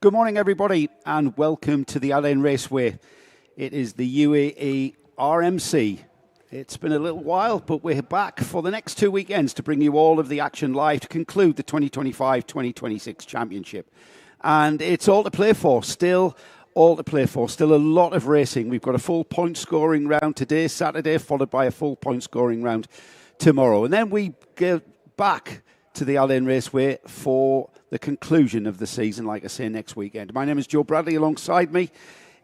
Good morning, everybody, and welcome to the Al-Ain Raceway. It is the UAE RMC. It's been a little while, but we're back for the next 2 weekends to bring you all of the action live to conclude the 2025-2026 championship. And it's all to play for, still all to play for, still a lot of racing. We've got a full point scoring round today, Saturday, followed by a full point scoring round tomorrow. And then we get back to the Al-Ain Raceway for the conclusion of the season, like I say, next weekend. My name is Joe Bradley. Alongside me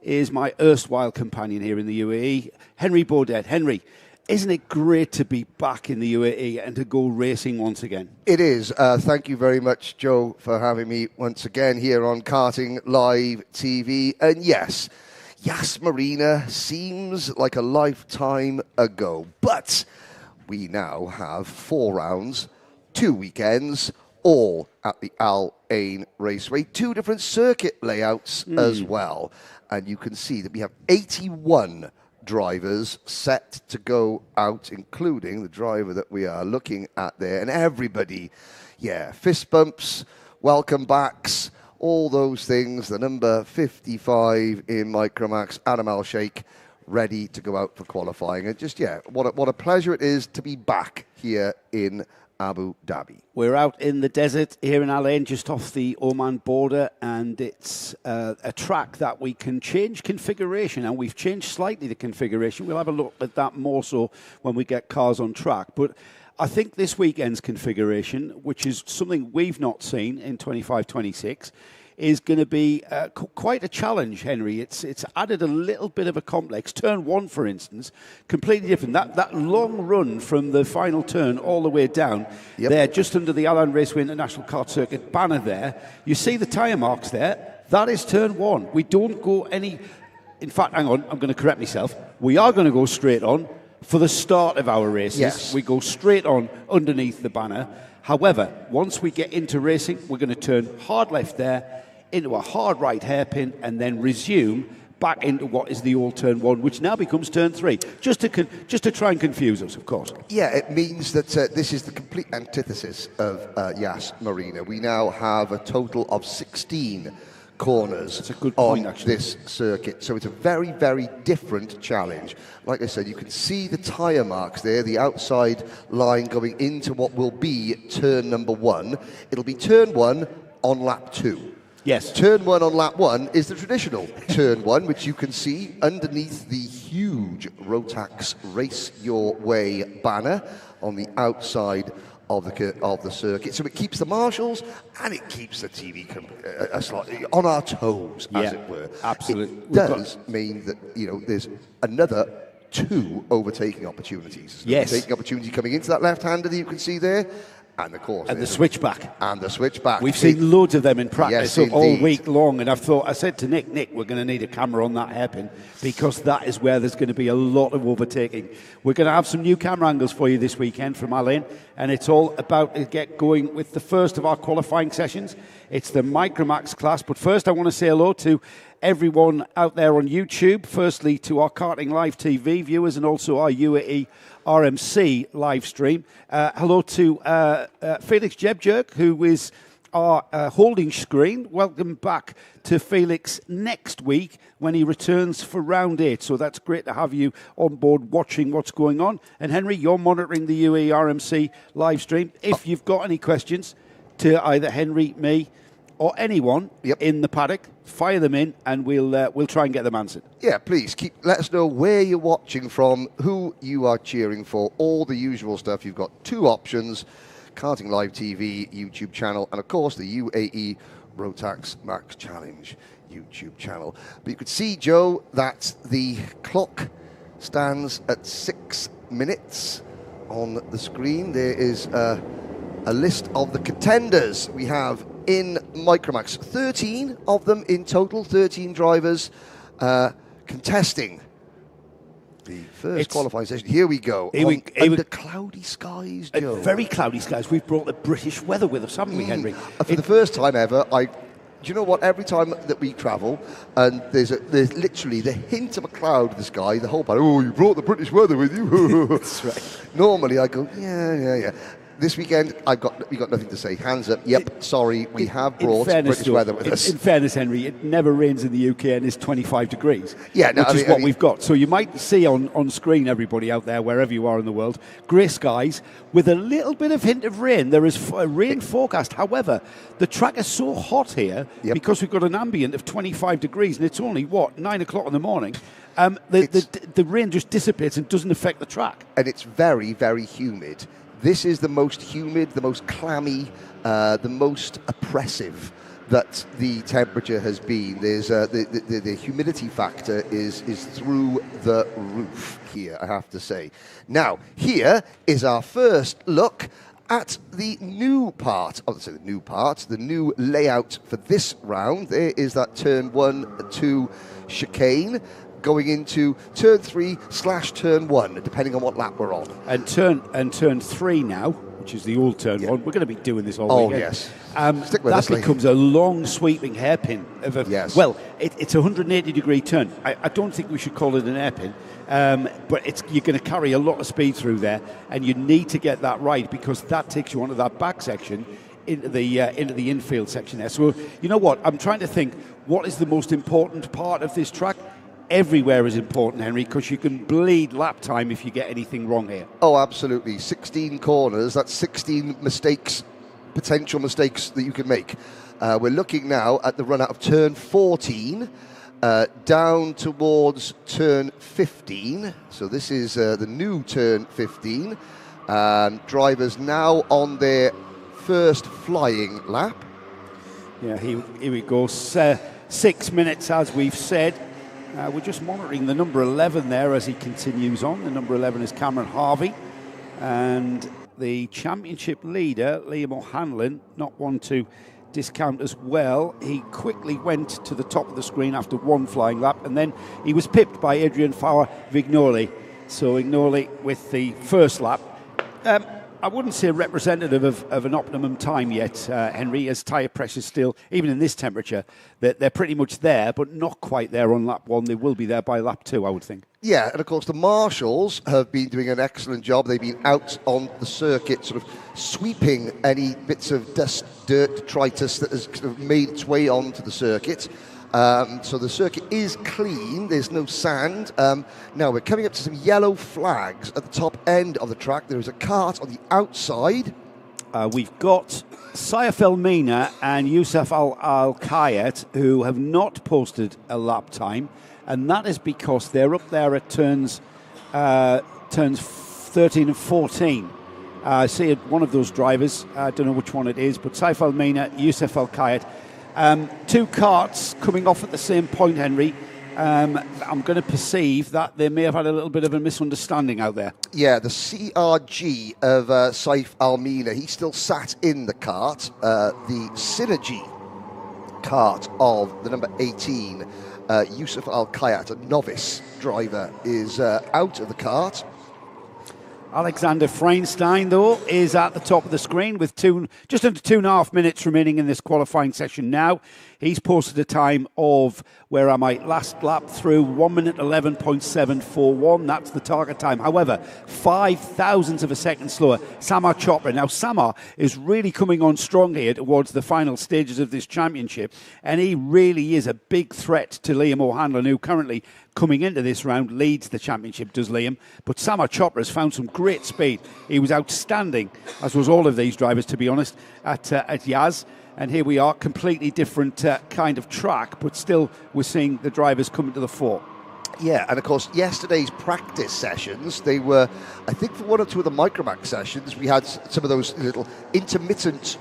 is my erstwhile companion here in the UAE, Henry Baudet. Henry, isn't it great to be back in the UAE and to go racing once again? It is. Thank you very much, Joe, for having me once again here on Karting Live TV. And yes, Yas Marina seems like a lifetime ago, but we now have 4 rounds, 2 weekends, all at the Al-Ain Raceway. 2 different circuit layouts as well. And you can see that we have 81 drivers set to go out, including the driver that we are looking at there. And everybody, fist bumps, welcome backs, all those things. The number 55 in Micromax, Al-Shaikh, ready to go out for qualifying. And just, what a pleasure it is to be back here in Abu Dhabi. We're out in the desert here in Al-Ain, just off the Oman border, and it's a track that we can change configuration, and we've changed slightly the configuration. We'll have a look at that more so when we get cars on track. But I think this weekend's configuration, which is something we've not seen in 25-26, is going to be quite a challenge, Henry. It's added a little bit of a complex. Turn 1, for instance, completely different. That long run from the final turn all the way down there, just under the Al-Ain Raceway International Kart Circuit banner there. You see the tyre marks there? That is turn 1. We don't go any... In fact, hang on, I'm going to correct myself. We are going to go straight on for the start of our races. Yes. We go straight on underneath the banner. However, once we get into racing, we're going to turn hard left there, into a hard right hairpin, and then resume back into what is the old turn 1, which now becomes turn 3, just to try and confuse us, of course. Yeah, it means that this is the complete antithesis of Yas Marina. We now have a total of 16 corners That's a good point, on actually. this circuit. So it's a very, very different challenge. Like I said, you can see the tyre marks there, the outside line going into what will be turn number 1. It'll be turn 1 on lap 2. Yes. Turn 1 on lap 1 is the traditional turn 1, which you can see underneath the huge Rotax Race Your Way banner on the outside of the circuit. So it keeps the marshals and it keeps the TV slightly on our toes, as it were. Absolutely. It does mean that, there's another 2 overtaking opportunities. Yes. Overtaking opportunity coming into that left-hander that you can see there. And of course, And the switchback. And the switchback. We've seen loads of them in practice Yes, all week long, and I said to Nick, we're going to need a camera on that hairpin, because that is where there's going to be a lot of overtaking. We're going to have some new camera angles for you this weekend from Al-Ain, and it's all about to get going with the first of our qualifying sessions. It's the Micromax class, but first I want to say hello to everyone out there on YouTube. Firstly, to our Karting Live TV viewers and also our UAE RMC live stream. Hello to Felix Jebjerk, who is our holding screen. Welcome back to Felix next week when he returns for round 8. So that's great to have you on board watching what's going on. And Henry, you're monitoring the UAE RMC live stream. If you've got any questions to either Henry, me, or anyone in the paddock, fire them in, and we'll try and get them answered. Yeah, please let us know where you're watching from, who you are cheering for, all the usual stuff. You've got 2 options: Karting Live TV YouTube channel, and of course the UAE Rotax Max Challenge YouTube channel. But you could see, Joe, that the clock stands at 6 minutes on the screen. There is a list of the contenders we have in Micromax. 13 of them in total, 13 drivers contesting the first qualifying session. Here we go. Under cloudy skies, Joe. Very cloudy skies. We've brought the British weather with us, haven't we, Henry? For the first time ever, do you know what? Every time that we travel, and there's literally the hint of a cloud in the sky, the whole part, you brought the British weather with you. That's right. Normally I go, yeah. this weekend, we got nothing to say. Hands up. Yep, sorry, we have brought British weather with us. In fairness, Henry, it never rains in the UK and it's 25 degrees, yeah, no, which is what we've got. So you might see on screen, everybody out there, wherever you are in the world, grey skies with a little bit of hint of rain. There is a rain forecast. However, the track is so hot here because we've got an ambient of 25 degrees and it's only, 9 o'clock in the morning. The rain just dissipates and doesn't affect the track. And it's very, very humid. This is the most humid, the most clammy, the most oppressive that the temperature has been. There's the humidity factor is through the roof here, I have to say. Now, here is our first look at the new part. The new layout for this round. There is that turn 1-2 chicane, going into turn 3/turn 1, depending on what lap we're on. And turn 3 now, which is the old turn 1. We're going to be doing this all weekend. Yes. Stick with that becomes a long sweeping hairpin. Well, it's a 180-degree turn. I don't think we should call it an hairpin, but you're going to carry a lot of speed through there, and you need to get that right because that takes you onto that back section into the infield section there. So you know what? I'm trying to think what is the most important part of this track. Everywhere is important, Henry, because you can bleed lap time if you get anything wrong here. Oh, absolutely. 16 corners, that's 16 mistakes, potential mistakes that you can make. We're looking now at the run out of turn 14, down towards turn 15. So this is the new turn 15. Drivers now on their first flying lap. Yeah, here we go. 6 minutes, as we've said. We're just monitoring the number 11 there as he continues on. The number 11 is Cameron Harvey. And the championship leader, Liam O'Hanlon, not one to discount as well. He quickly went to the top of the screen after one flying lap, and then he was pipped by Adrian Fauer-Vignoli. So Vignoli with the first lap. I wouldn't say representative of an optimum time yet, Henry, as tyre pressure still, even in this temperature, they're pretty much there, but not quite there on lap 1. They will be there by lap 2, I would think. Yeah, and of course the marshals have been doing an excellent job. They've been out on the circuit sort of sweeping any bits of dust, dirt, detritus that has sort of made its way onto the circuit. So the circuit is clean, there's no sand. Now we're coming up to some yellow flags at the top end of the track. There is a kart on the outside. We've got Saif El-Mina and Youssef Al-Kayat who have not posted a lap time, and that is because they're up there at turns 13 and 14. I see one of those drivers, I don't know which one it is, but Saif El-Mina, Youssef Al-Kayat. 2 karts coming off at the same point, Henry. I'm going to perceive that they may have had a little bit of a misunderstanding out there. Yeah, the CRG of Saif El-Mina, he still sat in the kart. The Synergy kart of the number 18, Youssef Al-Kayat, a novice driver, is out of the kart. Alexander Freinstein, though, is at the top of the screen with just under 2.5 minutes remaining in this qualifying session now. He's posted a time of, last lap through, 1 minute 11.741. That's the target time. However, 0.005 of a second slower, Samar Chopra. Now, Samar is really coming on strong here towards the final stages of this championship, and he really is a big threat to Liam O'Hanlon, who currently, coming into this round, leads the championship, does Liam. But Samar Chopra has found some great speed. He was outstanding, as was all of these drivers, to be honest, at Yaz. And here we are, completely different kind of track, but still we're seeing the drivers coming to the fore. Yeah, and of course, yesterday's practice sessions, they were, I think for 1 or 2 of the Micromax sessions, we had some of those little intermittent,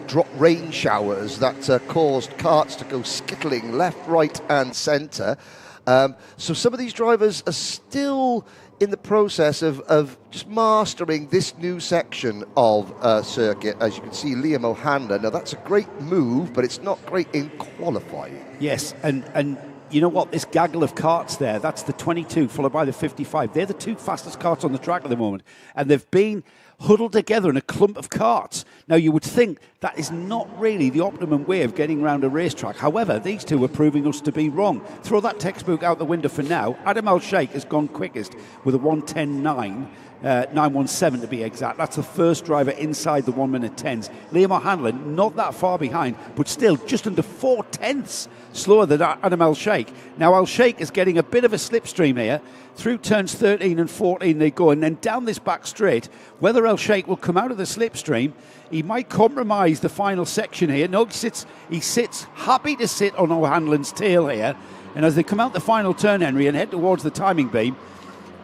drop rain showers that caused karts to go skittling left, right, and centre. So some of these drivers are still in the process of just mastering this new section of circuit. As you can see, Liam O'Hanlon, now that's a great move, but it's not great in qualifying. Yes, and you know what, this gaggle of karts there, that's the 22 followed by the 55. They're the 2 fastest karts on the track at the moment, and they've been huddled together in a clump of karts. Now, you would think that is not really the optimum way of getting around a racetrack. However, these 2 are proving us to be wrong. Throw that textbook out the window for now. Adam Al-Shaikh has gone quickest with a 1:10.9 9:17 to be exact. That's the first driver inside the 1 minute 10s. Liam O'Hanlon, not that far behind, but still just under 4/10 slower than Adam Al-Shaikh. Now Al-Shaikh is getting a bit of a slipstream here. Through turns 13 and 14 they go, and then down this back straight. Whether Al-Shaikh will come out of the slipstream, he might compromise the final section here. No, he sits happy to sit on O'Hanlon's tail here. And as they come out the final turn, Henry, and head towards the timing beam,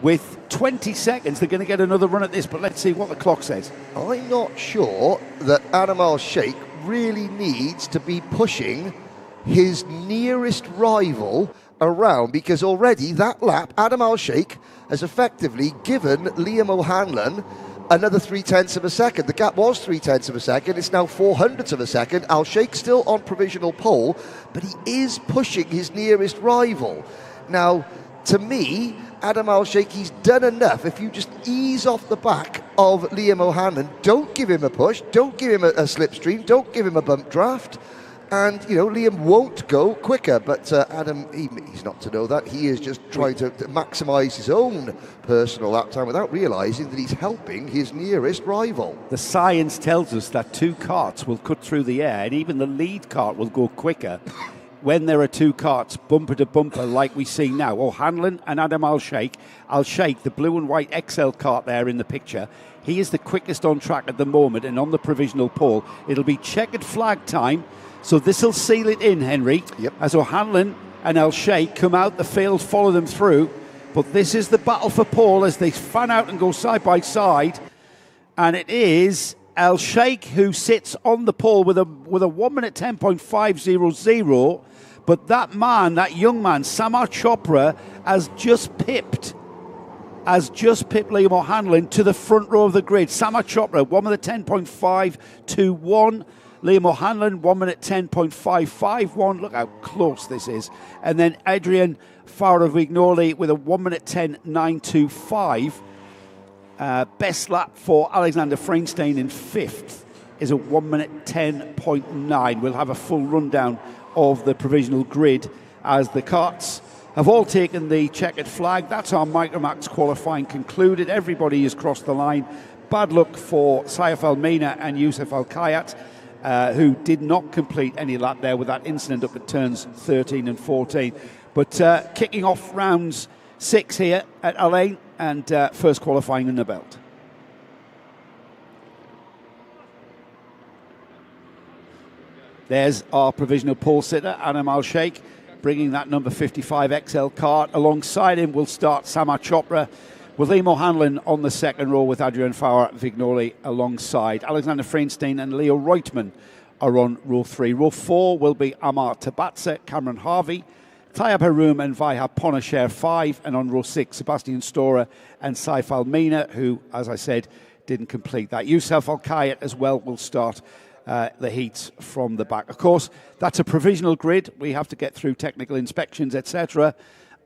with 20 seconds, they're going to get another run at this, but let's see what the clock says. I'm not sure that Adam Al-Shaikh really needs to be pushing his nearest rival around, because already that lap, Adam Al-Shaikh has effectively given Liam O'Hanlon another 0.3 of a second. The gap was 0.3 of a second. It's now 0.04 of a second. Al-Shaikh still on provisional pole, but he is pushing his nearest rival. Now, to me, Adam Al-Shaikh, he's done enough. If you just ease off the back of Liam O'Hanlon, don't give him a push, don't give him a slipstream, don't give him a bump draft, and, you know, Liam won't go quicker. But Adam, he's not to know that. He is just trying to maximise his own personal lap time without realising that he's helping his nearest rival. The science tells us that two karts will cut through the air, and even the lead kart will go quicker when there are two karts bumper to bumper like we see now. O'Hanlon and Adam Al-Shaikh. Al-Shaikh, the blue and white XL kart there in the picture, he is the quickest on track at the moment and on the provisional pole. It'll be checkered flag time, so this will seal it in, Henry. Yep. As O'Hanlon and Al-Shaikh come out, the field follow them through. But this is the battle for pole as they fan out and go side by side. And it is Al-Shaikh who sits on the pole with a 1 minute 10.500. But that man, that young man, Samar Chopra, has just pipped Liam O'Hanlon to the front row of the grid. Samar Chopra, 1 minute 10.521. Liam O'Hanlon, 1 minute 10.551. Look how close this is. And then Adrian Faravignoli with a 1 minute 10.925. Best lap for Alexander Freinstein in fifth is a 1 minute 10.9. We'll have a full rundown of the provisional grid as the karts have all taken the checkered flag. That's our Micromax qualifying concluded. Everybody has crossed the line. Bad luck for Saif Al-Mina and Youssef Al-Kayat, who did not complete any lap there with that incident up at turns 13 and 14. But kicking off rounds 6 here at Al Ain, and first qualifying in the belt. There's our provisional pole sitter, Adam Al-Shaikh, bringing that number 55 XL kart. Alongside him will start Samar Chopra, with Liam O'Hanlon on the second row with Adrian Faravignoli alongside. Alexander Freinstein and Leo Reutmann are on row 3. Row 4 will be Amar Tabatse, Cameron Harvey, Tayyab Haroum and Vaihab Pona share 5. And on row 6, Sebastian Storer and Saif Al-Mina, who, as I said, didn't complete that. Youssef Al-Kayat as well will start the heats from the back. Of course, that's a provisional grid. We have to get through technical inspections, etc.,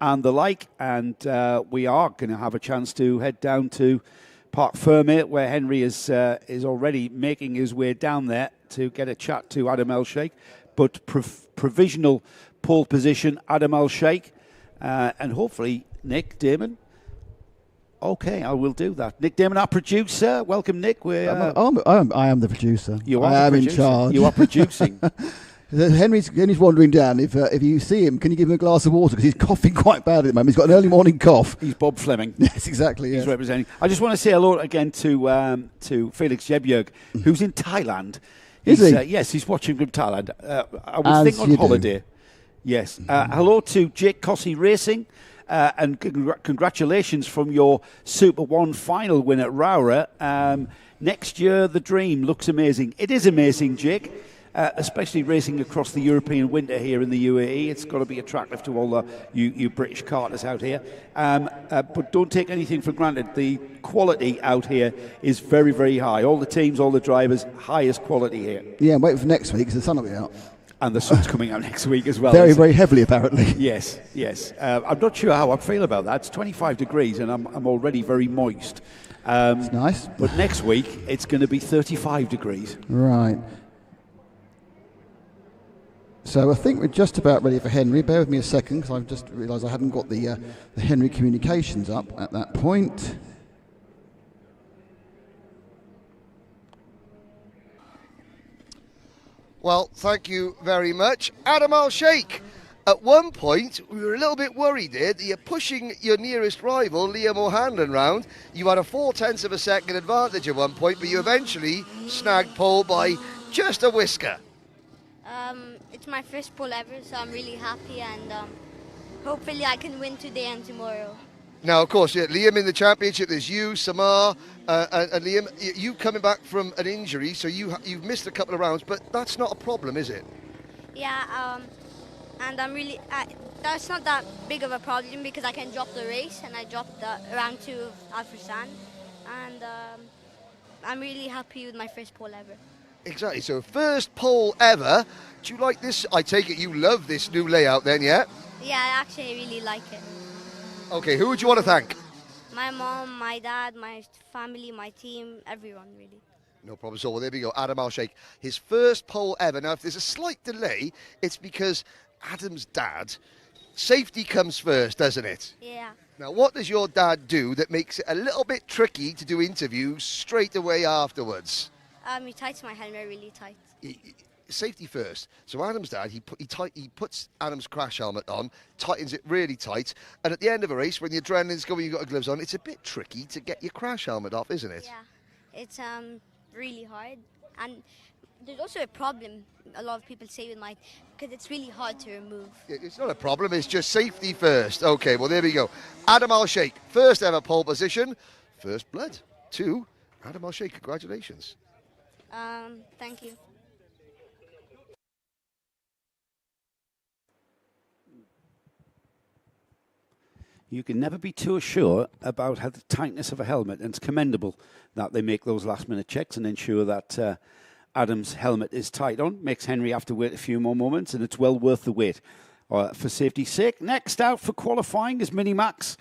and the like, and we are going to have a chance to head down to Parc Fermé, where Henry is already making his way down there to get a chat to Adam Al-Shaikh. But provisional pole position, Adam Al-Shaikh, and hopefully Nick Damon. Okay, I will do that. Nick Damon, our producer. Welcome, Nick. I am the producer. You are. I am in charge. You are producing. Henry's wandering down. If you see him, can you give him a glass of water? Because he's coughing quite bad at the moment. He's got an early morning cough. He's Bob Fleming. Yes, exactly. He's representing. I just want to say hello again to Felix Jebjerg, who's in Thailand. Is he? Yes, he's watching from Thailand. I would think on holiday. Yes. Hello to Jake Cossey Racing. And congratulations from your Super 1 final win at Roura. Next year, the dream looks amazing. It is amazing, Jake, especially racing across the European winter here in the UAE. It's got to be attractive to all you British karters out here. But don't take anything for granted. The quality out here is very, very high. All the teams, all the drivers, highest quality here. Yeah, I'm waiting for next week because the sun will be out. And the sun's coming out next week as well. Very, very heavily, apparently. Yes. I'm not sure how I feel about that. It's 25 degrees and I'm already very moist. It's nice. But next week, it's going to be 35 degrees. Right. So I think we're just about ready for Henry. Bear with me a second, because I've just realised I hadn't got the Henry communications up at that point. Well, thank you very much. Adam Al-Shaikh, at one point, we were a little bit worried there that you're pushing your nearest rival, Liam O'Hanlon, round. You had a 0.4 of a second advantage at one point, but you eventually snagged pole by just a whisker. It's my first pole ever, so I'm really happy, and hopefully I can win today and tomorrow. Now, of course, Liam in the championship, there's you, Samar, and Liam, you coming back from an injury, so you've missed a couple of rounds, but that's not a problem, is it? Yeah, and I'm really, that's not that big of a problem because I can drop the race, and I dropped the round 2 of Al-Fursan, and I'm really happy with my first pole ever. Exactly, so first pole ever. Do you like this? I take it you love this new layout then, yeah? Yeah, I actually really like it. Okay, who would you want to thank? My mom, my dad, my family, my team, everyone really. No problem at all. Well, there we go, Adam Al-Shaikh. His first pole ever. Now, if there's a slight delay, it's because Adam's dad, safety comes first, doesn't it? Yeah. Now, what does your dad do that makes it a little bit tricky to do interviews straight away afterwards? He tights my helmet really tight. Safety first. So Adam's dad, he puts Adam's crash helmet on, tightens it really tight, and at the end of a race, when the adrenaline's going, you've got the gloves on, it's a bit tricky to get your crash helmet off, isn't it? Yeah, it's really hard, and there's also a problem. A lot of people say with mine because it's really hard to remove. It's not a problem. It's just safety first. Okay, well there we go. Adam Al-Shaikh, first ever pole position, first blood. 2, Adam Al-Shaikh. Congratulations. Thank you. You can never be too sure about how the tightness of a helmet, and it's commendable that they make those last-minute checks and ensure that Adam's helmet is tight on. Makes Henry have to wait a few more moments, and it's well worth the wait for safety's sake. Next out for qualifying is Minimax,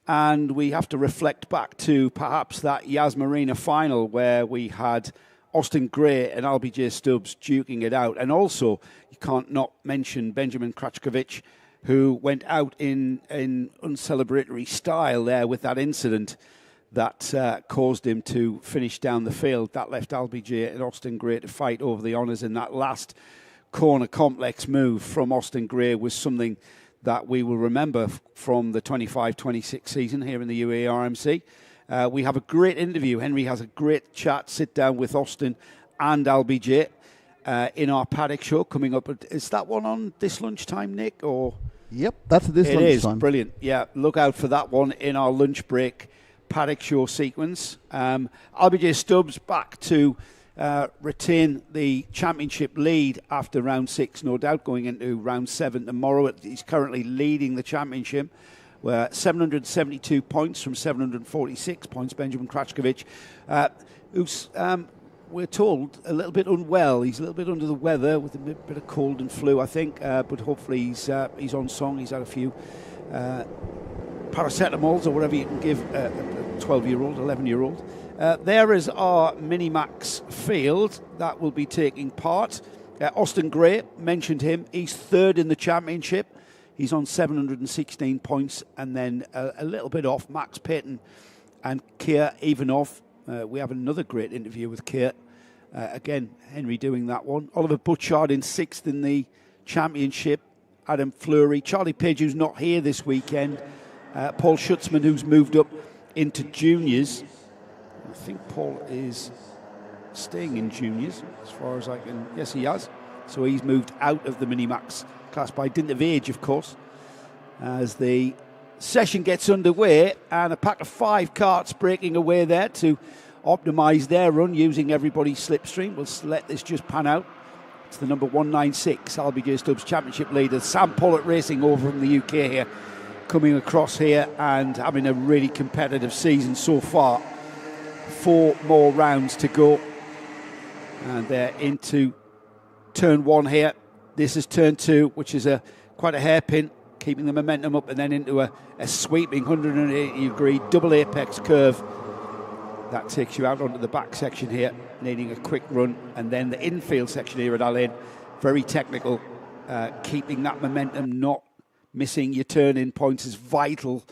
and we have to reflect back to perhaps that Yas Marina final where we had Austin Gray and LBJ Stubbs duking it out, and also you can't not mention Benjamin Krachkovich, who went out in uncelebratory style there with that incident that caused him to finish down the field. That left LBJ and Austin Gray to fight over the honours, and that last corner complex move from Austin Gray was something that we will remember from the 25-26 season here in the UAE RMC. We have a great interview. Henry has a great chat, sit down with Austin and LBJ in our paddock show coming up. Is that one on this lunchtime, Nick? Or yep, that's this lunchtime. It is, brilliant. Yeah, look out for that one in our lunch break paddock show sequence. LBJ Stubbs back to retain the championship lead after round 6, no doubt, going into round 7 tomorrow. He's currently leading the championship. 772 points from 746 points. Benjamin Krachkovich, who's, we're told, a little bit unwell. He's a little bit under the weather with a bit of cold and flu, I think, but hopefully he's on song. He's had a few paracetamols or whatever you can give a 12-year-old, 11-year-old. There is our Minimax field that will be taking part. Austin Gray, mentioned him. He's third in the championship. He's on 716 points, and then a little bit off Max Payton and Keir Ivanov. We have another great interview with Keir. Again, Henry doing that one. Oliver Butchard in 6th in the championship. Adam Fleury. Charlie Page, who's not here this weekend. Paul Schutzman, who's moved up into juniors. I think Paul is staying in juniors, as far as I can... Yes, he has. So he's moved out of the Minimax class by dint of age, of course, as the session gets underway, and a pack of 5 carts breaking away there to optimise their run using everybody's slipstream. We'll let this just pan out. It's the number 196 LBJ Stubbs Championship leader, Sam Pollett Racing over from the UK here, coming across here and having a really competitive season so far. 4 more rounds to go, and they're into turn 1 here. This is turn 2, which is quite a hairpin, keeping the momentum up, and then into a sweeping 180-degree double apex curve that takes you out onto the back section here, needing a quick run, and then the infield section here at Al-Ain, very technical. Keeping that momentum, not missing your turn-in points is vital.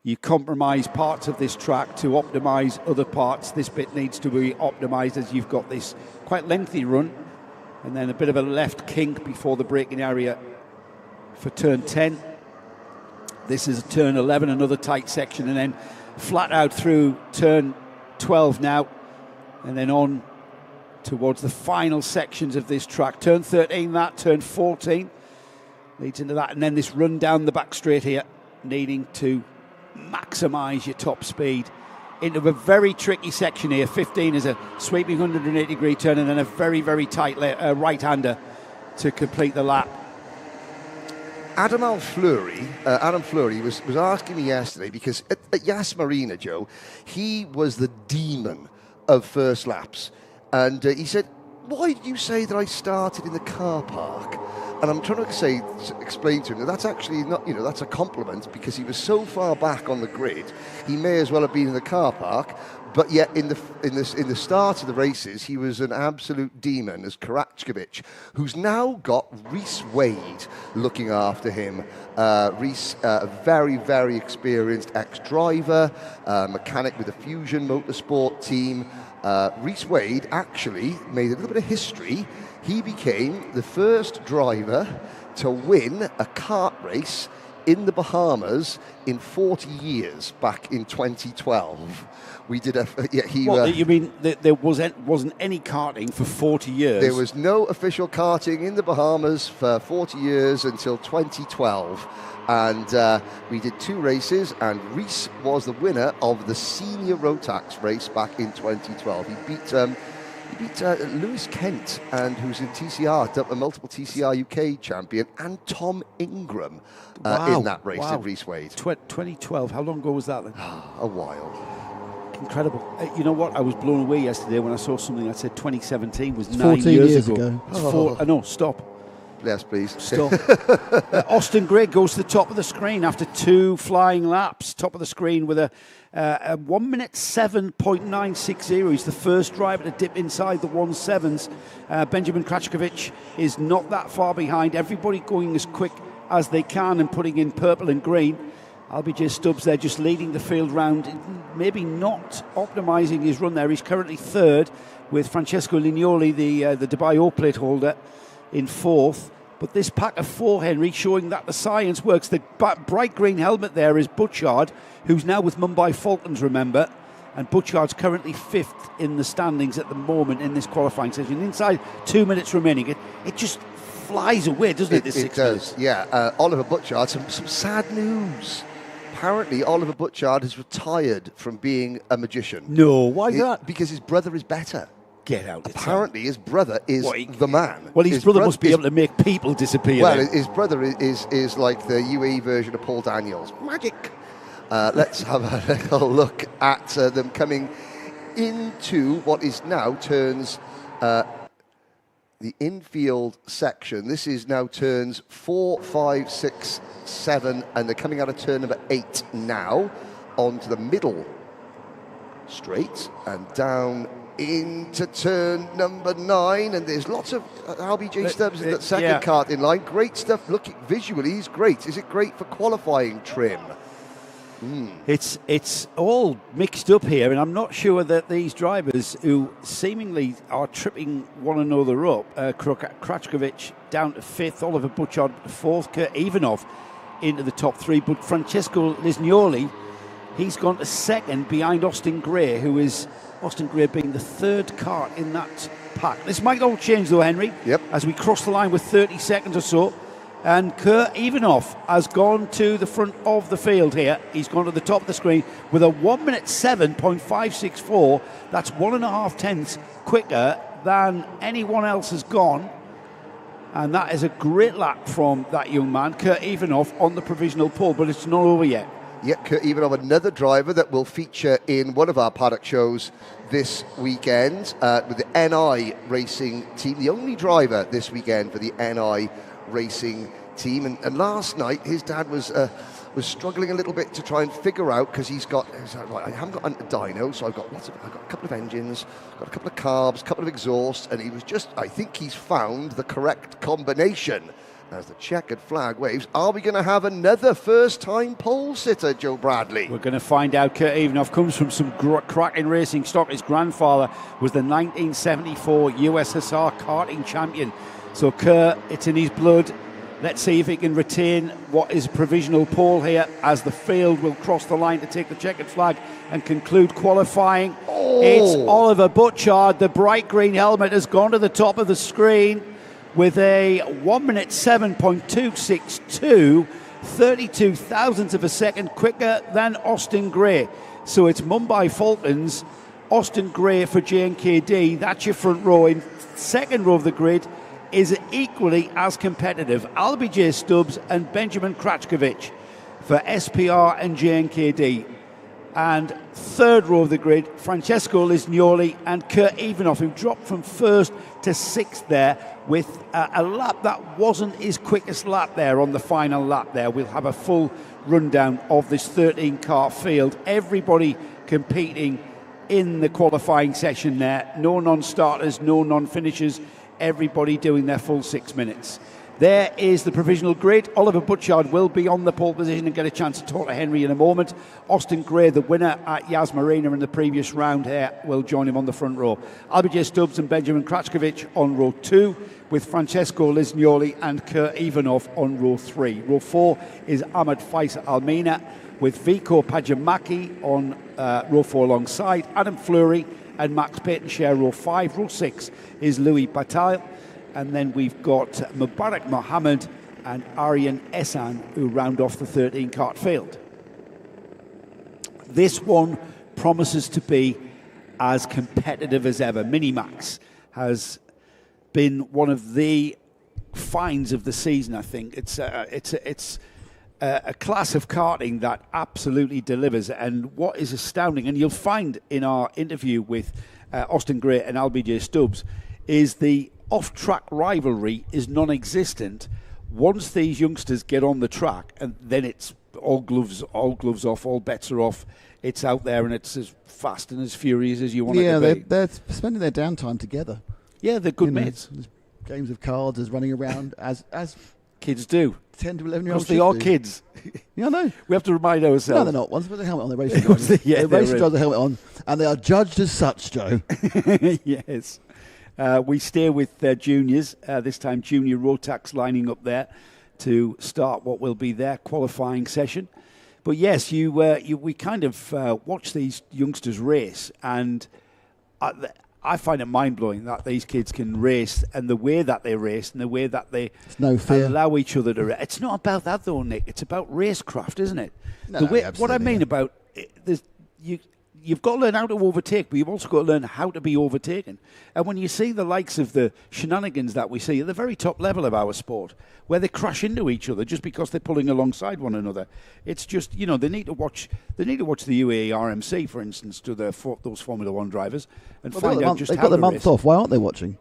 You compromise parts of this track to optimise other parts. This bit needs to be optimised as you've got this quite lengthy run. And then a bit of a left kink before the braking area for turn 10. This is turn 11, another tight section, and then flat out through turn 12 now, and then on towards the final sections of this track. Turn 13, that, turn 14 leads into that, and then this run down the back straight here, needing to maximise your top speed into a very tricky section here. 15 is a sweeping 180-degree turn, and then a very, very tight right-hander to complete the lap. Adam Fleury was asking me yesterday, because at Yas Marina, Joe, he was the demon of first laps. And he said, why did you say that I started in the car park? And I'm trying to explain to him that that's actually not, that's a compliment, because he was so far back on the grid, he may as well have been in the car park. But yet, in the start of the races, he was an absolute demon as Karachkovic, who's now got Reese Wade looking after him. Reese, a very, very experienced ex-driver, mechanic with the Fusion Motorsport team. Reese Wade actually made a little bit of history. He became the first driver to win a kart race in the Bahamas in 40 years back in 2012. We did you mean there wasn't any karting for 40 years? There was no official karting in the Bahamas for 40 years until 2012. And we did 2 races, and Reese was the winner of the senior Rotax race back in 2012. He beat Lewis Kent, and who's in TCR, a multiple TCR UK champion, and Tom Ingram in that race in Reese Wade. 2012, how long ago was that then? A while. Incredible. You know what? I was blown away yesterday when I saw something that said 2017 was 9 14 years ago. No, stop. Yes, please. Stop. Austin Gray goes to the top of the screen after 2 flying laps. Top of the screen with a 1 minute 7.960. He's the first driver to dip inside the 1.7s. Benjamin Krachkovic is not that far behind. Everybody going as quick as they can and putting in purple and green. LBJ Stubbs there just leading the field round, maybe not optimising his run there. He's currently third with Francesco Lignoli, the Dubai O-plate holder, in fourth. But this pack of 4, Henry, showing that the science works. The bright green helmet there is Butchard, who's now with Mumbai Falcons, remember. And Butchard's currently 5th in the standings at the moment in this qualifying session. Inside 2 minutes remaining. It just flies away, doesn't it? This it does, yeah. Oliver Butchard, some sad news. Apparently, Oliver Butchard has retired from being a magician. No, why that? Because his brother is better. Get out. Apparently, his brother is the man. Well, his brother must be able to make people disappear. Well, his brother is like the UAE version of Paul Daniels. Magic. Let's have a little look at them coming into what is now turns the infield section. This is now turns 4, 5, 6, 7, and they're coming out of turn number 8 now onto the middle straight and down into turn number 9, and there's lots of LBJ Stubbs in that second kart in line. Great stuff. Looking visually, he's great. Is it great for qualifying trim? It's all mixed up here, and I'm not sure that these drivers who seemingly are tripping one another up, Krachkovic down to 5th, Oliver Butchard 4th, Kurt Ivanov into the top 3, but Francesco Lignoli, he's gone to 2nd behind Austin Gray, who is Austin Gray being the 3rd kart in that pack. This might all change though, Henry, as we cross the line with 30 seconds or so. And Kurt Ivanov has gone to the front of the field here. He's gone to the top of the screen with a 1 minute 7.564. That's 1.5 tenths quicker than anyone else has gone. And that is a great lap from that young man, Kurt Ivanov, on the provisional pole, but it's not over yet. Yep, Kurt Ivanov, another driver that will feature in one of our paddock shows this weekend with the NI racing team. The only driver this weekend for the NI racing team, and last night his dad was struggling a little bit to try and figure out, because he's like, right, I haven't got a dyno, so I've got a couple of engines, got a couple of carbs, a couple of exhausts, and he was I think he's found the correct combination As the checkered flag waves, are we going to have another first-time pole sitter, Joe Bradley? We're going to find out. Kurt Evanoff comes from some cracking racing stock. His grandfather was the 1974 USSR karting champion. So Kurt, it's in his blood. Let's see if he can retain what is a provisional pole here as the field will cross the line to take the checkered flag and conclude qualifying. Oh. It's Oliver Butchard. The bright green helmet has gone to the top of the screen with a 1 minute 7.262, 32 thousandths of a second quicker than Austin Gray. So it's Mumbai Falcons, Austin Gray for JNKD. That's your front row. In second row of the grid is equally as competitive. Albie Stubbs and Benjamin Kratchkovich for SPR and JNKD. And third row of the grid, Francesco Lisgnoli and Kurt Evanoff, who dropped from first to sixth there with a lap that wasn't his quickest lap there on the final lap there. We'll have a full rundown of this 13-car field. Everybody competing in the qualifying session there. No non-starters, no non-finishers. Everybody doing their full 6 minutes. There is the provisional grid. Oliver Butchard will be on the pole position and get a chance to talk to Henry in a moment. Austin Gray, the winner at Yas Marina in the previous round here, will join him on the front row. Albie Stubbs and Benjamin Kratchkovich on row 2, with Francesco Lisgnoli and Kurt Evanoff on row 3. Row 4 is Ahmed Faisal Almina, with Vico Pajamaki on row 4 alongside. Adam Fleury and Max Payton share row 5. Row 6 is Louis Bataille. And then we've got Mubarak Mohammed and Aryan Ehsan, who round off the 13-cart field. This one promises to be as competitive as ever. Minimax has been one of the finds of the season, I think. It's a class of karting that absolutely delivers. And what is astounding, and you'll find in our interview with Austin Gray and Albie Stubbs, is the off-track rivalry is non-existent once these youngsters get on the track, and then it's all gloves off, all bets are off. It's out there and it's as fast and as furious as you want it to be. Yeah, they're spending their downtime together. Yeah, they're good mates. There's games of cards, there's running around as kids do. 10 to 11-year-olds. Because they are kids. Yeah, I know. We have to remind ourselves. No, they're not. Once they put the helmet on, they're racing drivers. The racing drivers have the helmet on, and they are judged as such, Joe. Yes. We stay with juniors, this time junior Rotax lining up there to start what will be their qualifying session. But yes, we kind of watch these youngsters race, and I find it mind-blowing that these kids can race, and the way that they race and the way that they allow each other to race. It's not about that though, Nick. It's about racecraft, isn't it? What I mean about you've got to learn how to overtake, but you've also got to learn how to be overtaken. And when you see the likes of the shenanigans that we see at the very top level of our sport, where they crash into each other just because they're pulling alongside one another, it's just, they need to watch the UAE RMC, for instance, to those Formula One drivers and find out just how they've got the month off. Why aren't they watching?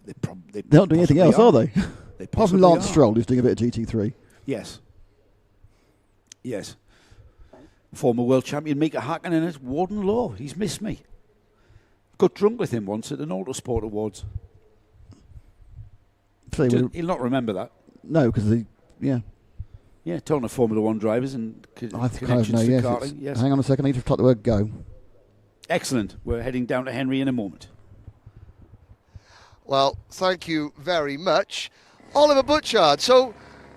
They're not doing anything else, are they? Apart from Lance Stroll, who's doing a bit of GT3. Yes. Former world champion Mika Hakkinen at Warden Law. He's missed me. Got drunk with him once at an Autosport Awards. He'll not remember that. No, because Yeah, talking to Formula One drivers and connections to karting. Yes. Hang on a second, I need to type the word go. Excellent. We're heading down to Henry in a moment. Well, thank you very much. Oliver Butchard, so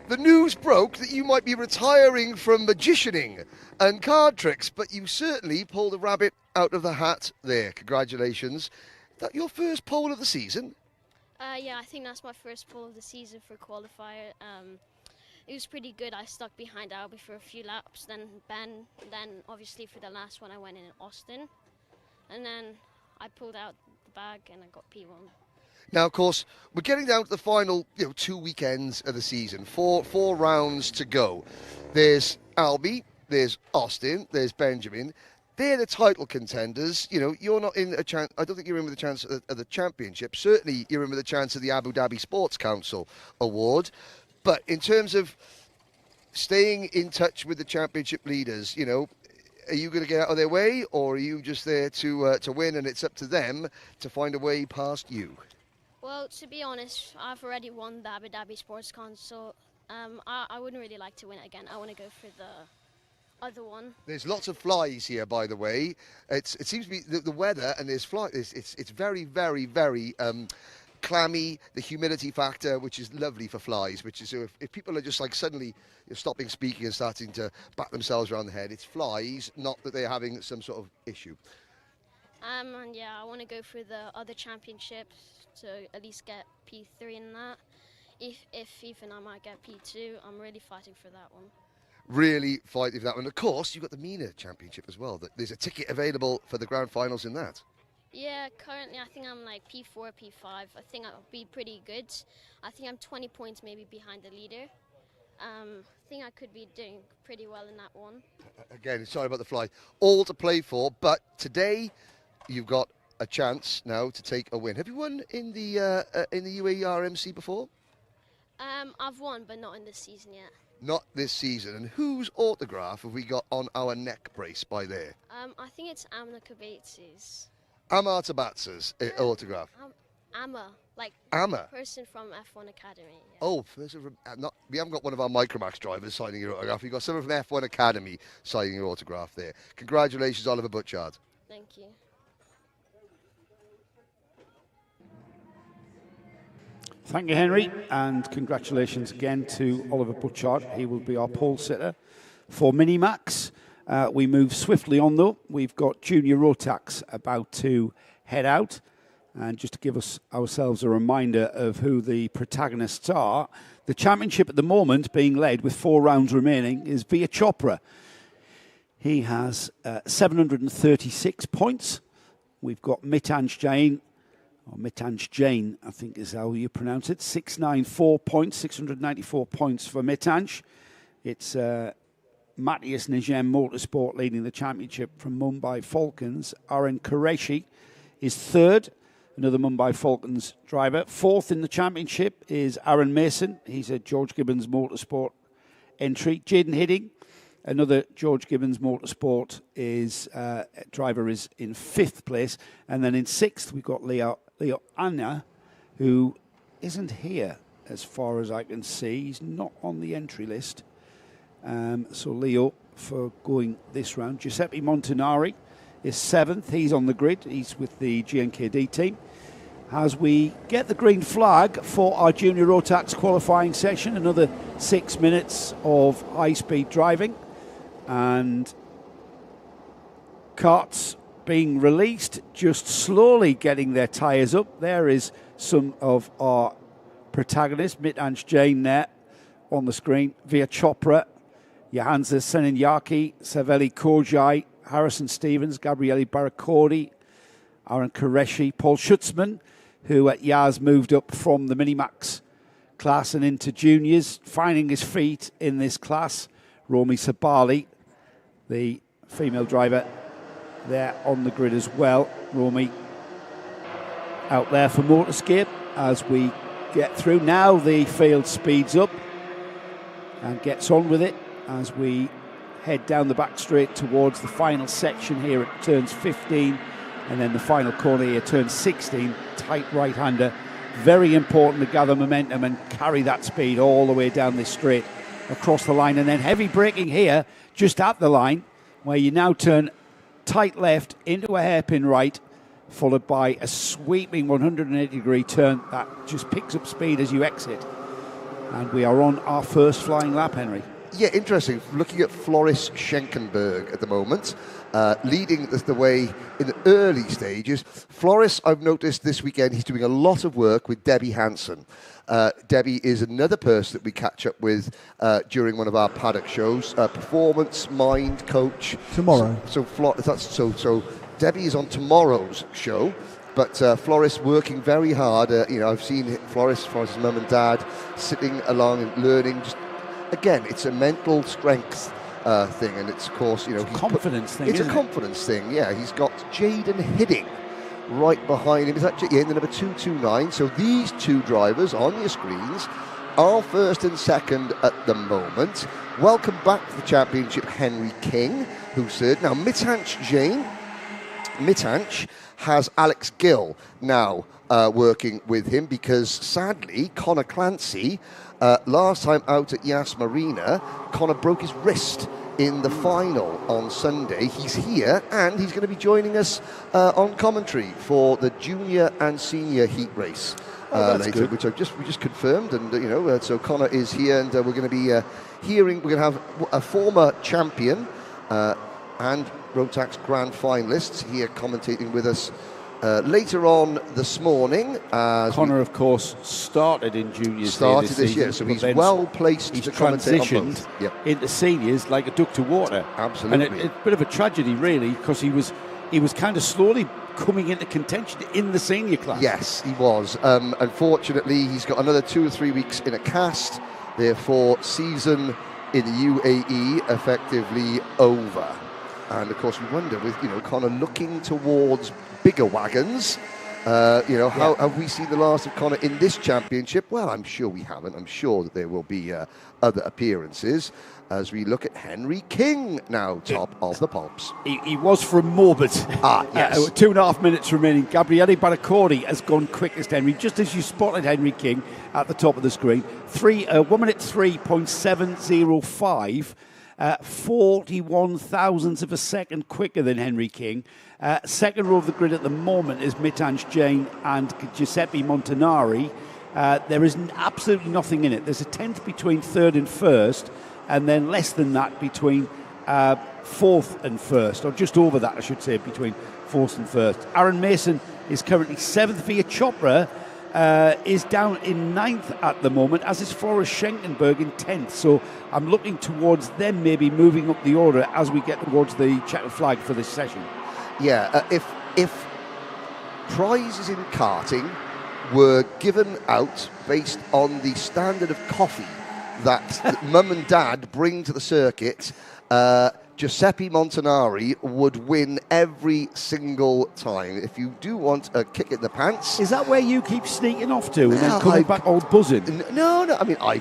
the news broke that you might be retiring from magicianing and card tricks, but you certainly pulled a rabbit out of the hat there. Congratulations. Is that your first pole of the season? Yeah, I think that's my first pole of the season for qualifier. It was pretty good. I stuck behind Albie for a few laps, then Ben, then obviously for the last one I went in Austin, and then I pulled out the bag and I got P1. Now, of course, we're getting down to the final 2 weekends of the season. Four rounds to go. There's Albie, there's Austin, there's Benjamin. They're the title contenders. You're not in a chance. I don't think you're in with a chance of the championship. Certainly, you're in with a chance of the Abu Dhabi Sports Council Award. But in terms of staying in touch with the championship leaders, are you going to get out of their way, or are you just there to win, and it's up to them to find a way past you? Well, Well, to be honest, I've already won the Abu Dhabi SportsCon, so I wouldn't really like to win it again. I want to go for the other one. There's lots of flies here, by the way. It seems to be the weather, and there's flies. It's very, very, very clammy. The humidity factor, which is lovely for flies. Which is if people are just like suddenly stopping speaking and starting to bat themselves around the head, it's flies, not that they're having some sort of issue. And yeah, I want to go for the other championships to at least get P3 in that. If even I might get P2, I'm really fighting for that one. Really fighting for that one. Of course, you've got the MENA Championship as well. There's a ticket available for the grand finals in that. Yeah, currently I think I'm like P4, P5. I think I'll be pretty good. I think I'm 20 points maybe behind the leader. I think I could be doing pretty well in that one. Again, sorry about the fly. All to play for, but today you've got a chance now to take a win. Have you won in the UAE RMC before? I've won, but not in this season yet. Not this season. And whose autograph have we got on our neck brace by there? I think it's Amna Kabates'. Amar Tabatz's autograph. Amma, like Amma? person from F1 Academy. Yeah. Oh, person from, we haven't got one of our Micromax drivers signing your autograph. We've got someone from F1 Academy signing your autograph there. Congratulations, Oliver Butchard. Thank you. Thank you, Henry, and congratulations again to Oliver Butchard. He will be our pole sitter for Minimax. We move swiftly on, though. We've got Junior Rotax about to head out. And just to give ourselves a reminder of who the protagonists are, the championship at the moment being led with 4 rounds remaining is Via Chopra. He has 736 points. We've got Mitanj Jain, or Mitanj Jain, I think is how you pronounce it. 694 points, 694 points for Mitanj. It's Matthias Nigem Motorsport leading the championship from Mumbai Falcons. Aaron Qureshi is third, another Mumbai Falcons driver. Fourth in the championship is Aaron Mason. He's a George Gibbons Motorsport entry. Jaden Hidding, another George Gibbons Motorsport driver, is in 5th place. And then in 6th, we've got Leo Anna, who isn't here as far as I can see. He's not on the entry list. So Leo for going this round. Giuseppe Montanari is 7th. He's on the grid. He's with the GNKD team. As we get the green flag for our Junior Rotax qualifying session, another 6 minutes of high-speed driving. And karts being released, just slowly getting their tyres up. There is some of our protagonists. Mitanj Jain there on the screen. Via Chopra, Johansa Seninyaki, Saveli Kojai, Harrison Stevens, Gabriele Baraccordi, Aaron Qureshi, Paul Schutzman, who at Yaz moved up from the Minimax class and into juniors, finding his feet in this class. Romy Sabali, the female driver, there on the grid as well. Romy out there for Motorscape as we get through. Now the field speeds up and gets on with it as we head down the back straight towards the final section here at turns 15, and then the final corner here, turn 16, tight right-hander. Very important to gather momentum and carry that speed all the way down this straight across the line, and then heavy braking here just at the line, where you now turn tight left into a hairpin right, followed by a sweeping 180-degree turn that just picks up speed as you exit. And we are on our first flying lap, Henry. Yeah, interesting. Looking at Floris Schenkenberg at the moment, leading the way in the early stages. Floris, I've noticed this weekend, he's doing a lot of work with Debbie Hansen. Debbie is another person that we catch up with during one of our paddock shows. Performance Mind coach. Tomorrow. So Debbie is on tomorrow's show. But Floris working very hard. I've seen Floris's mum and dad sitting along and learning. Again, it's a mental strength thing, and it's, of course, it's a confidence thing. It's a confidence thing, yeah. He's got Jaden Hidding right behind him. Is that in the number 229? So these two drivers on your screens are first and second at the moment. Welcome back to the championship, Henry King, who's third. Now, Mitanj Jain has Alex Gill now working with him, because sadly, Conor Clancy, last time out at Yas Marina, Conor broke his wrist in the final on Sunday. He's here, and he's going to be joining us on commentary for the junior and senior heat race later, good. which we just confirmed. And so Conor is here, and we're going to be we're going to have a former champion and Rotax grand finalists here commentating with us later on this morning. Conor, of course, started in juniors. Started this year, so he's well placed to commentate on both. Transitioned into seniors like a duck to water. Absolutely. And it's a bit of a tragedy, really, because he was kind of slowly coming into contention in the senior class. Yes, he was. Unfortunately, he's got another 2 or 3 weeks in a cast. Therefore, season in the UAE effectively over. And of course, we wonder, with Conor looking towards bigger wagons, how have we seen the last of Conor in this championship? Well, I'm sure we haven't. I'm sure that there will be other appearances as we look at Henry King now, top of the pops. He was for a moment. Yes. 2.5 minutes remaining. Gabriele Baracordi has gone quickest, Henry, just as you spotted Henry King at the top of the screen. 1 minute 3.705. 41 thousandths of a second quicker than Henry King. Second row of the grid at the moment is Mitanj Jain and Giuseppe Montanari. There is absolutely nothing in it. There's a tenth between third and first, and then less than that between fourth and first, or just over that, I should say, between fourth and first. Aaron Mason is currently seventh. Via Chopra is down in ninth at the moment, as is Forrest Schenkenberg in 10th. So I'm looking towards them maybe moving up the order as we get towards the checkered flag for this session. Yeah, if prizes in karting were given out based on the standard of coffee that mum and dad bring to the circuit, Giuseppe Montanari would win every single time. If you do want a kick in the pants... Is that where you keep sneaking off to and then coming back all buzzing? No. I mean, I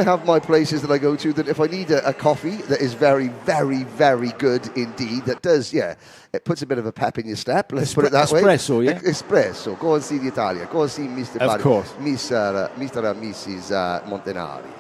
have my places that I go to that if I need a coffee that is very, very, very good indeed, that does, it puts a bit of a pep in your step, let's put it that way. Espresso, yeah? Espresso. Go and see the Italia. Go and see Mr. Of course. Mr. and Mrs. Montanari.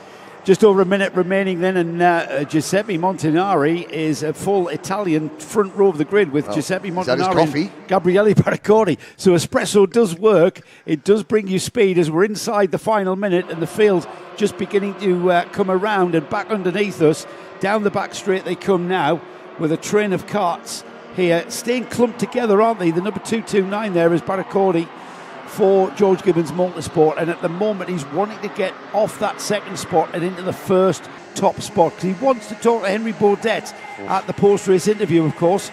Just over a minute remaining then, and Giuseppe Montanari is a full Italian front row of the grid with Giuseppe Montanari and Gabriele Baracordi. So espresso does work. It does bring you speed as we're inside the final minute and the field just beginning to come around and back underneath us. Down the back straight they come now with a train of carts here, staying clumped together, aren't they? The number 229 there is Baracordi for George Gibbons Multisport, and at the moment he's wanting to get off that second spot and into the first top spot because he wants to talk to Henry Baudet at the post-race interview, of course.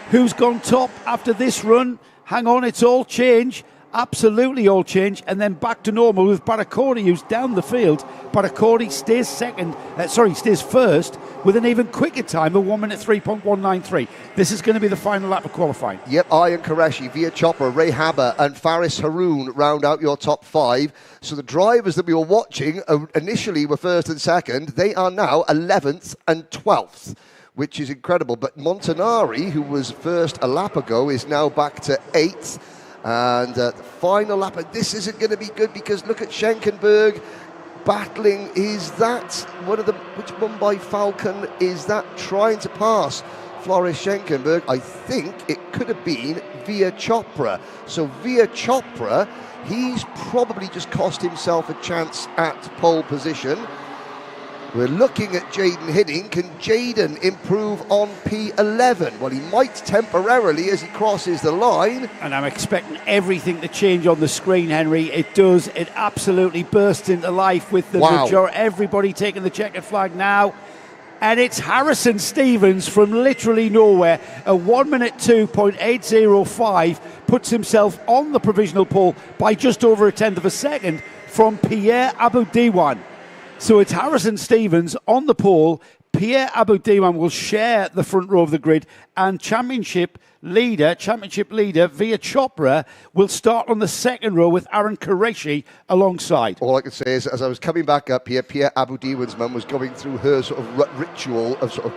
Who's gone top after this run? Hang on, it's all change. Absolutely all change, and then back to normal with Baracordi, who's down the field. Baracordi stays stays first with an even quicker time of 1 minute 3.193. This is going to be the final lap of qualifying. Yep, Ian Qureshi, Via Chopra, Ray Haber and Faris Haroun round out your top five. So the drivers that we were watching initially were first and second. They are now 11th and 12th, which is incredible. But Montanari, who was first a lap ago, is now back to 8th. And the final lap, and this isn't going to be good because look at Schenkenberg battling. Is that which Mumbai Falcon is that trying to pass Floris Schenkenberg? I think it could have been Via Chopra. So Via Chopra, he's probably just cost himself a chance at pole position. We're looking at Jaden Hinning. Can Jaden improve on P11? Well, he might temporarily as he crosses the line. And I'm expecting everything to change on the screen, Henry. It does. It absolutely bursts into life with the majority. Everybody taking the checkered flag now. And it's Harrison Stevens from literally nowhere. A 1 minute 2.805 puts himself on the provisional pole by just over a tenth of a second from Pierre Aboudiwan. So it's Harrison Stevens on the pole. Pierre Aboudiwan will share the front row of the grid, and championship leader Via Chopra will start on the second row with Aaron Qureshi alongside. All I can say is, as I was coming back up here, Pierre Aboudiwan's mum was going through her sort of ritual of sort of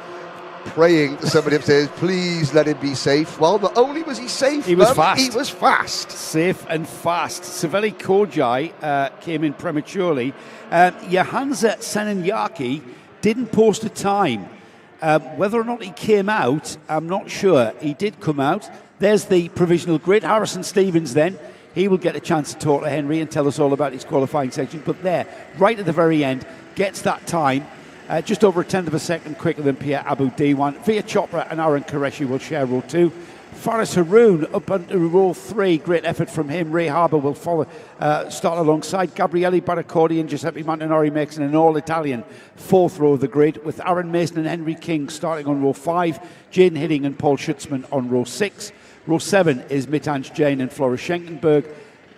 praying to somebody upstairs, please let him be safe. Well, not only was he safe, he was fast. He was fast. Safe and fast. Saveli Kojai came in prematurely. Johansa Senanyaki didn't post a time. Whether or not he came out, I'm not sure. He did come out. There's the provisional grid. Harrison Stevens then. He will get a chance to talk to Henry and tell us all about his qualifying section. But there, right at the very end, gets that time. Just over a tenth of a second quicker than Pierre Abu Diwan. Via Chopra and Aaron Qureshi will share row 2. Faris Haroun up onto row 3. Great effort from him. Ray Harbour will follow, start alongside. Gabriele Baraccordi and Giuseppe Montanori makes an all-Italian 4th row of the grid, with Aaron Mason and Henry King starting on row 5. Jaden Hidding and Paul Schutzman on row 6. Row 7 is Mitanj Jain and Flora Schenkenberg.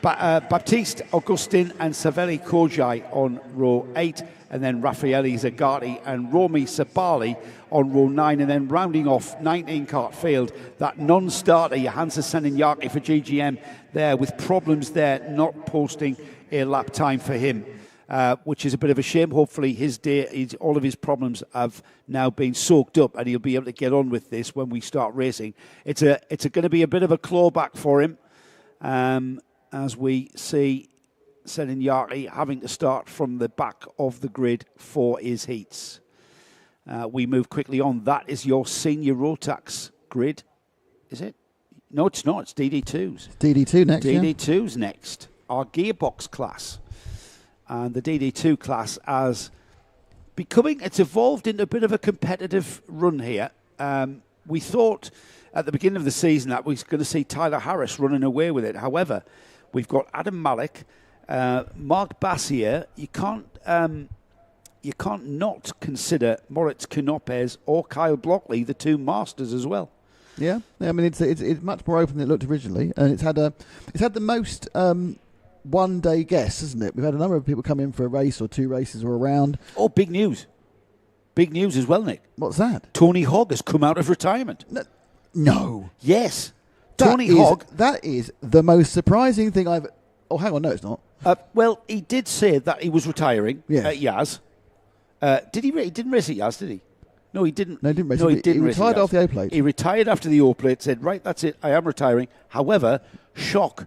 Baptiste Augustin and Saveli Kojai on row 8. And then Raffaele Zagati and Romy Sabali on row 9. And then rounding off 19 cart field, that non-starter Johansa Senanyaki for GGM there, with problems there, not posting a lap time for him, which is a bit of a shame. Hopefully all of his problems have now been soaked up and he'll be able to get on with this when we start racing. It's going to be a bit of a clawback for him, as we see Senanyaki having to start from the back of the grid for his heats. We move quickly on. That is your senior Rotax grid, is it? No, it's not. It's DD2's. DD2 next. DD2's next. Our gearbox class. And the DD2 class as it's evolved into a bit of a competitive run here. We thought at the beginning of the season that we were going to see Tyler Harris running away with it. However, we've got Adam Malik, Mark Bassier. You can't not consider Moritz Canopes or Kyle Blockley, the 2 masters as well. Yeah, I mean it's much more open than it looked originally, and it's had the most one-day guests, isn't it? We've had a number of people come in for a race or 2 races or a round. Oh, big news! Big news as well, Nick. What's that? Tony Hogg has come out of retirement. No. Yes, Tony Hogg. That is the most surprising thing I've. Oh, hang on, no, it's not. Well, he did say that he was retiring at Yaz. Did he? He didn't race at Yaz, did he? No, he didn't. No, he didn't race. No, he didn't. He retired off the O-plate. He retired after the O-plate. Said, "Right, that's it. I am retiring." However, shock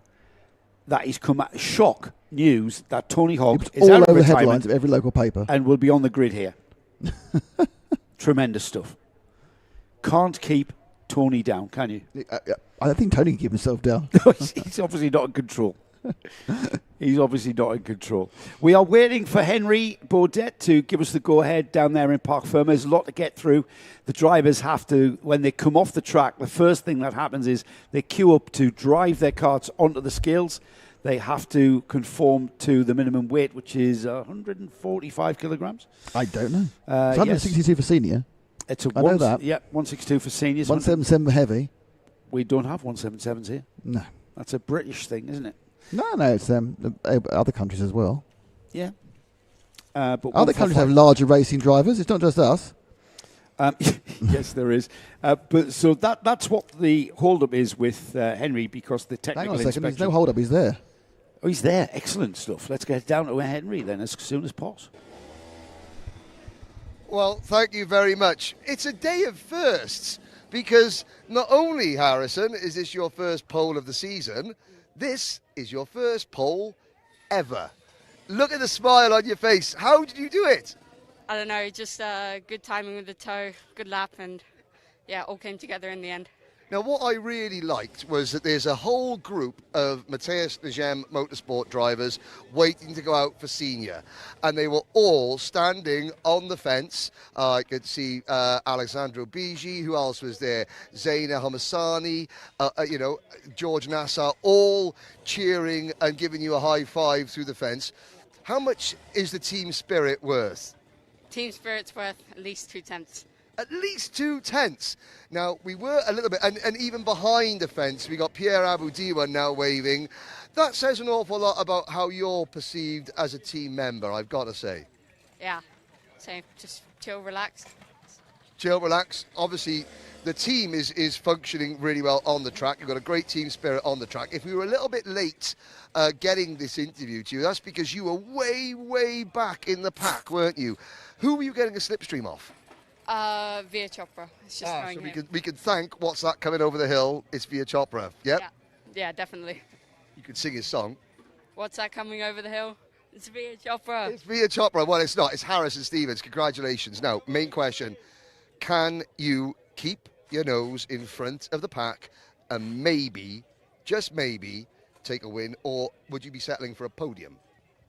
news that Tony Hogg is all out of over the retirement headlines of every local paper and will be on the grid here. Tremendous stuff. Can't keep Tony down, can you? I think Tony can keep himself down. He's obviously not in control. He's obviously not in control. We are waiting for Henry Baudet to give us the go-ahead down there in Parc Ferme. There's a lot to get through. The drivers have to, when they come off the track, the first thing that happens is they queue up to drive their carts onto the scales. They have to conform to the minimum weight, which is 145 kilograms. I don't know. It's 162 for senior. I know that. Yeah, 162 for seniors. 177 for heavy. We don't have 177s here. No. That's a British thing, isn't it? No, it's other countries as well. Yeah. But other countries have larger racing drivers. It's not just us. Yes, there is. But so that's what the hold-up is with Henry, because the technical inspection. Hang on a second. There's no hold-up. He's there. Oh, he's there. Excellent stuff. Let's get down to Henry then as soon as possible. Well, thank you very much. It's a day of firsts, because not only, Harrison, is this your first pole of the season, this is your first pole ever. Look at the smile on your face. How did you do it? I don't know, just good timing with the toe, good lap, and yeah, all came together in the end. Now, what I really liked was that there's a whole group of Matthias Negem Motorsport drivers waiting to go out for senior. And they were all standing on the fence. I could see Alessandro Bigi, who else was there? Zaina Hamasani, George Nassar, all cheering and giving you a high five through the fence. How much is the team spirit worth? Team spirit's worth at least 2 tenths. At least 2 tenths. Now, we were a little bit, and even behind the fence, we got Pierre Abu Diwan now waving. That says an awful lot about how you're perceived as a team member, I've got to say. Yeah, so just chill, relax. Chill, relax. Obviously, the team is functioning really well on the track. You've got a great team spirit on the track. If we were a little bit late getting this interview to you, that's because you were way, way back in the pack, weren't you? Who were you getting a slipstream off? Via Chopra. It's just going so here. we can thank what's that coming over the hill. It's via Chopra. Yep. Yeah, definitely. You can sing his song. What's that coming over the hill? It's via Chopra. It's via Chopra. Well, it's not. It's Harris and Stevens. Congratulations. Now, main question. Can you keep your nose in front of the pack and maybe, just maybe, take a win? Or would you be settling for a podium?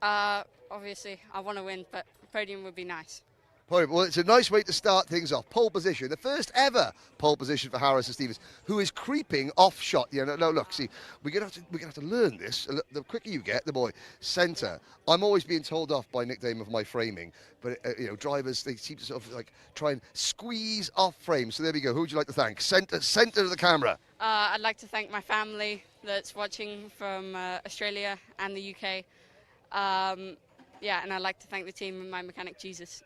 Obviously, I want to win, but podium would be nice. Podium. Well, it's a nice way to start things off. Pole position. The first ever pole position for Harris and Stevens, who is creeping off shot. No, look, see, we're gonna have to learn this. The quicker you get, the more. Centre. I'm always being told off by Nick Dame of my framing, but drivers, they seem to sort of like try and squeeze off frame. So there we go. Who would you like to thank? Centre of the camera. I'd like to thank my family that's watching from Australia and the UK. And I'd like to thank the team and my mechanic, Jesus.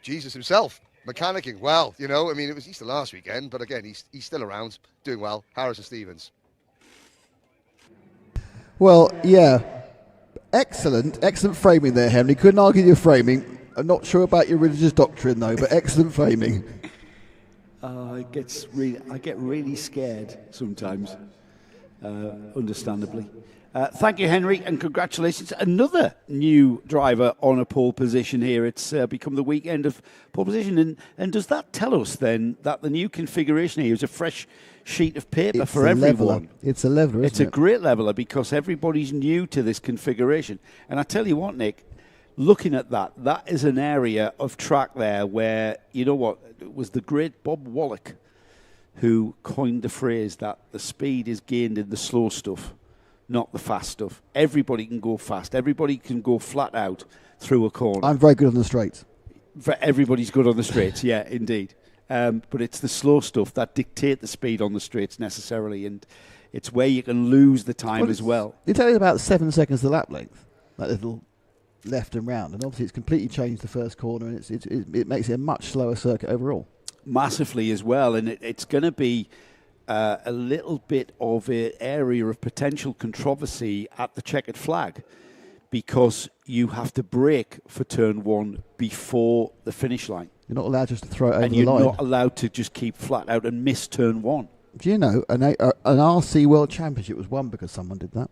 Jesus himself, mechanicking. Well, it was Easter last weekend, but again, he's still around, doing well. Harris and Stevens. Well, yeah. Excellent framing there, Henry. Couldn't argue your framing. I'm not sure about your religious doctrine, though, but excellent framing. I get really scared sometimes, understandably. Thank you, Henry, and congratulations. Another new driver on a pole position here. It's become the weekend of pole position. And does that tell us, then, that the new configuration here is a fresh sheet of paper for everyone? It's a leveler, It's a great leveler because everybody's new to this configuration. And I tell you what, Nick, looking at that is an area of track there where, it was the great Bob Wallach who coined the phrase that the speed is gained in the slow stuff, not the fast stuff. Everybody can go fast. Everybody can go flat out through a corner. I'm very good on the straights. Everybody's good on the straights, yeah, indeed. But it's the slow stuff that dictate the speed on the straights necessarily, and it's where you can lose the time as well. You tell me about 7 seconds to lap length, that little left and round, and obviously it's completely changed the first corner, and it makes it a much slower circuit overall. Massively as well, and it's going to be a little bit of an area of potential controversy at the checkered flag because you have to brake for turn one before the finish line. You're not allowed just to throw it over the line. And you're not allowed to just keep flat out and miss turn one. Do you know, an RC World Championship was won because someone did that?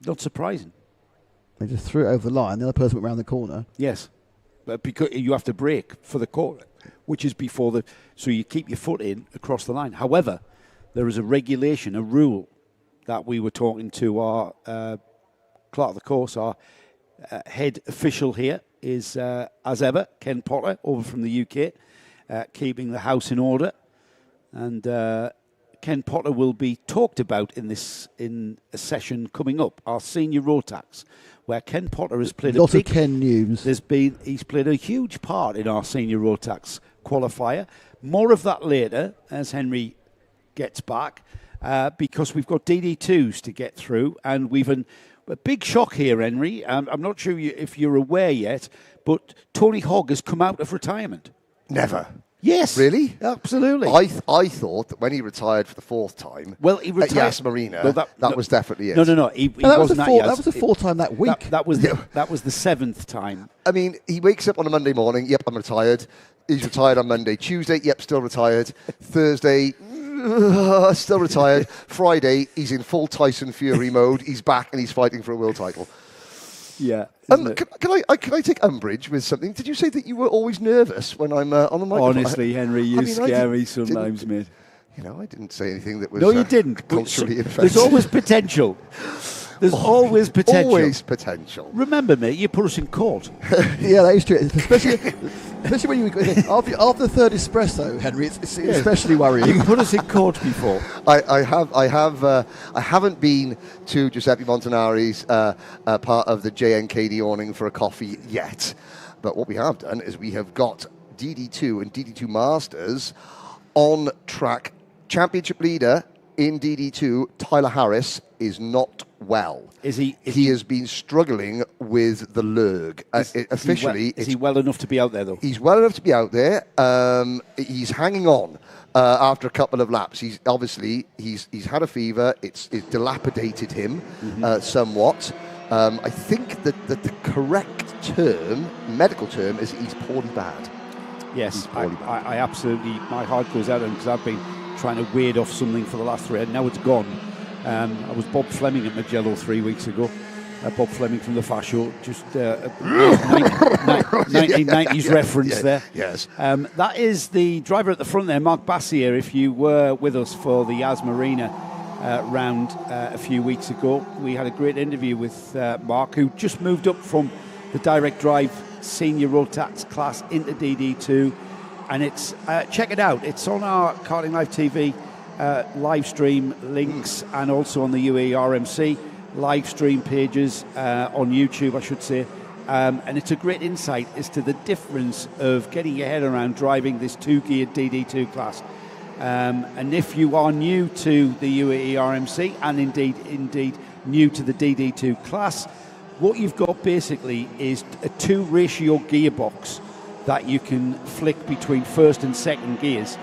Not surprising. They just threw it over the line, the other person went around the corner. Yes, but because you have to brake for the corner, which is before so you keep your foot in across the line. However, there is a regulation, a rule that we were talking to our clerk of the course, our head official here is, as ever, Ken Potter, over from the UK, keeping the house in order. And Ken Potter will be talked about in a session coming up, our senior Rotax, where Ken Potter has played lots of Ken news. He's played a huge part in our senior Rotax qualifier. More of that later as Henry gets back, because we've got DD2s to get through, and we've a big shock here, Henry. I'm not sure if you're aware yet, but Tony Hogg has come out of retirement. Never. Yes. Really? Absolutely. I thought that when he retired for the fourth time, he retired at Yas Marina, that was definitely it. No. That was the fourth time that week. That was the seventh time. I mean, he wakes up on a Monday morning, yep, I'm retired. He's retired on Monday. Tuesday, yep, still retired. Thursday, still retired. Friday, he's in full Tyson Fury mode. He's back and he's fighting for a world title. Yeah. Can I take umbrage with something? Did you say that you were always nervous when I'm on the microphone? Honestly, Henry, you scare me sometimes, mate. I didn't say anything that was no, you didn't. culturally offensive. There's always potential. There's always potential. Always potential. Remember, mate, you put us in court. Yeah, that is true. Especially when after the third espresso, Henry, it's especially worrying. You put us in court before. I haven't been to Giuseppe Montanari's part of the JNKD awning for a coffee yet, but what we have done is we have got DD2 and DD2 Masters on track. Championship leader in DD2, Tyler Harris, is not well. Is he? He has been struggling with the lurg. Is he well enough to be out there, though? He's well enough to be out there. He's hanging on after a couple of laps. He's had a fever. It's dilapidated him somewhat. I think that the correct medical term, is he's poorly bad. Yes, poorly. I absolutely, my heart goes out to him because I've been trying to wade off something for the last 3 years. Now it's gone. I was Bob Fleming at Magello 3 weeks ago. Bob Fleming from the Fast Show, just 1990s reference there. Yes. That is the driver at the front there, Mark Bassier. If you were with us for the Yas Marina round a few weeks ago, we had a great interview with Mark, who just moved up from the direct drive senior Rotax class into DD2. And it's check it out. It's on our Karting Live TV live stream links and also on the UAE RMC live stream pages on YouTube, I should say. And it's a great insight as to the difference of getting your head around driving this two-geared DD2 class. And if you are new to the UAE RMC and indeed new to the DD2 class, what you've got basically is a 2-ratio gearbox that you can flick between first and second gears.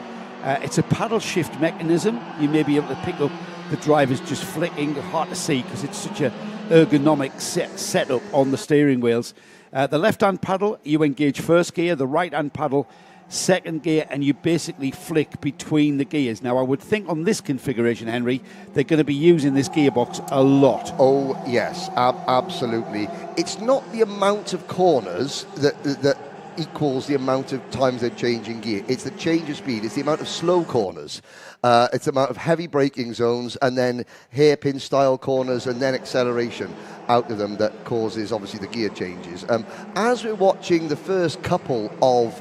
It's a paddle shift mechanism. You may be able to pick up the drivers just flicking, hard to see because it's such a ergonomic setup on the steering wheels. The left-hand paddle, you engage first gear, the right-hand paddle, second gear, and you basically flick between the gears. Now, I would think on this configuration, Henry, they're going to be using this gearbox a lot. Oh, yes, absolutely. It's not the amount of corners that equals the amount of times they're changing gear. It's the change of speed. It's the amount of slow corners. It's the amount of heavy braking zones and then hairpin style corners and then acceleration out of them that causes obviously the gear changes. As we're watching the first couple of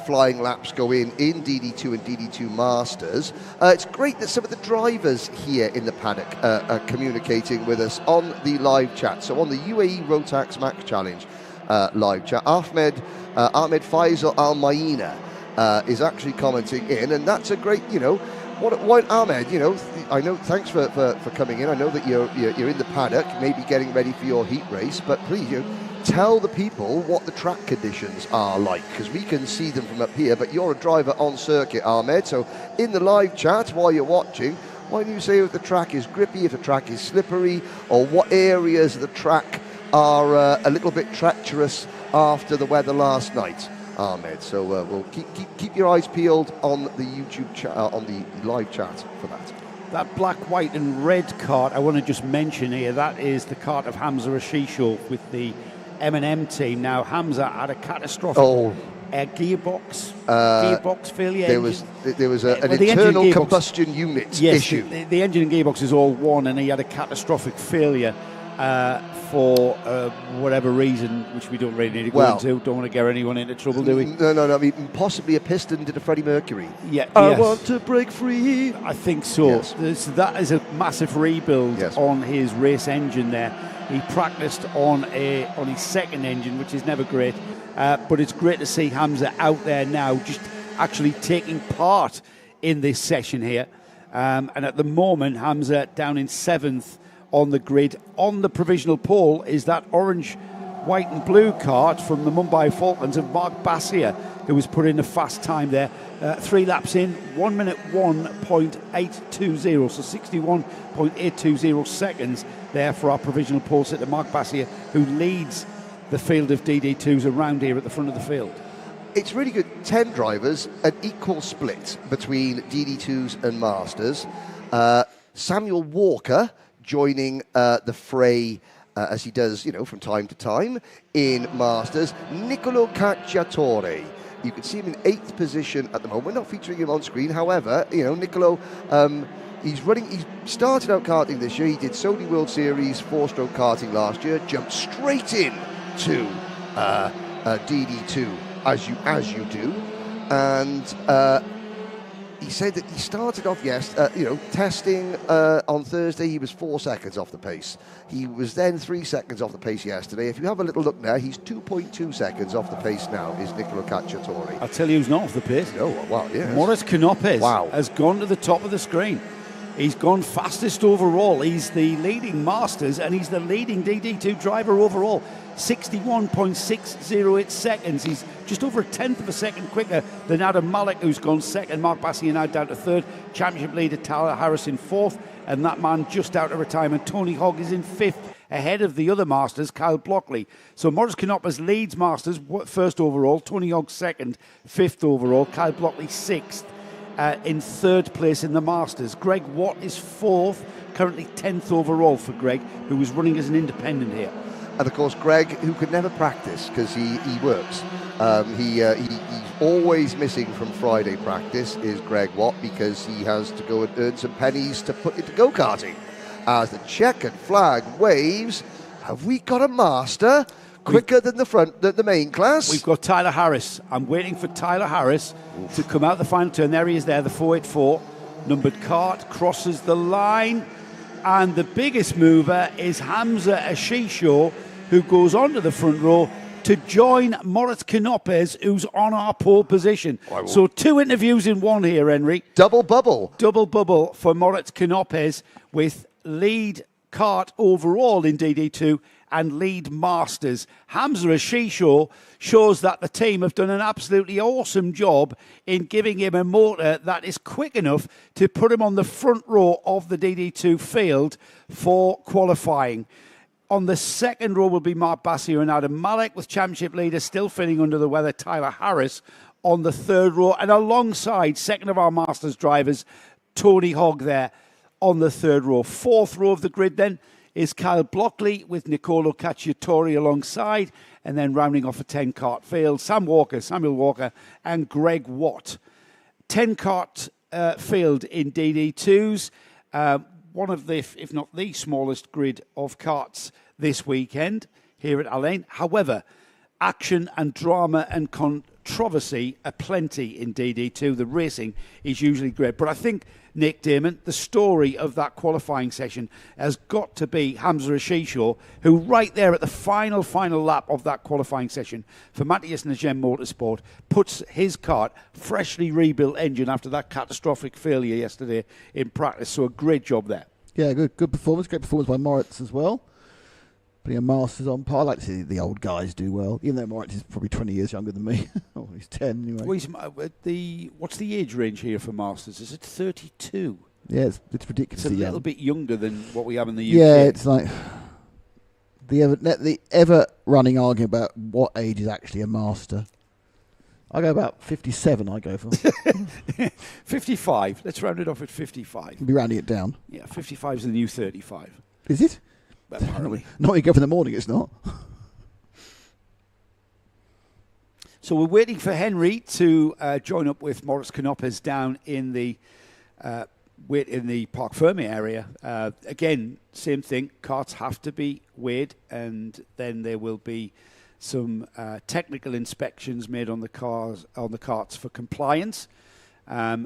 flying laps go in DD2 and DD2 Masters, it's great that some of the drivers here in the paddock are communicating with us on the live chat. So on the UAE Rotax Max Challenge live chat, Ahmed Faisal Al Maina is actually commenting in, and that's a great, what Ahmed, I know, thanks for coming in. I know that you're in the paddock, maybe getting ready for your heat race, but please, tell the people what the track conditions are like, because we can see them from up here, but you're a driver on circuit, Ahmed, so in the live chat while you're watching, why don't you say if the track is grippy, if the track is slippery, or what areas of the track are a little bit treacherous after the weather last night, Ahmed. So we'll keep your eyes peeled on the YouTube chat, on the live chat for that. That black, white and red kart, I want to just mention here, that is the kart of Hamza Ashisho with the M&M team. Now, Hamza had a catastrophic gearbox failure. There was an internal combustion unit issue. The engine and gearbox is all one, and he had a catastrophic failure for whatever reason, which we don't really need to go into. Don't want to get anyone into trouble, do we? No. I mean, possibly a piston did a Freddie Mercury. Yeah. I want to break free. I think so. Yes. That is a massive rebuild on his race engine there. He practiced on his second engine, which is never great. But it's great to see Hamza out there now, just actually taking part in this session here. And at the moment, Hamza down in 7th on the grid. On the provisional pole is that orange, white and blue kart from the Mumbai Falcons of Mark Bassier, who was put in a fast time there. 3 laps in, 1 minute 1.820, so 61.820 seconds there for our provisional pole sitter Mark Bassier, who leads the field of DD2s around here at the front of the field. It's really good. 10 drivers, an equal split between DD2s and Masters. Samuel Walker joining the fray as he does, from time to time in Masters. Nicolo Cacciatore, you can see him in 8th position at the moment. We're not featuring him on screen. However, Nicolo, he started out karting this year. He did Sony World Series 4-stroke karting last year, jumped straight in to DD2 as you do, and he said that he started off, testing on Thursday. He was 4 seconds off the pace. He was then 3 seconds off the pace yesterday. If you have a little look now, he's 2.2 seconds off the pace now, is Nicolo Cacciatore. I'll tell you who's not off the pace. Oh, wow, yes. Maurice Canopes has gone to the top of the screen. He's gone fastest overall. He's the leading Masters and he's the leading DD2 driver overall. 61.608 seconds. He's just over a tenth of a second quicker than Adam Malik, who's gone second. Mark Bassier now down to third. Championship leader Tyler Harris in fourth. And that man just out of retirement, Tony Hogg, is in fifth, ahead of the other Masters, Kyle Blockley. So Maurice Knoppers leads Masters first overall, Tony Hogg second, fifth overall, Kyle Blockley sixth, in third place in the Masters. Greg Watt is fourth, currently 10th overall for Greg, who was running as an independent here. And of course, Greg, who could never practice because he works. He's always missing from Friday practice, is Greg Watt, because he has to go and earn some pennies to put into go-karting. As the checkered flag waves, have we got a master quicker than the main class? We've got Tyler Harris. I'm waiting for Tyler Harris to come out the final turn. There he is there, the 484. Numbered cart crosses the line. And the biggest mover is Hamza Ashisho, who goes onto the front row to join Moritz Knoppers, who's on our pole position. So 2 interviews in one here, Henry. Double bubble. Double bubble for Moritz Knoppers with lead kart overall in DD2 and lead Masters. Hamza Ashisho shows that the team have done an absolutely awesome job in giving him a motor that is quick enough to put him on the front row of the DD2 field for qualifying. On the second row will be Mark Bassier and Adam Malik, with championship leader still feeling under the weather, Tyler Harris, on the third row. And alongside second of our Masters drivers, Tony Hogg there on the third row. Fourth row of the grid then is Kyle Blockley with Nicolo Cacciatore alongside, and then rounding off a 10-kart field, Samuel Walker and Greg Watt. 10-kart field in DD2s. One of the, if not the smallest grid of karts this weekend here at Al Ain. However, action and drama and controversy are plenty in DD2. The racing is usually great. But I think, Nick Damon, the story of that qualifying session has got to be Hamza Ashisho, who right there at the final lap of that qualifying session for Matthias Najem Motorsport puts his kart, freshly rebuilt engine after that catastrophic failure yesterday in practice. So a great job there. Yeah, good performance. Great performance by Moritz as well. Putting a Masters on par. I like to see the old guys do well, even though Moritz is probably 20 years younger than me. Oh, he's 10 anyway. Well, what's the age range here for Masters? Is it 32? Yeah, it's ridiculous. It's a little bit younger than what we have in the UK. Yeah, it's like the ever running argument about what age is actually a Master. I go about 57, I go for. 55. Let's round it off at 55. We'll be rounding it down. Yeah, 55 is the new 35. Is it? Apparently. Not when you go for the morning, it's not. So we're waiting for Henry to join up with Moritz Knoppers down in the Parc Fermé area. Again, same thing. Carts have to be weighed, and then there will be some technical inspections made on the carts for compliance.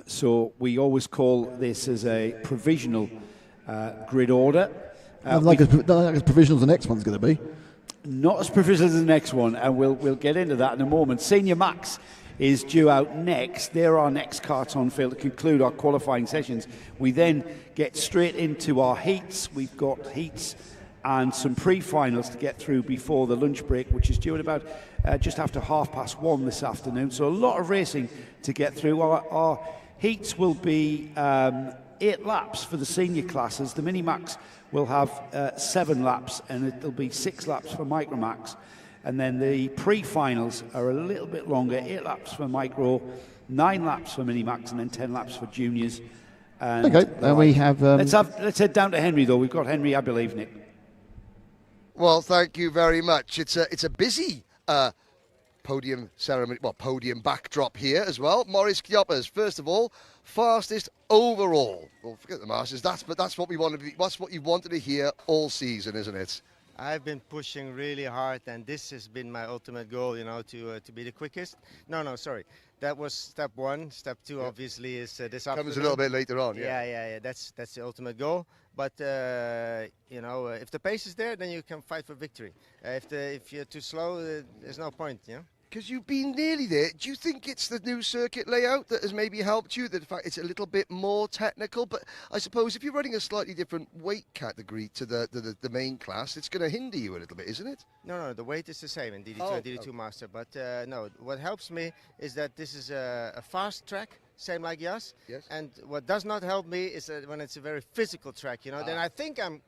So we always call this as a provisional grid order. Not like as provisional as the next one's going to be. Not as provisional as the next one, and we'll get into that in a moment. Senior Max is due out next. They're our next karts on field to conclude our qualifying sessions. We then get straight into our heats. We've got heats and some pre-finals to get through before the lunch break, which is due at about just after 1:30 this afternoon. So a lot of racing to get through. Our heats will be 8 laps for the senior classes. The Mini-Max will have 7 laps, and it'll be 6 laps for Micro-Max. And then the pre-finals are a little bit longer, 8 laps for Micro, 9 laps for Mini-Max, and then 10 laps for juniors. And okay, and we have... Let's head down to Henry, though. We've got Henry, I believe, Nick. Well, thank you very much. It's a busy podium ceremony, podium backdrop here as well. Maurice Knoppers, first of all, fastest overall. Well, forget the Masters. That's what we want to be. That's what you wanted to hear all season, isn't it? I've been pushing really hard, and this has been my ultimate goal. to be the quickest. No, sorry. That was step 1. Step 2, obviously, is this afternoon. Comes a little bit later on. Yeah. That's the ultimate goal. But if the pace is there, then you can fight for victory. If you're too slow, there's no point. Because you've been nearly there. Do you think it's the new circuit layout that has maybe helped you? That in fact it's a little bit more technical? But I suppose if you're running a slightly different weight category to the main class, it's going to hinder you a little bit, isn't it? No, the weight is the same in DD2 and DD2 Master. But no, what helps me is that this is a fast track, same like Yas. Yes. And what does not help me is when it's a very physical track, then I think I'm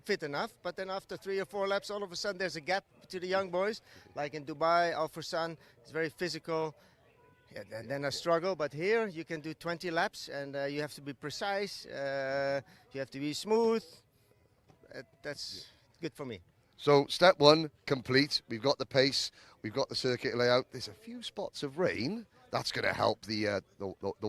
fit enough, but then after 3 or 4 laps, all of a sudden there's a gap to the young boys, like in Dubai, Al Fursan. It's very physical, and then I struggle. But here you can do 20 laps, and you have to be precise. You have to be smooth. That's good for me. So step 1 complete. We've got the pace. We've got the circuit layout. There's a few spots of rain. That's going to help the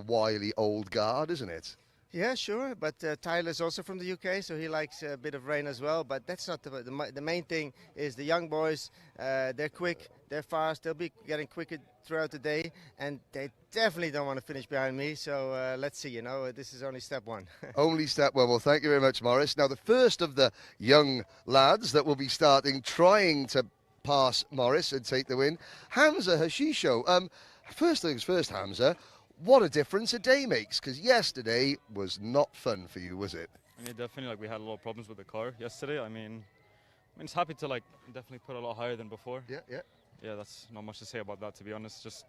wily old guard, isn't it? Yeah, sure, but Tyler's also from the UK, so he likes a bit of rain as well. But that's not the main thing. Is the young boys, they're quick, they're fast, they'll be getting quicker throughout the day, and they definitely don't want to finish behind me. So let's see, this is only step 1. Only step 1. Well, thank you very much, Morris. Now, the first of the young lads that will be starting trying to pass Morris and take the win, Hamza Hashisho. First things first, Hamza. What a difference a day makes, because yesterday was not fun for you, was it? I mean, definitely, we had a lot of problems with the car yesterday. I mean, it's happy to definitely put a lot higher than before. Yeah. Yeah, that's not much to say about that, to be honest. Just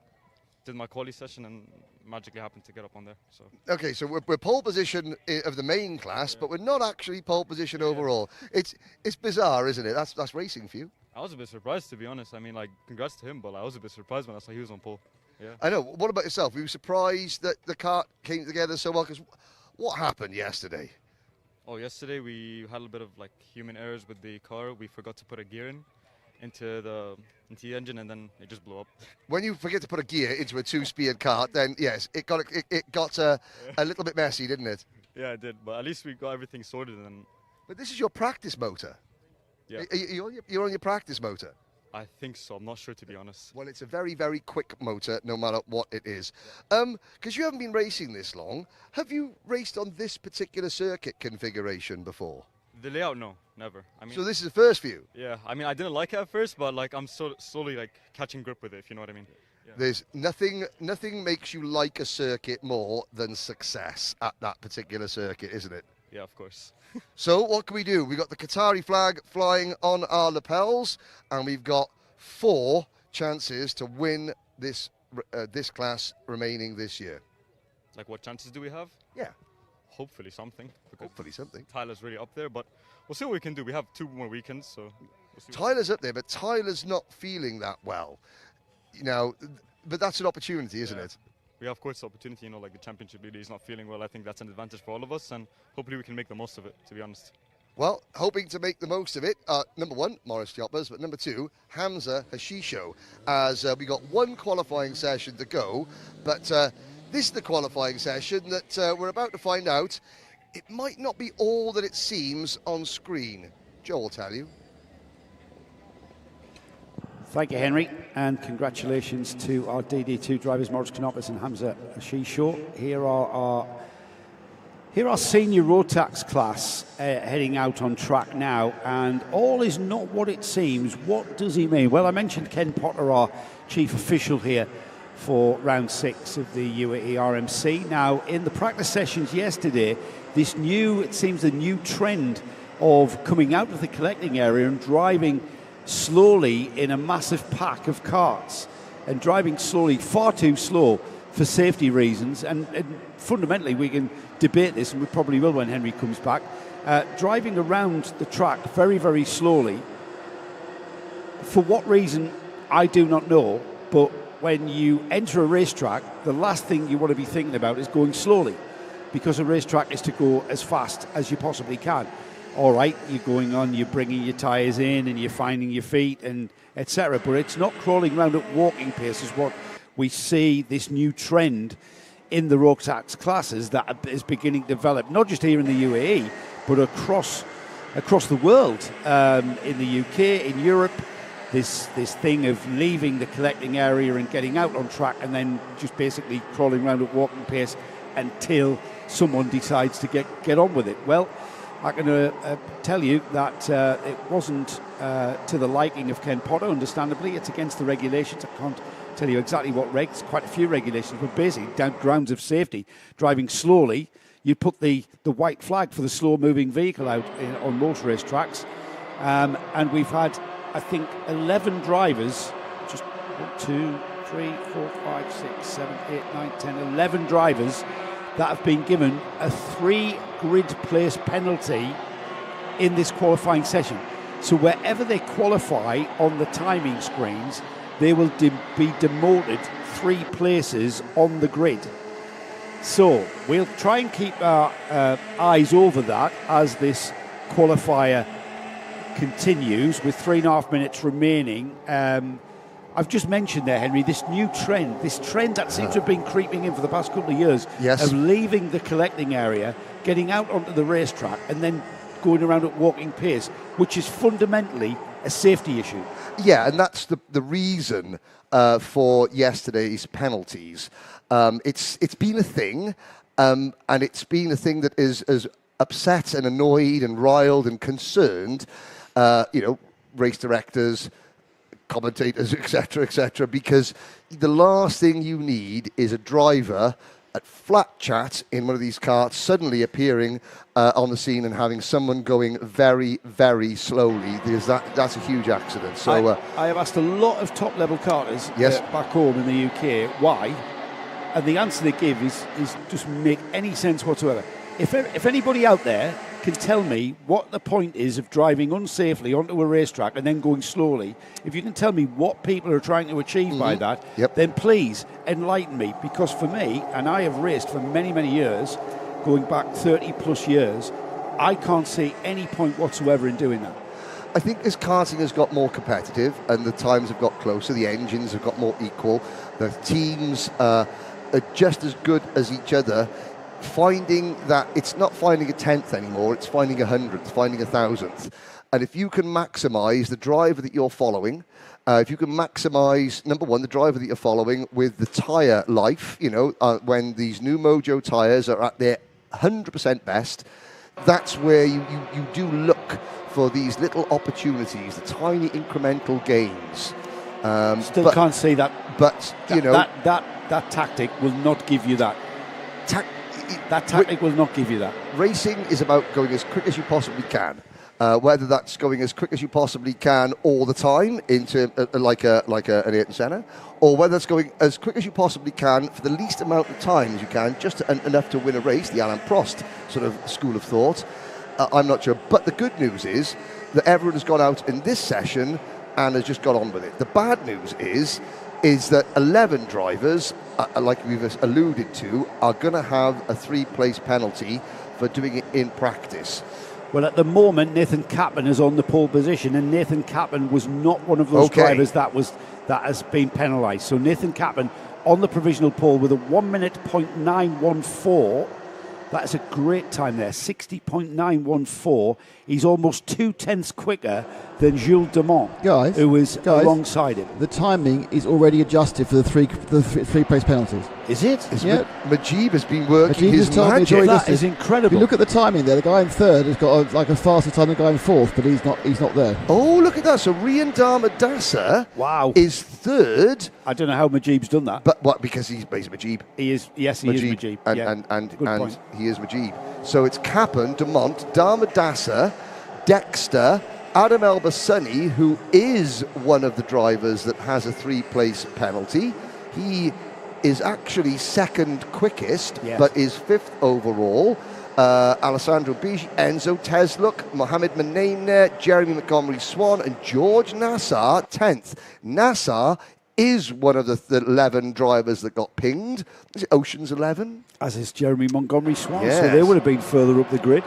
did my quali session and magically happened to get up on there. So. Okay, so we're pole position of the main class, but we're not actually pole position overall. It's bizarre, isn't it? That's racing for you. I was a bit surprised, to be honest. I mean, congrats to him, but I was a bit surprised when I saw he was on pole. Yeah. I know. What about yourself? Were you surprised that the car came together so well? Because what happened yesterday? Oh, yesterday we had a little bit of human errors with the car. We forgot to put a gear into the engine, and then it just blew up. When you forget to put a gear into a 2-speed car, then yes, it got a little bit messy, didn't it? Yeah, it did. But at least we got everything sorted. And but this is your practice motor. Yeah. You're on your practice motor. I think so. I'm not sure, to be honest. Well, it's a very, very quick motor, no matter what it is. Because you haven't been racing this long, have you raced on this particular circuit configuration before? The layout, no, never. I mean, so this is the first for you? Yeah. I mean, I didn't like it at first, but I'm slowly catching grip with it, if you know what I mean. Yeah. There's nothing makes you like a circuit more than success at that particular circuit, isn't it? Yeah, of course. So what can we do? We've got the Qatari flag flying on our lapels, and we've got 4 chances to win this class remaining this year. What chances do we have? Yeah. Hopefully something. Hopefully something. Tyler's really up there, but we'll see what we can do. We have 2 more weekends, so we'll see. Tyler's up there, but Tyler's not feeling that well. But that's an opportunity, isn't it? We have, of course, the opportunity, the championship leader is not feeling well. I think that's an advantage for all of us, and hopefully we can make the most of it, to be honest. Well, hoping to make the most of it, number 1, Morris Choppers, but number 2, Hamza Hashisho, as we got 1 qualifying session to go, but this is the qualifying session that we're about to find out. It might not be all that it seems on screen. Joe will tell you. Thank you, Henry, and congratulations to our DD2 drivers, Morris Canopus and Hamza Hashisho. Here are our senior Rotax class heading out on track now, and all is not what it seems. What does he mean? Well, I mentioned Ken Potter, our chief official here for round 6 of the UAE RMC. Now, in the practice sessions yesterday, it seems a new trend of coming out of the collecting area and driving slowly in a massive pack of carts, and driving slowly, far too slow for safety reasons, and fundamentally we can debate this, and we probably will when Henry comes back, driving around the track very, very slowly. For what reason, I do not know, but when you enter a racetrack, the last thing you want to be thinking about is going slowly, because a racetrack is to go as fast as you possibly can. All right, you're going on, you're bringing your tyres in and you're finding your feet and etc. But it's not crawling around at walking pace is what we see, this new trend in the Rotax classes that is beginning to develop, not just here in the UAE, but across the world, in the UK, in Europe. This thing of leaving the collecting area and getting out on track and then just basically crawling around at walking pace until someone decides to get on with it. Well, I can tell you that it wasn't to the liking of Ken Potter, understandably. It's against the regulations. I can't tell you exactly what regs, quite a few regulations, but basically down grounds of safety, driving slowly, you put the white flag for the slow-moving vehicle out on motor race tracks. And we've had, I think, 11 drivers, just 1, 2, 3, 4, 5, 6, 7, 8, 9, 10, 11 drivers that have been given a 3 grid place penalty in this qualifying session. So wherever they qualify on the timing screens, they will be demoted 3 places on the grid. So we'll try and keep our eyes over that as this qualifier continues with 3.5 minutes remaining. I've just mentioned there, Henry, this new trend, that seems to have been creeping in for the past couple of years, of leaving the collecting area, getting out onto the racetrack, and then going around at walking pace, which is fundamentally a safety issue. Yeah, and that's the reason for yesterday's penalties. It's been a thing, and it's been a thing that is upset and annoyed and riled and concerned, race directors, commentators, etc., because the last thing you need is a driver at flat chat in one of these karts suddenly appearing on the scene and having someone going very, very slowly, because that's a huge accident. So I have asked a lot of top-level karters back home in the UK why, and the answer they give is just make any sense whatsoever. If anybody out there can tell me what the point is of driving unsafely onto a racetrack and then going slowly, if you can tell me what people are trying to achieve by that, then please enlighten me. Because for me, and I have raced for many, many years, going back 30 plus years, I can't see any point whatsoever in doing that. I think as karting has got more competitive and the times have got closer, the engines have got more equal, the teams are just as good as each other, finding that it's not finding a 10th anymore, it's finding a 100th, finding a 1000th. And if you can maximise the driver that you're following, if you can maximise, number one, the driver that you're following with the tyre life, when these new Mojo tyres are at their 100% best, that's where you do look for these little opportunities, the tiny incremental gains. Still can't see that. But, that tactic will not give you that. That tactic will not give you that. Racing is about going as quick as you possibly can. Whether that's going as quick as you possibly can all the time into like an Ayrton Senna, or whether it's going as quick as you possibly can for the least amount of time as you can, just enough to win a race, the Alain Prost sort of school of thought. I'm not sure. But the good news is that everyone has gone out in this session and has just got on with it. The bad news is that 11 drivers, like we've alluded to, are going to have a 3-place penalty for doing it in practice. Well, at the moment, Nathan Kaplan is on the pole position, and Nathan Kaplan was not one of those drivers that has been penalised. So Nathan Kaplan on the provisional pole with a 1 minute .914. That is a great time there, 60.914. He's almost 0.2 quicker than Jules Dumont, who is alongside him. The timing is already adjusted for the three place penalties. Is it? Majib has been working his magic. That is incredible. If you look at the timing there, the guy in third has got a faster time than the guy in fourth, but he's not there. Oh, look at that. So Rian Dharmadasa is third. I don't know how Majib's done that. But what? Because he's Majib. He is Majib. And he is Majib. So it's Kaplan, Dumont, Dharmadasa, Dexter, Adam El-Bassani, who is one of the drivers that has a 3-place penalty. He is actually second quickest, but is 5th overall. Alessandro Bigi, Enzo Tesluk, Mohamed Menaimner, Jeremy Montgomery-Swan, and George Nassar, 10th. Nassar is one of the 11 drivers that got pinged. Is it Ocean's 11? As is Jeremy Montgomery-Swan, so they would have been further up the grid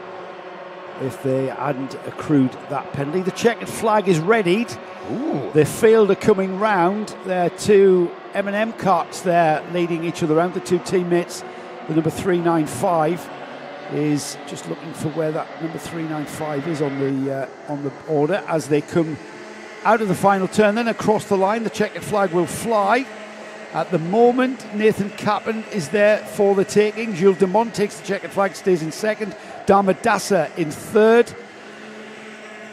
if they hadn't accrued that penalty. The checkered flag is readied. Ooh. The field are coming round. There are two M&M carts there leading each other around. The two teammates, the number 395 is just looking for where that number 395 is on the order as they come out of the final turn. Then across the line, the checkered flag will fly. At the moment, Nathan Kaplan is there for the taking. Jules Dumont takes the checkered flag, stays in second. Damadasa in third.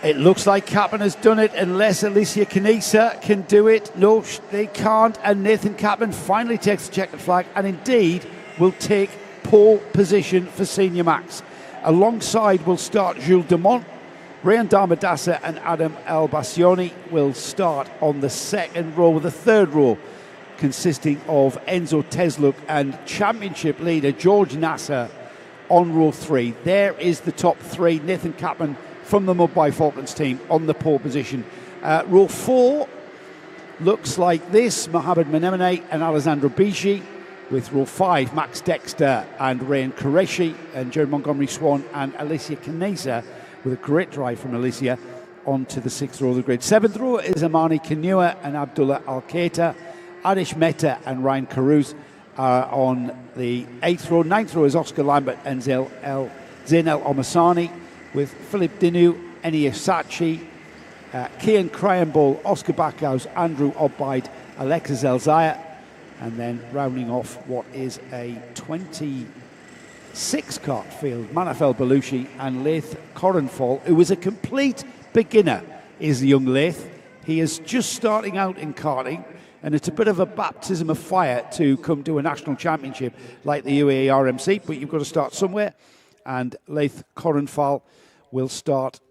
It looks like Kaplan has done it unless Alicia Kanisa can do it. No, they can't. And Nathan Kaplan finally takes the checkered flag and indeed will take pole position for Senior Max. Alongside will start Jules Dumont. Rayan Damadasa and Adam El-Bassioni will start on the second row, with the third row consisting of Enzo Tesluk and championship leader George Nasser on row 3. There is the top 3. Nathan Kaplan from the Mudby Falklands team on the pole position. Row 4 looks like this: Mohamed Menemene and Alessandro Bici, with row 5 Max Dexter and Rayan Qureshi, and Jerry Montgomery Swan and Alicia Kanesa, with a great drive from Alicia onto the 6th row of the grid. 7th row is Amani Kanua and Abdullah Al-Keita. Adish Mehta and Ryan Caruso are on the 8th row. 9th row is Oscar Lambert and Zain El Omasani, with Philip Dinu, Eni Esachi, Kian Cryanball, Oscar Backhouse, Andrew Obaid, Alexis Elzaya, and then rounding off what is a 26-cart field, Manafel Belushi and Leith Corenfall, who is a complete beginner, is the young Leith. He is just starting out in karting, and it's a bit of a baptism of fire to come to a national championship like the UAE RMC, but you've got to start somewhere, and Leith Corenfall will start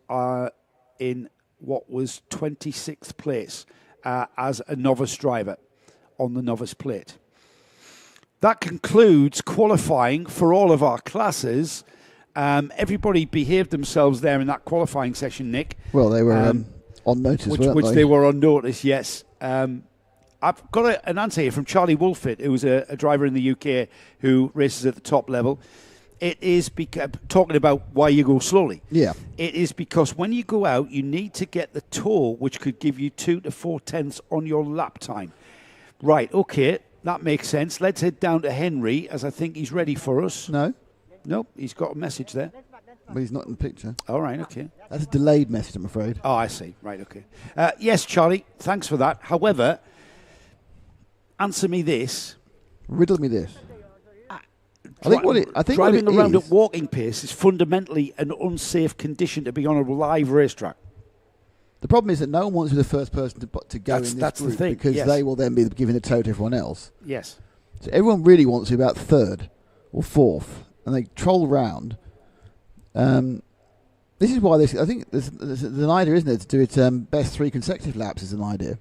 in what was 26th place as a novice driver on the novice plate. That concludes qualifying for all of our classes. Everybody behaved themselves there in that qualifying session, Nick. Well, they were on notice, which they were on notice, yes. I've got an answer here from Charlie Wolfit, who's a driver in the UK who races at the top level. It is talking about why you go slowly. Yeah. It is because when you go out, you need to get the tow, which could give you 2 to 4 tenths on your lap time. Right, okay, that makes sense. Let's head down to Henry, as I think he's ready for us. No. Nope, he's got a message there. But he's not in the picture. All right, okay. That's a delayed message, I'm afraid. Oh, I see. Right, okay. Yes, Charlie, thanks for that. However, answer me this. Riddle me this. I think driving around at walking pace is fundamentally an unsafe condition to be on a live racetrack. The problem is that no one wants to be the first person to go in this that's group, the thing, because yes. they will then be giving the tow to everyone else. Yes. So everyone really wants to be about third or fourth, and they troll round. This is why I think there's an idea, isn't there, to do it best 3 consecutive laps is an idea.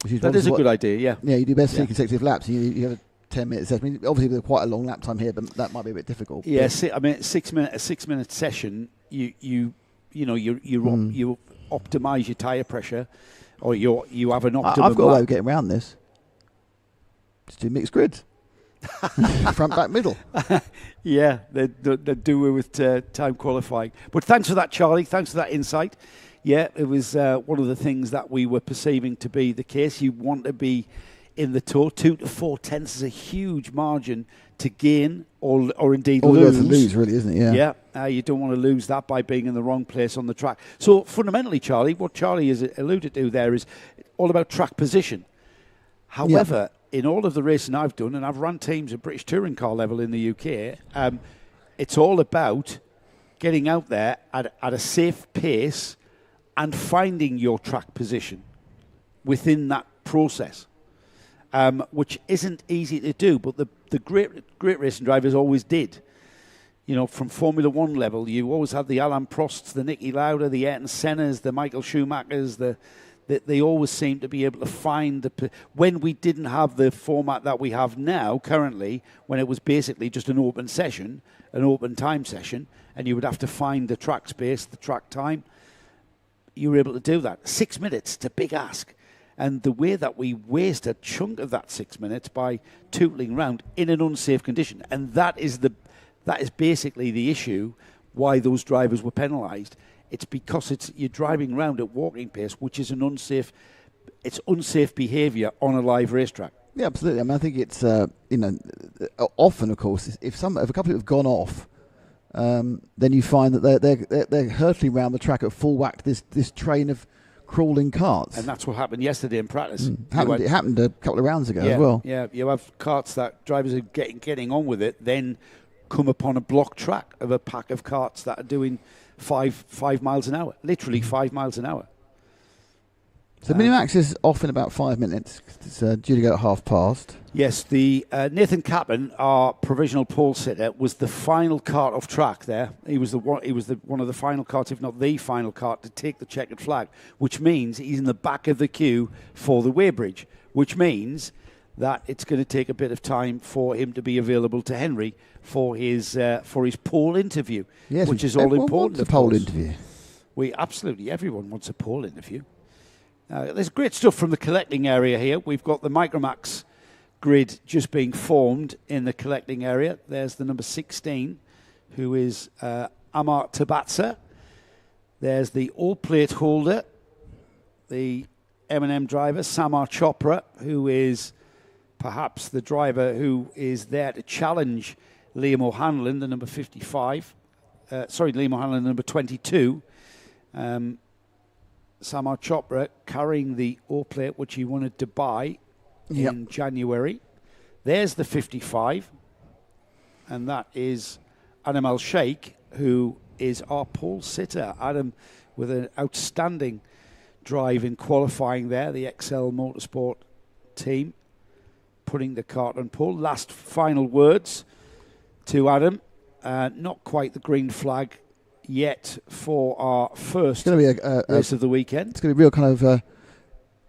That is a good idea, yeah. Yeah, you do best 3 consecutive laps. You have a 10-minute session. I mean, obviously, with quite a long lap time here, but that might be a bit difficult. Yeah, I mean, a 6-minute session, you optimise your tyre pressure, or you have an optimum. I've got a way of getting around this. Just do mixed grids. Front, back, middle. Yeah, they do it with time qualifying. But thanks for that, Charlie. Thanks for that insight. Yeah, it was one of the things that we were perceiving to be the case. You want to be in the tow. 2 to 4 tenths is a huge margin to gain or indeed lose. To lose, really, isn't it? Yeah. Yeah, you don't want to lose that by being in the wrong place on the track. So fundamentally, Charlie, what Charlie has alluded to there is all about track position. However, in all of the racing I've done, and I've run teams at British touring car level in the UK, it's all about getting out there at a safe pace and finding your track position within that process, which isn't easy to do, but the great racing drivers always did. You know, from Formula One level, you always had the Alain Prosts, the Niki Lauda, the Ayrton Sennas, the Michael Schumachers, they always seem to be able to find when we didn't have the format that we have now currently, when it was basically just an open session, an open time session, and you would have to find the track space, the track time. You were able to do that. 6 minutes, it's a big ask. And the way that we waste a chunk of that 6 minutes by tootling round in an unsafe condition, and that is basically the issue why those drivers were penalised. It's because you're driving around at walking pace, which is unsafe behaviour on a live racetrack. Yeah, absolutely. I mean, I think it's often, of course, if a couple have gone off, then you find that they're hurtling around the track at full whack. This train of crawling carts, and that's what happened yesterday in practice. It happened a couple of rounds ago as well. Yeah, you have carts that drivers are getting on with it, then come upon a block track of a pack of karts that are doing 5 miles an hour, literally 5 miles an hour. So Minimax is off in about 5 minutes. It's due to go at past. Yes, the Nathan Cappan, our provisional pole sitter, was the final kart off track there. He was one of the final karts, if not the final kart, to take the checkered flag, which means he's in the back of the queue for the weighbridge, which means that it's going to take a bit of time for him to be available to Henry for his pole interview, yes, which is all important. A pole interview. Everyone wants a pole interview. There's great stuff from the collecting area here. We've got the Micromax grid just being formed in the collecting area. There's the number 16, who is Amar Tabatsa. There's the all-plate holder, the M&M driver, Samar Chopra, who is perhaps the driver who is there to challenge Liam O'Hanlon, the number 55. Liam O'Hanlon, the number 22. Samar Chopra carrying the all-plate, which he wanted to buy in January. There's the 55, and that is Adam Al-Shaikh, who is our pole sitter. Adam with an outstanding drive in qualifying there, the XL Motorsport team, putting the kart on pole. Last final words to Adam. Not quite the green flag yet for our first race of the weekend. It's going to be real kind of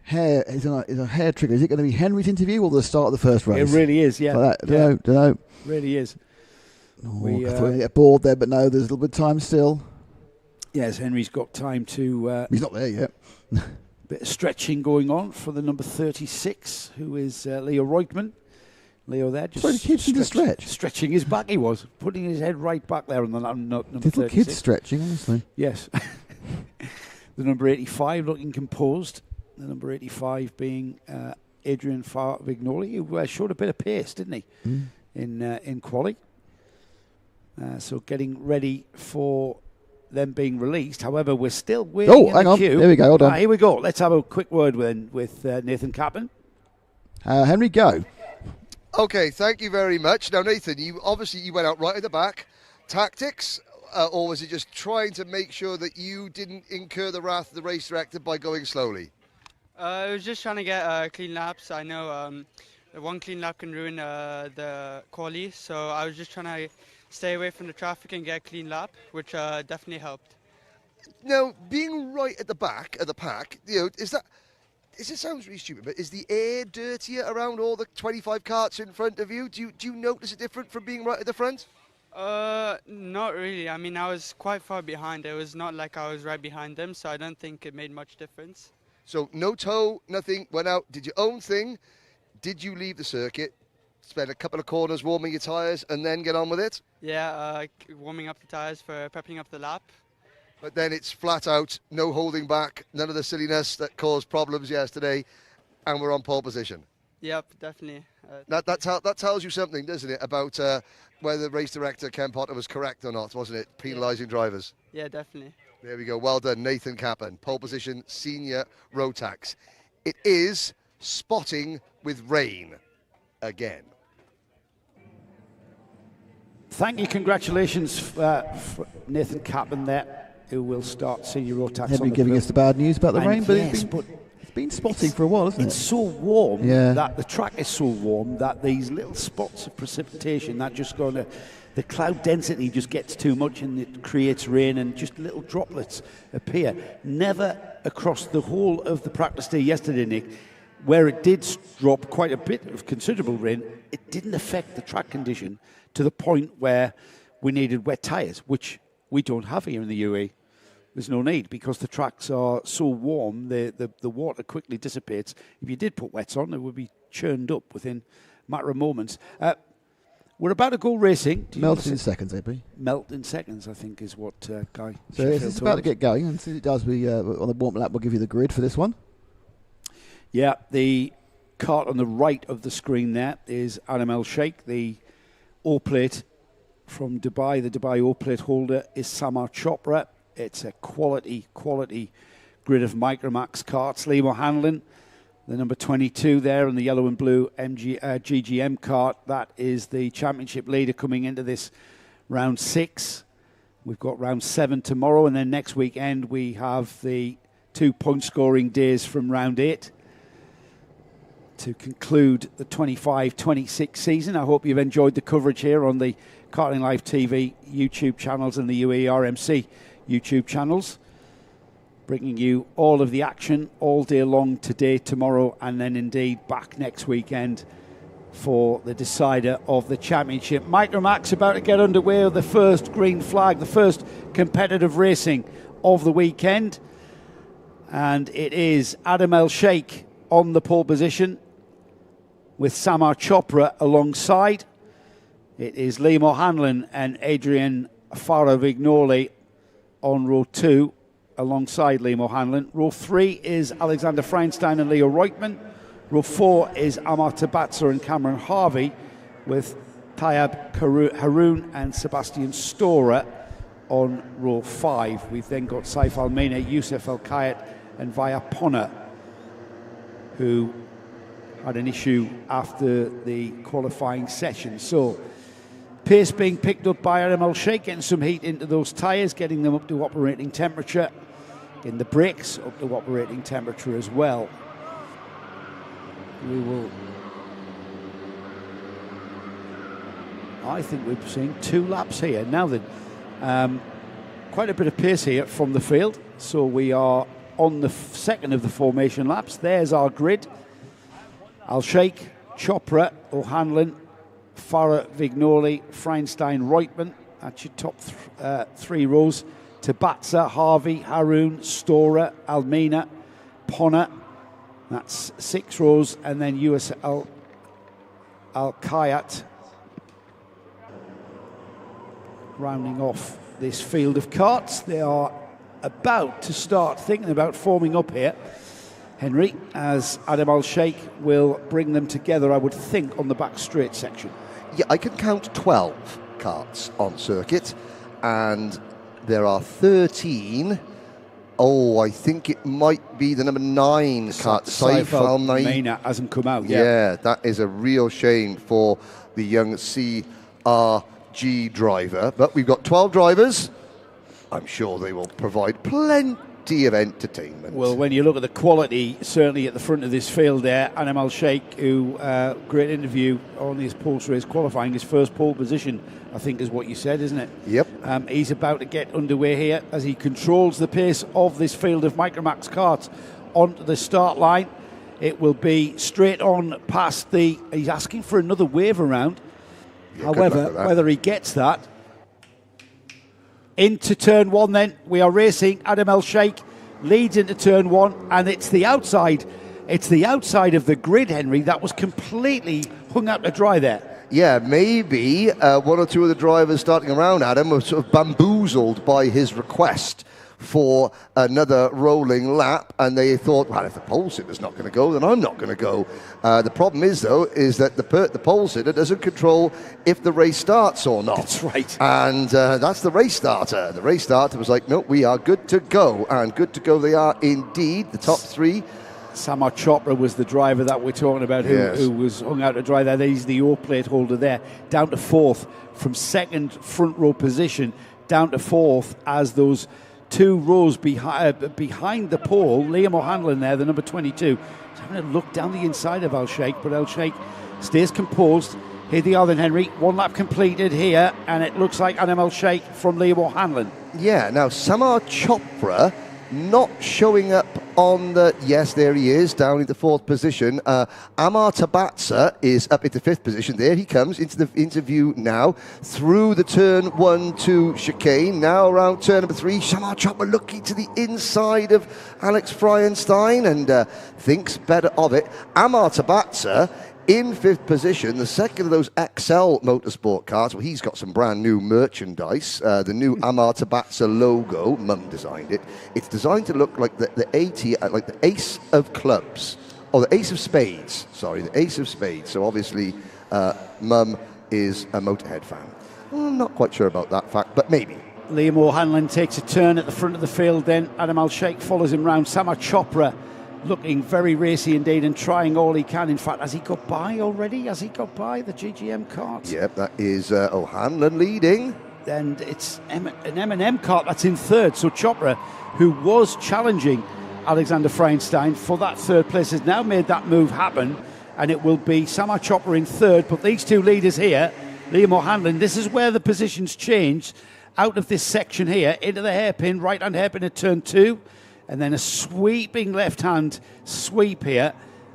hair. Is a hair trigger. Is it going to be Henry's interview or the start of the first race? It really is, yeah. Like that. Don't know. Really is. I thought we'd get bored there, but no, there's a little bit of time still. Yes, Henry's got time to... He's not there yet. Bit of stretching going on for the number 36, who is Leo Reutmann. Leo there just the kid's to stretch. Stretching his back, he was. Putting his head right back there on the number 36. Little kid stretching, honestly. Yes. The number 85 looking composed. The number 85 being Adrian Vignoli, who showed a bit of pace, didn't he, in quali. So getting ready for them being released. However, we're still waiting in the queue. There we go, hold on. Here we go. Let's have a quick word with Nathan Cappan. Henry, go. Okay, thank you very much. Now, Nathan, you went out right at the back. Tactics, or was it just trying to make sure that you didn't incur the wrath of the race director by going slowly? I was just trying to get clean laps. I know one clean lap can ruin the quali, so I was just trying to stay away from the traffic and get a clean lap, which definitely helped. Now, being right at the back of the pack, it sounds really stupid, but is the air dirtier around all the 25 karts in front of you? Do you notice it different from being right at the front? Not really. I mean, I was quite far behind. It was not like I was right behind them, so I don't think it made much difference. So no tow, nothing, went out, did your own thing. Did you leave the circuit, spend a couple of corners warming your tyres, and then get on with it? Yeah, warming up the tyres for prepping up the lap. But then it's flat out, no holding back, none of the silliness that caused problems yesterday, and we're on pole position. Yep, definitely. That tells you something, doesn't it, about whether the race director, Ken Potter, was correct or not, wasn't it? Penalising drivers. Yeah, definitely. There we go. Well done, Nathan Cappan. Pole position, senior Rotax. It is spotting with rain again. Thank you. Congratulations for Nathan Cappan there, who will start senior Rotax. He'll be giving us the bad news about the rain, but yes, it's been spotting for a while, hasn't it? It's so warm that the track is so warm that these little spots of precipitation that just going to, the cloud density just gets too much and it creates rain and just little droplets appear. Never across the whole of the practice day yesterday, Nick, where it did drop quite a bit of considerable rain, it didn't affect the track condition to the point where we needed wet tyres, which we don't have here in the UAE. There's no need because the tracks are so warm, the water quickly dissipates. If you did put wets on, it would be churned up within a matter of moments. We're about to go racing. Melt in seconds, AB. Melt in seconds, I think, is what Guy. So it's about to get going, and as it does, we on the warm lap, we'll give you the grid for this one. Yeah, the kart on the right of the screen there is Adam Al-Shaikh, the all-plate from Dubai. The Dubai all-plate holder is Samar Chopra. It's a quality grid of Micromax karts. Liam O'Hanlon, the number 22 there in the yellow and blue GGM kart. That is the championship leader coming into this round 6. We've got round 7 tomorrow, and then next weekend we have the 2 point scoring days from round 8 to conclude the 25-26 season. I hope you've enjoyed the coverage here on the Karting Live TV YouTube channels and the UAE RMC YouTube channels, bringing you all of the action all day long today, tomorrow, and then indeed back next weekend for the decider of the championship. Micromax about to get underway with the first green flag, the first competitive racing of the weekend. And it is Adam Al-Shaikh on the pole position with Samar Chopra alongside. It is Liam O'Hanlon and Adrian Faravignoli on row 2 alongside Liam O'Hanlon. Row 3 is Alexander Feinstein and Leo Reutemann. Row 4 is Amar Tabatsa and Cameron Harvey with Tayab Haroun and Sebastian Storer on row 5. We've then got Saif Al-Mina, Youssef Al-Kayat and Vaya Ponna, who had an issue after the qualifying session. So pace being picked up by Adam Al-Shaikh, getting some heat into those tyres, getting them up to operating temperature, getting the brakes up to operating temperature as well. I think we're seeing 2 laps here. Now then, quite a bit of pace here from the field. So we are on the second of the formation laps. There's our grid. Al-Shaikh, Chopra, O'Hanlon, Faravignoli, Feinstein, Reutemann. That's your top 3 rows. Tabatsa, Harvey, Haroun, Storer, Almina, Ponna. That's 6 rows. And then US Al-Kayat rounding off this field of karts. They are about to start thinking about forming up here, Henry, as Adam Al-Shaikh will bring them together, I would think, on the back straight section. Yeah, I can count 12 karts on circuit, and there are 13. Oh, I think it might be the number 9 kart, Saif Al-Mina hasn't come out yet. Yeah, that is a real shame for the young CRG driver. But we've got 12 drivers. I'm sure they will provide plenty of entertainment. Well, when you look at the quality, certainly at the front of this field there, Adam Al-Shaikh, who, great interview on his post-race qualifying, his first pole position, I think is what you said, isn't it? Yep. He's about to get underway here as he controls the pace of this field of Micromax karts onto the start line. It will be straight on past he's asking for another wave around. Yeah, however, whether he gets that. Into turn 1 then, we are racing. Adam Al-Shaikh leads into turn 1, and it's the outside of the grid, Henry, that was completely hung out to dry there. Yeah, maybe 1 or 2 of the drivers starting around Adam were sort of bamboozled by his request for another rolling lap, and they thought, well, if the pole sitter's not going to go, then I'm not going to go. The problem is, though, is that the pole sitter doesn't control if the race starts or not. That's right. And that's the race starter. The race starter was like, no, we are good to go. And good to go they are indeed, the top 3. Samar Chopra was the driver that we're talking about, who was hung out to dry there. He's the O plate holder there, down to 4th from 2nd front row position, down to 4th as those 2 rows behind the pole. Liam O'Hanlon there, the number 22. He's having a look down the inside of Al-Shaikh, but Al-Shaikh stays composed. Here they are then, Henry. 1 lap completed here, and it looks like Adam Al-Shaikh from Liam O'Hanlon. Yeah, now Samar Chopra not showing up on the... Yes, there he is, down into 4th position. Amar Tabatsa is up into 5th position. There he comes into the interview now. Through the turn 1-2 chicane. Now around turn number 3. Samar Chopra looking to the inside of Alex Feinstein and thinks better of it. Amar Tabatsa in 5th position, the second of those XL motorsport cars. Well, he's got some brand new merchandise. The new Amar Tabatsa logo, Mum designed it. It's designed to look like the like the ace of clubs, or the ace of spades. Sorry, the ace of spades. So obviously, Mum is a Motorhead fan. I'm not quite sure about that fact, but maybe. Liam O'Hanlon takes a turn at the front of the field then. Adam Al-Shaikh follows him round. Samar Chopra looking very racy indeed and trying all he can. In fact, has he got by already? Has he got by the GGM cart? Yep, that is O'Hanlon leading. And it's an M&M cart that's in third. So Chopra, who was challenging Alexander Freienstein for that third place, has now made that move happen. And it will be Samar Chopra in third. But these two leaders here, Liam O'Hanlon, this is where the positions change out of this section here into the hairpin, right-hand hairpin at turn 2. And then a sweeping left-hand sweep here.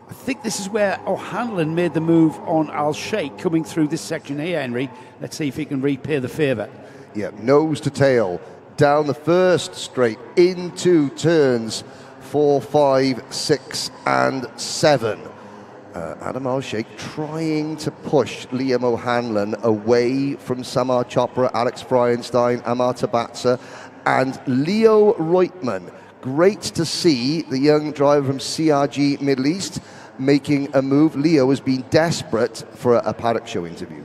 I think this is where O'Hanlon made the move on Al-Shaikh coming through this section here, Henry. Let's see if he can repay the favour. Yeah, nose to tail, down the first straight, into turns 4, 5, 6 and 7. Adam Al-Shaikh trying to push Liam O'Hanlon away from Samar Chopra, Alex Freienstein, Amar Tabatsa and Leo Reutemann. Great to see the young driver from CRG Middle East making a move. Leo has been desperate for a paddock show interview.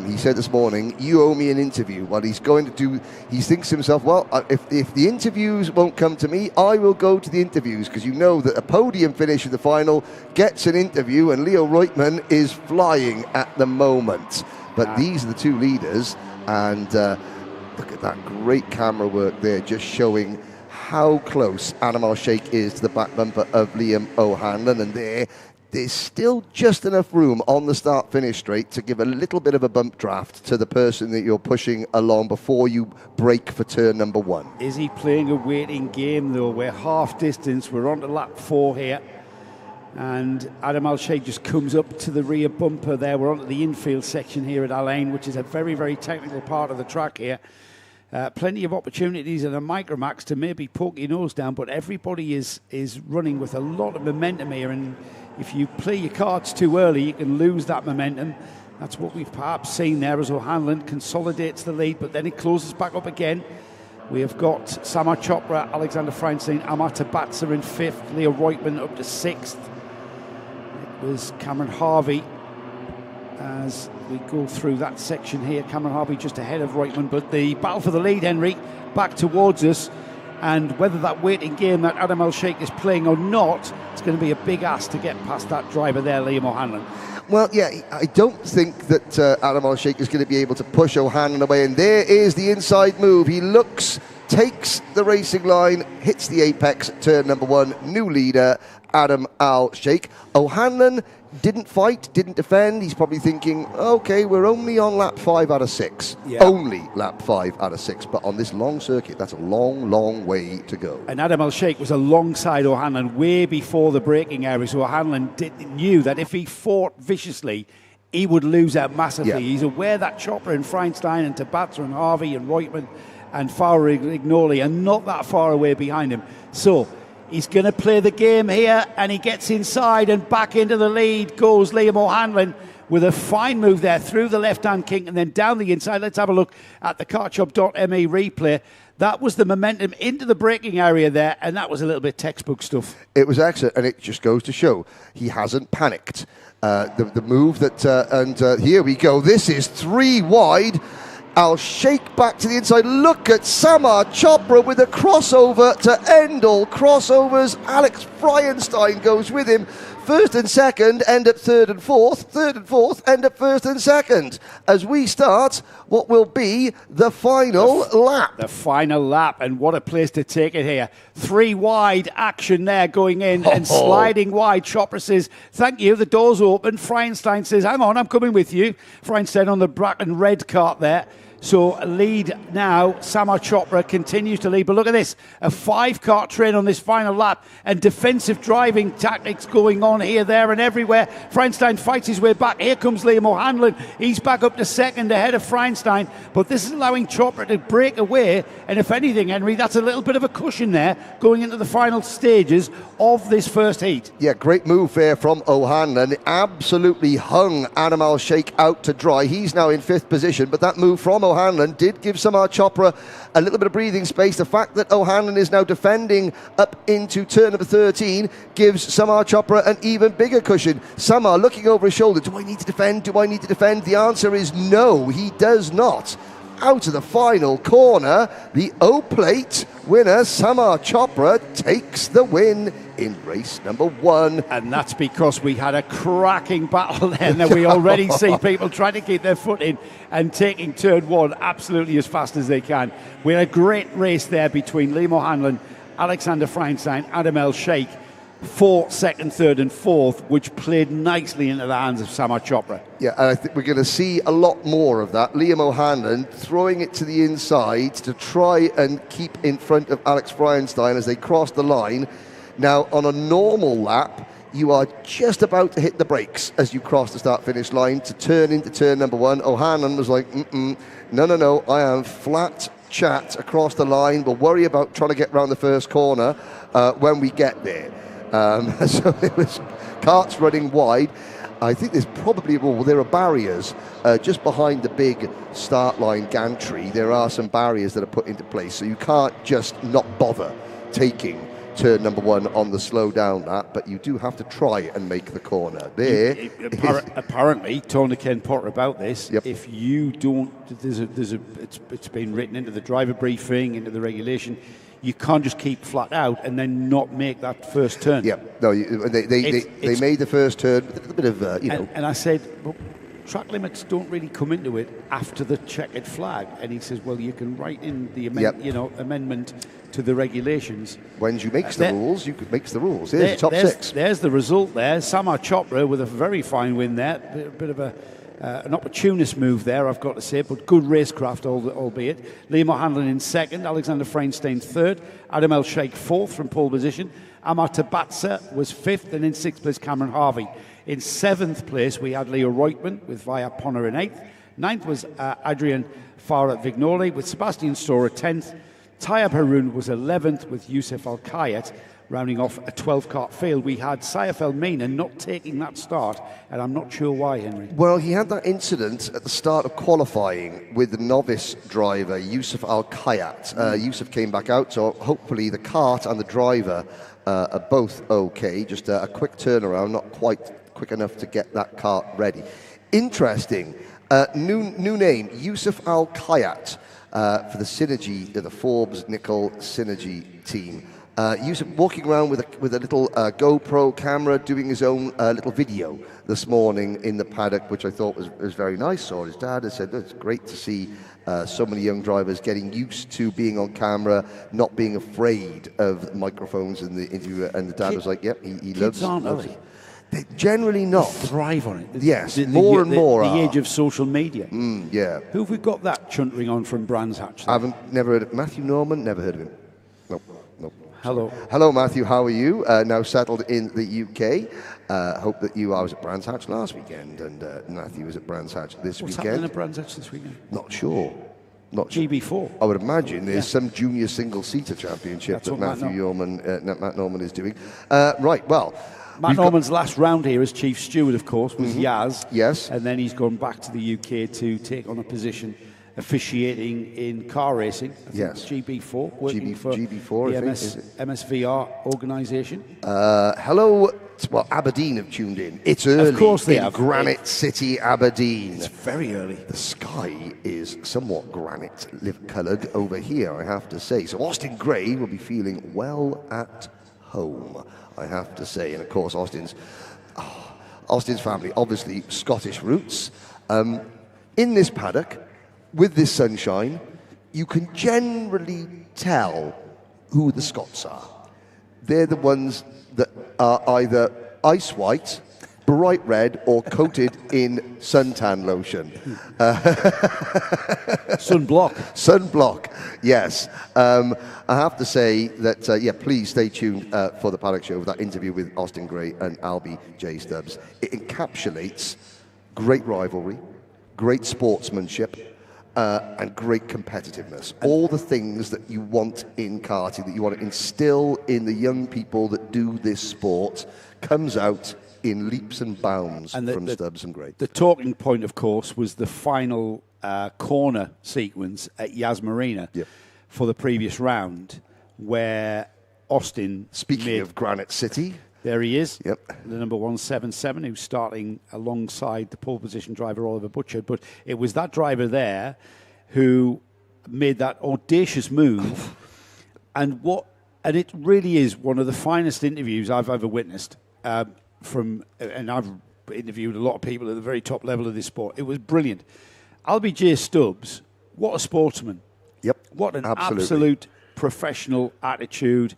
He said this morning, you owe me an interview. Well, he thinks to himself, well, if the interviews won't come to me, I will go to the interviews, because you know that a podium finish in the final gets an interview, and Leo Reutemann is flying at the moment. But these are the two leaders, and look at that great camera work there, just showing how close Adam Al-Shaikh is to the back bumper of Liam O'Hanlon, and there's still just enough room on the start-finish straight to give a little bit of a bump draft to the person that you're pushing along before you break for turn number 1. Is he playing a waiting game, though? We're half distance. We're on to lap 4 here. And Adam Al-Shaikh just comes up to the rear bumper there. We're on to the infield section here at Al Ain, which is a very, very technical part of the track here. Plenty of opportunities in a Micromax to maybe poke your nose down, but everybody is running with a lot of momentum here, and if you play your cards too early, you can lose that momentum. That's what we've perhaps seen there as O'Hanlon consolidates the lead, but then it closes back up again. We have got Samar Chopra, Alexander Freienstein, Amar Tabatsa in 5th, Leo Reutemann up to 6th. It was Cameron Harvey as we go through that section here. Cameron Harvey just ahead of Reutemann, but the battle for the lead, Henry, back towards us. And whether that waiting game that Adam Al-Shaikh is playing or not, it's going to be a big ask to get past that driver there, Liam O'Hanlon. Well, yeah, I don't think that Adam Al-Shaikh is going to be able to push O'Hanlon away. And there is the inside move. He looks, takes the racing line, hits the apex, turn number 1, new leader, Adam Al-Shaikh. O'Hanlon didn't fight, didn't defend. He's probably thinking, okay, we're only on lap 5 out of 6. Yeah. Only lap 5 out of 6. But on this long circuit, that's a long, long way to go. And Adam Al-Shaikh was alongside O'Hanlon way before the braking area. So O'Hanlon knew that if he fought viciously, he would lose out massively. Yeah. He's aware that Chopra and Freienstein and Tabatsa and Harvey and Reutemann and Fowler-Ignoli are not that far away behind him. So he's going to play the game here, and he gets inside, and back into the lead goes Liam O'Hanlon with a fine move there through the left-hand kink and then down the inside. Let's have a look at the kartshop.me replay. That was the momentum into the braking area there, and that was a little bit textbook stuff. It was excellent, and it just goes to show he hasn't panicked. The move that, here we go. This is 3 wide. Al-Shaikh back to the inside. Look at Samar Chopra with a crossover to end all crossovers. Alex Freienstein goes with him. 1st and 2nd end up 3rd and 4th. 3rd and 4th end up 1st and 2nd. As we start what will be the final lap. The final lap, and what a place to take it here. 3 wide action there going in and sliding wide. Chopra says, thank you, the door's open. Freienstein says, hang on, I'm coming with you. Freienstein on the black and red cart there. So lead now, Samar Chopra continues to lead. But look at this, a 5-cart train on this final lap, and defensive driving tactics going on here, there and everywhere. Freienstein fights his way back. Here comes Liam O'Hanlon. He's back up to 2nd ahead of Freienstein. But this is allowing Chopra to break away. And if anything, Henry, that's a little bit of a cushion there going into the final stages of this first heat. Yeah, great move there from O'Hanlon. Absolutely hung Adam Al-Shaikh out to dry. He's now in 5th position, but that move from O'Hanlon did give Samar Chopra a little bit of breathing space. The fact that O'Hanlon is now defending up into turn number 13 gives Samar Chopra an even bigger cushion. Samar looking over his shoulder. Do I need to defend? Do I need to defend? The answer is no, he does not. out of the final corner. The O-Plate winner, Samar Chopra, takes the win in race number 1. And that's because we had a cracking battle then, and we already see people trying to keep their foot in and taking turn 1 absolutely as fast as they can. We had a great race there between Liam O'Hanlon, Alexander Feinstein, Adam Al-Shaikh for second, third and fourth, which played nicely into the hands of Samar Chopra. Yeah, and I think we're going to see a lot more of that. Liam O'Hanlon throwing it to the inside to try and keep in front of Alex Feinstein as they cross the line. Now, on a normal lap, you are just about to hit the brakes as you cross the start-finish line to turn into turn number 1. O'Hanlon was like, no, I am flat chat across the line. We'll worry about trying to get round the first corner when we get there. So it was karts running wide. I think there's probably, there are barriers just behind the big start line gantry. There are some barriers that are put into place, so you can't just not bother taking turn number 1 on the slow down lap, but you do have to try and make the corner. Apparently, Tony Ken Potter about this. Yep. If you don't, it's been written into the driver briefing, into the regulation. You can't just keep flat out and then not make that first turn. Yeah, no, they made the first turn with a little bit of, you know. And I said, well, track limits don't really come into it after the checkered flag. And he says, well, you can write in the amendment to the regulations. When you make the rules, you could make the rules. Here's the top 6. There's the result there. Samar Chopra with a very fine win there. A bit of an opportunist move there, I've got to say, but good racecraft, albeit. Liam O'Hanlon in second, Alexander Feinstein third, Adam Al-Shaikh fourth from pole position. Amar Tabatsa was fifth, and in sixth place, Cameron Harvey. In seventh place, we had Leo Reutmann with Via Ponner in eighth. Ninth was Adrian Farah Vignoli with Sebastian Storer 10th. Tayyab Haroun was 11th with Youssef Al-Kayat. Rounding off a 12-kart field, we had Saif El-Mina not taking that start, and I'm not sure why, Henry. Well, he had that incident at the start of qualifying with the novice driver, Youssef Al-Kayat. Youssef came back out, so hopefully the kart and the driver are both okay. Just a quick turnaround, not quite quick enough to get that kart ready. Interesting. New name, Youssef Al-Kayat, for the Synergy, the Forbes Nickel Synergy team. Youssef walking around with a little GoPro camera, doing his own little video this morning in the paddock, which I thought was very nice. Saw his dad and said, it's great to see so many young drivers getting used to being on camera, not being afraid of microphones in the interview. And the dad was like, yep, he loves it. They're generally not. Thrive on it. Yes, more and more the age of social media. Yeah. Who have we got that chuntering on from Brands Hatch? Never heard of Matthew Norman, never heard of him. Nope. Hello, Matthew. How are you? Now settled in the UK. Hope that I was at Brands Hatch last weekend, and Matthew was at Brands Hatch this weekend. What's happening at Brands Hatch this weekend? Not sure. GB4. I would imagine there's some junior single-seater championship that Matt Norman is doing. Right. Well. Matt Norman's last round here as chief steward, of course, was Yaz. Yes. And then he's gone back to the UK to take on a position officiating in car racing. Yes. GB4, working for GB4, the MSVR organisation. Hello. Well, Aberdeen have tuned in. It's early. Of course they have. Granite City, Aberdeen. It's very early. The sky is somewhat granite-coloured over here, I have to say. So Austin Gray will be feeling well at home, I have to say. And of course, Austin's family, obviously Scottish roots. In this paddock, with this sunshine, you can generally tell who the Scots are. They're the ones that are either ice white, bright red, or coated in suntan lotion. Sunblock, yes. I have to say that, please stay tuned for the Paddock Show with that interview with Austin Gray and Albie J. Stubbs. It encapsulates great rivalry, great sportsmanship, and great competitiveness. All the things that you want in karting, that you want to instill in the young people that do this sport, comes out in leaps and bounds from Stubbs and Gray. The talking point, of course, was the final corner sequence at Yas Marina for the previous round, where Austin... Speaking of Granite City... There he is, the number 177, who's starting alongside the pole position driver, Oliver Butchard. But it was that driver there who made that audacious move. And it really is one of the finest interviews I've ever witnessed. And I've interviewed a lot of people at the very top level of this sport. It was brilliant. LBJ Stubbs, what a sportsman. Yep. What an absolutely. absolute professional attitude,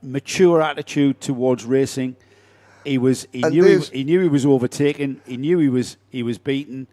mature attitude towards racing. He knew he was overtaken. He knew he was beaten,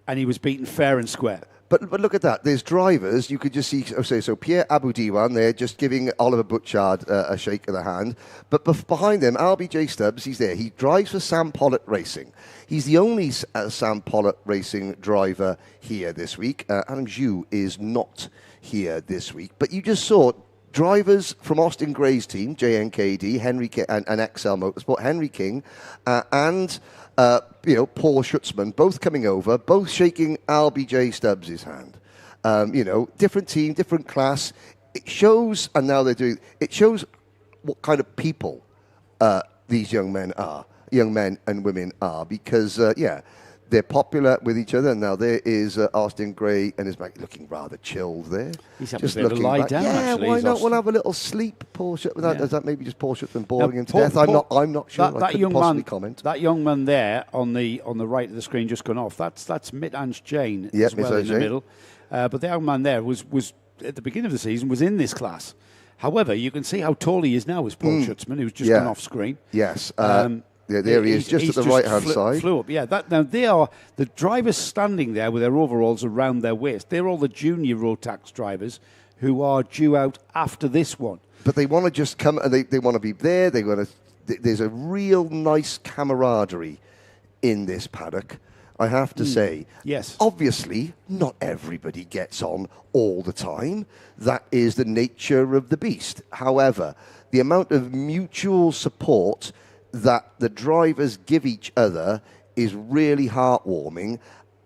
and he was beaten fair and square. But look at that. There's drivers. You could just see, so Pierre Aboudiwan there just giving Oliver Butchard a shake of the hand. But behind them, LBJ Stubbs, he's there. He drives for Sam Pollitt Racing. He's the only Sam Pollitt Racing driver here this week. Adam Zhu is not here this week. But you just saw drivers from Austin Gray's team, JNKD, Henry King, and XL Motorsport, Henry King, and Paul Schutzman, both coming over, both shaking LBJ Stubbs' hand. Different team, different class. It shows, and now they're doing, it shows what kind of people these young men and women are, because, they're popular with each other. Now there is Austin Gray and his back looking rather chilled there. He's having a bit of a lie down, actually. Why not? We'll have a little sleep, Paul Schutzman. Is that maybe just Paul Schutzman boring him to death? I'm not sure. I couldn't possibly comment. That young man there on the right of the screen just gone off. That's Mitanj Jain as well in the middle. But the young man there was at the beginning of the season was in this class. However, you can see how tall he is now as Paul Schutzman, who's just gone off screen. Yes. There he is, just at the right-hand side. Flew up, yeah. Now, they are the drivers standing there with their overalls around their waist. They're all the junior Rotax drivers who are due out after this one. But they want to just come, and they want to be there. There's a real nice camaraderie in this paddock, I have to say. Yes. Obviously, not everybody gets on all the time. That is the nature of the beast. However, the amount of mutual support that the drivers give each other is really heartwarming,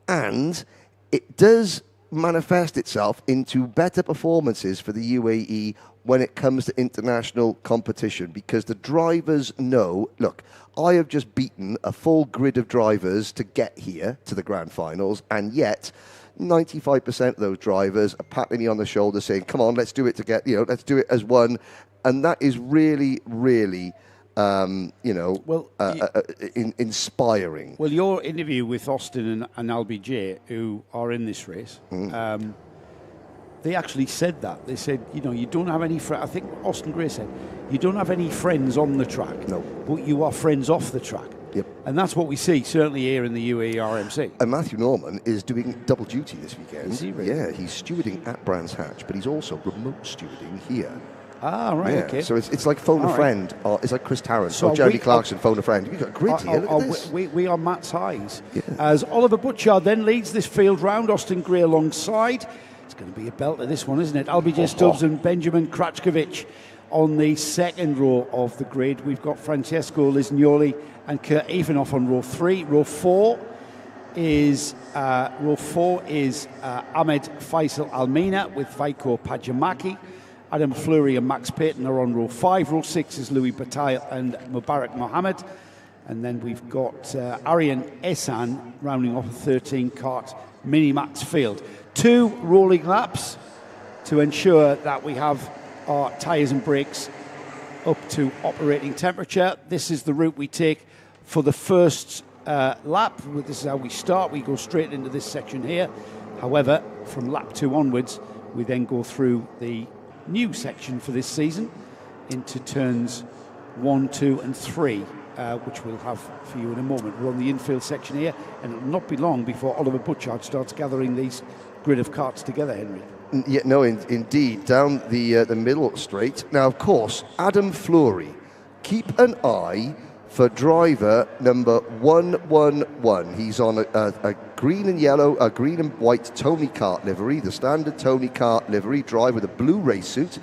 and it does manifest itself into better performances for the UAE when it comes to international competition, because the drivers know, look, I have just beaten a full grid of drivers to get here to the grand finals, and yet 95% of those drivers are patting me on the shoulder saying, come on, let's do it let's do it as one. And that is really, really inspiring. Well, your interview with Austin and LBJ, who are in this race, they actually said that. They said, you don't have any friends. I think Austin Gray said, you don't have any friends on the track, no, but you are friends off the track. Yep. And that's what we see, certainly here in the UAE RMC. And Matthew Norman is doing double duty this weekend. Is he really? Yeah, he's stewarding at Brands Hatch, but he's also remote stewarding here. Ah, right, yeah, okay. So it's like phone a friend, or it's like Chris Tarrant or Jeremy Clarkson, phone a friend. You've got grid here, look at this. We are Matt's highs. Yeah. As Oliver Butchard then leads this field round, Austin Gray alongside. It's going to be a belter, this one, isn't it? LBJ Stubbs and Benjamin Kratchkovich on the second row of the grid. We've got Francesco Lisgnoli and Kurt Evanoff on row 3. Row 4 is Ahmed Faisal Almina with Vaiko Pajamaki. Adam Fleury and Max Payton are on row 5. Row 6 is Louis Bataille and Mubarak Mohammed. And then we've got Aryan Ehsan rounding off a 13-cart mini-max field. 2 rolling laps to ensure that we have our tyres and brakes up to operating temperature. This is the route we take for the first lap. This is how we start. We go straight into this section here. However, from lap 2 onwards, we then go through the new section for this season into turns 1, 2 and 3, which we'll have for you in a moment. We're on the infield section here, and it'll not be long before Oliver Butchard starts gathering these grid of carts together, Henry. Yeah, no, indeed, down the middle straight. Now, of course, Adam Fleury, keep an eye for driver number 111. He's on a green and yellow, a green and white Tony Kart livery, the standard Tony Kart livery, driver with a blue race suit.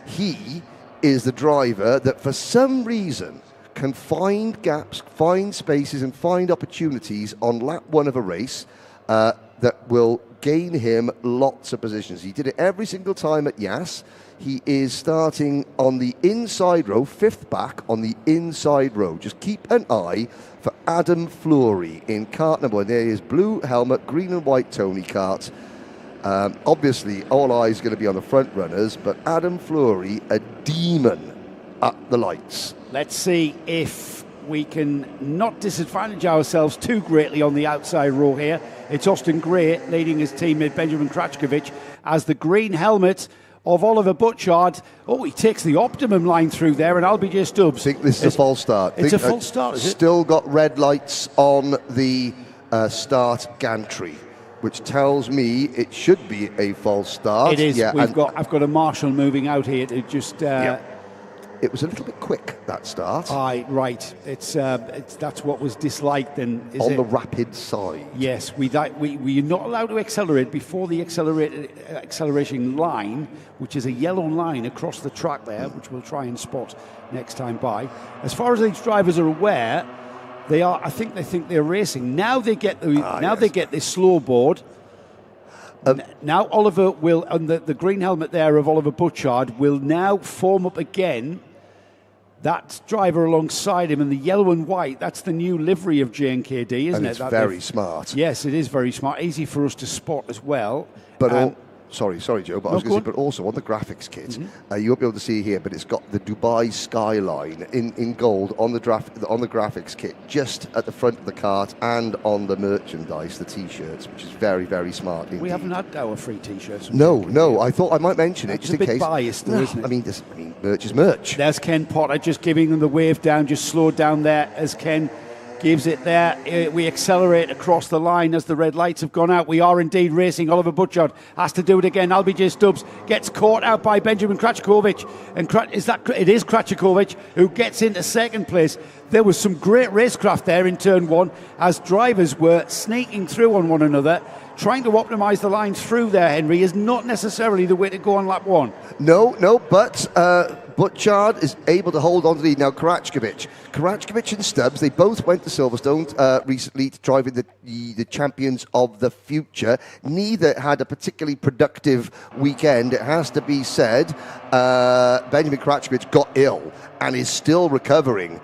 He is the driver that, for some reason, can find gaps, find spaces, and find opportunities on lap 1 of a race that will gain him lots of positions. He did it every single time at Yas. He is starting on the inside row, 5th back on the inside row. Just keep an eye for Adam Fleury in kart number 1. There is blue helmet, green and white Tony kart. Obviously, all eyes are going to be on the front runners, but Adam Fleury, a demon at the lights. Let's see if we can not disadvantage ourselves too greatly on the outside row here. It's Austin Gray leading his teammate Benjamin Krachkovic as the green helmet of Oliver Butchard. Oh, he takes the optimum line through there, and LBJ Stubbs. I think this is a false start. It's a false start, is it? Still got red lights on the start gantry, which tells me it should be a false start. It is. Yeah, I've got a marshal moving out here to just... It was a little bit quick, that start. Aye, right. It's that's what was disliked then, is on it? the rapid side. Yes, we're not allowed to accelerate before the acceleration line, which is a yellow line across the track there, which we'll try and spot next time by. As far as these drivers are aware, I think they think they're racing. Now they get they get this slow board. Now Oliver will, and the green helmet there of Oliver Butchard will now form up again. That driver alongside him, and the yellow and white, that's the new livery of JNKD, isn't it? It's very smart. Yes, it is very smart. Easy for us to spot as well. But sorry, Joe, but I was going to say, but also on the graphics kit, you won't be able to see here, but it's got the Dubai skyline in gold on the graphics kit, just at the front of the cart and on the merchandise, the T-shirts, which is very, very smart indeed. We haven't had our free T-shirts. No, I thought I might mention it just in case. It's a bit biased, though, isn't it? I mean, merch is merch. There's Ken Potter just giving them the wave down, just slowed down there as Ken gives it there. We accelerate across the line as the red lights have gone out. We are indeed racing. Oliver Butchard has to do it again. LBJ Stubbs gets caught out by Benjamin Krachkovic. And it is Krachkovic who gets into second place. There was some great racecraft there in turn one as drivers were sneaking through on one another. Trying to optimise the line through there, Henry, is not necessarily the way to go on lap one. No, but Butchard is able to hold on to the lead. Now, Krachkovic and Stubbs, they both went to Silverstone recently to drive in the Champions of the Future. Neither had a particularly productive weekend, it has to be said. Benjamin Krachkovic got ill and is still recovering.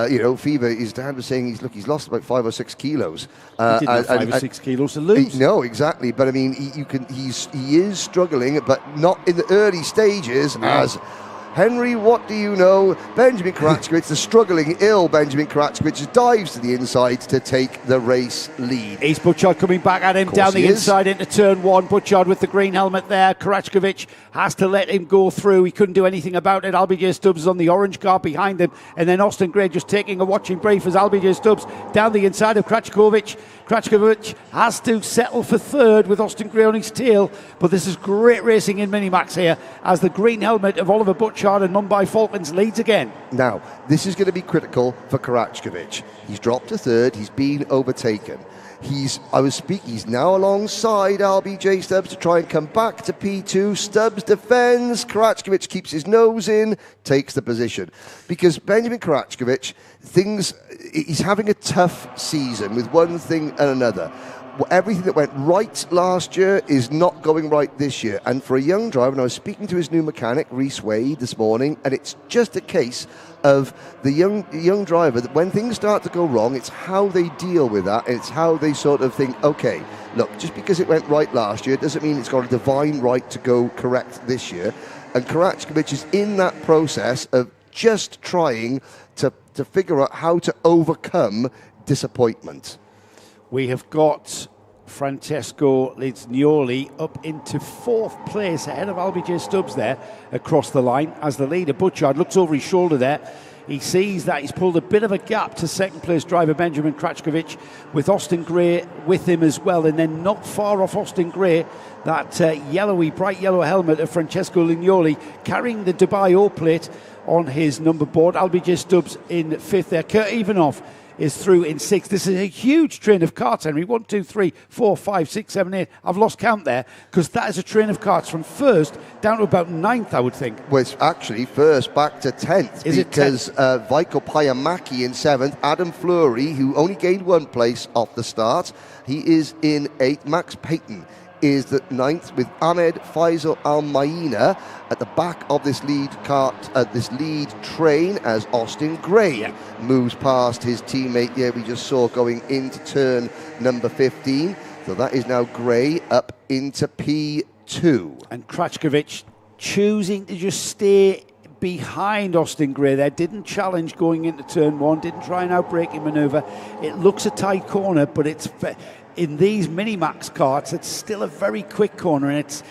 Fever. His dad was saying he's lost about 5 or 6 kilos. He didn't have 5 or 6 kilos to lose. No, exactly. But I mean, he is struggling, but not in the early stages. No. As Henry, what do you know? Benjamin Krachkovic, the struggling, ill Benjamin Krachkovic, dives to the inside to take the race lead. He's Butchard coming back at him down the inside into turn one. Butchard with the green helmet there. Krachkovic has to let him go through. He couldn't do anything about it. LBJ Stubbs is on the orange car behind him. And then Austin Gray just taking a watching brief as LBJ Stubbs down the inside of Krachkovic. Krachkovic has to settle for third with Austin Gray on his tail. But this is great racing in Minimax here as the green helmet of Oliver Butchard and Mumbai Falcons leads again. Now, this is going to be critical for Krachkovic. He's dropped to third. He's been overtaken. He's now alongside LBJ Stubbs to try and come back to P2. Stubbs defends. Krachkovic keeps his nose in, takes the position. Because Benjamin Krachkovic, he's having a tough season with one thing and another. Everything that went right last year is not going right this year. And for a young driver, and I was speaking to his new mechanic, Reese Wade, this morning, and it's just a case of the young driver that when things start to go wrong, it's how they deal with that, and it's how they sort of think, okay, look, just because it went right last year doesn't mean it's got a divine right to go correct this year. And Krachkovic is in that process of just trying to figure out how to overcome disappointment. We have got Francesco Lignoli up into fourth place ahead of LBJ Stubbs there across the line as the leader. Butchard looks over his shoulder there. He sees that he's pulled a bit of a gap to second place driver Benjamin Krachkovic with Austin Gray with him as well. And then not far off Austin Gray, that bright yellow helmet of Francesco Lignoli carrying the Dubai O plate on his number board. LBJ Stubbs in fifth there. Kurt Ivanov is through in sixth. This is a huge train of carts, Henry. 1, 2, 3, 4, 5, 6, 7, 8. I've lost count there because that is a train of carts from first down to about ninth, I would think. Well, it's actually first back to 10th because Vaiko Payamaki in 7th. Adam Fleury, who only gained 1 place off the start, he is in 8th. Max Payton is the 9th with Ahmed Faisal Al-Maina at the back of this lead train as Austin Gray moves past his teammate we just saw going into turn number 15. So that is now Gray up into P2. And Krachkovic choosing to just stay behind Austin Gray there. Didn't challenge going into turn one. Didn't try an outbreaking manoeuvre. It looks a tight corner, but it's in these Minimax karts, it's still a very quick corner. And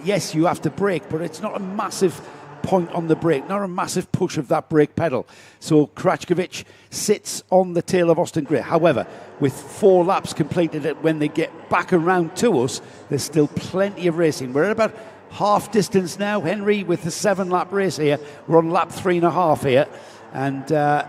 yes, you have to brake, but it's not a massive point on the brake, not a massive push of that brake pedal. So Krachkovic sits on the tail of Austin Gray. However, with 4 laps completed, when they get back around to us, there's still plenty of racing. We're at about half distance now, Henry, with the 7-lap race here. We're on lap 3.5 here, and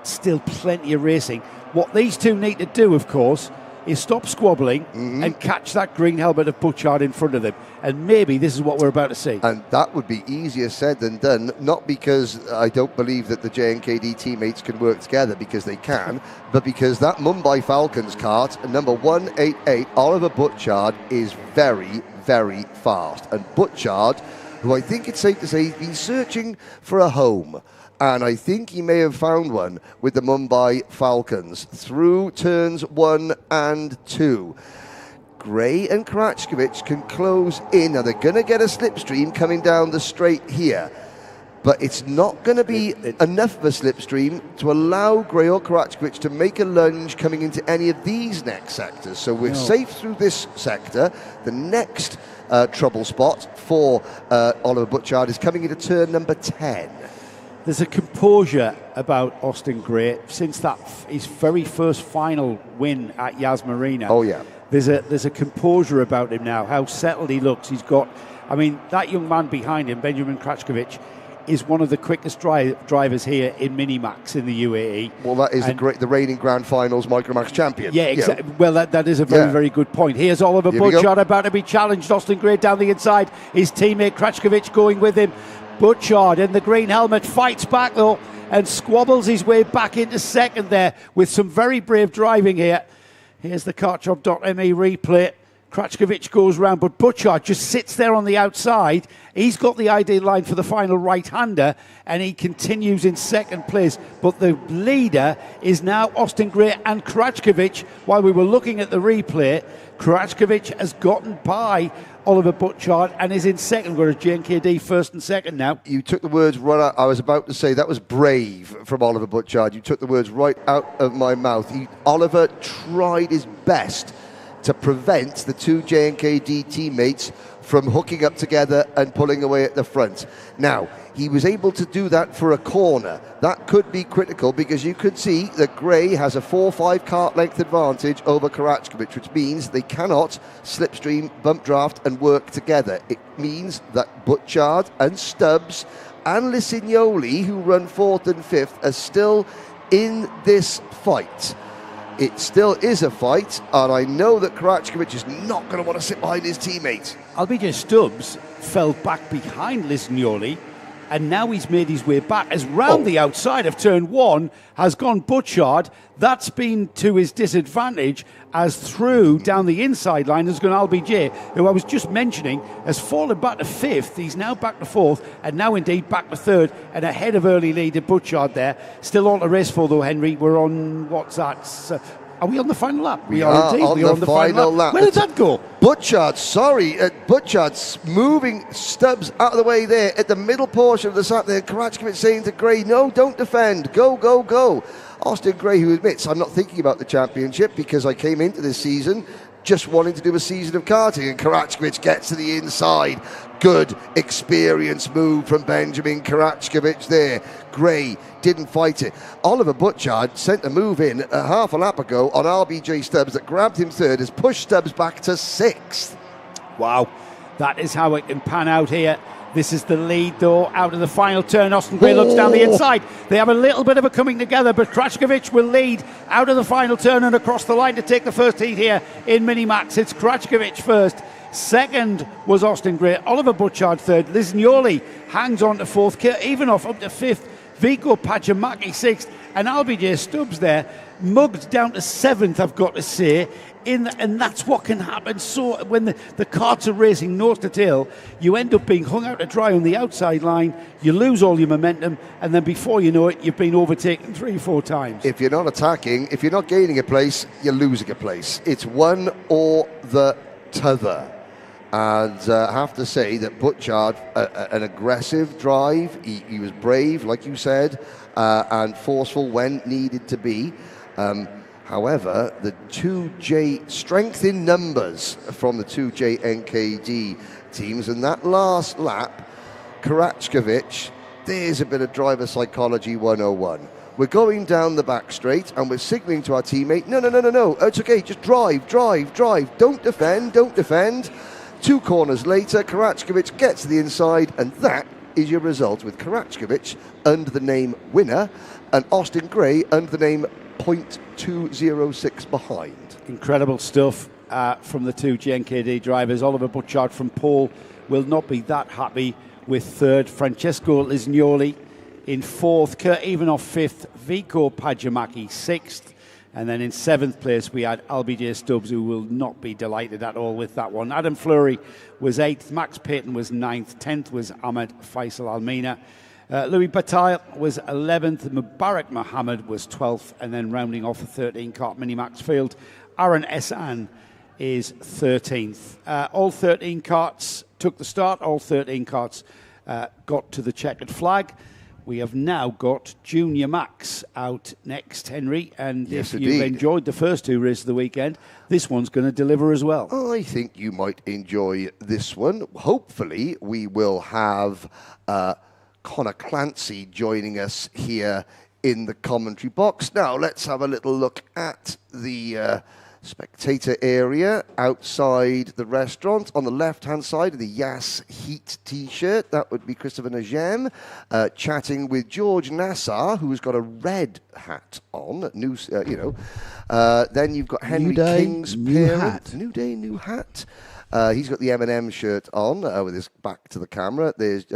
still plenty of racing. What these two need to do, of course, is stop squabbling and catch that green helmet of Butchard in front of them. And maybe this is what we're about to see. And that would be easier said than done, not because I don't believe that the JNKD teammates can work together, because they can, but because that Mumbai Falcons kart, number 188, Oliver Butchard, is very, very fast. And Butchard, who I think it's safe to say he's been searching for a home, and I think he may have found one with the Mumbai Falcons through turns 1 and 2. Gray and Krachkovic can close in. Now, they're going to get a slipstream coming down the straight here, but it's not going to be enough of a slipstream to allow Gray or Krachkovic to make a lunge coming into any of these next sectors. So we're safe through this sector. The next trouble spot for Oliver Butchard is coming into turn number 10. There's a composure about Austin Gray since his very first final win at Yas Marina. Oh, yeah. There's a composure about him now, how settled he looks. He's got, I mean, that young man behind him, Benjamin Krachkovic, is one of the quickest drivers here in Minimax in the UAE. Well, that is the reigning Grand Finals Micromax champion. Yeah, exactly. Well, that is a very, very good point. Here's Oliver Butchard about to be challenged. Austin Gray down the inside. His teammate Krachkovic going with him. Butchard in the green helmet fights back though and squabbles his way back into second there with some very brave driving here. Here's the kartjob.me replay. Krachkovic goes round, but Butchard just sits there on the outside. He's got the ideal line for the final right-hander, and he continues in second place. But the leader is now Austin Gray and Krachkovic. While we were looking at the replay, Krachkovic has gotten by Oliver Butchard and is in second. We've got a JNKD first and second now. You took the words right out. I was about to say that was brave from Oliver Butchard. You took the words right out of my mouth. Oliver tried his best to prevent the two JNKD teammates from hooking up together and pulling away at the front. Now, he was able to do that for a corner. That could be critical because you could see that Gray has a 4-5 kart length advantage over Krachkovic, which means they cannot slipstream, bump draft and work together. It means that Butchard and Stubbs and Lisignoli, who run 4th and 5th, are still in this fight. It still is a fight, and I know that Krachkovic is not going to want to sit behind his teammates. Albijay Stubbs fell back behind Lisignoli, and now he's made his way back as round the outside of turn 1 has gone Butchard. That's been to his disadvantage, as through down the inside line has gone Albijay, who I was just mentioning has fallen back to 5th. He's now back to 4th, and now indeed back to 3rd, and ahead of early leader Butchard there. Still on to race for though, Henry. We're on, what's that? Are we on the final lap? We are indeed. We are on the final lap. Where did that go? Butchard's moving Stubbs out of the way there at the middle portion of the track there. Krachkovic saying to Gray, no, don't defend. Go, go, go. Austin Gray, who admits, I'm not thinking about the championship because I came into this season just wanting to do a season of karting, and Krachkovic gets to the inside. Good experience move from Benjamin Krachkovic there. Gray didn't fight it. Oliver Butchard sent a move in half a lap ago on Albijay Stubbs that grabbed him 3rd, has pushed Stubbs back to 6th. Wow, that is how it can pan out here. This is the lead, though, out of the final turn. Austin Gray looks down the inside. They have a little bit of a coming together, but Krachkovic will lead out of the final turn and across the line to take the first heat here in Minimax. It's Krachkovic first. Second was Austin Gray. Oliver Butchard 3rd. Lisignoli hangs on to 4th. Even off up to 5th. Vico Pachamaki 6th, and LBJ Stubbs there, mugged down to 7th, I've got to say. And that's what can happen. So when the carts are racing nose to tail, you end up being hung out to dry on the outside line, you lose all your momentum, and then before you know it, you've been overtaken 3 or 4 times. If you're not attacking, if you're not gaining a place, you're losing a place. It's one or the t'other. And I have to say that Butchard, an aggressive drive, he was brave, like you said, and forceful when needed to be. However, the 2J strength in numbers from the 2J NKD teams, and that last lap, Karachkovic, there's a bit of driver psychology 101. We're going down the back straight and we're signalling to our teammate, no, it's okay, just drive. Don't defend. 2 corners later, Karachkovic gets to the inside, and that is your result, with Karachkovic under the name winner and Austin Gray under the name 0.206 behind. Incredible stuff from the 2 GNKD drivers. Oliver Butchard from pole will not be that happy with 3rd. Francesco Lisgnoli in 4th. Kurt Ivanov 5th. Vico Pajamaki 6th. And then in 7th place we had LBJ Stubbs, who will not be delighted at all with that one. Adam Fleury was 8th. Max Payton was 9th. 10th was Ahmed Faisal Almina. Louis Bataille was 11th, Mubarak Mohammed was 12th, and then rounding off the 13-cart Minimax field, Aaron Esan is 13th. All 13 carts took the start, all 13 carts got to the checkered flag. We have now got Junior Max out next, Henry, and yes, if you've indeed enjoyed the first 2 races of the weekend, this one's going to deliver as well. I think you might enjoy this one. Hopefully we will have Connor Clancy joining us here in the commentary box. Now let's have a little look at the spectator area outside the restaurant. On the left-hand side of the Yas Heat T-shirt, that would be Christopher Najem, chatting with George Nassar, who's got a red hat on. Then you've got Henry King's parent. New day, new hat. He's got the M&M shirt on with his back to the camera. There's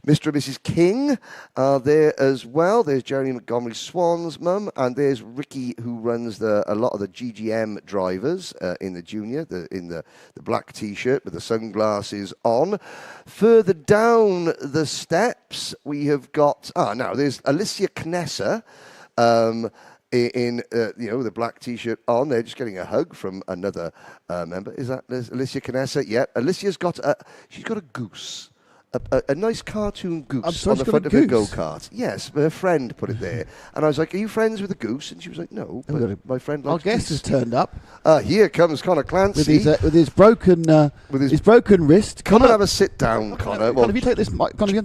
Mr. and Mrs. King are there as well. There's Jeremy Montgomery Swan's mum, and there's Ricky, who runs a lot of the GGM drivers in the junior, in the black T-shirt with the sunglasses on. Further down the steps, we have got now there's Alicia Knessa. In the black T-shirt on, they're just getting a hug from another member. Is that Alicia Knessa? Yeah, Alicia's got she's got a goose. A nice cartoon goose on the front of her go-kart. Yes, her friend put it there. And I was like, are you friends with the goose? And she was like, no, but my friend likes our guest has turned up. Here comes Connor Clancy. With his broken wrist. Come and have a sit down, Connor. Connor, if you take this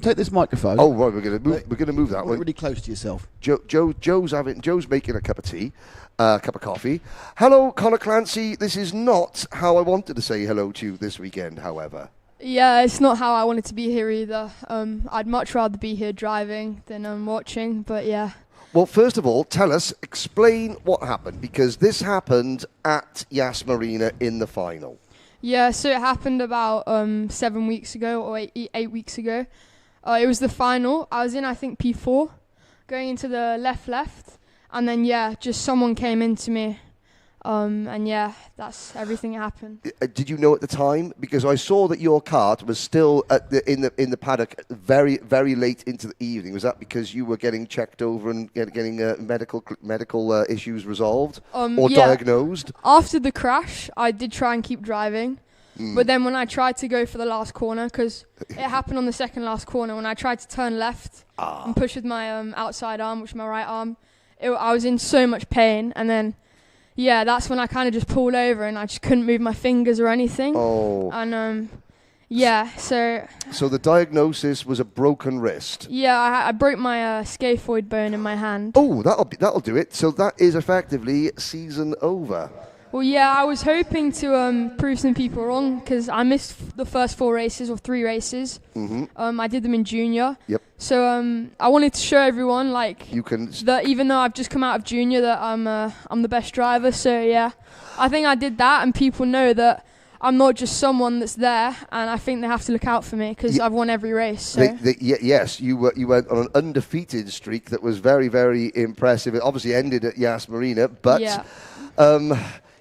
take this microphone. Oh, right, we're going to move that one. Really close to yourself. Joe's making a cup of tea. Cup of coffee. Hello, Connor Clancy. This is not how I wanted to say hello to you this weekend, however. Yeah, it's not how I wanted to be here either. I'd much rather be here driving than watching, but yeah. Well, first of all, explain what happened, because this happened at Yas Marina in the final. Yeah, so it happened about 7 weeks ago, or 8 weeks ago. It was the final. I was in, I think, P4, going into the left, and then, just someone came into me. And that's everything that happened. Did you know at the time? Because I saw that your cart was still in the paddock very, very late into the evening. Was that because you were getting checked over and getting medical issues resolved or diagnosed? After the crash, I did try and keep driving. But then when I tried to go for the last corner, because it happened on the second last corner, when I tried to turn left and push with my outside arm, which is my right arm, I was in so much pain. And then that's when I kind of just pulled over and I just couldn't move my fingers or anything. Oh. And so the diagnosis was a broken wrist. Yeah, I broke my scaphoid bone in my hand. Oh, that'll do it. So that is effectively season over. Well, I was hoping to prove some people wrong, because I missed the first 4 races or 3 races. Mm-hmm. I did them in junior. Yep. So I wanted to show everyone, that even though I've just come out of junior, that I'm the best driver. So I think I did that, and people know that I'm not just someone that's there, and I think they have to look out for me because I've won every race. So. Yes, you went on an undefeated streak that was very, very impressive. It obviously ended at Yas Marina, but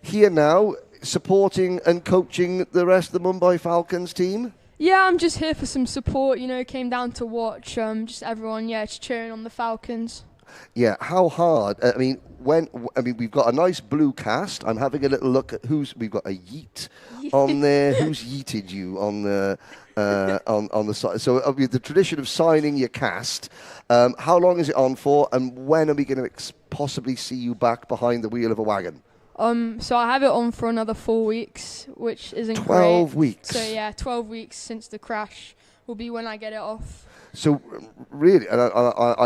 here now, supporting and coaching the rest of the Mumbai Falcons team? Yeah, I'm just here for some support, came down to watch, just everyone, just cheering on the Falcons. Yeah, how hard? We've got a nice blue cast. I'm having a little look at we've got a yeet on there. Who's yeeted you on the on the side? So the tradition of signing your cast. How long is it on for, and when are we going to possibly see you back behind the wheel of a wagon? So I have it on for another 4 weeks, which isn't 12 weeks. So 12 weeks since the crash will be when I get it off. So really, and I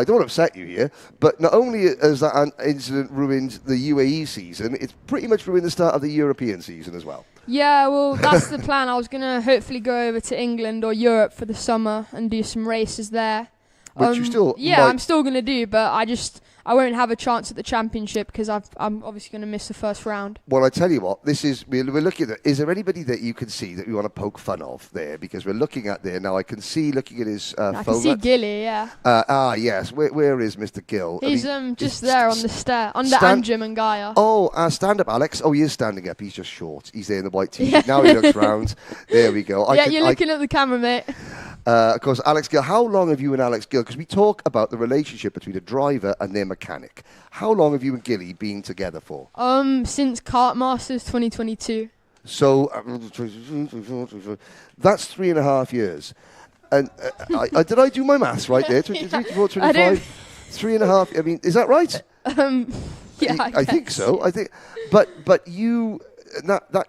don't want to upset you here, but not only has that incident ruined the UAE season, it's pretty much ruined the start of the European season as well. Yeah, well, that's the plan. I was going to hopefully go over to England or Europe for the summer and do some races there. Which you still I'm still going to do, but I won't have a chance at the championship because I'm obviously going to miss the first round. Well, I tell you what, we're looking at. Is there anybody that you can see that you want to poke fun of there? Because we're looking at there now. I can see looking at his phone. I can see Gilly, yeah. Yes. Where is Mr. Gill? He's just there on the stair under Anjum and Gaia. Oh, stand up, Alex. Oh, he is standing up. He's just short. He's there in the white t-shirt. Now he looks round. There we go. You're looking at the camera, mate. Of course, Alex Gill. How long have you and Alex Gill? Because we talk about the relationship between a driver and their mechanic. How long have you and Gilly been together for? Since Kart Masters 2022. So that's 3.5 years. And did I do my maths right there? 23, 24, 25, 3.5. I mean, is that right? Yeah, I think so. I think, but you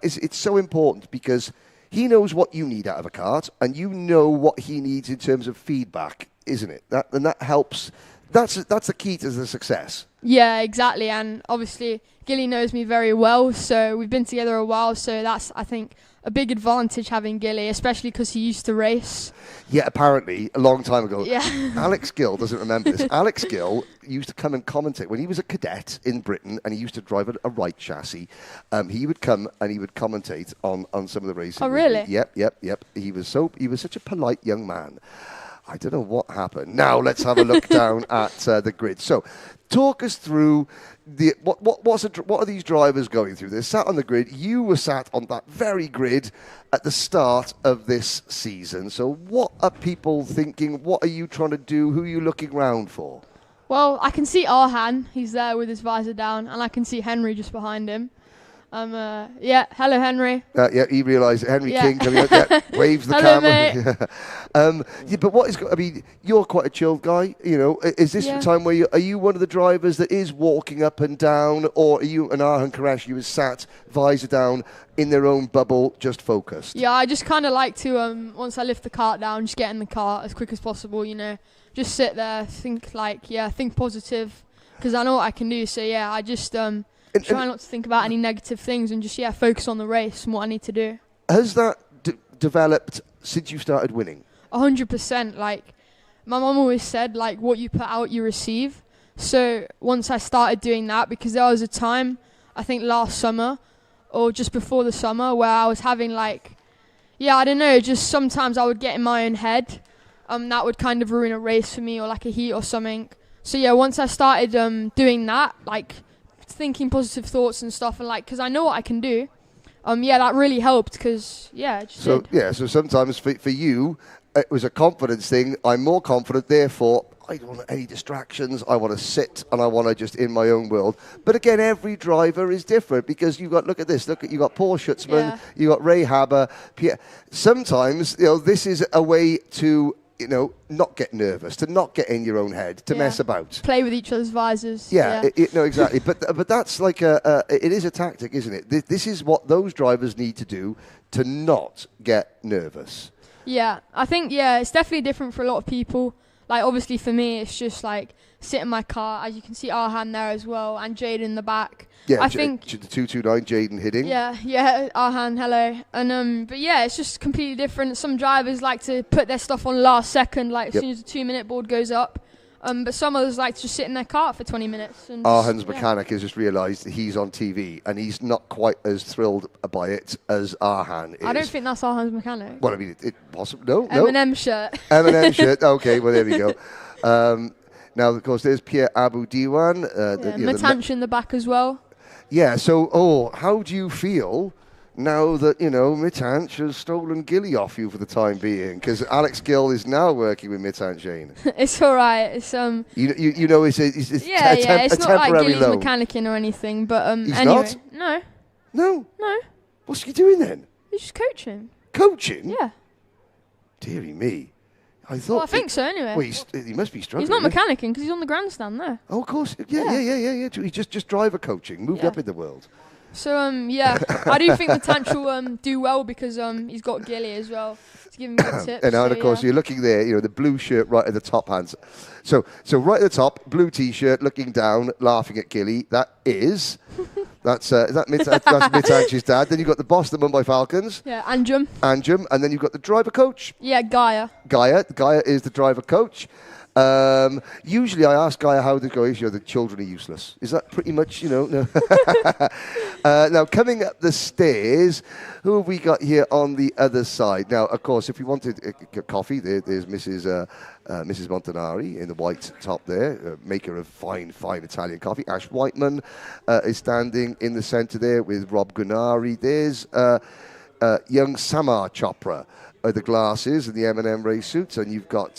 it's so important because he knows what you need out of a kart, and you know what he needs in terms of feedback, isn't it? That helps. That's the key to the success. Yeah, exactly. And obviously, Gilly knows me very well, so we've been together a while. So that's, I think, a big advantage having Gilly, especially because he used to race. Yeah, apparently, a long time ago. Yeah. Alex Gill doesn't remember this. Alex Gill used to come and commentate. When he was a cadet in Britain and he used to drive a right chassis, he would come and he would commentate on some of the races. Oh, really? Yep. He was such a polite young man. I don't know what happened. Now let's have a look down at the grid. So, talk us through what are these drivers going through? They're sat on the grid. You were sat on that very grid at the start of this season. So, what are people thinking? What are you trying to do? Who are you looking round for? Well, I can see Arhan. He's there with his visor down, and I can see Henry just behind him. Hello, Henry. He realised Henry King coming out, waves the camera. But you're quite a chilled guy, Is this the time where are you one of the drivers that is walking up and down, or are you an Arhan Qureshi who is sat, visor down, in their own bubble, just focused? Yeah, I just kind of like to, once I lift the cart down, just get in the cart as quick as possible, Just sit there, think positive, because I know what I can do. So, I just... try not to think about any negative things and just, focus on the race and what I need to do. Has that developed since you started winning? 100%. Like, my mum always said, what you put out, you receive. So once I started doing that, because there was a time, I think last summer or just before the summer, where I was having I don't know, just sometimes I would get in my own head. That would kind of ruin a race for me or a heat or something. So, once I started doing that, thinking positive thoughts and stuff, and because I know what I can do, that really helped because So sometimes for you it was a confidence thing. I'm more confident, therefore I don't want any distractions. I want to sit and I want to just in my own world. But again, every driver is different because you got you got Paul Schutzman, you got Ray Haber, Pierre. Sometimes this is a way to not get nervous, to not get in your own head, to mess about. Play with each other's visors. No, exactly. but that's it is a tactic, isn't it? This is what those drivers need to do to not get nervous. Yeah, I think, it's definitely different for a lot of people. Obviously for me, it's just sit in my car. As you can see Arhan there as well, and Jade in the back. Yeah, I think the 229 Jaden hitting. Yeah, Arhan, hello. And but it's just completely different. Some drivers like to put their stuff on last second, as soon as the 2-minute board goes up. But some others like to just sit in their car for 20 minutes. And Arhan's mechanic has just realised that he's on TV and he's not quite as thrilled by it as Arhan is. I don't think that's Arhan's mechanic. Well, I mean, it possibly. No. M&M shirt. M&M shirt. Okay, well, there we go. Now, of course, there's Pierre Abu Diwan. Matanch in the back as well. Yeah, so, how do you feel now that, Mitanch has stolen Gilly off you for the time being? Because Alex Gill is now working with Mitanch, Jane. It's all right. It's it's it's a not temporary like Gilly's loan. mechanicking or anything, but He's anyway. not? No. No? What's he doing then? He's just coaching. Coaching? Yeah. Dearie me. I thought. Well, I think so anyway. Well, he must be struggling. He's not mechanicking because he's on the grandstand there. Oh, of course. Yeah. He's just driver coaching, moved up in the world. So, I do think Matanch will do well because he's got Gilly as well to give him good tips. And of course, you're looking there, the blue shirt right at the top hands. So right at the top, blue T-shirt, looking down, laughing at Gilly. That's Mitanch's dad. Then you've got the boss of the Mumbai Falcons. Yeah, Anjum. And then you've got the driver coach. Yeah, Gaia. Gaia is the driver coach. Usually I ask Gaia how they go. The children are useless. Is that pretty much, No. Now, coming up the stairs, who have we got here on the other side? Now, of course, if we wanted coffee, there's Mrs. Montanari in the white top there, maker of fine Italian coffee. Ash Whiteman is standing in the centre there with Rob Gunari. There's young Samar Chopra. The glasses and the M&M race suits, and you've got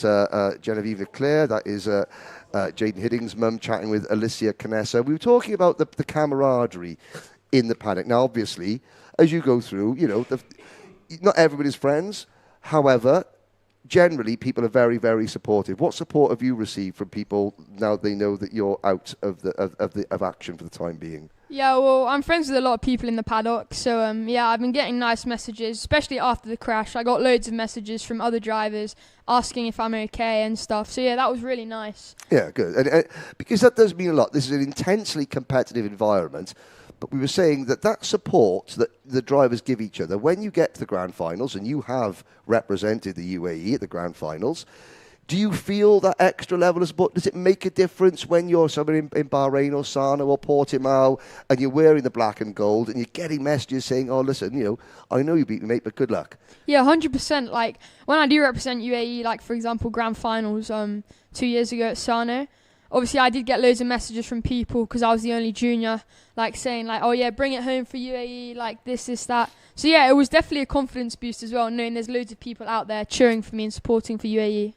Genevieve Leclerc, that is Jaden Hidding's mum, chatting with Alicia Canessa. We were talking about the camaraderie in the paddock. Now, obviously, as you go through, not everybody's friends. However, generally, people are very, very supportive. What support have you received from people now they know that you're out of action for the time being? Yeah, well, I'm friends with a lot of people in the paddock, so I've been getting nice messages, especially after the crash. I got loads of messages from other drivers asking if I'm okay and stuff. So yeah, that was really nice. Yeah, good. And because that does mean a lot. This is an intensely competitive environment, but we were saying that support that the drivers give each other, when you get to the grand finals, and you have represented the UAE at the grand finals, do you feel that extra level of support? Does it make a difference when you're somewhere in Bahrain or Sana or Portimao and you're wearing the black and gold and you're getting messages saying, oh, listen, I know you beat me, mate, but good luck? Yeah, 100%. Like, when I do represent UAE, like, for example, grand finals 2 years ago at Sana, obviously I did get loads of messages from people because I was the only junior, like, saying, like, oh, yeah, bring it home for UAE, like, this, that. So, yeah, it was definitely a confidence boost as well, knowing there's loads of people out there cheering for me and supporting for UAE.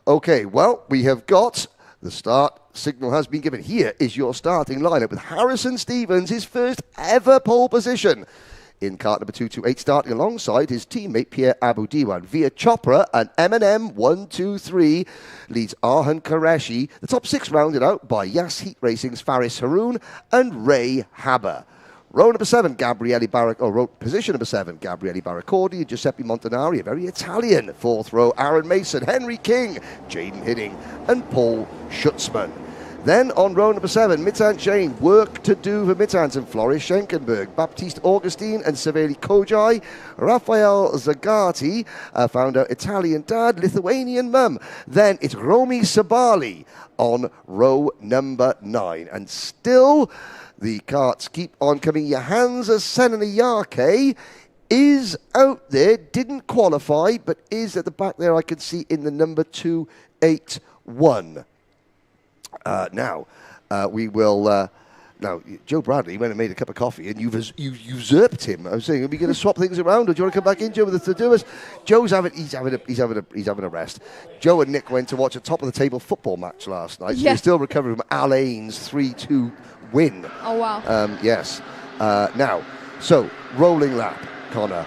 Okay, well, we have got the start signal has been given. Here is your starting lineup with Harrison Stevens, his first ever pole position in kart number 228, starting alongside his teammate Pierre Abu Diwan. Via Chopra and M&M 123 leads Arhan Qureshi. The top 6 rounded out by Yas Heat Racing's Faris Haroon and Ray Haber. Row number 7, position number 7, Gabriele Barracordi and Giuseppe Montanari, a very Italian. 4th row, Aaron Mason, Henry King, Jaden Hidding, and Paul Schutzman. Then on row number 7, Mitanch Jane, work to do for Mitanch and Floris Schenkenberg, Baptiste Augustine and Saveli Kojai, Rafael Zagati, found out Italian dad, Lithuanian mum. Then it's Romy Sabali on row number 9. And still, the karts keep on coming. Johansa Senanayake is out there, didn't qualify, but is at the back there, I can see, in the number 281. Now, we will... now, Joe Bradley went and made a cup of coffee, and you've usurped him. I was saying, are we going to swap things around, or do you want to come back in, Joe, with us to do us? Joe's having a rest. Joe and Nick went to watch a top-of-the-table football match last night. So yeah. We're still recovering from Al Ain's 3-2 win. Oh, wow. Yes. Now, so, rolling lap, Connor.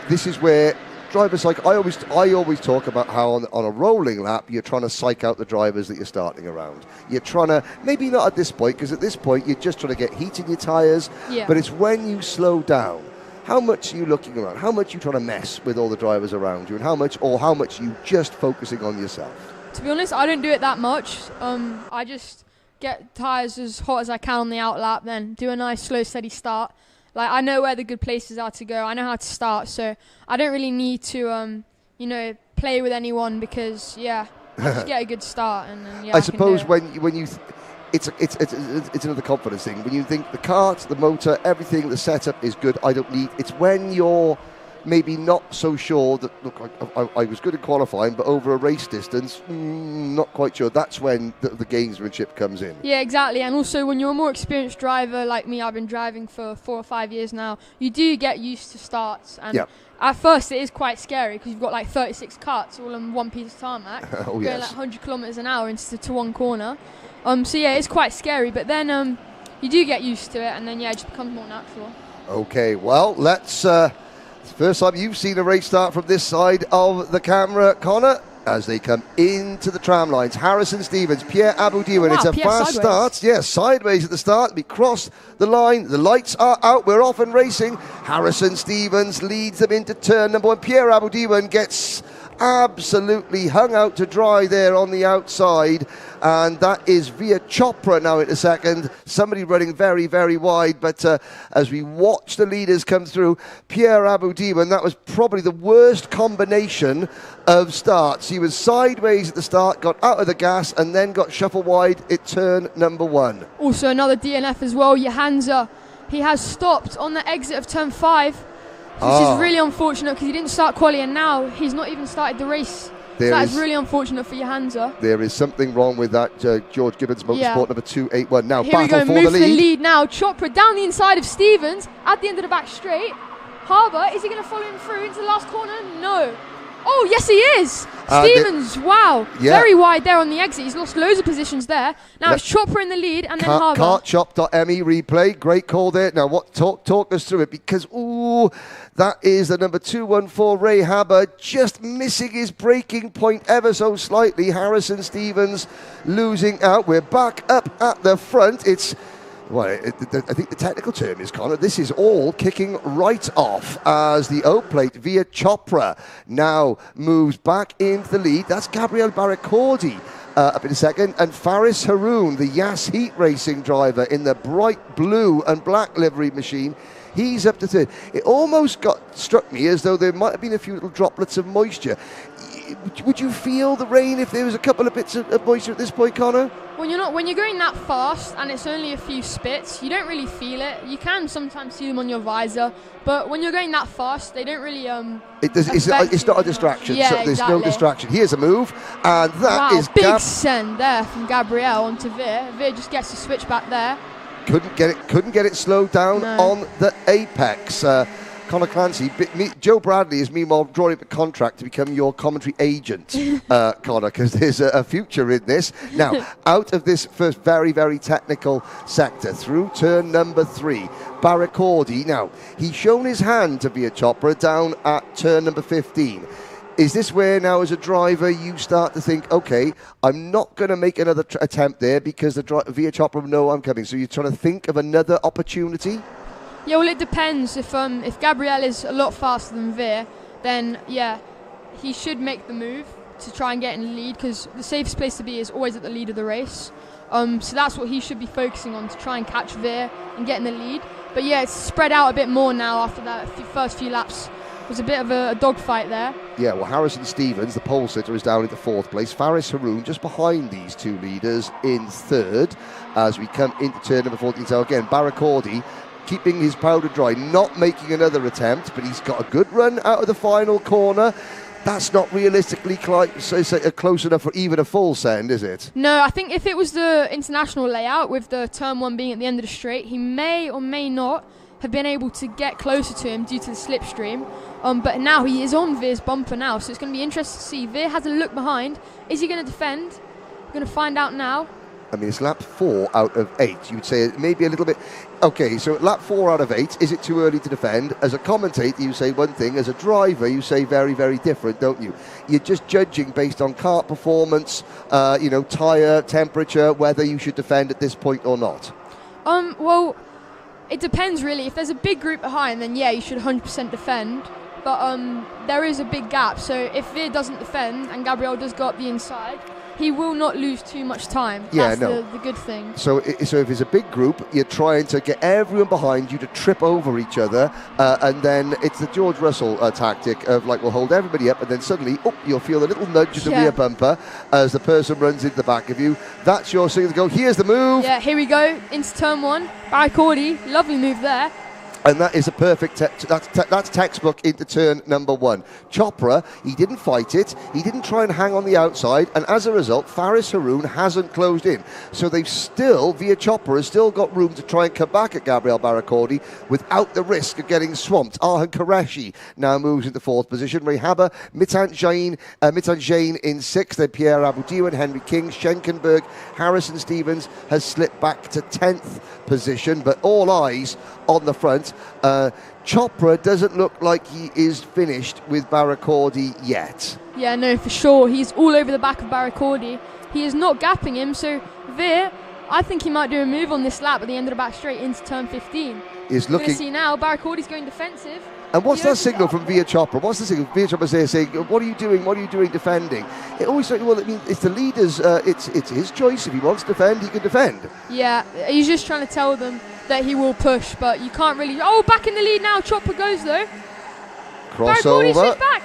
This is where drivers like... I always talk about how on a rolling lap, you're trying to psych out the drivers that you're starting around. You're trying to... Maybe not at this point, because at this point, you're just trying to get heat in your tyres. Yeah. But it's when you slow down. How much are you looking around? How much are you trying to mess with all the drivers around you? And how much are you just focusing on yourself? To be honest, I don't do it that much. I just get tyres as hot as I can on the out lap, then do a nice slow steady start. Like, I know where the good places are to go. I know how to start, so I don't really need to play with anyone because I just get a good start, and then, I suppose when you it's another confidence thing. When you think the kart, the motor, everything, the setup is good, I don't need. It's when you're maybe not so sure that, look, I was good at qualifying, but over a race distance, not quite sure. That's when the gamesmanship comes in. Yeah, exactly. And also when you're a more experienced driver like me, I've been driving for 4 or 5 years now, you do get used to starts. And at first it is quite scary because you've got like 36 karts all on one piece of tarmac, going like 100 kilometers an hour into one corner. So yeah, it's quite scary, but then you do get used to it, and then it just becomes more natural. Okay, well, let's... First time you've seen a race start from this side of the camera, Connor, as they come into the tram lines. Harrison Stevens, Pierre Aboudiwan. It's a fast start. Yes, sideways at the start. We cross the line. The lights are out. We're off and racing. Harrison Stevens leads them into turn number 1. Pierre Aboudiwan gets absolutely hung out to dry there on the outside, and that is via Chopra now in a second. Somebody running very, very wide, but as we watch the leaders come through, Pierre Aboudiwan, that was probably the worst combination of starts. He was sideways at the start, got out of the gas, and then got shuffled wide at turn number 1. Also another DNF as well, Johansa. He has stopped on the exit of turn 5. Which is really unfortunate because he didn't start quali, and now he's not even started the race. So that is really unfortunate for Johansa. There is something wrong with that George Gibbons Motorsport number 281. Now here we go, move for the lead now. Chopra down the inside of Stevens at the end of the back straight. Harbour, is he going to follow him through into the last corner? No. Oh, yes, he is. Stevens, wow. Very wide there on the exit. He's lost loads of positions there. Now it's Chopra in the lead, and then Harbour. Kartshop.me replay. Great call there. Now, talk us through it, because, that is the number 214, Ray Haber, just missing his braking point ever so slightly. Harrison Stevens losing out. We're back up at the front. It's... Well, I think the technical term is, Connor, this is all kicking right off as the O-plate via Chopra now moves back into the lead. That's Gabriel Barracordi up in a second. And Faris Haroun, the Yas Heat Racing driver in the bright blue and black livery machine, he's up to third. It almost struck me as though there might have been a few little droplets of moisture. Would you feel the rain if there was a couple of bits of moisture at this point, Connor? When you're going that fast and it's only a few spits, you don't really feel it. You can sometimes see them on your visor, but when you're going that fast, they don't really it's not a distraction. Yeah, so there's exactly. no distraction. Here's a move, and that is big send there from Gabriel onto Veer. Veer just gets the switch back there. Couldn't get it slowed down on the apex. Connor Clancy, Joe Bradley is meanwhile drawing up a contract to become your commentary agent, Connor, because there's a future in this. Now, out of this first very, very technical sector, through turn number 3, Barracordi. Now, he's shown his hand to Via Chopra down at turn number 15. Is this where now as a driver you start to think, okay, I'm not going to make another attempt there because the Via Chopra know I'm coming. So you're trying to think of another opportunity? Yeah, well, it depends. If Gabriel is a lot faster than Veer, then he should make the move to try and get in the lead, because the safest place to be is always at the lead of the race. So that's what he should be focusing on, to try and catch Veer and get in the lead. But yeah, it's spread out a bit more now after that first few laps. It was a bit of a dogfight there. Yeah, well, Harrison Stevens, the pole sitter, is down into 4th place. Faris Haroun just behind these two leaders in 3rd as we come into turn number 14. So again, Barracordi keeping his powder dry, not making another attempt, but he's got a good run out of the final corner. That's not realistically close enough for even a full send, is it? No, I think if it was the international layout with the turn 1 being at the end of the straight, he may or may not have been able to get closer to him due to the slipstream. But now he is on Veer's bumper now, so it's going to be interesting to see. Veer has a look behind. Is he going to defend? We're going to find out now. I mean, it's lap 4 out of 8. You would say maybe a little bit... Okay, so lap 4 out of 8, is it too early to defend? As a commentator, you say one thing. As a driver, you say very, very different, don't you? You're just judging based on kart performance, tyre, temperature, whether you should defend at this point or not. Well, it depends, really. If there's a big group behind, then yeah, you should 100% defend. But there is a big gap, so if Veer doesn't defend and Gabriel does go up the inside, he will not lose too much time. Yeah, That's no. the good thing. So if it's a big group, you're trying to get everyone behind you to trip over each other, and then it's the George Russell tactic of like, we'll hold everybody up, and then suddenly, you'll feel a little nudge in the rear bumper as the person runs into the back of you. That's your signal to go, here's the move. Yeah, here we go, into turn 1. Barry Cordy, lovely move there. And that is a perfect, that's textbook into turn number 1. Chopra, he didn't fight it, he didn't try and hang on the outside, and as a result, Faris Haroun hasn't closed in. So they've still, via Chopra, has still got room to try and come back at Gabriel Barakordi without the risk of getting swamped. Arhan Qureshi now moves into 4th position. Rehaba, Mitan Jain in 6th, then Pierre Aboudiwan, Henry King, Schenkenberg, Harrison Stevens has slipped back to 10th position, but all eyes on the front. Chopra doesn't look like he is finished with Barakordi yet. Yeah, no, for sure. He's all over the back of Barakordi. He is not gapping him, so Veer, I think he might do a move on this lap at the end of the back straight into turn 15. Is We're looking. going to see now, Barakordi's going defensive. And what's that signal from Via Chopra? What's the signal? Via Chopra's there saying, what are you doing? What are you doing defending? It always, well, I mean, it's the leader's, it's his choice. If he wants to defend, he can defend. Yeah, he's just trying to tell them that he will push, but you can't really... Oh, back in the lead now. Chopra goes, though. Crossover. Switch back.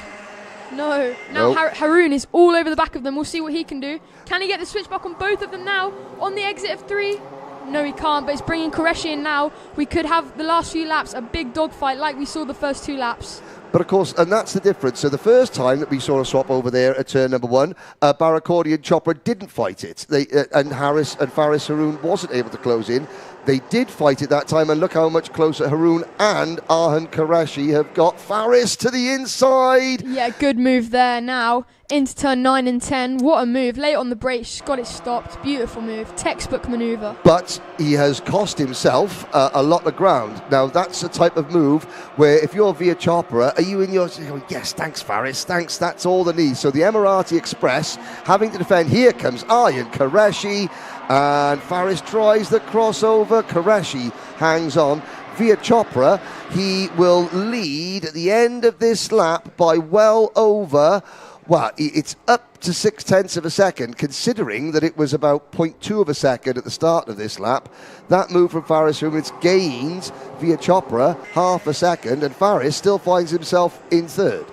No. Now Nope. Haroun is all over the back of them. We'll see what he can do. Can he get the switch back on both of them now? On the exit of 3? No, he can't, but it's bringing Qureshi in now. We could have the last few laps a big dogfight like we saw the first 2 laps. But of course, and that's the difference. So the first time that we saw a swap over there at turn number 1, Barakordi and Chopra didn't fight it. And Faris Haroun wasn't able to close in. They did fight it that time, and look how much closer Haroun and Arhan Qureshi have got. Faris to the inside. Yeah, good move there now. Into turn 9 and 10. What a move. Late on the brakes, got it stopped. Beautiful move. Textbook manoeuvre. But he has cost himself a lot of ground. Now, that's the type of move where if you're via Chopra, are you in your... yes, thanks, Faris, thanks, that's all the need. So the Emirati Express having to defend. Here comes Arhan Qureshi, and Faris tries the crossover. Qureshi hangs on. Via Chopra, he will lead at the end of this lap by well over... Well, it's up to 0.6 of a second, considering that it was about 0.2 of a second at the start of this lap. That move from Faris, whom it's gained via Chopra, half a second, and Faris still finds himself in 3rd.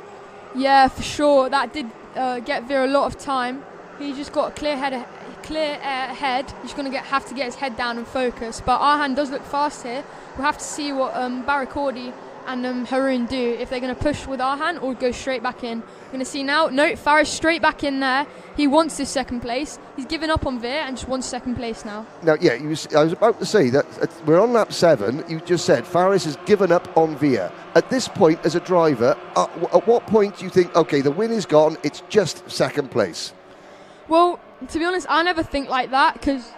Yeah, for sure. That did get Veer a lot of time. He just got a clear head. He's going to have to get his head down and focus. But Arhan does look fast here. We'll have to see what Barakordi and Haroun do, if they're going to push with Arhan or go straight back in. We're going to see now. No, Faris straight back in there. He wants this 2nd place. He's given up on Veer and just wants 2nd place now. Now, yeah, I was about to say that we're on lap 7. You just said Faris has given up on Veer. At this point, as a driver, at what point do you think, okay, the win is gone, it's just 2nd place? Well, to be honest, I never think like that, because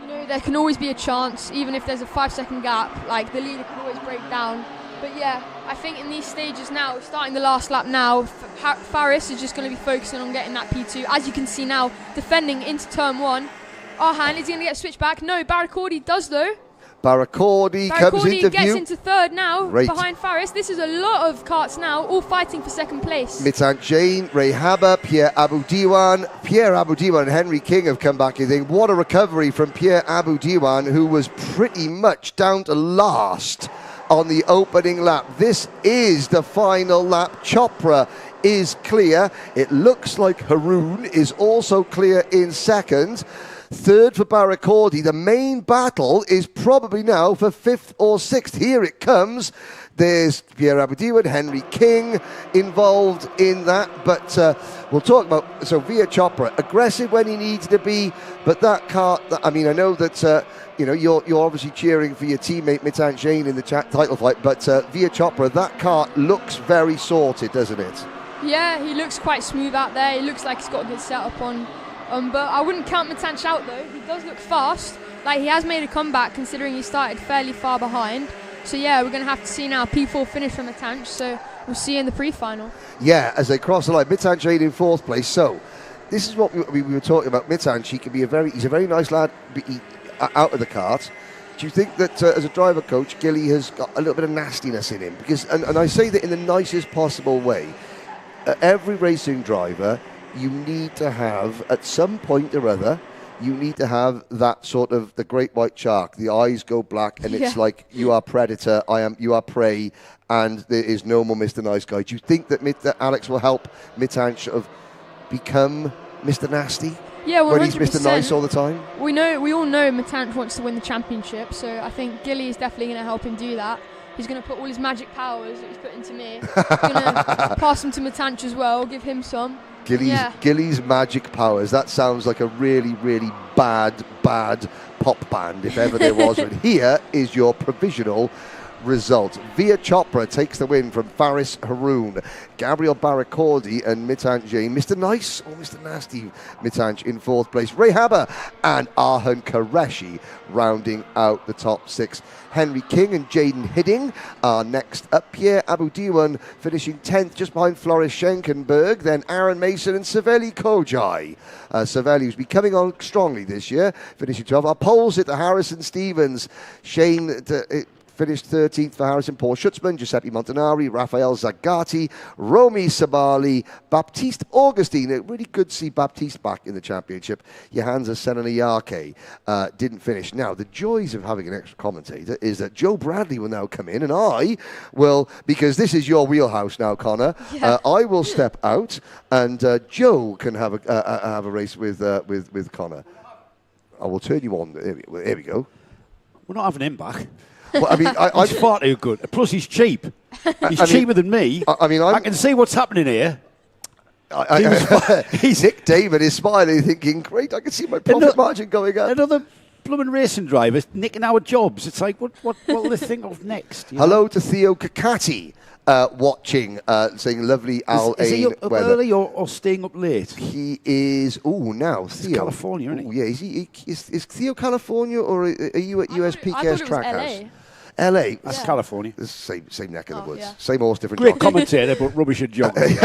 there can always be a chance, even if there's a 5-second gap. Like, the leader can always break down. But yeah, I think in these stages now, starting the last lap now, Faris is just going to be focusing on getting that P2. As you can see now, defending into turn 1. Arhan, is he going to get switched back? No, Barakordi does though. Barakordi comes into gets view. into 3rd now, Great. behind Faris. This is a lot of karts now, all fighting for 2nd place. Mitan Jain, Rehaba, Pierre Aboudiwan and Henry King have come back, I think. What a recovery from Pierre Aboudiwan, who was pretty much down to last on the opening lap. This is the final lap. Chopra is clear. It looks like Haroun is also clear in 2nd. 3rd for Barakordi. The main battle is probably now for 5th or 6th. Here it comes. There's Pierre Aboudiwan, Henry King involved in that. But we'll talk about, so via Chopra, aggressive when he needs to be, but that car, I mean, I know that you're obviously cheering for your teammate Mitan Jain in the title fight, but via Chopra, that car looks very sorted, doesn't it? Yeah, he looks quite smooth out there. He looks like he's got a good setup on. But I wouldn't count Mitanch out though. He does look fast. Like, he has made a comeback considering he started fairly far behind. So yeah, we're going to have to see now P4 finish from Mitanch. So we'll see in the pre-final. Yeah, as they cross the line, Mitan Jain in 4th place. So this is what we were talking about. Mitanch, he's a very nice lad out of the kart. Do you think that as a driver coach, Gilly has got a little bit of nastiness in him? Because, and I say that in the nicest possible way, every racing driver you need to have, at some point or other, you need to have that sort of the great white shark. The eyes go black, and it's like, you are predator, you are prey, and there is no more Mr. Nice Guy. Do you think that Alex will help Mitanch sort of become Mr. Nasty? Yeah, 100%. When he's Mr. Nice all the time? We all know Mitanch wants to win the championship, so I think Gilly is definitely going to help him do that. He's going to put all his magic powers that he's put into me. He's going to pass them to Mitanch as well, give him some. Gilly's magic powers. That sounds like a really, really bad pop band, if ever there was. But here is your provisional result. Via Chopra takes the win from Faris Haroon. Gabriel Baracordi and Mitanch Jain. Mr. Nice or Mr. Nasty Mitanch in fourth place. Ray Haber and Arhan Qureshi rounding out the top six. Henry King and Jaden Hidding are next up. Pierre Abu Diwan finishing 10th just behind Floris Schenkenberg. Then Aaron Mason and Saveli Kojai. Saveli, who's been coming on strongly this year, finishing 12th. Our polls at the Harrison Stevens. Shane finished 13th for Harrison, Paul Schutzman, Giuseppe Montanari, Rafael Zagati, Romy Sabali, Baptiste Augustine. Really good to see Baptiste back in the championship. Johansa Senanayake didn't finish. Now, the joys of having an extra commentator is that Joe Bradley will now come in, and I will, because this is your wheelhouse now, Connor, I will step out, and Joe can have a race with Connor. I will turn you on. Here we go. We're not having him back. Well, I mean, he's far too good. Plus, he's cheap. He's cheaper than me. I can see what's happening here. Nick David is smiling, thinking, great, I can see my profit margin going up. Another blooming racing driver nicking our jobs. It's like, what will they think of next? Hello to Theo Kakati. Watching, saying lovely Al Is he up early or staying up late? He is. Now Theo. It's California, isn't he? Yeah, is Theo California, or are you at USPK's Trackhouse? LA. That's California. Same neck of the woods. Yeah. Same horse, different Great commentator, but rubbish at geography.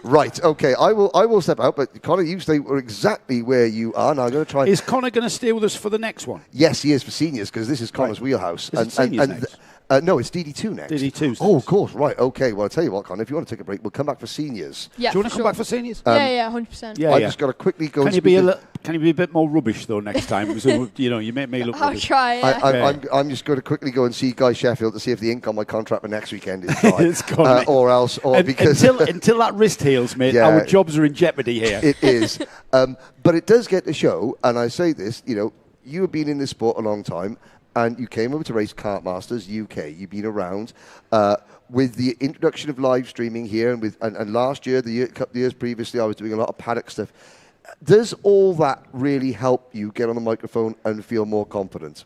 Right, okay. I will step out, but Connor, you stay exactly where you are. Now I'm going to try. Is Connor going to stay with us for the next one? Yes, he is for seniors, because this is Connor's wheelhouse. Is it seniors next? No, it's DD2 next. DD2. Oh, of course. Right. Okay. Well, I'll tell you what, Connor. If you want to take a break, we'll come back for seniors. Yeah, do you want to come back for seniors? Yeah, 100%. Yeah, I just got to quickly go. Can you be a bit more rubbish though next time? So, you make me look. I'll try. Yeah. I'm just going to quickly go and see Guy Sheffield to see if the ink on my contract for next weekend is dry. It's gone, because until that wrist heals, mate, our jobs are in jeopardy here. It is. But it does get to show, and I say this, you have been in this sport a long time. And you came over to race Kart Masters UK. You've been around with the introduction of live streaming here, and last year, a couple of years previously, I was doing a lot of paddock stuff. Does all that really help you get on the microphone and feel more confident?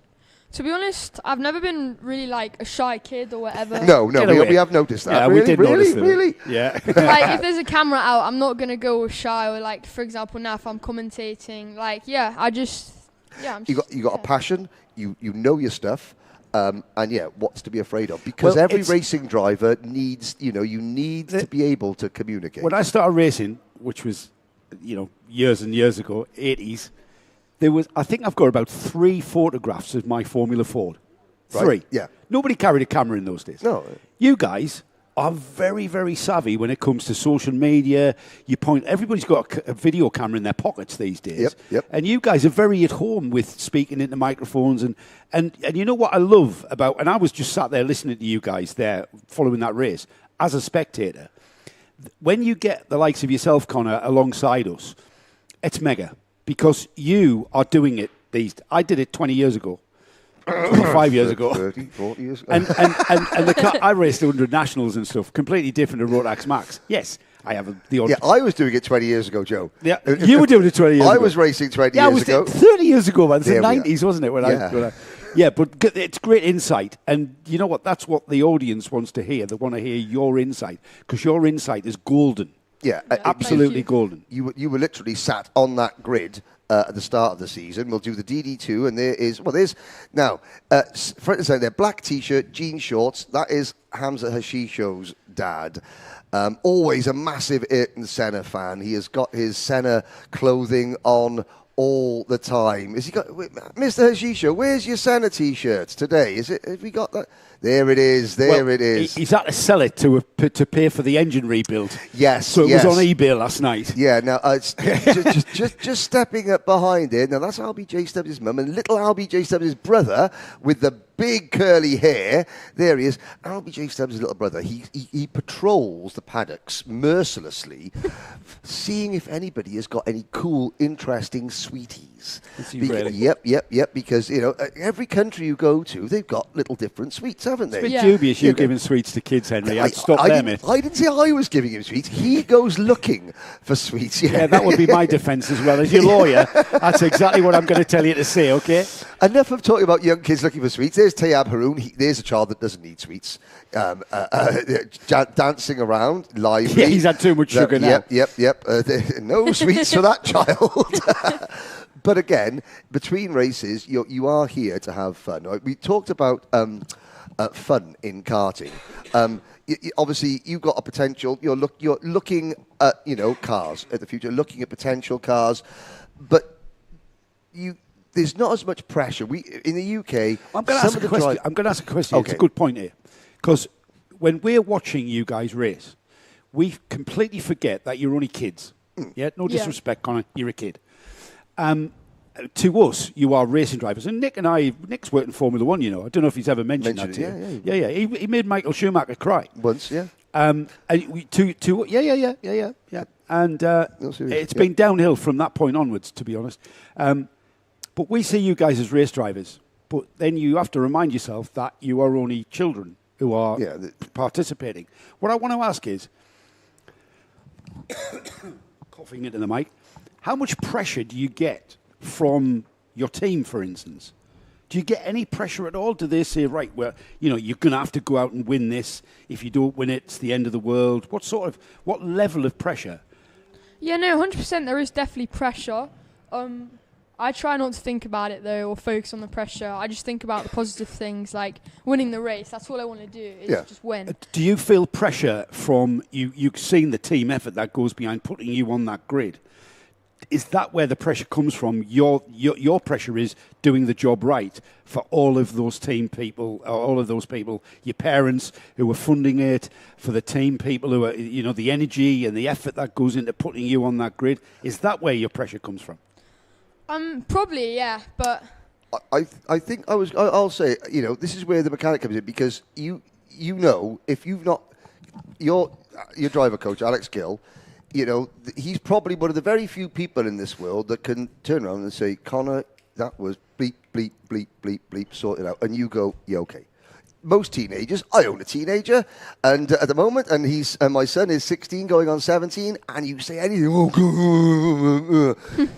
To be honest, I've never been really like a shy kid or whatever. No, we have noticed that. Yeah, really, we did notice that. Really? Yeah. Like, if there's a camera out, I'm not going to go shy, or like, for example, now if I'm commentating, You got a passion. You know your stuff, and what's to be afraid of? Because every racing driver needs, you need to be able to communicate. When I started racing, which was, years and years ago, 80s, I think I've got about 3 photographs of my Formula Ford. Right? 3. Yeah. Nobody carried a camera in those days. No. You guys are very, very savvy when it comes to social media. Everybody's got a video camera in their pockets these days. Yep. And you guys are very at home with speaking into microphones. And you know what I love about, and I was just sat there listening to you guys there following that race as a spectator. When you get the likes of yourself, Connor, alongside us, it's mega, because you are doing it I did it 20 years ago. 5 years ago. 30, 40 years ago. And the car, I raced 100 nationals and stuff, completely different to Rotax Max. Yes, I have the odd. Yeah, I was doing it 20 years ago, Joe. Yeah, you were doing it 20 years ago. I was racing 20 years ago. 30 years ago, man. It's the 90s, wasn't it? Yeah, but it's great insight. And you know what? That's what the audience wants to hear. They want to hear your insight, because your insight is golden. Yeah, absolutely golden. You were literally sat on that grid at the start of the season. We'll do the DD2, and there's now front and center there, black t-shirt, jean shorts. That is Hamza Hashisho's dad. Always a massive Ayrton Senna fan. He has got his Senna clothing on all the time. Has he got, Mr. Hashisha, where's your Senna t-shirt today? Have we got that? There it is. There it is. He's had to sell it to pay for the engine rebuild. Yes. So it was on eBay last night. Yeah. Now it's just stepping up behind it. Now that's LBJ Stubbs' mum and little LBJ Stubbs' brother with the big curly hair. There he is. LBJ Stubbs' little brother. He patrols the paddocks mercilessly, seeing if anybody has got any cool, interesting sweeties. Really? Yep. Because every country you go to, they've got little different sweets, haven't they? It's a bit dubious you giving sweets to kids, Henry. I'd stop there, mate. I didn't say I was giving him sweets. He goes looking for sweets. Yeah, that would be my defence as well. As your lawyer, that's exactly what I'm going to tell you to say, okay? Enough of talking about young kids looking for sweets. There's Tayyab Haroun. There's a child that doesn't need sweets. Dancing around, lively. Yeah, he's had too much sugar now. Yep. No sweets for that child. But again, between races, you are here to have fun. Right? We talked about fun in karting. Obviously, you've got a potential. You're looking at cars at the future, looking at potential cars, but there's not as much pressure. In the UK, I'm going to ask a question. Okay. It's a good point here, because when we're watching you guys race, we completely forget that you're only kids. Yeah, no disrespect, Connor. You're a kid. To us, you are racing drivers, and Nick's worked in Formula One. I don't know if he's ever mentioned that to you. Yeah. He made Michael Schumacher cry once. Yeah. And it's been downhill from that point onwards, to be honest. But we see you guys as race drivers, but then you have to remind yourself that you are only children who are participating. What I want to ask is, coughing into the mic, how much pressure do you get from your team, for instance? Do you get any pressure at all? Do they say, right, well, you're going to have to go out and win this. If you don't win it, it's the end of the world. What level of pressure? Yeah, no, 100% there is definitely pressure. I try not to think about it, though, or focus on the pressure. I just think about the positive things, like winning the race. That's all I want to do, is just win. Do you feel pressure from you've seen the team effort that goes behind putting you on that grid? Is that where the pressure comes from? Your pressure is doing the job right for all of those team people, all of those people, your parents who are funding it, for the team people who are, the energy and the effort that goes into putting you on that grid. Is that where your pressure comes from? Probably, yeah, but I think I'll say, this is where the mechanic comes in, because if you've not, your driver coach, Alex Gill, he's probably one of the very few people in this world that can turn around and say, Connor, that was bleep, bleep, bleep, bleep, bleep, sort it out. And you go, yeah, okay. Most teenagers, I own a teenager, and at the moment, and my son is 16 going on 17, and you say anything,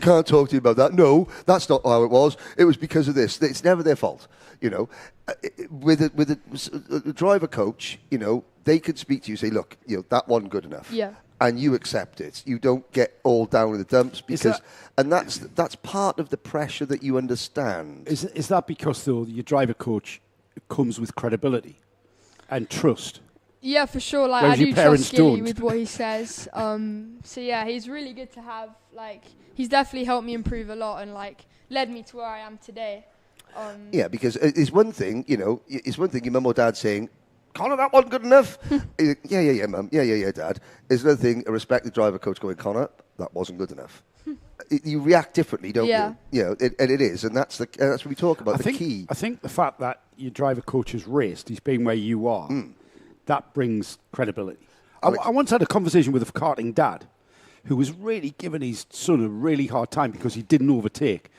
can't talk to you about that. No, that's not how it was. It was because of this. It's never their fault. With a driver coach, they could speak to you, say, look, that wasn't good enough. Yeah. And you accept it. You don't get all down in the dumps, because, and that's part of the pressure that you understand. Is that because, though, your driver coach comes with credibility and trust? Yeah, for sure. Like, whereas I do your parents trust Gilly don't. with what he says. So yeah, he's really good to have. Like, he's definitely helped me improve a lot and led me to where I am today. Yeah, because it's one thing, it's one thing your mum or dad saying, Connor, that wasn't good enough. Yeah, mum. Yeah, dad. It's another thing, a respected driver coach going, Connor, that wasn't good enough. You react differently, don't you? And it is, and that's what we talk about. Key. I think the fact that your driver coach has raced, he's been where you are, that brings credibility. I once had a conversation with a karting dad who was really giving his son a really hard time because he didn't overtake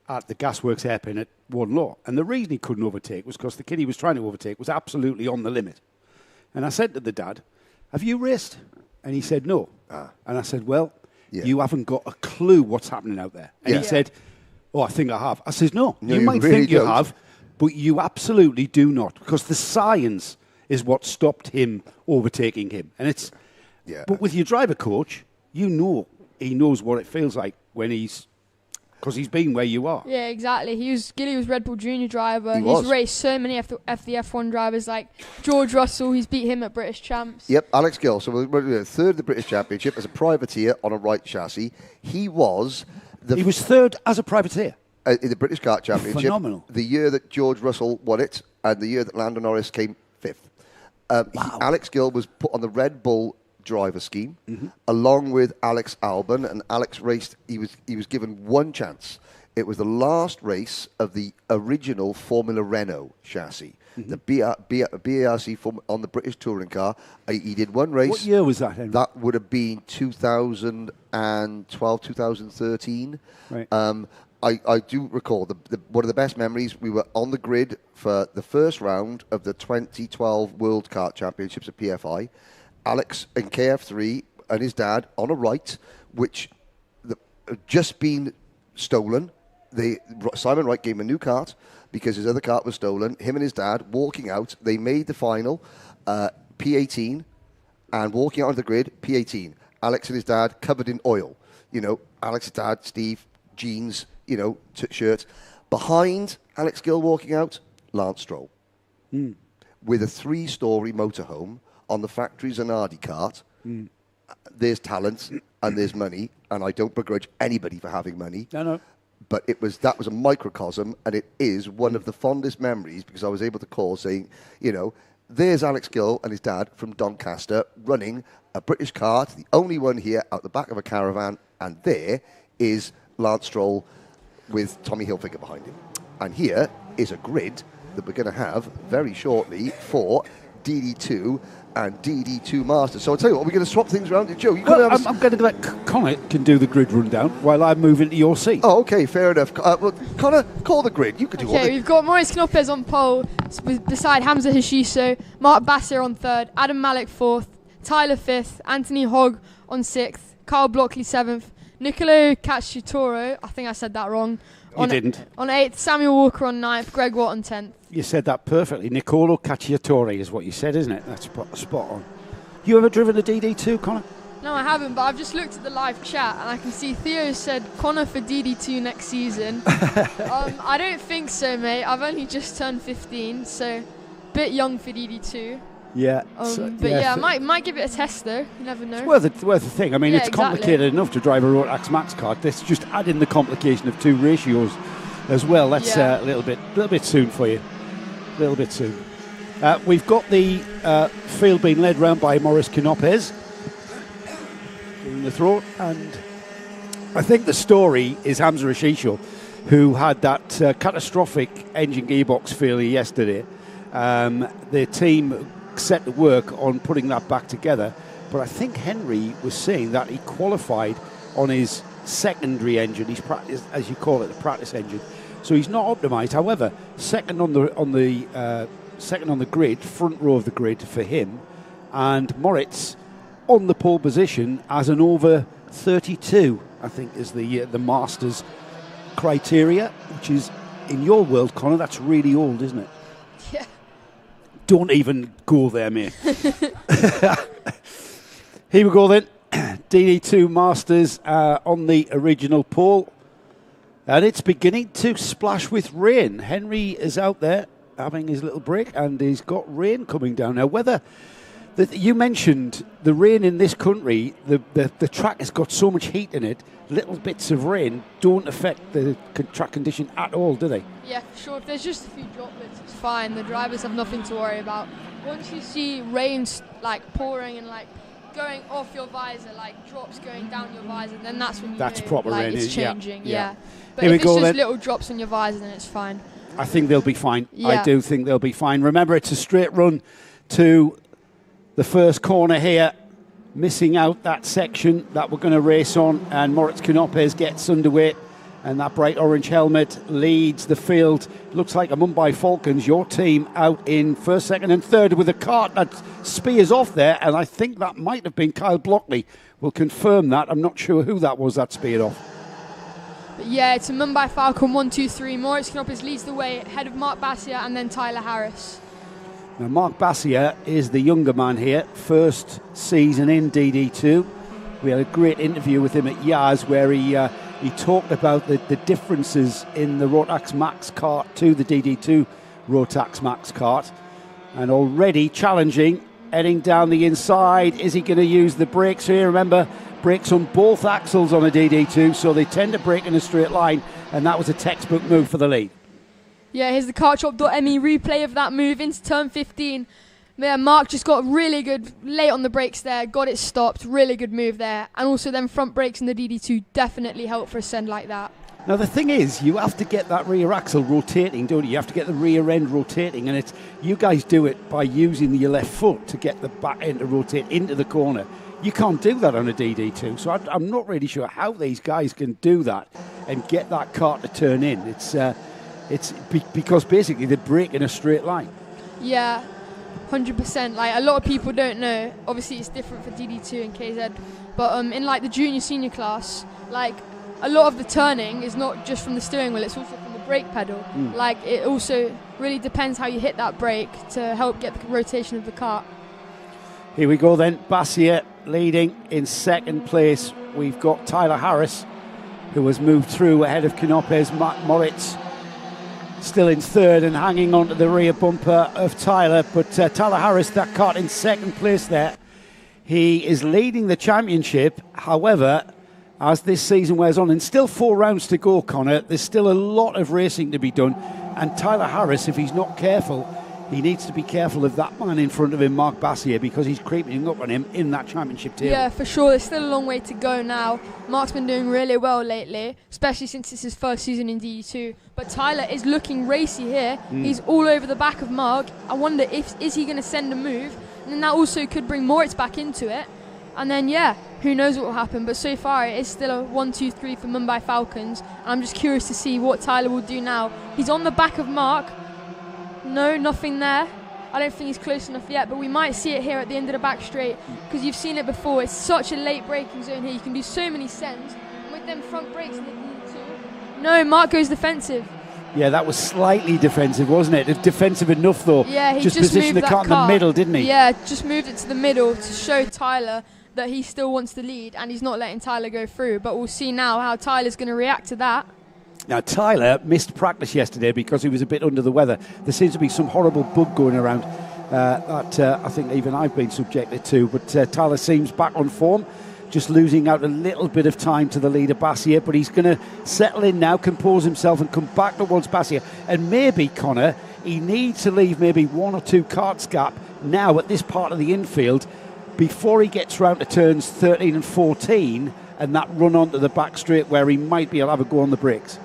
at the Gasworks hairpin at One Law. And the reason he couldn't overtake was because the kid he was trying to overtake was absolutely on the limit. And I said to the dad, have you raced? And he said, no. And I said, well, you haven't got a clue what's happening out there. And he said, oh, I think I have. I said, no, you might really think you have, but you absolutely do not, because the science is what stopped him overtaking him. And it's, but with your driver coach, he knows what it feels like when because he's been where you are. Yeah, exactly. Gilly was Red Bull Junior driver. He's raced so many the F1 drivers, like George Russell. He's beat him at British Champs. Yep, Alex Gill. So we're third of the British Championship as a privateer on a right chassis. He was He was third as a privateer. In the British Kart Championship. Phenomenal. The year that George Russell won it, and the year that Lando Norris came fifth. Alex Gill was put on the Red Bull driver scheme, along with Alex Albon, and Alex raced. He was given one chance. It was the last race of the original Formula Renault chassis, the BARC on the British touring car. He did one race. What year was that, Henry? That would have been 2012, 2013. Right. I do recall one of the best memories. We were on the grid for the first round of the 2012 World Kart Championships at PFI. Alex in KF3 and his dad on a right, which had just been stolen. Simon Wright gave him a new kart because his other kart was stolen. Him and his dad walking out. They made the final P18 and walking out onto the grid, P18. Alex and his dad covered in oil. You know, Alex's dad, Steve, jeans, you know, shirts. Behind Alex Gill walking out, Lance Stroll. With a 3-story motorhome on the factory Zanardi kart. There's talent and there's money, and I don't begrudge anybody for having money. No. But that was a microcosm, and it is one of the fondest memories because I was able to call saying, you know, there's Alex Gill and his dad from Doncaster running a British kart, the only one here out the back of a caravan, and there is Lance Stroll with Tommy Hilfiger behind him. And here is a grid that we're going to have very shortly for DD2 and DD2 Masters. So I'll tell you what, we're going to swap things around. Joe, you I'm going to let Connor can do the grid rundown while I move into your seat. Oh, okay, fair enough. Well, Connor, call the grid. You can do all Okay, we've got Maurice Knopez on pole beside Hamza Hashiso, Mark Bassir on third, Adam Malik fourth, Tyler fifth, Anthony Hogg on sixth, Carl Blockley seventh, Nicolo Cacciatore, I think I said that wrong. You didn't. On eighth, Samuel Walker on ninth, Greg Watt on 10th. You said that perfectly. Nicolo Cacciatore is what you said, isn't it? That's spot on. You ever driven a DD2, Connor? No, I haven't, but I've just looked at the live chat and I can see Theo said Connor for DD2 next season. I don't think so, mate. I've only just turned 15, so a bit young for DD2. Yeah. I might give it a test though. You never know. It's worth a thing. I mean, it's complicated enough to drive a Rotax Max kart. Let's just add in the complication of 2 ratios as well. That's a little bit soon for you. A little bit soon. We've got the field being led round by Maurice Knopez doing the throw, and I think the story is Hamza Hashiso, who had that catastrophic engine gearbox failure yesterday. The team set to work on putting that back together, but I think Henry was saying that he qualified on his secondary engine, his practice, as you call it, the practice engine. So he's not optimised. However, second on the grid, front row of the grid for him, and Moritz on the pole position as an over 32, I think is the Masters criteria, which is in your world, Connor. That's really old, isn't it? Yeah. Don't even go there, mate. Here we go then. DD2 Masters on the original pole. And it's beginning to splash with rain. Henry is out there having his little break, and he's got rain coming down. Now, you mentioned the rain in this country, the track has got so much heat in it, little bits of rain don't affect the track condition at all, do they? Yeah, for sure. If there's just a few droplets, it's fine. The drivers have nothing to worry about. Once you see rain pouring and going off your visor, drops going down your visor, then that's when you know proper rain. It's changing. Yeah. But Here if it's just little drops on your visor, then it's fine. I think they'll be fine. Yeah. I do think they'll be fine. Remember, it's a straight run to the first corner here. Missing out that section that we're going to race on, and Moritz Knopez gets underway, and that bright orange helmet leads the field. Looks like a Mumbai Falcons, your team, out in first, second and third with a kart that spears off there, and I think that might have been Kyle Blockley. We'll confirm that. I'm not sure who that was that speared off. But yeah, it's a Mumbai Falcon 1, 2, 3. Moritz Knopez leads the way ahead of Mark Bassir and then Tyler Harris. Now, Mark Bassir is the younger man here, first season in DD2. We had a great interview with him at Yaz where he talked about the differences in the Rotax Max kart to the DD2 Rotax Max kart. And already challenging, heading down the inside. Is he going to use the brakes here? Remember, brakes on both axles on a DD2, so they tend to brake in a straight line, and that was a textbook move for the lead. Yeah, here's the kartshop.me replay of that move into turn 15. Yeah, Mark just got really good late on the brakes there, got it stopped, really good move there. And also then front brakes in the DD2 definitely help for a send like that. Now the thing is, you have to get that rear axle rotating, don't you? You have to get the rear end rotating, and it's you guys do it by using your left foot to get the back end to rotate into the corner. You can't do that on a DD2, so I'm not really sure how these guys can do that and get that car to turn in. It's because basically they brake in a straight line. Yeah. 100%. Like, a lot of people don't know. Obviously, it's different for DD2 and KZ. But in like the junior senior class, like a lot of the turning is not just from the steering wheel; it's also from the brake pedal. Like, it also really depends how you hit that brake to help get the rotation of the car. Here we go then. Bassier leading in second place. We've got Tyler Harris, who has moved through ahead of Canopes. Matt Moritz still in third and hanging on to the rear bumper of Tyler, but Tyler Harris, that caught in second place there. He is leading the championship. However, as this season wears on, and still 4 rounds to go, Connor, there's still a lot of racing to be done, and Tyler Harris, if he's not careful, he needs to be careful of that man in front of him, Mark Bassier, because he's creeping up on him in that championship table. Yeah, for sure. There's still a long way to go now. Mark's been doing really well lately, especially since it's his first season in DD2. But Tyler is looking racy here. He's all over the back of Mark. I wonder is he going to send a move? And then that also could bring Moritz back into it. And then, yeah, who knows what will happen. But so far, it is still a 1-2-3 for Mumbai Falcons. And I'm just curious to see what Tyler will do now. He's on the back of Mark. No, nothing there. I don't think he's close enough yet, but we might see it here at the end of the back straight, because you've seen it before. It's such a late braking zone here. You can do so many sends. And with them front brakes in the DD2. No, Mark goes defensive. Yeah, that was slightly defensive, wasn't it? Defensive enough, though. Yeah, he just positioned the car in the middle, didn't he? Yeah, just moved it to the middle to show Tyler that he still wants to lead, and he's not letting Tyler go through. But we'll see now how Tyler's going to react to that. Now, Tyler missed practice yesterday because he was a bit under the weather. There seems to be some horrible bug going around that I think even I've been subjected to. But Tyler seems back on form, just losing out a little bit of time to the leader, Bassier. But he's going to settle in now, compose himself, and come back towards Bassier. And maybe, Connor, he needs to leave maybe 1 or 2 karts gap now at this part of the infield before he gets round to turns 13 and 14 and that run onto the back straight where he might be able to have a go on the brakes.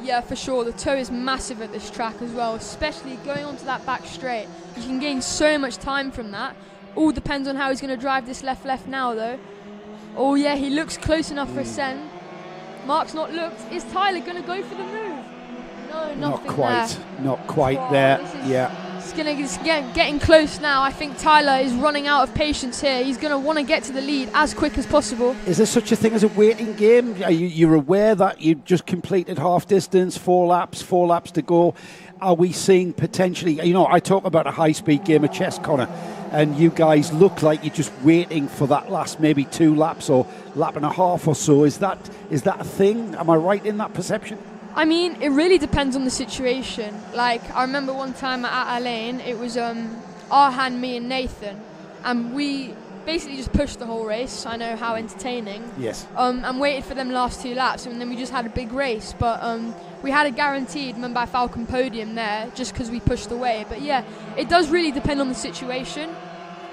Yeah, for sure. The toe is massive at this track as well, especially going onto that back straight. You can gain so much time from that. All depends on how he's going to drive this left now, though. Oh, yeah, he looks close enough for a send. Mark's not looked. Is Tyler going to go for the move? No, nothing Not quite there. Yeah. It's getting close now. I think Tyler is running out of patience here. He's going to want to get to the lead as quick as possible. Is there such a thing as a waiting game? You're aware that you just completed half distance, 4 laps to go. Are we seeing potentially, I talk about a high-speed game of chess, Connor, and you guys look like you're just waiting for that last maybe 2 laps or lap and a half or so. Is that a thing? Am I right in that perception? I mean, it really depends on the situation. Like, I remember one time at Alain, it was Arhan, me and Nathan, and we basically just pushed the whole race. I know how entertaining. Yes. And waited for them last 2 laps, and then we just had a big race. But we had a guaranteed Mumbai Falcon podium there just because we pushed away. But yeah, it does really depend on the situation.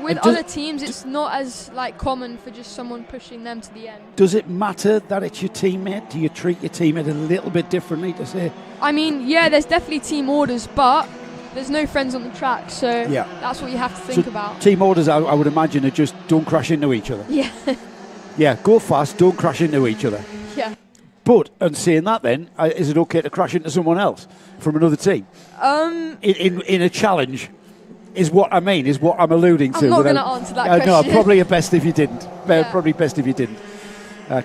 With other teams, it's not as common for just someone pushing them to the end. Does it matter that it's your teammate? Do you treat your teammate a little bit differently to say? I mean, yeah, there's definitely team orders, but there's no friends on the track, so yeah, that's what you have to think about. Team orders, I would imagine, are just don't crash into each other. Yeah. Yeah, go fast, don't crash into each other. Yeah. But, and saying that then, is it okay to crash into someone else from another team? In a challenge? Is what I mean, is what I'm alluding to. I'm not going to answer that question. No, probably best if you didn't. Yeah. Probably best if you didn't.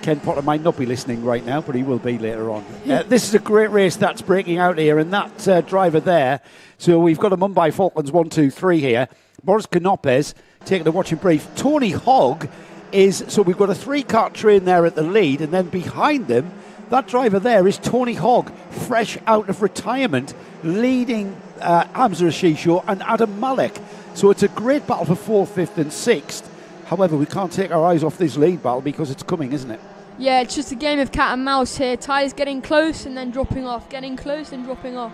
Ken Potter might not be listening right now, but he will be later on. This is a great race that's breaking out here, and that driver there. So we've got a Mumbai Falcons 1, 2, 3 here. Boris Canopes taking a watching brief. Tony Hogg is, so we've got a 3-kart train there at the lead, and then behind them, that driver there is Tony Hogg, fresh out of retirement, leading Hamza Ashisho and Adam Malek. So it's a great battle for 4th, 5th and 6th. However, we can't take our eyes off this lead battle because it's coming, isn't it? Yeah, it's just a game of cat and mouse here. Tyler's getting close and then dropping off, getting close and dropping off.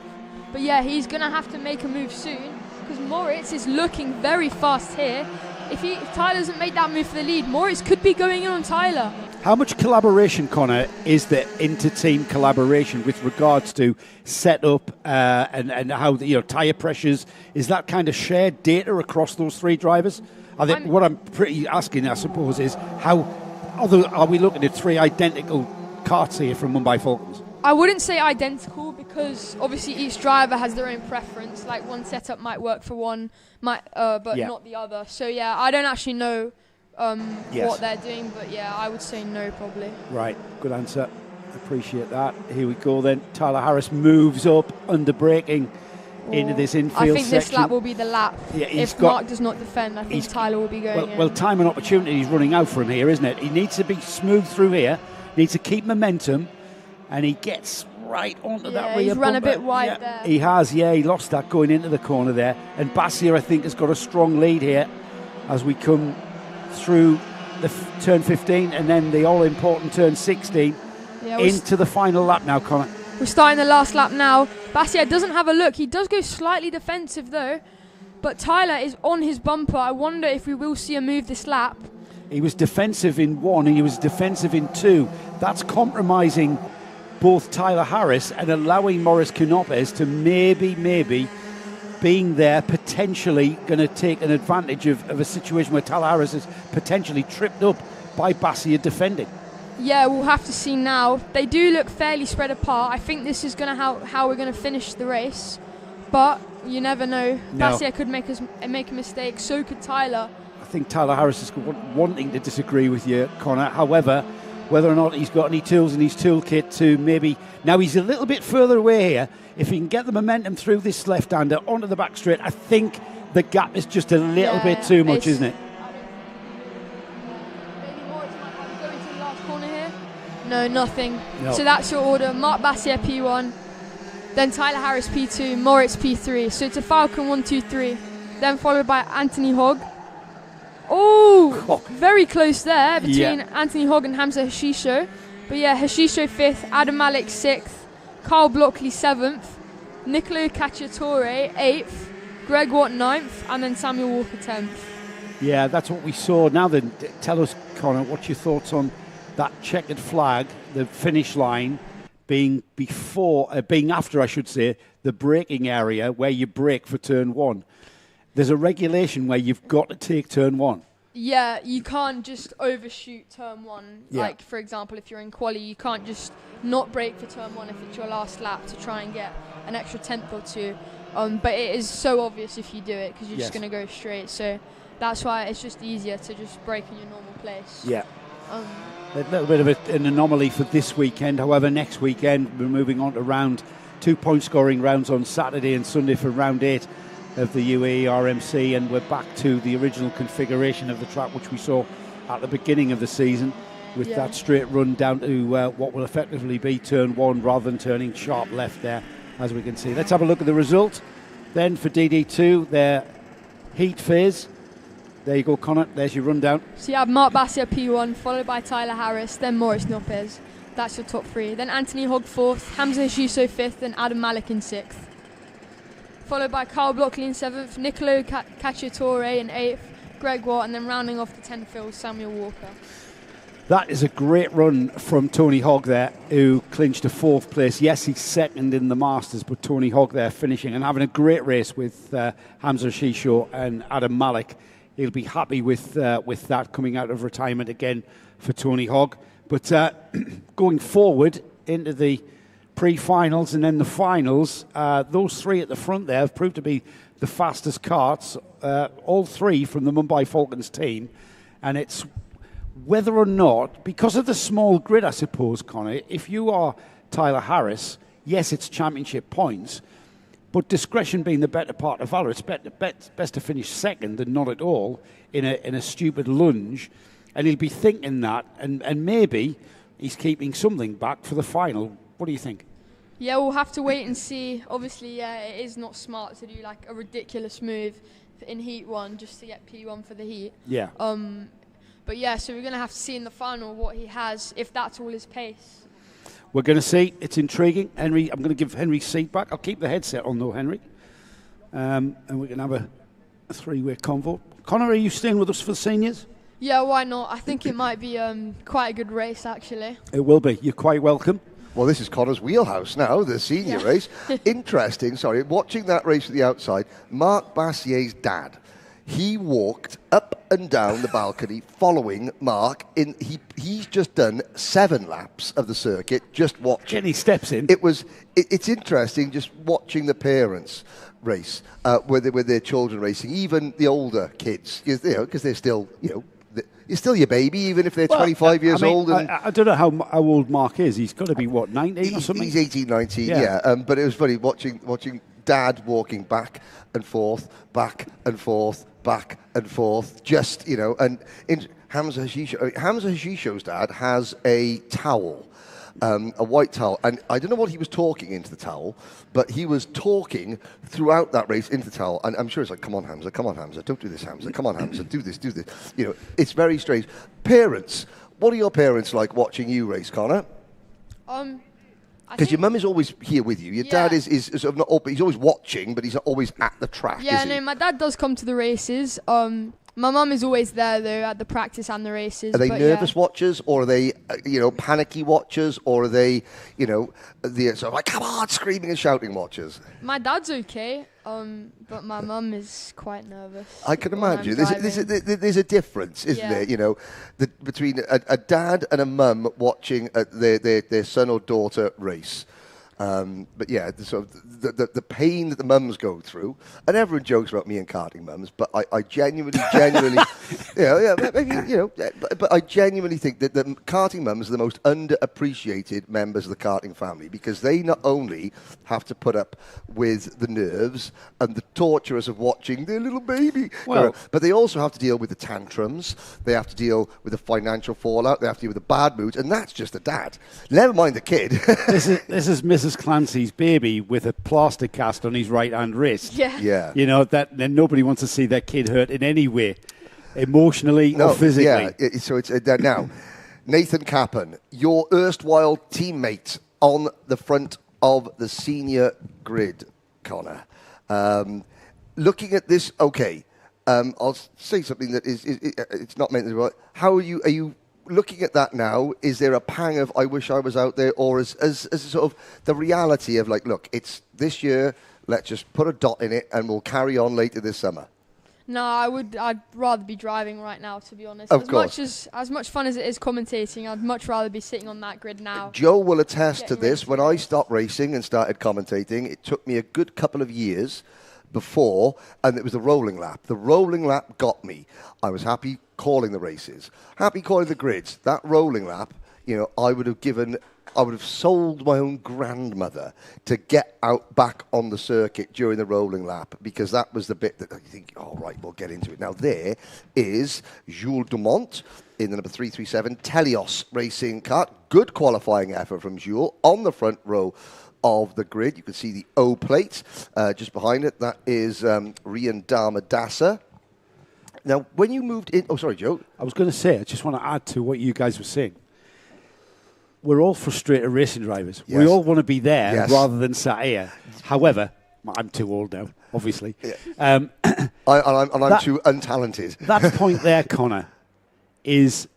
But yeah, he's going to have to make a move soon because Moritz is looking very fast here. If Tyler doesn't make that move for the lead, Moritz could be going in on Tyler. How much collaboration, Connor, is there inter-team collaboration with regards to setup and how tyre pressures? Is that kind of shared data across those three drivers? What I'm pretty asking, I suppose, is how are we looking at three identical karts here from Mumbai Falcons? I wouldn't say identical because obviously each driver has their own preference. Like one setup might work for one, but not the other. So yeah, I don't actually know what they're doing, but yeah, I would say no probably. Right, good answer. Appreciate that. Here we go then. Tyler Harris moves up under braking into this infield section. I think this lap will be the lap. Yeah, if Mark does not defend, I think Tyler will be going in. Well, time and opportunity is running out for him here, isn't it? He needs to be smooth through here, needs to keep momentum, and he gets right onto that rear he's run bumper. A bit wide there. He has, he lost that going into the corner there. And Bassier, I think, has got a strong lead here as we come through the turn 15 and then the all-important turn 16 into the final lap now, Connor. We're starting the last lap now. Bassier doesn't have a look. He does go slightly defensive though, but Tyler is on his bumper. I wonder if we will see a move this lap. He was defensive in 1 and he was defensive in 2. That's compromising both Tyler Harris and allowing Maurice Canopes to maybe being there, potentially going to take an advantage of a situation where Tyler Harris is potentially tripped up by Bassier defending. Yeah, we'll have to see now. They do look fairly spread apart. I think this is going to how we're going to finish the race, but you never know. No. Bassier could make a mistake. So could Tyler. I think Tyler Harris is wanting to disagree with you, Connor. However, whether or not he's got any tools in his toolkit to maybe... Now, he's a little bit further away here. If he can get the momentum through this left-hander onto the back straight, I think the gap is just a little bit too much, isn't it? Maybe Moritz might have to go into the last corner here. No, nothing. No. So that's your order. Mark Bassier P1, then Tyler Harris P2, Moritz P3. So it's a Falcon 1, 2, 3. Then followed by Anthony Hogg. Oh, very close there between Anthony Hogg and Hamza Hashisho. But yeah, Hashisho 5th, Adam Malik 6th, Carl Blockley 7th, Nicolo Cacciatore 8th, Greg Watt 9th, and then Samuel Walker 10th. Yeah, that's what we saw. Now then, tell us, Connor, what's your thoughts on that checkered flag, the finish line being after, I should say, the braking area where you brake for turn 1. There's a regulation where you've got to take turn 1. Yeah, you can't just overshoot turn 1. Yeah. Like, for example, if you're in quali, you can't just not brake for turn 1 if it's your last lap to try and get an extra tenth or two. But it is so obvious if you do it because you're just going to go straight. So that's why it's just easier to just brake in your normal place. Yeah. A little bit of an anomaly for this weekend. However, next weekend we're moving on to 2 point scoring rounds on Saturday and Sunday for round 8 of the UAE RMC, and we're back to the original configuration of the track which we saw at the beginning of the season with that straight run down to what will effectively be turn 1 rather than turning sharp left there, as we can see. Let's have a look at the result then for DD2, their heat phase. There you go, Connor, there's your rundown. So you have Mark Bassier P1 followed by Tyler Harris, then Maurice Canopes. That's your top 3. Then Anthony Hogg 4th, Hamza Hashisho 5th, and Adam Malik in 6th. Followed by Carl Blockley in 7th, Nicolo Cacciatore in 8th, Greg Watt, and then rounding off the 10th field, Samuel Walker. That is a great run from Tony Hogg there, who clinched a 4th place. Yes, he's second in the Masters, but Tony Hogg there finishing and having a great race with Hamza Hashisho and Adam Malik. He'll be happy with that coming out of retirement again for Tony Hogg. But going forward into the pre-finals and then the finals, those 3 at the front there have proved to be the fastest karts, all 3 from the Mumbai Falcons team. And it's whether or not, because of the small grid, I suppose, Connor, if you are Tyler Harris, yes, it's championship points, but discretion being the better part of valor, it's best to finish second and not at all in a stupid lunge. And he'll be thinking that, and maybe he's keeping something back for the final. What do you think? Yeah, we'll have to wait and see. Obviously, it is not smart to do like a ridiculous move in Heat 1 just to get P1 for the heat. Yeah. But yeah, so we're going to have to see in the final what he has, if that's all his pace. We're going to see. It's intriguing. Henry, I'm going to give Henry's seat back. I'll keep the headset on though, Henry. And we can have a three-way convo. Connor, are you staying with us for the seniors? Yeah, why not? I think it might be quite a good race, actually. It will be. You're quite welcome. Well, this is Connor's wheelhouse now, the senior race. Interesting, watching that race from the outside, Marc Bassier's dad, he walked up and down the balcony following Mark. He's just done 7 laps of the circuit, just watching. Jenny steps in. It's interesting just watching the parents race with their children racing, even the older kids, because they're still, you're still your baby, even if they're 25 years old. And I don't know how old Mark is. He's got to be, 19 or something? He's 18, 19, yeah. But it was funny watching Dad walking back and forth, back and forth, just, and Hamza Hashisho's dad has a towel, a white towel, and I don't know what he was talking into the towel, but he was talking throughout that race into the towel, and I'm sure it's like, come on Hamza, don't do this Hamza, come on Hamza, do this. It's very strange. Parents, what are your parents like watching you race, Connor? Because your mum is always here with you. Your dad is sort of not, he's always watching, but he's not always at the track. Yeah, no, my dad does come to the races. My mum is always there, though, at the practice and the races. Are they nervous watchers, or are they, panicky watchers, or are they, the sort of like, come on, screaming and shouting watchers? My dad's okay, but my mum is quite nervous. I can imagine. There's a difference, isn't there? Between a dad and a mum watching their son or daughter race. But yeah, the pain that the mums go through, and everyone jokes about me and karting mums, but I genuinely, but I genuinely think that the karting mums are the most underappreciated members of the karting family, because they not only have to put up with the nerves and the torturous of watching their little baby, but they also have to deal with the tantrums, they have to deal with the financial fallout, they have to deal with the bad moods, and that's just the dad. Never mind the kid. This is Mrs. Clancy's baby with a plaster cast on his right-hand wrist. Yeah. Then nobody wants to see their kid hurt in any way, emotionally or physically. Yeah, so it's now, Nathan Cappan, your erstwhile teammate on the front of the senior grid, Connor. Looking at this, I'll say something that it's not meant to be right. How are you looking at that now? Is there a pang of I wish I was out there, or as sort of the reality of like, look, it's this year, let's just put a dot in it and we'll carry on later this summer? No, I'd rather be driving right now, to be honest. Of course. As much fun as it is commentating, I'd much rather be sitting on that grid now. Joe will attest to this. When I stopped racing and started commentating, it took me a good couple of years before, and it was the rolling lap. The rolling lap got me. I was happy calling the races, happy calling the grids. That rolling lap, I would have sold my own grandmother to get out back on the circuit during the rolling lap, because that was the bit that I think, all right, we'll get into it. Now there is Jules Dumont in the number 337 Telios racing kart. Good qualifying effort from Jules on the front row of the grid. You can see the O plate just behind it. That is Rian Damadasa. Now, when you moved in... Oh, sorry, Joe. I was going to say, I just want to add to what you guys were saying. We're all frustrated racing drivers. Yes. We all want to be there rather than sat here. However, I'm too old now, obviously. Yeah. I'm too untalented. That point there, Connor, is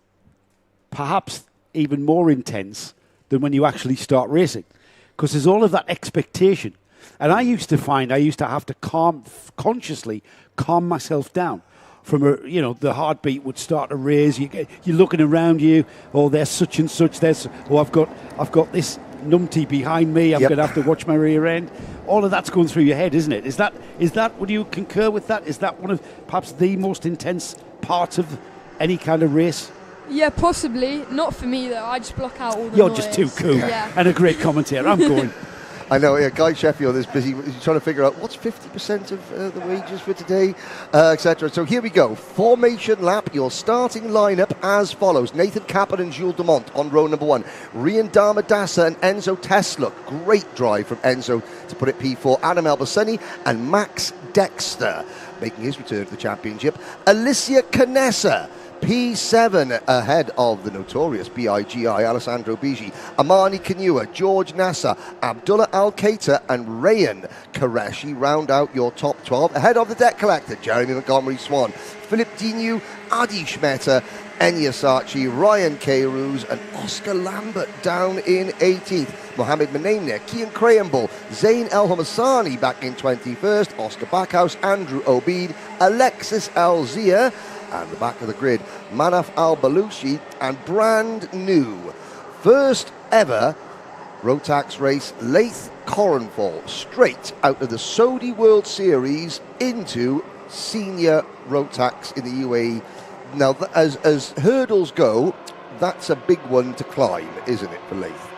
perhaps even more intense than when you actually start racing, because there's all of that expectation. And I used to have to consciously calm myself down. From the heartbeat would start to raise. You're looking around you. Oh, there's such and such. I've got this numpty behind me. I'm going to have to watch my rear end. All of that's going through your head, isn't it? Is that? Would you concur with that? Is that one of perhaps the most intense parts of any kind of race? Yeah, possibly. Not for me though. I just block out all the You're noise. just too cool and a great commentator. I'm going. I know, Guy Sheffield is busy trying to figure out what's 50% of the wages for today, etc. So here we go. Formation lap, your starting lineup as follows. Nathan Cappan and Jules Dumont on row number 1. Rian Damadasa and Enzo Tesla. Great drive from Enzo to put it P4. Adam Albacini and Max Dexter making his return to the championship. Alicia Canessa, P7 ahead of the notorious BIGI, Alessandro Bigi, Amani Kanua, George Nasser, Abdullah Al-Qaita and Rayan Qureshi round out your top 12. Ahead of the debt collector, Jeremy Montgomery Swan, Philip Dinu, Adi Schmetter, Enya Sachi, Ryan Carews and Oscar Lambert down in 18th. Mohamed Menamne, Kian Crayonbull, Zain El Homassani back in 21st, Oscar Backhouse, Andrew Obeid, Alexis Alzia, and the back of the grid, Manaf Al-Baluchi, and brand new, first ever Rotax race, Laith Coronfall, straight out of the Saudi World Series into senior Rotax in the UAE. Now, as hurdles go, that's a big one to climb, isn't it, for Laith?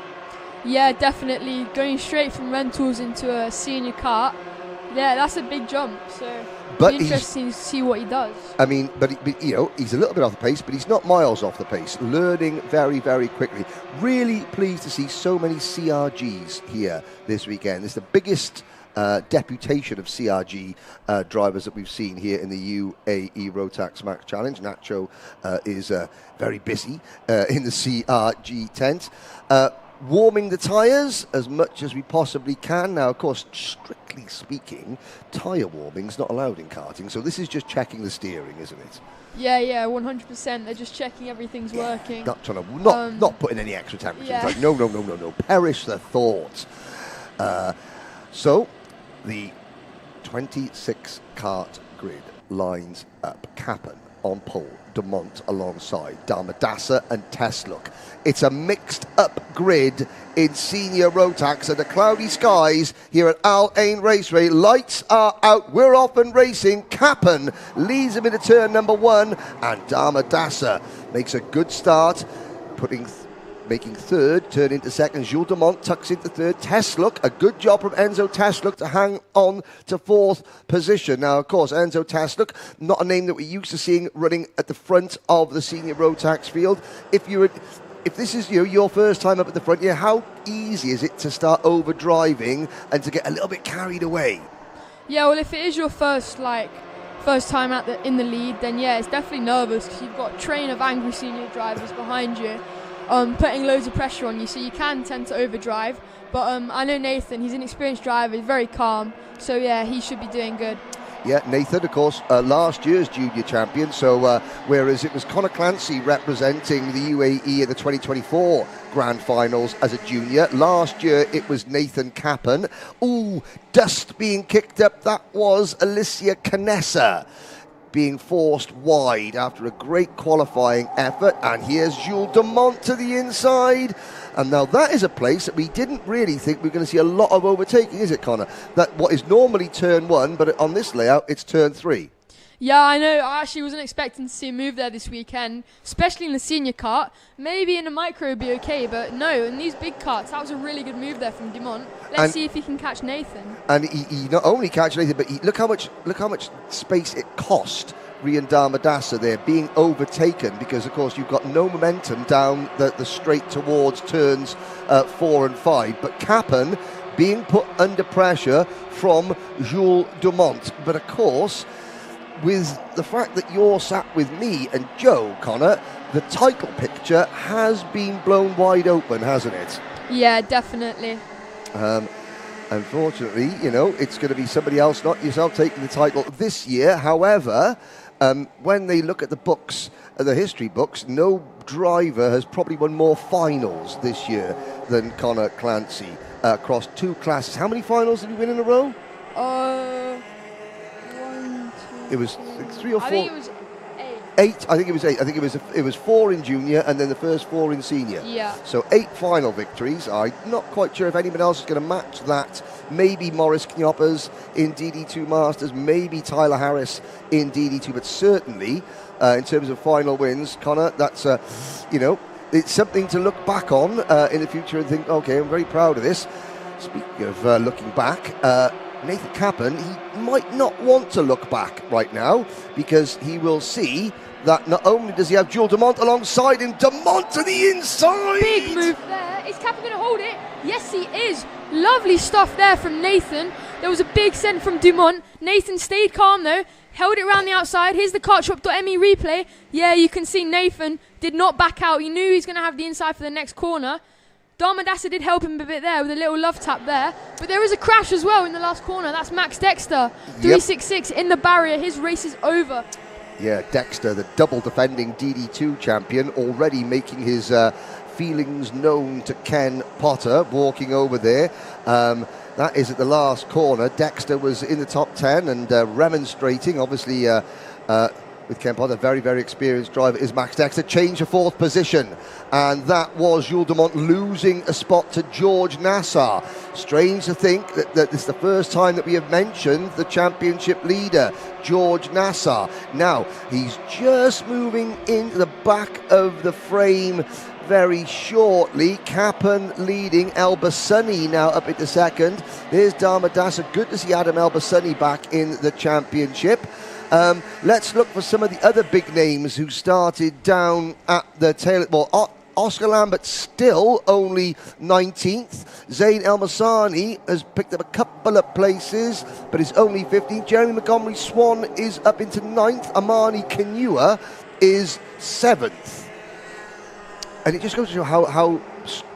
Yeah, definitely. Going straight from rentals into a senior kart, yeah, that's a big jump. So But it'll be interesting to see what he does. I mean, but you know, he's a little bit off the pace, but he's not miles off the pace. Learning very, very quickly. Really pleased to see so many CRGs here this weekend. It's the biggest deputation of CRG drivers that we've seen here in the UAE Rotax Max Challenge. Nacho is very busy in the CRG tent. Warming the tyres as much as we possibly can. Now, of course, strictly speaking, tyre warming's not allowed in karting, so this is just checking the steering, isn't it? Yeah, 100%. They're just checking everything's working. Not trying to, not putting any extra temperatures. Yeah. Like, no. Perish the thought. So, the 26 kart grid lines up. Kappen on pole, Dumont alongside Darmadasa and Tesluk. It's a mixed up grid in senior Rotax under cloudy skies here at Al Ain Raceway. Lights are out, we're off and racing. Kappen leads him into turn number 1 and Darmadasa makes a good start, making third, turn into second. Jules Dumont tucks into third. Tesluk, a good job from Enzo Tesluk to hang on to fourth position. Now, of course, Enzo Tesluk, not a name that we're used to seeing running at the front of the senior Rotax field. If this is your first time up at the front, how easy is it to start overdriving and to get a little bit carried away? Yeah, well, if it is your first time in the lead, then yeah, it's definitely nervous because you've got a train of angry senior drivers behind you. Putting loads of pressure on you, so you can tend to overdrive. But I know Nathan, he's an experienced driver, he's very calm, so yeah, he should be doing good. Yeah, Nathan, of course, last year's junior champion, so whereas it was Conor Clancy representing the UAE at the 2024 Grand Finals as a junior, last year it was Nathan Kappen. Ooh, dust being kicked up, that was Alicia Canessa being forced wide after a great qualifying effort. And here's Jules Dumont to the inside. And now that is a place that we didn't really think we were going to see a lot of overtaking, is it, Connor? That what is normally turn 1, but on this layout, it's turn 3. Yeah, I know. I actually wasn't expecting to see a move there this weekend, especially in the senior kart. Maybe in a micro it'd be okay, but no, in these big karts, that was a really good move there from Dumont. Let's see if he can catch Nathan. And he not only catch Nathan, but look how much space it cost Rian Darmadasa there being overtaken, because of course you've got no momentum down the straight towards turns 4 and 5. But Kappen being put under pressure from Jules Dumont. But of course, with the fact that you're sat with me and Joe, Connor, the title picture has been blown wide open, hasn't it? Yeah, definitely. Unfortunately, it's going to be somebody else, not yourself, taking the title this year. However, when they look at the books, the history books, no driver has probably won more finals this year than Conor Clancy across 2 classes. How many finals did he win in a row? 1, 2. It was 3 or 4. I think it was 8. I think it was 8. I think it was 4 in junior and then the first 4 in senior. Yeah. So 8 final victories. I'm not quite sure if anyone else is going to match that. Maybe Maurice Knoppers in DD2 Masters, maybe Tyler Harris in DD2, but certainly in terms of final wins, Connor, that's it's something to look back on in the future and think, okay, I'm very proud of this. Speaking of looking back, Nathan Kappen, he might not want to look back right now, because he will see that not only does he have Jules Dumont alongside him, Dumont to the inside! Big move there. Is Kappen going to hold it? Yes, he is. Lovely stuff there from Nathan. There was a big send from Dumont. Nathan stayed calm though. held it around the outside. Here's the kartshop.me replay. Yeah, you can see Nathan did not back out. He knew he was going to have the inside for the next corner. Darmadasa did help him a bit there with a little love tap there. But there is a crash as well in the last corner. That's Max Dexter. 366 in the barrier. His race is over. Yeah, Dexter, the double defending DD2 champion, already making his feelings known to Ken Potter, walking over there. That is at the last corner. Dexter was in the top 10 and remonstrating, obviously, with Ken Potter. Very, very experienced driver is Max Dexter. Change of fourth position. And that was Jules de Mont losing a spot to George Nassar. Strange to think that this is the first time that we have mentioned the championship leader, George Nassar. Now, he's just moving into the back of the frame very shortly. Capon leading, El Bassani now up into second. Here's Darmadasa. Good to see Adam El Bassani back in the championship. Let's look for some of the other big names who started down at the tail. Well, Oscar Lambert still only 19th. Zayn El Massani has picked up a couple of places, but is only 15th. Jeremy Montgomery Swan is up into 9th. Amani Kenua is 7th. And it just goes to show how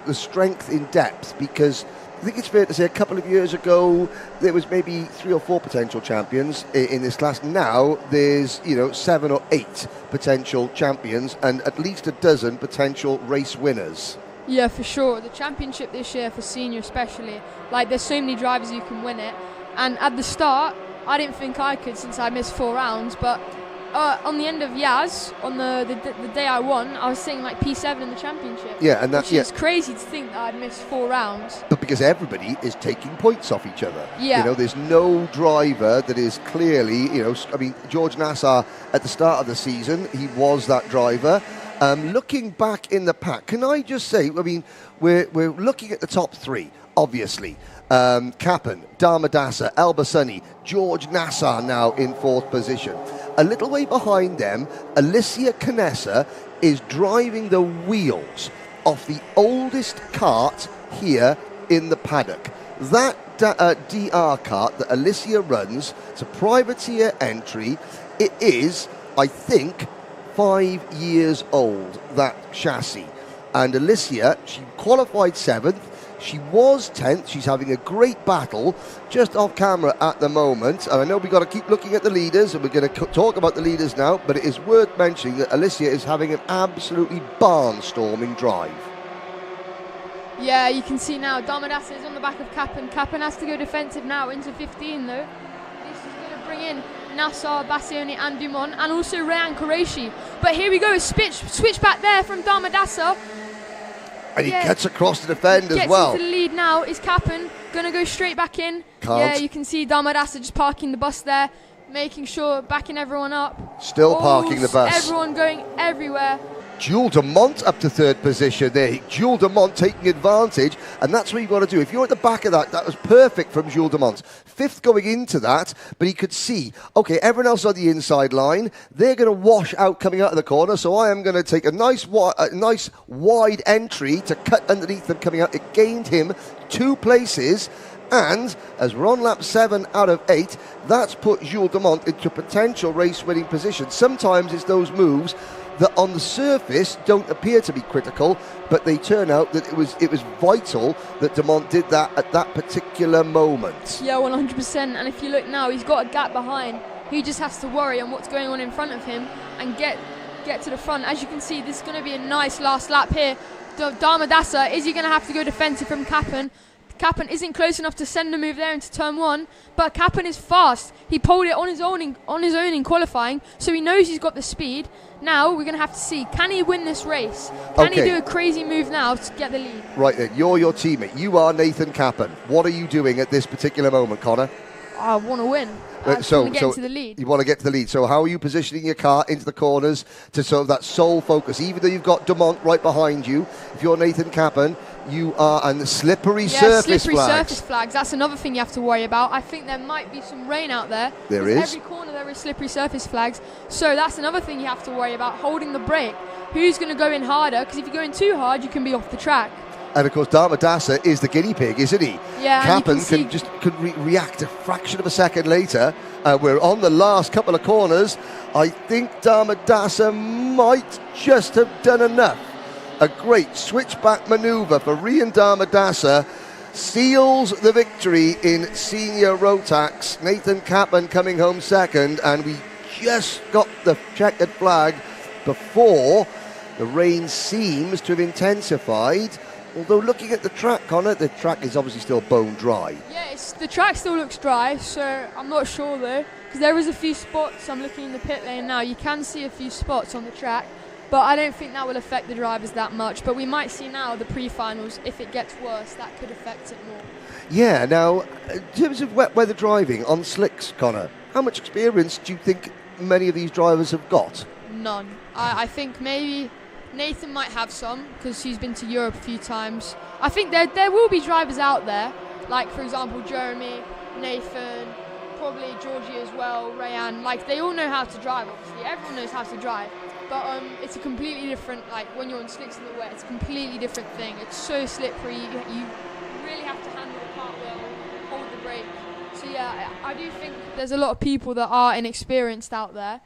the strength in depth, because I think it's fair to say a couple of years ago there was maybe 3 or 4 potential champions in this class. Now there's 7 or 8 potential champions and at least a dozen potential race winners. Yeah, for sure. The championship this year, for senior especially, like there's so many drivers who can win it. And at the start, I didn't think I could since I missed 4 rounds, but on the end of Yaz, on the day I won, I was sitting like P7 in the championship. Yeah, and that's it's crazy to think that I'd missed 4 rounds. But because everybody is taking points off each other. Yeah. There's no driver that is clearly, George Nassar at the start of the season, he was that driver. Looking back in the pack, can I just say, we're looking at the top 3, obviously. Capon, Darmadasa, El Bassani, George Nassar now in 4th position. A little way behind them, Alicia Canessa is driving the wheels off the oldest kart here in the paddock. That DR kart that Alicia runs, it's a privateer entry. It is, I think, 5 years old, that chassis. And Alicia, she qualified 7th. She was 10th. She's having a great battle just off camera at the moment. And I know we've got to keep looking at the leaders, and we're going to talk about the leaders now, but it is worth mentioning that Alicia is having an absolutely barnstorming drive. Yeah, you can see now Darmadasa is on the back of Capon. Capon has to go defensive now into 15 though. This is going to bring in Nassar, Bassioni and Dumont, and also Rayan Qureshi. But here we go, a switch back there from Darmadasa. And he gets across to defend as well. Gets into the lead now. Is Capon going to go straight back in? Can't. Yeah, you can see Darmadasa just parking the bus there, making sure, backing everyone up. Still parking the bus. Everyone going everywhere. Jules de Mont up to 3rd position there. Jules de Mont taking advantage, and that's what you've got to do. If you're at the back of that was perfect from Jules de Mont. 5th going into that, but he could see, okay, everyone else on the inside line, they're going to wash out coming out of the corner, so I am going to take a nice wide entry to cut underneath them coming out. It gained him 2 places, and as we're on lap 7 out of 8, that's put Jules de Mont into a potential race-winning position. Sometimes it's those moves that on the surface don't appear to be critical, but they turn out that it was vital that de Mont did that at that particular moment. Yeah, 100%. And if you look now, he's got a gap behind. He just has to worry on what's going on in front of him and get to the front. As you can see, this is going to be a nice last lap here. Darmadasa, is he going to have to go defensive from Capon? Capon isn't close enough to send a move there into turn 1, but Capon is fast. He pulled it on his own in qualifying, so he knows he's got the speed. Now we're going to have to see, can he win this race? Can he do a crazy move now to get the lead? Right then, you're your teammate. You are Nathan Capon. What are you doing at this particular moment, Connor? I want to win. I want to get into the lead. You want to get to the lead. So how are you positioning your car into the corners to sort of that sole focus? Even though you've got de Mont right behind you, if you're Nathan Capon, you are on the slippery surface flags. That's another thing you have to worry about. I think there might be some rain out there. There is. Every corner there is slippery surface flags. So that's another thing you have to worry about, holding the brake. Who's going to go in harder? Because if you go in too hard, you can be off the track. And of course, Damadasa is the guinea pig, isn't he? Yeah, Kappen can react a fraction of a second later. We're on the last couple of corners. I think Damadasa might just have done enough. A great switchback manoeuvre for Rian Damadasa seals the victory in senior Rotax. Nathan Kappen coming home second, and we just got the checkered flag before the rain seems to have intensified. Although looking at the track, Connor, the track is obviously still bone dry. Yeah, the track still looks dry, so I'm not sure though, because there is a few spots. I'm looking in the pit lane now. You can see a few spots on the track, but I don't think that will affect the drivers that much. But we might see now the pre-finals. If it gets worse, that could affect it more. Yeah, now, in terms of wet weather driving on slicks, Connor, how much experience do you think many of these drivers have got? None. I think maybe Nathan might have some, because he's been to Europe a few times. I think there will be drivers out there, like, for example, Jeremy, Nathan, probably Georgie as well, Rayan. Like, they all know how to drive, obviously. Everyone knows how to drive. But it's a completely different, like, when you're on slicks in the wet, it's a completely different thing. It's so slippery. You really have to handle the car well, hold the brake. So, yeah, I do think there's a lot of people that are inexperienced out there.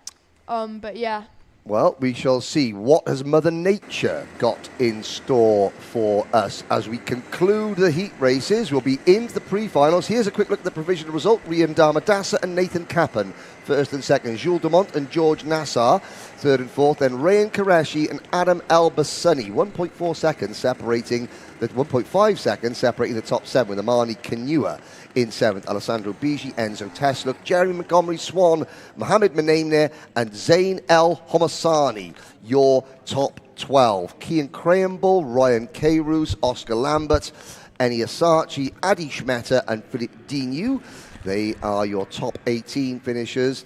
But, yeah. Well, we shall see. What has Mother Nature got in store for us as we conclude the heat races? We'll be into the pre-finals. Here's a quick look at the provisional result. Rian Damadasa and Nathan Kappen, first and second. Jules Dumont and George Nassar, third and fourth. Then Rayan Qureshi and Adam El-Bassani, 1.4 seconds separating the 1.5 seconds separating the top seven, with Amani Kanua in seventh, Alessandro Bigi, Enzo Tesluk, Jeremy Montgomery Swan, Mohamed Menaimne and Zain El Homassani, your top 12. Kian Krahenbull, Ryan Carews, Oscar Lambert, Eni Asachi, Adi Schmetter and Philippe Dignoux. They are your top 18 finishers.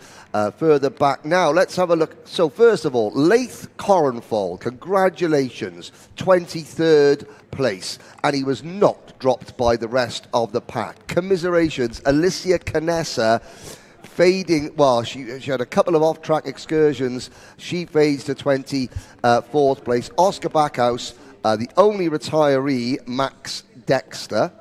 Further back now, let's have a look. So first of all, Leith Corenfall, congratulations, 23rd place, and he was not dropped by the rest of the pack. Commiserations, Alicia Canessa fading, well, she had a couple of off-track excursions. She fades to 24th place. Oscar Backhouse, the only retiree, Max Dexter.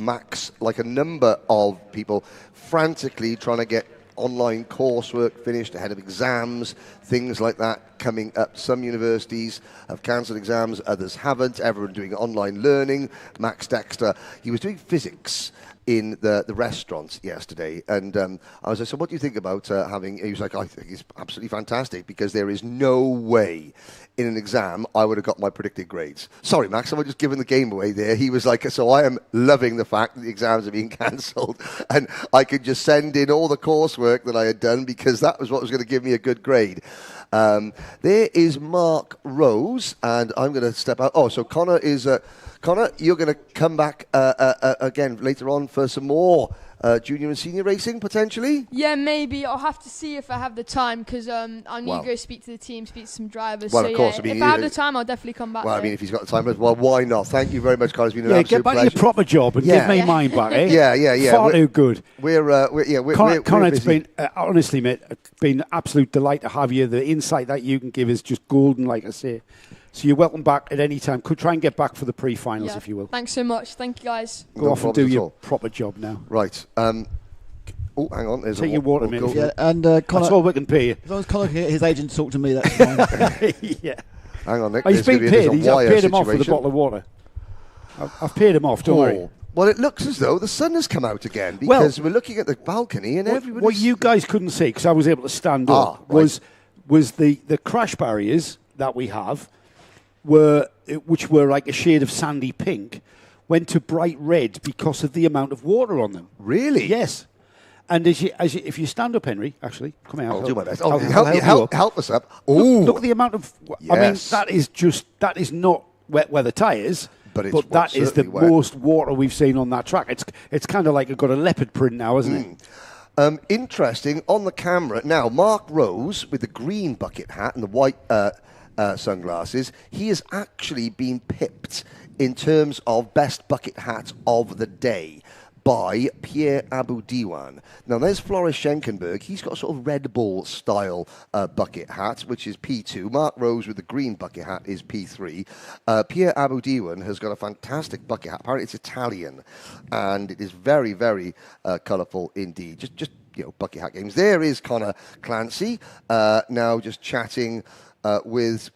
Max, like a number of people, frantically trying to get online coursework finished ahead of exams, things like that coming up. Some universities have cancelled exams, others haven't. Everyone doing online learning. Max Dexter, he was doing physics in the restaurant yesterday, and I was like, so what do you think about having, he was like, I think it's absolutely fantastic, because there is no way in an exam I would have got my predicted grades. Sorry, Max, I'm just giving the game away there. He was like, so I am loving the fact that the exams are being cancelled, and I could just send in all the coursework that I had done, because that was what was going to give me a good grade. There is Mark Rose, and I'm going to step out. Oh, so Connor is... Connor, you're going to come back again later on for some more junior and senior racing, potentially? Yeah, maybe. I'll have to see if I have the time, because I need to go speak to the team, speak to some drivers. Well, so, of course. Yeah, I mean, if I have the time, I'll definitely come back. Well, I mean, if he's got the time, well, why not? Thank you very much, Connor. It's been an absolute get back pleasure. to your proper job and give me mine back, eh? Yeah. Far too good. Connor, it's been, honestly, mate, it's been an absolute delight to have you. The insight that you can give is just golden, like I say. So you're welcome back at any time. Could try and get back for the pre-finals, if you will. Thanks so much. Thank you, guys. Go off and do your proper job now. Right. Oh, hang on. Take your water, mate. Yeah, and Connor, that's all we can pay you. As long as Connor can get his agent to talk to me, that's fine. Yeah. Hang on, Nick. He's been paid. I've paid him off with a bottle of water. I've paid him off, don't worry. Well, it looks as though the sun has come out again, because we're looking at the balcony and everybody. What you guys couldn't see, because I was able to stand up, was the crash barriers that we have, which were like a shade of sandy pink, went to bright red because of the amount of water on them. Really? Yes. And if you stand up, Henry, actually, come here. I'll do my best. Help us up. Look at the amount of. Yes. I mean, that is not wet weather tyres. But that is the most water we've seen on that track. It's kind of like it got a leopard print now, isn't it? Interesting on the camera now. Mark Rose with the green bucket hat and the white sunglasses. He has actually been pipped in terms of best bucket hat of the day by Pierre Abu-Diwan. Now, there's Floris Schenkenberg. He's got a sort of Red Bull-style bucket hat, which is P2. Mark Rose with the green bucket hat is P3. Pierre Abu-Diwan has got a fantastic bucket hat. Apparently, it's Italian, and it is very, very colourful indeed. Just bucket hat games. There is Connor Clancy, now just chatting with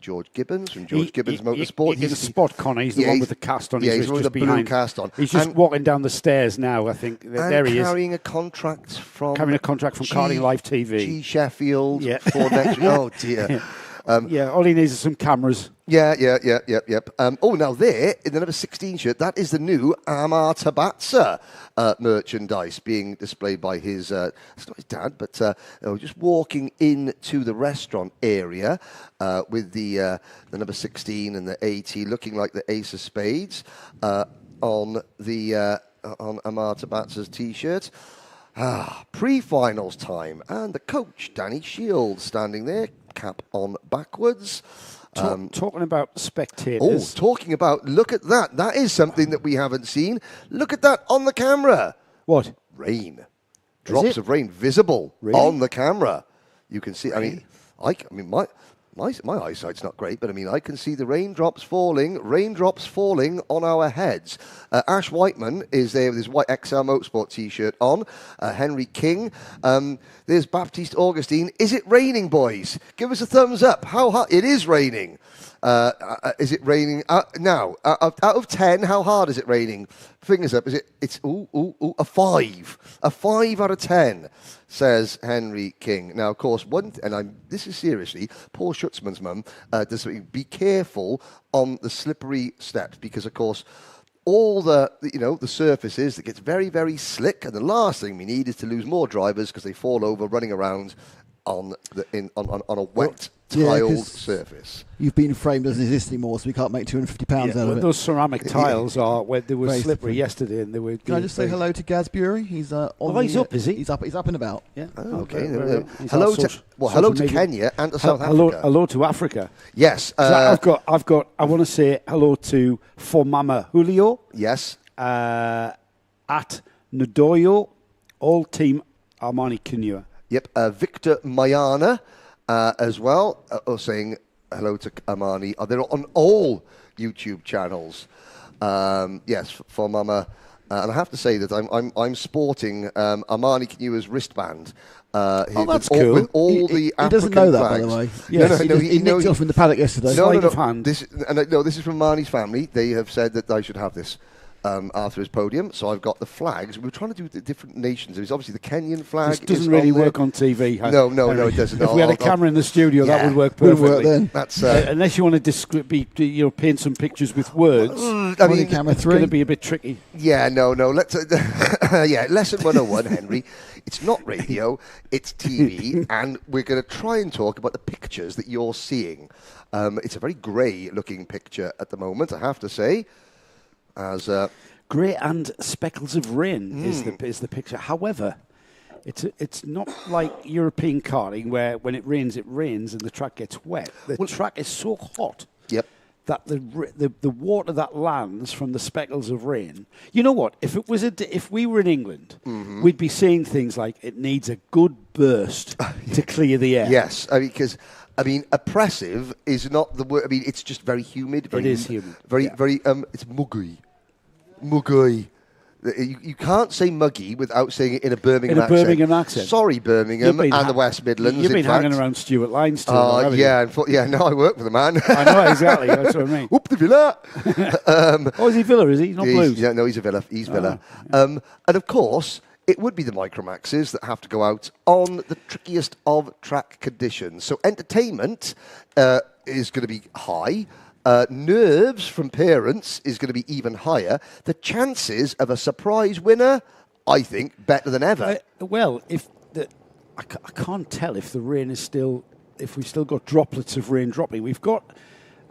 George Gibbons from George Gibbons Motorsport. He's a spot Connor. He's the one with the cast on. Yeah, he's just with the blue cast on. He's just walking down the stairs now. I think there he is. Carrying a contract from Karting Live TV. G Sheffield. Yeah. For next. Oh dear. All he needs is some cameras. Yep. Now there, in the number 16 shirt, that is the new Amar Tabatsa merchandise being displayed by his, it's not his dad, but just walking into the restaurant area with the number 16 and the 80, looking like the ace of spades on Amar Tabatsa's T-shirt. Pre-finals time, and the coach, Danny Shields, standing there, cap on backwards. Talking about spectators. Look at that. That is something that we haven't seen. Look at that on the camera. What? Rain. Drops of rain visible on the camera. You can see, my eyesight's not great, but I can see the raindrops falling on our heads. Ash Whiteman is there with his white XL Motorsport T-shirt on. Henry King. There's Baptiste Augustine. Is it raining, boys? Give us a thumbs up. How hard? It is raining. Is it raining now? Out of 10, how hard is it raining? Fingers up. It's a 5. A 5 out of 10, says Henry King. Now, of course, this is seriously, Paul Schutzman's mum does something. Be careful on the slippery steps because, of course, all the surfaces that gets very, very slick, and the last thing we need is to lose more drivers because they fall over running around on a wet tiled surface. You've been framed doesn't exist anymore, so we can't make £250 out of it. Those ceramic tiles are where they were slippery yesterday, and they were. Can I just say hello to Gaz Bury? He's he's up, is he? He's up and about. Yeah. Okay. Hello to Kenya and to South Africa. Hello to Africa. Yes. I want to say hello to For Mama Julio. Yes. At Ndoyo, all team Armani Kinua. Yep. Victor Mayana. As well, saying hello to Armani. They're on all YouTube channels. Yes, for Mama. And I have to say that I'm sporting Armani Kinua's wristband. That's cool. With all the African he doesn't know that, flags. by the way. Yes. He nicked off in the paddock yesterday. No. Hand. This is from Armani's family. They have said that I should have this. After his podium, so I've got the flags. We were trying to do the different nations. There's obviously the Kenyan flag. This doesn't really work on TV. No, it doesn't. If we had a camera in the studio, that would work perfectly. Would work then. That's unless you want to paint some pictures with words. Camera it's going to be a bit tricky. Yeah, no. Let's. Lesson 101, Henry. It's not radio. It's TV, and we're going to try and talk about the pictures that you're seeing. It's a very grey-looking picture at the moment, I have to say. As grey and speckles of rain is the picture. However, it's not like European karting where when it rains and the track gets wet. The track is so hot that the water that lands from the speckles of rain. You know what? If we were in England, we'd be saying things like it needs a good burst to clear the air. Yes, because. Oppressive is not the word. It's just very humid. It is humid. Very. It's muggy. Muggy. You can't say muggy without saying it in a Birmingham accent. Birmingham accent. Sorry, Birmingham and the West Midlands. You've been hanging around Stuart Lyne's too. No, I work for the man. I know, exactly. That's what I mean. Whoop the Villa. Is he Villa, is he? Not Blues? Yeah, no, he's a Villa. He's Villa. And of course, it would be the Micromaxes that have to go out on the trickiest of track conditions. So entertainment is going to be high. Nerves from parents is going to be even higher. The chances of a surprise winner, I think, better than ever. I can't tell if the rain is still, if we've still got droplets of rain dropping. We've got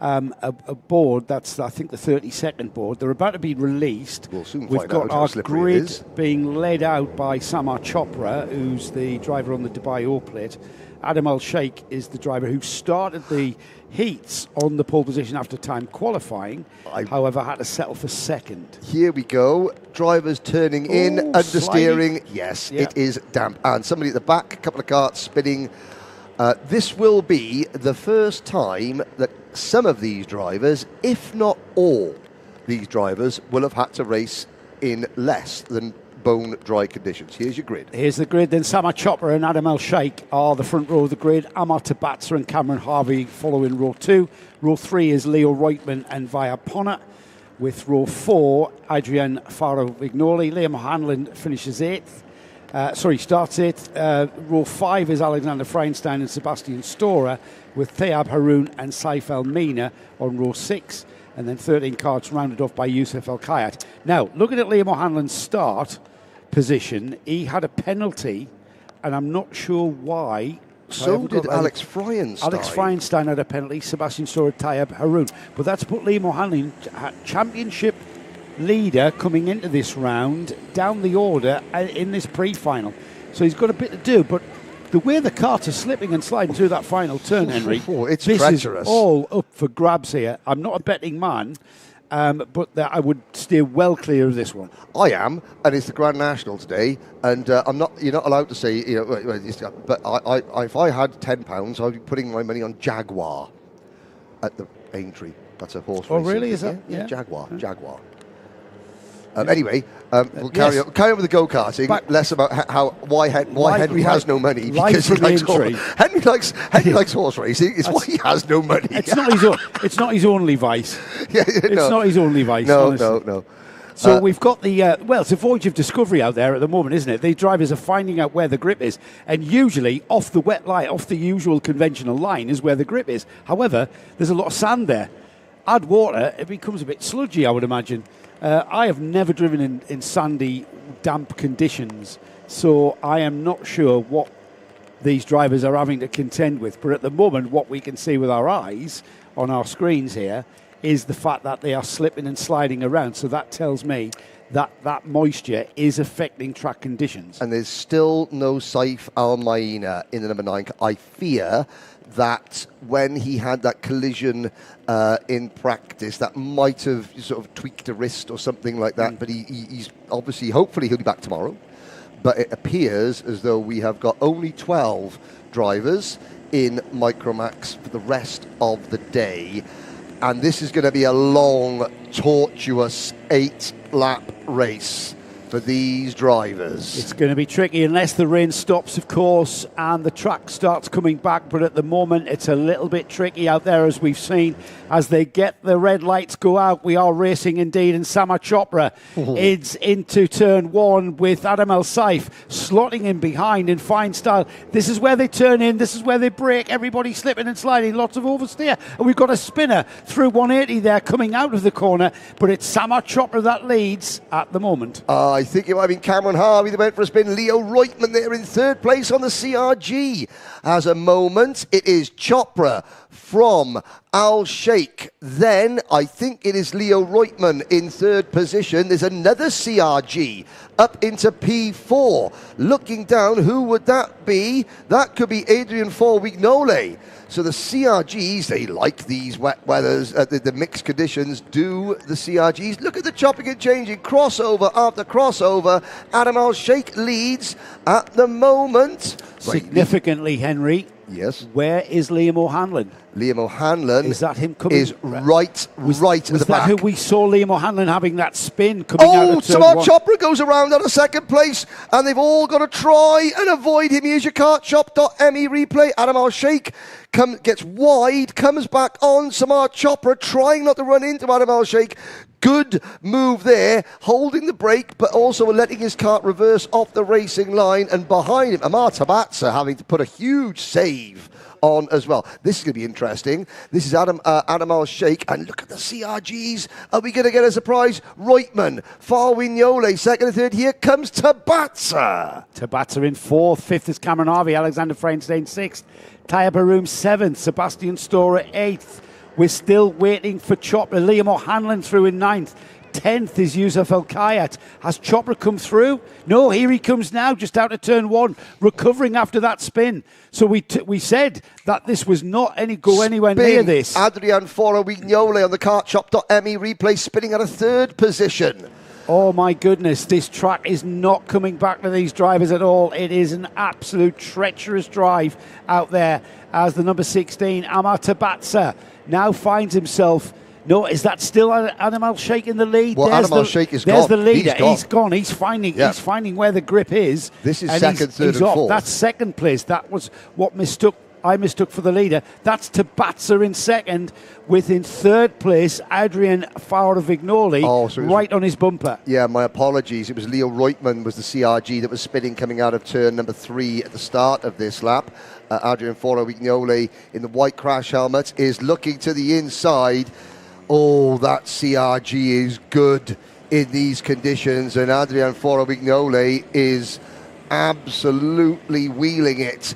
a board that's, I think, the 30-second board. They're about to be released. We'll soon We've find got out how our slippery it grid is. being led out by Samar Chopra, who's the driver on the Dubai O-Plate. Adam Al-Shaikh is the driver who started the heats on the pole position after time qualifying, however had to settle for second. Here we go. Drivers turning in, understeering. Yes, Yeah. it is damp. And somebody at the back, a couple of carts spinning. This will be the first time that some of these drivers, if not all these drivers, will have had to race in less than bone dry conditions. Here's your grid. Here's the grid. Then Samar Chopra and Adam Al-Shaikh are the front row of the grid. Amar Tabatsa and Cameron Harvey following row 2. Row 3 is Leo Reutmann and Via Ponnet. With row 4, Adrian Faro-Vignoli. Liam Hanlon finishes 8th. Starts 8th. Row 5 is Alexander Feinstein and Sebastian Storer, with Thayab Haroun and Saif El-Mina on row 6. And then 13 carts rounded off by Youssef El-Kayat. Now, looking at Liam O'Hanlon's start position, he had a penalty, and I'm not sure why. So did Alex Freienstein. Alex Freienstein had a penalty, Sebastian Storer, Thayab Haroun. But that's put Liam O'Hanlon, championship leader, coming into this round, down the order in this pre-final. So he's got a bit to do, but the way the carts are slipping and sliding through that final turn, Henry, it's this treacherous. is all up for grabs here. I'm not a betting man, but I would steer well clear of this one. I am, and it's the Grand National today, and I'm not. You're not allowed to say, but if I had £10, I'd be putting my money on Jaguar at the Aintree. That's a horse. Oh, racing really? thing, Is that? Yeah, Yeah. Jaguar. Anyway, we'll carry on with the go-karting. Less about why Henry has no money, because he likes Henry likes horse racing. It's why he has no money. It's not his only vice. It's not his only vice. No. So we've got the it's a voyage of discovery out there at the moment, isn't it? The drivers are finding out where the grip is, and usually off the wet line, off the usual conventional line, is where the grip is. However, there's a lot of sand there. Add water, it becomes a bit sludgy, I would imagine. I have never driven in sandy, damp conditions, so I am not sure what these drivers are having to contend with. But at the moment, what we can see with our eyes on our screens here is the fact that they are slipping and sliding around. So that tells me that moisture is affecting track conditions. And there's still no Saif Al-Maina in the number 9. I fear that when he had that collision in practice, that might have sort of tweaked a wrist or something like that. But he's obviously, hopefully he'll be back tomorrow. But it appears as though we have got only 12 drivers in Micromax for the rest of the day. And this is going to be a long, tortuous 8-lap race for these drivers. It's going to be tricky unless the rain stops, of course, and the track starts coming back. But at the moment, it's a little bit tricky out there, as we've seen. As they get the red lights go out, we are racing indeed. And Samar Chopra is into turn 1 with Adam El-Saif slotting in behind in fine style. This is where they turn in. This is where they brake. Everybody slipping and sliding. Lots of oversteer. And we've got a spinner through 180 there coming out of the corner. But it's Samar Chopra that leads at the moment. I think it might have been Cameron Harvey that went for a spin. Leo Reutmann there in third place on the CRG. As a moment, it is Chopra from Al-Shaikh. Then I think it is Leo Reutmann in third position. There's another CRG up into P4. Looking down, who would that be? That could be Adrian Faro-Vignoli. So the CRGs, they like these wet weathers, the mixed conditions, do the CRGs. Look at the chopping and changing, crossover after crossover. Adam Al-Shaikh leads at the moment. Significantly, Henry. Yes. Where is Liam O'Hanlon? Liam O'Hanlon is that him coming? Is right at the back. Was that who we saw Liam O'Hanlon having that spin coming out of turn 1? Chopra goes around out of second place, and they've all got to try and avoid him. Here's your kartshop.me replay. Adam Al-Shaikh gets wide, comes back on. Samar Chopra trying not to run into Adam Al-Shaikh. Good move there, holding the brake, but also letting his kart reverse off the racing line. And behind him, Amar Tabatsa having to put a huge save on as well. This is going to be interesting. This is Adam Al-Shaikh, and look at the CRGs. Are we going to get a surprise? Reutmann, Faro-Vignoli, second and third. Here comes Tabatsa. Tabatsa in fourth. Fifth is Cameron Harvey. Alexander Freienstein sixth. Thayab Haroun seventh. Sebastian Storer eighth. We're still waiting for Chopra. Liam O'Hanlon through in 9th. 10th is Yusuf Al-Kayat. Has Chopra come through? No, here he comes now, just out of turn 1, recovering after that spin. So we said that this was not anywhere near this. Adrian Foro-Wignole on the kartshop.me replay, spinning at a 3rd position. Oh my goodness, this track is not coming back to these drivers at all. It is an absolute treacherous drive out there as the number 16, Amar Tabatsa, now finds himself. No, is that still Adam Al-Shaikh in the lead? Well, Adam Al-Shaikh is gone. There's the leader. He's gone. He's finding where the grip is. This is and second, third, he's and off. fourth. That's second place. That was what I mistook for the leader. That's Tabatsa in second, with in third place Adrian Faurovignoli right on his bumper. Yeah, my apologies. It was Leo Reutmann was the CRG that was spinning coming out of turn number 3 at the start of this lap. Adrian Faurovignoli in the white crash helmet is looking to the inside. Oh, that CRG is good in these conditions, and Adrian Faurovignoli is absolutely wheeling it.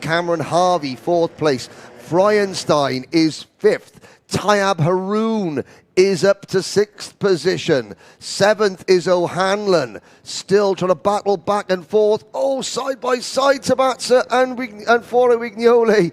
Cameron Harvey, 4th place. Freuenstein is 5th. Tayab Haroon is up to 6th position. 7th is O'Hanlon, still trying to battle back and forth. Oh, side by side, Tabatsa and Faurovignoli.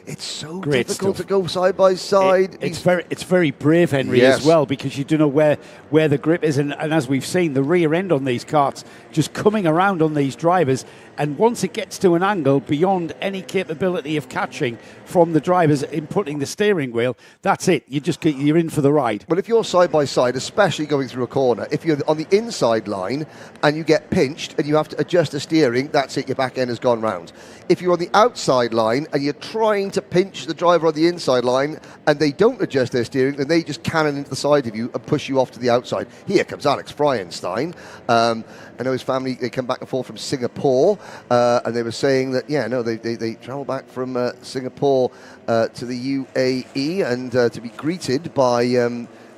It's so Great difficult stuff. to go side by side. It's very brave, Henry, Yes. as well, because you don't know where the grip is. And as we've seen, the rear end on these karts just coming around on these drivers. And once it gets to an angle beyond any capability of catching from the drivers inputting the steering wheel, that's it. You're in for the ride. Well, if you're side by side, especially going through a corner, if you're on the inside line and you get pinched and you have to adjust the steering, that's it, your back end has gone round. If you're on the outside line and you're trying to pinch the driver on the inside line and they don't adjust their steering, then they just cannon into the side of you and push you off to the outside. Here comes Alex Freuenstein. I know his family, they come back and forth from Singapore, and they were saying that, they travel back from Singapore to the UAE and to be greeted by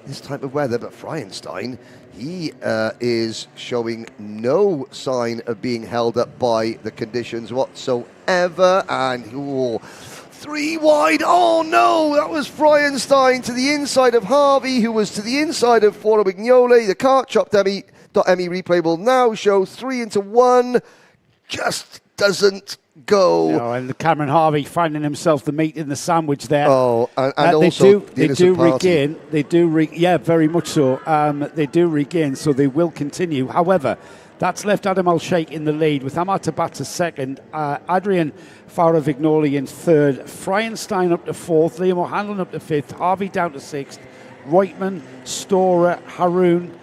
this type of weather. But Freuenstein, he is showing no sign of being held up by the conditions whatsoever. And 3 wide. Oh no, that was Freuenstein to the inside of Harvey, who was to the inside of Faurovignoli. The kartshop.me replay will now show 3 into 1. Just doesn't go. No, and Cameron Harvey finding himself the meat in the sandwich there. Oh, and also they do regain. Yeah, very much so. They do regain, so they will continue. However, that's left Adam Al-Shaikh in the lead with Amar Tabatsa second, Adrian Faurovignoli in third, Freuenstein up to 4th, Liam O'Hanlon up to 5th, Harvey down to 6th, Reutmann, Storer, Haroon,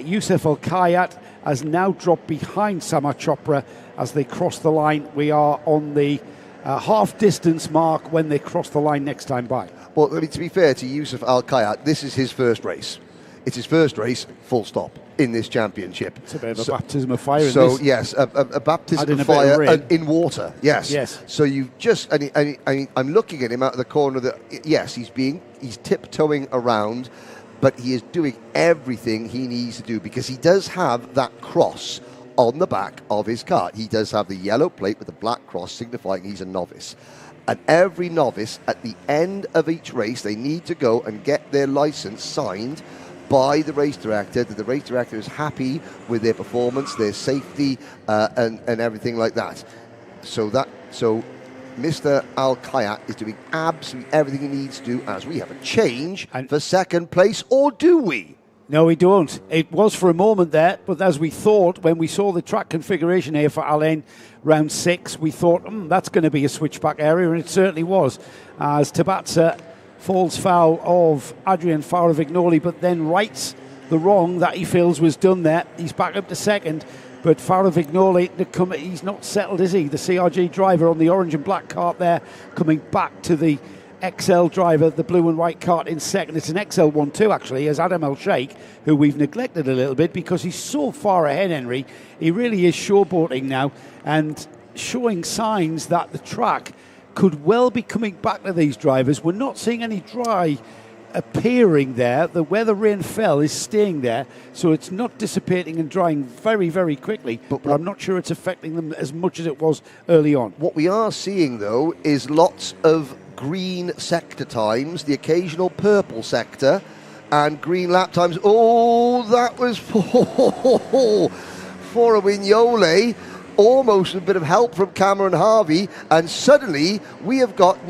Yusuf Al-Kayat has now dropped behind Samar Chopra as they cross the line. We are on the half distance mark when they cross the line next time by. Well, I mean, to be fair to Yusuf Al-Kayat, this is his first race. It's his first race, full stop, in this championship. It's a bit of a baptism of fire. Yes, a baptism of fire in water. Yes. So you just, I'm looking at him out of the corner that, yes, he's tiptoeing around, but he is doing everything he needs to do because he does have that cross on the back of his car. He does have the yellow plate with the black cross signifying he's a novice. And every novice, at the end of each race, they need to go and get their license signed by the race director, that the race director is happy with their performance, their safety, and everything like that. So Mr. Al-Kayat is doing absolutely everything he needs to do, as we have a change for second place, or do we? No, we don't. It was for a moment there, but as we thought, when we saw the track configuration here for Alain round 6, we thought, that's going to be a switchback area, and it certainly was, as Tabatsa falls foul of Adrian Faurovignoli, but then rights the wrong that he feels was done there. He's back up to second, but Faurovignoli, he's not settled, is he? The CRG driver on the orange and black cart there, coming back to the XL driver, the blue and white cart in second. It's an XL1 too, actually, as Adam Al-Shaikh, who we've neglected a little bit because he's so far ahead, Henry. He really is showboating now and showing signs that the track could well be coming back to these drivers. We're not seeing any dry appearing there. Where the rain fell is staying there, so it's not dissipating and drying very, very quickly, but I'm not sure it's affecting them as much as it was early on. What we are seeing, though, is lots of green sector times, the occasional purple sector, and green lap times. Oh, that was for a Vignole. Almost a bit of help from Cameron Harvey, and suddenly we have got 6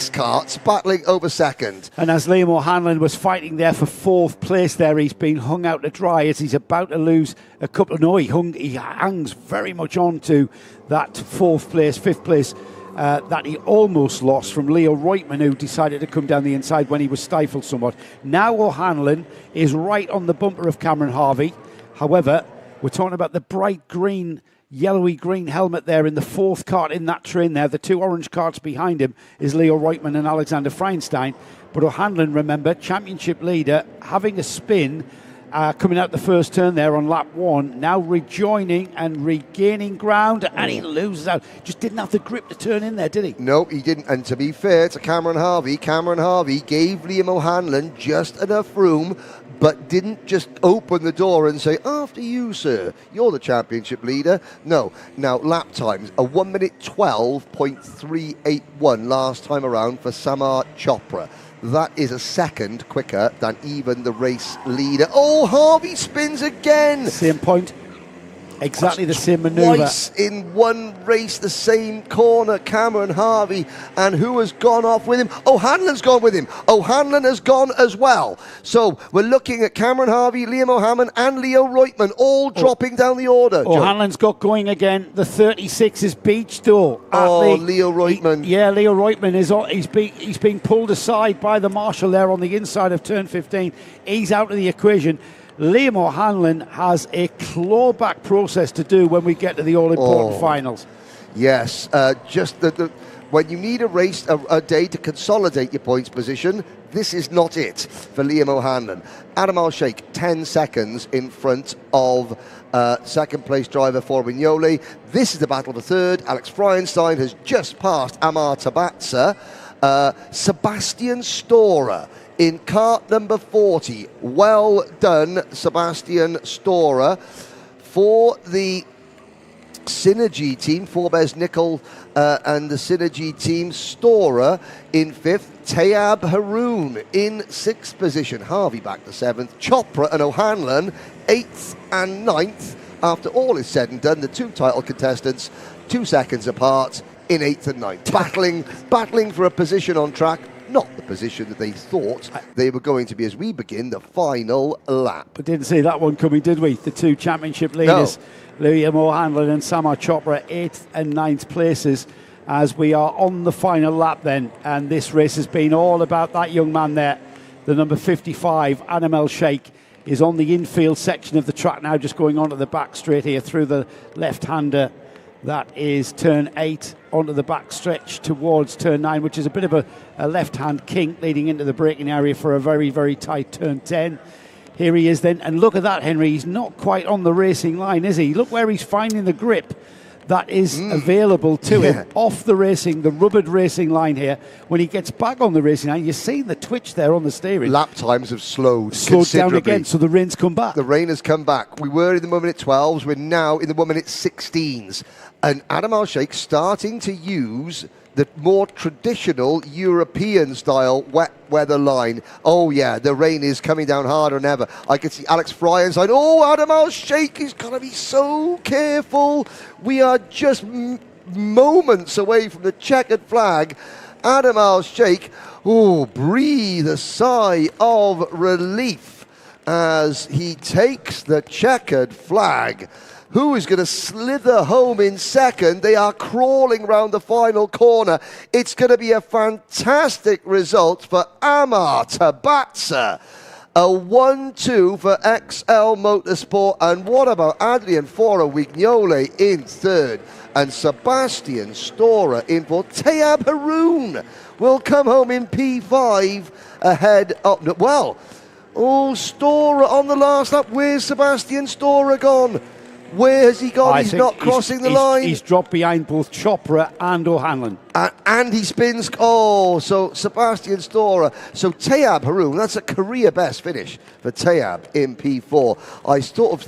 karts battling over second. And as Liam O'Hanlon was fighting there for 4th place there, he's been hung out to dry as he's about to lose a couple. No, he hangs very much on to that 4th place, 5th place that he almost lost from Leo Reutemann, who decided to come down the inside when he was stifled somewhat. Now O'Hanlon is right on the bumper of Cameron Harvey. However, we're talking about the bright green, yellowy green helmet there in the 4th kart in that train there. The 2 orange karts behind him is Leo Reutemann and Alexander Feinstein. But O'Hanlon, remember, championship leader, having a spin, coming out the first turn there on lap 1, now rejoining and regaining ground, and he loses out. Just didn't have the grip to turn in there, did he? No, he didn't. And to be fair to Cameron Harvey gave Liam O'Hanlon just enough room, but didn't just open the door and say, after you, sir, you're the championship leader. No. Now, lap times, a 1 minute 12.381 last time around for Samar Chopra. That is a second quicker than even the race leader. Oh, Harvey spins again. Same point. Exactly the same manoeuvre. Twice in one race, the same corner, Cameron Harvey. And who has gone off with him? O'Hanlon's gone with him. O'Hanlon has gone as well. So we're looking at Cameron Harvey, Liam O'Hanlon and Leo Reutemann all dropping down the order. O'Hanlon's got going again. The 36 is beached though. Leo Reutemann. Leo Reutemann is he's being pulled aside by the marshal there on the inside of turn 15. He's out of the equation. Liam O'Hanlon has a clawback process to do when we get to the all-important finals. Yes, just when you need a race, a day to consolidate your points position, this is not it for Liam O'Hanlon. Adam Al-Shaikh, 10 seconds in front of second place driver for Vignole. This is the battle for third. Alex Freienstein has just passed Amar Tabatsa. Sebastian Storer in kart number 40. Well done, Sebastian Storer. For the Synergy team, Forbes Nickel and the Synergy team, Storer in 5th. Tayab Haroon in 6th position. Harvey back to 7th. Chopra and O'Hanlon 8th and 9th. After all is said and done, the 2 title contestants 2 seconds apart in 8th and 9th. Battling for a position on track. Not the position that they thought they were going to be as we begin the final lap. But didn't see that one coming, did we? The 2 championship leaders, Liam O'Hanlon and Samar Chopra, 8th and 9th places as we are on the final lap then. And this race has been all about that young man there, the number 55, Adam Al-Shaikh, is on the infield section of the track now, just going onto the back straight here through the left-hander. That is turn 8 onto the back stretch towards turn 9, which is a bit of a left-hand kink leading into the braking area for a very, very tight turn 10. Here he is then, and look at that, Henry. He's not quite on the racing line, is he? Look where he's finding the grip that is available to him off the rubbered racing line here. When he gets back on the racing line, you see the twitch there on the steering. Lap times have slowed down again, so the rain's come back. The rain has come back. We were in the 1 minute 12s, we're now in the 1 minute 16s. And Adam Al-Shaikh starting to use the more traditional European style wet weather line. Oh yeah, the rain is coming down harder than ever. I can see Alex Freienstein. Oh, Adam Al-Shaikh is going to be so careful. We are just moments away from the checkered flag. Adam Al-Shaikh, breathe a sigh of relief as he takes the checkered flag. Who is going to slither home in second? They are crawling round the final corner. It's going to be a fantastic result for Amar Tabatsa. A 1-2 for XL Motorsport. And what about Adrian Vignole in third? And Sebastian Storer in fourth. Tayab Haroon will come home in P5 ahead of... Storer on the last lap. Where's Sebastian Storer gone? Where has he gone? I He's think not crossing the he's- line. He's dropped behind both Chopra and O'Hanlon. And he spins. Oh, so Sebastian Storer. So Tayab Haroun, that's a career best finish for Tayab in P4.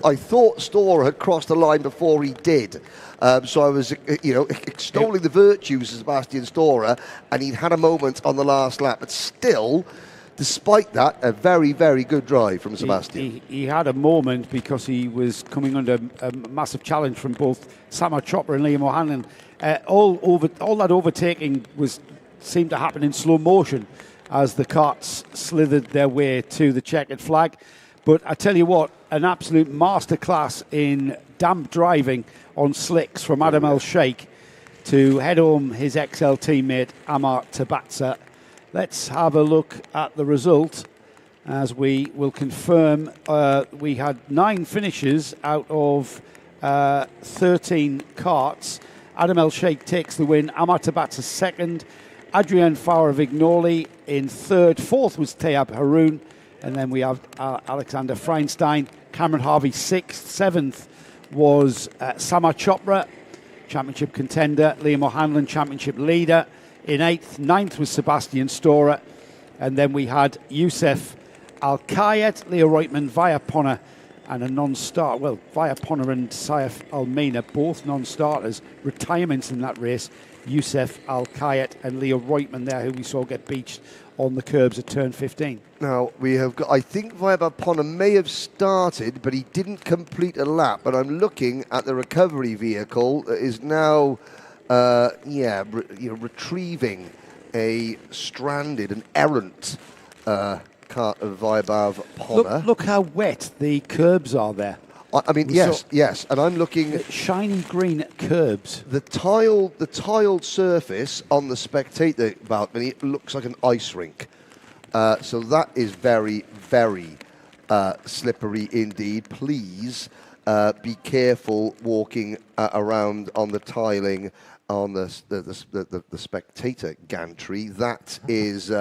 I thought Storer had crossed the line before he did. So I was, extolling the virtues of Sebastian Storer, and he'd had a moment on the last lap. But still, despite that, a very, very good drive from Sebastian. He had a moment because he was coming under a massive challenge from both Samar Chopra and Liam O'Hanlon. All that overtaking seemed to happen in slow motion as the carts slithered their way to the checkered flag. But I tell you what, an absolute masterclass in damp driving on slicks from Adam Al-Shaikh to head home his XL teammate Amar Tabatsa. Let's have a look at the result as we will confirm. We had 9 finishes out of 13 carts. Adam El-Sheikh takes the win. Amar Tabatsa second. Adrian Fowler-Vignoli in third. Fourth was Tayab Haroun. And then we have Alexander Feinstein. Cameron Harvey sixth. Seventh was Samar Chopra, championship contender. Liam O'Hanlon, championship leader. In eighth. Ninth was Sebastian Storer. And then we had Youssef Al-Kayet, Leo Reutemann, Via Ponner, and a non-start. Well, Via Ponner and Saif Al-Mina, both non-starters. Retirements in that race. Youssef Al-Kayet and Leo Reutemann there, who we saw get beached on the curbs at turn 15. Now, we have got, I think Via Ponner may have started, but he didn't complete a lap. But I'm looking at the recovery vehicle that is now, retrieving a stranded, an errant cart of Vaibhav Ponner. Look how wet the curbs are there. I mean, yes, and I'm looking shiny green curbs. The tiled surface on the spectator balcony looks like an ice rink. So that is very, very slippery indeed. Please be careful walking around on the tiling on the spectator gantry. That is,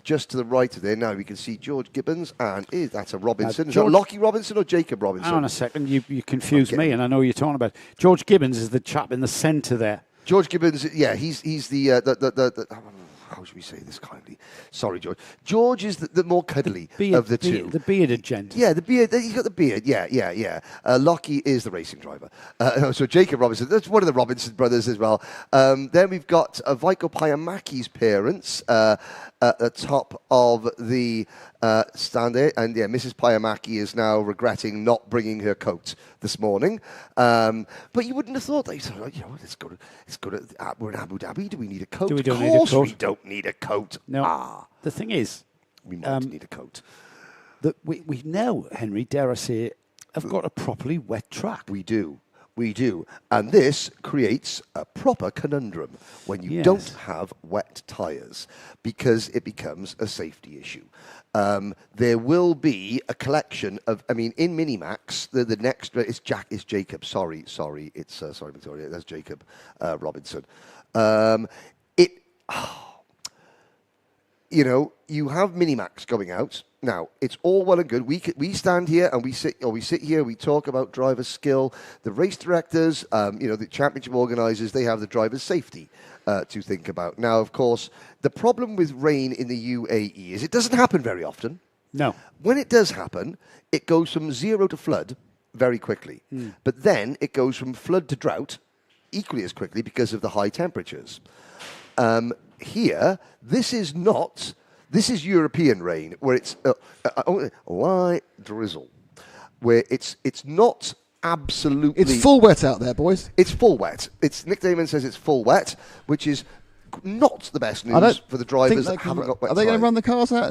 just to the right of there. Now we can see George Gibbons, and that's a Robinson. Is that Lockie Robinson or Jacob Robinson? Hang on a second, you confused me, and I know you're talking about. George Gibbons is the chap in the centre there. George Gibbons, he's the how should we say this kindly? Sorry, George. George is the more cuddly of the two. The bearded gent. Yeah, the beard. He's got the beard. Yeah. Lockie is the racing driver. So Jacob Robinson, that's one of the Robinson brothers as well. Then we've got Vaiko Payamaki's parents at the top of the stand there. And Mrs. Payamaki is now regretting not bringing her coat this morning. But you wouldn't have thought that. Let's go to we're in Abu Dhabi. Do we need a coat? We don't of need a course coat. we don't need a coat. No. The thing is, we might need a coat. That we now, Henry, dare I say, have got a properly wet track. We do. And this creates a proper conundrum when you don't have wet tyres, because it becomes a safety issue. There will be a collection of, in Minimax, the next is Jacob. Sorry, it's sorry, Victoria. That's Jacob Robinson. You have Minimax going out. Now, it's all well and good. We stand here and we sit here, we talk about driver skill. The race directors, the championship organisers, they have the driver's safety to think about. Now, of course, the problem with rain in the UAE is it doesn't happen very often. No. When it does happen, it goes from zero to flood very quickly. But then it goes from flood to drought equally as quickly because of the high temperatures. Here, this is European rain, where it's light drizzle, where it's not absolutely... It's full wet out there, boys. It's full wet. Nick Damon says it's full wet, which is not the best news for the drivers that haven't got wet. Are they going to run the carts out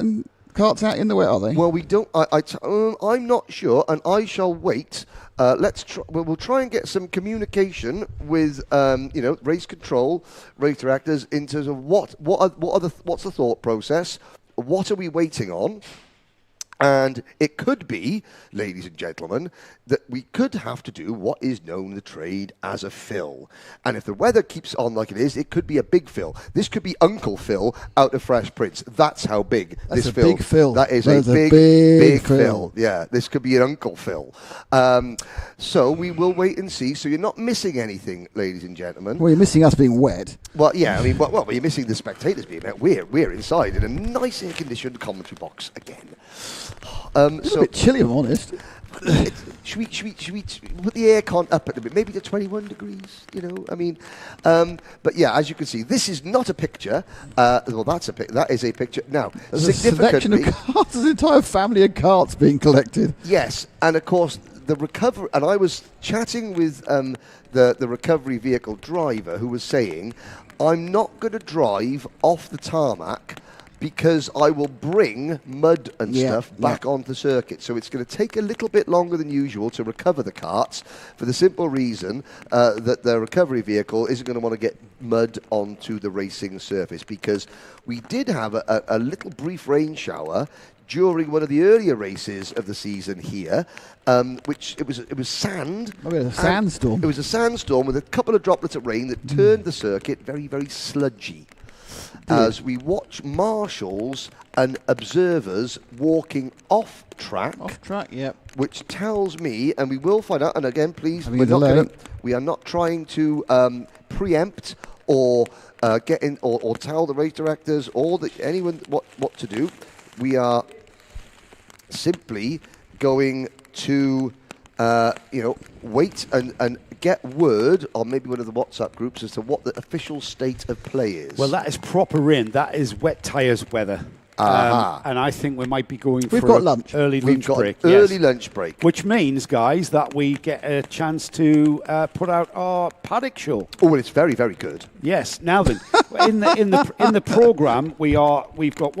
in the wet, are they? Well, we don't... I'm not sure, and I shall wait. We'll try and get some communication with race control, race directors in terms of what's the thought process, what are we waiting on, And it could be, ladies and gentlemen, that we could have to do what is known in the trade as a fill. And if the weather keeps on like it is, it could be a big fill. This could be Uncle Phil out of Fresh Prince. That's how big this fill. Big fill. That is That's a big fill. Yeah, this could be an Uncle Phil. So we will wait and see. So you're not missing anything, ladies and gentlemen. Well, you're missing us being wet. Well, yeah, I mean, well, you're missing the spectators being there. We're inside in a nice air-conditioned commentary box again. It's a bit chilly, if I'm honest. Should we put the aircon up a little bit, maybe to 21 degrees, you know? I mean, but yeah, as you can see, this is not a picture. Well, that is a picture. Now, There's a selection of carts, there's an entire family of carts being collected. Yes, and of course, the recovery, and I was chatting with the recovery vehicle driver who was saying, I'm not going to drive off the tarmac because I will bring mud and stuff back onto the circuit. So it's going to take a little bit longer than usual to recover the carts for the simple reason that the recovery vehicle isn't going to want to get mud onto the racing surface, because we did have a little brief rain shower during one of the earlier races of the season here, which it was sand. Oh, yeah, a sandstorm. It was a sandstorm with a couple of droplets of rain that turned the circuit very, very sludgy. As we watch marshals and observers walking off track. Off track, yep. Which tells me, and we will find out, and again, please, we are not trying to preempt or get in or tell the race directors or anyone what to do. We are simply going to wait and get word on maybe one of the WhatsApp groups as to what the official state of play is. Well, that is proper rain. That is wet tyres weather. And I think we might be going for lunch. Early lunch break. Early lunch break. Which means, guys, that we get a chance to put out our paddock show. Oh, well, it's very, very good. Yes. Now then, in the programme, we've got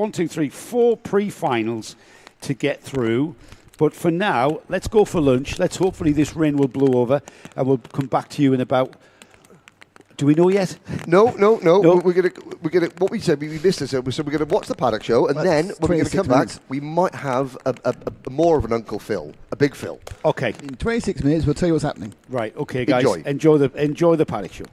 4 pre-finals to get through. But for now, let's go for lunch. Hopefully this rain will blow over, and we'll come back to you in about. Do we know yet? No. We're gonna. What we said, we missed it. So we're gonna watch the paddock show, and then when we're gonna come back, we might have a more of an Uncle Phil, a big Phil. Okay. In 26 minutes, we'll tell you what's happening. Right. Okay, guys. Enjoy the paddock show.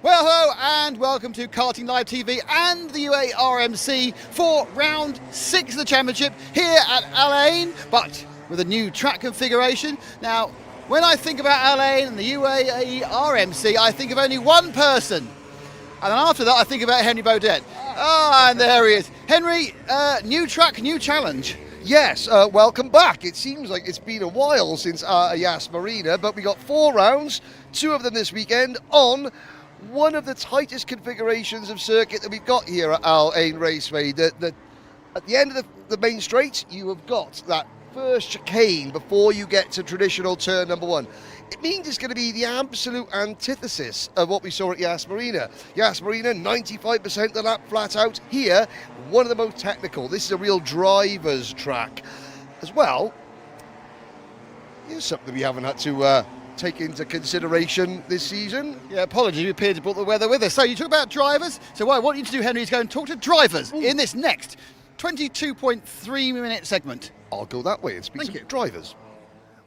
Well, hello and welcome to Karting Live TV and the UAE RMC for round 6 of the championship here at Al Ain, but with a new track configuration. Now, when I think about Al Ain and the UAE RMC, I think of only one person. And then after that, I think about Henry Baudet. And there he is. Henry, new track, new challenge. Yes, welcome back. It seems like it's been a while since Yas Marina, but we got 4 rounds, 2 of them this weekend on one of the tightest configurations of circuit that we've got here at Al Ain Raceway. At the end of the main straight, you have got that first chicane before you get to traditional turn number 1. It means it's going to be the absolute antithesis of what we saw at Yas Marina. Yas Marina, 95% of the lap flat out. Here, one of the most technical. This is a real driver's track. As well, here's something we haven't had to take into consideration this season. Yeah, apologies, we appeared to brought the weather with us. So you talk about drivers. So what I want you to do, Henry, is go and talk to drivers in this next 22.3 minute segment. I'll go that way and speak to drivers.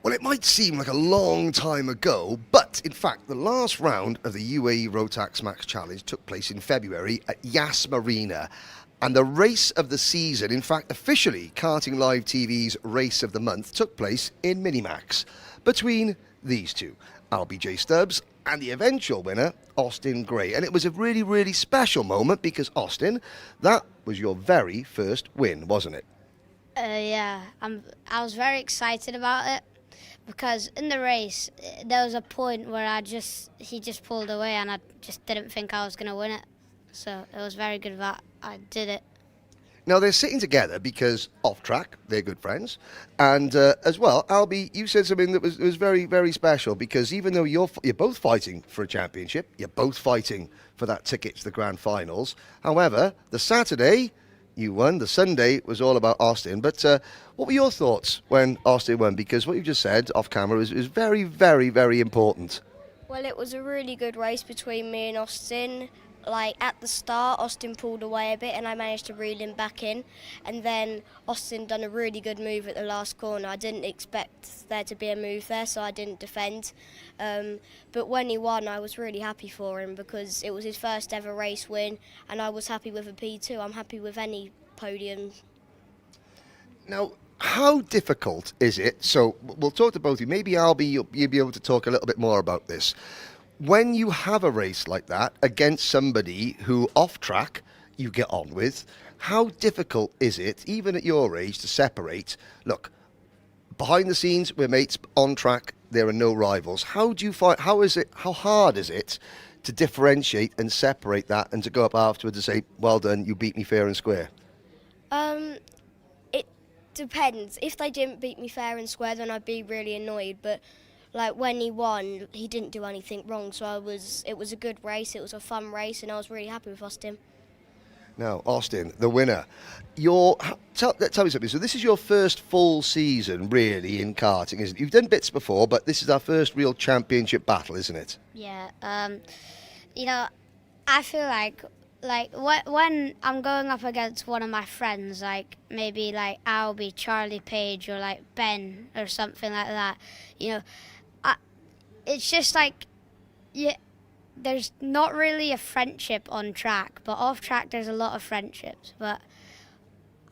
Well, it might seem like a long time ago, but in fact, the last round of the UAE Rotax Max Challenge took place in February at Yas Marina. And the race of the season, in fact, officially Karting Live TV's race of the month, took place in Minimax between these two, LBJ Stubbs and the eventual winner, Austin Gray. And it was a really, really special moment because, Austin, that was your very first win, wasn't it? Yeah, I was very excited about it because in the race, there was a point where he just pulled away and I just didn't think I was going to win it. So it was very good that I did it. Now, they're sitting together because off track, they're good friends. And as well, Albie, you said something that was very, very special because even though you're both fighting for a championship, you're both fighting for that ticket to the grand finals. However, the Saturday, you won. The Sunday was all about Austin. But what were your thoughts when Austin won? Because what you just said off camera is very, very, very important. Well, it was a really good race between me and Austin. Like at the start, Austin pulled away a bit and I managed to reel him back in. And then Austin done a really good move at the last corner. I didn't expect there to be a move there, so I didn't defend. But when he won, I was really happy for him because it was his first ever race win and I was happy with a P2. I'm happy with any podium. Now, how difficult is it? So we'll talk to both of you. Maybe you'll be able to talk a little bit more about this. When you have a race like that against somebody who off track you get on with, how difficult is it, even at your age, to separate? Look, behind the scenes we're mates, on track there are no rivals. How do you find? How hard is it to differentiate and separate that, and to go up afterwards and say, "Well done, you beat me fair and square"? It depends. If they didn't beat me fair and square, then I'd be really annoyed. But like when he won, he didn't do anything wrong, so it was a good race, it was a fun race, and I was really happy with Austin. Now, Austin, the winner. Tell me something. So this is your first full season, really, in karting, isn't it? You've done bits before, but this is our first real championship battle, isn't it? Yeah. You know, I feel like when I'm going up against one of my friends, like maybe like Albie, Charlie Page, or like Ben or something like that, you know, it's just like, yeah, there's not really a friendship on track, but off track there's a lot of friendships. But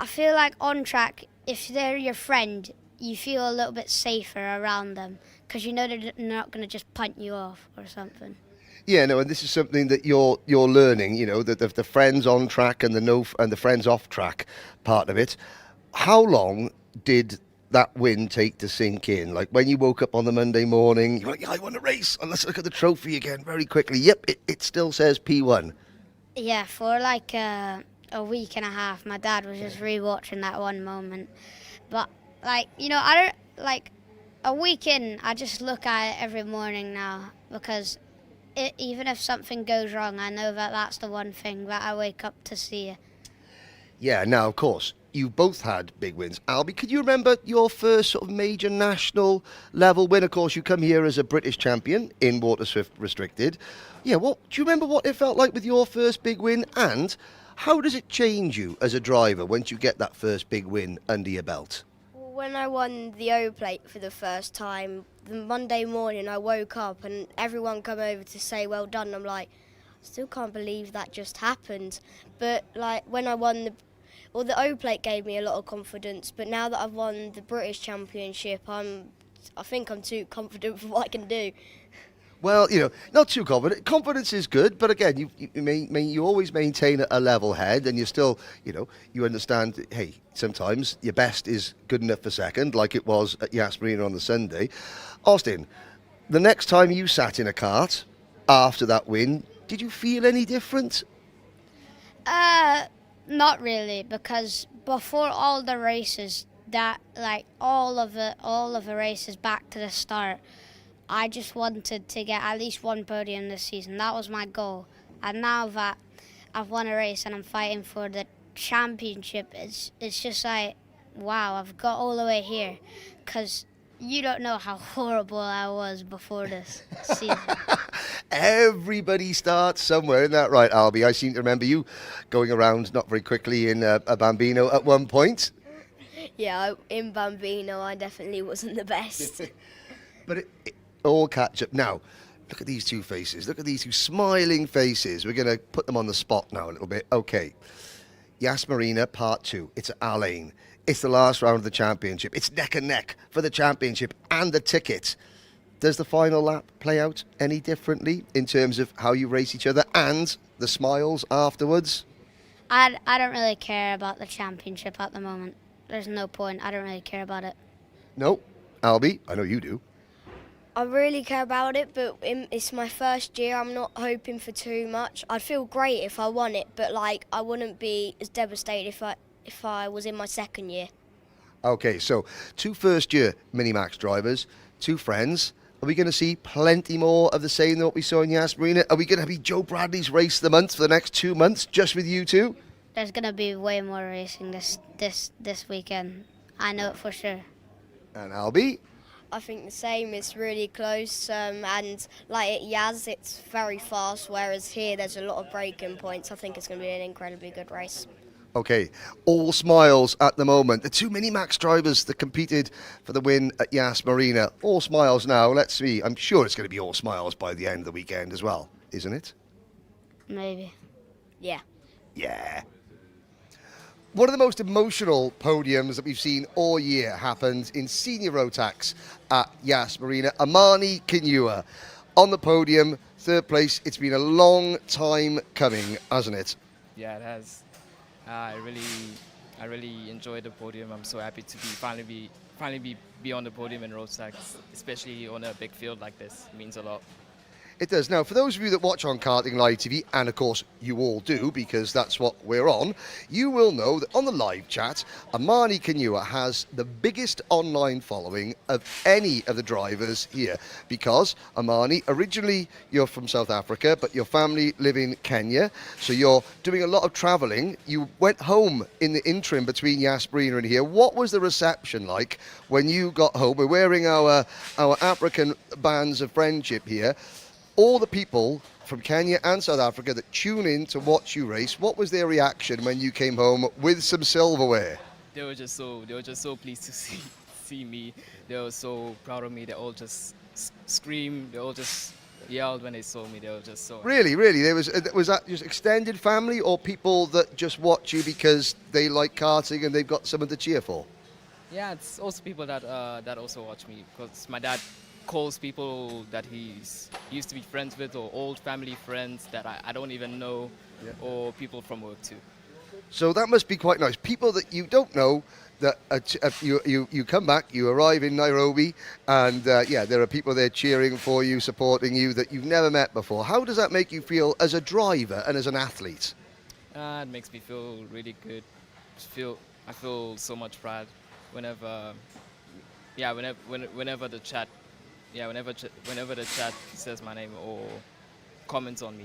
I feel like on track, if they're your friend, you feel a little bit safer around them because you know they're not going to just punt you off or something. Yeah, no, and this is something that you're learning, you know, the friends on track and the friends off track part of it. How long did that win take to sink in? Like when you woke up on the Monday morning, you're like, yeah, I won a race, and let's look at the trophy again very quickly. Yep, it still says P1. Yeah, for like a week and a half, my dad was just rewatching that one moment. But like, you know, I don't like a week in, I just look at it every morning now because even if something goes wrong, I know that that's the one thing that I wake up to see. Yeah, now, of course, you both had big wins. Albie, could you remember your first sort of major national level win? Of course, you come here as a British champion in Water Swift Restricted. Yeah, do you remember what it felt like with your first big win? And how does it change you as a driver once you get that first big win under your belt? When I won the O plate for the first time, the Monday morning I woke up and everyone come over to say well done. I'm like, I still can't believe that just happened. But like when I won the O plate gave me a lot of confidence, but now that I've won the British Championship, I think I'm too confident for what I can do. Well, you know, not too confident. Confidence is good, but again, you always maintain a level head, and you still, you know, you understand, hey, sometimes your best is good enough for second, like it was at Yas Marina on the Sunday. Austin, the next time you sat in a kart after that win, did you feel any different? Not really, because before all the races, that like all of the races back to the start, I just wanted to get at least one podium this season. That was my goal. And now that I've won a race and I'm fighting for the championship, it's just like, wow, I've got all the way here. Because you don't know how horrible I was before this season. Everybody starts somewhere, isn't that right, Albie? I seem to remember you going around not very quickly in a Bambino at one point. Yeah, in Bambino I definitely wasn't the best. But it all catch up. Now, look at these two faces. Look at these two smiling faces. We're going to put them on the spot now a little bit. Okay. Yas Marina Part 2. It's at Al-Ain. It's the last round of the championship. It's neck and neck for the championship and the ticket. Does the final lap play out any differently in terms of how you race each other and the smiles afterwards? I don't really care about the championship at the moment. There's no point. I don't really care about it. No. Albie, I know you do. I really care about it, but it's my first year. I'm not hoping for too much. I'd feel great if I won it, but like I wouldn't be as devastated if I was in my second year. Okay, so 2 first-year Minimax drivers, 2 friends. Are we going to see plenty more of the same than what we saw in Yas Marina? Are we going to have Joe Bradley's race of the month for the next 2 months just with you two? There's going to be way more racing this weekend. I know it for sure. And Albie? I think the same. It's really close, and like at Yaz, it's very fast, whereas here there's a lot of braking points. I think it's going to be an incredibly good race. Okay, all smiles at the moment. The two Minimax drivers that competed for the win at Yas Marina, all smiles now. Let's see. I'm sure it's going to be all smiles by the end of the weekend as well, isn't it? Maybe. Yeah. Yeah. One of the most emotional podiums that we've seen all year happened in senior Rotax at Yas Marina. Amani Kinua on the podium, third place. It's been a long time coming, hasn't it? Yeah, it has. I really enjoyed the podium. I'm so happy to finally be on the podium in Rotax, especially on a big field like this. It means a lot. It does. Now, for those of you that watch on Karting Live TV, and of course you all do because that's what we're on, you will know that on the live chat, Amani Kinua has the biggest online following of any of the drivers here. Because, Amani, originally you're from South Africa, but your family live in Kenya, so you're doing a lot of travelling. You went home in the interim between Yas Marina and here. What was the reception like when you got home? We're wearing our African bands of friendship here. All the people from Kenya and South Africa that tune in to watch you race, what was their reaction when you came home with some silverware? They were just so pleased to see me. They were so proud of me. They all just screamed. They all just yelled when they saw me. They were just so Really? Was that just extended family or people that just watch you because they like karting and they've got someone to cheer for? Yeah, it's also people that also watch me because my dad calls people that he used to be friends with or old family friends that I don't even know, or people from work too. So that must be quite nice. People that you don't know, that you come back, you arrive in Nairobi, and there are people there cheering for you, supporting you that you've never met before. How does that make you feel as a driver and as an athlete? It makes me feel really good. I feel so much pride whenever the chat. Yeah, whenever the chat says my name or comments on me.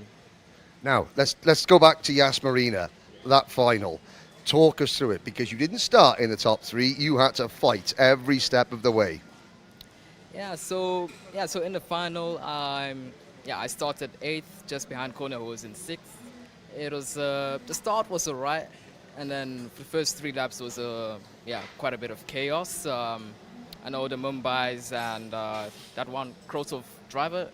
Now, let's go back to Yas Marina, that final. Talk us through it, because you didn't start in the top three. You had to fight every step of the way. So in the final, I started 8th, just behind Kona, who was in 6th. It was the start was alright, and then the first 3 laps was quite a bit of chaos. I know the Mumbai's and that one Krotov driver,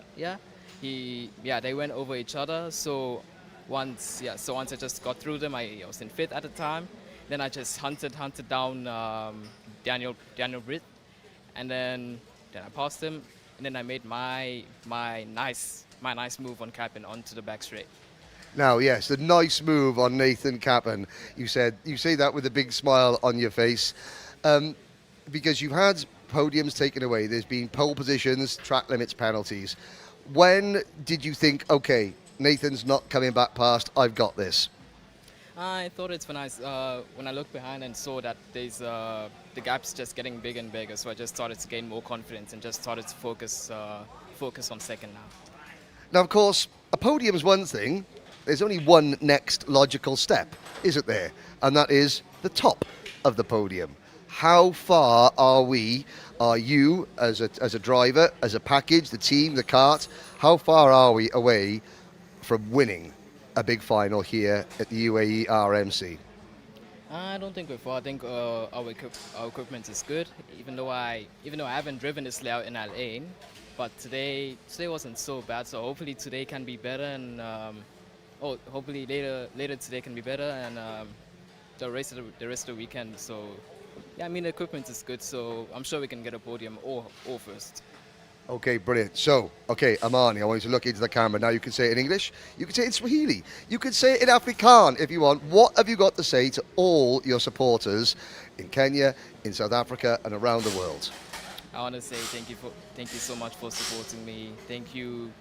they went over each other. So once I just got through them, I was in 5th at the time. Then I just hunted down Daniel Britt, and then I passed him, and then I made my nice move on Capin onto the back straight. Now, yes, the nice move on Nathan Capin. You say that with a big smile on your face, because you've had podiums taken away. There's been pole positions, track limits, penalties. When did you think, okay, Nathan's not coming back past, I've got this? I thought it's when I looked behind and saw that there's the gap's just getting bigger and bigger. So I just started to gain more confidence and just started to focus on second now. Now, of course, a podium's one thing. There's only one next logical step, isn't there? And that is the top of the podium. How far are you as a driver, as a package, the team, the kart, how far are we away from winning a big final here at the UAE RMC? I don't think we're far. I think our equipment is good, even though I haven't driven this layout in Al-Ain, but today wasn't so bad. So hopefully today can be better, and hopefully later today can be better, and the rest of the weekend. So. Yeah, I mean, the equipment is good, so I'm sure we can get a podium or first. Okay, brilliant. So, Amani, I want you to look into the camera. Now you can say it in English, you can say it in Swahili, you can say it in Afrikaans if you want. What have you got to say to all your supporters in Kenya, in South Africa, and around the world? I want to say thank you so much for supporting me. Thank you,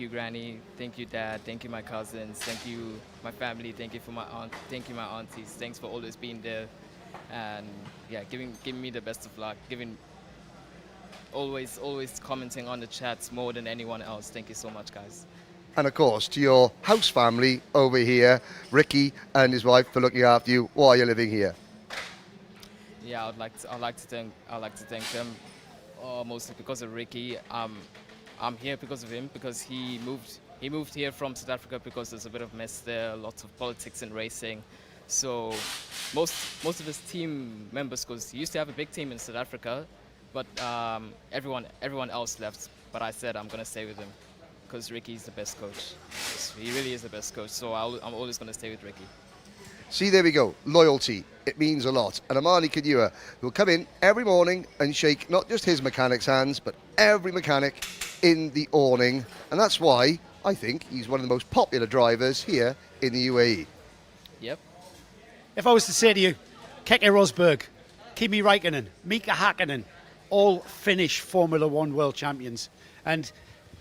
Granny. Thank you, Dad. Thank you, my cousins. Thank you, my family. Thank you for my aunt. Thank you, my aunties. Thanks for always being there. And giving me the best of luck, always commenting on the chats more than anyone else. Thank you so much, guys. And of course, to your house family over here, Ricky and his wife, for looking after you while you're living here. Yeah, I'd like to thank them mostly because of Ricky. I'm here because of him, because he moved here from South Africa because there's a bit of mess there, lots of politics and racing. So most of his team members, because he used to have a big team in South Africa, but everyone else left. But I said I'm gonna stay with him because Ricky's the best coach. He really is the best coach. So I'm always gonna stay with Ricky. See, there we go. Loyalty. It means a lot. And Amani Kadua will come in every morning and shake not just his mechanic's hands, but every mechanic in the awning. And that's why I think he's one of the most popular drivers here in the UAE. Yep. If I was to say to you, Keke Rosberg, Kimi Räikkönen, Mika Hakkinen, all Finnish Formula One world champions. And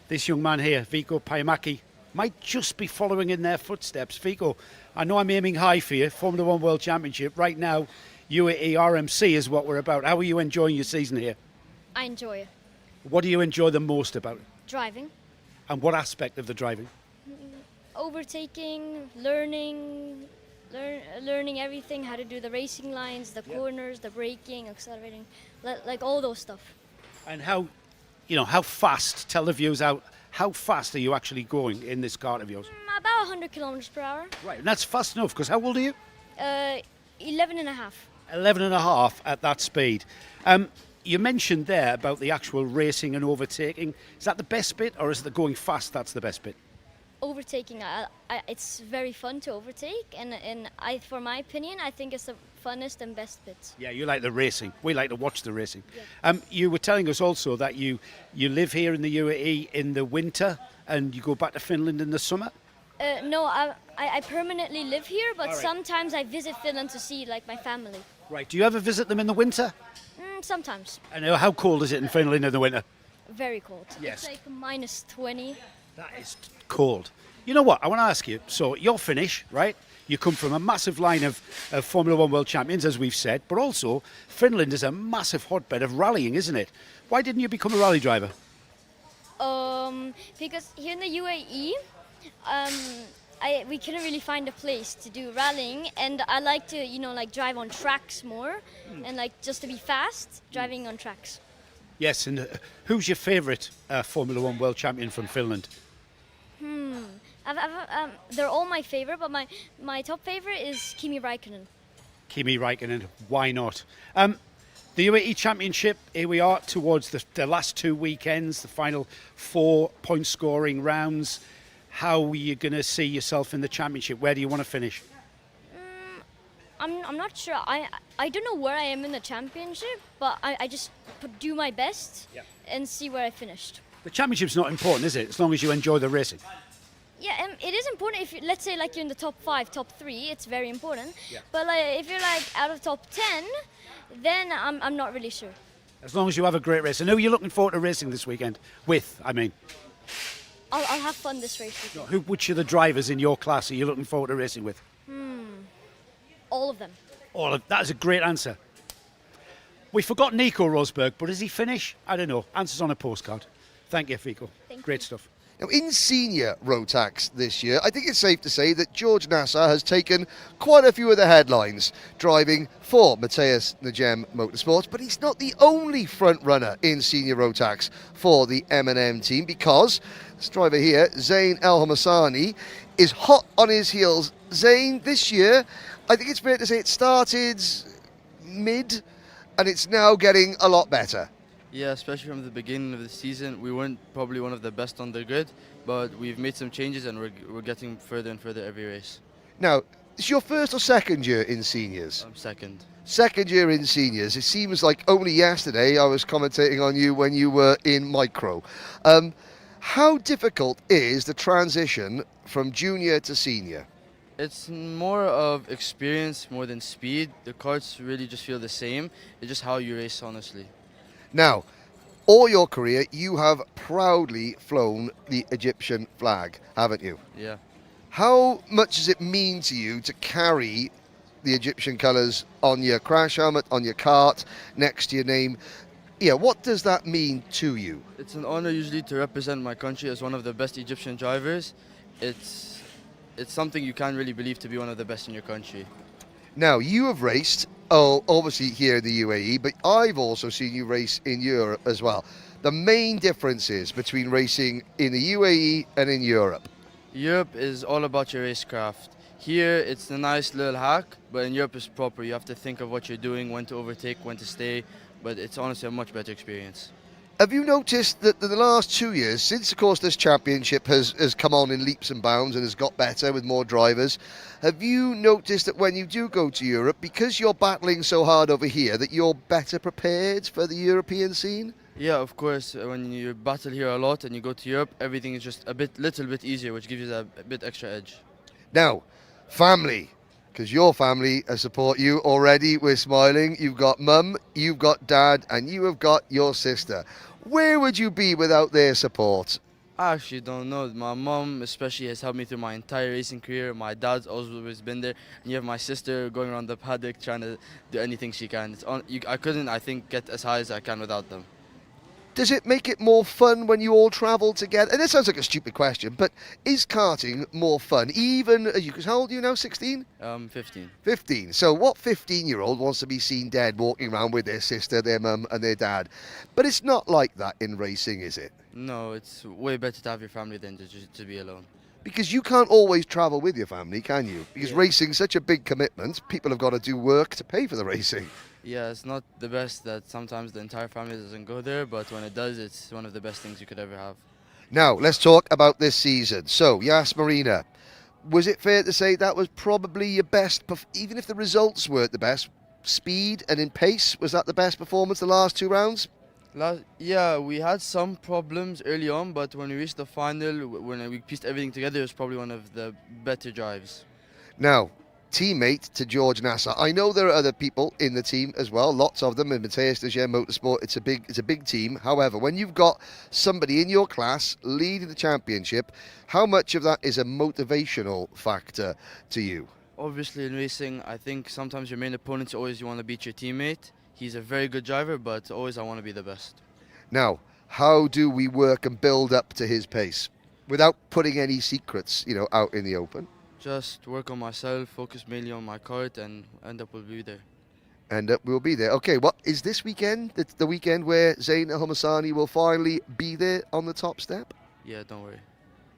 this young man here, Viikko Päivämäki, might just be following in their footsteps. Viikko, I know I'm aiming high for you, Formula One World Championship. Right now, UAE RMC is what we're about. How are you enjoying your season here? I enjoy it. What do you enjoy the most about it? Driving. And what aspect of the driving? Overtaking, learning everything, how to do the racing lines, the corners, the braking, accelerating, like all those stuff. And how fast, tell the viewers how fast are you actually going in this kart of yours? About 100 kilometers per hour. Right, and that's fast enough, because how old are you? 11 and a half. 11 and a half at that speed. You mentioned there about the actual racing and overtaking. Is that the best bit, or is it the going fast that's the best bit? Overtaking, it's very fun to overtake, and for my opinion, I think it's the funnest and best bit. Yeah, you like the racing. We like to watch the racing. Yeah. You were telling us also that you live here in the UAE in the winter and you go back to Finland in the summer? No, I permanently live here, but sometimes I visit Finland to see like my family. Right. Do you ever visit them in the winter? Sometimes. And how cold is it in Finland in the winter? Very cold. Yes. It's like minus 20. That is cold. You know what? I want to ask you. So you're Finnish, right? You come from a massive line of Formula One world champions, as we've said, but also Finland is a massive hotbed of rallying, isn't it? Why didn't you become a rally driver? Because here in the UAE, we couldn't really find a place to do rallying, and I like to, like drive on tracks more, and like just to be fast, driving on tracks. Yes, and who's your favourite Formula One world champion from Finland? They're all my favorite, but my top favorite is Kimi Räikkönen. Kimi Räikkönen, why not? The UAE Championship, here we are towards the last two weekends, the final 4 point scoring rounds. How are you going to see yourself in the championship? Where do you want to finish? I'm not sure. I don't know where I am in the championship, but I just do my best and see where I finished. The championship's not important, is it? As long as you enjoy the racing. Yeah, it is important. If let's say like you're in the top 5, top 3, it's very important. Yeah. But like if you're like out of top 10, then I'm not really sure. As long as you have a great race. And who are you looking forward to racing this weekend with? I mean, I'll have fun this race weekend. Which are the drivers in your class are you looking forward to racing with? All of them. That is a great answer. We forgot Nico Rosberg, but is he Finnish? I don't know. Answers on a postcard. Thank you, Viikko. Great stuff. Now, in senior Rotax this year, I think it's safe to say that George Nasser has taken quite a few of the headlines, driving for Matthias Nagem Motorsports, but he's not the only front runner in senior Rotax for the M&M team, because this driver here, Zain El Hamasani, is hot on his heels. Zain, this year, I think it's fair to say it started mid, and it's now getting a lot better. Yeah, especially from the beginning of the season, we weren't probably one of the best on the grid, but we've made some changes and we're getting further and further every race. Now, it's your first or second year in seniors? Second. Second year in seniors. It seems like only yesterday I was commentating on you when you were in micro. How difficult is the transition from junior to senior? It's more of experience more than speed. The karts really just feel the same. It's just how you race, honestly. Now, all your career, you have proudly flown the Egyptian flag, haven't you? Yeah. How much does it mean to you to carry the Egyptian colours on your crash helmet, on your kart, next to your name? Yeah, what does that mean to you? It's an honor usually to represent my country as one of the best Egyptian drivers. It's something you can't really believe to be one of the best in your country. Now, you have raced Oh, obviously here in the UAE, but I've also seen you race in Europe as well. The main differences between racing in the UAE and in Europe. Europe is all about your racecraft. Here it's a nice little hack, but in Europe it's proper. You have to think of what you're doing, when to overtake, when to stay, but it's honestly a much better experience. Have you noticed that in the last 2 years, since of course this championship has come on in leaps and bounds and has got better with more drivers, have you noticed that when you do go to Europe, because you're battling so hard over here, that you're better prepared for the European scene? Yeah, of course. When you battle here a lot and you go to Europe, everything is just little bit easier, which gives you a bit extra edge. Now, family, because your family support you already. We're smiling. You've got mum, you've got dad, and you have got your sister. Where would you be without their support? I actually don't know. My mom especially has helped me through my entire racing career. My dad's always been there. And you have my sister going around the paddock trying to do anything she can. I couldn't, I think, get as high as I can without them. Does it make it more fun when you all travel together? And this sounds like a stupid question, but is karting more fun? Even, because how old are you now, 16? 15. 15. So what 15-year-old wants to be seen dead walking around with their sister, their mum and their dad? But it's not like that in racing, is it? No, it's way better to have your family than to be alone. Because you can't always travel with your family, can you? Because racing's such a big commitment, people have got to do work to pay for the racing. Yeah, it's not the best that sometimes the entire family doesn't go there, but when it does, it's one of the best things you could ever have. Now, let's talk about this season. So, Yas Marina, was it fair to say that was probably your best, even if the results weren't the best, speed and in pace, was that the best performance the last 2 rounds? Yeah, we had some problems early on, but when we reached the final, when we pieced everything together, it was probably one of the better drives. Now, teammate to George Nasser. I know there are other people in the team as well, lots of them in Mateus de Gem Motorsport. It's a big team. However, when you've got somebody in your class leading the championship, how much of that is a motivational factor to you? Obviously in racing, I think sometimes your main opponents always you want to beat your teammate. He's a very good driver, but always I want to be the best. Now, how do we work and build up to his pace without putting any secrets, out in the open? Just work on myself, focus mainly on my kart, and end up will be there. End up will be there. Okay, what is this weekend? The weekend where Zain Al-Homassani will finally be there on the top step? Yeah, don't worry.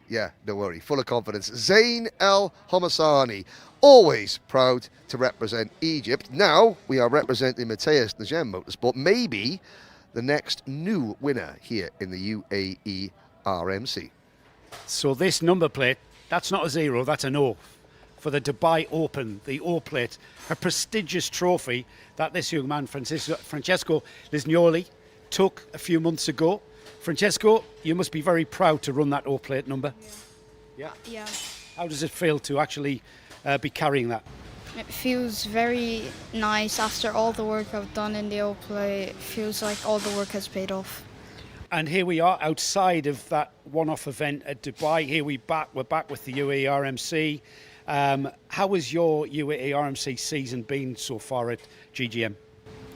Yeah, don't worry. Full of confidence. Zain Al-Homassani, always proud to represent Egypt. Now we are representing Mateus de Gem Motorsport. Maybe the next new winner here in the UAE RMC. So this number plate, that's not a 0, that's an O for the Dubai Open, the O plate, a prestigious trophy that this young man, Francesco Lisgnoli, took a few months ago. Francesco, you must be very proud to run that O plate number. Yeah. Yeah. How does it feel to actually be carrying that? It feels very nice after all the work I've done in the O plate. It feels like all the work has paid off. And here we are outside of that one-off event at Dubai. Here we're back with the UAE RMC. How has your UAE RMC season been so far at GGM?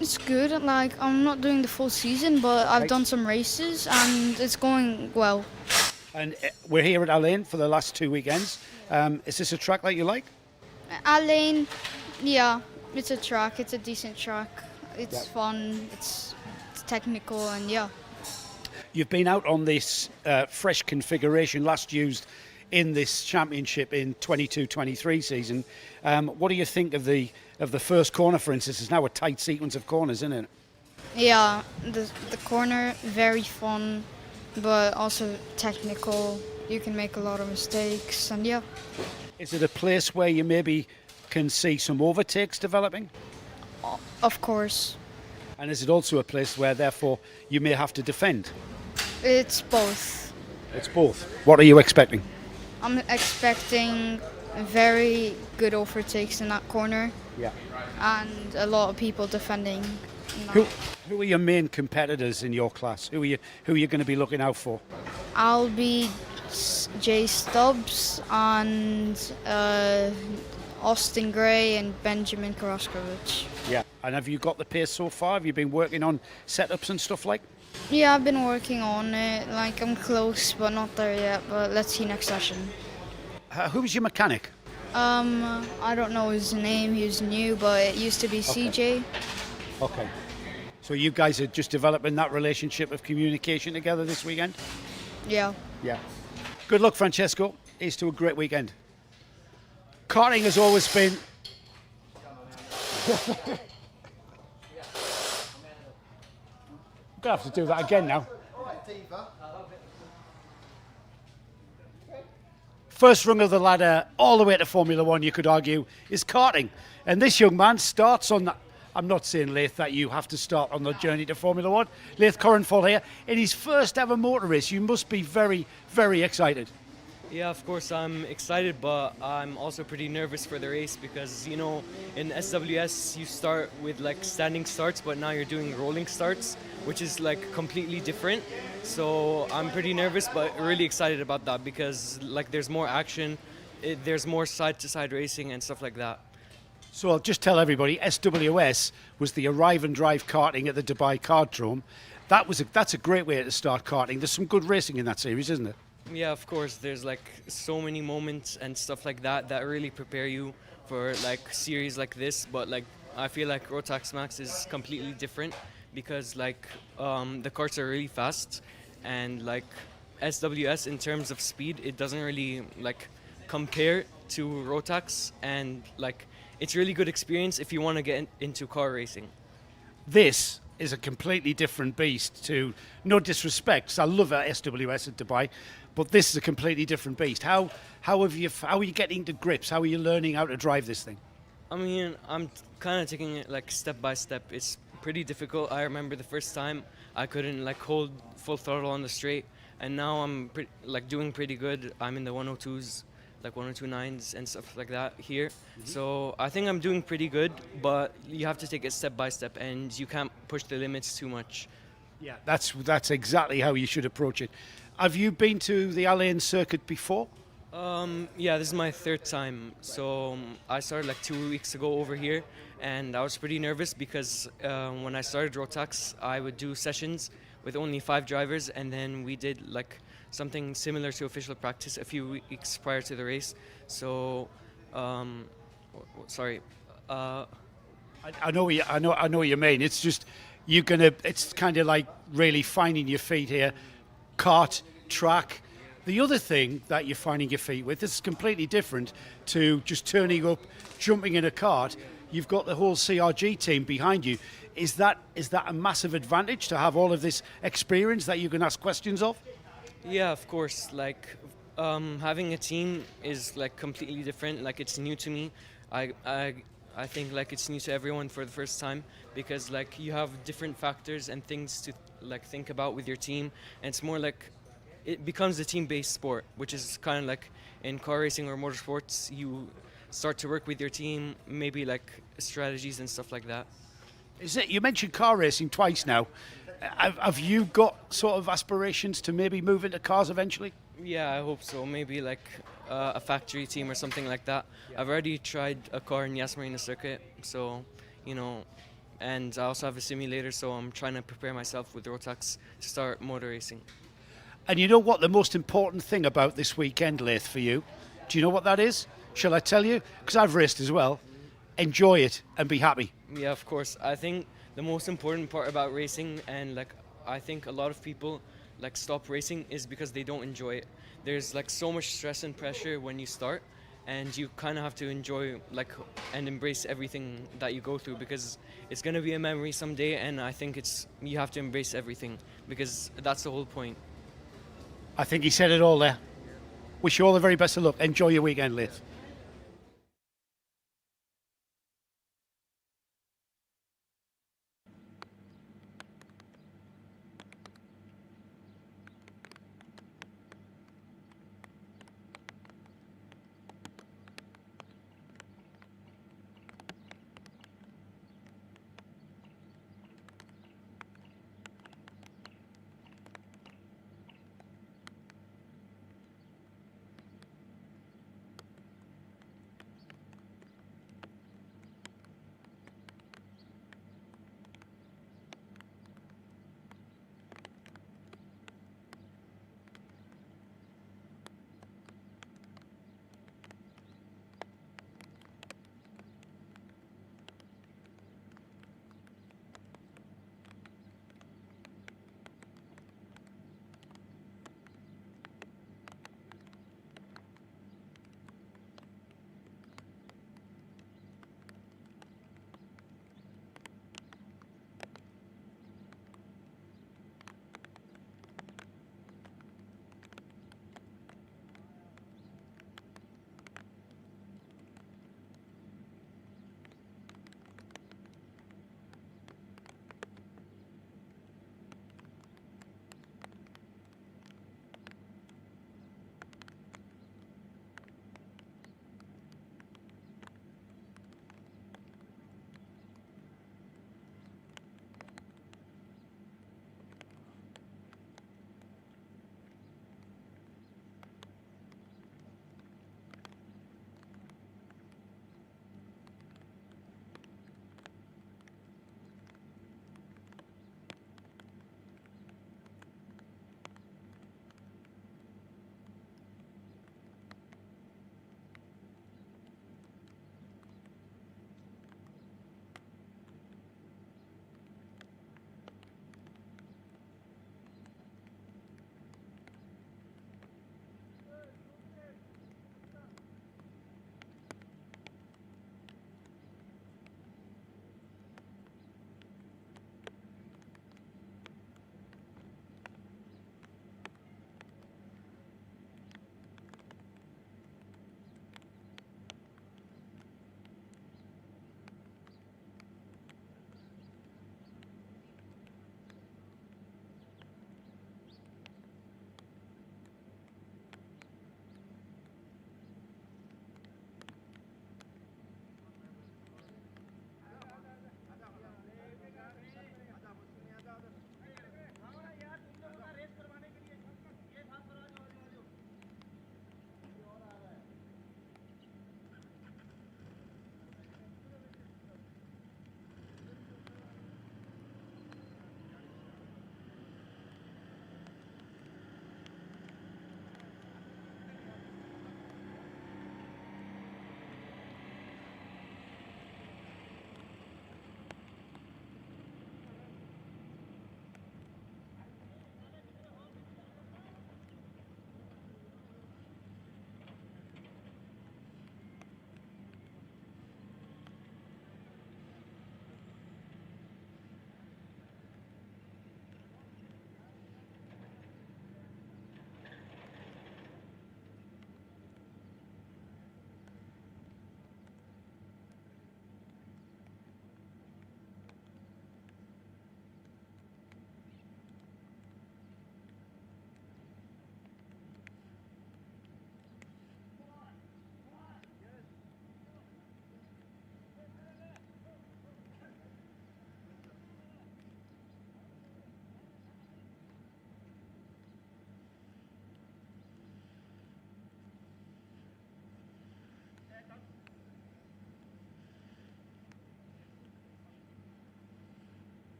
It's good. Like, I'm not doing the full season, but I've done some races and it's going well. And we're here at Al Ain for the last 2 weekends. Is this a track that you like? Al Ain, yeah, it's a track. It's a decent track. It's fun. It's technical, and yeah. You've been out on this fresh configuration last used in this championship in 22-23 season. What do you think of the first corner, for instance? It's now a tight sequence of corners, isn't it? Yeah, the corner, very fun, but also technical. You can make a lot of mistakes, and yeah. Is it a place where you maybe can see some overtakes developing? Of course. And is it also a place where, therefore, you may have to defend? It's both. It's both. What are you expecting? I'm expecting very good overtakes in that corner. Yeah. And a lot of people defending. Who are your main competitors in your class? Who are you going to be looking out for? I'll be Jay Stubbs and Austin Gray and Benjamin Karaskovic. Yeah. And have you got the pace so far? Have you been working on setups and stuff like? Yeah, I've been working on it. Like, I'm close, but not there yet. But let's see next session. Who's your mechanic? I don't know his name. He's new, but it used to be CJ. Okay. So you guys are just developing that relationship of communication together this weekend? Yeah. Yeah. Good luck, Francesco. Here's to a great weekend. Karting has always been... I'm going to have to do that again now. First rung of the ladder, all the way to Formula One, you could argue, is karting. And this young man starts on that. I'm not saying, Leith, that you have to start on the journey to Formula One. Leith Corenfall here, in his first ever motor race. You must be very, very excited. Yeah, of course I'm excited, but I'm also pretty nervous for the race because, you know, in SWS you start with like standing starts, but now you're doing rolling starts, which is like completely different. So I'm pretty nervous, but really excited about that because like there's more action, there's more side-to-side racing and stuff like that. So I'll just tell everybody, SWS was the arrive and drive karting at the Dubai Kartdrome. That's a great way to start karting. There's some good racing in that series, isn't it? Yeah, of course. There's like so many moments and stuff like that that really prepare you for like series like this. But like I feel like Rotax Max is completely different because like the karts are really fast and like SWS in terms of speed, it doesn't really like compare to Rotax, and like it's really good experience if you want to get into car racing. This is a completely different beast to, no disrespect, 'cause I love SWS at Dubai, but this is a completely different beast. How are you getting to grips? How are you learning how to drive this thing? I mean, I'm kind of taking it like step by step. It's pretty difficult. I remember the first time I couldn't like hold full throttle on the straight, and now I'm doing pretty good. I'm in the 102s, like 102.9s and stuff like that here. So I think I'm doing pretty good, but you have to take it step by step, and you can't push the limits too much. Yeah, that's exactly how you should approach it. Have you been to the Al-Ain circuit before? Yeah, this is my third time. So I started like 2 weeks ago over here, and I was pretty nervous because when I started Rotax, I would do sessions with only 5 drivers, and then we did like something similar to official practice a few weeks prior to the race. So, sorry. I know what you mean. It's just it's kind of like really finding your feet here. Kart, track. The other thing that you're finding your feet with, this is completely different to just turning up, jumping in a kart. You've got the whole CRG team behind you. Is that a massive advantage to have all of this experience that you can ask questions of? Yeah, of course. Like having a team is like completely different. Like it's new to me. I think like it's new to everyone for the first time because like you have different factors and things to like think about with your team, and it's more like it becomes a team-based sport, which is kind of like in car racing or motorsports. You start to work with your team, maybe like strategies and stuff like that. You mentioned car racing twice now. Have you got sort of aspirations to maybe move into cars eventually? Yeah, I hope so. Maybe like a factory team or something like that. I've already tried a car in Yas Marina circuit, so you know, and I also have a simulator, so I'm trying to prepare myself with Rotax to start motor racing. And you know what the most important thing about this weekend, Leith, for you? Do you know what that is? Shall I tell you? Because I've raced as well. Enjoy it and be happy. Yeah, of course. I think the most important part about racing, and like I think a lot of people like stop racing, is because they don't enjoy it. There's like so much stress and pressure when you start, and you kind of have to enjoy like and embrace everything that you go through, because it's going to be a memory someday, and I think you have to embrace everything because that's the whole point. I think he said it all there. Wish you all the very best of luck. Enjoy your weekend, Leith.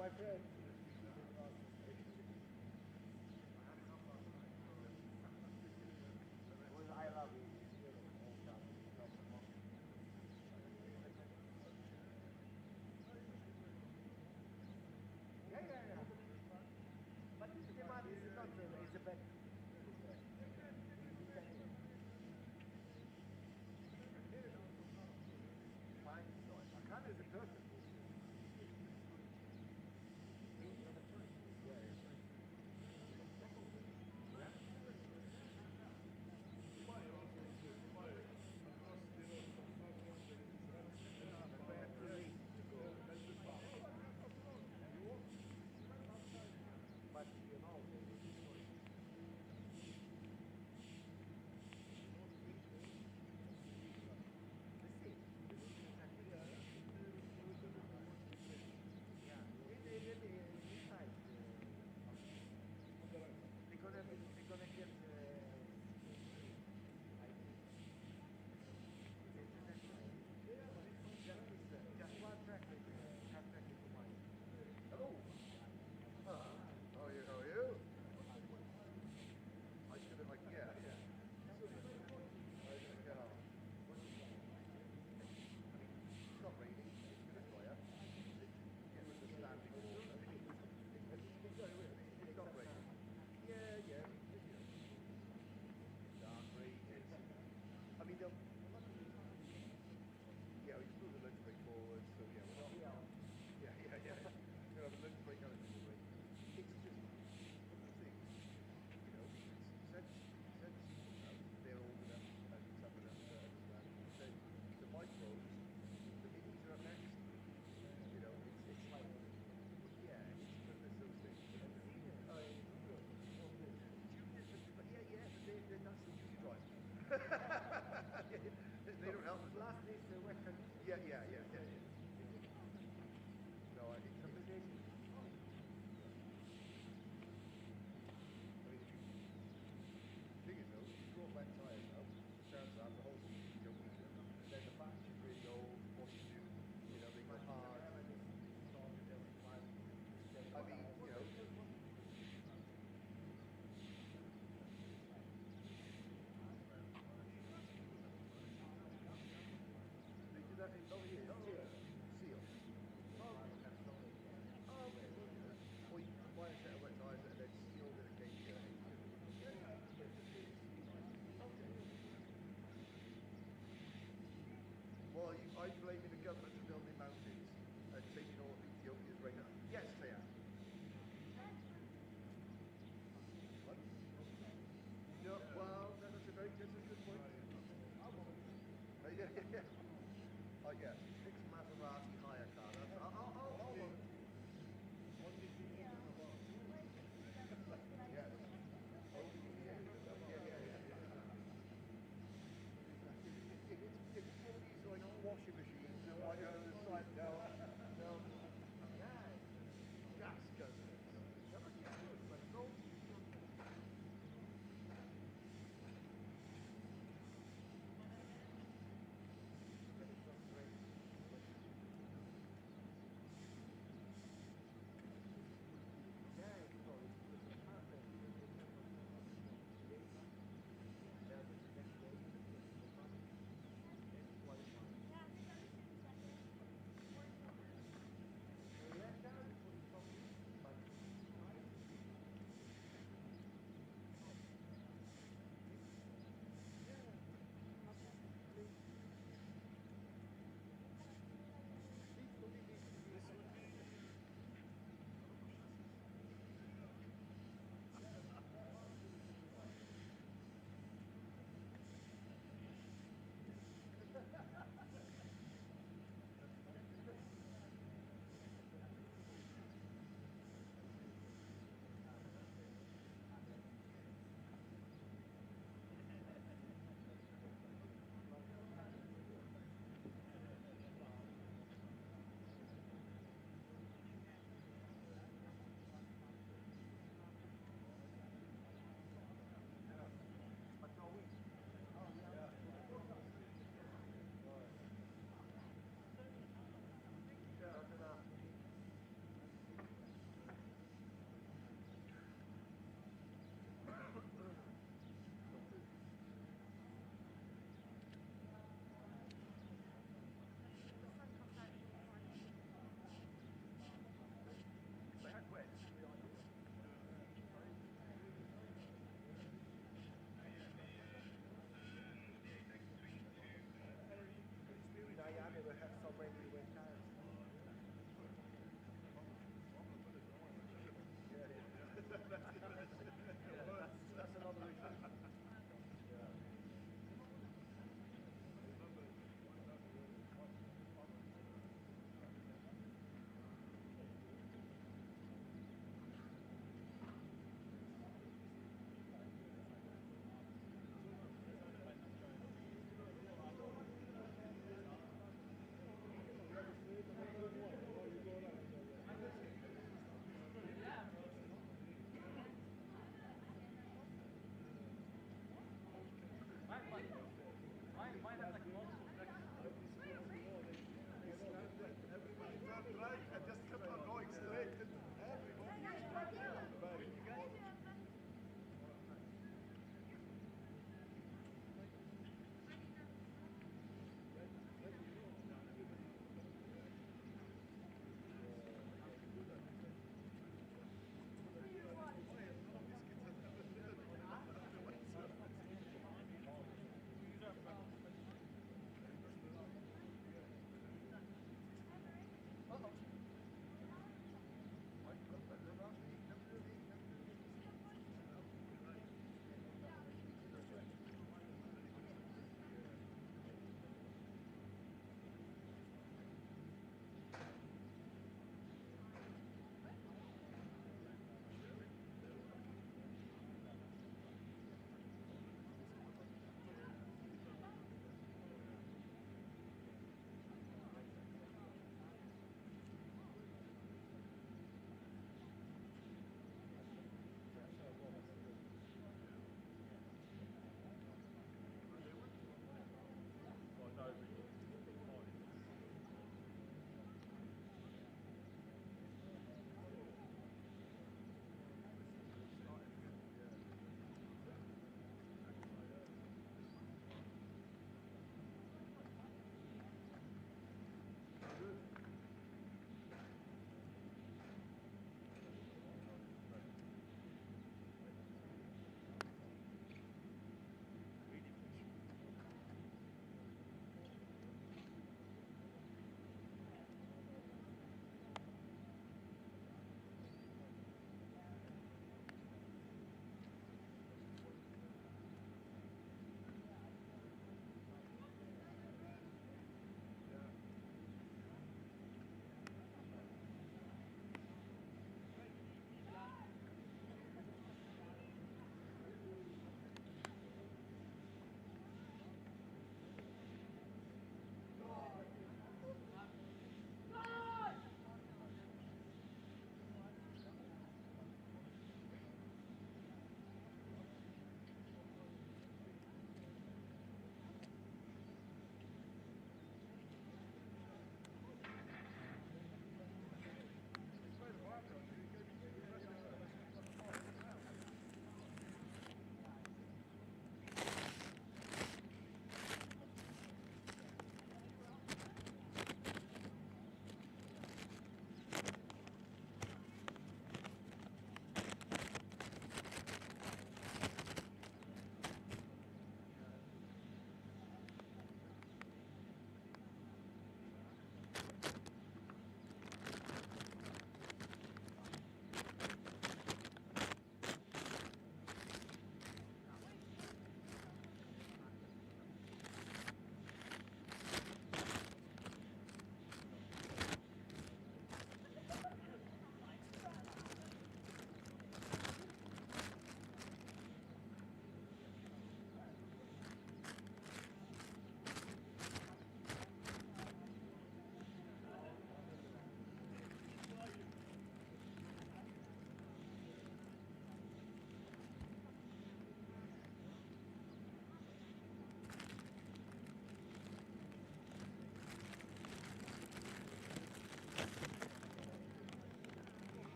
My friend. I love you. Yeah. But the demand is not it's a bad. Fine, I can't is a person. But you know, they're gonna get just one track hello. How are you? I should have like yeah. It's not raining. It's gonna dry up. It was the standing it's not raining. Yeah. Dark rain. I mean, yeah, we just move the lunch break forward, so yeah, we're not. Yeah. We're gonna have a lunch break out of the rain. It's just one of the things, you know, since they're old enough and tough enough to understand, the micros, the minis are up next. You know, it's like, yeah, it's one of those things. Yeah, but they're not so easy drive. They don't help us. Last is the weapon. Yeah. No, I think some position. Thing is though, you draw back tyres now, the chance out the whole season you're weaker. Then the batch is really old, what you do, you know, they go hard. I mean, you know. They do that over here, seal. Or you can buy a set of wet tyres and then seal with a cage. Well, I'm blaming the government for building mountains and taking all of Ethiopia's rain. Yes, they are. What? No, well, that's a very good point. Yeah. Oh, yeah. Fixed Maserati hire car. I'll yeah. It's one of these like washing machines and like on the side no. Gas guns. have so many wet tires. That's another reason.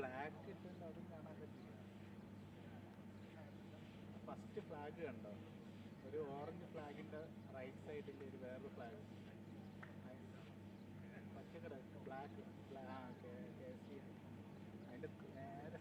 Black ഇട്ടുണ്ട് അതും കാണാൻ പറ്റില്ല. First flag കണ്ടോ, ഒരു orange ഫ്ലാഗിൻ്റെ right സൈഡിൽ ഒരു വേറൊരു flag പച്ചക്കട black അതിൻ്റെ നേരെ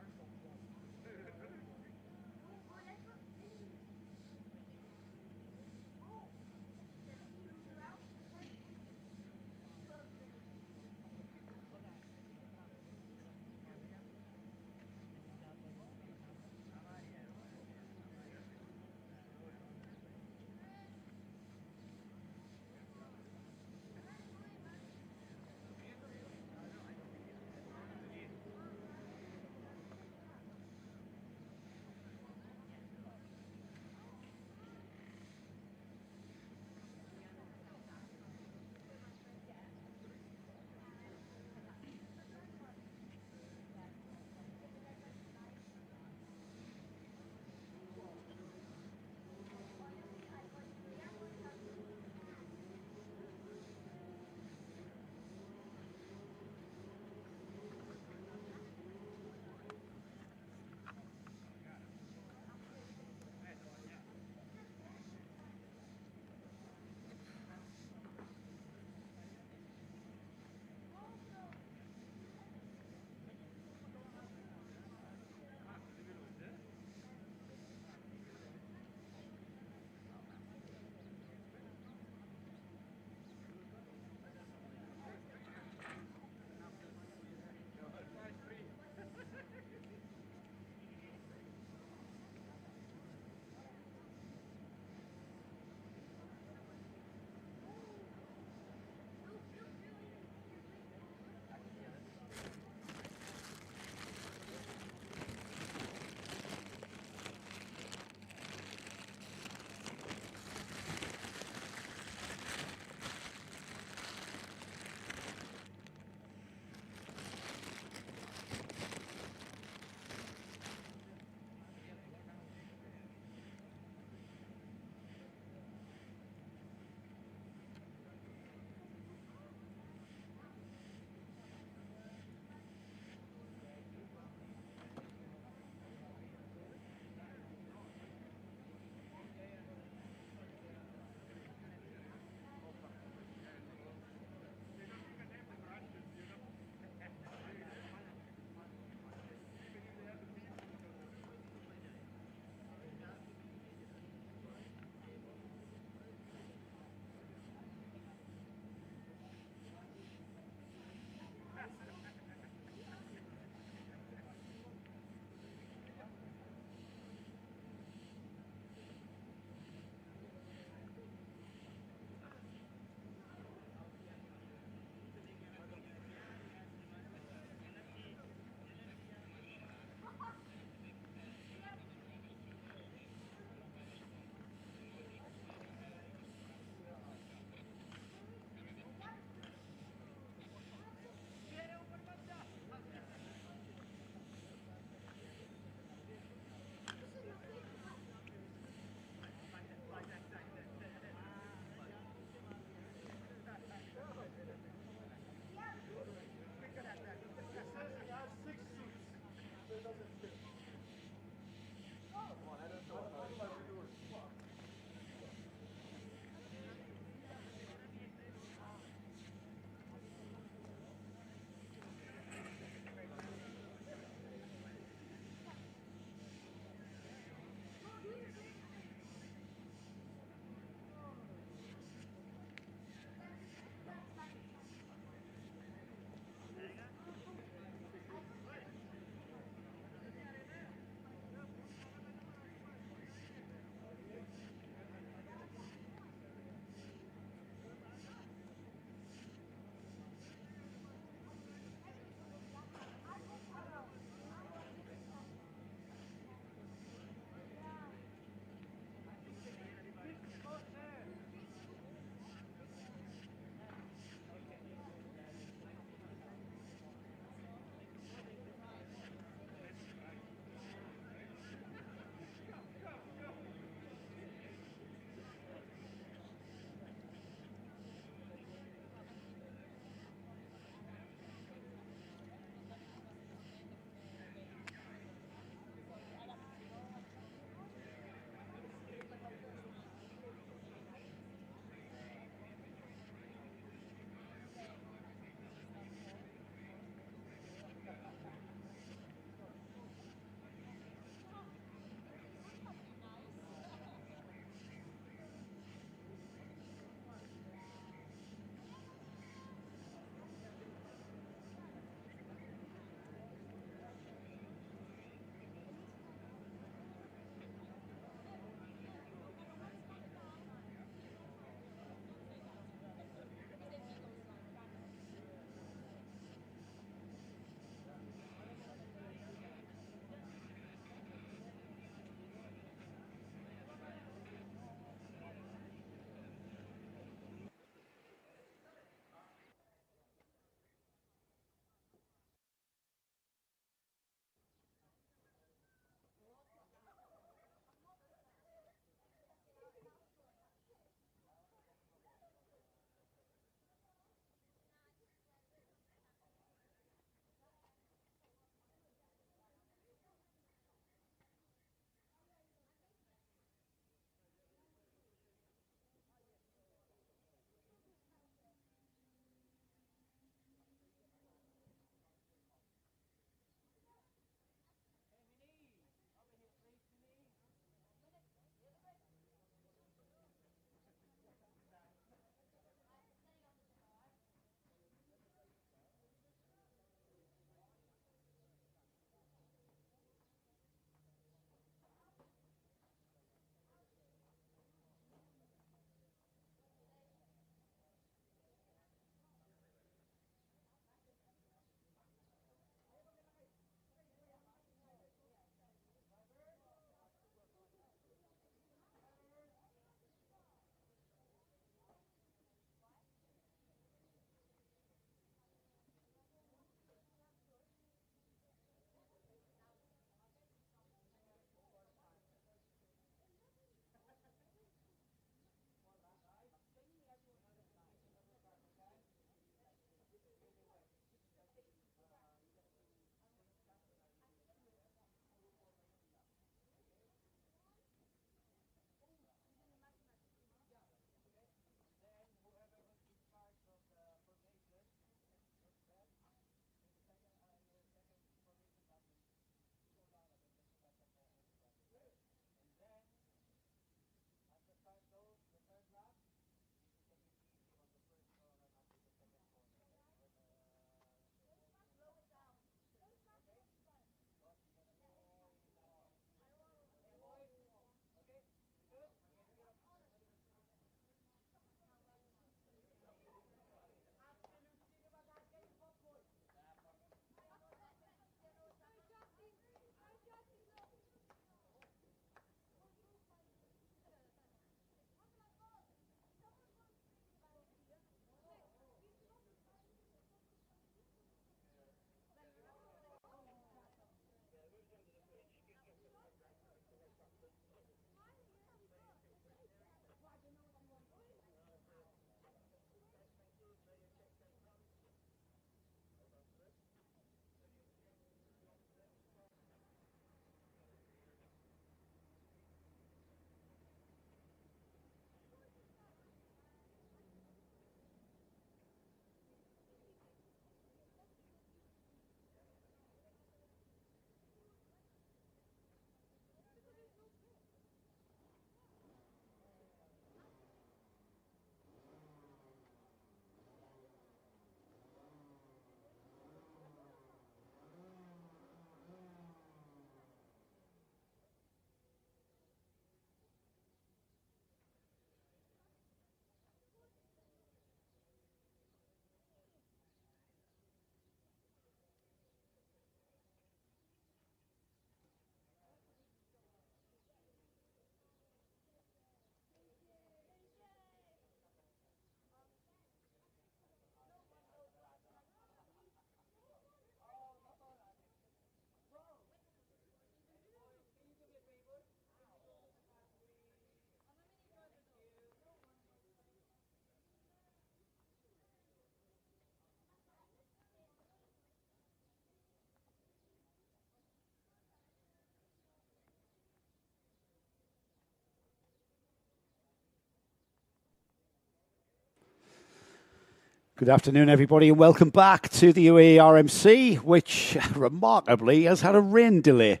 Good afternoon, everybody, and welcome back to the UAE RMC, which remarkably has had a rain delay.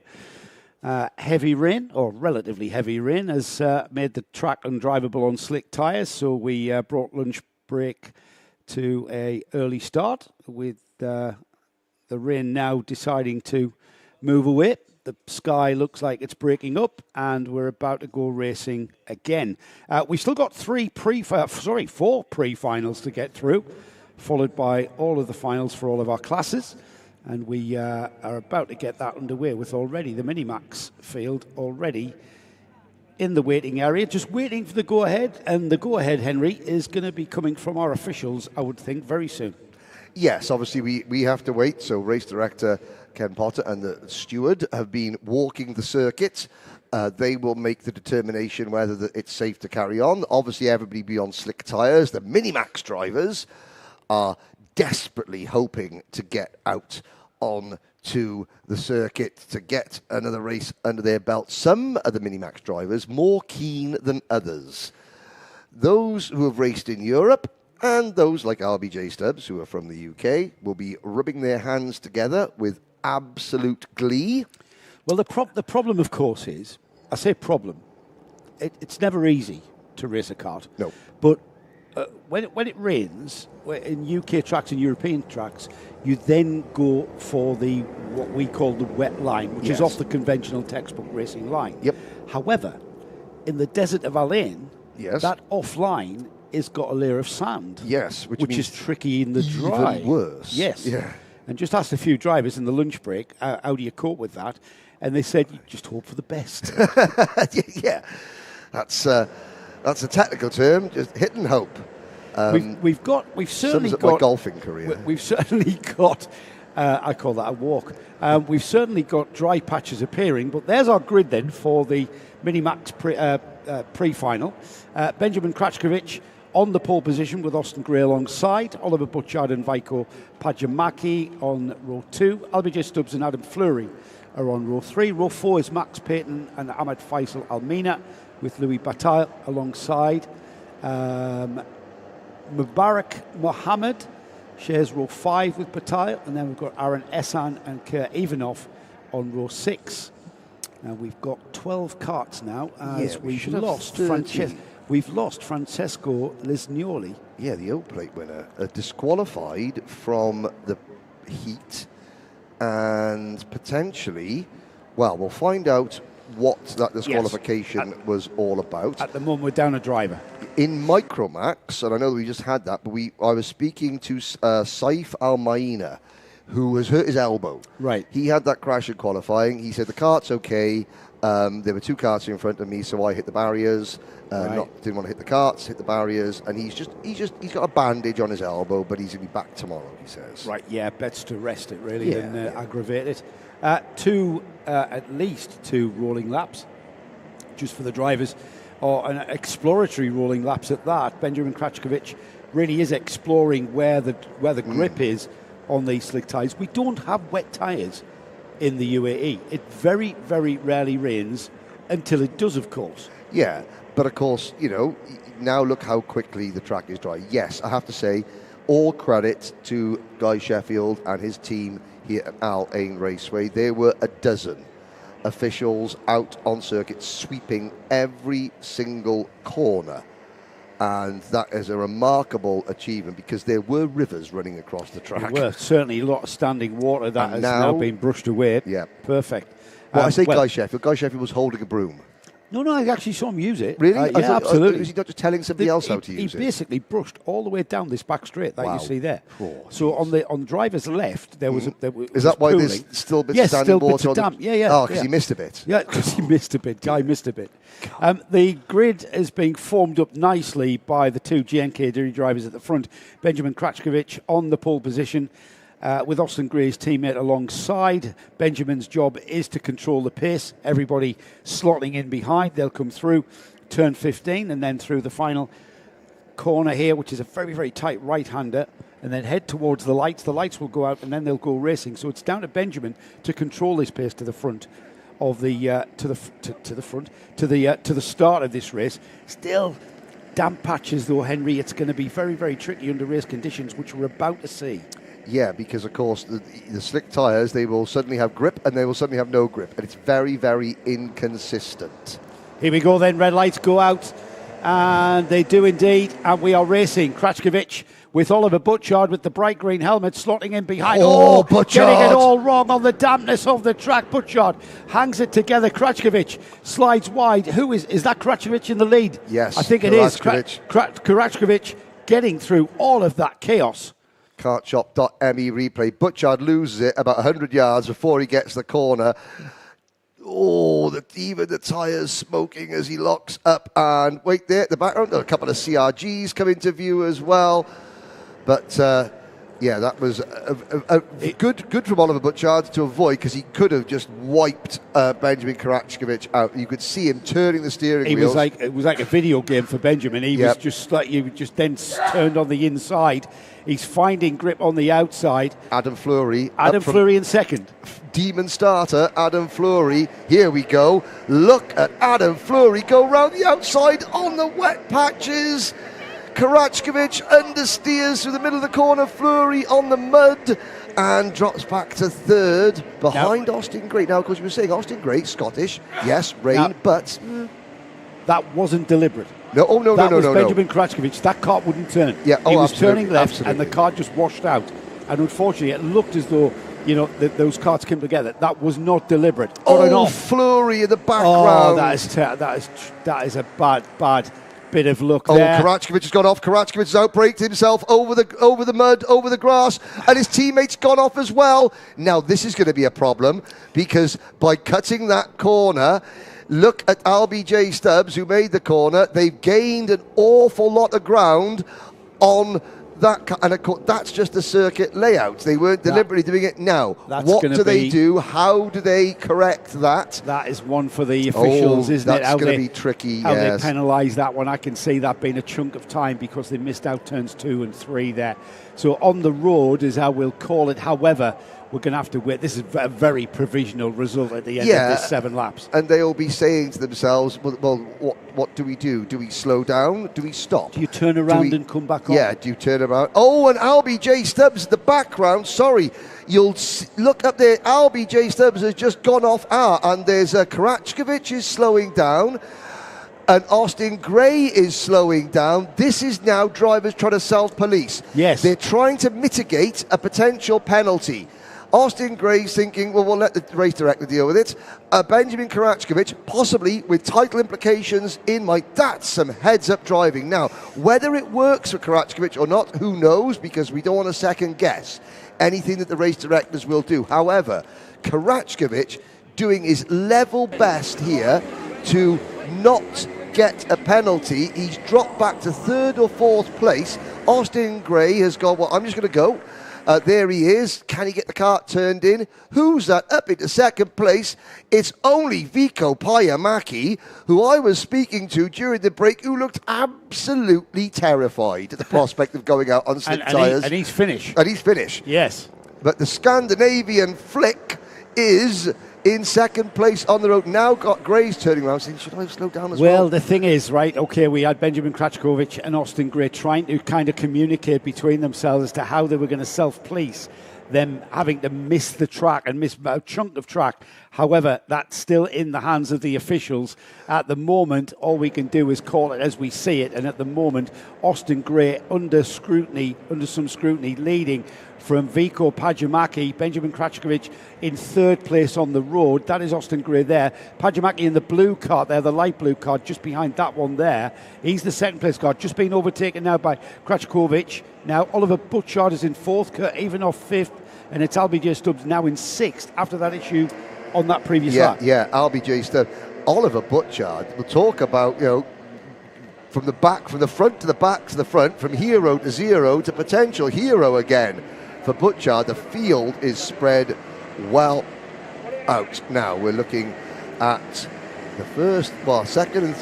Heavy rain, or relatively heavy rain, has made the track undrivable on slick tyres, so we brought lunch break to a early start with the rain now deciding to move away. The sky looks like it's breaking up, and we're about to go racing again. We've still got four pre-finals to get through, followed by all of the finals for all of our classes. And we are about to get that underway with already the Minimax field already in the waiting area, just waiting for the go-ahead. And the go-ahead, Henry, is going to be coming from our officials, I would think, very soon. Yes, obviously we have to wait. So race director Ken Potter and the steward have been walking the circuit. They will make the determination whether it's safe to carry on. Obviously, everybody be on slick tyres. The Minimax drivers are desperately hoping to get out on to the circuit to get another race under their belt. Some of the Minimax drivers more keen than others. Those who have raced in Europe and those like RBJ Stubbs, who are from the UK, will be rubbing their hands together with absolute glee. Well, the problem, of course, is, I say problem, it's never easy to race a kart. No. But when it rains, in UK tracks and European tracks, you then go for what we call the wet line, which is off the conventional textbook racing line. Yep. However, in the desert of Al-Ain, yes, that off-line has got a layer of sand. Yes, which is tricky in the dry. Even worse. Yes. Yeah. And just asked a few drivers in the lunch break, how do you cope with that? And they said, you just hope for the best. Yeah, that's a technical term. Just hit and hope. We've certainly sums up got my golfing career. We've certainly got. I call that a walk. We've certainly got dry patches appearing, but there's our grid then for the Minimax pre-final. Benjamin Krachkovich on the pole position with Austin Gray alongside, Oliver Butchard and Vaiko Pajamaki on row 2. LBJ Stubbs and Adam Fleury are on row 3. Row 4 is Max Payton and Ahmed Faisal Almina with Louis Bataille alongside. Mubarak Mohammed shares row 5 with Bataille, and then we've got Aaron Essan and Kerr Ivanov on row 6. Now we've got 12 karts now as we've lost Francesco Lisgnoli. Yeah, the old plate winner, disqualified from the heat, and potentially, well, we'll find out what that disqualification was all about. At the moment, we're down a driver. In Micromax, and I know that we just had that, but I was speaking to Saif Al-Maina, who has hurt his elbow. Right. He had that crash in qualifying. He said, the kart's okay. There were 2 karts in front of me, so I hit the barriers. Didn't want to hit the karts, hit the barriers, and he's got a bandage on his elbow, but he's going to be back tomorrow, he says. Right, yeah, best to rest it really than aggravate it. At least 2 rolling laps, just for the drivers, or an exploratory rolling laps at that. Benjamin Krachkovich really is exploring where the grip is on these slick tyres. We don't have wet tyres in the UAE. It very, very rarely rains until it does, of course. Yeah, but of course, now look how quickly the track is dry. Yes, I have to say, all credit to Guy Sheffield and his team here at Al-Ain Raceway. There were a dozen officials out on circuit sweeping every single corner. And that is a remarkable achievement because there were rivers running across the track. There were certainly a lot of standing water that has now been brushed away. Yeah. Perfect. Well, I say Guy Sheffield. Guy Sheffield was holding a broom. No, I actually saw him use it. Really? Yeah, absolutely. Was he not just telling somebody else how to use it? He basically brushed all the way down this back straight that you see there. Oh, so on the driver's left, there was... Is that why there's still a bit of standing water on damp. Yeah. Oh, because he missed a bit. Yeah, because he missed a bit. Guy missed a bit. The grid is being formed up nicely by the 2 GNK drivers at the front. Benjamin Krachkovich on the pole position. With Austin Gray's teammate alongside. Benjamin's job is to control the pace. Everybody slotting in behind. They'll come through turn 15 and then through the final corner here, which is a very, very tight right-hander, and then head towards the lights. The lights will go out and then they'll go racing. So it's down to Benjamin to control this pace to the front of the to the start of this race. Still damp patches, though, Henry, it's going to be very, very tricky under race conditions, which we're about to see. Yeah, because of course the slick tyres, they will suddenly have grip and they will suddenly have no grip, and it's very, very inconsistent. Here we go then, red lights go out, and they do indeed, and we are racing. Krachkovic with Oliver Butchard with the bright green helmet slotting in behind. Oh, Butchard! Getting it all wrong on the dampness of the track. Butchard hangs it together. Krachkovic slides wide. Who is that Krachkovic in the lead? Yes, I think it is. Krachkovic getting through all of that chaos. Kartshop.me replay. Butchard loses it about 100 yards before he gets the corner. Oh, even the tyres smoking as he locks up. And wait there at the background, a couple of CRGs come into view as well. But yeah, that was good from Oliver Butchard to avoid, because he could have just wiped Benjamin Karachkovic out. You could see him turning the steering wheels. It was like a video game for Benjamin. He was just like, you just then turned on the inside. He's finding grip on the outside. Adam Fleury. Adam Fleury in second. Demon starter, Adam Fleury. Here we go. Look at Adam Fleury go round the outside on the wet patches. Karachkovic understeers through the middle of the corner. Fleury on the mud and drops back to third behind Austin Gray. Now, of course, you were saying Austin Gray, Scottish. Yes, rain, but that wasn't deliberate. No, that was Benjamin Karachkovic. That car wouldn't turn. Yeah, he was turning left, and the car just washed out. And unfortunately, it looked as though those carts came together. That was not deliberate. Fleury in the background. Oh, that is a bad bit of luck there. Karachkovic has gone off. Karachkovic has outbraked himself over the mud, over the grass, and his teammate's gone off as well. Now this is going to be a problem, because by cutting that corner, look at LBJ Stubbs, who made the corner. They've gained an awful lot of ground on that, and of course, that's just the circuit layout. They weren't deliberately doing it. Now, what do they do? How do they correct that? That is one for the officials, isn't it? That's going to be tricky, How they penalise that one. I can see that being a chunk of time, because they missed out turns 2 and 3 there. So on the road is how we'll call it. However, we're going to have to wait. This is a very provisional result at the end of this 7 laps. And they'll be saying to themselves, well, what do we do? Do we slow down? Do we stop? Do you turn around and come back on? Yeah, do you turn around? Oh, and LBJ Stubbs in the background. Sorry, you'll look up there. LBJ Stubbs has just gone off. And there's Karachkovic is slowing down. And Austin Gray is slowing down. This is now drivers trying to self-police. Yes. They're trying to mitigate a potential penalty. Austin Gray's thinking, well, we'll let the race director deal with it. Benjamin Karachkovic, possibly with title implications in mind. That's some heads-up driving. Now, whether it works for Karachkovic or not, who knows, because we don't want to second-guess anything that the race directors will do. However, Karachkovic doing his level best here to not get a penalty. He's dropped back to 3rd or 4th place. Austin Gray has gone, well, I'm just going to go. There he is. Can he get the cart turned in? Who's that up into 2nd place? It's only Vico Payamaki, who I was speaking to during the break, who looked absolutely terrified at the prospect of going out on slick tyres. And he's finished. And he's finished. Yes. But the Scandinavian flick is in 2nd place on the road. Now got Gray's turning around saying, should I slow down as well? Well, the thing is, right, okay, we had Benjamin Krachkovic and Austin Gray trying to kind of communicate between themselves as to how they were going to self-police, them having to miss the track and miss a chunk of track. However, that's still in the hands of the officials. At the moment, all we can do is call it as we see it. And at the moment, Austin Gray under some scrutiny, leading from Vico Pajamaki. Benjamin Krachkovic in 3rd place on the road. That is Austin Gray there. Pajamaki in the blue cart there, the light blue cart, just behind that one there. He's the 2nd place cart, just being overtaken now by Krachkovic. Now Oliver Butchard is in 4th, Kurt even off 5th, and it's LBJ Stubbs now in 6th after that issue on that previous lap. Yeah, LBJ Stubbs. Oliver Butchard, we'll talk about, from the front to the back to the front, from hero to zero to potential hero again. For Butchard, the field is spread well out. Now we're looking at the first and second.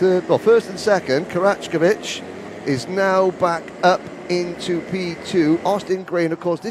Karachkovic is now back up into P2. Austin Gray, and of course,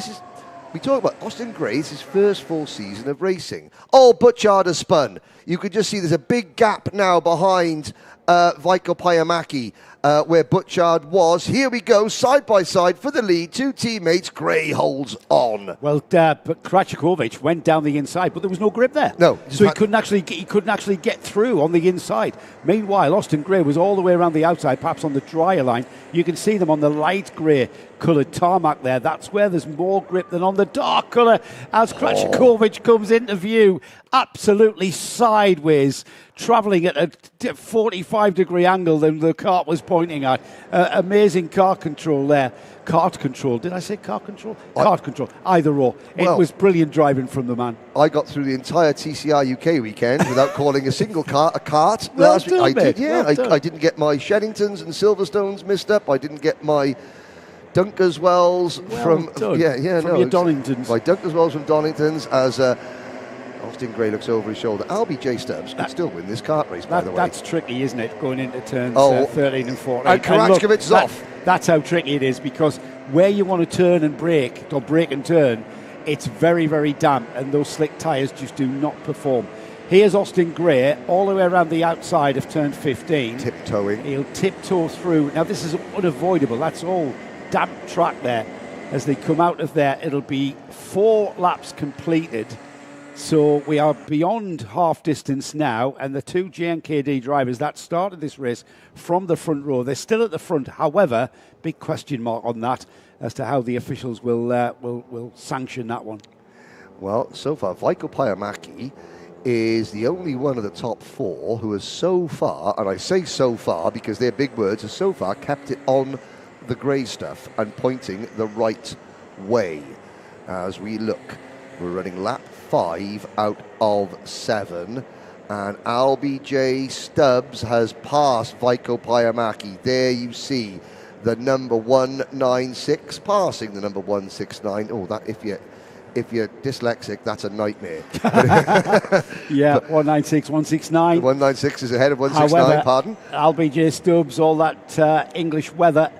we talk about Austin Gray's his first full season of racing. Oh, Butchard has spun. You can just see there's a big gap now behind Vico Payamaki. where Butchard was. Here we go, side by side for the lead. Two teammates, Gray holds on. Well, but Kracikovic went down the inside, but there was no grip there. No, so he couldn't actually get through on the inside. Meanwhile, Austin Gray was all the way around the outside, perhaps on the drier line. You can see them on the light grey coloured tarmac there. That's where there's more grip than on the dark colour as Kracikovic comes into view, absolutely sideways, travelling at a 45-degree angle than the kart was pointing at. Amazing car control there. Kart control. Did I say car control? Kart control. Either or. It was brilliant driving from the man. I got through the entire TCR UK weekend without calling a single car a kart. Well last week. done, I did, mate. yeah. Well I didn't get my Sheddingtons and Silverstones missed up. I didn't get my Dunkerswells from your Doningtons. My Dunkerswells from Doningtons as Austin Gray looks over his shoulder. LBJ Stubbs could still win this kart race, by the way. That's tricky, isn't it, going into turns 13 and 14. And Kracikovic is off. That's how tricky it is, because where you want to turn and brake, or brake and turn, it's very, very damp, and those slick tyres just do not perform. Here's Austin Gray all the way around the outside of turn 15. Tiptoeing. He'll tiptoe through. Now, this is unavoidable. That's all damp track there. As they come out of there, it'll be 4 laps completed. So we are beyond half distance now, and the two JNKD drivers that started this race from the front row, they're still at the front. However, big question mark on that as to how the officials will sanction that one. Well, so far, Veikko Pajamäki is the only one of the top 4 who has so far, and I say so far because they're big words, has so far kept it on the grey stuff and pointing the right way. As we look, we're running lap 5 out of 7, and LBJ Stubbs has passed Veikko Pajamäki. There you see the number 196 passing the number 169. Oh, that if you're dyslexic, that's a nightmare. Yeah, 196, 169. 196 is ahead of 169, However, pardon? LBJ Stubbs, all that English weather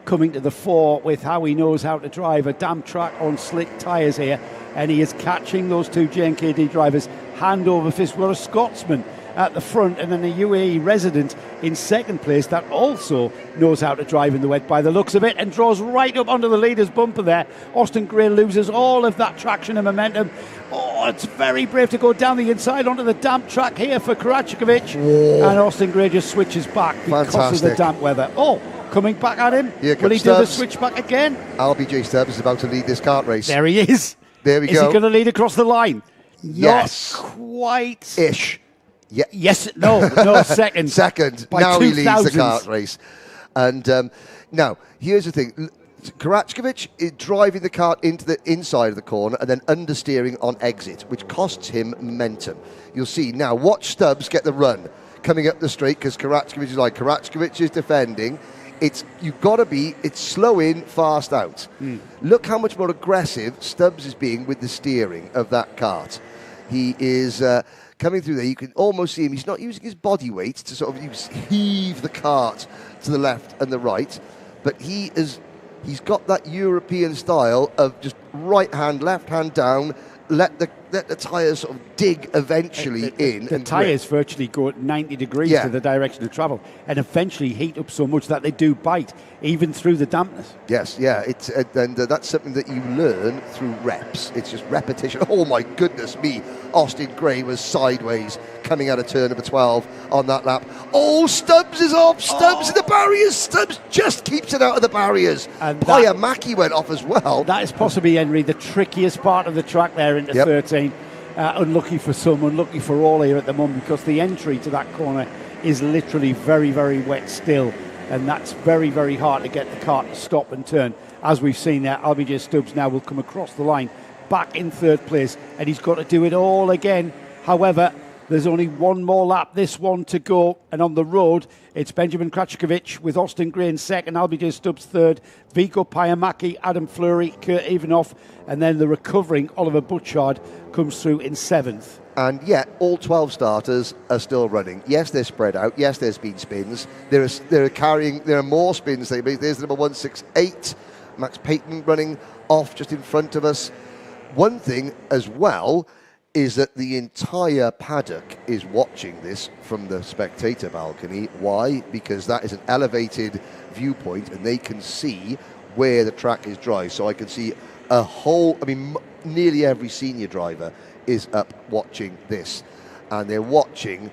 coming to the fore with how he knows how to drive a damp track on slick tyres here, and he is catching those two JNKD drivers hand over fist. We're a Scotsman at the front, and then a UAE resident in second place that also knows how to drive in the wet by the looks of it, and draws right up onto the leader's bumper there. Austin Gray loses all of that traction and momentum. Oh, it's very brave to go down the inside onto the damp track here for Kracikovic, and Austin Gray just switches back because of the damp weather. Oh, coming back at him. Will he do the switch back again? LBJ Stubbs is about to lead this kart race. There he is. There we go. Is he going to lead across the line? Yes. Not quite. Ish. Yeah. Yes. No, second. Second. By now 2000s. he leads the kart race. And now, here's the thing. Kracikovic is driving the kart into the inside of the corner and then understeering on exit, which costs him momentum. You'll see now, watch Stubbs get the run coming up the straight, because Kracikovic is defending. It's slow in, fast out. Look how much more aggressive Stubbs is being with the steering of that kart. He is coming through there. You can almost see him. He's not using his body weight to sort of heave the kart to the left and the right, but he's got that European style of just right hand, left hand down, let the tyres sort of dig eventually in. The tyres virtually go at 90 degrees to the direction of travel, and eventually heat up so much that they do bite, even through the dampness. Yes, yeah, and that's something that you learn through reps. It's just repetition. Oh my goodness me, Austin Gray was sideways coming out of turn number 12 on that lap. Oh, Stubbs is off. Stubbs in the barriers. Stubbs just keeps it out of the barriers. And Pajamäki went off as well. That is possibly, Henry, the trickiest part of the track there into 13. Unlucky for some, unlucky for all here at the moment, because the entry to that corner is literally very, very wet still, and that's very, very hard to get the kart to stop and turn. As we've seen there, LBJ Stubbs now will come across the line back in third place, and he's got to do it all again. However, there's only one more lap, this one to go, and on the road it's Benjamin Kracikovic with Austin Gray in second, LBJ Stubbs third, Veikko Pajamäki, Adam Fleury, Kurt Evanoff, and then the recovering Oliver Butchard comes through in seventh. And yet, all 12 starters are still running. Yes, they're spread out. Yes, there's been spins. There are more spins. There's the number 168, Max Payton running off just in front of us. One thing as well is that the entire paddock is watching this from the spectator balcony. Why? Because that is an elevated viewpoint and they can see where the track is dry. So I can see nearly every senior driver is up watching this. And they're watching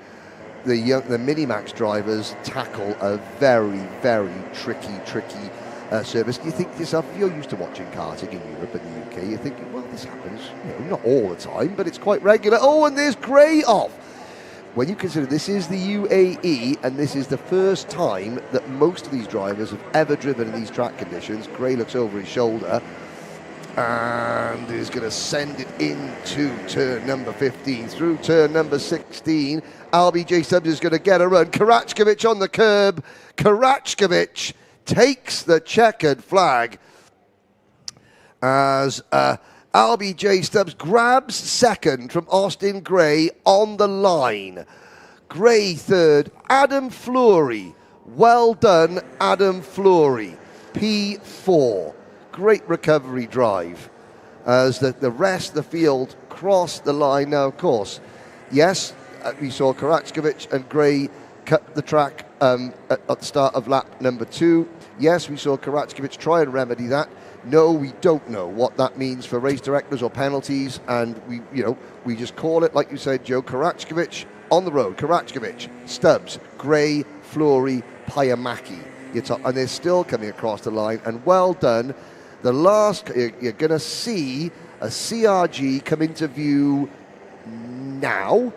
the Minimax drivers tackle a very, very tricky surface. You think to yourself, if you're used to watching karting in Europe and the UK, you're thinking, well, this happens, not all the time, but it's quite regular. Oh, and there's Gray off. When you consider this is the UAE, and this is the first time that most of these drivers have ever driven in these track conditions, Gray looks over his shoulder and is going to send it into turn number 15. Through turn number 16, LBJ Stubbs is going to get a run. Karachkovic on the curb. Karachkovic takes the checkered flag as LBJ Stubbs grabs second from Austin Gray on the line. Gray third. Adam Fleury. Well done, Adam Fleury. P4. Great recovery drive as the rest of the field crossed the line. Now, of course, yes, we saw Karachkovic and Gray cut the track at the start of lap number 2. Yes, we saw Karachkovic try and remedy that. No, we don't know what that means for race directors or penalties, and we just call it, like you said, Joe, Karachkovic on the road. Karachkovic, Stubbs, Gray, Fleury, Payamaki. And they're still coming across the line, and well done. The last, you're going to see a CRG come into view now.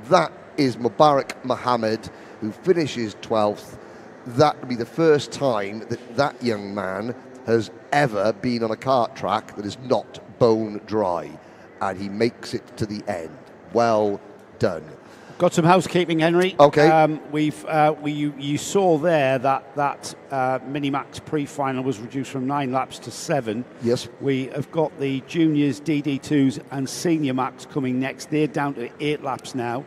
That is Mubarak Mohammed, who finishes 12th. That will be the first time that young man has ever been on a kart track that is not bone dry. And he makes it to the end. Well done. Got some housekeeping, Henry. Okay. You saw there that Minimax pre-final was reduced from 9 laps to 7. Yes. We have got the juniors, DD2s, and senior Max coming next. They're down to 8 laps now,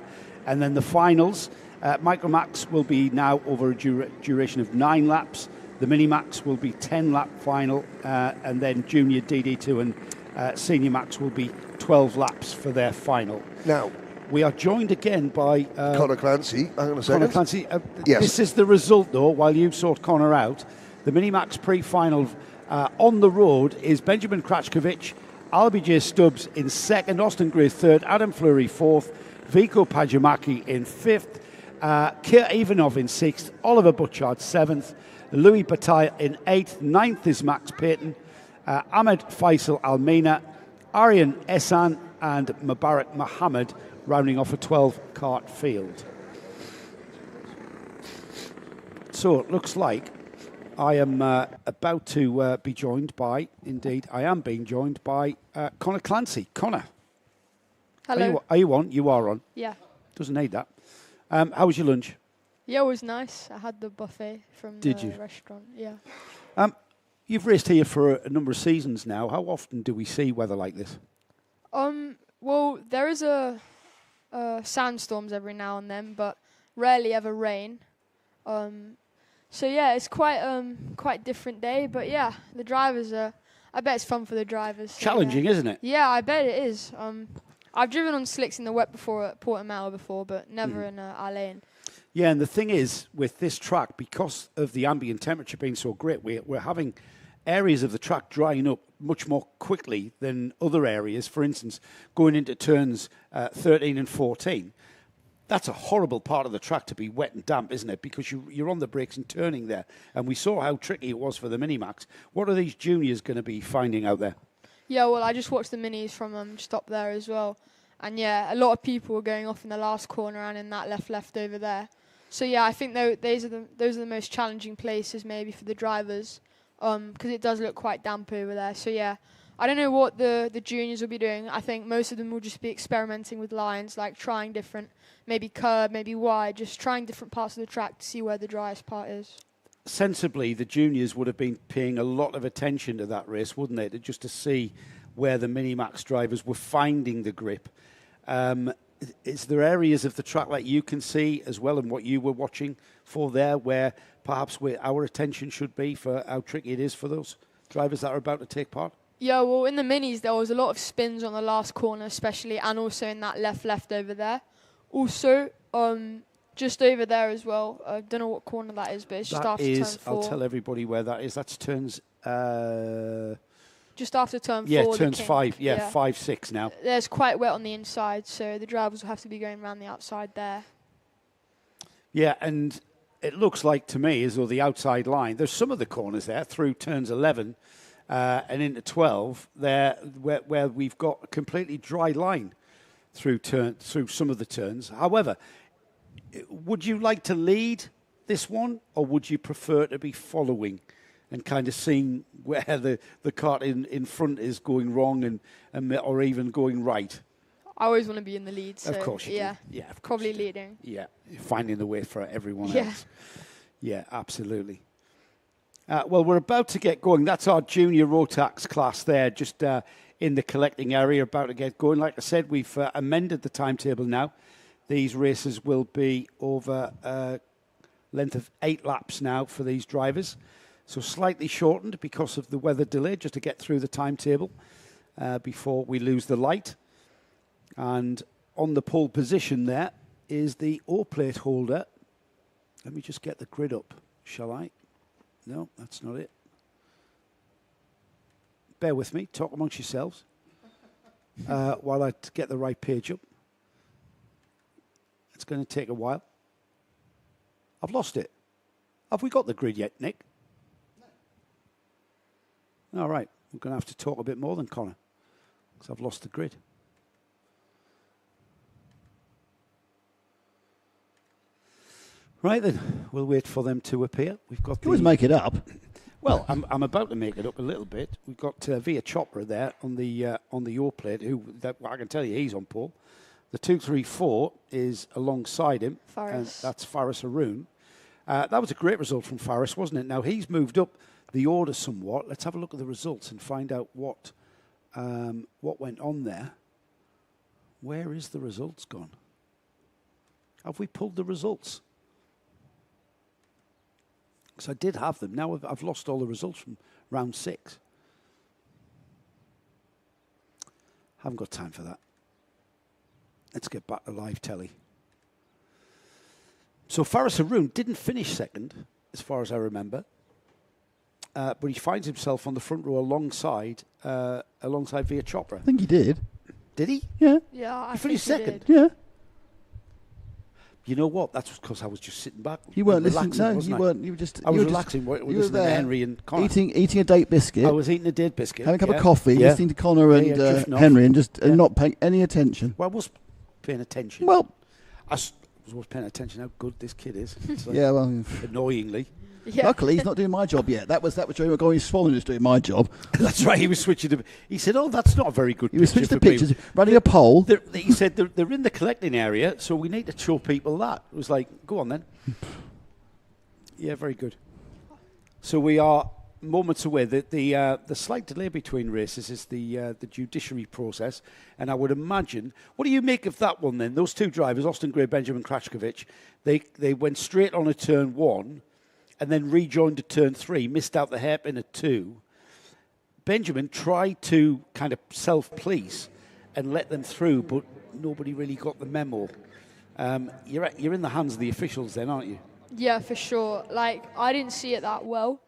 and then the finals. Micromax will be now over a duration of 9 laps. The Minimax will be 10-lap final, and then junior DD2 and senior Max will be 12 laps for their final. Now, we are joined again by Connor Clancy. Hang on a second. Connor Clancy. Yes. This is the result, though, while you sort Connor out. The Minimax pre-final on the road is Benjamin Krachkovic, LBJ Stubbs in second, Austin Gray third, Adam Fleury fourth, Vico Pajamaki in fifth, Kir Ivanov in sixth, Oliver Butchard seventh, Louis Bataille in eighth, ninth is Max Payton, Ahmed Faisal Almina, Aryan Ehsan and Mubarak Mohammed rounding off a 12-kart field. So it looks like I am about to be joined by, indeed, I am being joined by Connor Clancy. Connor. Hello. Are you on? You are on. Yeah. Doesn't need that. How was your lunch? Yeah, it was nice. I had the buffet from the restaurant. Yeah. You've raced here for a number of seasons now. How often do we see weather like this? Well, there is sandstorms every now and then, but rarely ever rain. So yeah, it's quite different day. But yeah, the drivers I bet it's fun for the drivers. So challenging, isn't it? Yeah, I bet it is. I've driven on slicks in the wet before at Portimao before, but never in Al-Ain. Yeah, and the thing is, with this track, because of the ambient temperature being so great, we're having areas of the track drying up much more quickly than other areas. For instance, going into turns 13 and 14, that's a horrible part of the track to be wet and damp, isn't it? Because you're on the brakes and turning there. And we saw how tricky it was for the Minimax. What are these juniors going to be finding out there? Yeah, well, I just watched the Minis from just up there as well. And yeah, a lot of people were going off in the last corner and in that left over there. So yeah, I think those are the most challenging places maybe for the drivers, because it does look quite damp over there. So yeah, I don't know what the juniors will be doing. I think most of them will just be experimenting with lines, like trying different, maybe curb, maybe wide, just trying different parts of the track to see where the driest part is. Sensibly, the juniors would have been paying a lot of attention to that race, wouldn't they? Just to see where the Minimax drivers were finding the grip. Is there areas of the track that you can see as well, and what you were watching for there, where perhaps our attention should be for how tricky it is for those drivers that are about to take part? Yeah, well, in the minis, there was a lot of spins on the last corner, especially, and also in that left over there. Also, just over there as well. I don't know what corner that is, but it's just after turn 4. I'll tell everybody where that is. That's turns... just after turn 4. Yeah, turns 5. Yeah, 5, 6 now. There's quite wet on the inside, so the drivers will have to be going around the outside there. Yeah, and it looks like to me as though the outside line, there's some of the corners there through turns 11 and into 12 there where we've got a completely dry line through some of the turns. However, would you like to lead this one, or would you prefer to be following and kind of seeing where the cart in front is going wrong and or even going right? I always want to be in the lead. So of course you do. Yeah, of probably leading. Yeah, finding the way for everyone Yeah. else. Yeah, absolutely. Well, we're about to get going. That's our junior Rotax class there, just in the collecting area, about to get going. Like I said, we've amended the timetable now. These races will be over a length of 8 laps now for these drivers. So slightly shortened because of the weather delay, just to get through the timetable before we lose the light. And on the pole position there is the O-plate holder. Let me just get the grid up, shall I? No, that's not it. Bear with me, talk amongst yourselves while I get the right page up. It's going to take a while. I've lost it. Have we got the grid yet, Nick? No. All right, we're going to have to talk a bit more than Connor, because I've lost the grid. Right then, we'll wait for them to appear. We've got. You always make it up. Well, I'm about to make it up a little bit. We've got Via Chopra there on the O plate. I can tell you he's on pole. The 234 is alongside him, and that's Faris Haroon. That was a great result from Faris, wasn't it? Now he's moved up the order somewhat. Let's have a look at the results and find out what went on there. Where is the results gone? Have we pulled the results? Because I did have them. Now I've lost all the results from round 6. Haven't got time for that. Let's get back to live telly. So Faris Haroon didn't finish second, as far as I remember. But he finds himself on the front row alongside Via Chopra. I think he did. Did he? Yeah. Yeah, I He finished think he second. did. Yeah. You know what? That's because I was just sitting back. You weren't relaxing, listening. No, wasn't you I? weren't. You were just. I you was were relaxing. Just, Listening you were to there, Henry and Connor. eating a date biscuit. I was eating a date biscuit. Having a cup of coffee, listening to Connor and drifting off. Henry, and just not paying any attention. Well, I was paying attention. Well, I was paying attention how good this kid is. It's yeah, well, annoyingly. Yeah. Luckily, he's not doing my job yet. That was Joey McGowan Swallow who's doing my job. That's right. He was switching to. He said, "Oh, that's not a very good." He was picture switching the for me." pictures, running a poll. He said they're in the collecting area, so we need to show people that. It was like, go on then. Yeah, very good. So we are moments away. The slight delay between races is the judiciary process, and I would imagine. What do you make of that one then? Those two drivers, Austin Gray, Benjamin Krachkovich, they went straight on a turn 1, and then rejoined at turn 3, missed out the hairpin at 2. Benjamin tried to kind of self-police and let them through, but nobody really got the memo. You're in the hands of the officials then, aren't you? Yeah, for sure. Like, I didn't see it that well.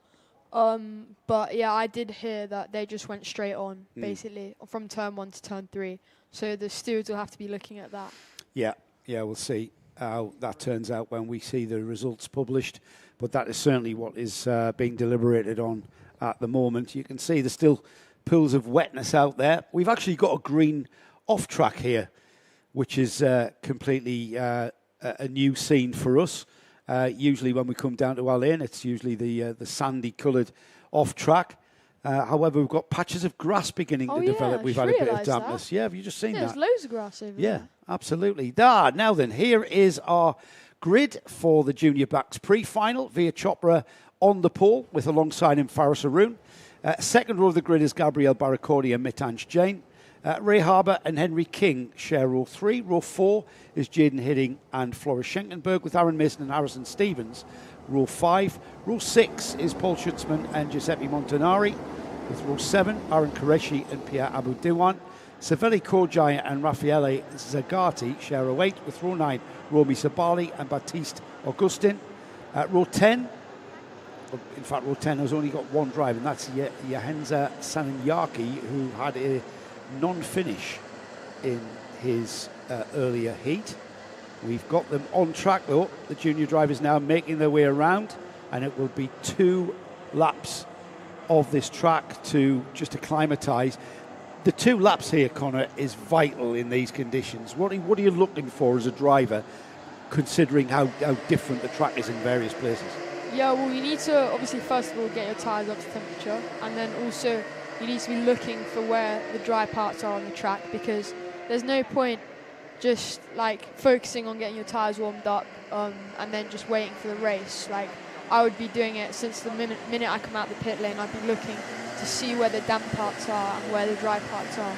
But yeah, I did hear that they just went straight on, basically, from turn 1 to turn 3. So the stewards will have to be looking at that. Yeah, we'll see how that turns out when we see the results published. But that is certainly what is being deliberated on at the moment. You can see there's still pools of wetness out there. We've actually got a green off-track here, which is completely a new scene for us. Usually when we come down to Al-Ain, it's usually the sandy-coloured off-track. However, we've got patches of grass beginning to develop. We've had a bit of dampness. Yeah, have you just seen that? There's loads of grass over there. Yeah, absolutely. Now then, here is our grid for the Junior Backs pre-final. Via Chopra on the pole with alongside him Faris Haroon. Second row of the grid is Gabriel Barracordi and Mitanj Jain. Ray Harbour and Henry King share row 3. Row 4 is Jaden Hidding and Floris Schenkenberg with Aaron Mason and Harrison Stevens. Row 5. Row 6 is Paul Schutzman and Giuseppe Montanari. With row 7, Aaron Qureshi and Pierre Aboudiwan. Savelli Kojai and Raffaele Zagati share row 8. With row 9, Romy Sabali and Baptiste Augustin. Row 10, in fact, row 10 has only got one drive, and that's Yahenza Sananyaki, who had a non-finish in his earlier heat. We've got them on track, though. The junior drivers now making their way around, and it will be 2 laps of this track to acclimatise. The 2 laps here, Connor, is vital in these conditions. What are you looking for as a driver, considering how different the track is in various places? Yeah, well, you need to obviously first of all get your tyres up to temperature, and then also you need to be looking for where the dry parts are on the track, because there's no point just like focusing on getting your tyres warmed up and then just waiting for the race. Like, I would be doing it since the minute I come out the pit lane. I'd be looking to see where the damp parts are and where the dry parts are,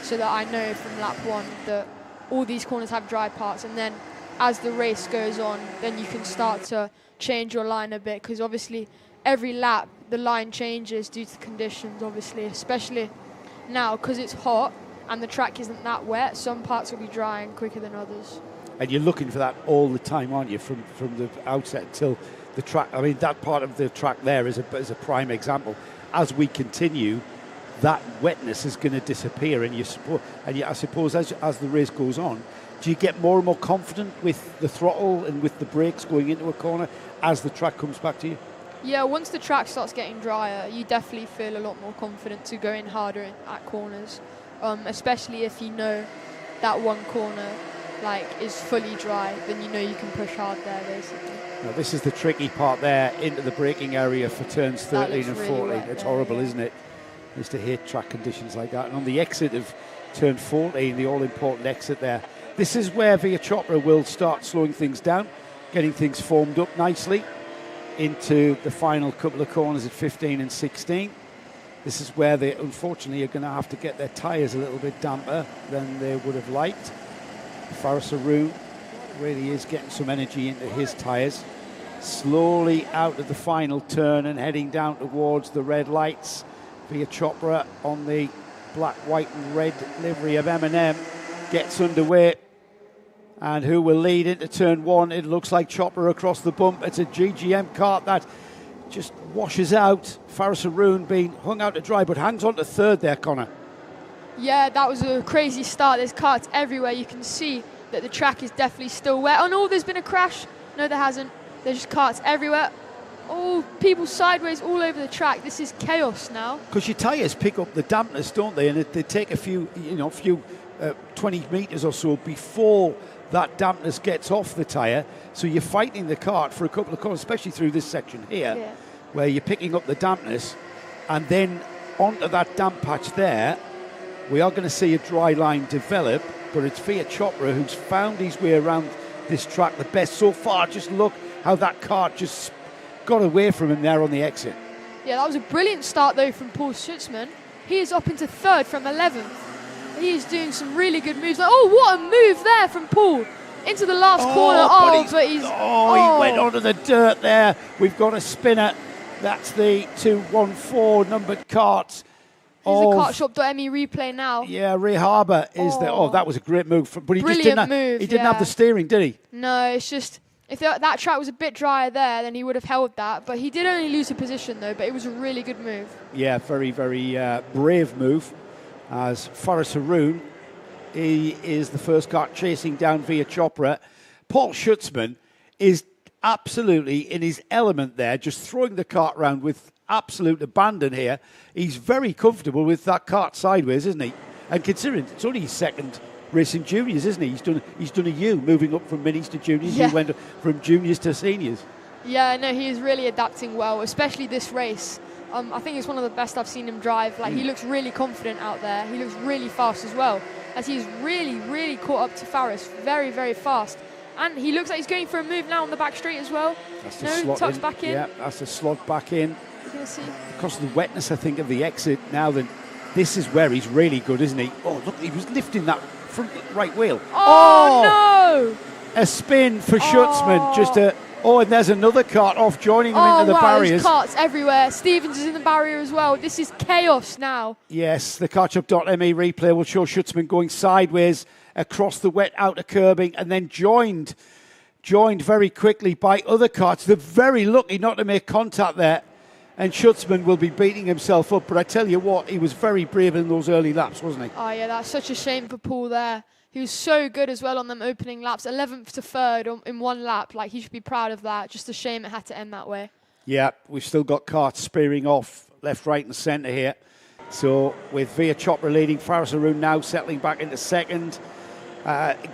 so that I know from lap 1 that all these corners have dry parts, and then as the race goes on, then you can start to change your line a bit, because obviously every lap the line changes due to conditions, obviously, especially now because it's hot and the track isn't that wet. Some parts will be drying quicker than others. And you're looking for that all the time, aren't you, from the outset until the track? I mean, that part of the track there is a prime example. As we continue, that wetness is going to disappear, and I suppose as the race goes on, do you get more and more confident with the throttle and with the brakes going into a corner as the track comes back to you? Yeah, once the track starts getting drier, you definitely feel a lot more confident to go in harder at corners, especially if you know that one corner is fully dry, then you know you can push hard there, basically. Now, this is the tricky part there, into the braking area for turns 13 and 14. It's horrible, isn't it? I used to hate track conditions like that. And on the exit of turn 14, the all-important exit there, this is where Via Chopra will start slowing things down, getting things formed up nicely into the final couple of corners at 15 and 16. This is where they, unfortunately, are going to have to get their tyres a little bit damper than they would have liked. Faris Haroun really is getting some energy into his tyres. Slowly out of the final turn and heading down towards the red lights. Via Chopra on the black, white and red livery of M&M gets underway, and who will lead into turn 1? It looks like Chopra across the bump. It's a GGM kart that just washes out. Faris Haroun being hung out to dry, but hangs on to third there, Connor. Yeah, that was a crazy start. There's karts everywhere. You can see that the track is definitely still wet. Oh no, there's been a crash. No, there hasn't. There's just karts everywhere. Oh, people sideways all over the track. This is chaos now. Because your tyres pick up the dampness, don't they? And they take a few 20 metres or so before that dampness gets off the tyre. So you're fighting the kart for a couple of corners, especially through this section here, where you're picking up the dampness. And then onto that damp patch there, we are going to see a dry line develop, but it's Via Chopra who's found his way around this track the best so far. Just look how that kart just got away from him there on the exit. Yeah, that was a brilliant start, though, from Paul Schutzman. He is up into third from 11th. He is doing some really good moves. Oh, what a move there from Paul into the last corner. He went onto the dirt there. We've got a spinner. That's the 214 numbered kart. Here's the kartshop.me replay now. Yeah, Ray Harbour is there. Oh, that was a great move. But he Brilliant just didn't move, he didn't have the steering, did he? No, it's just, if that track was a bit drier there, then he would have held that. But he did only lose a position, though, but it was a really good move. Yeah, very, very brave move. As Faris Haroun, he is the first kart chasing down Via Chopra. Paul Schutzman is absolutely in his element there, just throwing the kart around with absolute abandon here. He's very comfortable with that kart sideways, isn't he? And considering it's only his second race in juniors, isn't he? He's done a U, moving up from minis to juniors. Yeah. He went from juniors to seniors. Yeah, no, he is really adapting well, especially this race. I think it's one of the best I've seen him drive. He looks really confident out there. He looks really fast as well, as he's really, really caught up to Faris very, very fast. And he looks like he's going for a move now on the back straight as well. That's the slot tucks in. back in. Yeah, that's the slot back in. You can see. Because of the wetness, I think, of the exit now, then this is where he's really good, isn't he? Oh, look, he was lifting that front right wheel. Oh no! A spin for Schutzman, just Oh, and there's another kart off, joining them into the wow, barriers. There's karts everywhere. Stevens is in the barrier as well. This is chaos now. Yes, the Kartup.me replay will show Schutzman going sideways across the wet outer curbing and then joined very quickly by other karts. They're very lucky not to make contact there. And Schutzman will be beating himself up. But I tell you what, he was very brave in those early laps, wasn't he? Oh, yeah, that's such a shame for Paul there. He was so good as well on them opening laps, 11th to 3rd in one lap. Like, he should be proud of that. Just a shame it had to end that way. Yeah, we've still got karts spearing off left, right and centre here. So with Via Chopra leading, Faris Haroun now settling back into second.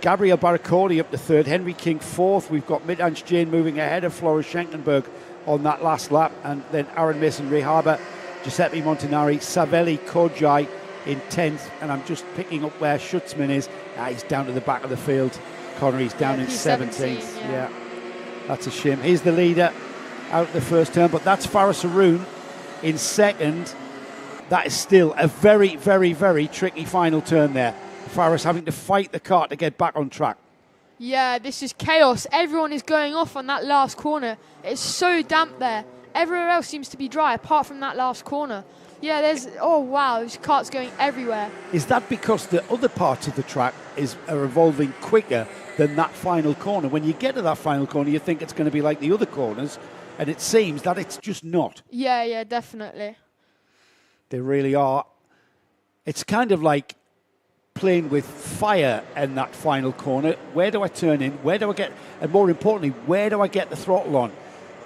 Gabriel Baraccordi up to third, Henry King fourth. We've got Mitanj Jain moving ahead of Floris Schenkenberg on that last lap. And then Aaron Mason, Rehaba, Giuseppe Montanari, Savelli, Kojai in 10th. And I'm just picking up where Schutzman is. He's down to the back of the field. Connery's down in 17th. Yeah, that's a shame. He's the leader out of the first turn, but that's Faris Haroun in second. That is still a very, very, very tricky final turn there. Faris having to fight the kart to get back on track. Yeah, this is chaos. Everyone is going off on that last corner. It's so damp there. Everywhere else seems to be dry apart from that last corner. Yeah, oh wow, there's karts going everywhere. Is that because the other parts of the track are evolving quicker than that final corner? When you get to that final corner, you think it's going to be like the other corners, and it seems that it's just not. Yeah, definitely. They really are. It's kind of like playing with fire in that final corner. Where do I turn in? Where do I get, and more importantly, where do I get the throttle on?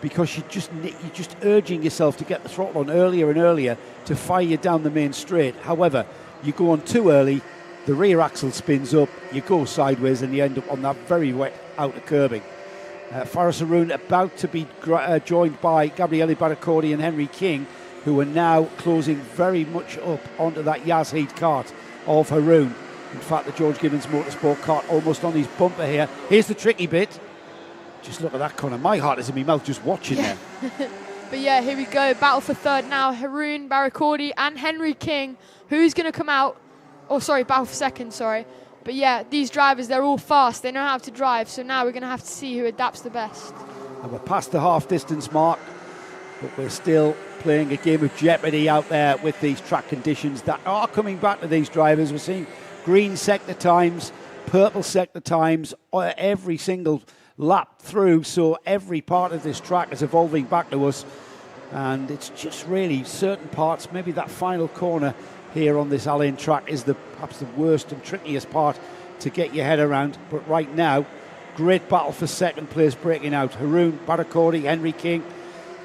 Because you're just urging yourself to get the throttle on earlier and earlier to fire you down the main straight. However, you go on too early, the rear axle spins up, you go sideways, and you end up on that very wet outer curbing. Faris Haroun about to be joined by Gabriele Baraccordi and Henry King, who are now closing very much up onto that Yas Heat kart of Haroun. In fact, the George Gibbons Motorsport kart almost on his bumper here. Here's the tricky bit. Just look at that corner. My heart is in my mouth just watching there. But yeah, here we go. Battle for third now. Haroun, Baraccordi and Henry King. Who's going to come out? Oh, sorry, battle for second, sorry. But yeah, these drivers, they're all fast. They know how to drive. So now we're going to have to see who adapts the best. And we're past the half distance mark, but we're still playing a game of jeopardy out there with these track conditions that are coming back to these drivers. We're seeing green sector times, purple sector times, every single lap through, so every part of this track is evolving back to us, and it's just really certain parts. Maybe that final corner here on this Al-Ain track is perhaps the worst and trickiest part to get your head around, but right now great battle for second place breaking out. Haroun, Baraccordi, Henry King,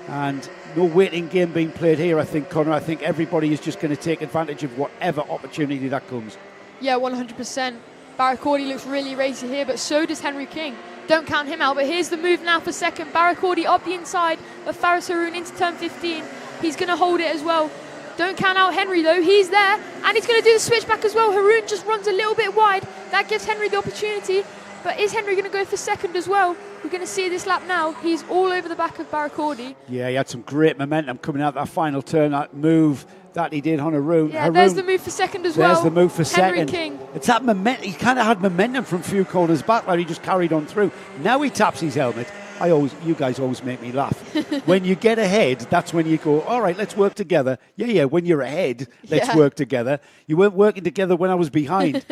and no waiting game being played here. I think, Connor, everybody is just going to take advantage of whatever opportunity that comes. Yeah, 100%. Baraccordi looks really racy here, but so does Henry King. Don't count him out, but here's the move now for second. Baraccordi up the inside of Faris Haroun into turn 15. He's going to hold it as well. Don't count out Henry though, he's there, and he's going to do the switchback as well. Haroun just runs a little bit wide. That gives Henry the opportunity, but is Henry going to go for second as well? We're going to see this lap now. He's all over the back of Baraccordi. Yeah, he had some great momentum coming out that final turn, that move that he did on Haroun. Yeah, there's the move for second as well. There's the move for Henry second. King. It's that momentum. He kind of had momentum from a few corners back where he just carried on through. Now he taps his helmet. You guys always make me laugh. When you get ahead, that's when you go, all right, let's work together. Yeah, when you're ahead, let's work together. You weren't working together when I was behind.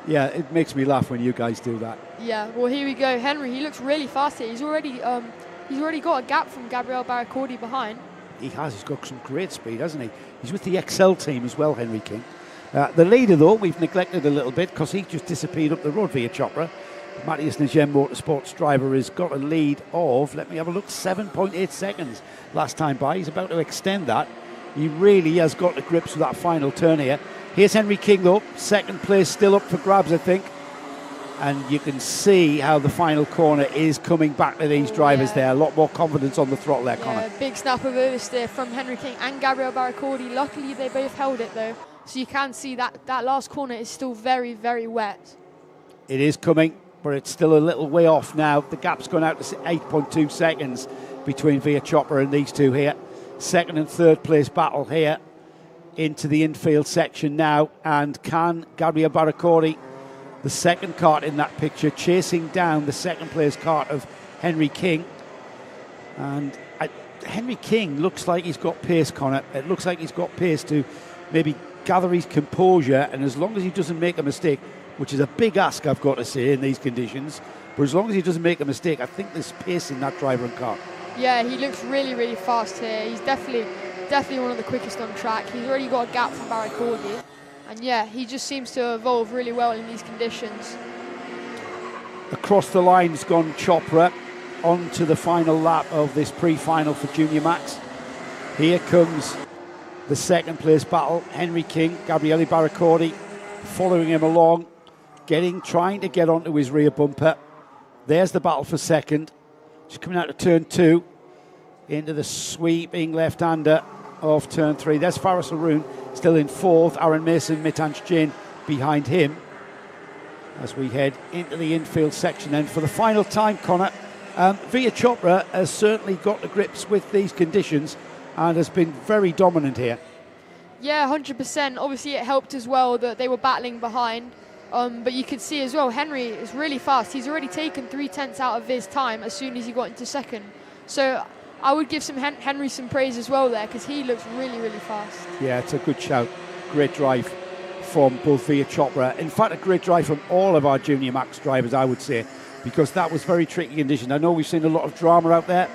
Yeah, it makes me laugh when you guys do that. Yeah, well, here we go. Henry, he looks really fast here. He's already got a gap from Gabriel Baraccordi behind. He has. He's got some great speed, hasn't he? He's with the XL team as well, Henry King. The leader, though, we've neglected a little bit because he just disappeared up the road via Chopra. Matthias Nagem Motorsports driver has got a lead of, let me have a look, 7.8 seconds last time by. He's about to extend that. He really has got the grips with that final turn here. Here's Henry King, though. Second place still up for grabs, I think. And you can see how the final corner is coming back to these drivers there. A lot more confidence on the throttle there, Connor. Big snap of oversteer from Henry King and Gabriel Baraccordi. Luckily, they both held it, though. So you can see that last corner is still very, very wet. It is coming, but it's still a little way off now. The gap's gone out to 8.2 seconds between Via Chopra and these two here. Second and third place battle here into the infield section now. And can Gabriel Baraccordi, the second kart in that picture, chasing down the second place kart of Henry King. And Henry King looks like he's got pace, Connor. It looks like he's got pace to maybe gather his composure, and as long as he doesn't make a mistake, which is a big ask, I've got to say, in these conditions, but as long as he doesn't make a mistake, I think there's pace in that driver and car. Yeah, he looks really, really fast here. He's definitely one of the quickest on track. He's already got a gap from Barracordi. And yeah, he just seems to evolve really well in these conditions. Across the line's gone Chopra on to the final lap of this pre-final for Junior Max. Here comes the second place battle. Henry King, Gabriele Barracordi following him along, trying to get onto his rear bumper. There's the battle for second. Just coming out of turn 2 into the sweeping left-hander of turn 3. There's Faris Haroun still in 4th. Aaron Mason, Mitansh Jain behind him as we head into the infield section then for the final time, Connor. Via Chopra has certainly got to grips with these conditions and has been very dominant here. Yeah, 100%. Obviously, it helped as well that they were battling behind. But you could see as well, Henry is really fast. He's already taken 3/10 out of his time as soon as he got into second. So I would give Henry some praise as well there because he looks really, really fast. Yeah, it's a good shout. Great drive from both Via Chopra. In fact, a great drive from all of our Junior Max drivers, I would say, because that was very tricky condition. I know we've seen a lot of drama out there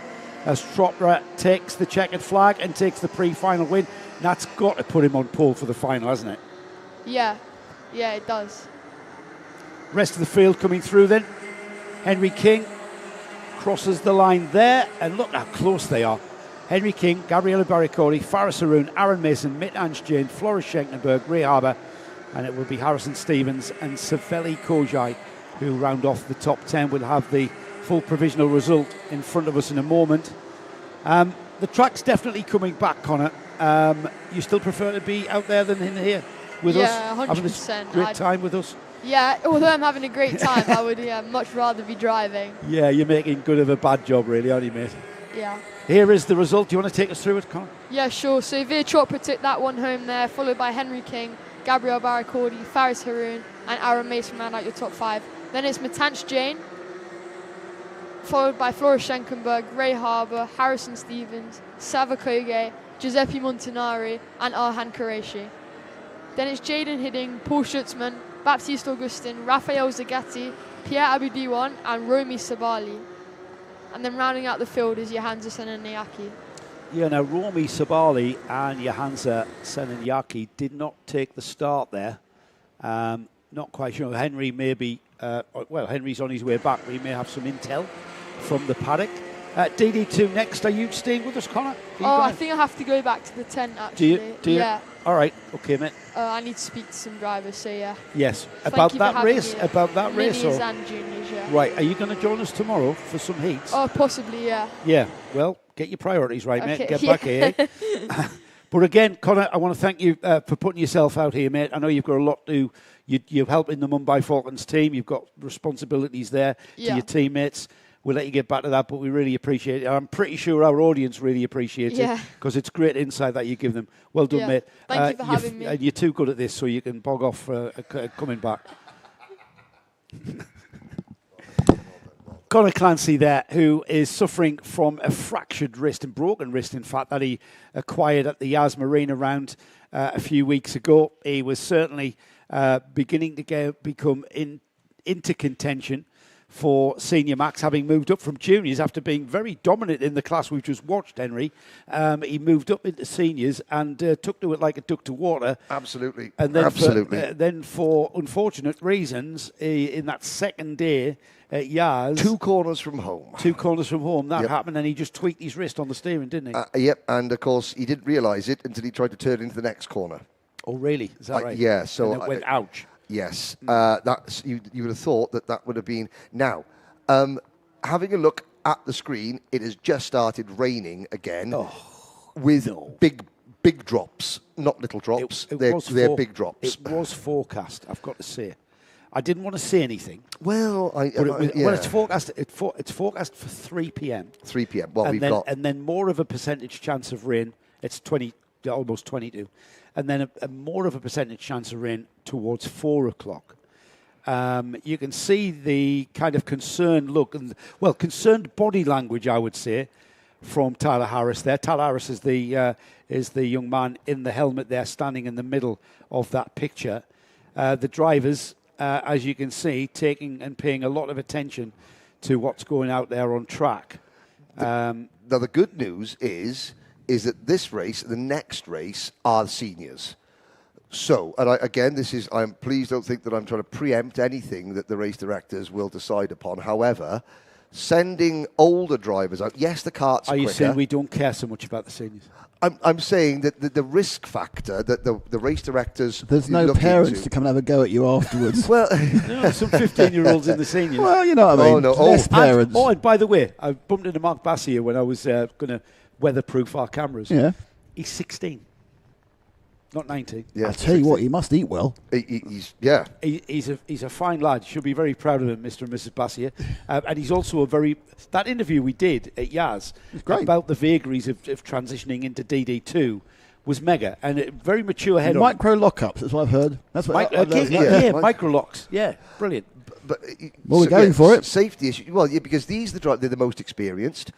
as Chopra takes the checkered flag and takes the pre-final win. That's got to put him on pole for the final, hasn't it? Yeah, it does. Rest of the field coming through then. Henry King crosses the line there, and look how close they are. Henry King, Gabriele Barracordi, Faris Haroun, Aaron Mason, Mitansh Jain, Floris Schenkenberg, Ray Harbour, and it will be Harrison Stevens and Savelli Kojai who round off the top 10. We'll have the full provisional result in front of us in a moment. The track's definitely coming back, Connor. You still prefer to be out there than in here with us? Yeah, 100%. Having this great time with us? Yeah, although I'm having a great time, I would much rather be driving. Yeah, you're making good of a bad job, really, aren't you, mate? Yeah. Here is the result. Do you want to take us through it, Connor? Yeah, sure. So Veer Chopra took that one home there, followed by Henry King, Gabriele Barracordi, Faris Haroun, and Aaron Mason round out your top 5. Then it's Mitansh Jain, followed by Floris Schenkenberg, Ray Harbour, Harrison Stevens, Sava Koge, Giuseppe Montanari, and Arhan Qureshi. Then it's Jaden Hidding, Paul Schutzman, Baptiste Augustin, Raphael Zagatti, Pierre Abudiwan, and Romy Sabali. And then rounding out the field is Johansa Senanayaki. Yeah, now Romy Sabali and Johansa Senanayaki did not take the start there. Not quite sure. Henry may be, Henry's on his way back. We may have some intel from the paddock. DD2 next. Are you staying with us, Connor? I think I have to go back to the tent, actually. Do you? Yeah. All right. Okay, mate. I need to speak to some drivers, so yeah. Yes. Thank About you that for race? having me. About that race? Minis and juniors, yeah. Right. Are you going to join us tomorrow for some heats? Oh, possibly, yeah. Yeah. Well, get your priorities right, mate. Okay. Get back here. But again, Connor, I want to thank you for putting yourself out here, mate. I know you've got a lot to... You're helping the Mumbai Falcons team. You've got responsibilities there to your teammates. We'll let you get back to that, but we really appreciate it. I'm pretty sure our audience really appreciates it because it's great insight that you give them. Well done, mate. Thank you for having me. You're too good at this, so you can bog off coming back. Conor Clancy there, who is suffering from a fractured wrist and broken wrist, in fact, that he acquired at the Yas Marina round a few weeks ago. He was certainly beginning to become into contention for Senior Max, having moved up from juniors after being very dominant in the class we've just watched, Henry. He moved up into seniors and took to it like a duck to water. Absolutely. And then Absolutely. Then for unfortunate reasons, in that second day at Yas... 2 corners from home. 2 corners from home. That happened, and he just tweaked his wrist on the steering, didn't he? Yep, and of course, he didn't realise it until he tried to turn into the next corner. Oh, really? Is that right? Yeah, so... And it went, ouch. Yes, that's you would have thought that would have been... Now, having a look at the screen, it has just started raining again with big drops, not little drops. They're big drops. It was forecast, I've got to say. I didn't want to say anything. Well, it's forecast. It's forecast for 3 p.m. 3 p.m. Well, and then more of a percentage chance of rain. It's almost 22. And then a more of a percentage chance of rain towards 4 o'clock. You can see the kind of concerned look, concerned body language, I would say, from Tyler Harris there. Tyler Harris is the young man in the helmet there, standing in the middle of that picture. The drivers, as you can see, taking and paying a lot of attention to what's going out there on track. Now, the good news is that this race, the next race, are the seniors. So, and I'm pleased don't think that I'm trying to preempt anything that the race directors will decide upon. However, sending older drivers out, yes, the carts are quicker. quicker. You saying we don't care so much about the seniors? I'm saying that the risk factor that the race directors... There's no parents to come and have a go at you afterwards. Well, some 15-year-olds in the seniors. Well, you know what I mean. Less parents. And by the way, I bumped into Mark Bassier when I was going to weatherproof our cameras. Yeah. He's 16. Not 19. Yeah, I'll tell you what, he must eat well. He's a fine lad. Should be very proud of him, Mr. and Mrs. Bassier. And he's also that interview we did at Yaz about the vagaries of transitioning into DD2 was mega and very mature head on. Micro lockups, that's what I've heard. That's what micro locks. Yeah, brilliant. But we're going for it. Safety issue. Well, yeah, because they're the most experienced.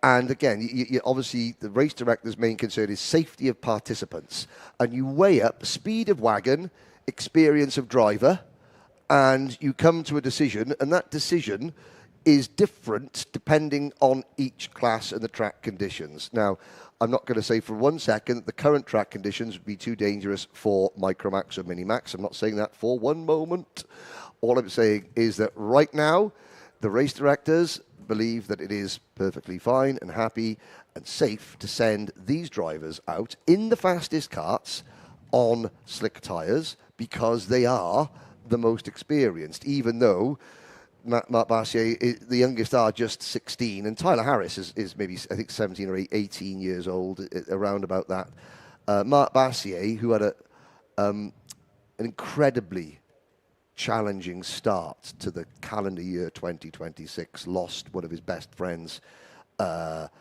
And again, you obviously, the race director's main concern is safety of participants. And you weigh up speed of wagon, experience of driver, and you come to a decision. And that decision is different depending on each class and the track conditions. Now, I'm not going to say for 1 second that the current track conditions would be too dangerous for Micromax or Minimax. I'm not saying that for one moment. All I'm saying is that right now, the race directors believe that it is perfectly fine and happy and safe to send these drivers out in the fastest karts on slick tyres because they are the most experienced, even though Mark Bassier, the youngest, are just 16, and Tyler Harris is maybe, I think, 17 or 18 years old, around about that. Mark Bassier, who had an incredibly challenging start to the calendar year 2026, lost one of his best friends over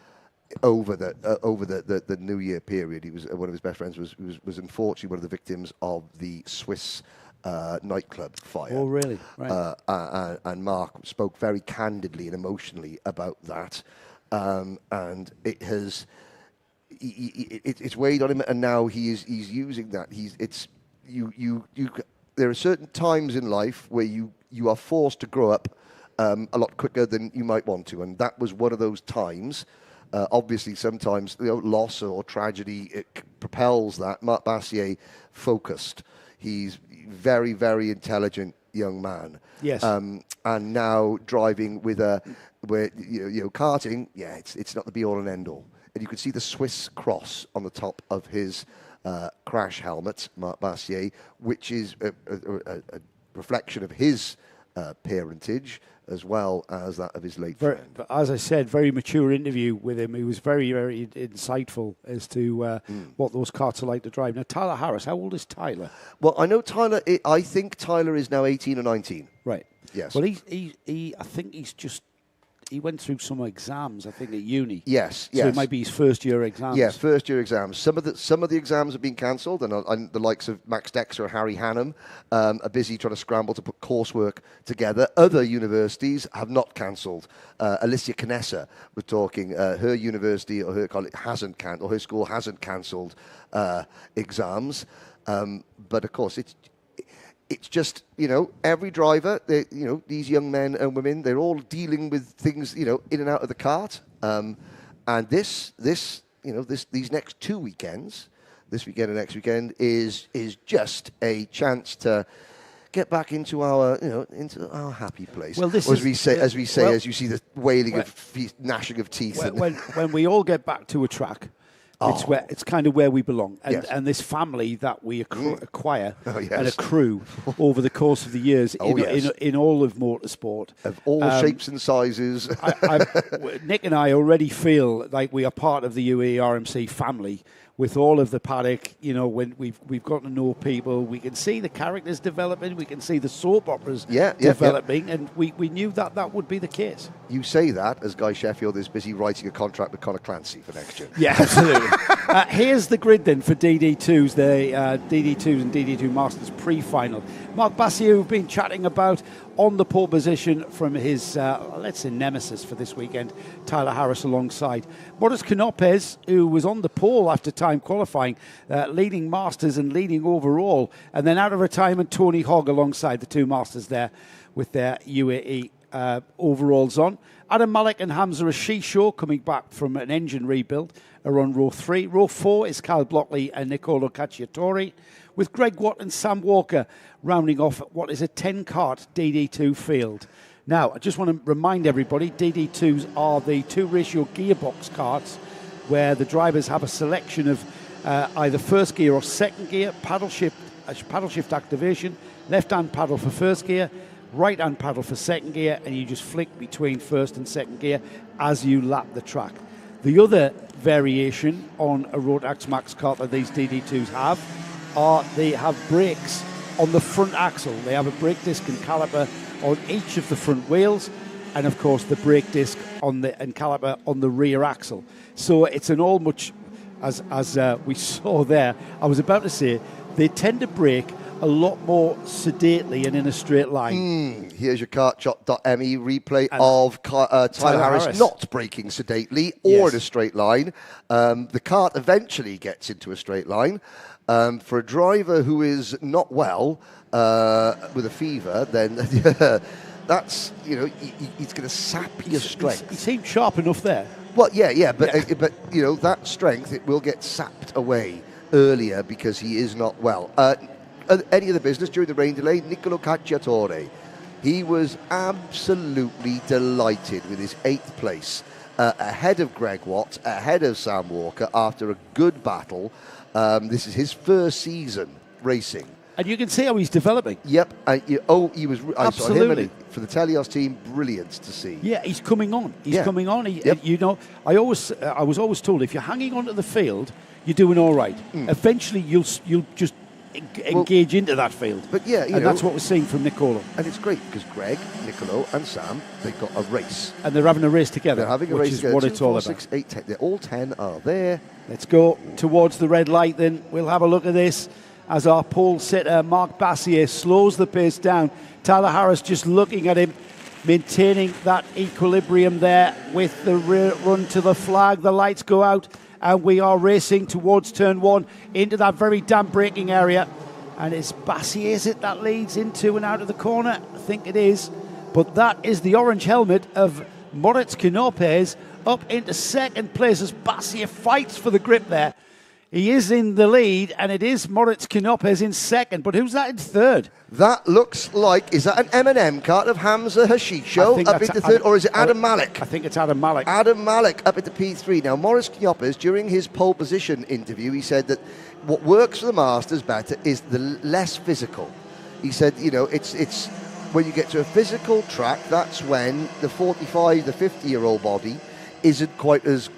the New Year period. He was one of his best friends was unfortunately one of the victims of the Swiss nightclub fire. Oh, really? Right. And Mark spoke very candidly and emotionally about that, and it's weighed on him, and now he's using that. There are certain times in life where you are forced to grow up a lot quicker than you might want to, and that was one of those times. Obviously, sometimes loss or tragedy propels that. Mark Bassier focused. He's very, very intelligent young man. Yes. And now driving with karting. Yeah, it's not the be all and end all. And you can see the Swiss cross on the top of his crash helmet, Mark Bassier, which is a reflection of his parentage as well as that of his late friend. As I said, very mature interview with him. He was very, very insightful as to what those karts are like to drive. Now, Tyler Harris, how old is Tyler? Well, I know Tyler. I think Tyler is now 18 or 19. Right. Yes. Well, I think he went through some exams, I think, at uni. Yes, so it might be his first year exams. Yeah, first year exams. Some of the exams have been cancelled, and the likes of Max Dexter or Harry Hannum are busy trying to scramble to put coursework together. Other universities have not cancelled. Alicia Canessa was talking. Her university or her college hasn't cancelled, or her school hasn't cancelled exams. But of course, it's just, every driver, these young men and women, they're all dealing with things, in and out of the cart. And these next 2 weekends, this weekend and next weekend, is just a chance to get back into our happy place. Well, as you see the wailing of gnashing of teeth. When we all get back to a track. It's kind of where we belong, and this family that we acquire and accrue over the course of the years in all of motorsport, of all shapes and sizes. Nick and I already feel like we are part of the UAE RMC family, with all of the paddock, you know, when we've got to know people, we can see the characters developing, we can see the soap operas developing, and we knew that would be the case. You say that as Guy Sheffield is busy writing a contract with Conor Clancy for next year. Yeah, absolutely. Here's the grid then for DD2s, the DD2s and DD2 Masters pre-final. Marc Bassier, we've been chatting about on the pole position from his, let's say, nemesis for this weekend, Tyler Harris alongside. Moritz Knopes, who was on the pole after time qualifying, leading Masters and leading overall. And then out of retirement, Tony Hogg alongside the two Masters there with their UAE overalls on. Adam Malik and Hamza Ashisho coming back from an engine rebuild are on row 3. Row 4 is Kyle Blockley and Nicolo Cacciatore, with Greg Watt and Sam Walker rounding off what is a 10-kart DD2 field. Now, I just want to remind everybody, DD2s are the 2-ratio gearbox karts where the drivers have a selection of either first gear or second gear, paddle shift activation, left-hand paddle for first gear, right-hand paddle for second gear, and you just flick between first and second gear as you lap the track. The other variation on a Rotax Max kart that these DD2s have are they have brakes on the front axle. They have a brake disc and caliper on each of the front wheels, and of course the brake disc and caliper on the rear axle. So it's an all much, as we saw there, I was about to say, they tend to brake a lot more sedately and in a straight line. Here's your kartshot.me replay of Tyler Harris not braking sedately or in a straight line. The kart eventually gets into a straight line. For a driver who is not well with a fever, then that's, you know, he's going to sap your strength. He seemed sharp enough there. Well, but you know, that strength, it will get sapped away earlier because he is not well. Any of the business during the rain delay, Nicolo Cacciatore, he was absolutely delighted with his 8th place, ahead of Greg Watt, ahead of Sam Walker after a good battle. This is his first season racing. And you can see how he's developing. Yep. He was. I saw him for the Telios team. Brilliant to see. Yeah, he's coming on. He's coming on. You know, I was always told if you're hanging on to the field, you're doing all right. Eventually, you'll just engage into that field. But yeah, and that's what we're seeing from Nicolo. And it's great because Greg, Nicolo, and Sam, they've got a race. And they're having a race together. They're having a which race is together. what 2, it's all 4, about. 6, 8, 10. They're all 10 are there. Let's go towards the red light then. We'll have a look at this as our pole sitter, Marc Bassier, slows the pace down. Tyler Harris just looking at him, maintaining that equilibrium there with the run to the flag. The lights go out and we are racing towards turn 1 into that very damp braking area. And it's Bassier, is it, that leads into and out of the corner? I think it is. But that is the orange helmet of Moritz Knopes up into second place as Bassier fights for the grip there. He is in the lead, and it is Moritz Knopes in second. But who's that in third? That looks like, is that an M&M kart of Hamza Hashisho up into third, or is it Adam Malik? I think it's Adam Malik. Adam Malik up into P3. Now, Moritz Knopes, during his pole position interview, he said that what works for the Masters better is the less physical. He said, you know, it's when you get to a physical track, that's when the 45, the 50-year-old body isn't quite as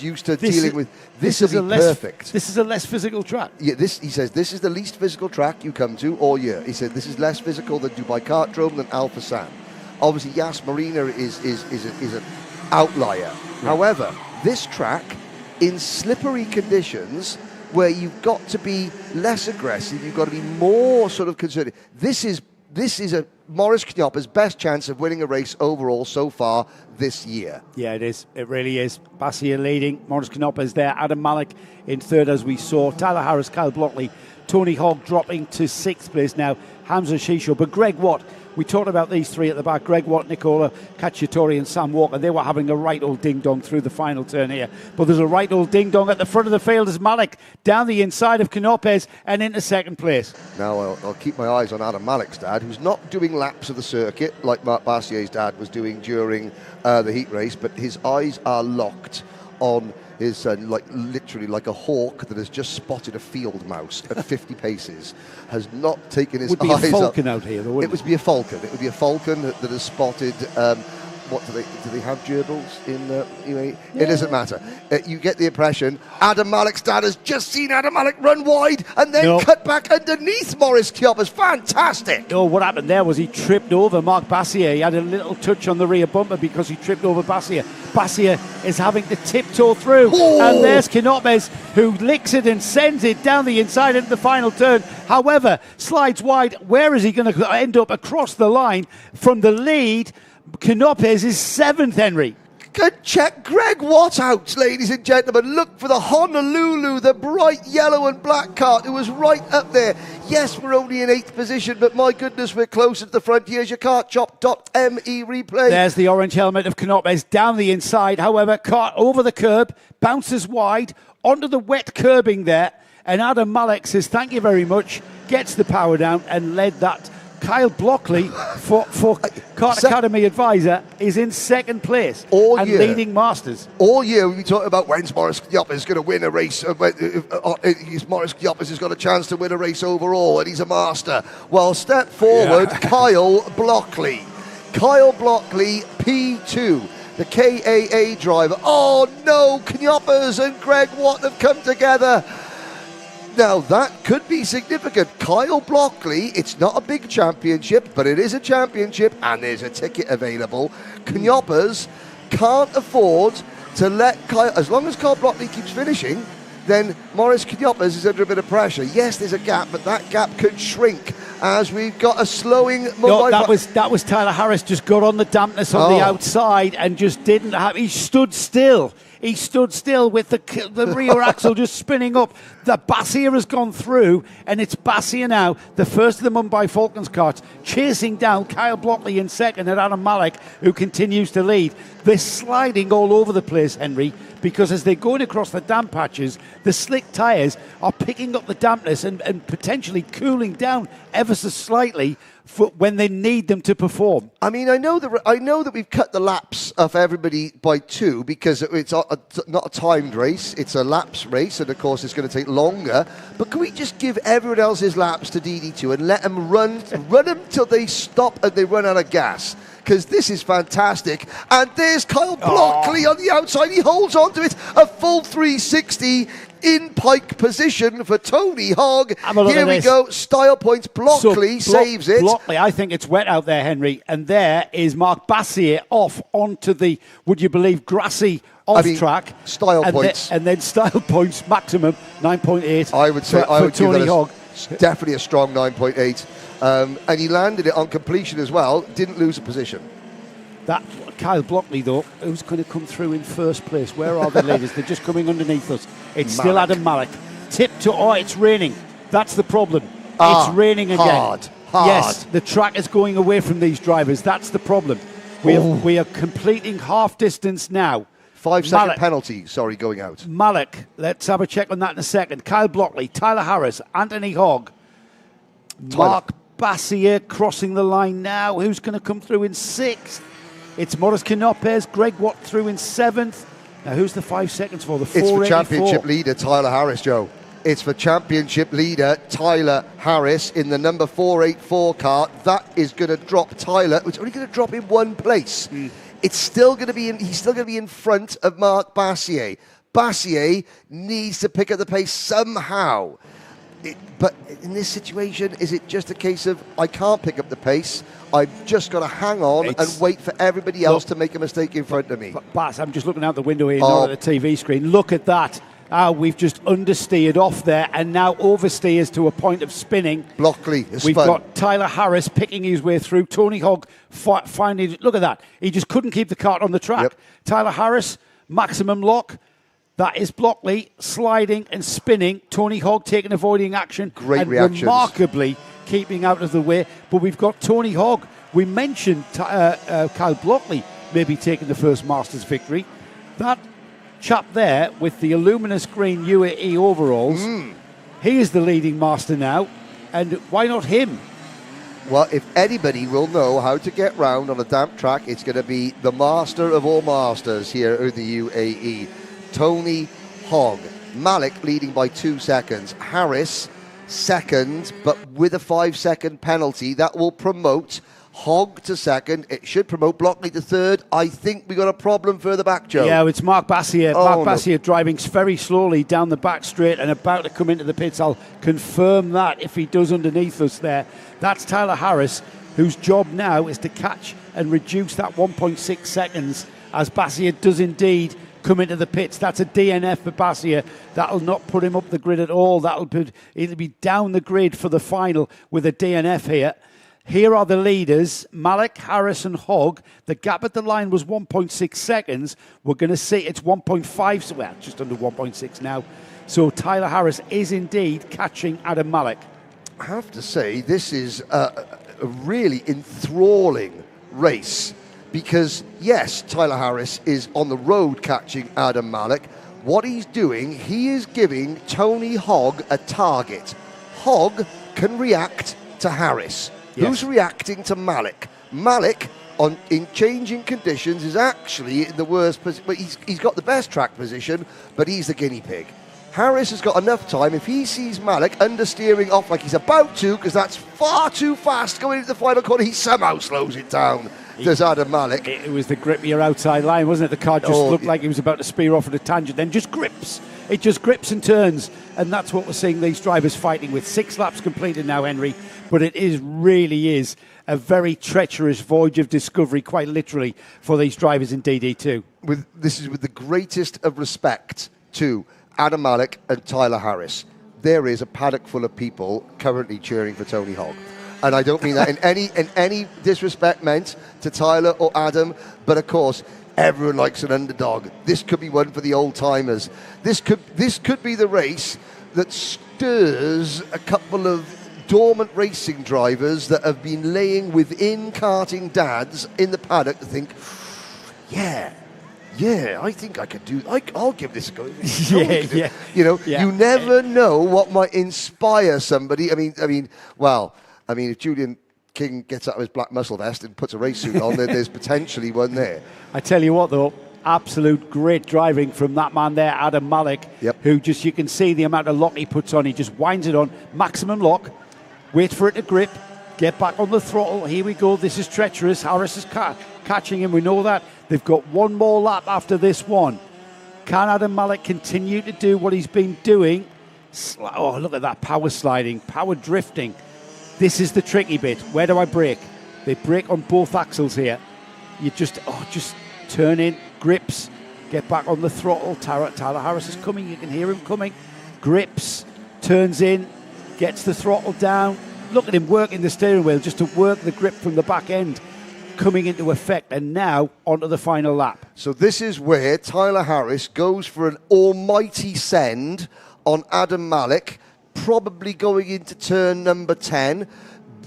used to dealing with. This will be perfect. This is a less physical track. Yeah, he says this is the least physical track you come to all year. He said this is less physical than Dubai Kartdrome, than Al Fassan. Obviously, Yas Marina is an outlier. Yeah. However, this track in slippery conditions, where you've got to be less aggressive, you've got to be more sort of conservative. This is a Moritz Knopes' best chance of winning a race overall so far this year. Yeah, it is. It really is. Bassier leading. Moritz Knopes there. Adam Malik in third, as we saw. Tyler Harris, Kyle Blockley, Tony Hogg dropping to sixth place now. Hamza Ashisho. But Greg Watt, we talked about these three at the back. Greg Watt, Nicolo Cacciatore and Sam Walker. They were having a right old ding-dong through the final turn here. But there's a right old ding-dong at the front of the field as Malik down the inside of Knopes and into second place. Now I'll keep my eyes on Adam Malik's dad, who's not doing laps of the circuit like Marc Bassier's dad was doing during the heat race, but his eyes are locked on his son, like literally like a hawk that has just spotted a field mouse at 50 paces, has not taken his eyes up. Would be a falcon up. Out here, though, wouldn't it? Would be a falcon. It would be a falcon that has spotted what do they have gerbils in UAE? It doesn't matter. You get the impression. Adam Malik's dad has just seen Adam Malik run wide and then cut back underneath Maurice Chioppas. Fantastic. No, what happened there was he tripped over Marc Bassier. He had a little touch on the rear bumper because he tripped over Bassier. Bassier is having to tiptoe through. Oh. And there's Knoppes, who licks it and sends it down the inside into the final turn. However, slides wide. Where is he going to end up? Across the line from the lead. Knoppes is 7th, Henry. Check Greg Watt out, ladies and gentlemen. Look for the Honolulu, the bright yellow and black kart. It was right up there. Yes, we're only in 8th position, but my goodness, we're closer to the front. Here's your kartchop.me replay. There's the orange helmet of Knoppes down the inside. However, kart over the curb, bounces wide, onto the wet curbing there. And Adam Malik says, thank you very much, gets the power down and led that. Kyle Blockley, for Kart Academy advisor, is in 2nd place and leading Masters. All year we've been talking about when's Maurice Chioppas going to win a race. Maurice Chioppas has got a chance to win a race overall, and he's a master. Well, step forward, Kyle Blockley. Kyle Blockley, P2. The KAA driver. Oh no, Chioppas and Greg Watt have come together. Now, that could be significant. Kyle Blockley, it's not a big championship, but it is a championship, and there's a ticket available. Chioppas can't afford to let Kyle, as long as Kyle Blockley keeps finishing, then Maurice Chioppas is under a bit of pressure. Yes, there's a gap, but that gap could shrink as we've got a slowing... No, that was Tyler Harris, just got on the dampness on the outside and just didn't have... He stood still. He stood still with the rear axle just spinning up. The Bassier has gone through, and it's Bassier now, the first of the Mumbai Falcons karts, chasing down Kyle Blockley in 2nd and Adam Malik, who continues to lead. They're sliding all over the place, Henry, because as they're going across the damp patches, the slick tyres are picking up the dampness and potentially cooling down ever so slightly for when they need them to perform. I mean, I know that we've cut the laps of everybody by 2 because it's not a timed race, it's a laps race, and of course it's going to take longer. But can we just give everyone else's laps to DD2 and let them run them till they stop and they run out of gas? Because this is fantastic. And there's Kyle Blockley on the outside. He holds on to it. A full 360 in pike position for Tony Hogg. Here we go. Style points. Blockley saves it. Blockley, I think it's wet out there, Henry. And there is Marc Bassier off onto the, would you believe, grassy track. Style points. And then style points, maximum 9.8. I would say for Tony Hogg. Definitely a strong 9.8. And he landed it on completion as well, didn't lose a position. That Kyle Blockley, though, who's going to come through in 1st place? Where are the ladies? They're just coming underneath us. It's still Adam Malik. It's raining. That's the problem. It's raining again. Hard. Yes, the track is going away from these drivers. That's the problem. We are completing half distance now. 5-second penalty, going out. Malik, let's have a check on that in a second. Kyle Blockley, Tyler Harris, Anthony Hogg, Marc Bassier crossing the line now. Who's going to come through in 6th? It's Maurice Knoppes, Greg Watt through in 7th. Now, who's the 5 seconds for? The 484. It's for championship leader Tyler Harris, Joe. It's for championship leader Tyler Harris in the number 484 kart. That is going to drop Tyler. It's only going to drop him 1 place. It's still going to be he's still going to be in front of Marc Bassier. Bassier needs to pick up the pace somehow. But in this situation, is it just a case of I can't pick up the pace? I've just got to hang on and wait for everybody else to make a mistake in front of me. Bass, I'm just looking out the window here, not at the TV screen. Look at that. We've just understeered off there and now oversteers to a point of spinning. Blockley is We've got Tyler Harris picking his way through. Tony Hogg finding... Look at that. He just couldn't keep the kart on the track. Yep. Tyler Harris, maximum lock. That is Blockley sliding and spinning. Tony Hogg taking avoiding action. Great reactions. Remarkably keeping out of the way. But we've got Tony Hogg. We mentioned Kyle Blockley maybe taking the first Masters victory. That chap there with the luminous green UAE overalls, he is the leading master now. And why not him? Well, if anybody will know how to get round on a damp track, it's going to be the master of all masters here in the UAE. Tony Hogg. Malik leading by 2 seconds. Harris second, but with a 5-second penalty that will promote Hogg to second. It should promote Blockley to third. I think we got a problem further back, Joe. Yeah, it's Mark Bassier. Oh, Mark no. Bassier driving very slowly down the back straight and about to come into the pits. I'll confirm that if he does underneath us there. That's Tyler Harris, whose job now is to catch and reduce that 1.6 seconds as Bassier does indeed come into the pits. That's a DNF for Bassier. That'll not put him up the grid at all. It'll be down the grid for the final with a DNF here. Here are the leaders, Malik, Harris and Hogg. The gap at the line was 1.6 seconds. We're going to see it's 1.5, well, just under 1.6 now. So Tyler Harris is indeed catching Adam Malik. I have to say, this is a really enthralling race because, yes, Tyler Harris is on the road catching Adam Malik. What he's doing, he is giving Tony Hogg a target. Hogg can react to Harris. Yes. Who's reacting to Malik? Malik, in changing conditions, is actually in the worst position. But he's got the best track position, but he's the guinea pig. Harris has got enough time. If he sees Malik understeering off like he's about to, because that's far too fast going into the final corner, he somehow slows it down. Does Adam Malik? It was the grippier outside line, wasn't it? The car just looked like he was about to spear off at a tangent, then just grips. It just grips and turns, and that's what we're seeing these drivers fighting with. 6 laps completed now, Henry, but it really is a very treacherous voyage of discovery, quite literally, for these drivers in DD2. This is with the greatest of respect to Adam Malik and Tyler Harris. There is a paddock full of people currently cheering for Tony Hogg. And I don't mean that in any disrespect meant to Tyler or Adam, but of course, everyone likes an underdog. This could be one for the old-timers. This could be the race that stirs a couple of dormant racing drivers that have been laying within karting dads in the paddock to think, yeah, I think I could do. I'll give this a go. Yeah. You never know what might inspire somebody. I mean, if Julian King gets out of his black muscle vest and puts a race suit on, then there's potentially one there. I tell you what, though, absolute great driving from that man there, Adam Malik, who you can see the amount of lock he puts on. He just winds it on, maximum lock, wait for it to grip, get back on the throttle. Here we go. This is treacherous. Harris is catching him. We know that. They've got one more lap after this one. Can Adam Malik continue to do what he's been doing? Oh, look at that power sliding, power drifting. This is the tricky bit. Where do I brake? They brake on both axles here. You just turn in, grips, get back on the throttle. Tyler Harris is coming. You can hear him coming. Grips, turns in, gets the throttle down. Look at him working the steering wheel just to work the grip from the back end coming into effect, and now onto the final lap. So this is where Tyler Harris goes for an almighty send on Adam Malik, probably going into turn number 10,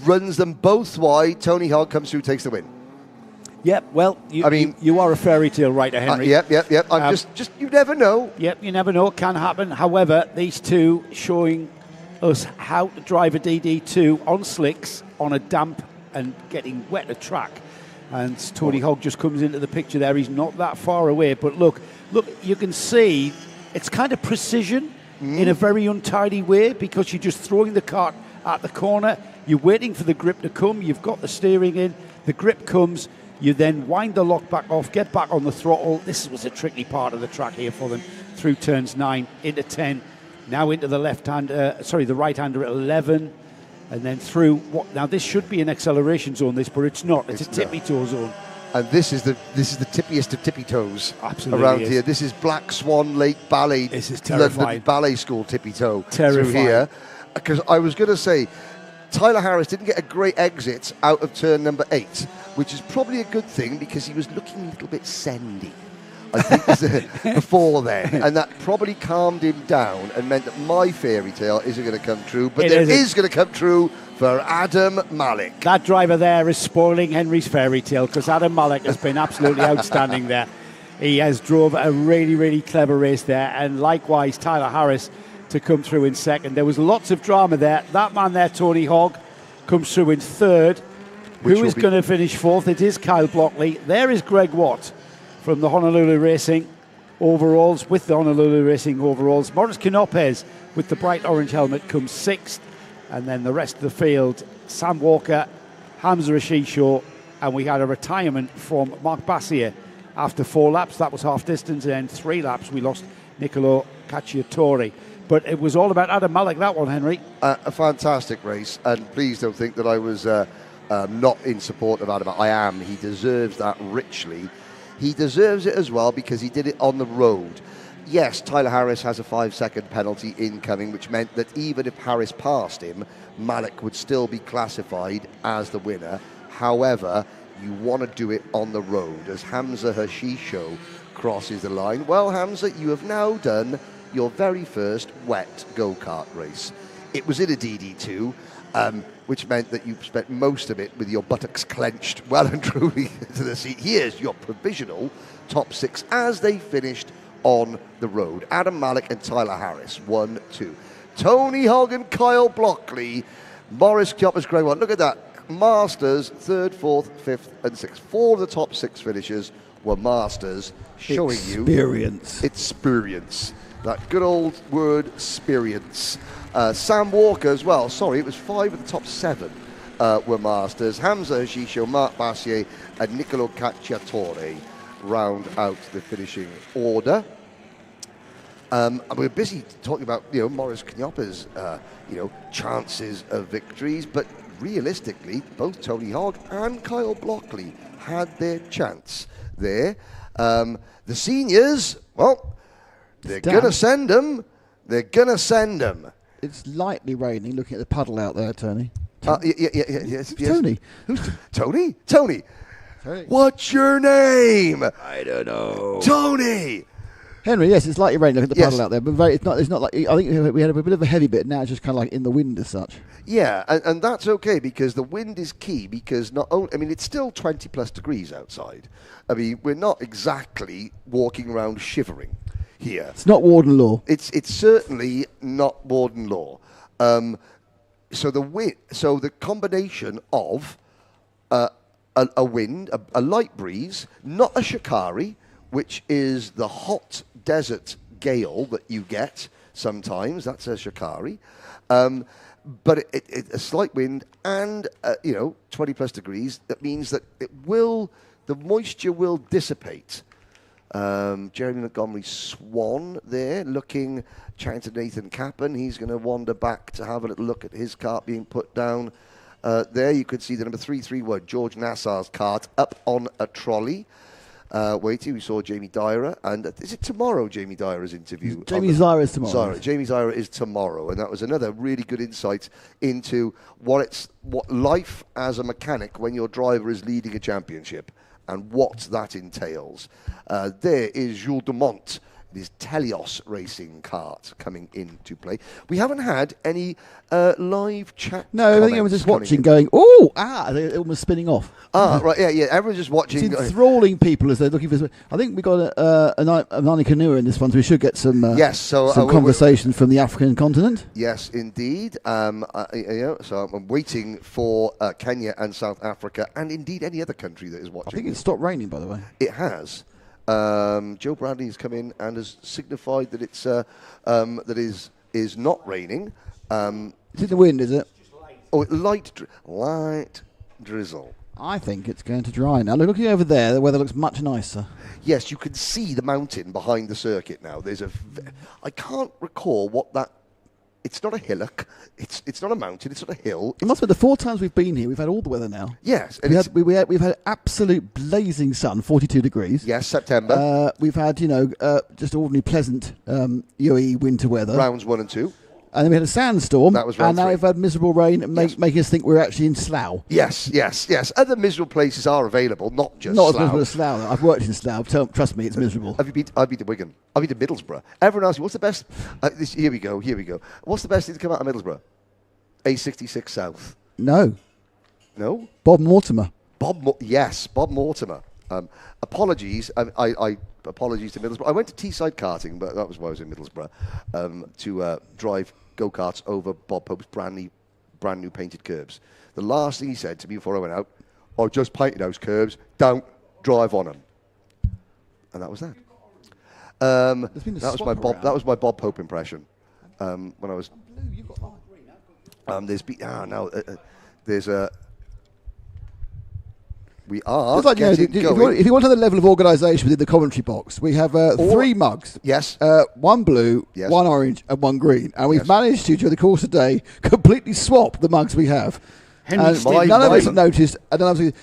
runs them both wide. Tony Hogg comes through, takes the win. Yep, well, you are a fairy tale writer, Henry. Yep. I'm just you never know. Yep, you never know. It can happen. However, these two showing us how to drive a DD2 on slicks, on a damp and getting wet track. And Tony Hogg just comes into the picture there. He's not that far away. But look, you can see it's kind of precision in a very untidy way because you're just throwing the cart at the corner. You're waiting for the grip to come. You've got the steering in. The grip comes. You then wind the lock back off, get back on the throttle. This was a tricky part of the track here for them through turns 9 into 10. Now into the the right-hander at 11. And then through now this should be an acceleration zone, but it's not. It's a tippy toe zone. And this is the tippiest of tippy toes around here. This is Black Swan Lake Ballet. This is terrifying. London Ballet School tippy toe Terrifying. through here. Because I was going to say, Tyler Harris didn't get a great exit out of turn number 8, which is probably a good thing because he was looking a little bit sendy, I think, before then. And that probably calmed him down and meant that my fairy tale isn't going to come true. But it is going to come true for Adam Malik. That driver there is spoiling Henry's fairy tale because Adam Malik has been absolutely outstanding there. He has drove a really, really clever race there. And likewise, Tyler Harris to come through in second. There was lots of drama there. That man there, Tony Hogg, comes through in third. Who is going to finish fourth? It is Kyle Blockley. There is Greg Watt from the Honolulu Racing overalls, with the Honolulu Racing overalls. Morris Canopez with the bright orange helmet comes sixth. And then the rest of the field, Sam Walker, Hamza Ashisho, and we had a retirement from Mark Bassier after 4 laps. That was half distance, and then 3 laps we lost Nicolo Cacciatore. But it was all about Adam Malik, that one, Henry. A fantastic race, and please don't think that I was not in support of Adam. I am. He deserves that richly. He deserves it as well because he did it on the road. Yes, Tyler Harris has a 5-second penalty incoming, which meant that even if Harris passed him, Malik would still be classified as the winner. However, you want to do it on the road as Hamza Hashisho crosses the line. Well, Hamza, you have now done your very first wet go-kart race. It was in a DD2, which meant that you spent most of it with your buttocks clenched well and truly to the seat. Here's your provisional top 6 as they finished on the road. Adam Malik and Tyler Harris, 1, 2. Tony Hogg and Kyle Blockley, Morris Kjopper's Grey One. Look at that. Masters, 3rd, 4th, 5th, and 6th. 4 of the top 6 finishes were Masters, showing you experience. That good old word, experience. Sam Walker as well. Sorry, it was 5 of the top 7 were Masters. Hamza Hashisho, Mark Bassier, and Nicolo Cacciatore round out the finishing order. And we're busy talking about Morris Kjopper's chances of victories, but realistically, both Tony Hogg and Kyle Blockley had their chance there. The seniors, well, they're going to send them. They're going to send them. It's lightly raining. Looking at the puddle out there, Tony. Yes. Tony. Who's Tony? Tony. What's your name? I don't know. Tony. Henry, yes, it's lightly raining. Look at the puddle out there, but it's not like. I think we had a bit of a heavy bit. Now it's just kind of like in the wind as such. Yeah, and that's okay because the wind is key because not only, it's still 20 plus degrees outside. We're not exactly walking around shivering here. It's not Warden Law. It's certainly not Warden Law. So the combination of a wind, a light breeze, not a shikari, which is the hot desert gale that you get sometimes. That's a shikari. But a slight wind and 20 plus degrees. That means that the moisture will dissipate. Jeremy Montgomery Swan there, chatting to Nathan Cappan. He's going to wander back to have a little look at his cart being put down. There you could see the number 331, George Nassar's cart, up on a trolley. Waiting, we saw Jamie Dyer, and is it tomorrow Jamie Dyer's interview? Jamie Zyra is tomorrow. Jamie Zyra is tomorrow, and that was another really good insight into what life as a mechanic when your driver is leading a championship and what that entails. There is Jules Dumont, his Telios racing cart coming into play. We haven't had any live chat. No, I think everyone's just watching, going, they're almost spinning off. Right, yeah, everyone's just watching. It's enthralling people as they're looking for. I think we got a Nani Kanua in this one, so we should get some some conversation from the African continent. Yes, indeed. So I'm waiting for Kenya and South Africa, and indeed any other country that is watching. I think it's stopped raining, by the way. It has. Joe Bradley has come in and has signified that it's that is not raining. Is it the wind? Is it? Oh, light drizzle. I think it's going to dry now. Looking over there, the weather looks much nicer. Yes, you can see the mountain behind the circuit now. I can't recall what that. It's not a hillock. It's not a mountain. It's not a hill. It must be the 4 times we've been here. We've had all the weather now. Yes, and we've had absolute blazing sun, 42 degrees. Yes, September. We've had just ordinary pleasant UAE winter weather. Rounds 1 and 2. And then we had a sandstorm. That was round 3. Now we've had miserable rain, making us think we're actually in Slough. Yes. Other miserable places are available, not just Not Slough. as miserable as Slough. I've worked in Slough. Trust me, it's miserable. I've been to Wigan. I've been to Middlesbrough. Everyone asks me, what's the best? Here we go. What's the best thing to come out of Middlesbrough? A66 South. No. Bob Mortimer. Yes, Bob Mortimer. Apologies. I apologies to Middlesbrough. I went to Teesside karting, but that was why I was in Middlesbrough, to drive go-karts over Bob Pope's brand new painted curbs. The last thing he said to me before I went out, I just painted those curbs, don't drive on them. And that was that. That was my Bob Pope impression when I was. There's We are Just like, getting going. if you want to the level of organisation within the commentary box, we have 3 mugs. Yes. 1 blue, Yes. 1 orange, and 1 green. And we've managed to, during the course of the day, completely swap the mugs we have. None of us have noticed.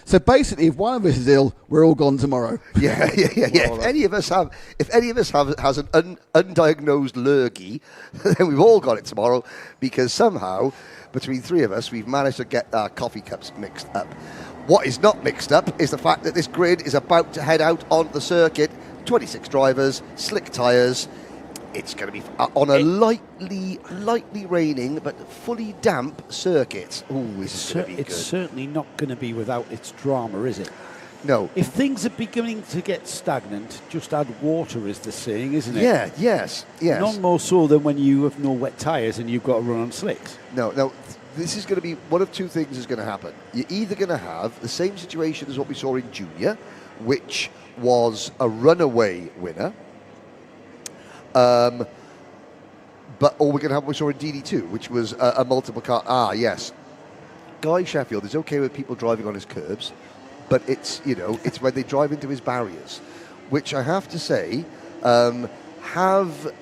So basically, if one of us is ill, we're all gone tomorrow. Yeah. If any of us has an undiagnosed lurgy, then we've all got it tomorrow, because somehow between 3 of us we've managed to get our coffee cups mixed up. What is not mixed up is the fact that this grid is about to head out on the circuit. 26 drivers, slick tyres. It's going to be on a lightly raining but fully damp circuit. Ooh, this is going to be good. It's certainly not going to be without its drama, is it? No. If things are beginning to get stagnant, just add water, is the saying, isn't it? Yeah, yes. None more so than when you have no wet tyres and you've got to run on slicks. No. This is going to be one of 2 things is going to happen. You're either going to have the same situation as what we saw in Junior, which was a runaway winner, or we're going to have what we saw in DD2, which was a multiple car. Yes. Guy Sheffield is okay with people driving on his curbs, but it's when they drive into his barriers, which I have to say have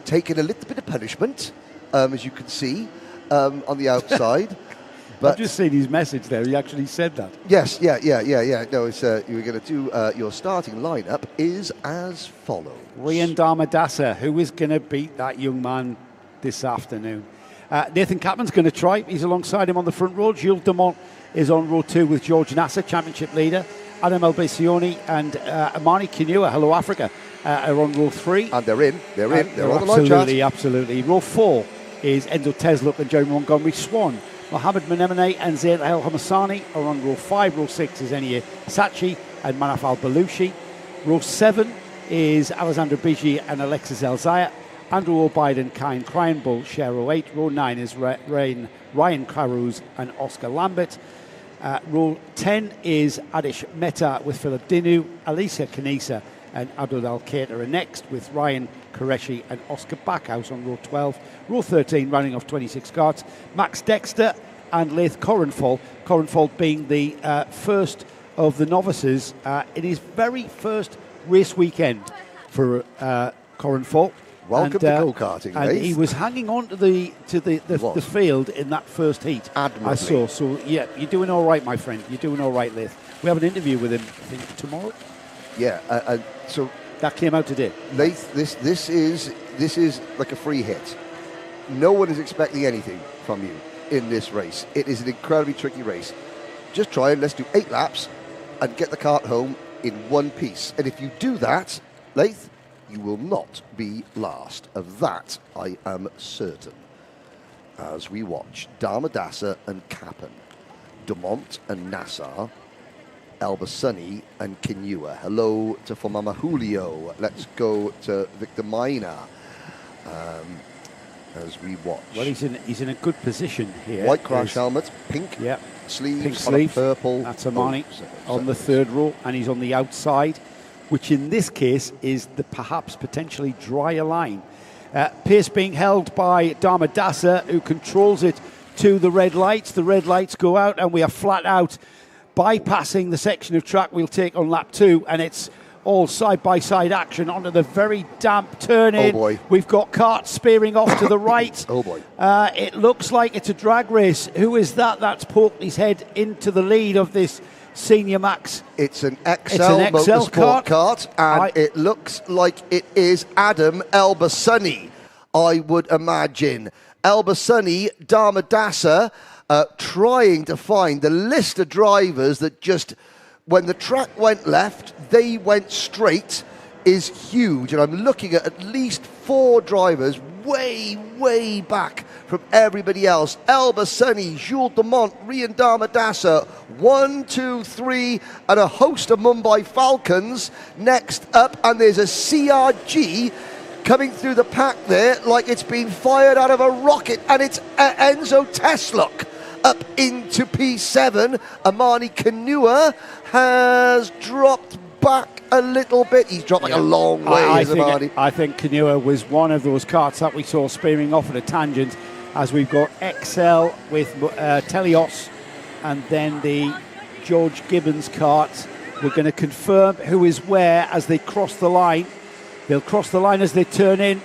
taken a little bit of punishment, as you can see on the outside. But I've just seen his message there. He actually said that. Yes, yeah. No, it's you were going to do your starting lineup is as follows. Ryan Darmadasa, who is going to beat that young man this afternoon. Nathan Catman's going to try. He's alongside him on the front row. Gilles Dumont is on row 2 with George Nasser, championship leader. Adam Albesioni and Amani Kinua, Hello Africa, are on row 3. And they're in. They're on the live chat. Absolutely. Row 4 is Enzo Tesluk and Jeremy Montgomery Swan. Mohamed Menemene and Zayn El Hamasani are on row 5. Row 6 is Enia Sachi and Manaf Al Balushi. Row 7 is Alexander Biji and Alexis Elzaya. Andrew O'Bide and Kine Kreinbull share row 8. Row 9 is Ryan Caruz and Oscar Lambert. Row 10 is Adish Mehta with Philip Dinu. Alicia Kanisa and Abdul Al-Qaeda are next, with Ryan Qureshi and Oscar Backhouse on row 12. Row 13, running off 26 carts, Max Dexter and Leith Corenfall. Corenfall being the first of the novices in his very first race weekend for Corenfall. Welcome to go-karting, and Leith. he was hanging on to the field in that first heat. Admirably. I saw. So yeah, you're doing all right, my friend. You're doing all right, Leith. We have an interview with him, I think, tomorrow. Yeah, so that came out today. Leith, this is like a free hit. No one is expecting anything from you in this race. It is an incredibly tricky race. Just try and let's do 8 laps and get the cart home in one piece. And if you do that, Leith, you will not be last. Of that, I am certain. As we watch Darmadasa and Kappen, Dumont and Nassar, Albasani and Kinua. Hello to Fomama Julio. Let's go to Victor Maina as we watch. Well, he's in a good position here. White crash helmet, pink sleeves, pink on sleeve, a purple. That's Amani on the third row, and he's on the outside, which in this case is the perhaps potentially drier line. Pace being held by Darmadasa, who controls it to the red lights. The red lights go out, and we are flat out bypassing the section of track we'll take on lap 2, and it's all side-by-side action onto the very damp turn-in. Oh boy. We've got carts spearing off to the right. Oh boy. It looks like it's a drag race. Who is that? That's poked his head into the lead of this Senior Max. It's an XL Motorsport kart, and it looks like it is Adam Elbasani, I would imagine. Elbasani, Darmadasa, trying to find the list of drivers that just, when the track went left, they went straight, is huge. And I'm looking at least 4 drivers way back from everybody else. Elbasani, Jules Dumont, Rian Darmadasa, 1, 2, 3, and a host of Mumbai Falcons next up. And there's a CRG coming through the pack there like it's been fired out of a rocket. And it's Enzo Tesluk up into P7. Amani Kinua has dropped back a little bit. He's dropped like a long way. I think Kinua was one of those carts that we saw spearing off at a tangent, as we've got XL with Telios, and then the George Gibbons' kart. We're going to confirm who is where as they cross the line. They'll cross the line as they turn in.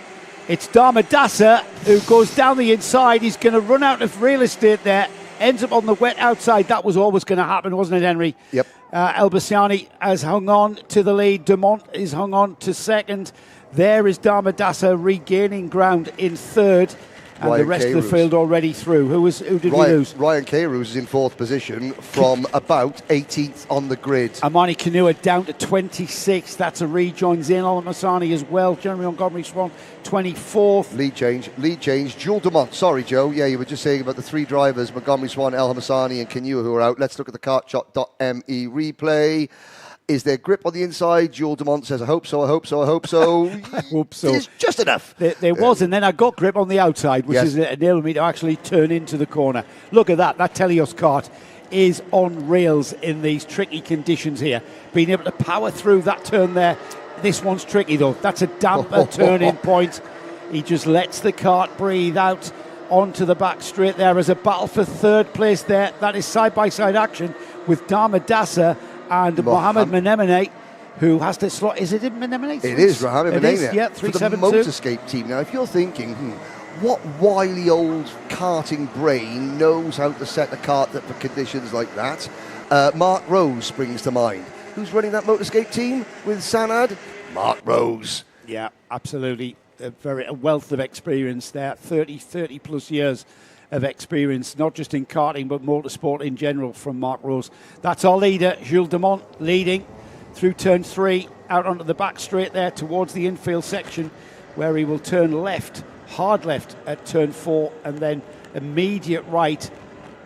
It's Damadasa who goes down the inside. He's going to run out of real estate there. Ends up on the wet outside. That was always going to happen, wasn't it, Henry? Yep. El-Bassani has hung on to the lead. Dumont is hung on to second. There is Damadasa regaining ground in third. And Ryan the rest Carews. of the field already through. Who did we lose? Ryan Carews is in fourth position from about 18th on the grid. Amani Kanua down to 26. That's a rejoin. Zain Al-Masani as well. Jeremy Montgomery Swan, 24th. Lead change. Jules Dumont. Sorry, Joe. Yeah, you were just saying about the three drivers, Montgomery Swan, El Hamasani and Kanua, who are out. Let's look at the kartshot.me replay. Is there grip on the inside? Jules Dumont says, I hope so, I hope so, I hope so. I hope so. It's just enough. There was, and then I got grip on the outside, which is enabled me to actually turn into the corner. Look at that. That Telios kart is on rails in these tricky conditions here. Being able to power through that turn there. This one's tricky, though. That's a damper turn-in point. He just lets the kart breathe out onto the back straight there as a battle for third place there. That is side-by-side action with Damadasa and Mohamed Menemene, who has to slot. Is it in Menemene? It is Mohamed Menemene. Yeah, for the 372. Motorscape team. Now, if you're thinking, what wily old karting brain knows how to set a kart up for conditions like that? Mark Rose springs to mind. Who's running that Motorscape team with Sanad? Mark Rose. Yeah, absolutely. A wealth of experience there. 30 plus years of experience, not just in karting, but motorsport in general from Mark Rose. That's our leader, Jules Dumont, leading through turn 3, out onto the back straight there towards the infield section, where he will turn left, hard left at turn 4, and then immediate right,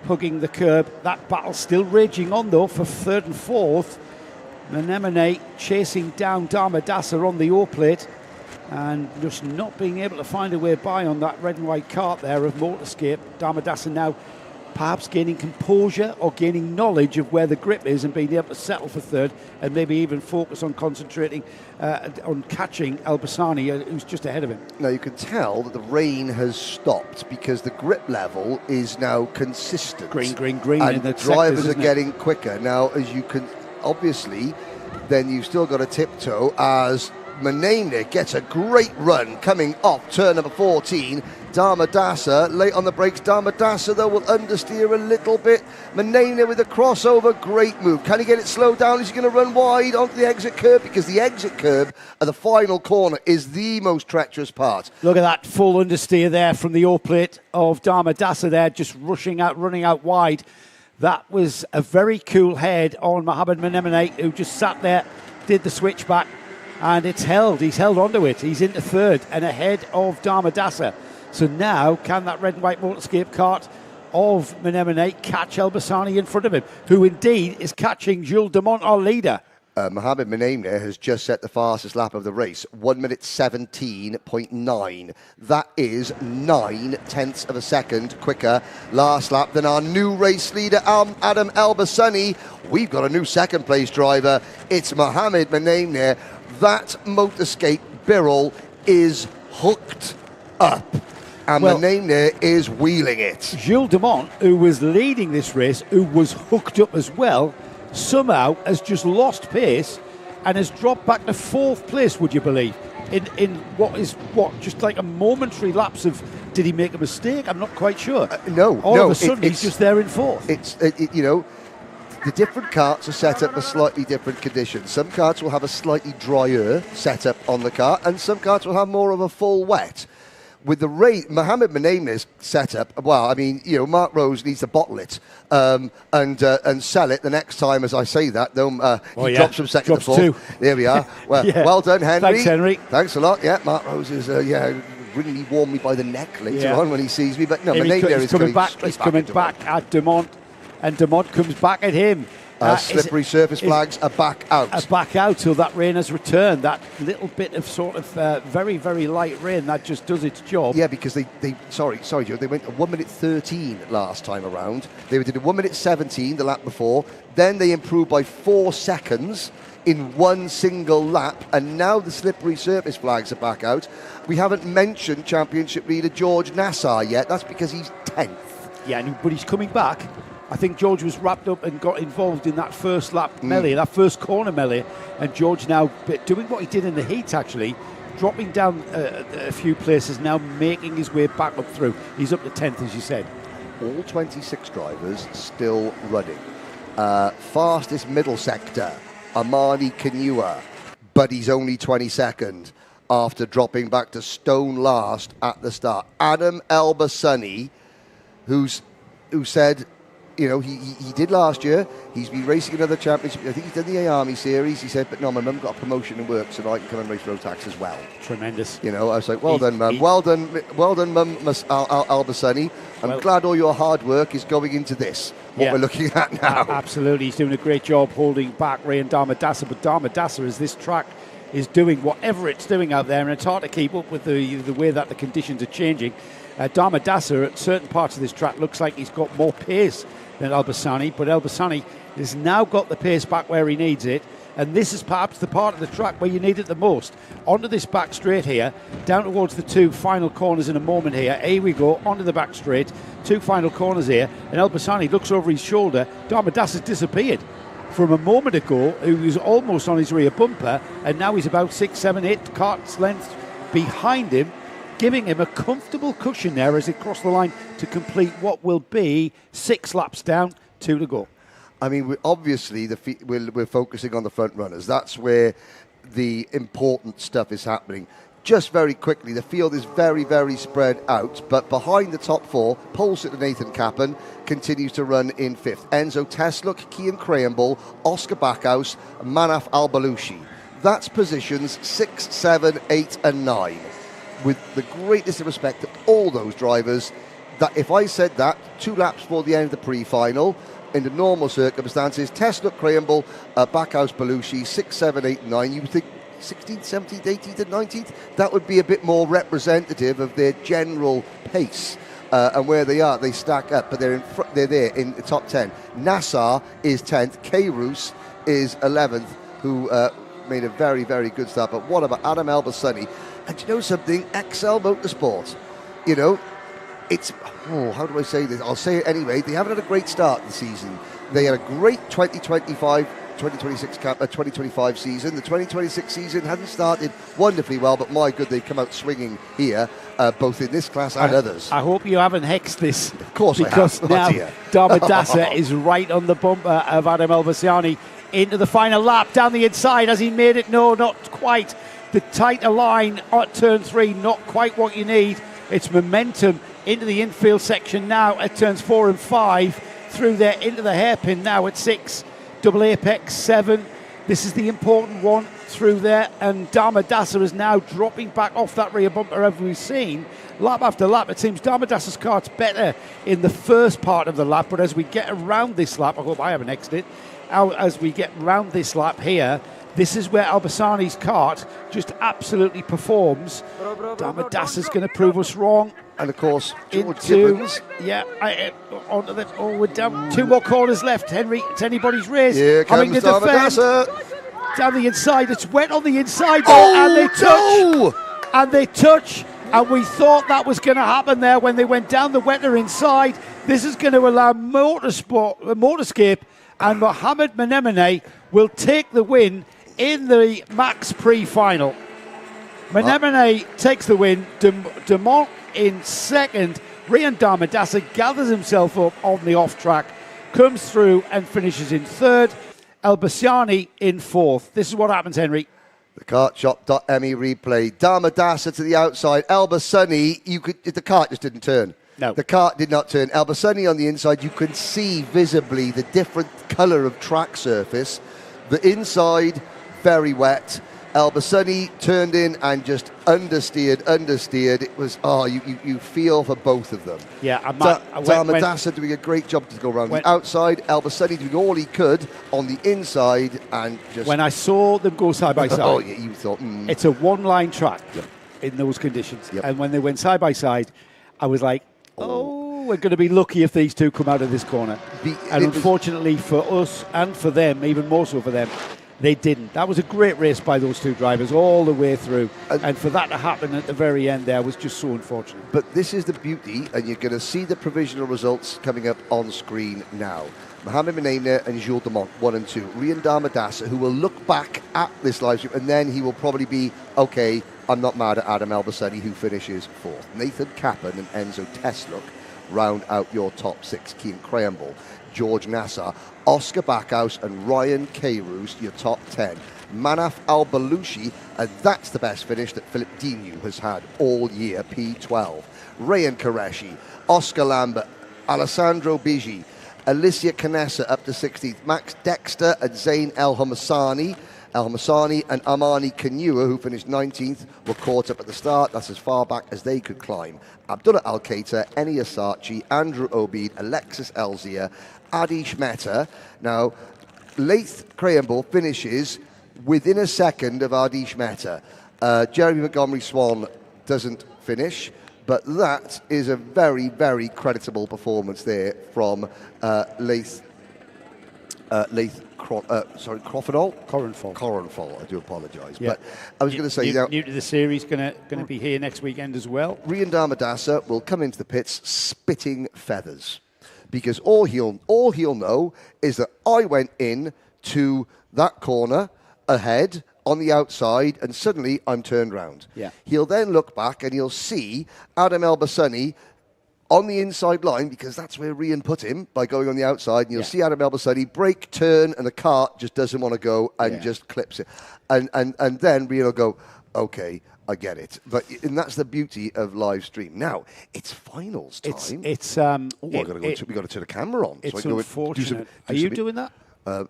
hugging the curb. That battle still raging on, though, for third and fourth. Menemene chasing down Damadasa on the O-plate, and just not being able to find a way by on that red and white kart there of Motorscape. Damadasa now perhaps gaining composure or gaining knowledge of where the grip is and being able to settle for third and maybe even focus on concentrating on catching El-Bassani, who's just ahead of him. Now you can tell that the rain has stopped because the grip level is now consistent. Green and in the drivers sectors, are getting quicker. Now, as you can, obviously, then you've still got a tiptoe as Menemene gets a great run coming off turn number 14. Damadasa late on the brakes. Damadasa, though, will understeer a little bit. Menemene with a crossover, great move. Can he get it slowed down? Is he going to run wide onto the exit curb? Because the exit curb at the final corner is the most treacherous part. Look at that full understeer there from the O-plate of Damadasa there, just running out wide. That was a very cool head on Mohamed Menemene, who just sat there, did the switchback. And it's held. He's held onto it. He's into third and ahead of Damadasa. So now, can that red and white Motorscape kart of Menemene catch El-Bassani in front of him, who indeed is catching Jules Dumont, our leader? Mohamed Menemene has just set the fastest lap of the race, 1 minute 17.9. That is 9/10 of a second quicker last lap than our new race leader, Adam El-Bassani. We've got a new second place driver. It's Mohamed Menemene. That Motorscape Birrell is hooked up. And Menemene is wheeling it. Jules Dumont, who was leading this race, who was hooked up as well, somehow has just lost pace and has dropped back to fourth place, would you believe? In just like a momentary lapse of, did he make a mistake? I'm not quite sure. No. All of a sudden, he's just there in fourth. The different karts are set up for slightly different conditions. Some karts will have a slightly drier setup on the kart, and some karts will have more of a full wet. With the Mohamed Menemene's setup, Mark Rose needs to bottle it and sell it the next time. As I say that, though, he drops from second to fourth. 2. There we are. Well, well done, Henry. Thanks, Henry. Thanks a lot. Yeah, Mark Rose is really warm me by the neck later on when he sees me. But no, Menemene is coming back. He's coming back at Dumont. And Dumont comes back at him. Slippery surface flags are back out. So that rain has returned. That little bit of sort of very, very light rain, that just does its job. Yeah, because sorry, Joe, they went 1 minute 13 last time around. They did a 1 minute 17 the lap before. Then they improved by 4 seconds in one single lap. And now the slippery surface flags are back out. We haven't mentioned championship leader George Nassar yet. That's because he's 10th. Yeah, but he's coming back. I think George was wrapped up and got involved in that first lap melee, that first corner melee, and George now doing what he did in the heat, actually, dropping down a few places, now making his way back up through. He's up to 10th, as you said. All 26 drivers still running. Fastest middle sector, Amani Kanua, but he's only 22nd after dropping back to stone last at the start. Adam Elbasani, who said, you know, he did last year. He's been racing another championship. I think he's done the Army series. He said, but no, my mum got a promotion in work, so now I can come and race Rotax as well. Tremendous. You know, I was like, well done, Mum. Well done, Mum Albasani. I'm glad all your hard work is going into this, what we're looking at now. Absolutely. He's doing a great job holding back Ray and Damadasa, but Damadasa, as this track is doing whatever it's doing out there, and it's hard to keep up with the way that the conditions are changing. Damadasa, at certain parts of this track, looks like he's got more pace than Elbasani, but Elbasani has now got the pace back where he needs it, and this is perhaps the part of the track where you need it the most. Onto this back straight here, down towards the 2 final corners in a moment here. Here we go, onto the back straight, 2 final corners here, and Elbasani looks over his shoulder. Damadasa's disappeared from a moment ago. He was almost on his rear bumper, and now he's about 6, 7, 8 carts length behind him, giving him a comfortable cushion there as he crossed the line to complete what will be 6 laps down, 2 to go. I mean, obviously, we're focusing on the front runners. That's where the important stuff is happening. Just very quickly, the field is very, very spread out, but behind the top 4, pole sitter Nathan Kappen continues to run in 5th. Enzo Tesluk, Kian Krahenbull, Oscar Backhaus, Manaf Al-Balushi. That's positions 6, 7, 8 and 9. With the greatest of respect to all those drivers, that if I said that 2 laps before the end of the pre-final, in the normal circumstances, Tesluk, Krahenbull, Backhaus, Balushi, 6, 7, 8, 9, you would think 16th, 17th, 18th and 19th, that would be a bit more representative of their general pace and where they are. They stack up, but they're there in the top 10. Nassar is 10th, K-Roos is 11th, who made a very, very good start. But what about Adam Elbasani? And do you know something? XL Motorsport, you know, it's, how do I say this? I'll say it anyway. They haven't had a great start to the season. They had a great 2025 season. The 2026 season hasn't started wonderfully well, but my good, they've come out swinging here, both in this class and others. I hope you haven't hexed this. Of course because I have. Now Damadasa is right on the bumper of Adam Elbasani into the final lap down the inside. Has he made it? No, not quite. The tighter line at turn 3, not quite what you need. It's momentum into the infield section now at turns 4 and 5. Through there into the hairpin now at 6. Double apex 7. This is the important one through there. And Damadasa is now dropping back off that rear bumper, as we've seen. Lap after lap, it seems Damadasa's car's better in the first part of the lap. But as we get around this lap, I hope I haven't exited. As we get round this lap here, this is where Albasani's kart just absolutely performs. Damadasa's going to prove us wrong. And of course, George Gibbons. Yeah, onto the, we're down 2 more corners left, Henry. It's anybody's race. Here comes Damadasa. Down the inside, it's wet on the inside though, and they touch. And they touch. And we thought that was going to happen there when they went down the wetter inside. This is going to allow Motorscape and Mohamed Menemene will take the win in the Max pre-final. Menemene takes the win. Demont in second. Rian Damadasa gathers himself up on the off-track, comes through and finishes in third. Elbasani in fourth. This is what happens, Henry. The kartshop.me replay. Damadasa to the outside. Elbasani, the kart just didn't turn. No. The kart did not turn. Elbasani on the inside, you can see visibly the different colour of track surface. The inside, very wet. Elbasani turned in and just understeered. It was, you feel for both of them. Yeah, Damadasa doing a great job to go around the outside. Elbasani doing all he could on the inside and just... When I saw them go side by side, you thought, it's a one-line track in those conditions. And when they went side by side, I was like, we're going to be lucky if these two come out of this corner. And unfortunately for us and for them, even more so for them, They didn't. That was a great race by those two drivers all the way through. And for that to happen at the very end there was just so unfortunate. But this is the beauty, and you're going to see the provisional results coming up on screen now. Mohamed Menaina and Jules Demont, 1 and 2. Rian Darmadasa, who will look back at this live stream, and then he will probably be, okay, I'm not mad at Adam Albasani, who finishes 4th. Nathan Kappan and Enzo Tesluk round out your top 6. Kean Crayenball, George Nassar, Oscar Backhouse and Ryan Carews, your top 10. Manaf Al-Balushi, and that's the best finish that Philip Dinu has had all year, P12. Rayan Qureshi, Oscar Lambert, Alessandro Bigi, Alicia Canessa up to 16th. Max Dexter and Zain El-Hamasani. El-Hamasani and Amani Kanua, who finished 19th, were caught up at the start. That's as far back as they could climb. Abdullah Al-Qaita, Eni Asachi, Andrew Obeid, Alexis Elzia, Adish Mehta. Now, Laith Crayenball finishes within a second of Adish Mehta. Jeremy Montgomery Swan doesn't finish, but that is a very, very creditable performance there from Coronfol. Coronfol, I do apologise. Yeah. But I was going to say... New to the series, going to be here next weekend as well. Rian Darmadasa will come into the pits spitting feathers, because all he'll know is that I went in to that corner ahead on the outside, and suddenly I'm turned round. Yeah. He'll then look back and he'll see Adam Albasani on the inside line, because that's where Rian put him by going on the outside, and you'll see Adam Albasani brake, turn, and the cart just doesn't want to go and just clips it. And then Rian will go, okay, I get it. And that's the beauty of live stream. Now, it's finals time. We got to turn the camera on. It's so I unfortunate. Are you doing that? Do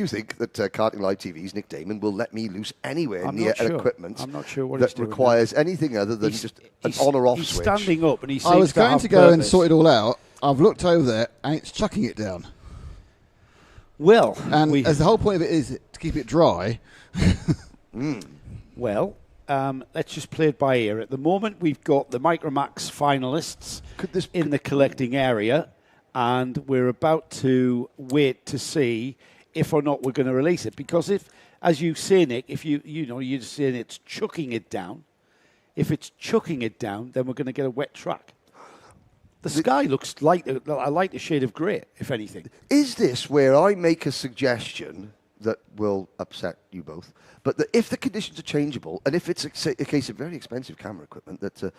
you think that Karting Live TV's Nick Damon will let me loose anywhere I'm near not sure. equipment I'm not sure what that he's doing requires anything other than just an on or off he's switch? standing up and he seems I was going have to go and purpose. sort it all out. I've looked over there and it's chucking it down. Well, and as the whole point of it is to keep it dry. Well, let's just play it by ear. At the moment, we've got the Micromax finalists in the collecting area, and we're about to wait to see if or not we're going to release it. Because if, as you say, Nick, if you're saying it's chucking it down, if it's chucking it down, then we're going to get a wet track. The sky looks like a shade of grey, if anything. Is this where I make a suggestion that will upset you both, but that if the conditions are changeable, and if it's a case of very expensive camera equipment, that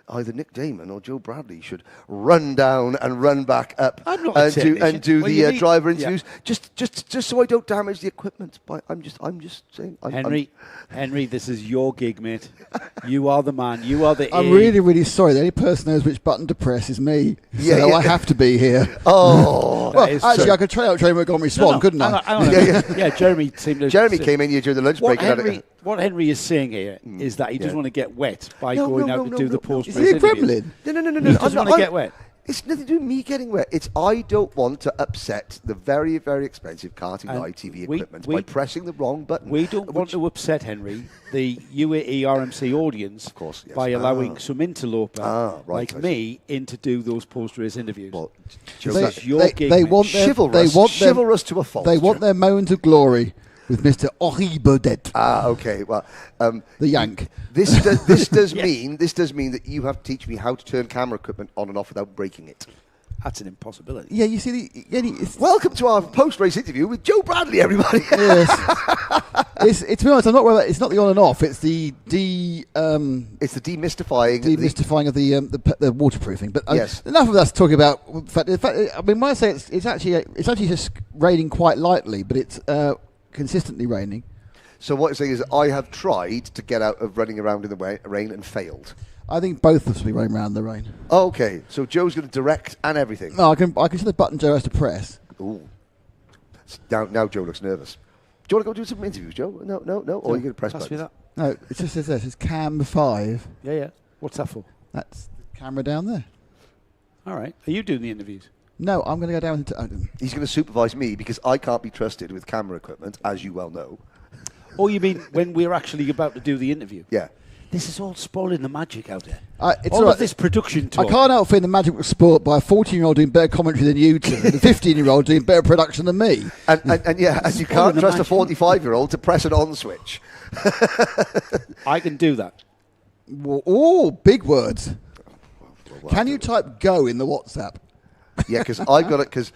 either Nick Damon or Joe Bradley should run down and run back up and do the driver interviews, just so I don't damage the equipment. I'm just saying. Henry, this is your gig, mate. You are the man. You are the. I'm really, really sorry. The only person who knows which button to press is me. So I have to be here. Oh, well, actually, I could try out Jeremy Montgomery Swan, couldn't I? Yeah, Jeremy seemed to. Jeremy came in here during the lunch break. What Henry is saying here is that he doesn't want to get wet by going out to do the post. Is he a gremlin? No. He doesn't want to get wet. It's nothing to do with me getting wet. It's I don't want to upset the very, very expensive Karting Live TV equipment by pressing the wrong button. We don't want to upset, Henry, the UAE RMC audience, of course, by allowing some interloper like me in to do those post-race interviews. Well, that's your gig. They want chivalrous to a fault. They want their moment of glory with Mr. Henri Baudet. Okay. Well, the Yank. This does mean that you have to teach me how to turn camera equipment on and off without breaking it. That's an impossibility. Yeah, you see, welcome to our post-race interview with Joe Bradley, everybody. Yes. It's to be honest, I'm not worried about. It's not the on and off. It's the it's the demystifying of the waterproofing. But yes. Enough of us talking about. In fact, I mean, when I say it's actually just raining quite lightly, but it's consistently raining. So what you're saying is I have tried to get out of running around in the rain and failed. I think both of us will be running around in the rain. Oh, okay, so Joe's going to direct and everything. No, I can see the button Joe has to press. Ooh. Now Joe looks nervous. Do you want to go do some interviews, Joe? No. Or are you going to press buttons? That. No, it just says this. It's cam 5. Yeah. What's that for? That's the camera down there. All right. Are you doing the interviews? No, I'm going to go down into... He's going to supervise me because I can't be trusted with camera equipment, as you well know. Oh, you mean when we're actually about to do the interview? Yeah. This is all spoiling the magic out there. It's all all of this production talk. I can't help feeling the magic was spoilt by a 14-year-old doing better commentary than you two, and a 15-year-old doing better production than me. And you can't trust a 45-year-old to press an on switch. I can do that. Oh, big words. Can you type "go" in the WhatsApp? Yeah, because I've got it. Because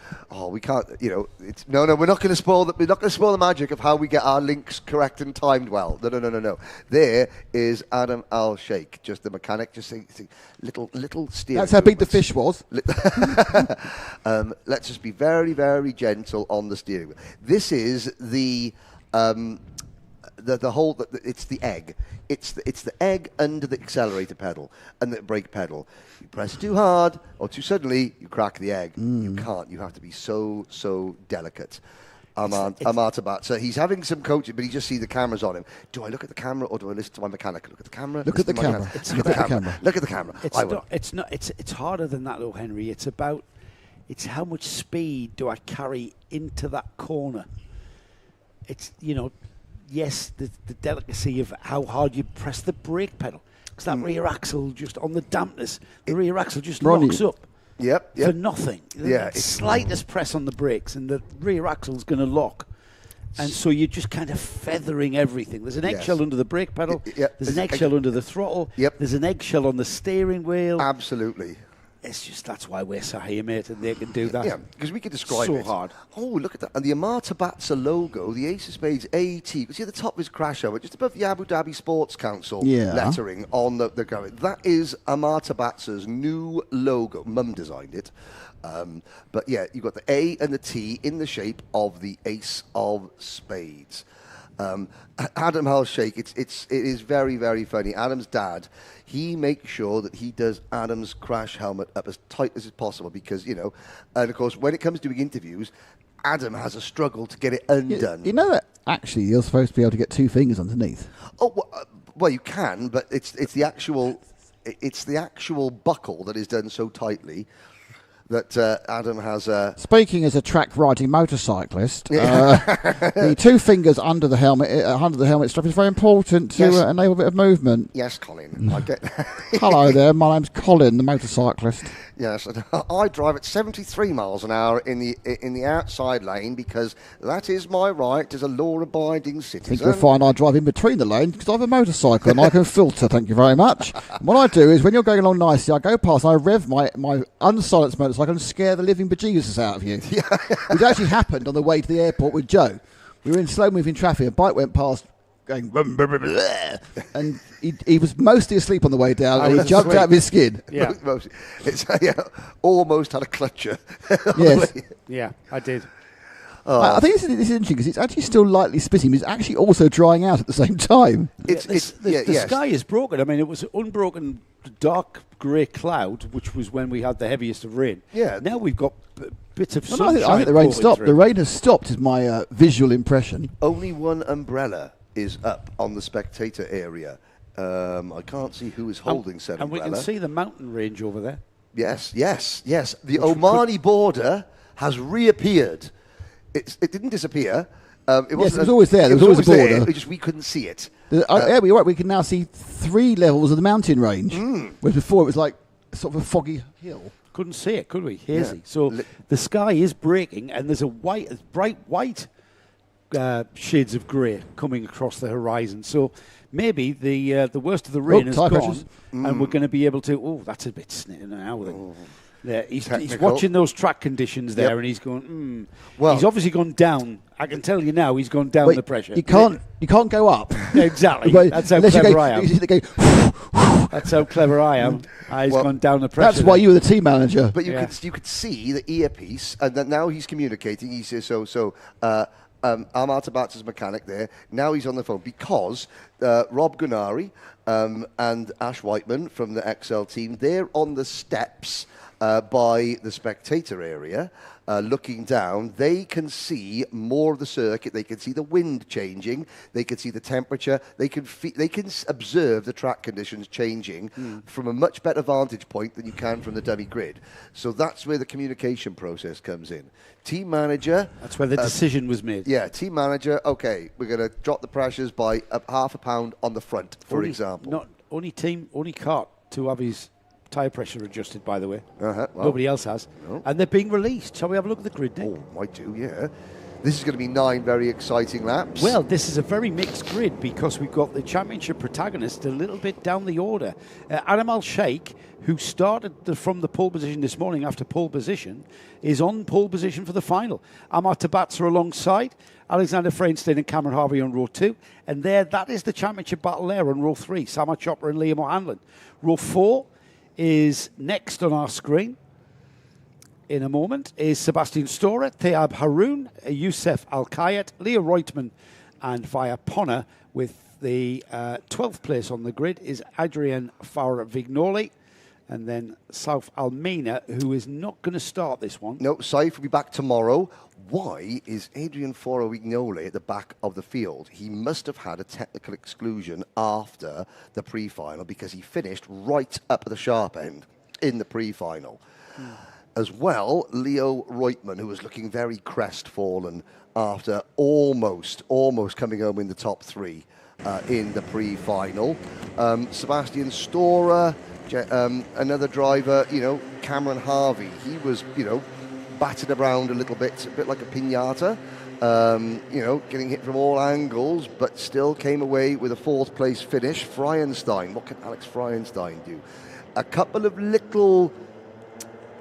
we can't. It's no. We're not going to spoil the. We're not going to spoil the magic of how we get our links correct and timed well. No. There is Adam Al-Shaikh, just the mechanic, just a little steering. That's how big the fish was. Let's just be very, very gentle on the steering wheel. This is the whole. It's the egg. It's the egg under the accelerator pedal and the brake pedal. You press too hard or too suddenly, you crack the egg. You can't. You have to be so delicate. Amartabat. So he's having some coaching, but he just sees the cameras on him. Do I look at the camera or do I listen to my mechanic? Look at the camera. Look at the camera. Look at the camera. Look at the camera. It's harder than that, though, Henry. It's how much speed do I carry into that corner. It's yes, the delicacy of how hard you press the brake pedal. Because that rear axle, just on the dampness, the rear axle just locks up. Yep. For nothing. Yeah. The slightest press on the brakes and the rear axle's going to lock. And so you're just kind of feathering everything. There's an eggshell under the brake pedal. There's an eggshell under the throttle. There's an eggshell on the steering wheel. Absolutely. It's just, that's why we're sat here, mate, and they can do that. Yeah, because we can describe it. So hard. Oh, look at that. And the Amartabatsa logo, the Ace of Spades AT, you see at the top of his crash helmet, just above the Abu Dhabi Sports Council lettering on the garage. That is Amartabatsa's new logo. Mum designed it. But yeah, you've got the A and the T in the shape of the Ace of Spades. Adam Al-Shaikh, it is very, very funny. Adam's dad, he makes sure that he does Adam's crash helmet up as tight as possible because, and of course, when it comes to doing interviews, Adam has a struggle to get it undone. You know that actually you're supposed to be able to get two fingers underneath. Oh, well, you can, but it's the actual buckle that is done so tightly that Adam has. Speaking as a track riding motorcyclist, the two fingers under the helmet strap is very important to enable a bit of movement. Yes, Colin. I get. Hello there, my name's Colin, the motorcyclist. Yes, I drive at 73 miles an hour in the outside lane because that is my right as a law-abiding citizen. I think you'll find I drive in between the lanes because I have a motorcycle and I can filter, thank you very much. And what I do is when you're going along nicely, I go past and I rev my unsilenced motorcycle and scare the living bejesus out of you. Which actually happened on the way to the airport with Joe. We were in slow-moving traffic, a bike went past going and he was mostly asleep on the way down and he jumped out of his skin. Yeah. Almost had a clutcher. Yes. Yeah, I did. I think this is interesting because it's actually still lightly spitting, but it's actually also drying out at the same time. The sky is broken. I mean, it was an unbroken dark grey cloud, which was when we had the heaviest of rain. Yeah. Now we've got bits of sunshine. I think the rain stopped. Through. The rain has stopped, is my visual impression. Only one umbrella is up on the spectator area. I can't see who is holding said umbrella. And we can see the mountain range over there. Yes. The Omani border has reappeared. It didn't disappear. It was always there. There was always a border. There, just we couldn't see it. Yeah, you're right. We can now see 3 levels of the mountain range, whereas before it was like sort of a foggy hill. Couldn't see it, could we? Hazy. Yeah. So the sky is breaking, and there's a bright white shades of grey coming across the horizon. So maybe the worst of the rain is gone, and we're going to be able to. Oh, that's a bit snitting now. Then. Yeah, he's watching those track conditions there, and he's going. Well, he's obviously gone down. I can tell you now, he's gone down the pressure. You can't go up. Exactly. That's how clever I am. That's how clever I am. He's gone down the pressure. That's why you were the team manager. But you could see the earpiece, and then now he's communicating. He says Amartabatsa's mechanic there. Now he's on the phone because Rob Gunari and Ash Whiteman from the XL team, they're on the steps by the spectator area, looking down. They can see more of the circuit. They can see the wind changing. They can see the temperature. They can observe the track conditions changing from a much better vantage point than you can from the dummy grid. So that's where the communication process comes in. Team manager. That's where the decision was made. Yeah, team manager. Okay, we're going to drop the pressures by half a pound on the front, for example. only kart to have his tyre pressure adjusted, by the way. Well, Nobody else has. No. And they're being released. Shall we have a look at the grid, Nick? Oh, I do, yeah. This is going to be 9 very exciting laps. Well, this is a very mixed grid because we've got the championship protagonist a little bit down the order. Adam Al-Shaikh, who started from the pole position this morning after pole position, is on pole position for the final. Amar Tabatz are alongside. Alexander Freinstein and Cameron Harvey on row 2. And that is the championship battle there on row 3. Samar Chopra and Liam O'Hanlon. Row 4 is next on our screen. In a moment is Sebastian Storer, Thayab Haroun, Youssef Al-Kayat, Leo Reutemann, and via Ponna with the 12th place on the grid is Adrian Faurer-Vignoli, and then Saif Almeida, who is not going to start this one. No, Saif will be back tomorrow. Why is Adrian Faurer-Vignoli at the back of the field? He must have had a technical exclusion after the pre-final because he finished right up at the sharp end in the pre-final. As well, Leo Reutemann, who was looking very crestfallen after almost coming home in the top 3 in the pre-final. Sebastian Storer, another driver, Cameron Harvey, he was, battered around a bit like a piñata, getting hit from all angles, but still came away with a 4th place finish. Freienstein, what can Alex Freienstein do? A couple of little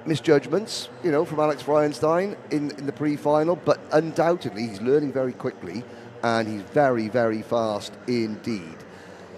misjudgments, from Alex Freienstein in the pre-final, but undoubtedly he's learning very quickly and he's very, very fast indeed.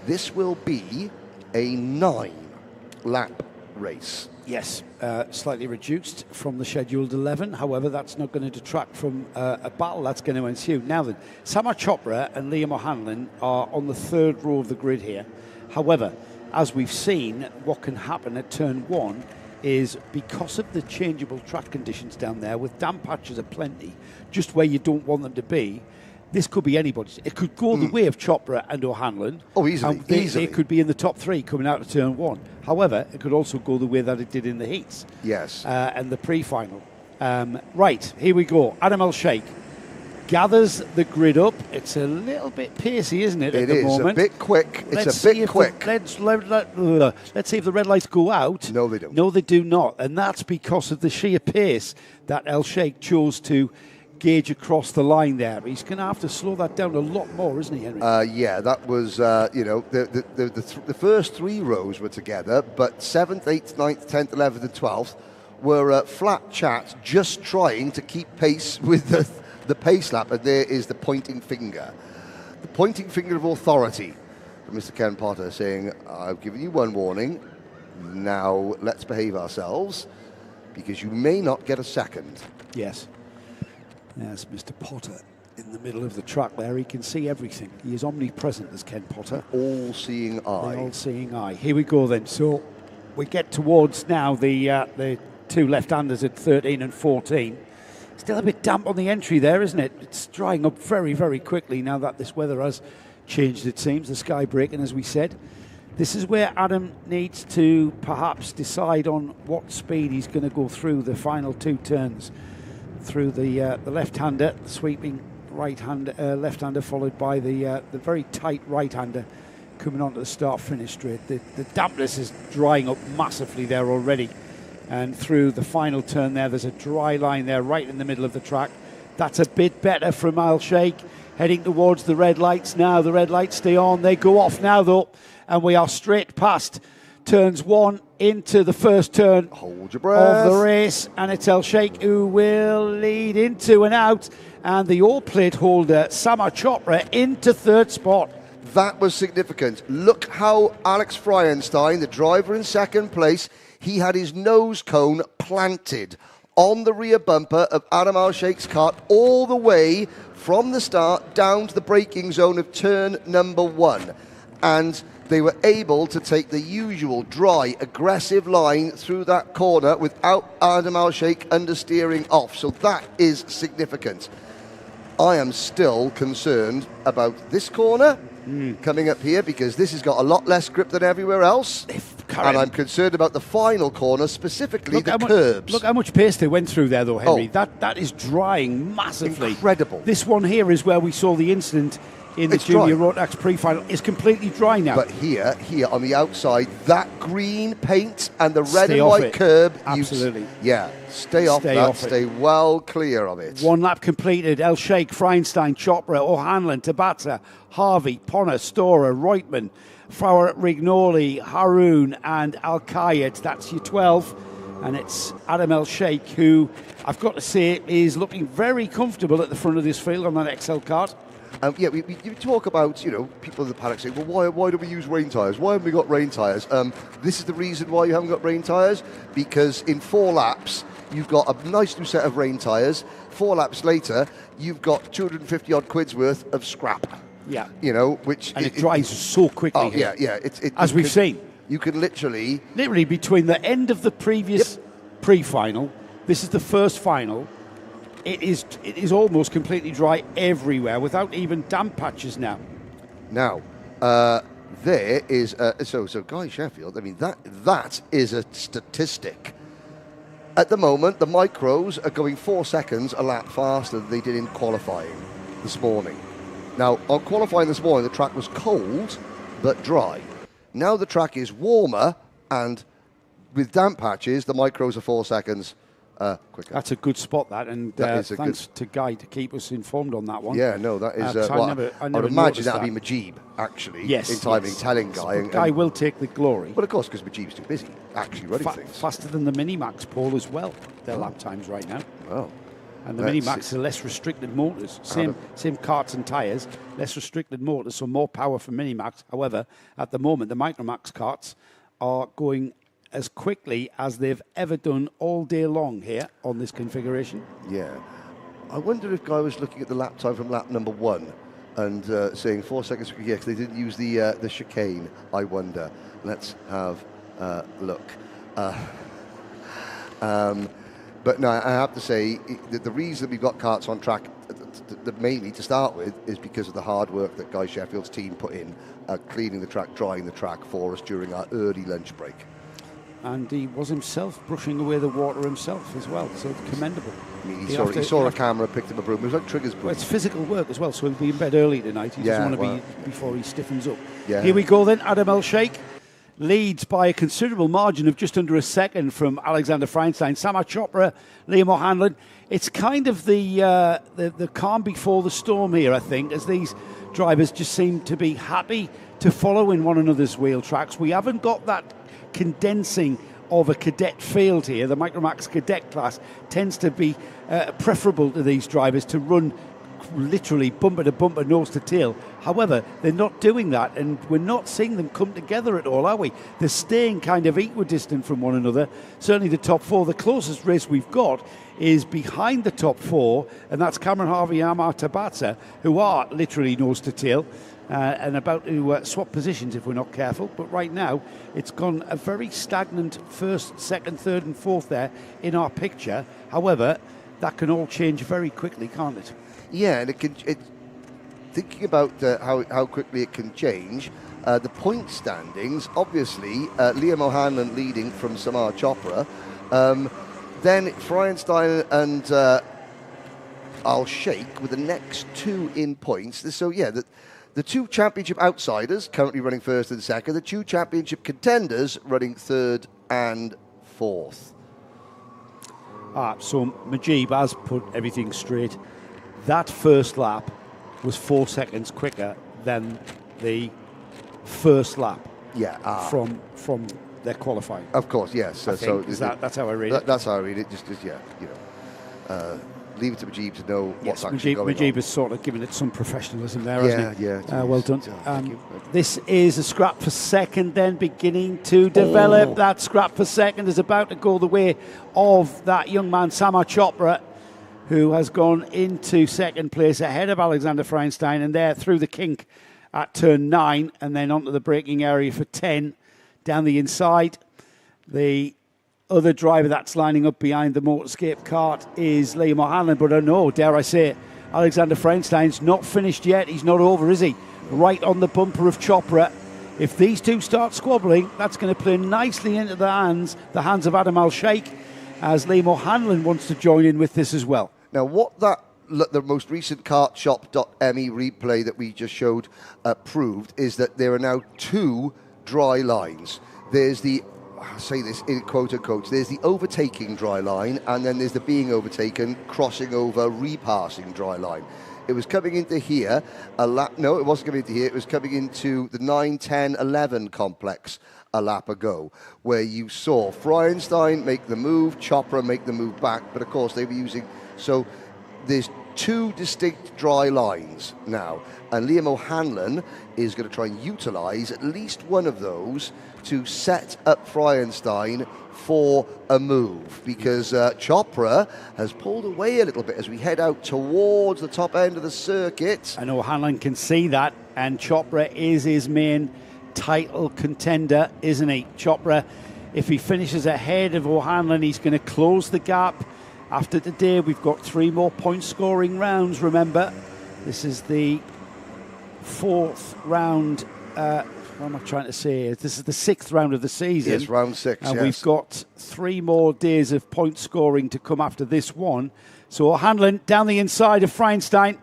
This will be a 9-lap race. Yes, slightly reduced from the scheduled 11. However, that's not going to detract from a battle that's going to ensue. Now then, Samar Chopra and Liam O'Hanlon are on the 3rd row of the grid here. However, as we've seen, what can happen at turn 1 is because of the changeable track conditions down there, with damp patches aplenty, just where you don't want them to be, this could be anybody's. It could go the way of Chopra and O'Hanlon. Oh, easily. They could be in the top 3 coming out of turn 1. However, it could also go the way that it did in the heats. Yes. And the pre-final. Right, here we go. Adam Al-Sheikh gathers the grid up. It's a little bit pacey, isn't it, at the moment? It is a bit quick. It's a bit quick. Let's see if the red lights go out. No, they don't. No, they do not. And that's because of the sheer pace that Al-Sheikh chose to gauge across the line there. He's going to have to slow that down a lot more, isn't he, Henry? Yeah, that was, the first 3 rows were together, but 7th, 8th, 9th, 10th, 11th and 12th were flat chats just trying to keep pace with the pace lap, and there is the pointing finger. The pointing finger of authority from Mr. Ken Potter saying, I've given you one warning, now let's behave ourselves, because you may not get a second. Yes. Yes, Mr. Potter in the middle of the track there. He can see everything. He is omnipresent as Ken Potter. All-seeing eye. The all-seeing eye. Here we go then. So we get towards now the 2 left-handers at 13 and 14. Still a bit damp on the entry there, isn't it? It's drying up very, very quickly now that this weather has changed, it seems. The sky breaking, as we said. This is where Adam needs to perhaps decide on what speed he's going to go through the final 2 turns. Through the left-hander, sweeping left-hander, followed by the very tight right-hander coming onto the start-finish straight. The dampness is drying up massively there already. And through the final turn there's a dry line there right in the middle of the track. That's a bit better from Al-Sheikh, heading towards the red lights now. The red lights stay on. They go off now, though, and we are straight past turns 1 into the first turn Hold your breath. of the race, and it's Al-Sheikh who will lead into and out, and the all-plate holder Samar Chopra into 3rd spot. That was significant. Look how Alex Freienstein, the driver in 2nd place, he had his nose cone planted on the rear bumper of Adam Al-Sheikh's kart all the way from the start down to the braking zone of turn number 1. And they were able to take the usual dry, aggressive line through that corner without Adam Al-Sheikh understeering off. So that is significant. I am still concerned about this corner coming up here because this has got a lot less grip than everywhere else. And I'm concerned about the final corner, specifically the curbs. Look how much pace they went through there, though, Henry. That is drying massively. Incredible. This one here is where we saw the incident in the It's Junior dry. Rotax pre-final. It's completely dry now. But here on the outside, that green paint and the red Stay and off white it. curb. Absolutely. Stay off Stay that. off it. Stay well clear of it. One lap completed. Al-Shaikh, Feinstein, Chopra, O'Hanlon, Tabata, Harvey, Ponner, Storer, Reutman, Fowler, Rignoli, Haroon and Al-Kayed. That's your 12. And it's Adam Al-Shaikh, who I've got to say is looking very comfortable at the front of this field on that XL kart. We talk about, people in the paddock saying, well, why do we use rain tyres? Why haven't we got rain tyres? This is the reason why you haven't got rain tyres, because in 4 laps, you've got a nice new set of rain tyres. 4 laps later, you've got 250 odd quid's worth of scrap. Yeah. Which... And it dries so quickly. Oh, here. yeah. As we've seen. You can literally between the end of the previous pre-final, this is the first final, it is almost completely dry everywhere without even damp patches now. Now, there is so Guy Sheffield. I mean that is a statistic. At the moment, the micros are going 4 seconds a lap faster than they did in qualifying this morning. Now, on qualifying this morning, the track was cold but dry. Now the track is warmer, and with damp patches, the micros are 4 seconds quicker. That's a good spot, that, and thanks to Guy to keep us informed on that one. Yeah, no, that is... I would imagine that would be Majib, actually, in timing, telling Guy. But Guy will take the glory. Well, of course, because Majib's too busy, actually running things. Faster than the Minimax, Paul, as well, their lap times right now. Oh. And the Minimax are less restricted motors. Same karts and tyres, less restricted motors, so more power for Minimax. However, at the moment, the Micromax karts are going as quickly as they've ever done all day long here on this configuration. Yeah. I wonder if Guy was looking at the lap time from lap number 1 and saying 4 seconds quicker, because they didn't use the chicane, I wonder. Let's have a look. But no, I have to say that the reason we've got karts on track, mainly to start with, is because of the hard work that Guy Sheffield's team put in, cleaning the track, drying the track for us during our early lunch break. And he was himself brushing away the water himself as well, so commendable. I mean, he saw a camera, picked up a broom. It was like Trigger's broom. Well, it's physical work as well, so he'll be in bed early tonight. He doesn't want to be before he stiffens up. Yeah. Here we go then, Adam Al-Shaikh leads by a considerable margin of just under a second from Alexander Feinstein. Samar Chopra, Liam O'Hanlon. It's kind of the calm before the storm here, I think, as these drivers just seem to be happy to follow in one another's wheel tracks. We haven't got that condensing of a cadet field here. The Micromax cadet class tends to be preferable to these drivers to run literally bumper to bumper, nose to tail. However, they're not doing that, and we're not seeing them come together at all, are we? They're staying kind of equidistant from one another. Certainly the top 4. The closest race we've got is behind the top 4, and that's Cameron Harvey and Amar Tabata, who are literally nose to tail and about to swap positions if we're not careful. But right now, it's gone a very stagnant first, second, third and fourth there in our picture. However, that can all change very quickly, can't it? Yeah, and thinking about how quickly it can change, the point standings, obviously, Liam O'Hanlon leading from Samar Chopra, then Feinstein and Al-Shaikh with the next 2 in points. So, yeah, the 2 championship outsiders currently running first and second, the 2 championship contenders running third and fourth. So Majib has put everything straight. That first lap was 4 seconds quicker than the first lap. Yeah, from their qualifying. Of course, yes. That's how I read it. That's how I read it. Just leave it to Majib to know what's actually going on. Majib has sort of given it some professionalism there, hasn't he? Yeah. Well done. This is a scrap for second then beginning to develop. That scrap for second is about to go the way of that young man, Samar Chopra, who has gone into second place ahead of Alexander Feinstein, and there through the kink at turn 9 and then onto the braking area for 10 down the inside. The other driver that's lining up behind the motorscape cart is Liam O'Hanlon, but I know, dare I say it, Alexander Feinstein's not finished yet. He's not over, is he? Right on the bumper of Chopra. If these two start squabbling, that's going to play nicely into the hands of Adam Al-Shaikh, as Liam O'Hanlon wants to join in with this as well. Now, what that the most recent kartshop.me replay that we just showed proved is that there are now 2 dry lines. There's the, I'll say this in quote unquote, there's the overtaking dry line, and then there's the being overtaken, crossing over, repassing dry line. It was coming into here, no, it wasn't coming into here, it was coming into the 9, 10, 11 complex a lap ago, where you saw Freienstein make the move, Chopra make the move back, but of course they were using, so there's 2 distinct dry lines now, and Liam O'Hanlon is going to try and utilise at least one of those to set up Freienstein for a move, because Chopra has pulled away a little bit as we head out towards the top end of the circuit. And O'Hanlon can see that, and Chopra is his main title contender, isn't he? Chopra, if he finishes ahead of O'Hanlon, he's going to close the gap. After today, we've got 3 more point scoring rounds, remember. This is the 4th round, what am I trying to say? This is the 6th round of the season. Yes, round 6, and yes. we've got 3 more days of point scoring to come after this one. So O'Hanlon down the inside of Freienstein.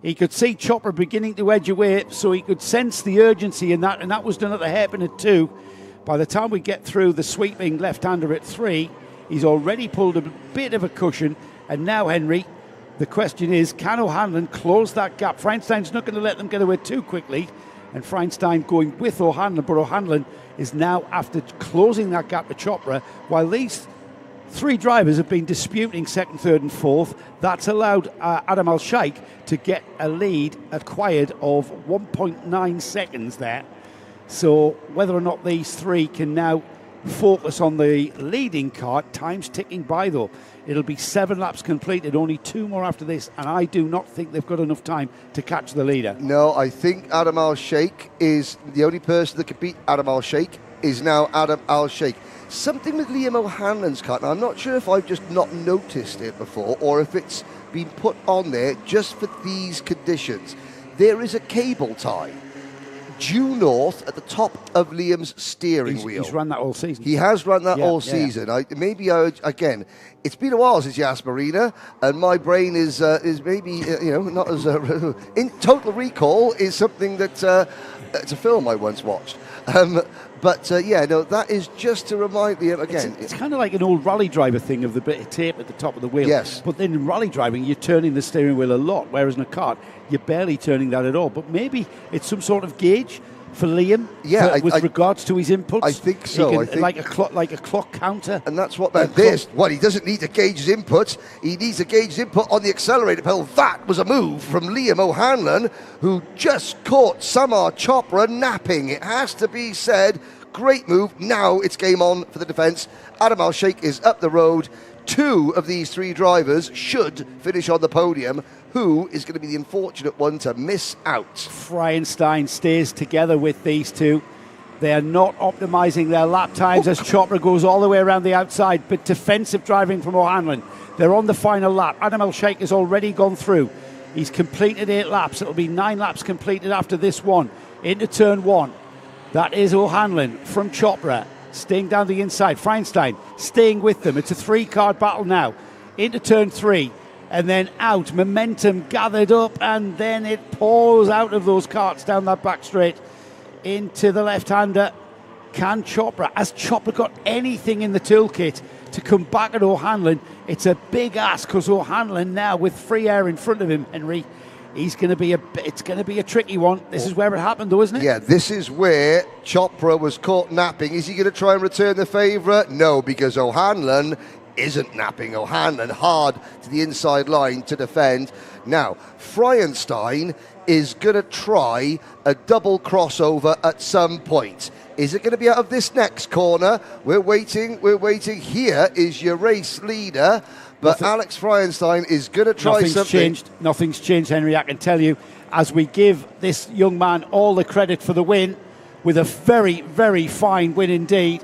He could see Chopra beginning to edge away, so he could sense the urgency in that, and that was done at the hairpin at 2. By the time we get through the sweeping left-hander at 3, he's already pulled a bit of a cushion, and now, Henry, the question is, can O'Hanlon close that gap? Freienstein's not going to let them get away too quickly, and Freienstein going with O'Hanlon, but O'Hanlon is now after closing that gap to Chopra, while these 3 drivers have been disputing 2nd, 3rd and 4th. That's allowed Adam Al-Shaikh to get a lead acquired of 1.9 seconds there. So whether or not these 3 can now focus on the leading kart, time's ticking by though. It'll be 7 laps completed, only 2 more after this, and I do not think they've got enough time to catch the leader. No, I think Adam Al-Shaikh is the only person that could beat Adam Al-Shaikh is now Adam Al-Shaikh. Something with Liam O'Hanlon's kart, now I'm not sure if I've just not noticed it before or if it's been put on there just for these conditions. There is a cable tie due north at the top of Liam's steering wheel. He's run that all season. He has run that all season. Again, it's been a while since Yas Marina, and my brain is maybe not as in Total Recall is something that it's a film I once watched. That is just to remind me again. It's kind of like an old rally driver thing of the bit of tape at the top of the wheel. Yes. But then in rally driving, you're turning the steering wheel a lot, whereas in a kart, you're barely turning that at all. But maybe it's some sort of gauge for Liam with regards to his inputs. I think so. I think like a clock counter. And that's what he doesn't need to gauge his inputs. He needs to gauge his input on the accelerator pedal. That was a move from Liam O'Hanlon, who just caught Samar Chopra napping. It has to be said. Great move. Now it's game on for the defence. Adam Al-Shaikh is up the road. 2 of these 3 drivers should finish on the podium. Who is going to be the unfortunate one to miss out? Freienstein stays together with these 2. They are not optimising their lap times as Chopra goes all the way around the outside, but defensive driving from O'Hanlon. They're on the final lap. Adam Al-Shaikh has already gone through. He's completed 8 laps. It'll be 9 laps completed after this one. Into turn 1. That is O'Hanlon from Chopra, staying down the inside. Freienstein staying with them. It's a 3-car battle now. Into turn 3. And then out, momentum gathered up, and then it pours out of those karts down that back straight into the left-hander. Can Chopra, has Chopra got anything in the toolkit to come back at O'Hanlon? It's a big ask, because O'Hanlon now with free air in front of him, Henry, it's going to be a tricky one. This is where it happened though, isn't it? Yeah, this is where Chopra was caught napping. Is he going to try and return the favour? No, because O'Hanlon isn't napping. O'Hanlon hard to the inside line to defend. Now, Freienstein is going to try a double crossover at some point. Is it going to be out of this next corner? We're waiting. Here is your race leader, but Alex Freienstein is going to try something. Nothing's changed, Henry, I can tell you, as we give this young man all the credit for the win, with a very, very fine win indeed.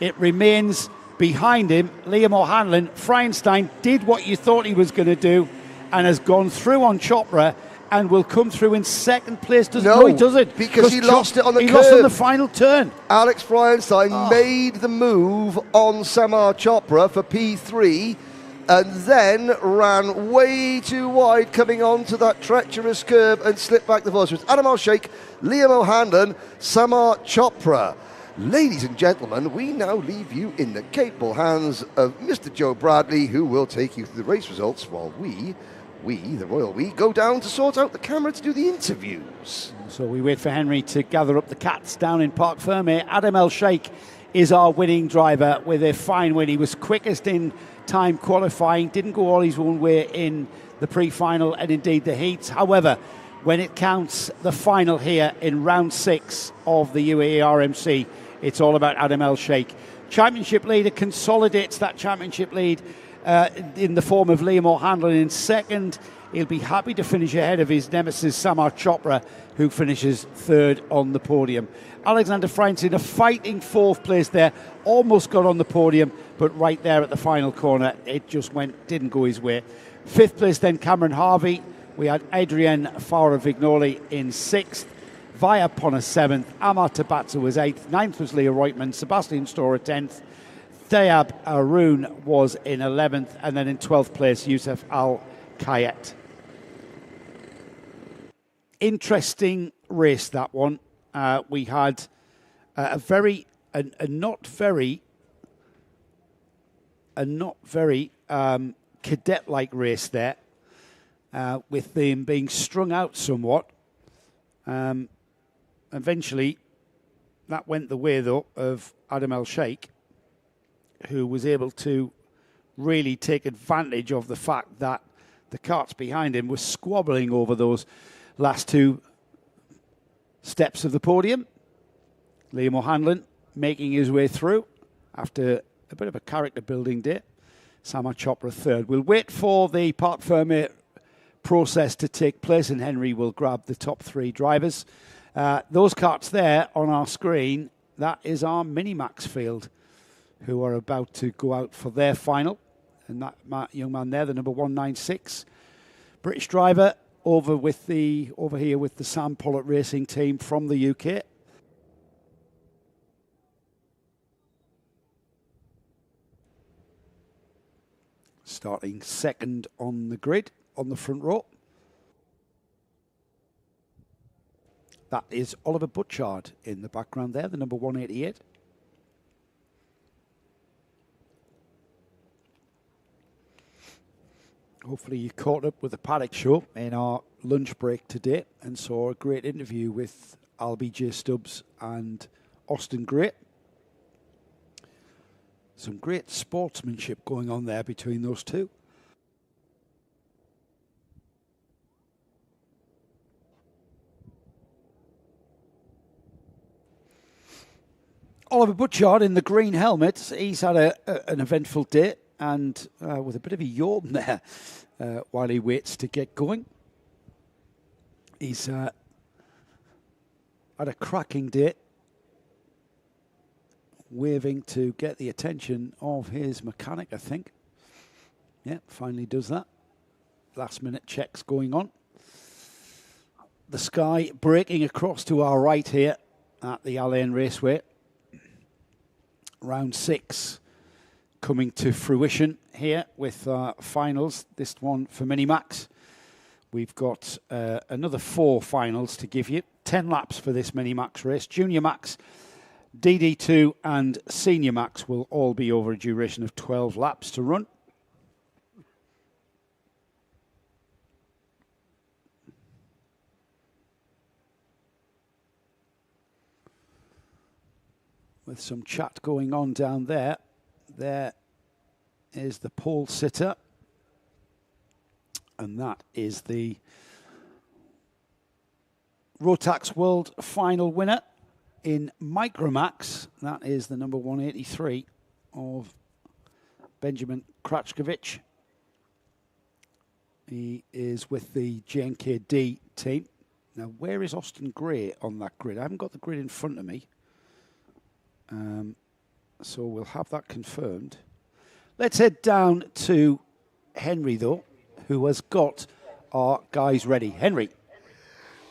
It remains behind him, Liam O'Hanlon. Freienstein did what you thought he was going to do and has gone through on Chopra and will come through in 2nd place. No, he doesn't. Because he lost it on the curve. He lost on the final turn. Alex Freienstein made the move on Samar Chopra for P3, and then ran way too wide coming onto that treacherous curb and slipped back the force. It was Adam Al-Shaikh, Liam O'Hanlon, Samar Chopra. Ladies and gentlemen, we now leave you in the capable hands of Mr. Joe Bradley, who will take you through the race results while we, the Royal We, go down to sort out the camera to do the interviews. So we wait for Henry to gather up the cats down in Parc Fermé. Adam Al-Shaikh is our winning driver with a fine win. He was quickest in time qualifying, didn't go all his own way in the pre-final and indeed the heats. However, when it counts the final here in round 6 of the UAE RMC, it's all about Adam Al-Shaikh. Championship leader consolidates that championship lead in the form of Liam O'Hanlon in second. He'll be happy to finish ahead of his nemesis Samar Chopra, who finishes third on the podium. Alexander Franz in a fighting fourth place there, almost got on the podium, but right there at the final corner, it just didn't go his way. Fifth place then Cameron Harvey. We had Adrian Fowler-Vignoli in sixth. Via Ponna 7th, Amar Tabatsa was 8th, 9th was Leo Reutmann, Sebastian Storer 10th, Dayab Arun was in 11th, and then in 12th place, Youssef Al-Kayet. Interesting race, that one. We had a not very cadet-like race there, with them being strung out somewhat. Eventually, that went the way, though, of Adam Al-Shaikh, who was able to really take advantage of the fact that the carts behind him were squabbling over those last two steps of the podium. Liam O'Hanlon making his way through after a bit of a character-building day. Samar Chopra third. We'll wait for the Parc Fermé process to take place, and Henry will grab the top 3 drivers. Those carts there on our screen, that is our Minimax field, who are about to go out for their final. And that young man there, the number 196, British driver, over here with the Sam Pollitt Racing team from the UK. Starting second on the grid, on the front row. That is Oliver Butchard in the background there, the number 188. Hopefully you caught up with the paddock show in our lunch break today and saw a great interview with Albie J. Stubbs and Austin Gray. Some great sportsmanship going on there between those two. Oliver Butchard in the green helmet. He's had an eventful day and with a bit of a yawn there while he waits to get going. He's had a cracking day, waving to get the attention of his mechanic, I think. Yeah, finally does that. Last minute checks going on. The sky breaking across to our right here at the Al Ain Raceway. Round 6 coming to fruition here with finals. This one for Minimax. We've got another 4 finals to give you. 10 laps for this Minimax race. Junior Max, DD2 and Senior Max will all be over a duration of 12 laps to run. With some chat going on down there. There is the pole sitter. And that is the Rotax World Final winner in Micromax. That is the number 183 of Benjamin Kratchkovich. He is with the JNKD team. Now, where is Austin Gray on that grid? I haven't got the grid in front of me. So we'll have that confirmed. Let's head down to Henry, though, who has got our guys ready. Henry.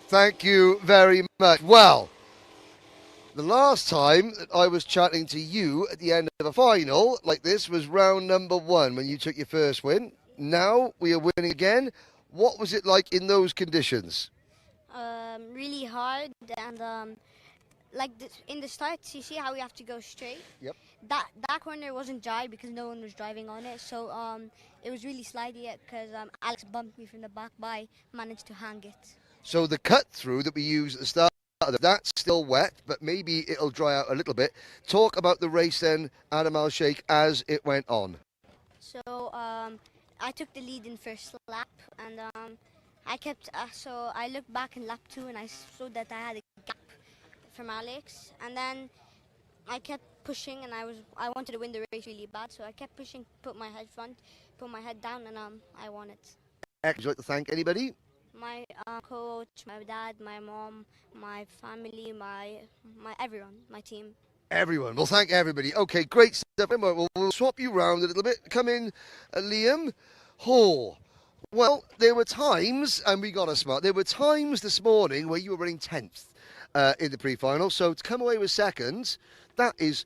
Thank you very much. Well, The last time that I was chatting to you at the end of a final like this was round number 1 when you took your first win. Now we are winning again. What was it like in those conditions? Really hard, and in the start, you see how we have to go straight? Yep. That corner wasn't dry because no one was driving on it, so it was really slidey because Alex bumped me from the back, but I managed to hang it. So the cut through that we used at the start, that's still wet, but maybe it'll dry out a little bit. Talk about the race then, Adam Al-Shaikh, as it went on. So I took the lead in first lap, and I kept. So I looked back in lap 2, and I saw that I had a gap from Alex, and then I kept pushing, and I wanted to win the race really bad, so I kept pushing, put my head down, and I won it. Would you like to thank anybody? My coach, my dad, my mom, my family, my everyone, my team. Everyone. Well, thank everybody. Okay, great stuff. We'll swap you round a little bit. Come in, Liam. Well, there were times, and we got a smart, there were times this morning where you were running 10th in the pre-final. So to come away with second, that is...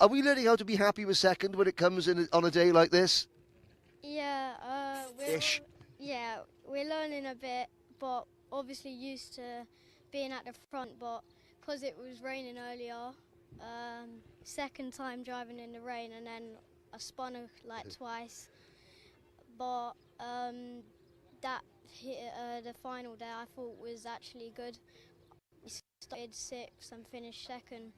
Are we learning how to be happy with second when it comes in on a day like this? Yeah, we're learning a bit, but obviously used to being at the front, but because it was raining earlier, second time driving in the rain, and then I spun twice, but the final day I thought was actually good. We started 6th and finished 2nd.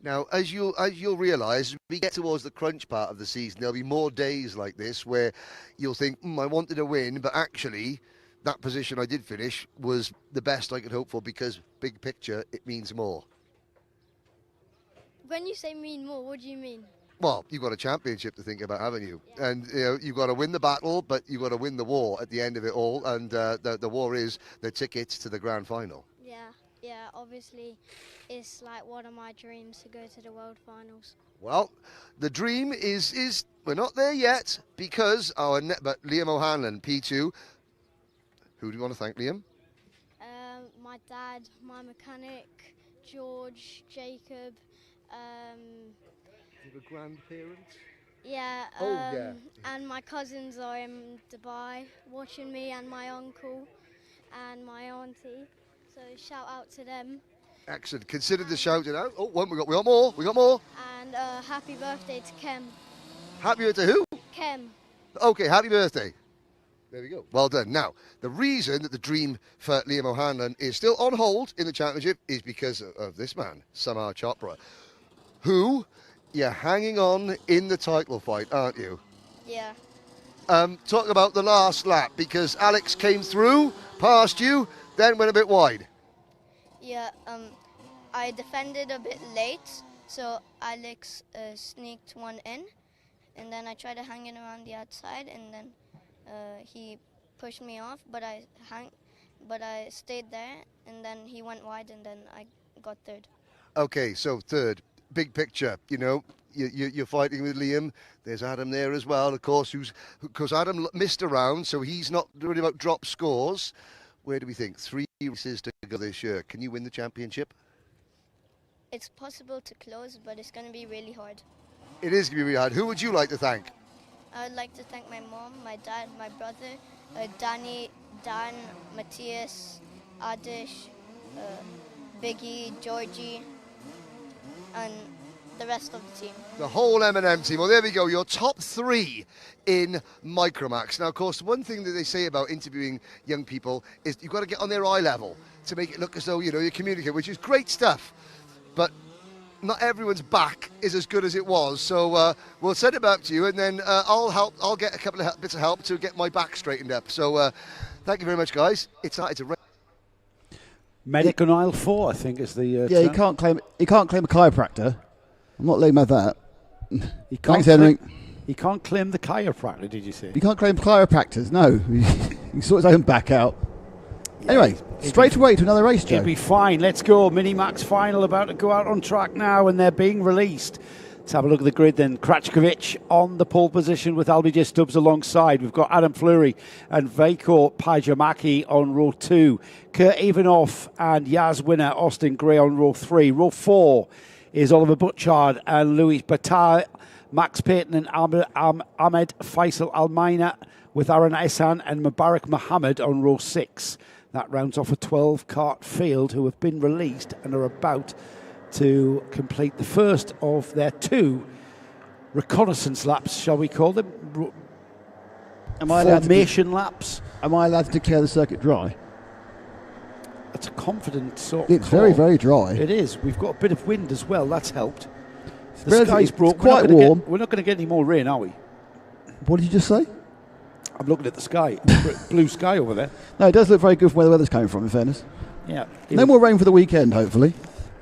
Now, as you'll realise, we get towards the crunch part of the season, there'll be more days like this where you'll think, I wanted to win, but actually that position I did finish was the best I could hope for because big picture, it means more. When you say mean more, what do you mean? Well, you've got a championship to think about, haven't you? Yeah. And you've got to win the battle, but you've got to win the war at the end of it all, and the war is the tickets to the grand final. Yeah, obviously it's like one of my dreams to go to the World Finals. Well, the dream is we're not there yet because but Liam O'Hanlon, P2. Who do you want to thank, Liam? My dad, my mechanic, George, Jacob. The grandparents? Yeah, yeah. And my cousins are in Dubai watching me, and my uncle and my auntie. So shout out to them. Excellent. Consider the shouting out. Oh, we got more. We got more. And happy birthday to Kem. Happy birthday to who? Kem. Okay, happy birthday. There we go. Well done. Now, the reason that the dream for Liam O'Hanlon is still on hold in the championship is because of this man, Samar Chopra, who you're hanging on in the title fight, aren't you? Yeah. Talk about the last lap, because Alex came through, passed you, then went a bit wide. Yeah, I defended a bit late, so Alex sneaked one in, and then I tried to hang it around the outside, and then he pushed me off, but I stayed there, and then he went wide, and then I got third. Okay, so third, big picture, you're fighting with Liam. There's Adam there as well, of course, because Adam missed a round, so he's not worried about drop scores. Where do we think? 3 races to go this year. Can you win the championship? It's possible to close, but it's going to be really hard. It is going to be really hard. Who would you like to thank? I would like to thank my mom, my dad, my brother, Danny, Dan, Matthias, Adish, Biggie, Georgie, and the rest of the team. The whole M&M team. Well, there we go. Your top 3 in Micromax. Now, of course, one thing that they say about interviewing young people is you've got to get on their eye level to make it look as though, you communicate, which is great stuff. But not everyone's back is as good as it was. So we'll send it back to you, and then I'll get a couple of bits of help to get my back straightened up. So thank you very much, guys. It's a Medic on aisle 4, I think, is the. Yeah, he can't claim a chiropractor. I'm not letting him have that. He can't Thanks, Henry. He can't claim the chiropractor, did you say? He can't claim chiropractors, no. He can sort his own back out. Yeah, anyway, straight away to another race, Joe. It'll be fine. Let's go. Mini-Max final about to go out on track now, and they're being released. Let's have a look at the grid then. Krachkovic on the pole position with LBJ Stubbs alongside. We've got Adam Fleury and Veiko Pajamaki on row 2. Kurt Ivanov and Yaz winner Austin Gray on row 3. Row 4 is Oliver Butchard and Louis Bataille. Max Payton and Ahmed Faisal Almaina with Aaron Ehsan and Mubarak Mohammed on row 6. That rounds off a 12-cart field who have been released and are about to complete the first of their 2 reconnaissance laps, shall we call them? Formation laps. Am I allowed to declare the circuit dry? It's a confident sort of It's very, very dry. It is. We've got a bit of wind as well. That's helped. The It's sky's broke. quite warm. We're not going to get any more rain, are we? What did you just say? I'm looking at the sky. Blue sky over there. No, it does look very good from where the weather's coming from, in fairness. Yeah. No more rain for the weekend, hopefully.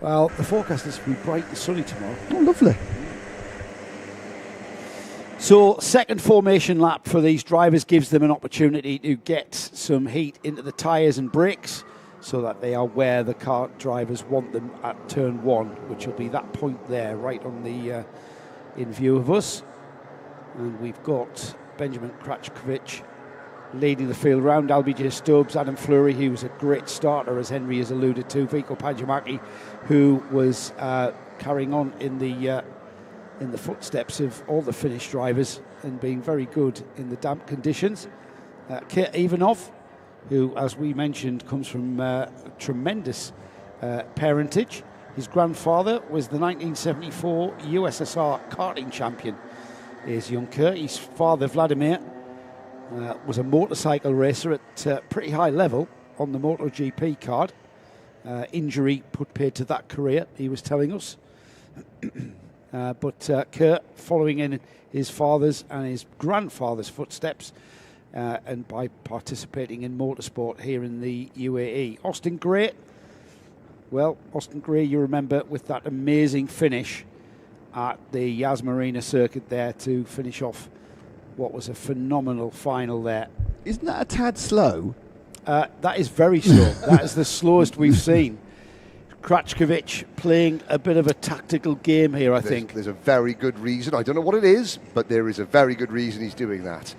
Well, the forecast is to be bright and sunny tomorrow. Oh, lovely. So, second formation lap for these drivers gives them an opportunity to get some heat into the tyres and brakes so that they are where the car drivers want them at turn 1, which will be that point there, right on the in view of us. And we've got Benjamin Krachkovic leading the field round. LBJ Stubbs, Adam Fleury, who was a great starter, as Henry has alluded to. Veiko Pajamaki, who was carrying on in the footsteps of all the Finnish drivers and being very good in the damp conditions. Kurt Ivanov, who, as we mentioned, comes from tremendous parentage. His grandfather was the 1974 USSR karting champion. Is young Kurt. His father, Vladimir, was a motorcycle racer at pretty high level on the MotoGP card. Injury put paid to that career, he was telling us. But Kurt, following in his father's and his grandfather's footsteps, and by participating in motorsport here in the UAE. Austin Gray, well, Austin Gray, you remember, with that amazing finish at the Yas Marina circuit there to finish off what was a phenomenal final there. Isn't that a tad slow? That is very slow. That is the slowest we've seen. Krachkovic playing a bit of a tactical game here, I think. There's a very good reason. I don't know what it is, but there is a very good reason he's doing that.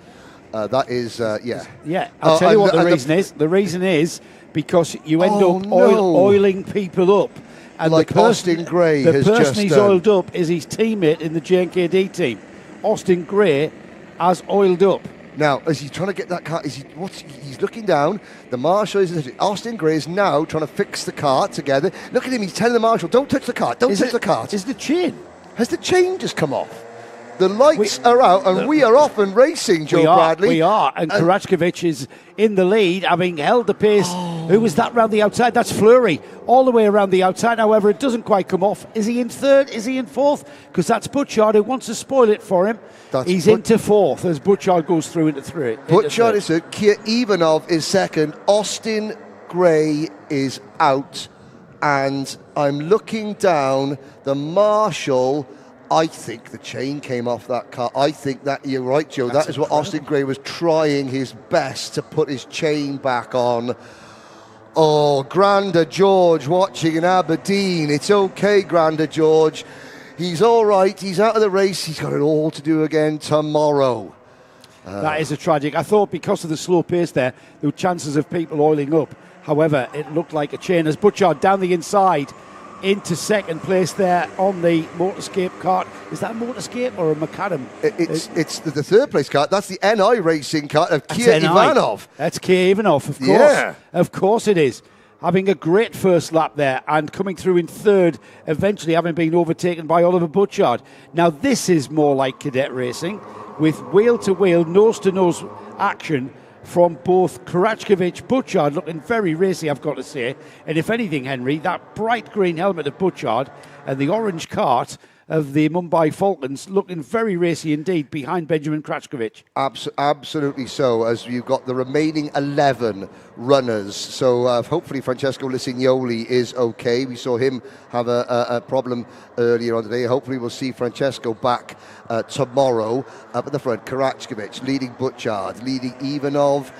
That is, yeah. Yeah, I'll tell you what the reason is. The reason is because you end up oiling people up. And like Austin Gray has just the person he's oiled up is his teammate in the JNKD team. Austin Gray has oiled up. Now, as he's trying to get that car, he's looking down. The marshal is Austin Gray is now trying to fix the car together. Look at him, he's telling the marshal, don't touch the car, don't touch the car. Is the chain? Has the chain just come off? The lights are out and we are off and racing, Joe Bradley. We are, and Krachkovic is in the lead, having held the pace. Who was that round the outside? That's Fleury, all the way around the outside. However, it doesn't quite come off. Is he in third? Is he in fourth? Because that's Butchard who wants to spoil it for him. He's into fourth as Butchard goes through into three. Butchard is third. Ivanov is second. Austin Gray is out. And I'm looking down. The marshal, I think the chain came off that car. I think that, you're right, Joe. That is what Austin Gray was trying his best to put his chain back on. Oh, Granda George watching in Aberdeen. It's okay, Granda George. He's all right. He's out of the race. He's got it all to do again tomorrow. That is a tragic. I thought because of the slow pace there were chances of people oiling up. However, it looked like a chain as Butchard down the inside into second place there on the Motorscape kart. Is that a Motorscape or a Macadam? It's the third place kart. That's the NI racing kart of Kia Ivanov. That's Kia Ivanov, of course. Yeah. Of course it is. Having a great first lap there and coming through in third, eventually having been overtaken by Oliver Butchard. Now this is more like cadet racing with wheel-to-wheel, nose-to-nose action from both Krachkovic, Butchard looking very racy, I've got to say. And if anything, Henry, that bright green helmet of Butchard and the orange cart of the Mumbai Falcons looking very racy indeed behind Benjamin Krachkovic. Absolutely so, as you've got the remaining 11 runners. So hopefully Francesco Lisignoli is okay. We saw him have a problem earlier on today. Hopefully we'll see Francesco back tomorrow. Up at the front, Krachkovic leading Butchard, leading Ivanov,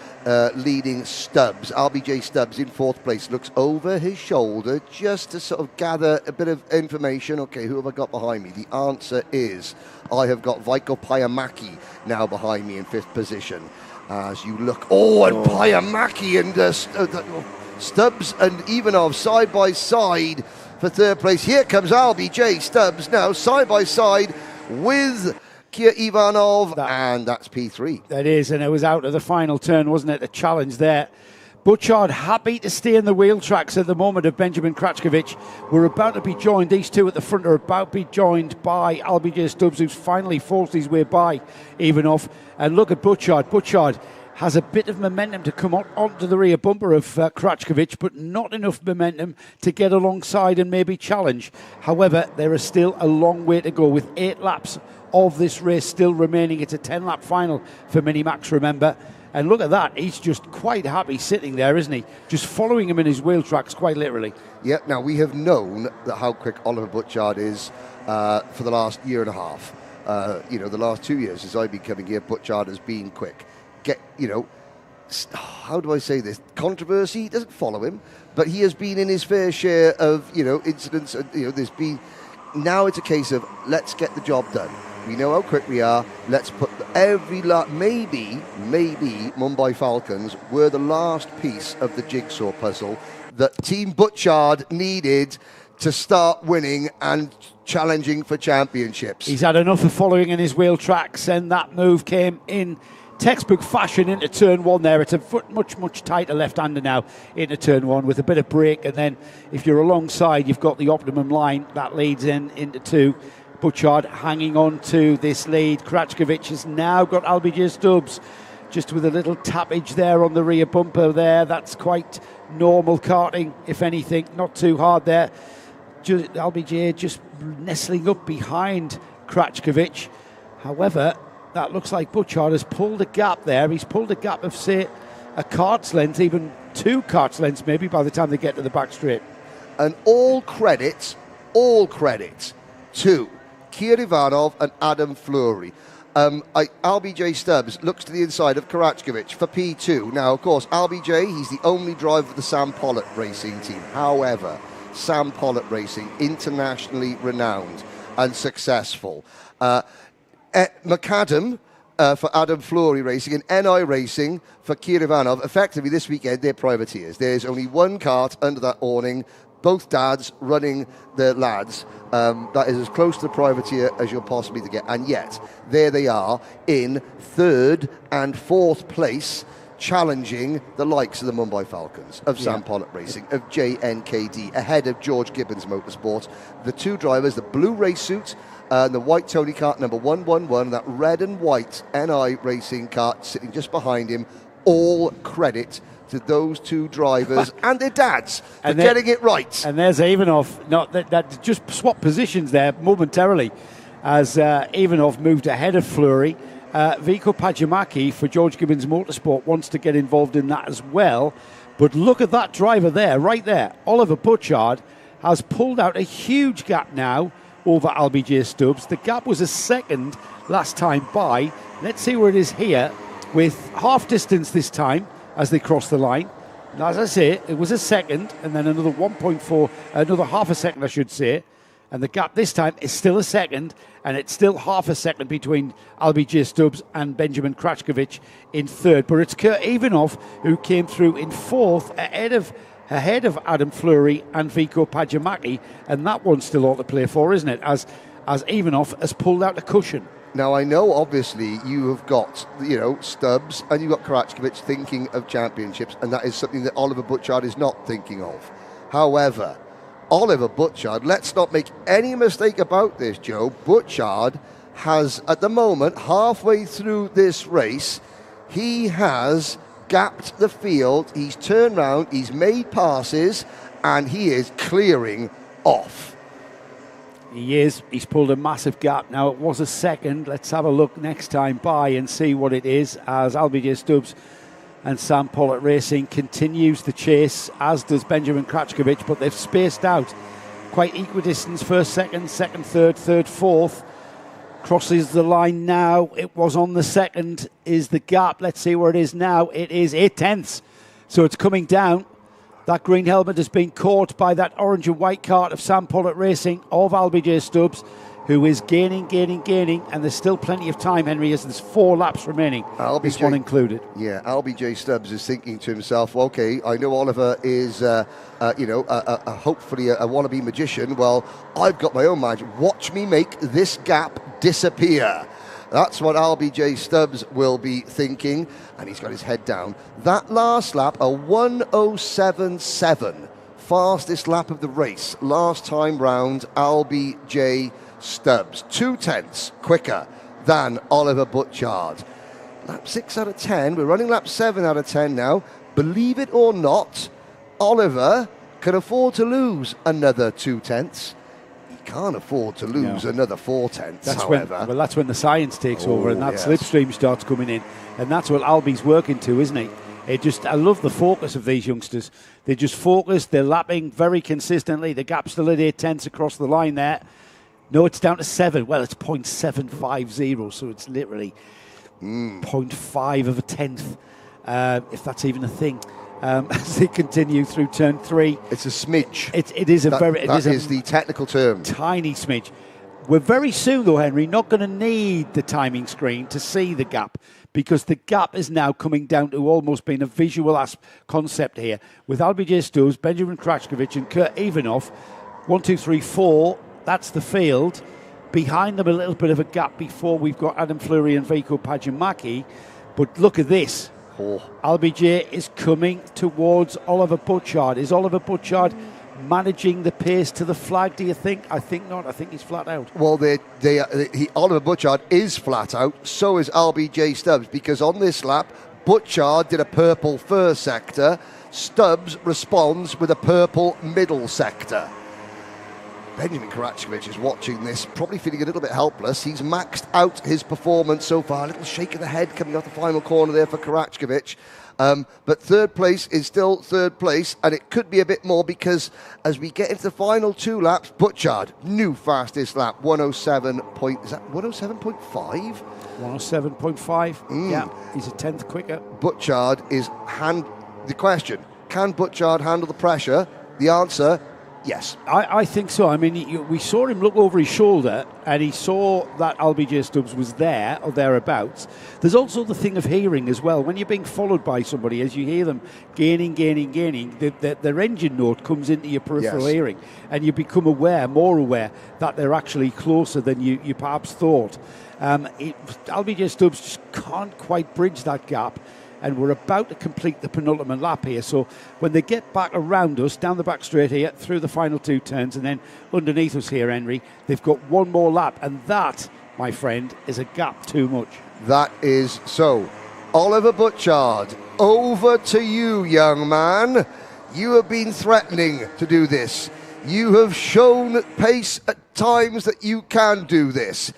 leading Stubbs. RBJ Stubbs in 4th place, looks over his shoulder just to sort of gather a bit of information. Okay, who have I got behind me? The answer is I have got Veiko Pajamaki now behind me in 5th position. As you look, and Pajamaki and Stubbs and Ivanov side by side for 3rd place. Here comes RBJ Stubbs now side by side with Kia Ivanov, and that's P3. That is, and it was out of the final turn, wasn't it? The challenge there. Butchard happy to stay in the wheel tracks at the moment of Benjamin Krackovic. We're about to be joined, these two at the front are about to be joined by RBJ Stubbs, who's finally forced his way by Ivanov. And look at Butchard. Butchard has a bit of momentum to come onto the rear bumper of Krackovic, but not enough momentum to get alongside and maybe challenge. However, there is still a long way to go with 8 laps of this race still remaining. It's a 10-lap final for Minimax, remember. And look at that, he's just quite happy sitting there, isn't he? Just following him in his wheel tracks, quite literally. Yeah, now we have known that how quick Oliver Butchard is for the last year and a half. The last 2 years since I've been coming here, Butchard has been quick. How do I say this? Controversy doesn't follow him, but he has been in his fair share of, incidents. There's been. Now it's a case of let's get the job done. We know how quick we are. Let's put every lap. Maybe Mumbai Falcons were the last piece of the jigsaw puzzle that Team Butchard needed to start winning and challenging for championships. He's had enough of following in his wheel tracks, and that move came in textbook fashion into turn 1 there. It's a much tighter left-hander now into turn 1 with a bit of brake, and then if you're alongside, you've got the optimum line that leads into 2. Butchard hanging on to this lead. Krackovic has now got RBJ Stubbs just with a little tappage there on the rear bumper there. That's quite normal karting, if anything, not too hard there. RBJ just nestling up behind Krackovic. However, that looks like Butchard has pulled a gap there. He's pulled a gap of, say, a cart's length, even 2 cart's lengths maybe by the time they get to the back straight. And all credit to Kia Ivanov and Adam Fleury. RBJ Stubbs looks to the inside of Krackovic for P2. Now, of course, RBJ, he's the only driver of the Sam Pollitt Racing team. However, Sam Pollitt Racing, internationally renowned and successful. Macadam for Adam Fleury Racing and NI Racing for Kia Ivanov. Effectively, this weekend, they're privateers. There's only 1 kart under that awning. Both dads running the lads. That is as close to the privateer as you'll possibly get. And yet, there they are in 3rd and 4th place, challenging the likes of the Mumbai Falcons, of Sam Pollitt Racing, of JNKD, ahead of George Gibbons Motorsports. The 2 drivers, the blue race suit, the white Tony kart number 111, that red and white NI Racing kart sitting just behind him. All credit to those 2 drivers and their dads for getting it right. And there's Ivanov. That just swapped positions there momentarily as Ivanov moved ahead of Fleury. Veiko Pajamaki for George Gibbons Motorsport wants to get involved in that as well. But look at that driver there, right there. Oliver Butchard has pulled out a huge gap now over RBJ Stubbs. The gap was a second last time by. Let's see where it is here with half distance this time as they cross the line. And as I say, it was a second and then another 1.4, another half a second I should say. And the gap this time is still a second, and it's still half a second between RBJ Stubbs and Benjamin Krackovic in 3rd. But it's Kurt Ivanov who came through in 4th ahead of Adam Fleury and Veiko Pajamaki, and that one's still all to play for, isn't it? As Ivanov has pulled out a cushion. Now, I know, obviously, you have got, Stubbs and you've got Krackovic thinking of championships, and that is something that Oliver Butchard is not thinking of. However, Oliver Butchard, let's not make any mistake about this, Joe. Butchard has, at the moment, halfway through this race, he has gapped the field, he's turned round, he's made passes, and he is clearing off. He is. He's pulled a massive gap. Now, it was a second. Let's have a look next time by and see what it is as RBJ Stubbs and Sam Pollitt Racing continues the chase, as does Benjamin Krackovic, but they've spaced out quite equidistant. 1st, 2nd, 2nd, 3rd, 3rd, 4th. crosses the line now. It was on the second. Is the gap? Let's see where it is now. It is 8/10. So it's coming down. That green helmet has been caught by that orange and white cart of Sam Pollard Racing of LBJ Stubbs, who is gaining, and there's still plenty of time, Henry, as there's 4 laps remaining, this one included. Yeah, LBJ Stubbs is thinking to himself, okay, I know Oliver is, hopefully a wannabe magician. Well, I've got my own magic. Watch me make this gap disappear. That's what LBJ Stubbs will be thinking, and he's got his head down. That last lap, a 1:07.7, fastest lap of the race. Last time round, LBJ Stubbs, 0.2 quicker than Oliver Butchard. Lap 6 out of 10. We're running lap 7 out of 10 now. Believe it or not, Oliver can afford to lose another 0.2. He can't afford to lose another 0.4. However, that's when the science takes over, and that slipstream starts coming in, and that's what Albie's working to, isn't he? I love the focus of these youngsters. They're just focused. They're lapping very consistently. The gap's still at 8/10 across the line there. No, it's down to 7. Well, it's 0.750, so it's literally 0.5 of a tenth, if that's even a thing. As they continue through turn 3. It's a smidge. It is a very... That is the technical term. Tiny smidge. We're very soon, though, Henry, not going to need the timing screen to see the gap, because the gap is now coming down to almost being a visual concept here. With LBJ Stubbs, Benjamin Krachkovich and Kurt Ivanov, 1, 2, 3, 4... That's the field. Behind them, a little bit of a gap before we've got Adam Fleury and Veiko Pajamaki. But look at this. LBJ is coming towards Oliver Butchard. Is Oliver Butchard managing the pace to the flag, do you think? I think not. I think he's flat out. Well, Oliver Butchard is flat out. So is LBJ Stubbs, because on this lap, Butchard did a purple first sector. Stubbs responds with a purple middle sector. Benjamin Krachkovich is watching this, probably feeling a little bit helpless. He's maxed out his performance so far. A little shake of the head coming off the final corner there for Krachkovich. But third place is still third place, and it could be a bit more, because as we get into the final 2 laps, Butchard, new fastest lap, 107. Is that 107.5? 107.5. Yeah, he's a tenth quicker. Butchard is the question, can Butchard handle the pressure? The answer, yes. I think so. I mean, we saw him look over his shoulder, and he saw that LBJ Stubbs was there or thereabouts. There's also the thing of hearing as well. When you're being followed by somebody, as you hear them gaining, their engine note comes into your peripheral hearing, and you become more aware that they're actually closer than you perhaps thought. LBJ Stubbs just can't quite bridge that gap. And we're about to complete the penultimate lap here. So when they get back around us, down the back straight here, through the final 2 turns, and then underneath us here, Henry, they've got one more lap. And that, my friend, is a gap too much. That is so. Oliver Butchard, over to you, young man. You have been threatening to do this. You have shown pace at times that you can do this.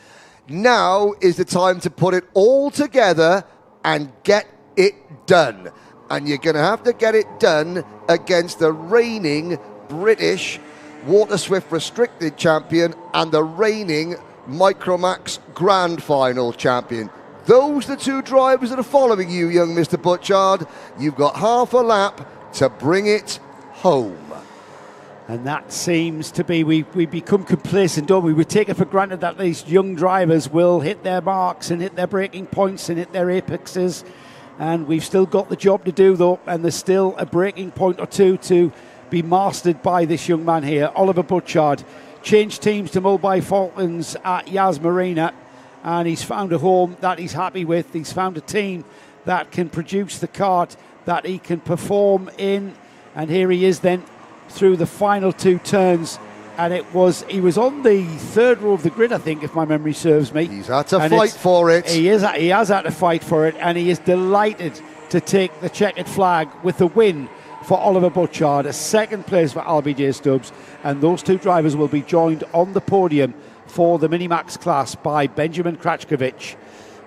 Now is the time to put it all together and get it done, and you're going to have to get it done against the reigning British Water Swift Restricted champion and the reigning Micromax Grand Final champion. Those are the 2 drivers that are following you, young Mr. Butchard. You've got half a lap to bring it home. And that seems to be, we become complacent, don't we? We take it for granted that these young drivers will hit their marks and hit their breaking points and hit their apexes. And we've still got the job to do, though, and there's still a breaking point or 2 to be mastered by this young man here, Oliver Butchard. Changed teams to Mobile Falcons at Yas Marina, and he's found a home that he's happy with. He's found a team that can produce the kart that he can perform in, and here he is then through the final 2 turns. And he was on the 3rd row of the grid, I think, if my memory serves me. He's had to fight for it. He has had to fight for it, and he is delighted to take the checkered flag with the win for Oliver Butchard, a 2nd place for LBJ Stubbs, and those 2 drivers will be joined on the podium for the Minimax class by Benjamin Krachkovich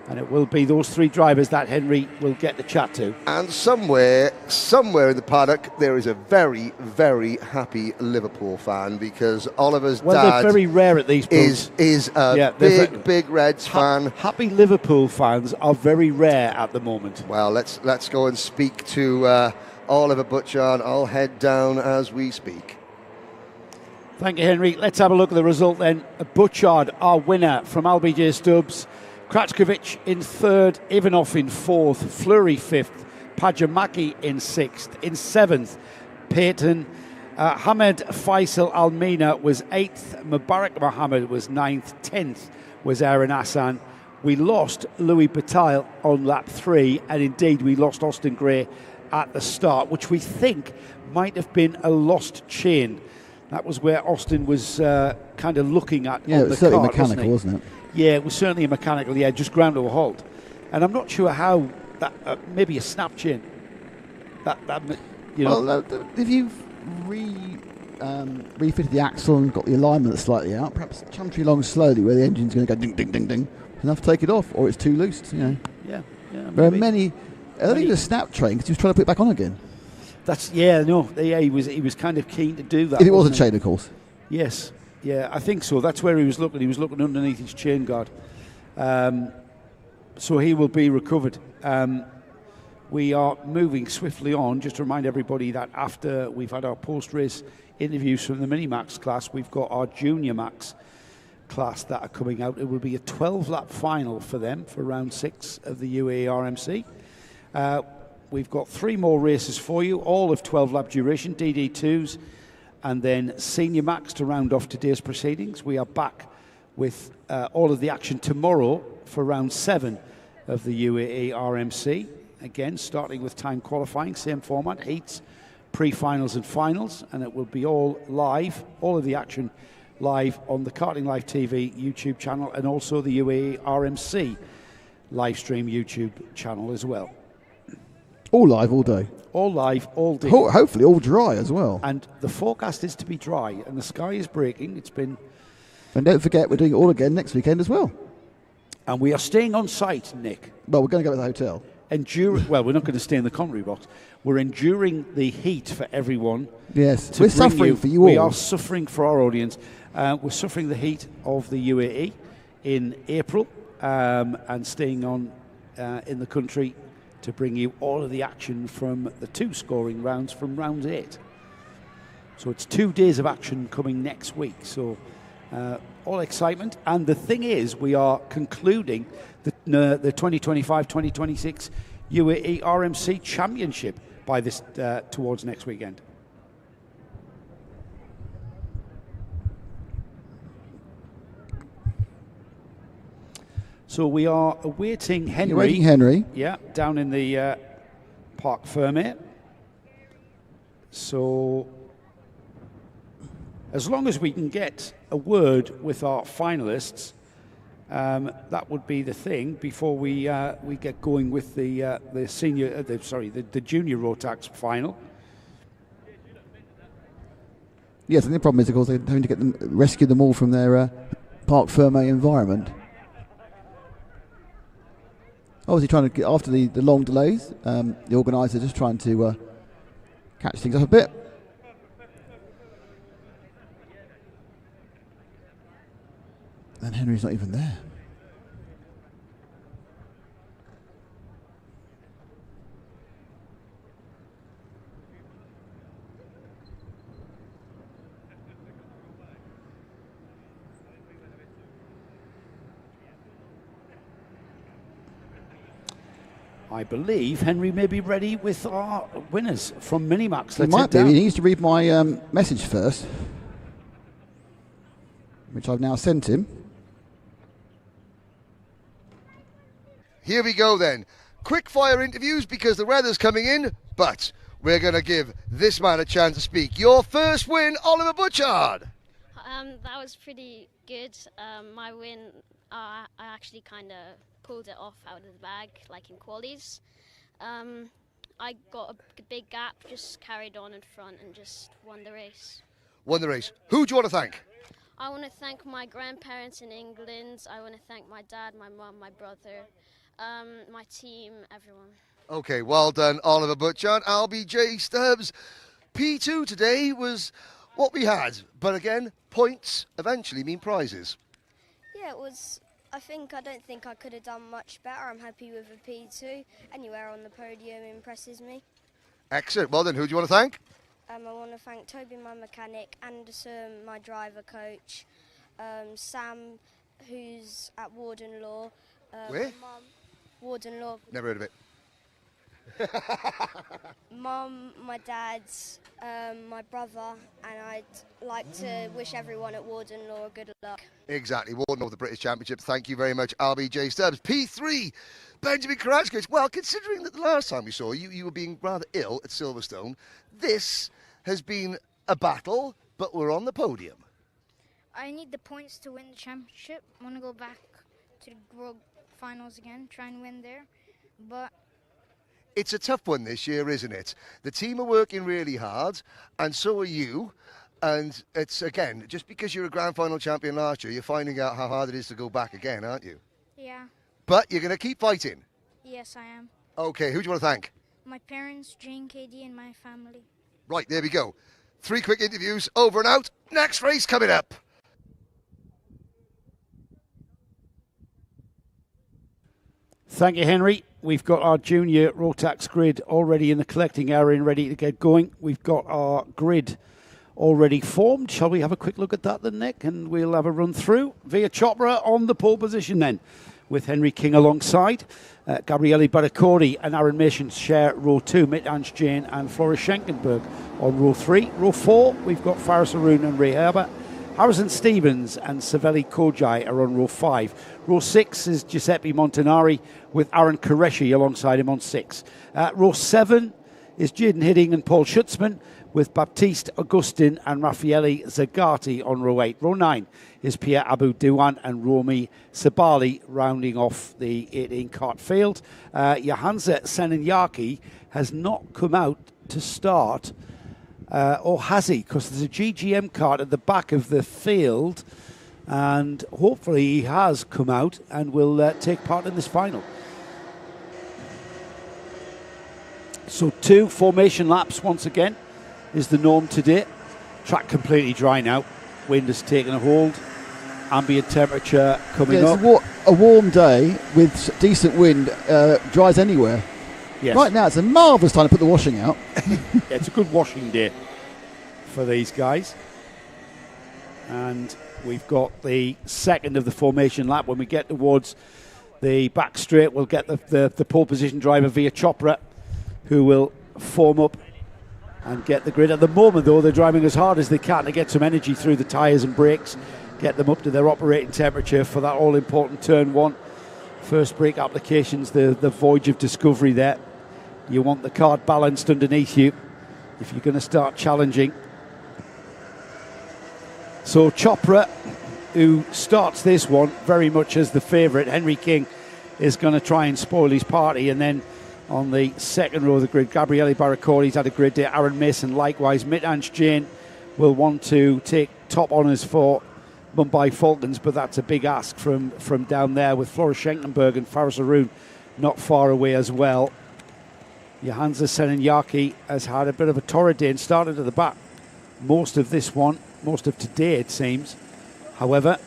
And it will be those three drivers that Henry will get the chat to. And somewhere in the paddock, there is a very, very happy Liverpool fan, because Oliver's dad they're very rare at these is a big Reds fan. Happy Liverpool fans are very rare at the moment. Well, let's go and speak to Oliver Butchard. I'll head down as we speak. Thank you, Henry. Let's have a look at the result then. Butchard, our winner from LBJ Stubbs. Kratchkovich in third, Ivanov in fourth, Fleury fifth, Pajamaki in sixth, in seventh, Payton. Hamed Faisal Almina was eighth, Mubarak Mohammed was ninth, 10th was Aaron Hassan. We lost Louis Bataille on lap 3, and indeed we lost Austin Gray at the start, which we think might have been a lost chain. That was where Austin was kind of looking at. Yeah, on it was the certainly card, mechanical, wasn't it? Yeah, it was certainly a mechanical, just ground to a halt. And I'm not sure how that, maybe a snap chain. Well, if you've refitted the axle and got the alignment slightly out, perhaps chantry along slowly where the engine's going to go ding, ding, ding, ding, enough to take it off, or it's too loose, Yeah. There are many, I don't think it was a snap train because he was trying to put it back on again. He was kind of keen to do that. If it was a chain, of course. Yes. Yeah, I think so. That's where he was looking. He was looking underneath his chain guard. So he will be recovered. We are moving swiftly on. Just to remind everybody that after we've had our post-race interviews from the Mini-Max class, we've got our Junior Max class that are coming out. It will be a 12-lap final for them for round 6 of the UAE RMC. We've got 3 more races for you, all of 12-lap duration, DD2s, and then Senior Max to round off today's proceedings. We are back with all of the action tomorrow for round 7 of the UAE RMC. Again, starting with time qualifying, same format, heats, pre-finals and finals, and it will be all live, all of the action live on the Karting Live TV YouTube channel, and also the UAE RMC live stream YouTube channel as well. All live, all day. All live, all day. Hopefully all dry as well. And the forecast is to be dry, and the sky is breaking. It's been... And don't forget, we're doing it all again next weekend as well. And we are staying on site, Nick. Well, we're going to go to the hotel. Well, we're not going to stay in the commentary box. We're enduring the heat for everyone. Yes, we're suffering for you all. We are suffering for our audience. We're suffering the heat of the UAE in April and staying on in the country to bring you all of the action from the 2 scoring rounds from round 8. So it's 2 days of action coming next week. So all excitement. And the thing is, we are concluding the 2025-2026 UAE RMC Championship by this towards next weekend. So we are awaiting Henry. You're waiting Henry. Yeah, down in the Parc Fermé. So as long as we can get a word with our finalists, that would be the thing before we get going with the junior Rotax final. Yes, and the problem is, of course, they're having to get them rescue them all from their Parc Fermé environment. Obviously, trying to get after the long delays, the organiser just trying to catch things up a bit. And Henry's not even there. I believe Henry may be ready with our winners from Minimax. He might be. He needs to read my message first, which I've now sent him. Here we go then. Quick fire interviews because the weather's coming in, but we're going to give this man a chance to speak. Your first win, Oliver Butchard. That was pretty good. My win, I actually kind of pulled it off out of the bag, like in qualies. I got a big gap, just carried on in front and just won the race. Won the race. Who do you want to thank? I want to thank my grandparents in England. I want to thank my dad, my mum, my brother, My team, everyone. Okay, well done, Oliver Butchard. LBJ Stubbs. P2 today was what we had, but again, points eventually mean prizes. Yeah, it was. I don't think I could have done much better. I'm happy with a P2. Anywhere on the podium impresses me. Excellent. Well then, who do you want to thank? I want to thank Toby, my mechanic, Anderson, my driver coach, Sam, who's at Warden Law. Where? My mum, Warden Law. Never heard of it. Mum, my dad, my brother, and I'd like to wish everyone at Warden Law good luck. Exactly. Warden of the British Championship. Thank you very much, LBJ Stubbs. P3, Benjamin Karachkowicz. Well, considering that the last time we saw you, you were being rather ill at Silverstone, this has been a battle, but we're on the podium. I need the points to win the championship. I want to go back to the World Finals again, try and win there. But it's a tough one this year, isn't it? The team are working really hard, and so are you. And it's, again, just because you're a Grand Final champion last year, you're finding out how hard it is to go back again, aren't you? yeah, But you're going to keep fighting. yes, I am. Okay, who do you want to thank? My parents, Jane, KD, and my family. Right, there we go. 3 quick interviews, over and out. Next race coming up. Thank you, Henry. We've got our junior Rotax grid already in the collecting area and ready to get going. We've got our grid already formed. Shall we have a quick look at that then, Nick? And we'll have a run through. Via Chopra on the pole position then, with Henry King alongside. Gabriele Baracori and Aaron Mason share row 2. Mittange Jane and Flora Schenkenberg on row 3. Row 4, we've got Faris Arun and Ray Herbert. Harrison Stevens and Savelli Kojai are on row 5. Row 6 is Giuseppe Montanari with Aaron Qureshi alongside him on 6. Row 7 is Jaden Hidding and Paul Schutzman with Baptiste Augustin and Raffaele Zagati on row 8. Row 9 is Pierre Abu Diwan and Romy Sabali rounding off the 18 kart field. Johansa Seninyaki has not come out to start. Or has he? Because there's a GGM kart at the back of the field, and hopefully he has come out and will take part in this final. So 2 formation laps once again is the norm today. Track completely dry now. Wind has taken a hold. Ambient temperature coming up. A warm day with decent wind dries anywhere. Yes. Right now it's a marvellous time to put the washing out. Yeah, it's a good washing day for these guys. And we've got the second of the formation lap. When we get towards the back straight, we'll get the pole position driver Via Chopra, who will form up and get the grid. At the moment, though, they're driving as hard as they can to get some energy through the tyres and brakes, get them up to their operating temperature for that all-important turn 1. First brake applications, the voyage of discovery there. You want the cart balanced underneath you if you're going to start challenging. So Chopra, who starts this one very much as the favourite, Henry King, is going to try and spoil his party. And then on the second row of the grid, Gabriele Baracori's had a great day. Aaron Mason likewise. Mittange Jane will want to take top honours for Mumbai Falcons, but that's a big ask from down there, with Flora Schenkenberg and Faris Arun not far away as well. Johansa Seninyaki has had a bit of a torrid day and started at the back most of today it seems. However,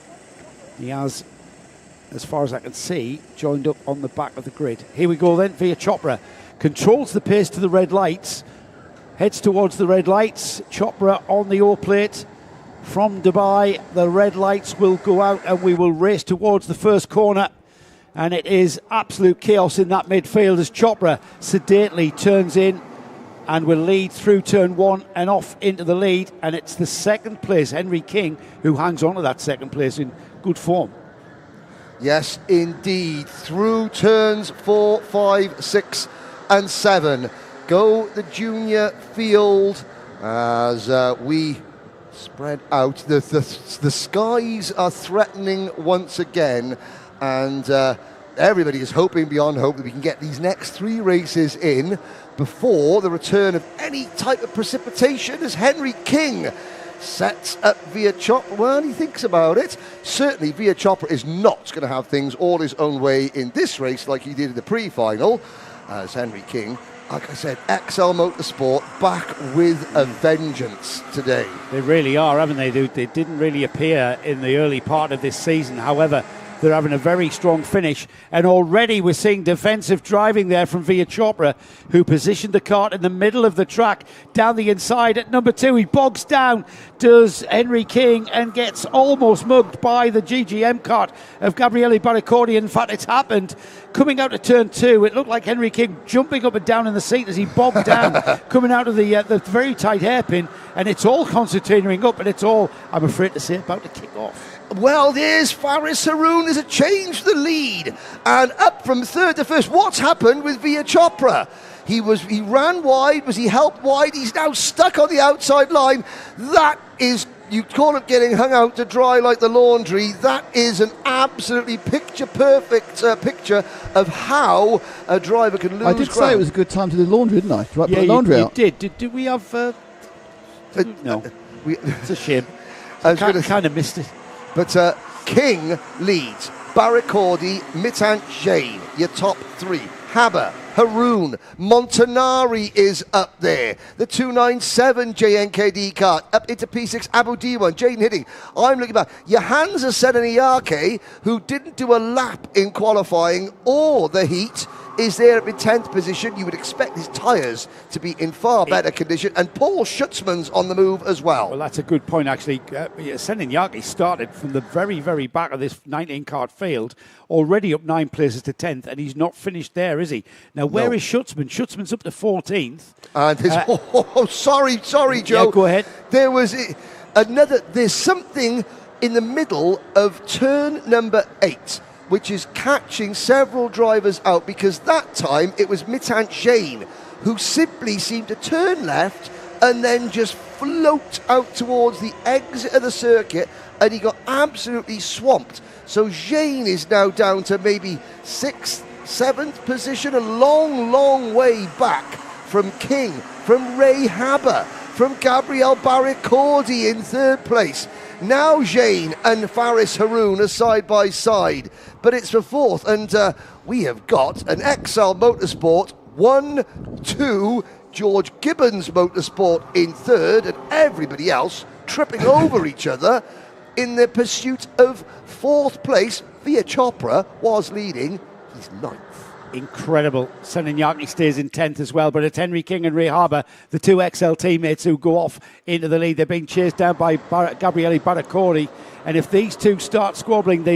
he has, as far as I can see, joined up on the back of the grid. Here we go then. Via Chopra controls the pace to the red lights, heads towards the red lights. Chopra on the O plate from Dubai. The red lights will go out and we will race towards the first corner. And it is absolute chaos in that midfield as Chopra sedately turns in and will lead through turn 1 and off into the lead. And it's the second place, Henry King, who hangs on to that second place in good form. Yes, indeed. Through turns 4, 5, 6 and 7 go the junior field as we spread out. The skies are threatening once again, and everybody is hoping beyond hope that we can get these next 3 races in before the return of any type of precipitation, as Henry King sets at Via Chopra. Well, he thinks about it. Certainly, Via Chopra is not going to have things all his own way in this race like he did in the pre-final, as Henry King, like I said, XL Motorsport back with a vengeance today. They really are, haven't they? They didn't really appear in the early part of this season. However, they're having a very strong finish, and already we're seeing defensive driving there from Via Chopra, who positioned the kart in the middle of the track down the inside at number 2. He bogs down, does Henry King, and gets almost mugged by the GGM kart of Gabriele Barricordi. In fact, it's happened coming out of turn 2. It looked like Henry King jumping up and down in the seat as he bogged down, coming out of the very tight hairpin, and it's all concentrating up, and it's all, I'm afraid to say, about to kick off. Well, there's Faris Haroun has changed the lead, and up from third to first. What's happened with Via Chopra? He ran wide, was he helped wide? He's now stuck on the outside line. That is, you call it getting hung out to dry like the laundry. That is an absolutely picture-perfect picture of how a driver can lose I did say it was a good time to do laundry, didn't I? To put the laundry out. You did. Did we have... no. It's a shame. I kind of missed it. But King leads. Barricordi, Mitan Jain, your top 3. Haber, Haroun, Montanari is up there. The 297 JNKD kart up into P6, Abu D1, Jaden Hidding. I'm looking back. Johansa Senaniake, who didn't do a lap in qualifying or the heat, is there in 10th position. You would expect his tyres to be in far better condition. And Paul Schutzman's on the move as well. Well, that's a good point, actually. Senaniake started from the very, very back of this 19-kart field, already up 9 places to 10th, and he's not finished there, is he? Now, where is Schutzman? Schutzman's up to 14th. And sorry, Joe. Yeah, go ahead. There was there's something in the middle of turn number 8, which is catching several drivers out, because that time it was Mitan Jain who simply seemed to turn left and then just float out towards the exit of the circuit, and he got absolutely swamped. So Jain is now down to maybe 6th, 7th position, a long, long way back from King, from Ray Haber, from Gabriele Barricordi in 3rd place. Now Jain and Faris Haroun are side by side, but it's for 4th, and we have got an XL Motorsport 1-2, George Gibbons Motorsport in 3rd, and everybody else tripping over each other in the pursuit of 4th place. Via Chopra was leading, he's 9th. Incredible. Senaniake stays in 10th as well, but it's Henry King and Ray Harbour, the 2 XL teammates, who go off into the lead. They're being chased down by Gabriele Barricordi, and if these two start squabbling,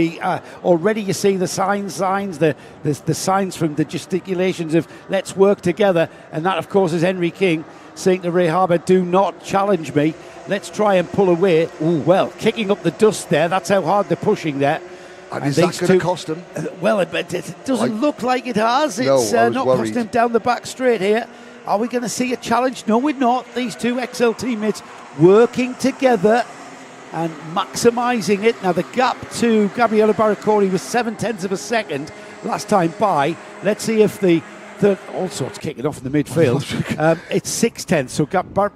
already you see the signs, the signs from the gesticulations of let's work together, and that of course is Henry King saying to Ray Harbour, do not challenge me, let's try and pull away. Ooh, well, kicking up the dust there, that's how hard they're pushing there. And is that going to cost him? Well, it doesn't look like it has. It's not costing him down the back straight here. Are we going to see a challenge? No, we're not. These 2 XL teammates working together and maximising it. Now, the gap to Gabriele Barricordi was 0.7 of a second last time by. Let's see if all sorts kicking off in the midfield. It's 0.6, so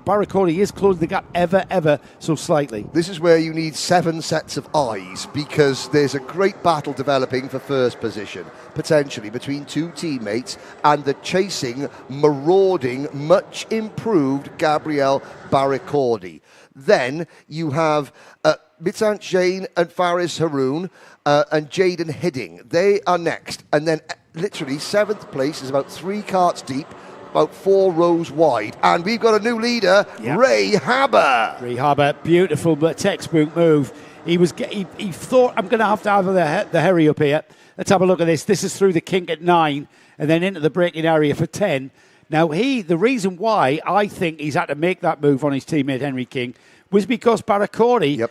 Barricordi is closing the gap ever so slightly. This is where you need 7 sets of eyes, because there's a great battle developing for first position, potentially, between 2 teammates and the chasing, marauding, much improved Gabriele Barricordi. Then you have Mitan Jain and Faris Haroun and Jaden Hidding. They are next. And then literally 7th place is about 3 karts deep, about 4 rows wide. And we've got a new leader, Ray Haber. Ray Haber, beautiful textbook move. He thought, I'm going to have the hurry up here. Let's have a look at this. This is through the kink at 9 and then into the braking area for 10. Now, the reason why I think he's had to make that move on his teammate Henry King was because Barricordi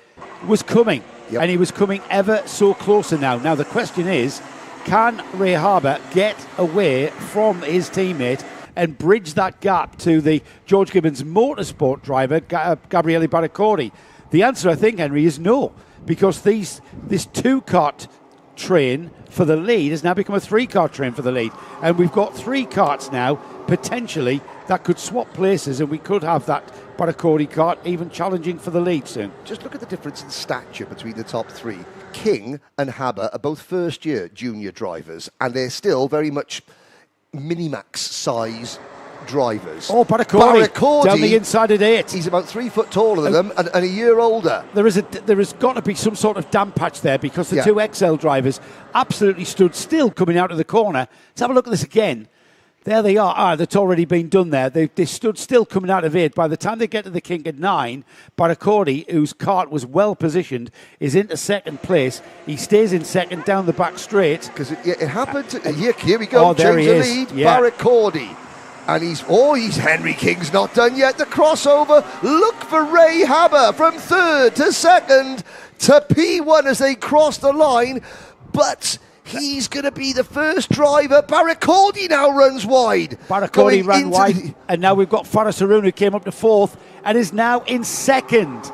was coming, and he was coming ever so closer now. Now, the question is, can Ray Haber get away from his teammate and bridge that gap to the George Gibbons Motorsport driver, Gabriele Barricordi? The answer, I think, Henry, is no, because this 2-kart train for the lead has now become a 3-kart train for the lead, and we've got 3 karts now potentially that could swap places, and we could have that Barakodi kart even challenging for the lead soon. Just look at the difference in stature between the top three. King and Haber are both first-year junior drivers, and they're still very much minimax size drivers. Oh, Barakodi down the inside at 8. He's about 3 foot taller than them and a year older. There has got to be some sort of damp patch there, because the Yeah. two XL drivers absolutely stood still coming out of the corner. Let's have a look at this again. There they are. That's already been done there. They stood still coming out of 8. By the time they get to the kink at 9, Barakodi, whose kart was well positioned, is into second place. He stays in second down the back straight. Because it happened. Here we go. Oh, there Change he the is. lead. Yeah. Barakodi. And he's Henry King's not done yet. The crossover. Look for Ray Haber from third to second to P1 as they cross the line. But he's going to be the first driver. Barakodi now runs wide. Barakodi ran wide, and now we've got Faris Haroun, who came up to 4th and is now in second.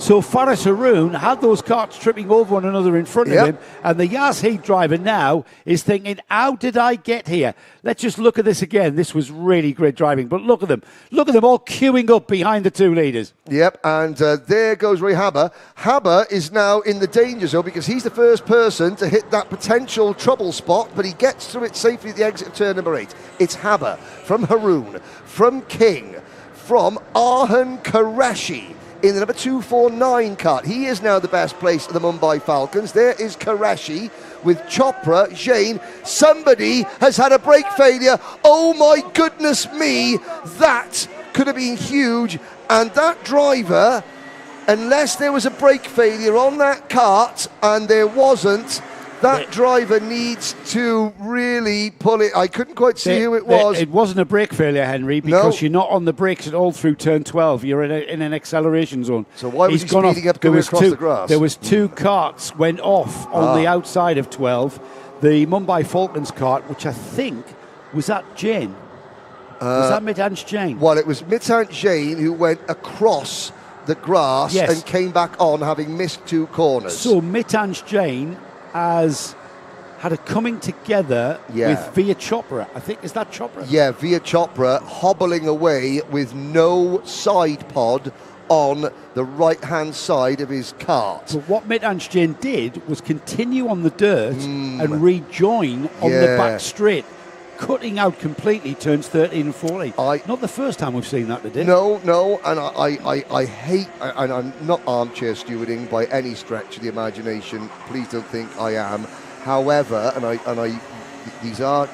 So Faris Haroun had those karts tripping over one another in front of him, and the Yas Heat driver now is thinking, how did I get here? Let's just look at this again. This was really great driving, but look at them. Look at them all queuing up behind the two leaders. Yep, and there goes Ray Haber. Haber is now in the danger zone because he's the first person to hit that potential trouble spot, but he gets through it safely at the exit of turn number 8. It's Haber from Haroun, from King, from Arhan Qureshi in the number 249 kart. He is now the best place at the Mumbai Falcons. There is Qureshi with Chopra, Jain. Somebody has had a brake failure. Oh my goodness me, that could have been huge. And that driver, unless there was a brake failure on that kart, and there wasn't, that driver needs to really pull it. I couldn't quite see who it was. It wasn't a brake failure, Henry, because you're not on the brakes at all through turn 12. You're in an acceleration zone. So why was he speeding up going across the grass? There was 2 karts went off on the outside of 12. The Mumbai Falcons kart, which I think was that Jain. Was that Mitansh Jain? Well, it was Mitansh Jain who went across the grass and came back on, having missed 2 corners. So Mitansh Jain has had a coming together with Via Chopra. I think, is that Chopra? Yeah, Via Chopra hobbling away with no side pod on the right-hand side of his kart. But what Mitansh Jain did was continue on the dirt and rejoin on the back straight, cutting out completely turns 13 and 14. Not the first time we've seen that today. No, and I hate, and I'm not armchair stewarding by any stretch of the imagination. Please don't think I am. However, these are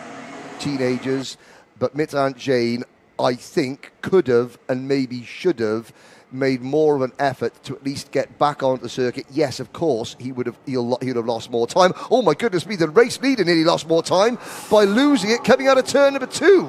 teenagers, but Mitansh Jain, I think, could have and maybe should have made more of an effort to at least get back onto the circuit. Yes, of course, he would have lost more time. Oh my goodness me, the race leader nearly lost more time by losing it coming out of turn number 2.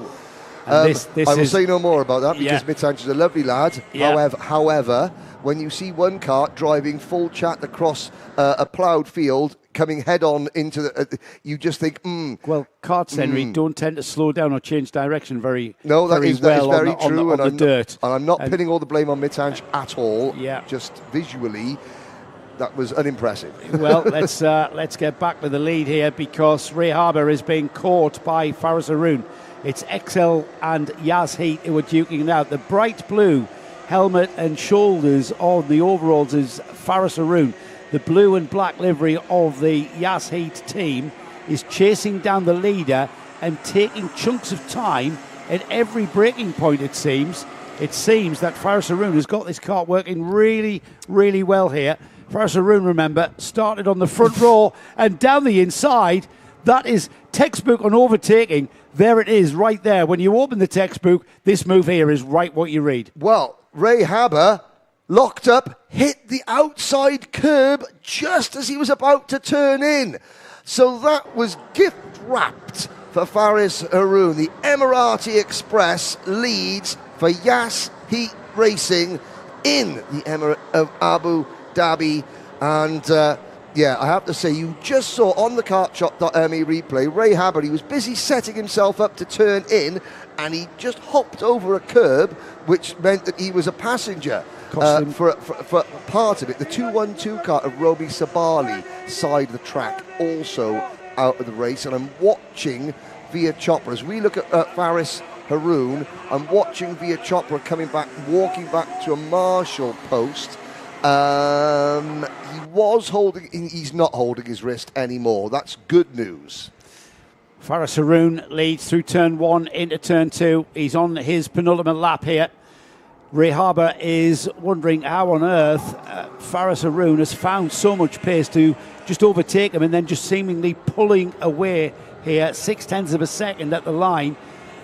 I will say no more about that because Mitansh is a lovely lad. Yeah. However, when you see one kart driving full chat across a ploughed field, coming head on into the, you just think, Well, karts, Henry, don't tend to slow down or change direction very No, that is very true, on the dirt. And I'm not pinning all the blame on Mitansh at all. Yeah. Just visually, that was unimpressive. Well, let's get back to the lead here because Ray Haber is being caught by Faris Haroun. It's XL and Yas Heat who are duking it out. The bright blue helmet and shoulders on the overalls is Faris Haroun. The blue and black livery of the Yas Heat team is chasing down the leader and taking chunks of time at every braking point, it seems. It seems that Faris Haroun has got this kart working really, really well here. Faris Haroun, remember, started on the front row and down the inside. That is textbook on overtaking. There it is, right there. When you open the textbook, this move here is right what you read. Well, Ray Haber locked up, hit the outside curb just as he was about to turn in. So that was gift wrapped for Faris Haroun. The Emirati Express leads for Yas Heat Racing in the Emirate of Abu Dhabi. And I have to say, you just saw on the kartshop.me replay, Ray Haber, he was busy setting himself up to turn in, and he just hopped over a curb, which meant that he was a passenger for part of it. The 212 kart of Roby Sabali side of the track also out of the race, and I'm watching Via Chopra as we look at Faris Haroon. I'm watching Via Chopra coming back, walking back to a marshal post. He was holding, he's not holding his wrist anymore. That's good news. Faris Haroon leads through turn 1 into turn 2. He's on his penultimate lap here. Ray Harbour is wondering how on earth Faris Haroon has found so much pace to just overtake him and then just seemingly pulling away here, 0.6 of a second at the line.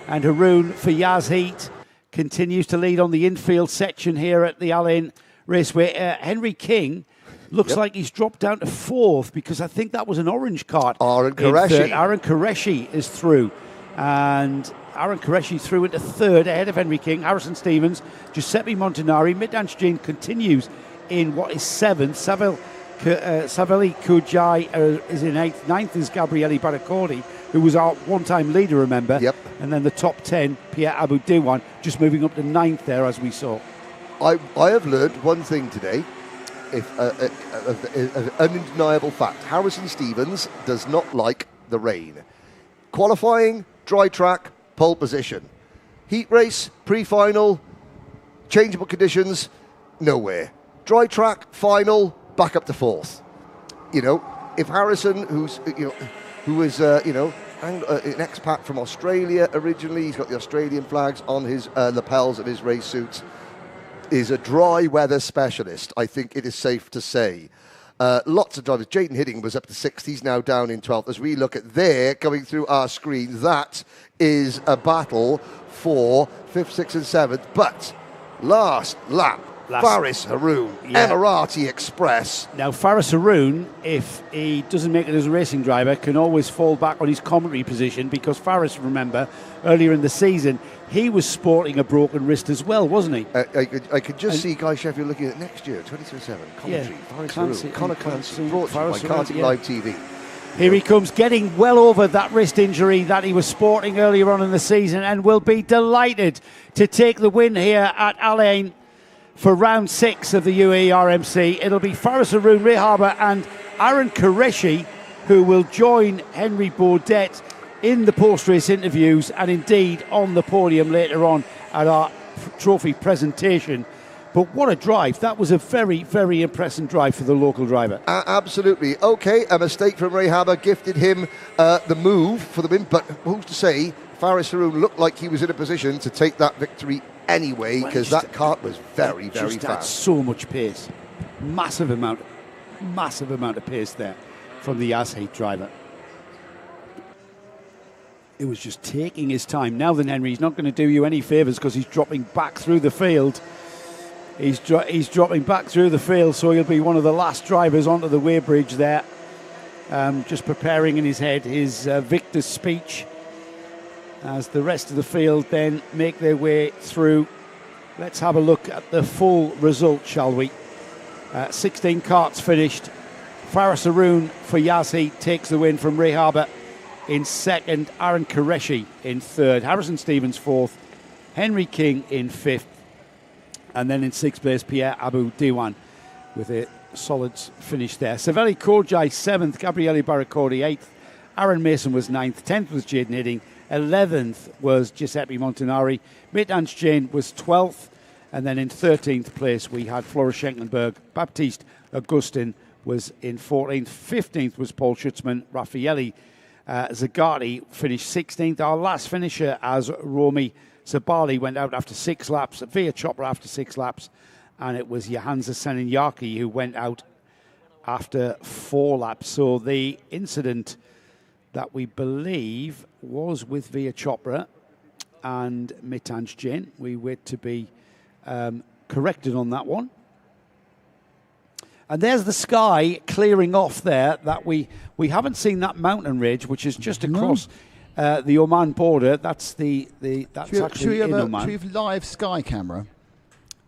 And Haroon for Yas Heat continues to lead on the infield section here at the Al Ain Raceway. Henry King looks like he's dropped down to 4th because I think that was an orange cart. Aaron Qureshi. Aaron Qureshi is through. And Aaron Qureshi through into 3rd ahead of Henry King, Harrison Stevens, Giuseppe Montanari. Midlands Jane continues in what is 7th. Savelli Kujai is in 8th. 9th is Gabriele Baraccordi, who was our one-time leader, remember? Yep. And then the top 10, Pierre Abu Diwan, just moving up to 9th there, as we saw. I have learned one thing today, an undeniable fact. Harrison Stevens does not like the rain. Qualifying, dry track, pole position. Heat race, pre-final, changeable conditions, nowhere. Dry track, final, back up to 4th. You know, if Harrison, who is an expat from Australia originally, he's got the Australian flags on his lapels of his race suits, is a dry weather specialist, I think it is safe to say. Lots of drivers. Jaden Hidding was up to 6th. He's now down in 12th. As we look at there, going through our screen, that is a battle for 5th, 6th and 7th. But last lap, Faris Haroon, Emirati Express. Now, Faris Haroon, if he doesn't make it as a racing driver, can always fall back on his commentary position because Faris, remember, earlier in the season, he was sporting a broken wrist as well, wasn't he? I could just see Guy Sheffield looking at next year, 2027, commentary, Faris Haroon, Connor Clancy, brought to you by Karting Live TV. Here he comes, getting well over that wrist injury that he was sporting earlier on in the season and will be delighted to take the win here at Al Ain for round 6 of the UAE RMC. It'll be Faris Haroon, Ray Harbour and Aaron Qureshi who will join Henry Baudet in the post-race interviews and indeed on the podium later on at our trophy presentation. But what a drive. That was a very, very impressive drive for the local driver. Absolutely. Okay, a mistake from Ray Harbour gifted him the move for the win, but who's to say Faris Haroon looked like he was in a position to take that victory anyway, because that kart was very, very fast. Had so much pace. Massive amount of pace there from the Yas Heat driver. It was just taking his time. Now then, Henry, he's not going to do you any favours because he's dropping back through the field. He's dropping back through the field, so he'll be one of the last drivers onto the weighbridge there. Just preparing in his head his victor's speech as the rest of the field then make their way through. Let's have a look at the full result, shall we? 16 karts finished. Faris Haroon for Yas Heat takes the win from Ray Harbour in 2nd, Aaron Qureshi in 3rd, Harrison Stevens 4th, Henry King in 5th, and then in 6th place Pierre Abu Diwan with a solid finish there. Savelli Kojai 7th, Gabriele Baraccordi 8th, Aaron Mason was 9th, 10th was Jaden Hidding, 11th was Giuseppe Montanari, Midlands Jane was 12th, and then in 13th place we had Flora Schenklenberg. Baptiste Augustin was in 14th, 15th was Paul Schutzman, Raffaele Zagati finished 16th. Our last finisher as Romy Sabali went out after 6 laps, Via Chopra after 6 laps, and it was Johansa Seninyaki who went out after 4 laps. So the incident that we believe was with Via Chopra and Mitanj Jain. We wait to be corrected on that one. And there's the sky clearing off there. That we haven't seen that mountain ridge, which is just across the Oman border. That's actually in Oman. Should we have live sky camera?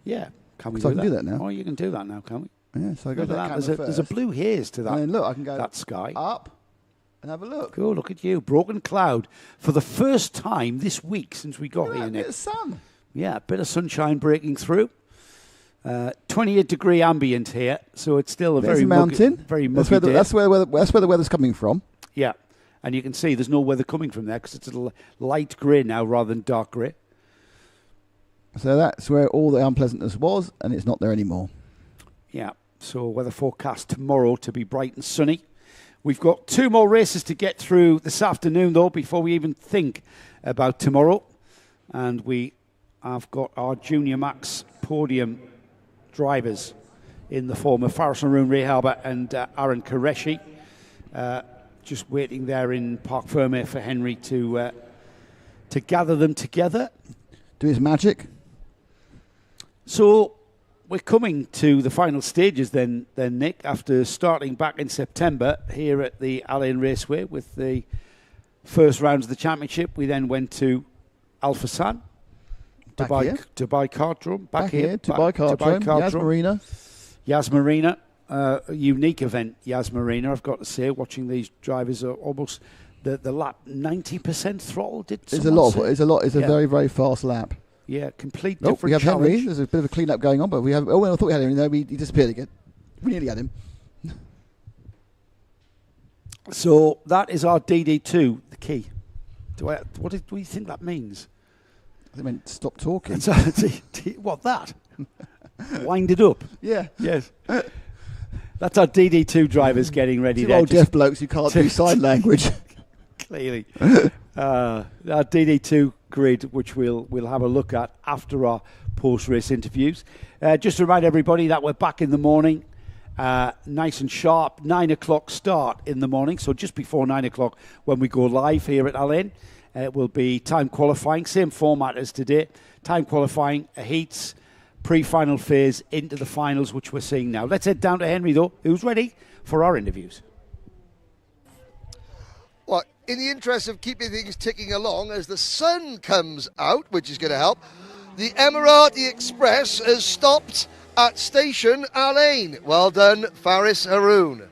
Yeah, can we do that now? Oh, you can do that now, can we? Yeah, so I go to that camera there's a blue haze to that. And then look, I can go that sky up and have a look. Cool, look at you, broken cloud for the first time this week since we got here. A bit of sun. Yeah, a bit of sunshine breaking through. 28-degree ambient here, so it's still a very mountain. Very muggy day. That's where the weather's coming from. Yeah, And you can see there's no weather coming from there because it's a light grey now rather than dark grey. So that's where all the unpleasantness was, and it's not there anymore. Yeah, so weather forecast tomorrow to be bright and sunny. We've got 2 more races to get through this afternoon, though, before we even think about tomorrow. And we have got our Junior Max podium drivers in the form of Faris Haroon, Ray Harbour and Aaron Qureshi. Just waiting there in Parc Fermé for Henry to gather them together. Do his magic. So we're coming to the final stages then, Nick, after starting back in September here at the Al Ain Raceway with the first rounds of the championship. We then went to Al Fassan, Dubai Kartdrome, back here, Dubai Kartdrome, Yas Marina. Yas Marina, a unique event, Yas Marina, I've got to say, watching these drivers are almost the lap 90% throttle. It's a very, very fast lap. Yeah, complete different we have challenge. Henry. There's a bit of a clean-up going on, but we have... Oh, I thought we had him. No, he disappeared again. We nearly had him. So that is our DD2, the key. What do you think that means? I meant stop talking. What, that? Wind it up? Yeah. Yes. That's our DD2 drivers getting ready. Two old deaf blokes who can't do sign language. Clearly. Our DD2 grid, which we'll have a look at after our post-race interviews. Just to remind everybody that we're back in the morning, nice and sharp, 9 o'clock start in the morning, so just before 9 o'clock when we go live here at Al Ain. It will be time qualifying, same format as today, time qualifying, heats, pre-final phase into the finals, which we're seeing now. Let's head down to Henry, though, who's ready for our interviews. Well, in the interest of keeping things ticking along, as the sun comes out, which is going to help, the Emirati Express has stopped at station Al Ain. Well done, Faris Haroon.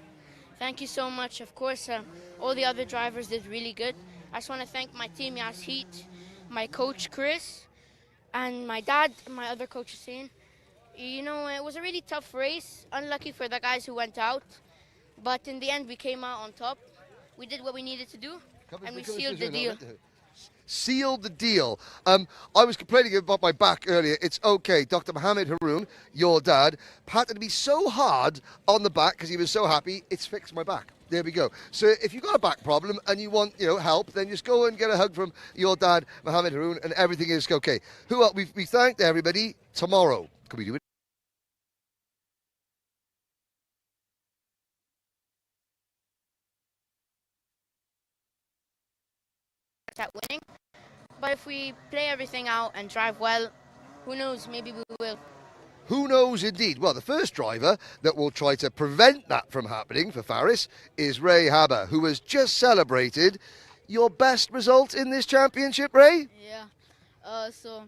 Thank you so much. Of course, all the other drivers did really good. I just want to thank my team, Yas Heat, my coach, Chris, and my dad, and my other coach, Hussein. You know, it was a really tough race. Unlucky for the guys who went out. But in the end, we came out on top. We did what we needed to do, and we sealed the deal. Sealed the deal. I was complaining about my back earlier. It's okay. Dr. Mohammed Haroon, your dad, patted me so hard on the back because he was so happy, it's fixed my back. There we go. So if you've got a back problem and you want, help, then just go and get a hug from your dad, Mohammed Haroon, and everything is okay. Who else? We thanked everybody. Tomorrow. Can we do it? At winning, but if we play everything out and drive well, who knows, maybe we will. Who knows indeed? Well, the first driver that will try to prevent that from happening for Faris is Ray Harbour, who has just celebrated your best result in this championship, Ray? Yeah, so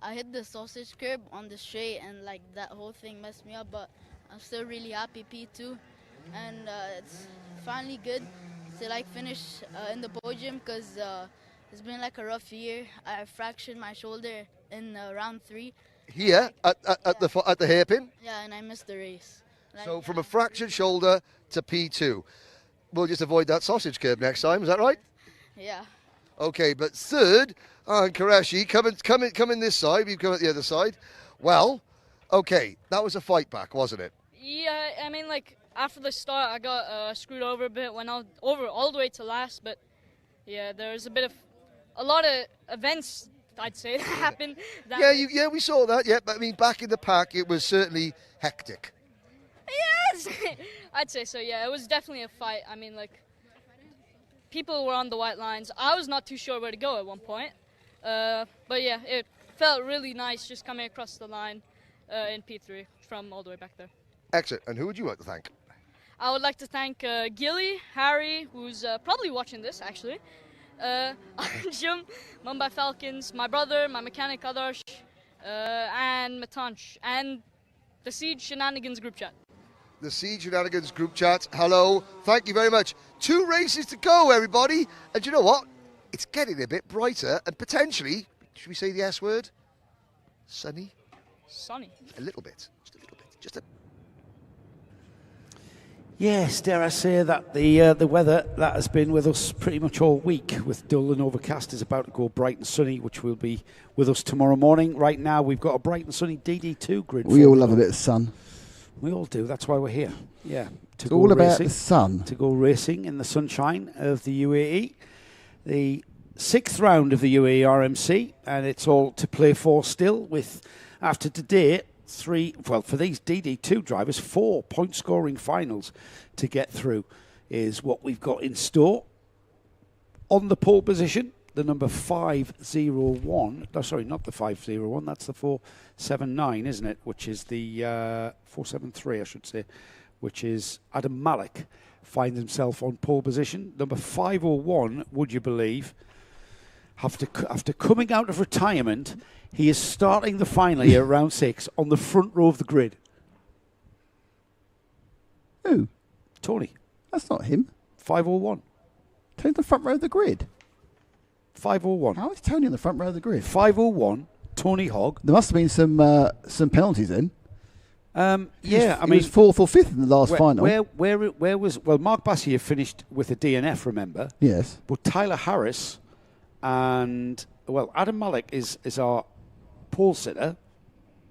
I hit the sausage curb on the straight and that whole thing messed me up, but I'm still really happy, P2, and it's finally good to finish in the podium because it's been a rough year. I fractured my shoulder in round 3. Here at the hairpin? Yeah, and I missed the race. So from a fractured shoulder to P2. We'll just avoid that sausage curb next time, is that right? Yeah. Okay, but third, Qureshi, come in this side. We've come at the other side. Well, okay, that was a fight back, wasn't it? Yeah, I mean, after the start, I got screwed over a bit, went over all the way to last, but yeah, there's a lot of events, I'd say, that happened. Yeah, we saw that, yeah, but I mean, back in the pack, it was certainly hectic. Yes, I'd say so, yeah, it was definitely a fight. I mean, people were on the white lines. I was not too sure where to go at one point, but yeah, it felt really nice just coming across the line in P3 from all the way back there. Excellent, and who would you like to thank? I would like to thank Gilly, Harry, who's probably watching this, actually, Anjum, Mumbai Falcons, my brother, my mechanic Adarsh, and Matanch, and the Siege Shenanigans group chat. The Siege Shenanigans group chat, hello, thank you very much. 2 races to go, everybody, and you know what? It's getting a bit brighter, and potentially, should we say the S word? Sunny? Sunny. A little bit, just a little bit, just a... Yes, dare I say that the weather that has been with us pretty much all week, with dull and overcast, is about to go bright and sunny, which will be with us tomorrow morning. Right now, we've got a bright and sunny DD2 grid. We all love a bit of sun. We all do. That's why we're here. Yeah, it's all about the sun. To go racing in the sunshine of the UAE, the 6th round of the UAE RMC, and it's all to play for still. With after today. For these DD2 drivers, 4 point-scoring finals to get through is what we've got in store. On the pole position, the number 501. No, sorry, not the 501. That's the 479, isn't it? Which is the 473, I should say, which is Adam Malik. Finds himself on pole position. Number 501, would you believe, after coming out of retirement, he is starting the final here at round 6 on the front row of the grid. Who? Tony. That's not him. 501. Tony's the front row of the grid. 501. How is Tony on the front row of the grid? 501. Tony Hogg. There must have been some penalties then. Yeah, he was 4th or 5th in the last final. Where was Mark Bassier finished with a DNF? Remember? Yes. But Tyler Harris and Adam Malik is our pole sitter,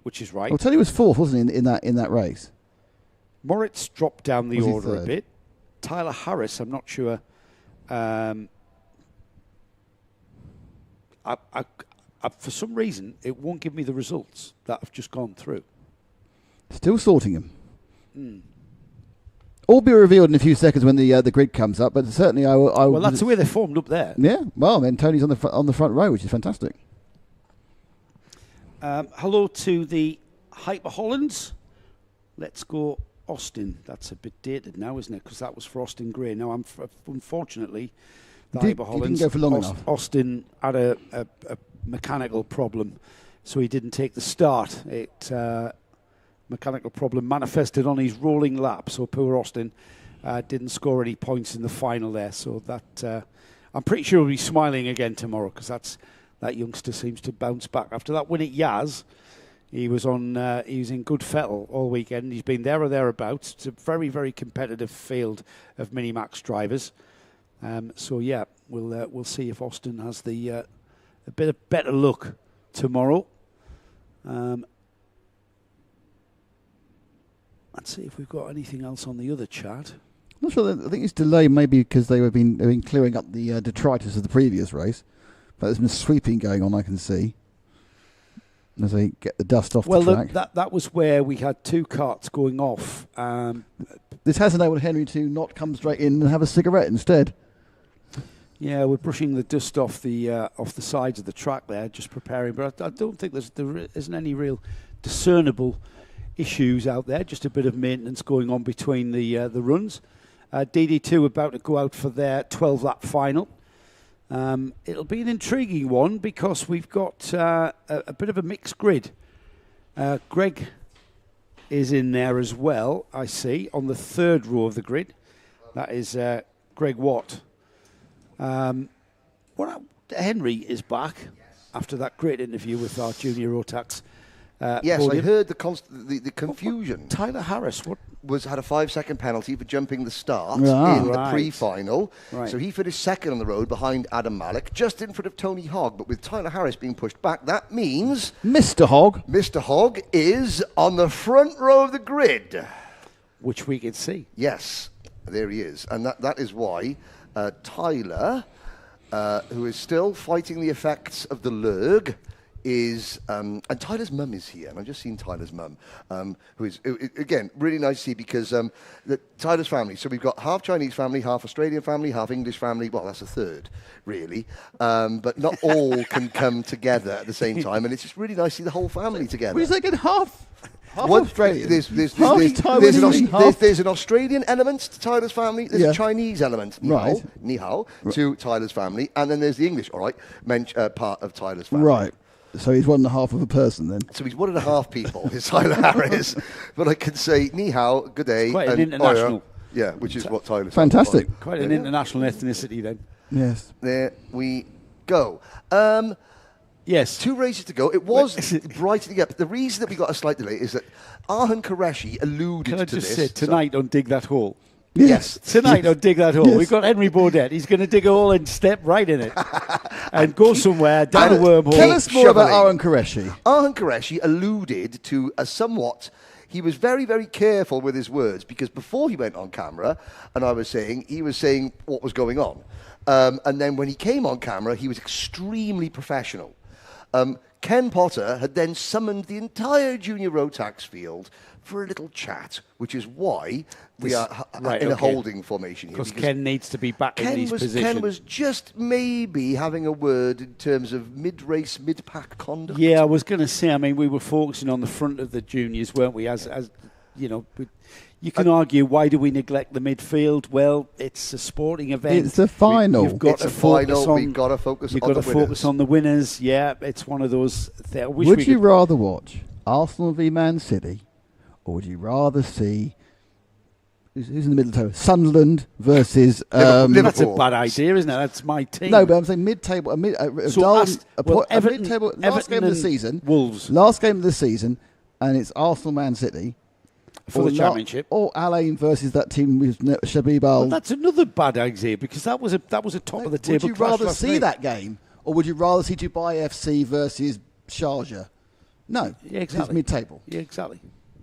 which is right. Well, Tony was 4th, wasn't he, in that race? Moritz dropped down the Was he order a third? bit. Tyler Harris, I'm not sure. For some reason, it won't give me the results that have just gone through. Still sorting them. All be revealed in a few seconds when the grid comes up, but certainly I Well, that's the way they're formed up there. Yeah, well, then Tony's on the front row, which is fantastic. Hello to the Hyper Hollands. Let's go Austin. That's a bit dated now, isn't it? Because that was for Austin Gray. Now, unfortunately, the Hyper Hollands, didn't go for long enough. Austin had a mechanical problem, so he didn't take the start. Mechanical problem manifested on his rolling lap, so poor Austin didn't score any points in the final there. So that I'm pretty sure he'll be smiling again tomorrow, because that youngster seems to bounce back after that win at Yaz. He was in good fettle all weekend. He's been there or thereabouts. It's a very, very competitive field of Minimax drivers. So yeah, we'll see if Austin has a bit of better luck tomorrow. Let's see if we've got anything else on the other chat. I'm not sure. I think it's delayed maybe because they've been clearing up the detritus of the previous race. But there's been sweeping going on, I can see, as they get the dust off the track. Well, that was where we had 2 carts going off. This has enabled Henry to not come straight in and have a cigarette instead. Yeah, we're brushing the dust off the sides of the track there, just preparing. But I don't think there isn't any real discernible issues out there. Just a bit of maintenance going on between the runs. DD2 about to go out for their 12-lap final. It'll be an intriguing one because we've got a bit of a mixed grid. Greg is in there as well, I see, on the 3rd row of the grid. That is Greg Watt. Henry is back after that great interview with our junior Rotax. Yes, podium. I heard the confusion. Tyler Harris had a 5-second penalty for jumping the start in the pre-final. Right. So he finished second on the road behind Adam Malik, just in front of Tony Hogg. But with Tyler Harris being pushed back, that means Mr. Hogg is on the front row of the grid, which we can see. Yes, there he is, and that is why Tyler, who is still fighting the effects of the lurg, is and Tyler's mum is here, and I've just seen Tyler's mum, who is again really nice to see because Tyler's family. So we've got half Chinese family, half Australian family, half English family. Well, that's a third, really, but not all can come together at the same time, and it's just really nice to see the whole family together. What is that again? Half Australian. There's an Australian element to Tyler's family. There's a Chinese element, ni hao, to Tyler's family, and then there's the English, part of Tyler's family. Right. So he's 1.5 of a person then. So he's 1.5 people, is Tyler Harris. But I can say ni hao, good day. It's quite an international. Yeah, which is what Tyler's fantastic. Like. Quite an international ethnicity then. Yes. There we go. Yes. 2 races to go. It was brightening up. The reason that we got a slight delay is that Arhan Qureshi alluded to this. Can I just say, tonight on Dig That Hole, Yes. Tonight on Dig That Hole, Yes. we've got Henry Baudet. He's going to dig a hole and step right in it and go somewhere down a wormhole. Tell us more about shoveling. Aaron Qureshi. Aaron Qureshi alluded to a somewhat... He was very, very careful with his words because before he went on camera, and he was saying what was going on. And then when he came on camera, he was extremely professional. Ken Potter had then summoned the entire junior Rotax field for a little chat, which is why we are in a holding formation here. Because Ken needs to be back in these positions. Ken was just maybe having a word in terms of mid-race, mid-pack conduct. Yeah, I was going to say, I mean, we were focusing on the front of the juniors, weren't we? As you know, you can argue, why do we neglect the midfield? Well, it's a sporting event. It's a final. You've got It's to a focus final. on, We've got to focus you've on got the to focus winners. on the winners. Yeah, it's one of those. Would you rather watch Arsenal v Man City, or would you rather see who's in the middle of the table? Sunderland versus Liverpool. That's a bad idea, isn't it? That's my team. No, but I'm saying mid-table. Last game of the season. Wolves. Last game of the season, and it's Arsenal Man City. For the championship. Or Al Ain versus that team with Shabib Al. Well, that's another bad idea because that was a top of the table. Would you rather see that game, or would you rather see Dubai FC versus Sharjah? No, yeah, exactly. It's mid-table. Yeah, exactly.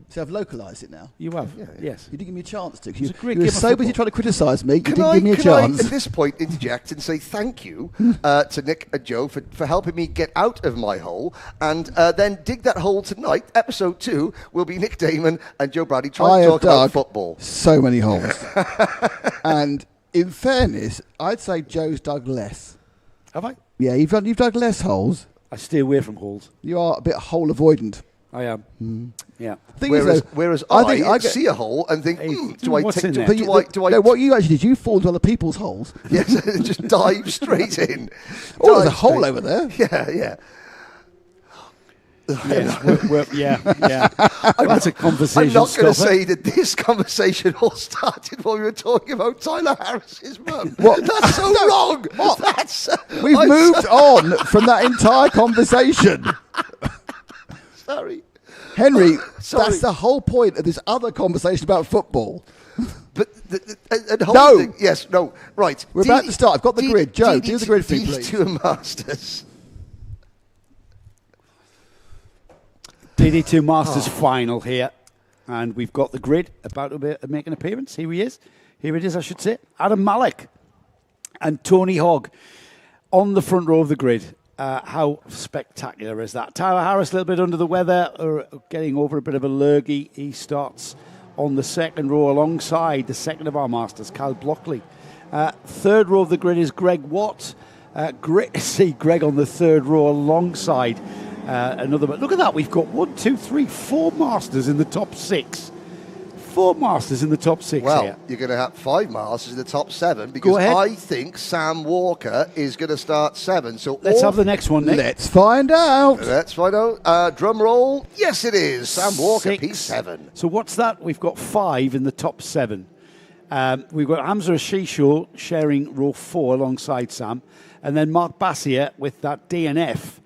So I've localised it now. You have, yes. You didn't give me a chance to. It's You a great were game of so busy football. trying to criticise me, you Can didn't give me a I, chance. at this point, interject and say thank you to Nick and Joe for helping me get out of my hole, and then dig that hole tonight. Episode 2 will be Nick Damon and Joe Bradley I trying to have talk about dug football. so many holes. And in fairness, I'd say Joe's dug less. Have I? Yeah, you've dug less holes. I stay away from holes. You are a bit hole avoidant. I am. Yeah. Whereas I see a hole and think, do I what's take? in Do, there? do I? No, what you actually did, you fall into other people's holes. Yes, just dive straight in. Oh, there's a Dive hole straight- over there. Yeah. Yes, yeah. That's a conversation. I'm not going to stopper. say that this conversation all started while we were talking about Tyler Harris's mum. What? That's so wrong. What? We've I'm moved on from that entire conversation. Sorry. Henry, Sorry. that's the whole point of this other conversation about football. But and No. thing, yes, no, right. We're about to start. I've got the grid. Joe, do the grid for me, please. DD2 Masters. DD2 Masters final here. And we've got the grid about to make an appearance. Here he is. Here it is, I should say. Adam Malik and Tony Hogg on the front row of the grid. How spectacular is that? Tyler Harris a little bit under the weather, or getting over a bit of a lurgy. He starts on the second row alongside the second of our Masters, Kyle Blockley. Third row of the grid is Greg Watt. Great to see Greg on the third row alongside another. But look at that, we've got 4 Masters in the top 6. 4 Masters in the top 6 Well, here. you're going to have 5 Masters in the top 7 because I think Sam Walker is going to start 7. So Let's have the next one, Nick. Let's find out. Let's find out. Drum roll. Yes, it is. Sam Walker, 6. P7. So what's that? We've got 5 in the top 7. We've got Hamza Ashisho sharing row 4 alongside Sam. And then Mark Bassier with that DNF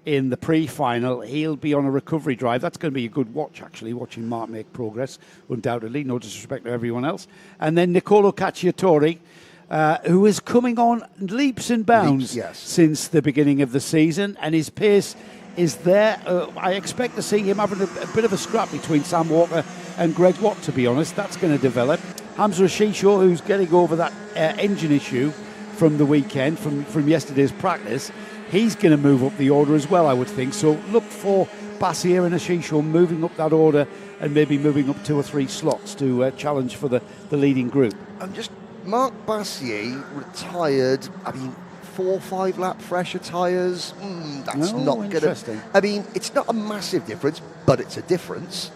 in the pre-final. He'll be on a recovery drive. That's going to be a good watch, actually, watching Mark make progress, undoubtedly. No disrespect to everyone else. And then Nicolo Cacciatore, who is coming on leaps and bounds since the beginning of the season. And his pace is there. I expect to see him having a bit of a scrap between Sam Walker and Greg Watt, to be honest. That's going to develop. Hamza Ashisho, who's getting over that engine issue from the weekend, from yesterday's practice, he's going to move up the order as well, I would think. So look for Bassier and Ashisho moving up that order and maybe moving up 2 or 3 slots to challenge for the leading group. Mark Bassier retired, 4 or 5 lap fresher tyres. That's not going to... interesting. It's not a massive difference, but it's a difference.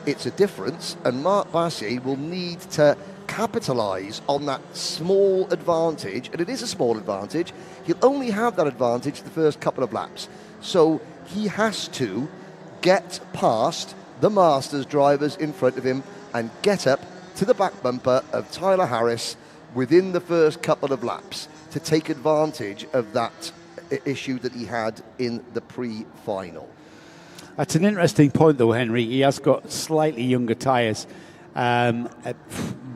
It's a difference, and Mark Bassier will need to capitalise on that small advantage, and it is a small advantage. He'll only have that advantage the first couple of laps. So he has to get past the Masters drivers in front of him and get up to the back bumper of Tyler Harris within the first couple of laps to take advantage of that issue that he had in the pre-final. That's an interesting point, though, Henry. He has got slightly younger tyres.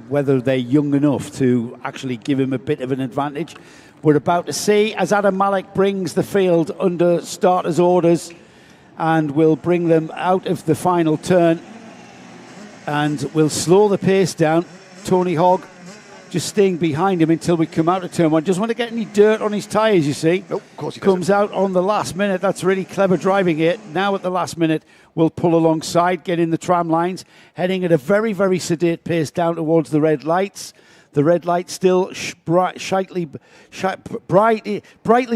whether they're young enough to actually give him a bit of an advantage. We're about to see as Adam Malik brings the field under starters' orders and will bring them out of the final turn and will slow the pace down. Tony Hogg just staying behind him until we come out of turn one. Just want to get any dirt on his tyres, you see. Nope, of course he comes out on the last minute. That's really clever driving it. Now at the last minute, we'll pull alongside, get in the tram lines, heading at a very, very sedate pace down towards the red lights. The red light still brightly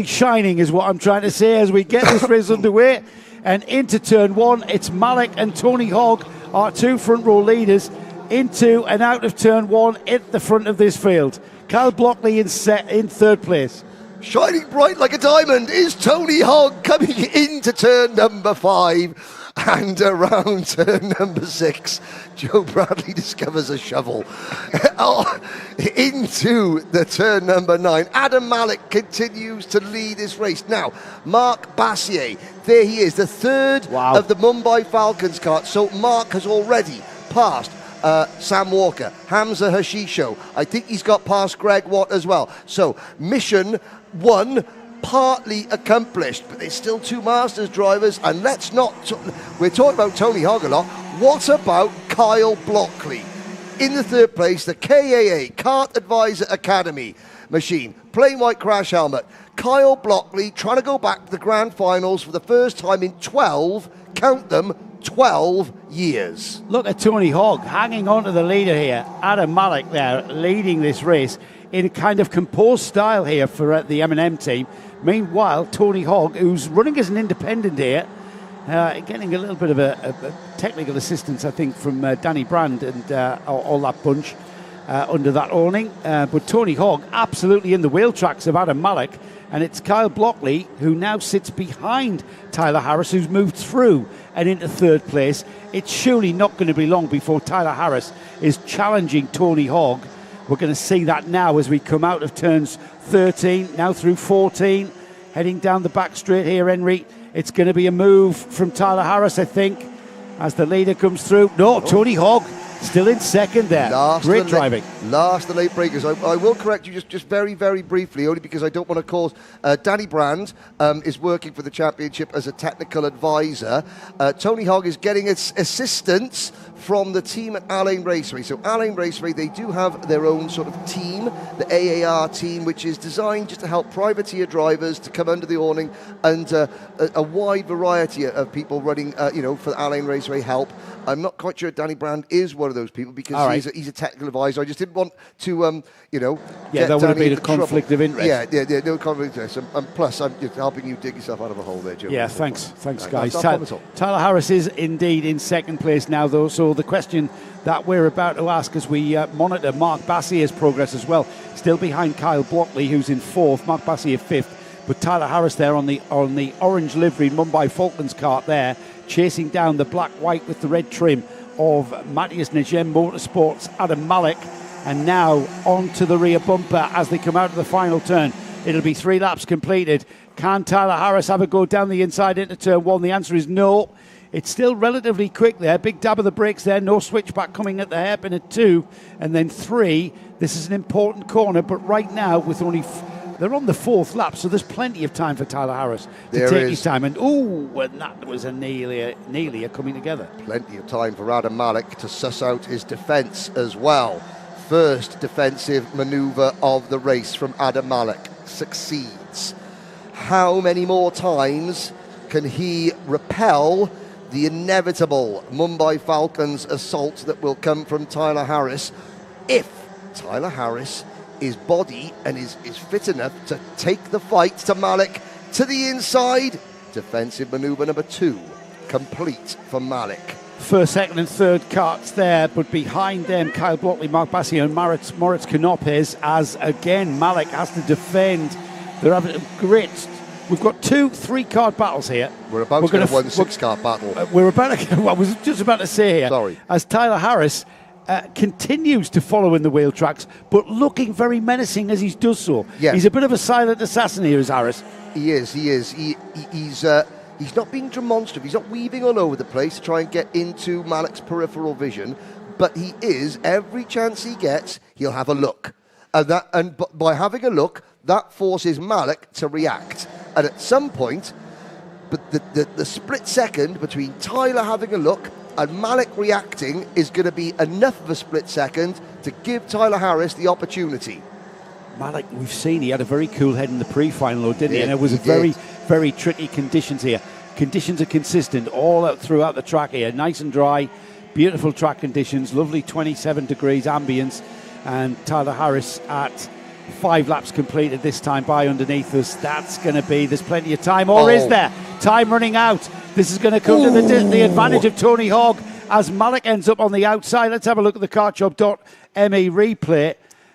shining is what I'm trying to say as we get this race underway. And into turn one, it's Malik and Tony Hogg, our two front row leaders, into and out of turn one at the front of this field. Kyle Blockley in third place. Shining bright like a diamond is Tony Hogg coming into turn number 5. And around turn number 6, Joe Bradley discovers a shovel. Into the turn number 9, Adam Malik continues to lead this race. Now, Mark Bassier, there he is, the third of the Mumbai Falcons cart. So Mark has already passed Sam Walker, Hamza Hashisho. I think he's got past Greg Watt as well. So mission 1 partly accomplished, but there's still 2 Masters drivers, and let's not we're talking about Tony Hogg a lot. What about Kyle Blockley in the third place? The KAA Kart Advisor Academy machine, plain white crash helmet. Kyle Blockley trying to go back to the grand finals for the first time in 12, count them, 12 years. Look at Tony Hogg hanging on to the leader here. Adam Malik there leading this race in a kind of composed style here for the M&M team. Meanwhile, Tony Hogg, who's running as an independent here, getting a little bit of a technical assistance, I think, from Danny Brand and all that bunch under that awning. But Tony Hogg absolutely in the wheel tracks of Adam Malik. And it's Kyle Blockley who now sits behind Tyler Harris, who's moved through and into third place. It's surely not going to be long before Tyler Harris is challenging Tony Hogg. We're going to see that now as we come out of turns 13, now through 14, heading down the back straight here, Henry. It's going to be a move from Tyler Harris, I think, as the leader comes through. No, Tony Hogg still in second there. Great driving. Last the late breakers. I will correct you just very, very briefly, only because I don't want to cause... Danny Brand is working for the championship as a technical advisor. Tony Hogg is getting assistance from the team at Al-Ain Raceway. So Al-Ain Raceway, they do have their own sort of team, the AAR team, which is designed just to help privateer drivers to come under the awning, and a wide variety of people running, for Al-Ain Raceway help. I'm not quite sure Danny Brand is one of those people because he's a technical advisor. I just didn't want to, there would have been a conflict of interest. Yeah, no conflict of interest. And plus, I'm just helping you dig yourself out of a hole there, Joe. Yeah, thanks, guys. Tyler Harris is indeed in second place now, though. So the question that we're about to ask as we monitor Mark Bassier's progress as well, still behind Kyle Blockley, who's in fourth. Mark Bassier fifth, but Tyler Harris there on the orange livery Mumbai Falcons cart there, chasing down the black-white with the red trim of Matthias Negem Motorsports, Adam Malik, and now on to the rear bumper as they come out of the final turn. It'll be 3 laps completed. Can Tyler Harris have a go down the inside into turn 1? The answer is no. It's still relatively quick there. Big dab of the brakes there. No switchback coming at the hairpin at 2. And then 3. This is an important corner, but right now with only... they're on the 4th lap, so there's plenty of time for Tyler Harris to take his time. And and that was a nearly coming together. Plenty of time for Adam Malik to suss out his defence as well. First defensive manoeuvre of the race from Adam Malik succeeds. How many more times can he repel the inevitable Mumbai Falcons assault that will come from Tyler Harris if Tyler Harris is body and is fit enough to take the fight to Malik to the inside? Defensive manoeuvre number 2 complete for Malik. First, second and third carts there, but behind them Kyle Blockley, Mark Bassier and Moritz Canopes, as again Malik has to defend. They're having a great... We've got 2 3-card battles here. We're about to get a 6-card battle. We're about to... I was just about to say here. Sorry. As Tyler Harris continues to follow in the wheel tracks, but looking very menacing as he does so. Yeah. He's a bit of a silent assassin here, is Harris. He is. He's not being demonstrative. He's not weaving all over the place to try and get into Malik's peripheral vision. but he is, every chance he gets, he'll have a look. And by having a look, that forces Malik to react. And at some point, but the split second between Tyler having a look and Malik reacting is going to be enough of a split second to give Tyler Harris the opportunity. Malik, we've seen he had a very cool head in the pre-final, didn't he? And it was he very, did. very tricky conditions here. Conditions are consistent all out throughout the track here. Nice and dry, beautiful track conditions, lovely 27 degrees ambience. And Tyler Harris at 5 laps completed this time by underneath us. That's going to be, there's plenty of time, or is there? Time running out. This is going to come to the advantage of Tony Hogg as Malik ends up on the outside. Let's have a look at the kartjob.me replay.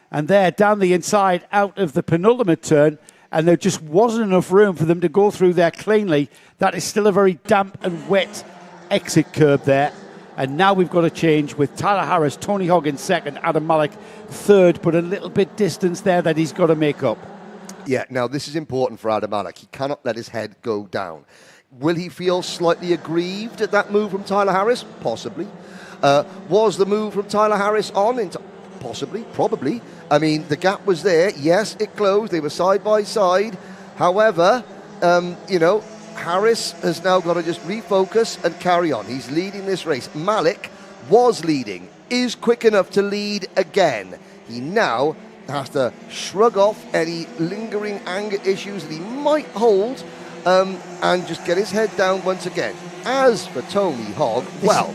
And there, down the inside, out of the penultimate turn, and there just wasn't enough room for them to go through there cleanly. That is still a very damp and wet exit curb there. And now we've got a change with Tyler Harris, Tony Hogg in second, Adam Malik third, but a little bit distance there that he's got to make up. Yeah, now this is important for Adam Malik. He cannot let his head go down. Will he feel slightly aggrieved at that move from Tyler Harris? Possibly. Was the move from Tyler Harris on? Possibly, probably. I mean, the gap was there. Yes, it closed. They were side by side. However, Harris has now got to just refocus and carry on. He's leading this race. Malik was leading, is quick enough to lead again. He now has to shrug off any lingering anger issues that he might hold and just get his head down once again. As for Tony Hogg,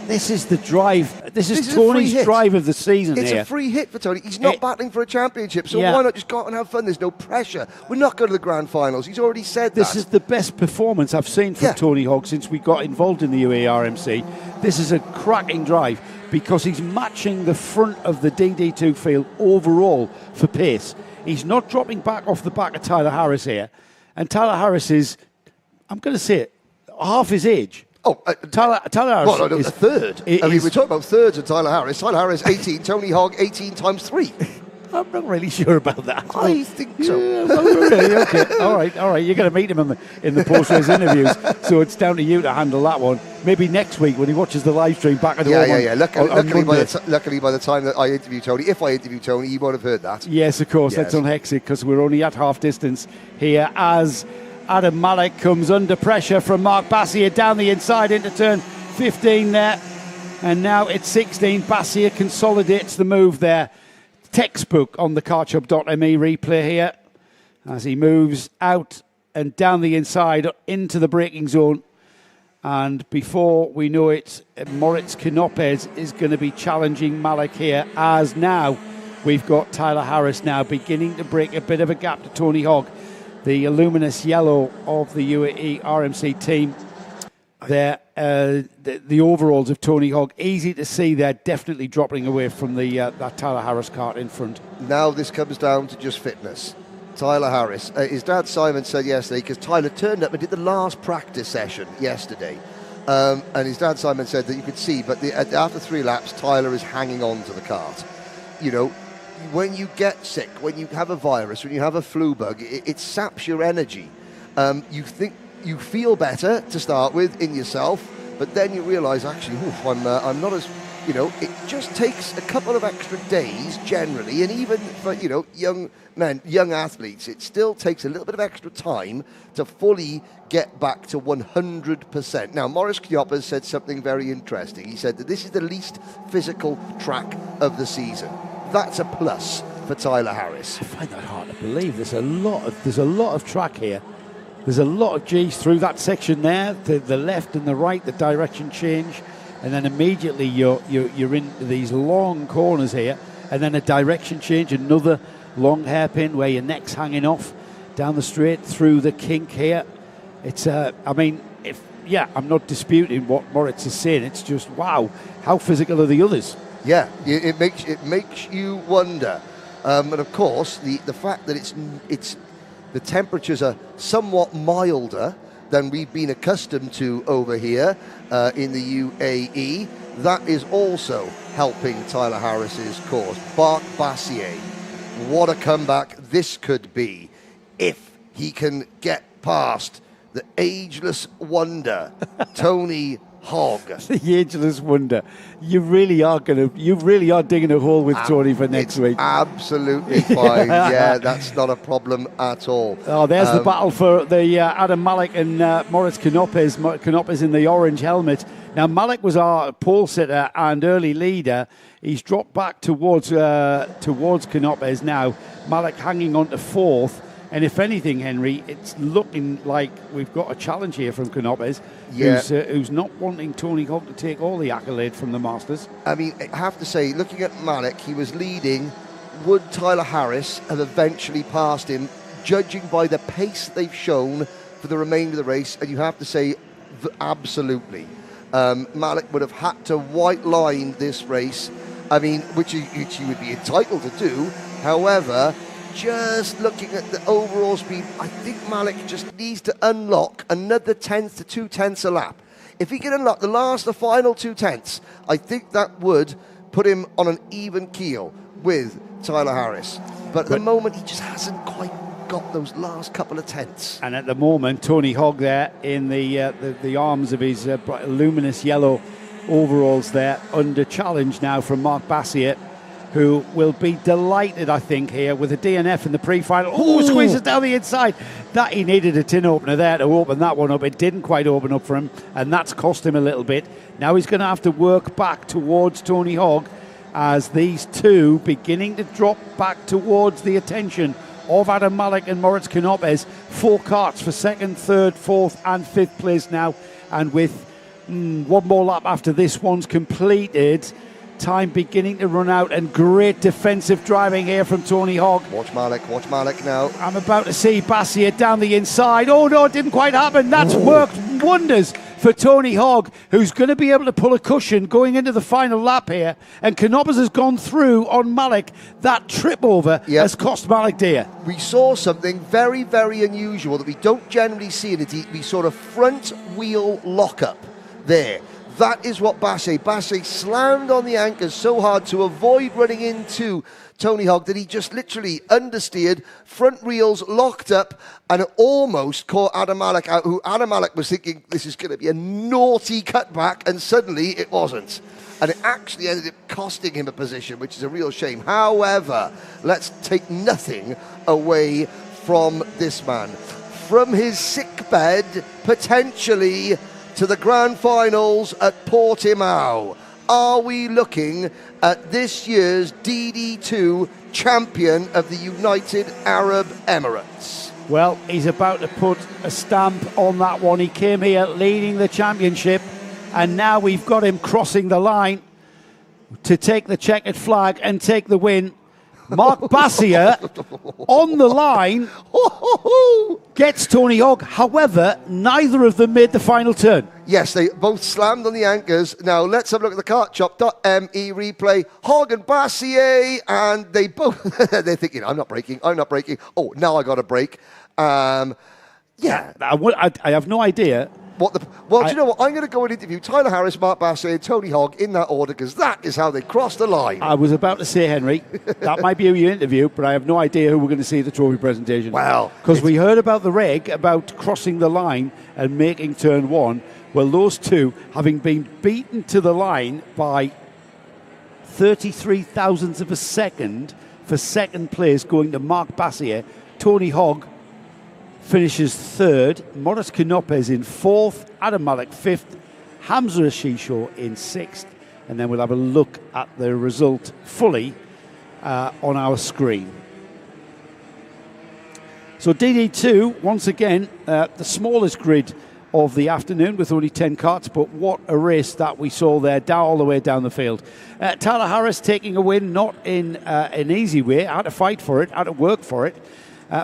this is the drive. This is Tony's drive of the season. It's here. a free hit for Tony. He's not battling for a championship, so why not just go out and have fun? There's no pressure. We're not going to the grand finals. He's already said this is the best performance I've seen from Tony Hogg since we got involved in the UAE RMC. This is a cracking drive because he's matching the front of the DD2 field overall for pace. He's not dropping back off the back of Tyler Harris here, and Tyler Harris is, I'm going to say it, half his age. Tyler Harris is a third. We're talking about thirds of Tyler Harris. Tyler Harris, 18. Tony Hogg, 18 times 3. I'm not really sure about that. I think so. Really? Okay. All right. You're going to meet him in the post-race interviews, so it's down to you to handle that one. Maybe next week when he watches the live stream back at home. Luckily, by the time that I interview Tony, if I interview Tony, he won't have heard that. Yes, of course. Let's unhex it because we're only at half distance here as Adam Malik comes under pressure from Mark Bassier down the inside into turn 15 there. And now it's 16. Bassier consolidates the move there. Textbook on the kartjob.me replay here as he moves out and down the inside into the braking zone. And before we know it, Moritz Knopez is going to be challenging Malik here as now we've got Tyler Harris now beginning to break a bit of a gap to Tony Hogg. The luminous yellow of the UAE RMC team there, the overalls of Tony Hogg, easy to see they're definitely dropping away from that Tyler Harris kart in front. Now this comes down to just fitness. Tyler Harris, his dad Simon said yesterday, because Tyler turned up and did the last practice session yesterday, and his dad Simon said that you could see, but after 3 laps, Tyler is hanging on to the kart. When you get sick, when you have a virus, when you have a flu bug, it saps your energy. You feel better to start with in yourself, but then you realise, actually, I'm not as, it just takes a couple of extra days generally, and even for, young men, young athletes, it still takes a little bit of extra time to fully get back to 100%. Now, Maurice Knopper said something very interesting. He said that this is the least physical track of the season. That's a plus for Tyler Harris. I find that hard to believe. There's a lot of track here. There's a lot of G's through that section there. The left and the right, the direction change, and then immediately you're in these long corners here, and then a direction change, another long hairpin where your neck's hanging off down the straight through the kink here. It's I'm not disputing what Moritz is saying. It's just wow, how physical are the others? Yeah, it makes you wonder, and of course the fact that it's the temperatures are somewhat milder than we've been accustomed to over here in the UAE. That is also helping Tyler Harris's cause. Mark Bassier, what a comeback this could be if he can get past the ageless wonder Tony Hogg. The ageless wonder. You really are digging a hole with Tony for next week. Absolutely fine. Yeah, that's not a problem at all. Oh, there's the battle for the Adam Malik and Moritz Canopes. Canopes in the orange helmet. Now, Malik was our pole sitter and early leader. He's dropped back towards Canopes now. Malik hanging on to fourth. And if anything, Henry, it's looking like we've got a challenge here from Canopes, who's not wanting Tony Hogg to take all the accolade from the Masters. I mean, I have to say, looking at Malik, he was leading. Would Tyler Harris have eventually passed him, judging by the pace they've shown for the remainder of the race? And you have to say, absolutely. Malik would have had to white line this race, I mean, which he would be entitled to do. However, just looking at the overall speed, I think Malik just needs to unlock another 1/10 to 2/10 a lap. If he can unlock the final 2/10, I think that would put him on an even keel with Tyler Harris. But at the moment, he just hasn't quite got those last couple of 10ths. And at the moment, Tony Hogg there in the arms of his luminous yellow overalls there, under challenge now from Mark Bassier, who will be delighted, I think, here with a DNF in the pre-final. Oh, squeezes down the inside. That he needed a tin opener there to open that one up. It didn't quite open up for him, and that's cost him a little bit. Now he's going to have to work back towards Tony Hogg as these two beginning to drop back towards the attention of Adam Malik and Moritz Canopes. 4 carts for second, third, fourth, and fifth place now. And with one more lap after this one's completed, time beginning to run out, and great defensive driving here from Tony Hogg. Watch Malik now. I'm about to see Bassier down the inside. Oh no, it didn't quite happen. That's worked wonders for Tony Hogg, who's going to be able to pull a cushion going into the final lap here. And Canopes has gone through on Malik. That trip over has cost Malik dear. We saw something very, very unusual that we don't generally see in a DD, sort of front wheel lockup there. That is what Bassier slammed on the anchors so hard to avoid running into Tony Hogg that he just literally understeered, front wheels locked up, and almost caught Adam Malik out, who Adam Malik was thinking this is going to be a naughty cutback, and suddenly it wasn't. And it actually ended up costing him a position, which is a real shame. However, let's take nothing away from this man. From his sickbed, potentially, to the grand finals at Portimao. Are we looking at this year's DD2 champion of the United Arab Emirates? Well, he's about to put a stamp on that one. He came here leading the championship, and now we've got him crossing the line to take the checkered flag and take the win. Mark Bassier on the line gets Tony Hogg. However, neither of them made the final turn. Yes, they both slammed on the anchors. Now, let's have a look at the kartshop.me replay. Hogg and Bassier, and they both, they're thinking, I'm not braking. Oh, now I got to brake. I have no idea. Do you know what? I'm going to go and interview Tyler Harris, Mark Bassier, and Tony Hogg in that order, because that is how they crossed the line. I was about to say, Henry, that might be who you interview, but I have no idea who we're going to see at the trophy presentation. Well, because we heard about the reg, about crossing the line and making turn one. Well, those two, having been beaten to the line by 33 thousandths of a second for second place, going to Mark Bassier, Tony Hogg finishes third, Moritz Canopes in fourth, Adam Malik fifth, Hamza Ashisho in sixth, and then we'll have a look at the result fully on our screen. So DD2, once again, the smallest grid of the afternoon with only 10 karts, but what a race that we saw there, all the way down the field. Tyler Harris taking a win, not in an easy way, had to fight for it, had to work for it.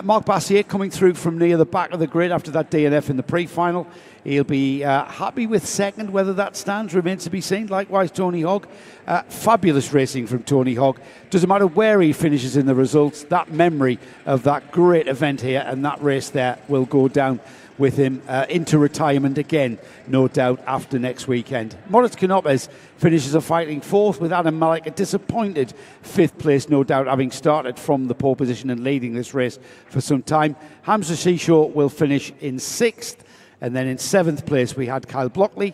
Mark Bassier coming through from near the back of the grid after that DNF in the pre-final. He'll be happy with second. Whether that stands remains to be seen. Likewise, Tony Hogg. Fabulous racing from Tony Hogg. Doesn't matter where he finishes in the results, that memory of that great event here and that race there will go down with him into retirement again, no doubt, after next weekend. Moritz Canopes finishes a fighting fourth with Adam Malik, a disappointed fifth place, no doubt, having started from the pole position and leading this race for some time. Hamza Ashisho will finish in sixth, and then in seventh place we had Kyle Blockley.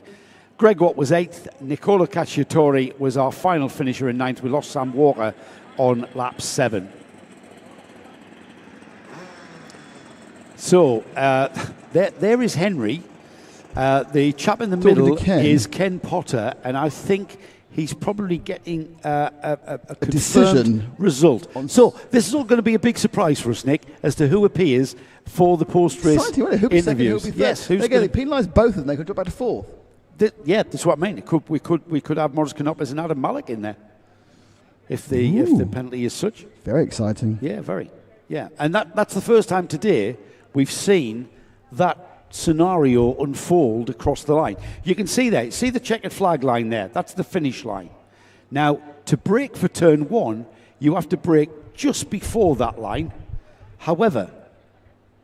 Greg Watt was 8th. Nicola Cacciatore was our final finisher in 9th. We lost Sam Walker on lap 7. So there is Henry. The chap in the middle is Ken Potter, and I think he's probably getting a confirmed decision result. So this is all going to be a big surprise for us, Nick, as to who appears for the post-race interviews. Yes, they're going to penalise both of them. They could drop back to 4th. Yeah, that's what I mean. We could have Maurice Canopus and Adam Malik in there if the penalty is such. Very exciting. Yeah, very. Yeah, and that's the first time today we've seen that scenario unfold across the line. You can see there. See the checkered flag line there? That's the finish line. Now, to brake for turn 1, you have to brake just before that line. However,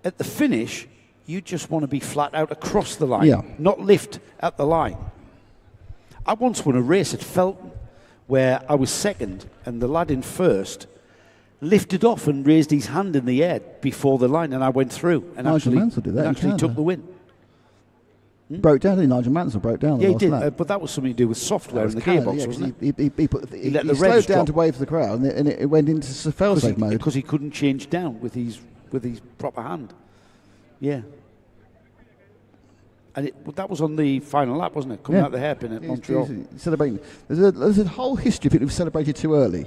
at the finish, you just want to be flat out across the line, not lift at the line. I once won a race at Felton where I was second and the lad in first lifted off and raised his hand in the air before the line, and I went through and Nigel Mansell did that in actually took Canada. the win. Broke down, didn't he? Nigel Mansell broke down. Yeah, he did, but that was something to do with software in the gearbox, wasn't it? He let the slowed revs down drop. to wave for the crowd, and it went into fail-safe mode. Because he couldn't change down with his proper hand. Yeah. And that was on the final lap, wasn't it? Coming out the hairpin at Montreal. Celebrating. There's a whole history of people who've celebrated too early.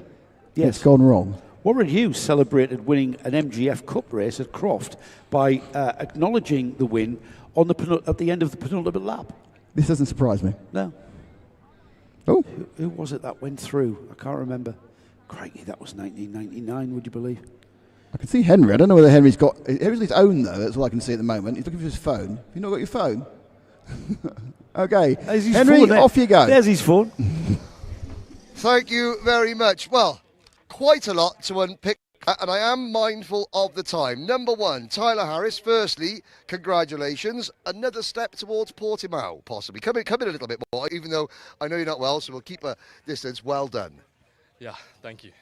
Yes. It's gone wrong. Warren Hughes celebrated winning an MGF Cup race at Croft by acknowledging the win on at the end of the penultimate lap. This doesn't surprise me. No. Oh. Who was it that went through? I can't remember. Crikey, that was 1999, would you believe? I can see Henry. I don't know whether Henry's got his own, though. That's all I can see at the moment. He's looking for his phone. Have you not got your phone? Okay. Henry, off you go. There's his phone. Thank you very much. Well, quite a lot to unpick, and I am mindful of the time. Number 1, Tyler Harris. Firstly, congratulations. Another step towards Portimao, possibly. Come in a little bit more, even though I know you're not well, so we'll keep a distance. Well done. Yeah, thank you.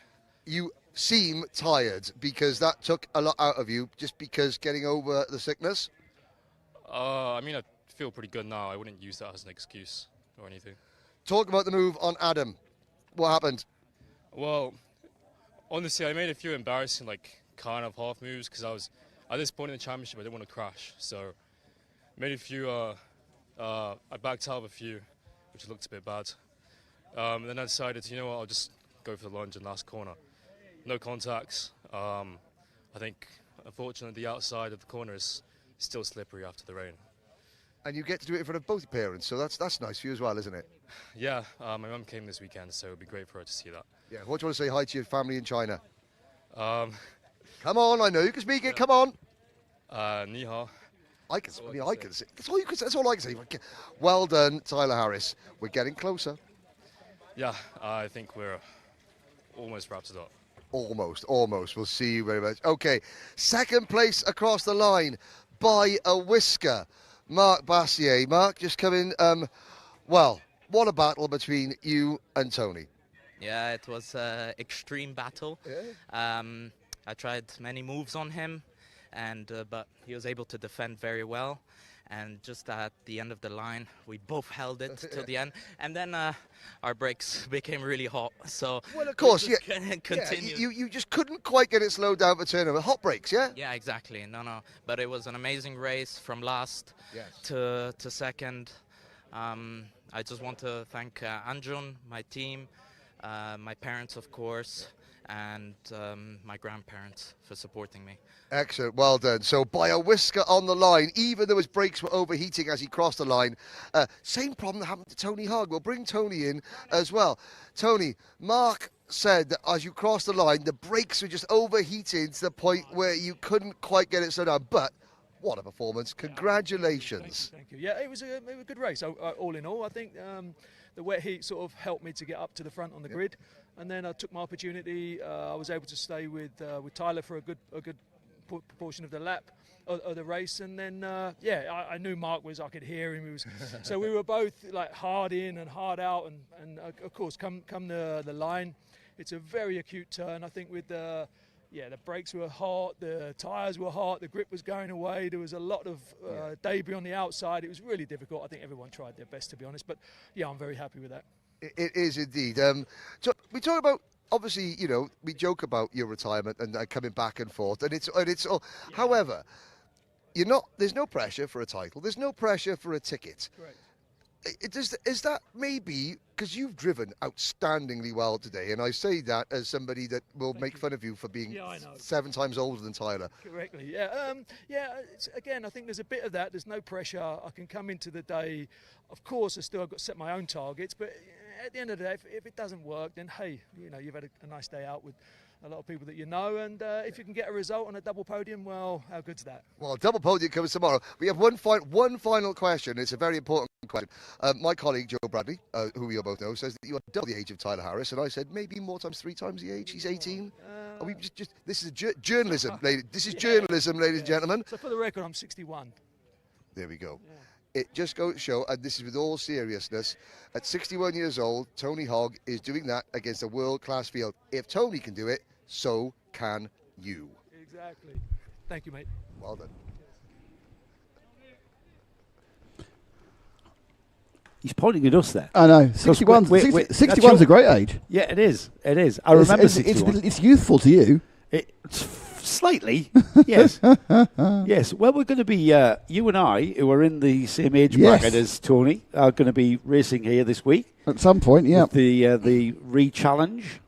You seem tired because that took a lot out of you, just because getting over the sickness. I mean, I feel pretty good now. I wouldn't use that as an excuse or anything. Talk about the move on Adam. What happened? Well, honestly, I made a few embarrassing, kind of half moves because I was, at this point in the championship, I didn't want to crash. So, made a few, I backed out of a few, which looked a bit bad. Then I decided, you know what, I'll just go for the lunge in last corner. No contacts. I think, unfortunately, the outside of the corner is still slippery after the rain. And you get to do it in front of both parents, so that's nice for you as well, isn't it? Yeah, my mum came this weekend, so it would be great for her to see that. Yeah, what do you want to say hi to your family in China? Come on, I know you can speak it, come on. Ni hao. I can say. That's all you can say. That's all I can say. Well done, Tyler Harris. We're getting closer. Yeah, I think we're almost wrapped it up. Almost. We'll see you very much. Okay, second place across the line by a whisker. Mark Bassier. Mark, just come in. Well, what a battle between you and Tony. Yeah, it was an extreme battle. Yeah. I tried many moves on him, but he was able to defend very well. And just at the end of the line, we both held it to the end. And then our brakes became really hot. So well, of course, continue. You just couldn't quite get it slowed down for turnover. Hot brakes, yeah? Yeah, exactly. No. But it was an amazing race from last to second. I just want to thank Anjun, my team, my parents, of course, and my grandparents for supporting me. Excellent, well done. So by a whisker on the line, even though his brakes were overheating as he crossed the line. Same problem that happened to Tony Hogg. We'll bring Tony in as well. Tony, Mark said that as you crossed the line, the brakes were just overheating to the point where you couldn't quite get it slowed down. But what a performance. Congratulations. Thank you. Yeah, it was a good race. All in all, I think the wet heat sort of helped me to get up to the front on the grid. And then I took my opportunity. I was able to stay with Tyler for a good proportion of the lap of the race, and then I knew Mark was. I could hear him. So we were both hard in and hard out, and of course come the line, it's a very acute turn. I think with the yeah, the brakes were hot, the tyres were hot, the grip was going away. There was a lot of debris on the outside. It was really difficult. I think everyone tried their best, to be honest. But yeah, I'm very happy with that. It is indeed. So we talk about, obviously, you know, we joke about your retirement and coming back and forth, and it's all. Yeah. However, there's no pressure for a title. There's no pressure for a ticket. Correct. Is that maybe because you've driven outstandingly well today, and I say that as somebody that will make fun of you for being 7 times older than Tyler. Correctly, yeah. Again, I think there's a bit of that. There's no pressure. I can come into the day. Of course, I've got to set my own targets, but at the end of the day, if it doesn't work, then hey, you know, you've had a nice day out with a lot of people that you know, and if you can get a result on a double podium, well, how good's that? Well, double podium comes tomorrow. We have one final question. It's a very important question. My colleague, Joe Bradley, who we all both know, says that you are double the age of Tyler Harris, and I said maybe more times 3 times the age. He's 18. Are we just this is journalism, ladies. This is journalism, ladies and gentlemen. So for the record, I'm 61. There we go. Yeah. It just goes to show, and this is with all seriousness, at 61 years old, Tony Hogg is doing that against a world-class field. If Tony can do it, so can you. Exactly. Thank you, mate. Well done. He's pointing at us there. I know. 61's a great age. Yeah, it is. It is. I remember 61. It's youthful to you. It's slightly, yes. Yes. Well, we're going to be, you and I, who are in the same age bracket as Tony, are going to be racing here this week. At some point, yeah. The re-challenge,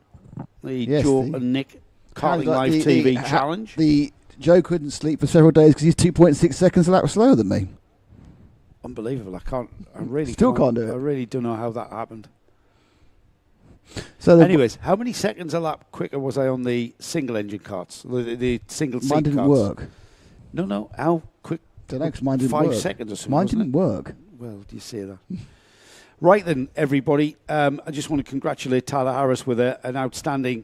Joe and Nick Karting Live TV challenge. The Joe couldn't sleep for several days because he's 2.6 seconds a lap slower than me. Unbelievable. I really can't do it. I really don't know how that happened. So anyways, how many seconds a lap quicker was I on the single engine carts? The single seat carts? Mine didn't work. No. How quick? Don't know, 'cause mine didn't 5 work. seconds or something. Mine didn't work. Well, do you see that? Right then, everybody. I just want to congratulate Tyler Harris with an outstanding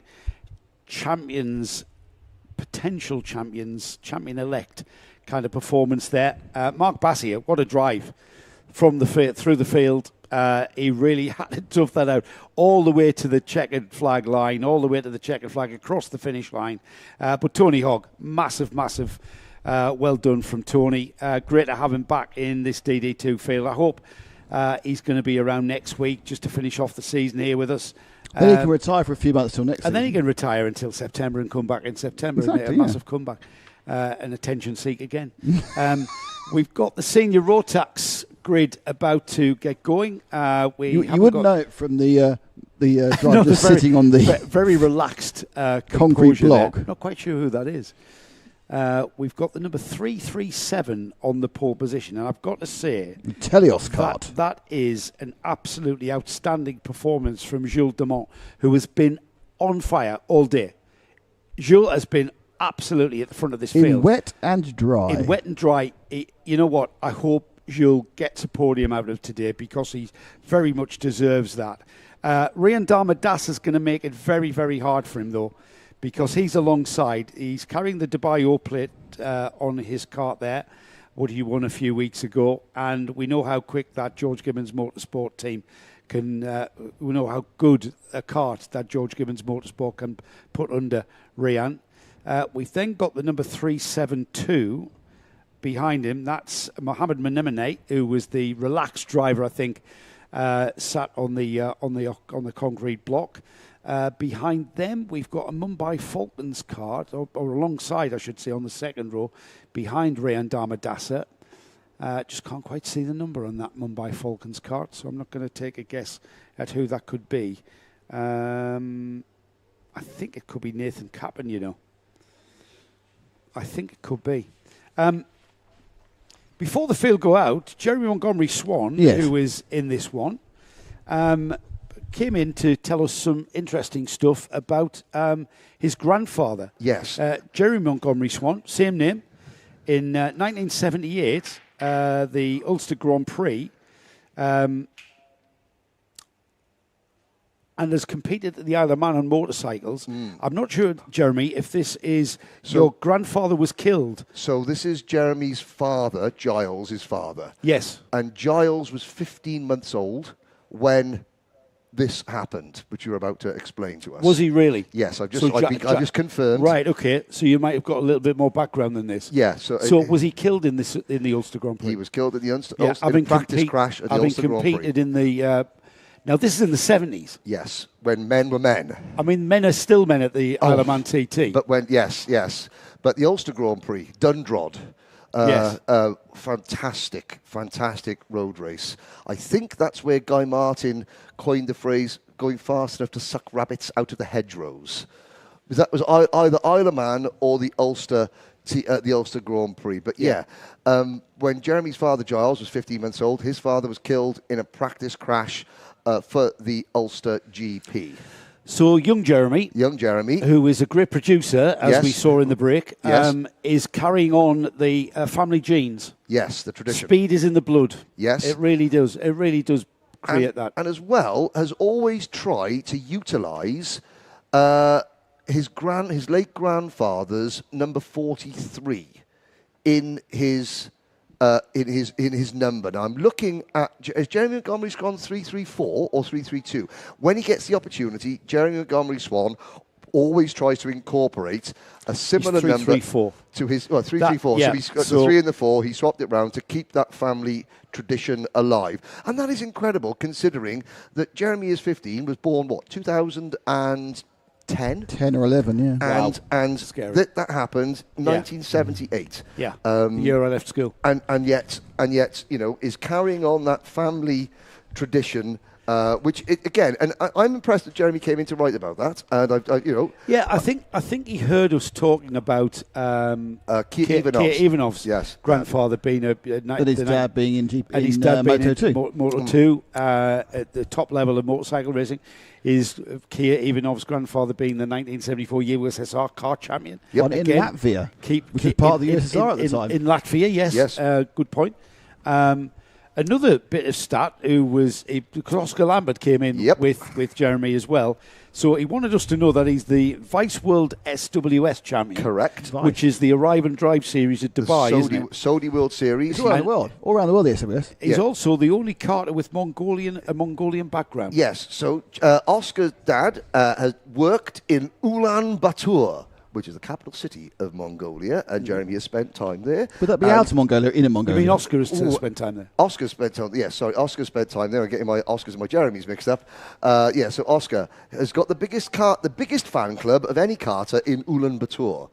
potential champion-elect kind of performance there. Mark Bassier, what a drive from through the field. He really had to tough that out all the way to the checkered flag line, all the way to the checkered flag across the finish line. But Tony Hogg, massive, well done from Tony. Great to have him back in this DD2 field. I hope he's going to be around next week just to finish off the season here with us. Then he can retire for a few months till next season. And then he can retire until September and come back in September and make a massive comeback. An attention seek again. We've got the senior Rotax grid about to get going. You wouldn't know it from the driver just sitting on the very relaxed concrete block. There. Not quite sure who that is. We've got the number 337 on the pole position, and I've got to say, Telios cart. That is an absolutely outstanding performance from Jules Demont, who has been on fire all day. Jules has been absolutely at the front of this field. In wet and dry. In wet and dry. You know what? I hope Jules gets a podium out of today because he very much deserves that. Rian Darmadas is going to make it very, very hard for him, though, because he's alongside. He's carrying the Dubai O plate on his cart there, what he won a few weeks ago. And we know how quick that George Gibbons Motorsport team can, we know how good a cart that George Gibbons Motorsport can put under Rian. We've then got the number 372 behind him. That's Mohammed Menemene, who was the relaxed driver, I think, sat on the concrete block. Behind them, we've got a Mumbai Falcons cart, or alongside, I should say, on the second row, behind Rayan Darmadasa. Just can't quite see the number on that Mumbai Falcons cart, so I'm not going to take a guess at who that could be. I think it could be Nathan Kappen, you know. I think it could be. Before the field go out, Jeremy Montgomery Swan, who is in this one, came in to tell us some interesting stuff about his grandfather. Yes. Jeremy Montgomery Swan, same name. In 1978, the Ulster Grand Prix, and has competed at the Isle of Man on motorcycles. I'm not sure, Jeremy, if this is your grandfather was killed. So this is Jeremy's father, Giles' father. Yes. And Giles was 15 months old when this happened, which you're about to explain to us. Was he really? Yes, I've So just confirmed. Right, okay. So you might have got a little bit more background than this. Yeah. So was he killed in the Ulster Grand Prix? He was killed in the Ulster practice crash at the Ulster Grand Prix. Competed in the. Now this is in the 70s. Yes, when men were men. I mean, men are still men at the Isle of Man TT. But yes. But the Ulster Grand Prix, Dundrod. Yes. Fantastic road race. I think that's where Guy Martin coined the phrase "going fast enough to suck rabbits out of the hedgerows." That was either Isle of Man or the Ulster Grand Prix. But when Jeremy's father Giles was 15 months old, his father was killed in a practice crash for the Ulster GP. So young Jeremy, who is a great producer, as we saw in the break, Yes. is carrying on the family genes. Yes, the tradition. Speed is in the blood. Yes. It really does. It really does create that. And as well, has always tried to utilise his late grandfather's number 43 in his number. Now I'm looking at, has Jeremy Montgomery gone 334 or 332? When he gets the opportunity, Jeremy Montgomery Swan always tries to incorporate a similar number to his 334. So he's got the 3 and the 4. He swapped it round to keep that family tradition alive, and that is incredible considering that Jeremy is 15, was born 2010 or 11, yeah. And that happened 1978. Yeah. The year I left school. And yet, is carrying on that family tradition. Which again, and I'm impressed that Jeremy came in to write about that. And Yeah, I think he heard us talking about Keir Ivanov's grandfather being and his dad being in GP and his dad being Moto2. in Moto2 at the top level of motorcycle racing. Is Keir Ivanov's grandfather being the 1974 USSR car champion? Yep. In Latvia, which was part of the USSR at the time. In Latvia, yes. Good point. Another bit of stat, because Oscar Lambert came in with Jeremy as well. So he wanted us to know that he's the Vice World SWS champion. Correct. Which is the Arrive and Drive series at Dubai, isn't it? Saudi World Series. All around the world. All around the world, the SWS. He's also the only karter with a Mongolian background. Yes. So Oscar's dad has worked in Ulaanbaatar, which is the capital city of Mongolia, and Jeremy has spent time there. Would that be out of Mongolia or in Mongolia? I mean, Oscar has spent time there. Oscar spent time there. I'm getting my Oscars and my Jeremys mixed up. So Oscar has got the biggest fan club of any karter in Ulaanbaatar.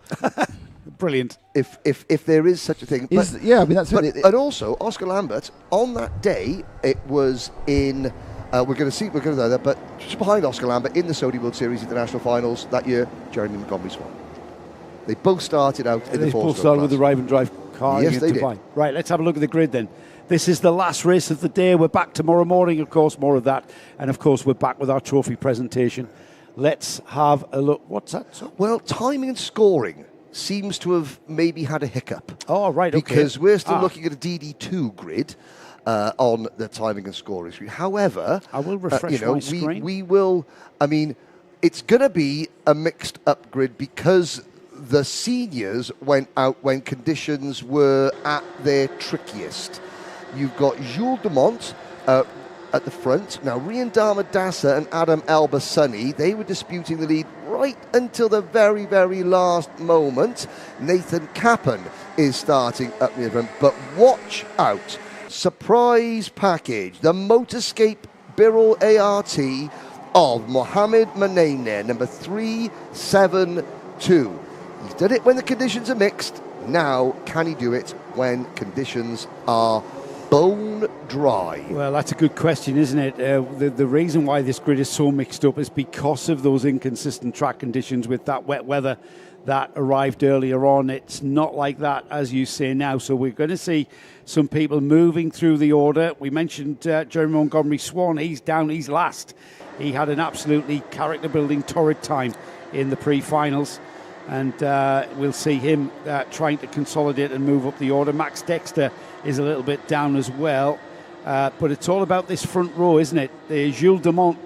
Brilliant. If there is such a thing. And also, Oscar Lambert, on that day, it was in... we're going to know that, but just behind Oscar Lambert in the Saudi World Series International Finals that year, Jeremy Montgomery Swan. They both started out in the four-stroke both started with the Arrive and Drive car. Yes, they Dubai. did. Right, let's have a look at the grid then. This is the last race of the day. We're back tomorrow morning, of course, more of that. And, of course, we're back with our trophy presentation. Let's have a look. What's that? Well, timing and scoring seems to have maybe had a hiccup. Oh, right, okay. Because we're still looking at a DD2 grid on the timing and scoring screen. However, I will refresh my screen. We will, it's going to be a mixed up grid because the seniors went out when conditions were at their trickiest. You've got Jules Dumont at the front. Now, Rian Damadasa and Adam Elbasuni, they were disputing the lead right until the very, very last moment. Nathan Kappen is starting up near them, but watch out. Surprise package, the Motorscape Birol ART of Mohamed Manene, number 372. He's done it when the conditions are mixed. Now, can he do it when conditions are bone dry? Well, that's a good question, isn't it? The reason why this grid is so mixed up is because of those inconsistent track conditions with that wet weather that arrived earlier on. It's not like that, as you say now. So we're going to see some people moving through the order. We mentioned Jeremy Montgomery Swan. He's down, he's last. He had an absolutely character-building torrid time in the pre-finals. And we'll see him trying to consolidate and move up the order. Max Dexter is a little bit down as well. But it's all about this front row, isn't it? There's Jules Dumont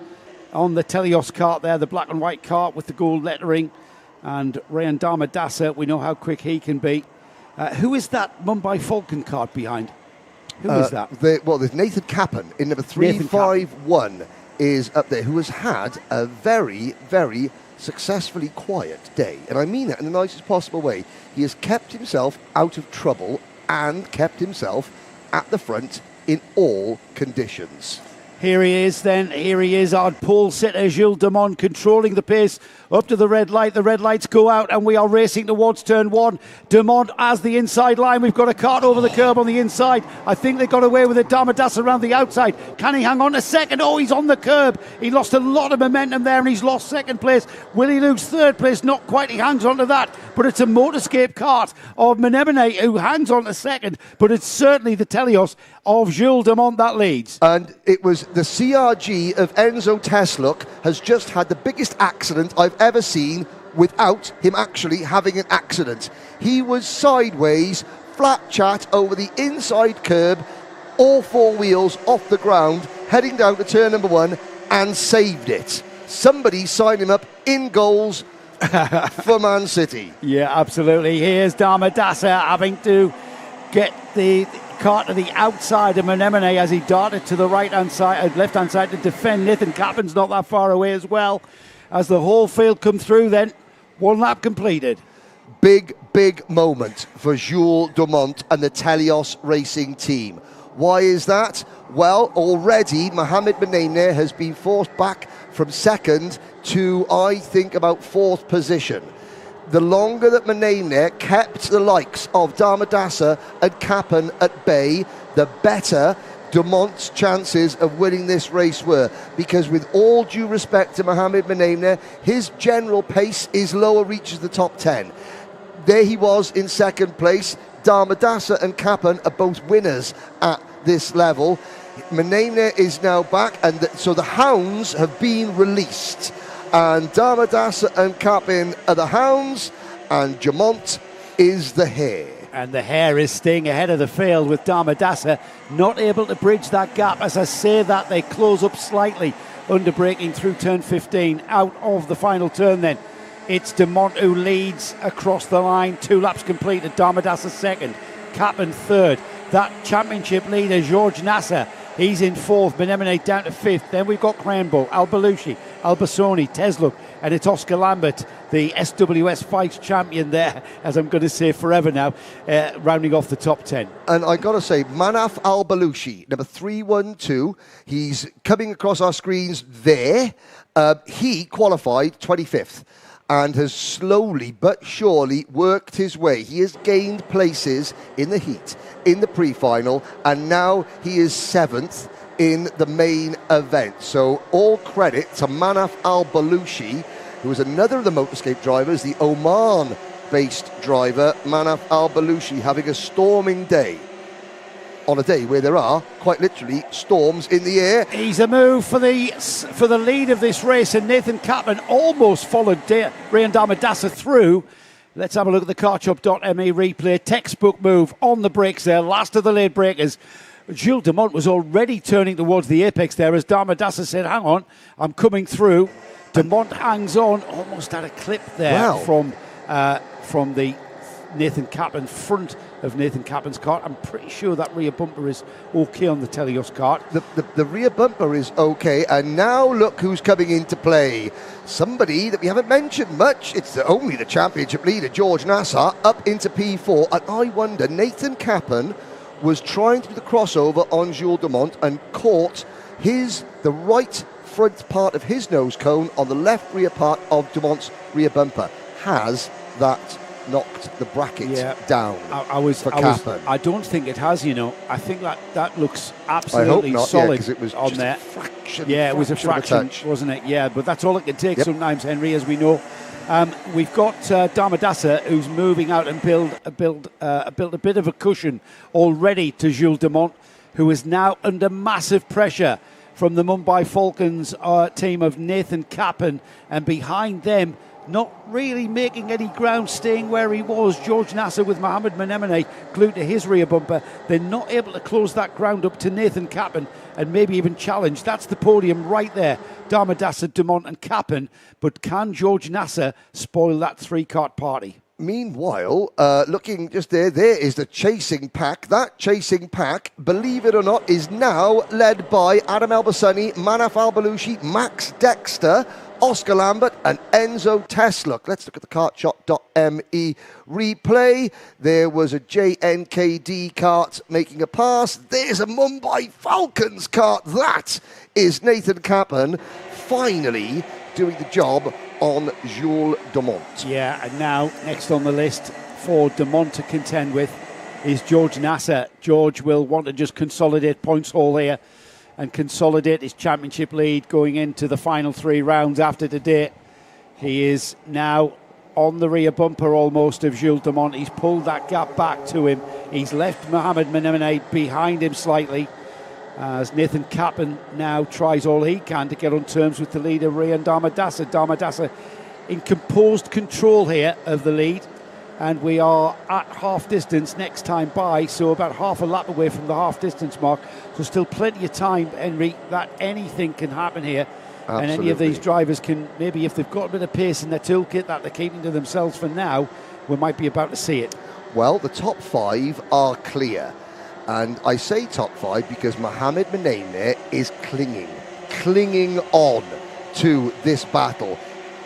on the Telios cart there, the black and white cart with the gold lettering. And Rayan Damadasa, we know how quick he can be. Who is that Mumbai Falcon cart behind? Who is that? There's Nathan Kappen in number 351 is up there, who has had a very, very successfully quiet day. And I mean that in the nicest possible way. He has kept himself out of trouble and kept himself at the front in all conditions. Here he is then, here he is, our pole sitter Gilles Dumont controlling the pace up to the red light. The red lights go out and we are racing towards turn one. Dumont has the inside line. We've got a cart over the curb on the inside. I think they got away with it. Darmadas around the outside. Can he hang on a second? Oh, he's on the curb. He lost a lot of momentum there and he's lost second place. Will he lose third place? Not quite. He hangs on to that. But it's a motorscape cart of Menemone who hangs on to second. But it's certainly the Telios of Gilles Dumont that leads. And it was the CRG of Enzo Tesluk has just had the biggest accident I've ever seen without him actually having an accident. He was sideways, flat chat over the inside curb, all four wheels off the ground, heading down to turn number one and saved it. Somebody signed him up in goals for Man City. Yeah, absolutely. Here's Darmadasa having to get the cart to the outside of Menemone as he darted to the right-hand side, left-hand side to defend. Nathan Cappen's not that far away as well. As the whole field come through then, one lap completed. Big, big moment for Gilles Dumont and the Telios Racing team. Why is that? Well, already Mohamed Menemone has been forced back from second to, I think, about fourth position. The longer that Menemone kept the likes of Darmadasa and Kappen at bay, the better Dumont's chances of winning this race were. Because with all due respect to Mohamed Menemone, his general pace is lower reaches the top 10. There he was in second place. Darmadasa and Kappen are both winners at this level. Menemone is now back, and so the hounds have been released. And Darmadasa and Kappen are the hounds, and Dumont is the hare. And the hare is staying ahead of the field with Darmadasa not able to bridge that gap. As I say that, they close up slightly under braking through turn 15 out of the final turn then. It's Dumont who leads across the line. 2 laps completed. Darmadasa second, Kappen third. That championship leader, George Nasser, he's in fourth. Menemone down to fifth. Then we've got Cranbo, Al-Balushi, Al-Basoni, Tesluk, and it's Oscar Lambert, the SWS Fights champion there, as I'm going to say forever now, rounding off the top 10. And I got to say, Manaf Al-Balushi, number 312, he's coming across our screens there. He qualified 25th and has slowly but surely worked his way. He has gained places in the heat, in the pre-final, and now he is 7th in the main event. So all credit to Manaf Al-Balushi, who is another of the Motorscape drivers, the Oman-based driver, Manaf Al-Balushi, having a storming day on a day where there are, quite literally, storms in the air. He's a move for the lead of this race, and Nathan Kappen almost followed Rayan Darmadasa through. Let's have a look at the carchop.me replay. Textbook move on the brakes there, last of the late breakers. Gilles Dumont was already turning towards the apex there as Darmadasa said, hang on, I'm coming through. Dumont hangs on, almost had a clip there from the Nathan Kappen, front of Nathan Kappen's cart. I'm pretty sure that rear bumper is okay on the Telios cart. The rear bumper is okay, and now look who's coming into play. Somebody that we haven't mentioned much. It's only the championship leader, George Nassar, up into P4. And I wonder, Nathan Kappen was trying to do the crossover on Gilles Dumont and caught the right front part of his nose cone on the left rear part of Dumont's rear bumper. Has that knocked the bracket down for Kappen? I don't think it has, you know. I think that looks absolutely solid because it was on just there. It was a fraction, wasn't it? Yeah, but that's all it can take sometimes, Henry, as we know. We've got Darmadasa, who's moving out and built a bit of a cushion already to Gilles Dumont, who is now under massive pressure from the Mumbai Falcons team of Nathan Kappen, and behind them, not really making any ground, staying where he was, George Nasser with Mohamed Menemone glued to his rear bumper. They're not able to close that ground up to Nathan Kappen and maybe even challenge. That's the podium right there. Darmadasa, Dumont and Kappen. But can George Nasser spoil that 3-cart party? Meanwhile, looking just there is the chasing pack. That chasing pack, believe it or not, is now led by Adam Elbassani, Manaf Al-Balushi, Max Dexter, Oscar Lambert and Enzo Tesluk. Let's look at the kartshot.me replay. There was a JNKD kart making a pass. There's a Mumbai Falcons kart. That is Nathan Capon finally doing the job on Jules Dumont. Yeah, and now next on the list for Dumont to contend with is George Nasser. George will want to just consolidate points haul here and consolidate his championship lead going into the final 3 rounds after today. He is now on the rear bumper almost of Jules Dumont. He's pulled that gap back to him. He's left Mohamed Menemene behind him slightly as Nathan Capon now tries all he can to get on terms with the leader, Rayan Dharmadasa. Dharmadasa in composed control here of the lead, and we are at half distance next time by, so about half a lap away from the half distance mark. So still plenty of time, Henry, that anything can happen here. Absolutely. And any of these drivers can, maybe if they've got a bit of pace in their toolkit that they're keeping to themselves for now, we might be about to see it. Well, the top 5 are clear. And I say top 5 because Mohamed Menemene is clinging on to this battle.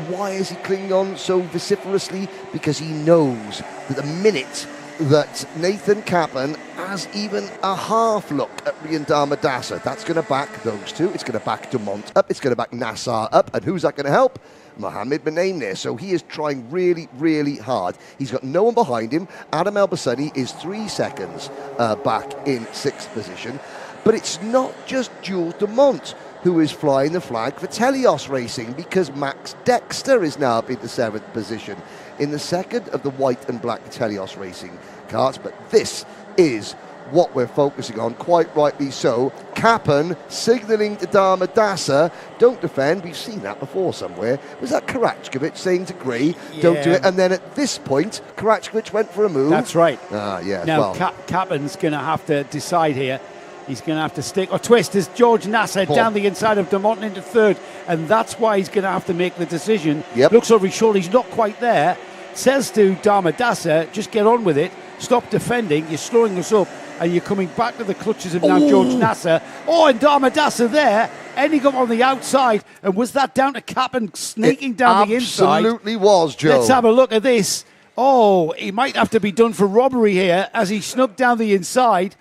Why is he clinging on so vociferously? Because he knows that the minute that Nathan Capon has even a half look at Rayan Dharmadasa, that's going to back those two. It's going to back Dumont up. It's going to back Nassar up. And who's that going to help? Mohamed Menemene. So he is trying really, really hard. He's got no one behind him. Adam Elbassani is 3 seconds back in 6th position. But it's not just Jules Dumont who is flying the flag for Telios Racing, because Max Dexter is now up in the 7th position in the 2nd of the white and black Telios Racing karts. But this is what we're focusing on, quite rightly so. Capon signalling to Dharmadasa, don't defend. We've seen that before somewhere. Was that Karachkovic saying to Gray, don't do it? And then at this point, Karachkovic went for a move. That's right. Yeah. Now, well, Capon's going to have to decide here. He's going to have to stick or twist as George Nasser down the inside of Dumont into 3rd, and that's why he's going to have to make the decision. Looks over his shoulder, he's not quite there. Says to Dharmadasa, just get on with it, stop defending, you're slowing us up, and you're coming back to the clutches of now George Nasser. Oh, and Dharmadasa there, ending up on the outside. And was that down to Capon sneaking down the inside? Absolutely was, Joe. Let's have a look at this. Oh, he might have to be done for robbery here as he snuck down the inside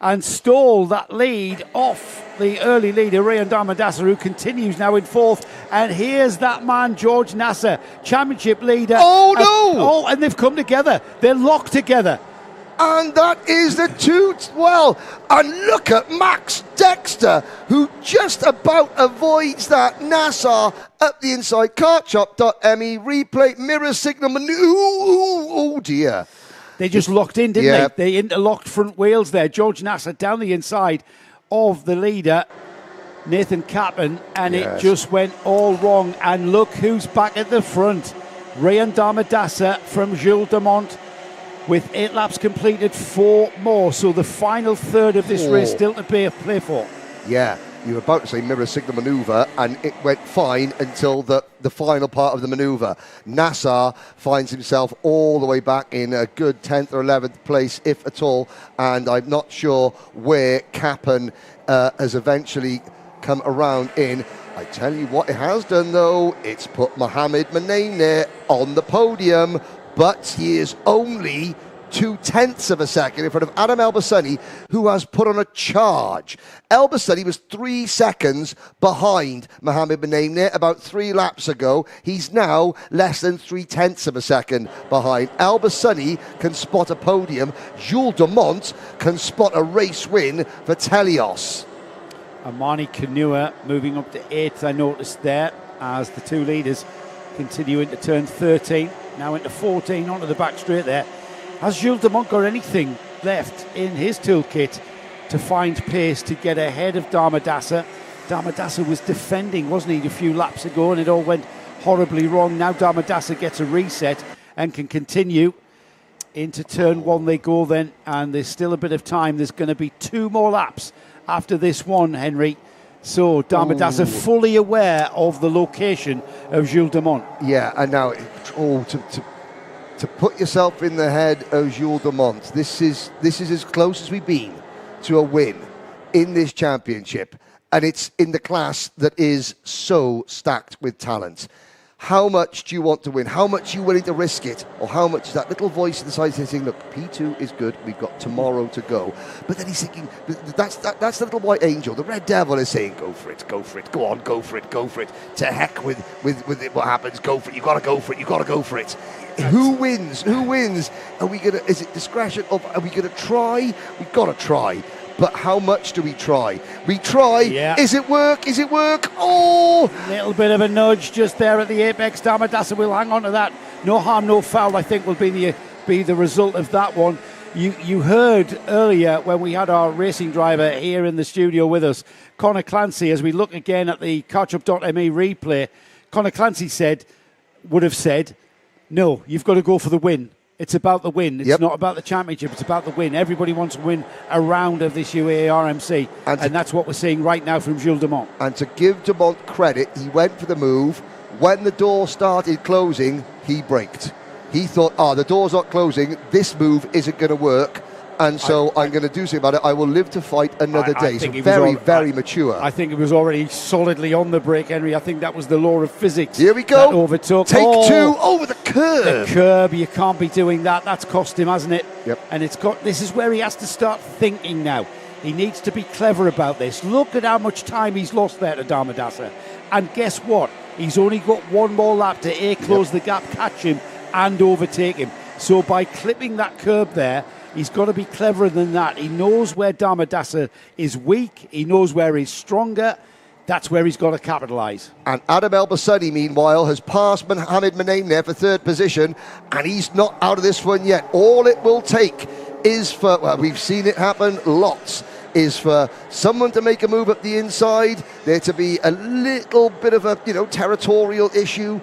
and stole that lead off the early leader, Rayan Dharmadasa, who continues now in 4th. And here's that man, George Nasser, championship leader. Oh, no! Oh, and they've come together. They're locked together. And that is the and look at Max Dexter, who just about avoids that. Nassar up the inside. Kartshot.me replay, mirror signal maneuver. Oh dear. They just locked in, didn't they? They interlocked front wheels there. George Nasser down the inside of the leader, Nathan Capon, and it just went all wrong. And look who's back at the front. Rayan Dharmadasa from Jules Dumont with 8 laps completed, 4 more. So the final third of this race still to play for. Yeah, you were about to say mirror signal manoeuvre, and it went fine until the final part of the manoeuvre. Nassar finds himself all the way back in a good 10th or 11th place, if at all, and I'm not sure where Capon has eventually come around in. I tell you what it has done, though. It's put Mohamed Menemene on the podium, but he is only 0.2 of a second in front of Adam Elbassani, who has put on a charge. Elbassani was 3 seconds behind Mohamed Menemene about 3 laps ago. He's now less than 0.3 of a second behind. Elbassani can spot a podium. Jules Dumont can spot a race win for Telios. Amani Kanua moving up to 8th, I noticed there, as the 2 leaders continue into turn 13, now into 14, onto the back straight there. Has Jules Dumont got anything left in his toolkit to find pace to get ahead of Dharmadasa? Dharmadasa was defending, wasn't he, a few laps ago, and it all went horribly wrong. Now Dharmadasa gets a reset and can continue. Into turn 1 they go then, and there's still a bit of time. There's going to be 2 more laps after this one, Henry. So Dharmadasa fully aware of the location of Jules Dumont. Yeah, and now to put yourself in the head of Jules Dumont. This is as close as we've been to a win in this championship, and it's in the class that is so stacked with talent. How much do you want to win? How much are you willing to risk it? Or how much is that little voice inside saying, look, P2 is good, we've got tomorrow to go. But then he's thinking, that's the little white angel. The red devil is saying, go for it, go on, go for it. To heck with what happens, go for it. You've got to go for it. Who wins? Is it discretion? Are we going to try? We've got to try. But how much do we try? We try. Yeah. Is it work? Oh! Little bit of a nudge just there at the apex. Damadasa will hang on to that. No harm, no foul, I think, will be the result of that one. You heard earlier when we had our racing driver here in the studio with us, Conor Clancy, as we look again at the Carchup.me replay, Conor Clancy would have said, no, you've got to go for the win. It's about the win. It's not about the championship. It's about the win. Everybody wants to win a round of this UAE RMC. And that's what we're seeing right now from Jules Dumont. And to give Dumont credit, he went for the move. When the door started closing, he braked. He thought, the door's not closing. This move isn't going to work. And so I'm going to do something about it. I will live to fight another day. So very mature. I think it was already solidly on the brake, Henry. I think that was the law of physics. Here we go. That overtook. Take two over the curb. The curb, you can't be doing that. That's cost him, hasn't it? Yep. And this is where he has to start thinking now. He needs to be clever about this. Look at how much time he's lost there to Damadasa. And guess what? He's only got one more lap to close the gap, catch him, and overtake him. So by clipping that curb there, he's got to be cleverer than that. He knows where Damadasa is weak. He knows where he's stronger. That's where he's got to capitalise. And Adam El-Bassani, meanwhile, has passed Mohamed Manaim there for third position, and he's not out of this one yet. All it will take is for, we've seen it happen lots, is for someone to make a move up the inside, there to be a little bit of a territorial issue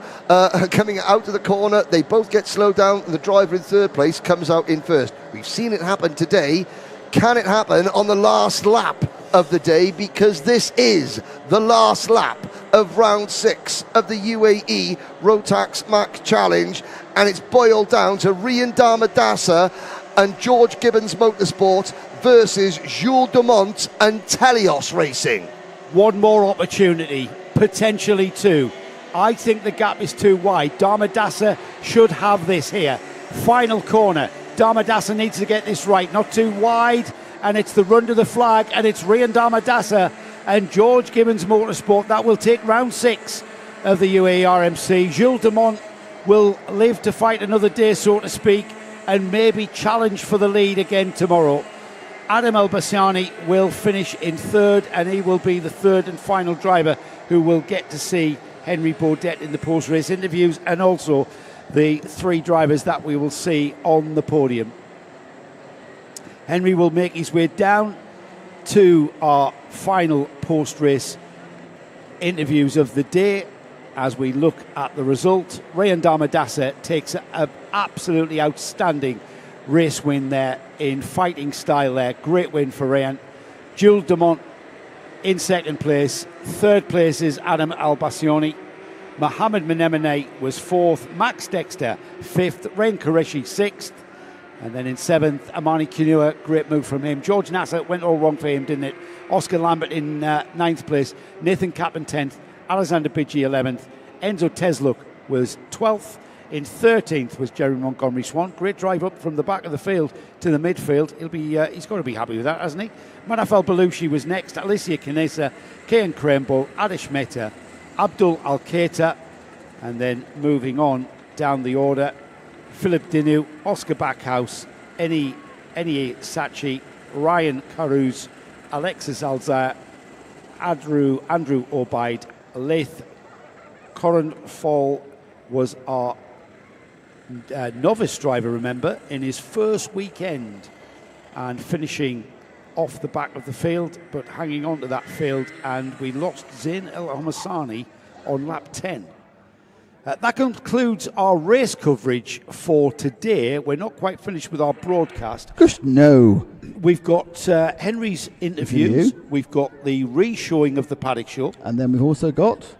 coming out of the corner. They both get slowed down, and the driver in third place comes out in first. We've seen it happen today. Can it happen on the last lap of the day? Because this is the last lap of round 6 of the UAE Rotax Mac Challenge, and it's boiled down to Rian Damadasa and George Gibbons Motorsport versus Jules Dumont and Telios Racing. One more opportunity, potentially two. I think the gap is too wide. Damadasa should have this here. Final corner. Damadasa needs to get this right, not too wide, and it's the run to the flag, and it's Rian Damadasa and George Gibbons Motorsport. That will take round 6 of the UAE RMC. Jules Dumont will live to fight another day, so to speak, and maybe challenge for the lead again tomorrow. Adam El-Bassani will finish in third, and he will be the third and final driver who will get to see Henry Baudet in the post-race interviews, and also the 3 drivers that we will see on the podium. Henry will make his way down to our final post-race interviews of the day as we look at the result. Rian Damadasa takes an absolutely outstanding race win there in fighting style there. Great win for Rian. Jules Dumont in second place. Third place is Adam El-Bassani. Mohamed Manaim was fourth. Max Dexter fifth. Rain Qureshi sixth. And then in seventh, Amani Kunua. Great move from him. George Nasser went all wrong for him, didn't it? Oscar Lambert in ninth place. Nathan Kaplan 10th. Alexander Pidgey 11th. Enzo Tesluk was 12th. In 13th was Jerry Montgomery Swan. Great drive up from the back of the field to the midfield. He's got to be happy with that, hasn't he? Manafal Belushi was next. Alicia Kinesa, Kian Krembo, Adish Mehta, Abdul Al-Qaita, and then moving on down the order, Philip Dinu, Oscar Backhouse, Eni Sachi, Ryan Caruz, Alexis Alzire, Andrew Obaid, Laith Corin Fall was our novice driver, remember, in his first weekend, and finishing off the back of the field, but hanging on to that field, and we lost Zain El Hamasani on lap 10. That concludes our race coverage for today. We're not quite finished with our broadcast. Just no. We've got Henry's interviews. We've got the re-showing of the Paddock Show. And then we've also got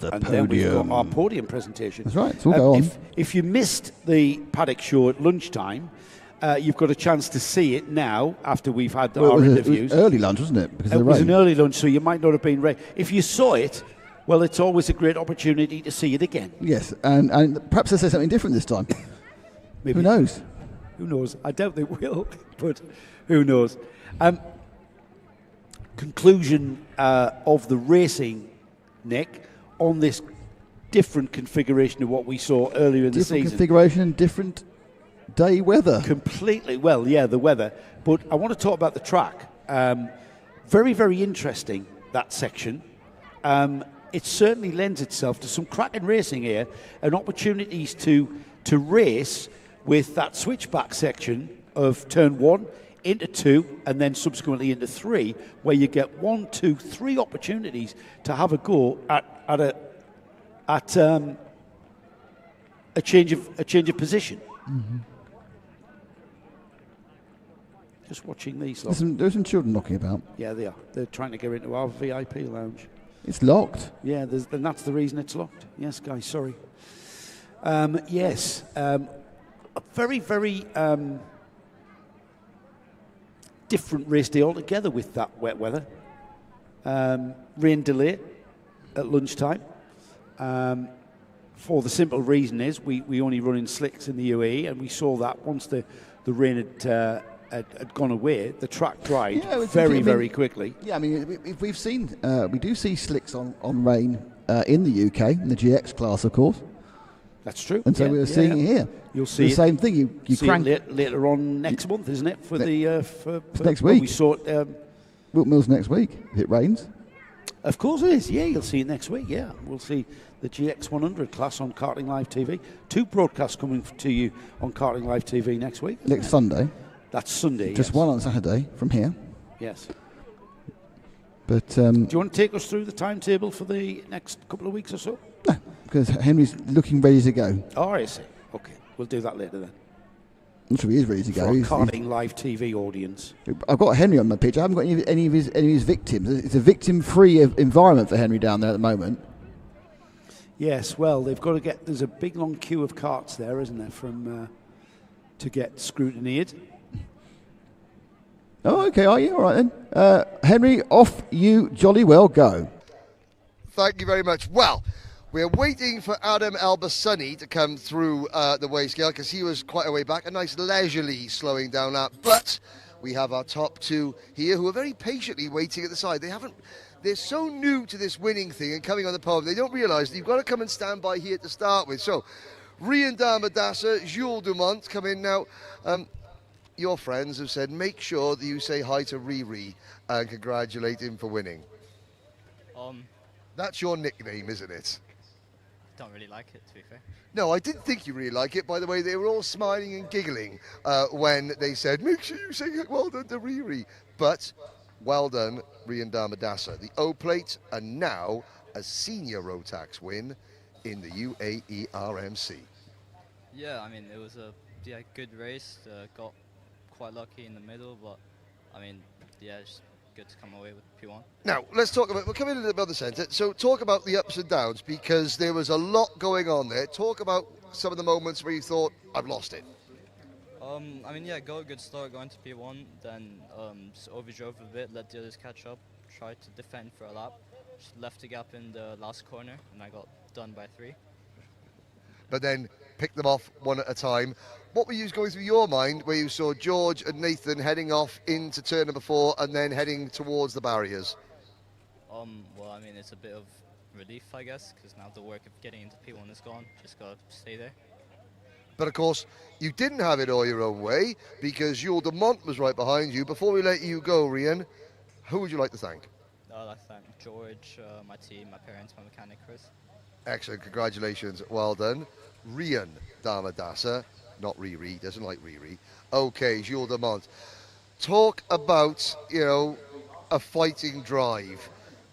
and then we've got our podium presentation. That's right. So we'll go on. If you missed the paddock show at lunchtime, you've got a chance to see it now after we've had our interviews. It was early lunch, wasn't it? Because It of the was rain. an early lunch, so you might not have been ready. If you saw it, well, it's always a great opportunity to see it again. Yes, and perhaps they'll say something different this time. Maybe. Who knows? Who knows? I doubt they will, but who knows? Conclusion of the racing, Nick, on this different configuration of what we saw earlier in the season. Different configuration, different day weather. Completely. Well, yeah, the weather. But I want to talk about the track. Very, very interesting, that section. It certainly lends itself to some cracking racing here and opportunities to race with that switchback section of turn 1 into 2 and then subsequently into 3, where you get 1, 2, 3 opportunities to have a go at a change of position. Mm-hmm. Just watching these. There's some children knocking about. Yeah, they are. They're trying to get into our VIP lounge. It's locked. Yeah, and that's the reason it's locked. Yes, guys, sorry. Yes, a very, very different race day altogether with that wet weather. Rain delay at lunchtime. For the simple reason is we only run in slicks in the UAE, and we saw that once the rain had gone away, the track dried very quickly. Yeah, I mean, we've seen, we do see slicks on rain in the UK, in the GX class, of course. That's true. And so we're seeing it here. You'll see the same thing. You see crank it later on next month, isn't it? For next week. We saw it. Wilton Mills next week, if it rains. Of course it is. Yeah, you'll see it next week. Yeah, we'll see the GX 100 class on Karting Live TV. 2 broadcasts coming to you on Karting Live TV next week. Next Sunday. That's Sunday. Just one on Saturday from here. Yes. But do you want to take us through the timetable for the next couple of weeks or so? No, because Henry's looking ready to go. Oh, I see. Okay, we'll do that later then. I'm sure he is ready to go. For our Karting Live TV audience. I've got Henry on my pitch. I haven't got any of his victims. It's a victim-free environment for Henry down there at the moment. Yes, well, they've got to get. There's a big long queue of carts there, isn't there, from to get scrutineered. Oh, okay. Are you all right then? Henry, off you jolly well go. Thank you very much. Well, we're waiting for Adam Al-Bassani to come through the weigh scale because he was quite a way back. A nice leisurely slowing down lap. But we have our top 2 here who are very patiently waiting at the side. They're so new to this winning thing and coming on the podium, they don't realise that you've got to come and stand by here to start with. So, Rian Damadassa, Jules Dumont come in now. Your friends have said, make sure that you say hi to Riri and congratulate him for winning. That's your nickname, isn't it? Don't really like it, to be fair. No, I didn't think you really like it. By the way, they were all smiling and giggling when they said, make sure you say well done to Riri. But well done, Rian Damadassa. The O-plate and now a senior Rotax win in the UAE RMC. Yeah, I mean, it was a good race. Got quite lucky in the middle, but I mean, yeah, it's good to come away with P1. Now, let's talk about, we'll come in a little bit on the centre. So talk about the ups and downs because there was a lot going on there. Talk about some of the moments where you thought, I've lost it. I mean, yeah, got a good start going to P1, then just overdrove a bit, let the others catch up, tried to defend for a lap, just left a gap in the last corner, and I got done by 3. But then pick them off one at a time. What were you going through your mind where you saw George and Nathan heading off into turn number 4 and then heading towards the barriers? Well, I mean, it's a bit of relief, I guess, because now the work of getting into P1 is gone. Just got to stay there. But of course, you didn't have it all your own way because Jules Dumont was right behind you. Before we let you go, Rian, who would you like to thank? I'd like to thank George, my team, my parents, my mechanic, Chris. Excellent, congratulations, well done. Rian Damadassa, not Riri, doesn't like Riri. Okay, Jules Dumont. Talk about, a fighting drive.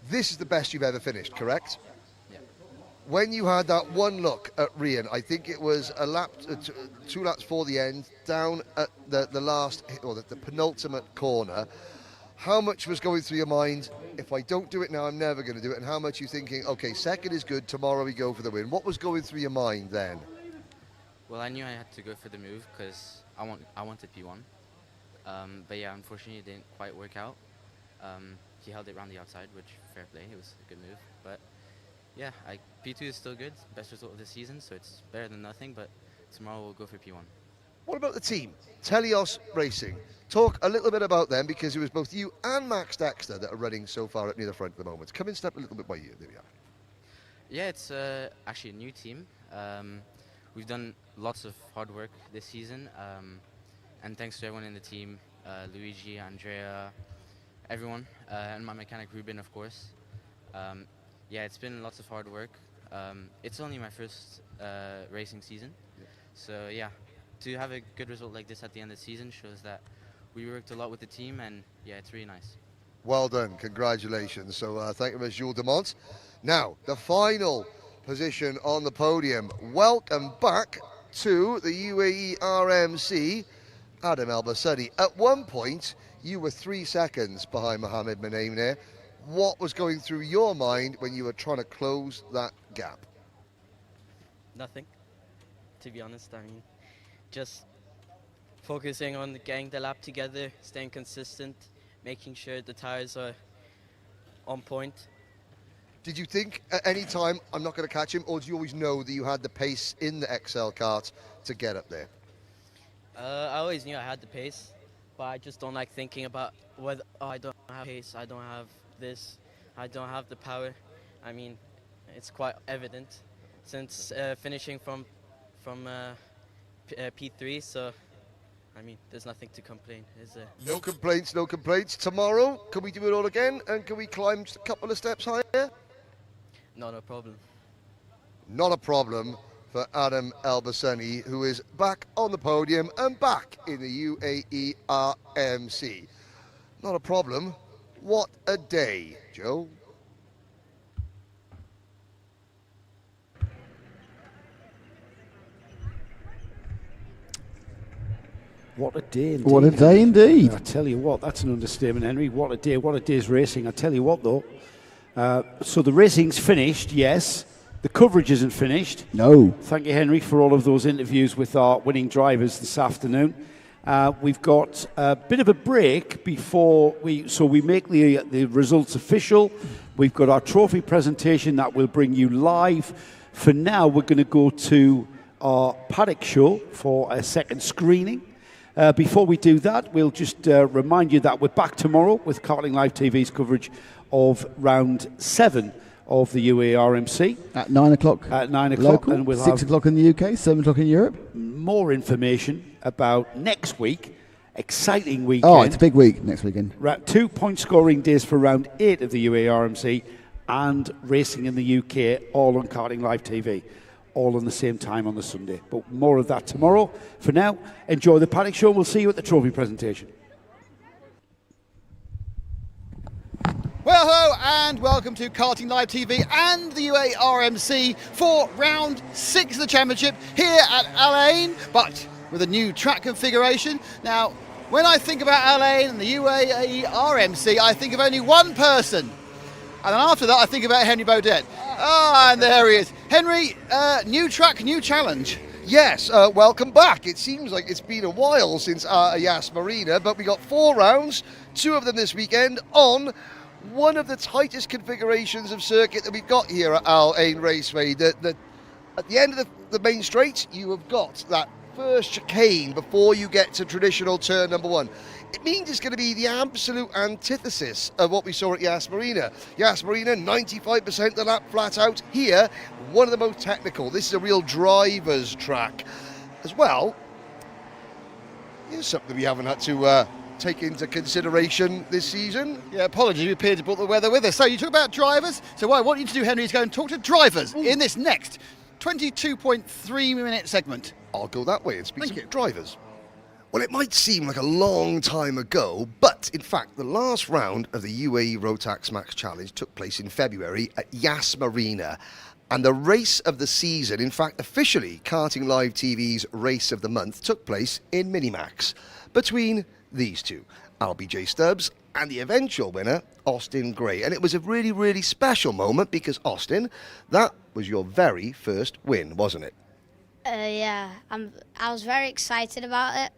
This is the best you've ever finished, correct? Yeah. When you had that one look at Rian, I think it was a lap, 2 laps for the end, down at the last, or the penultimate corner. how much was going through your mind, if I don't do it now, I'm never going to do it, and how much you thinking, okay, second is good, tomorrow we go for the win? What was going through your mind then? Well, I knew I had to go for the move because I wanted P1. But yeah, unfortunately it didn't quite work out. He held it around the outside, which fair play, it was a good move. But yeah, P2 is still good, best result of the season, so it's better than nothing, but tomorrow we'll go for P1. What about the team? Telios Racing. Talk a little bit about them, because it was both you and Max Dexter that are running so far up near the front at the moment. Come and step a little bit by you. There we are. Yeah, it's actually a new team. We've done lots of hard work this season, and thanks to everyone in the team, Luigi, Andrea, everyone, and my mechanic Ruben, of course. Yeah, it's been lots of hard work. It's only my first racing season, so yeah, to have a good result like this at the end of the season shows that we worked a lot with the team, and yeah, it's really nice. Well done, congratulations. So thank you very much, Jules Demont. Now, the final position on the podium. Welcome back to the UAE RMC, Adam Al-Bassani. At one point, you were 3 seconds behind Mohamed Manaim there. What was going through your mind when you were trying to close that gap? Nothing, to be honest. I mean, just focusing on getting the lap together, staying consistent, making sure the tires are on point. Did you think at any time, I'm not going to catch him, or do you always know that you had the pace in the XL kart to get up there? I always knew I had the pace, but I just don't like thinking about whether, oh, I don't have pace, I don't have this, I don't have the power. I mean, it's quite evident since finishing from P3, so I mean, there's nothing to complain, is there? No complaints, no complaints. Tomorrow, can we do it all again, and can we climb just a couple of steps higher? Not a problem. Not a problem for Adam Al-Bassani, who is back on the podium and back in the UAE RMC. Not a problem. What a day, Joe. What a day indeed. What a day indeed. I tell you what, that's an understatement, Henry. What a day's racing. I tell you what, though. So the racing's finished, yes. The coverage isn't finished. No. Thank you, Henry, for all of those interviews with our winning drivers this afternoon. We've got a bit of a break before we make the results official. We've got our trophy presentation that will bring you live. For now, we're going to go to our paddock show for a second screening. Before we do that, we'll just remind you that we're back tomorrow with Karting Live TV's coverage of round 7 of the UAE RMC. At 9 o'clock. At 9 o'clock. Local, and we'll 6 o'clock in the UK, 7 o'clock in Europe. More information about next week. Exciting weekend. Oh, it's a big week next weekend. 2 point scoring days for round 8 of the UAE RMC and racing in the UK, all on Karting Live TV. All on the same time on the Sunday. But more of that tomorrow. For now, enjoy the paddock show. We'll see you at the trophy presentation. Well, hello and welcome to Karting Live TV and the UAE RMC for round 6 of the championship here at Al Ain, but with a new track configuration. Now, when I think about Al Ain and the UAE RMC, I think of only one person. And then after that, I think about Henry Baudet. Ah, and there he is. Henry, new track, new challenge. Yes, welcome back. It seems like it's been a while since Yas Marina, but we got 4 rounds, 2 of them this weekend on one of the tightest configurations of circuit that we've got here at Al Ain Raceway. At the end of the main straight, you have got that first chicane before you get to traditional turn number 1. It means it's going to be the absolute antithesis of what we saw at Yas Marina. Yas Marina, 95% the lap flat out. Here, one of the most technical. This is a real driver's track. As well, here's something we haven't had to take into consideration this season. Yeah, apologies, we appeared to brought the weather with us. So you talk about drivers. So what I want you to do, Henry, is go and talk to drivers in this next 22.3 minute segment. I'll go that way and speak to drivers. Well, it might seem like a long time ago, but in fact, the last round of the UAE Rotax Max Challenge took place in February at Yas Marina. And the race of the season, in fact, officially, Karting Live TV's race of the month took place in Minimax between these two, LBJ Stubbs and the eventual winner, Austin Gray. And it was a really, really special moment because, Austin, that was your very first win, wasn't it? Yeah, I was very excited about it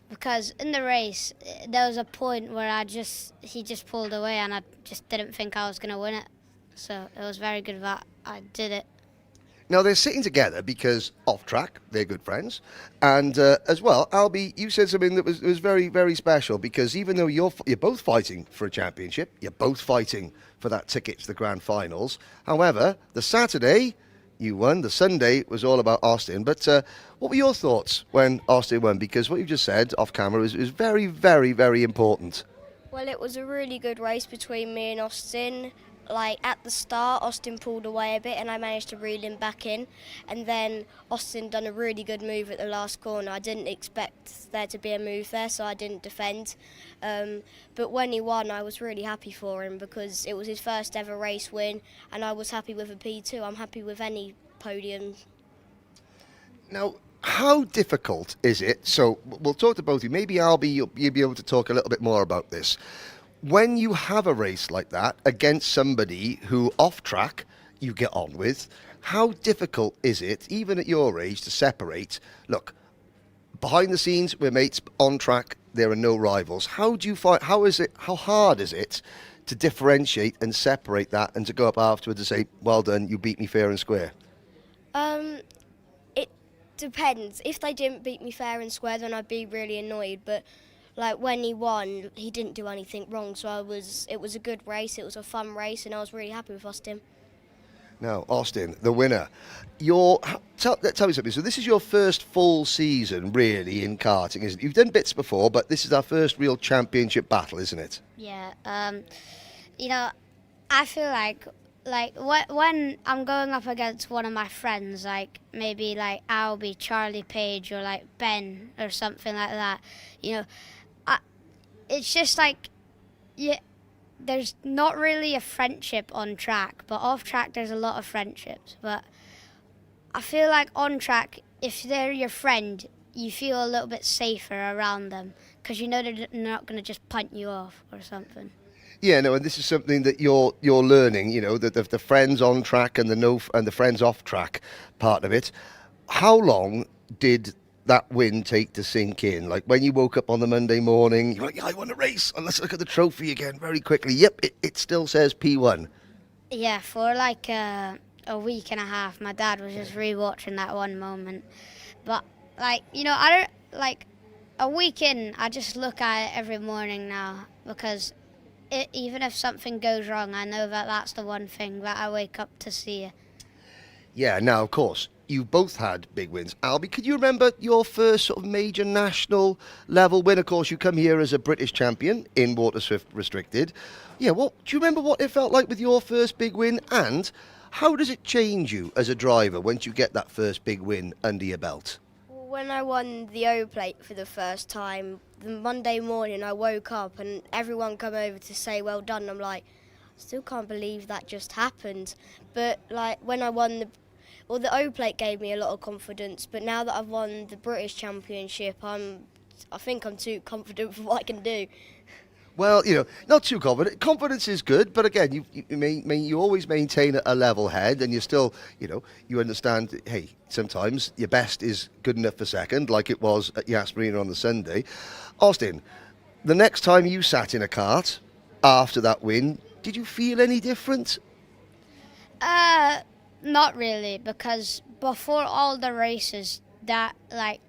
because in the race there was a point where he just pulled away and I just didn't think I was going to win it. So it was very good that I did it. Now, they're sitting together because off track, they're good friends. And as well, Albie, you said something that was very, very special because even though you're both fighting for a championship, you're both fighting for that ticket to the grand finals. However, the Saturday, you won. The Sunday was all about Austin. But what were your thoughts when Austin won? Because what you just said off camera is very, very, very important. Well, it was a really good race between me and Austin. Like, at the start, Austin pulled away a bit and I managed to reel him back in. And then Austin done a really good move at the last corner. I didn't expect there to be a move there, so I didn't defend. But when he won, I was really happy for him because it was his first ever race win and I was happy with a P2. I'm happy with any podium. Now, how difficult is it? So we'll talk to both of you. Maybe Albie, you'll be able to talk a little bit more about this. When you have a race like that against somebody who off track you get on with, how difficult is it, even at your age, to separate? Look, behind the scenes, we're mates. On track, there are no rivals. How do you find? How hard is it to differentiate and separate that, and to go up afterwards and say, "Well done, you beat me fair and square"? It depends. If they didn't beat me fair and square, then I'd be really annoyed. But like when he won, he didn't do anything wrong, so it was a good race. It was a fun race, and I was really happy with Austin. Now, Austin, the winner. Tell me something. So this is your first full season, really, in karting, isn't it? You've done bits before, but this is our first real championship battle, isn't it? Yeah. You know, I feel like when I'm going up against one of my friends, like maybe like Albie, Charlie Page, or like Ben, or something like that, you know, it's just like, yeah, there's not really a friendship on track, but off track there's a lot of friendships. But I feel like on track, if they're your friend, you feel a little bit safer around them because you know they're not going to just punt you off or something. Yeah, no, and this is something that you're learning. You know, the friends on track and the friends off track part of it. How long did that win take to sink in? Like when you woke up on the Monday morning, you're like, yeah, I won a race. And let's look at the trophy again very quickly. Yep, it still says P1. Yeah, for like a week and a half, my dad was just rewatching that one moment. But like, you know, I don't like a week in. I just look at it every morning now because even if something goes wrong, I know that that's the one thing that I wake up to see. Yeah, now, of course, you both had big wins. Albie, could you remember your first sort of major national level win? Of course, you come here as a British champion in Water Swift Restricted. Yeah, do you remember what it felt like with your first big win? And how does it change you as a driver once you get that first big win under your belt? When I won the O plate for the first time, the Monday morning I woke up and everyone come over to say well done. I'm like, I still can't believe that just happened. But like when I won the O plate gave me a lot of confidence, but now that I've won the British Championship, I think I'm too confident for what I can do. Well, you know, not too confident. Confidence is good, but again, you always maintain a level head, and you still, you know, you understand, hey, sometimes your best is good enough for second, like it was at Yas Marina on the Sunday. Austin, the next time you sat in a kart after that win, did you feel any different? Not really, because before all the races,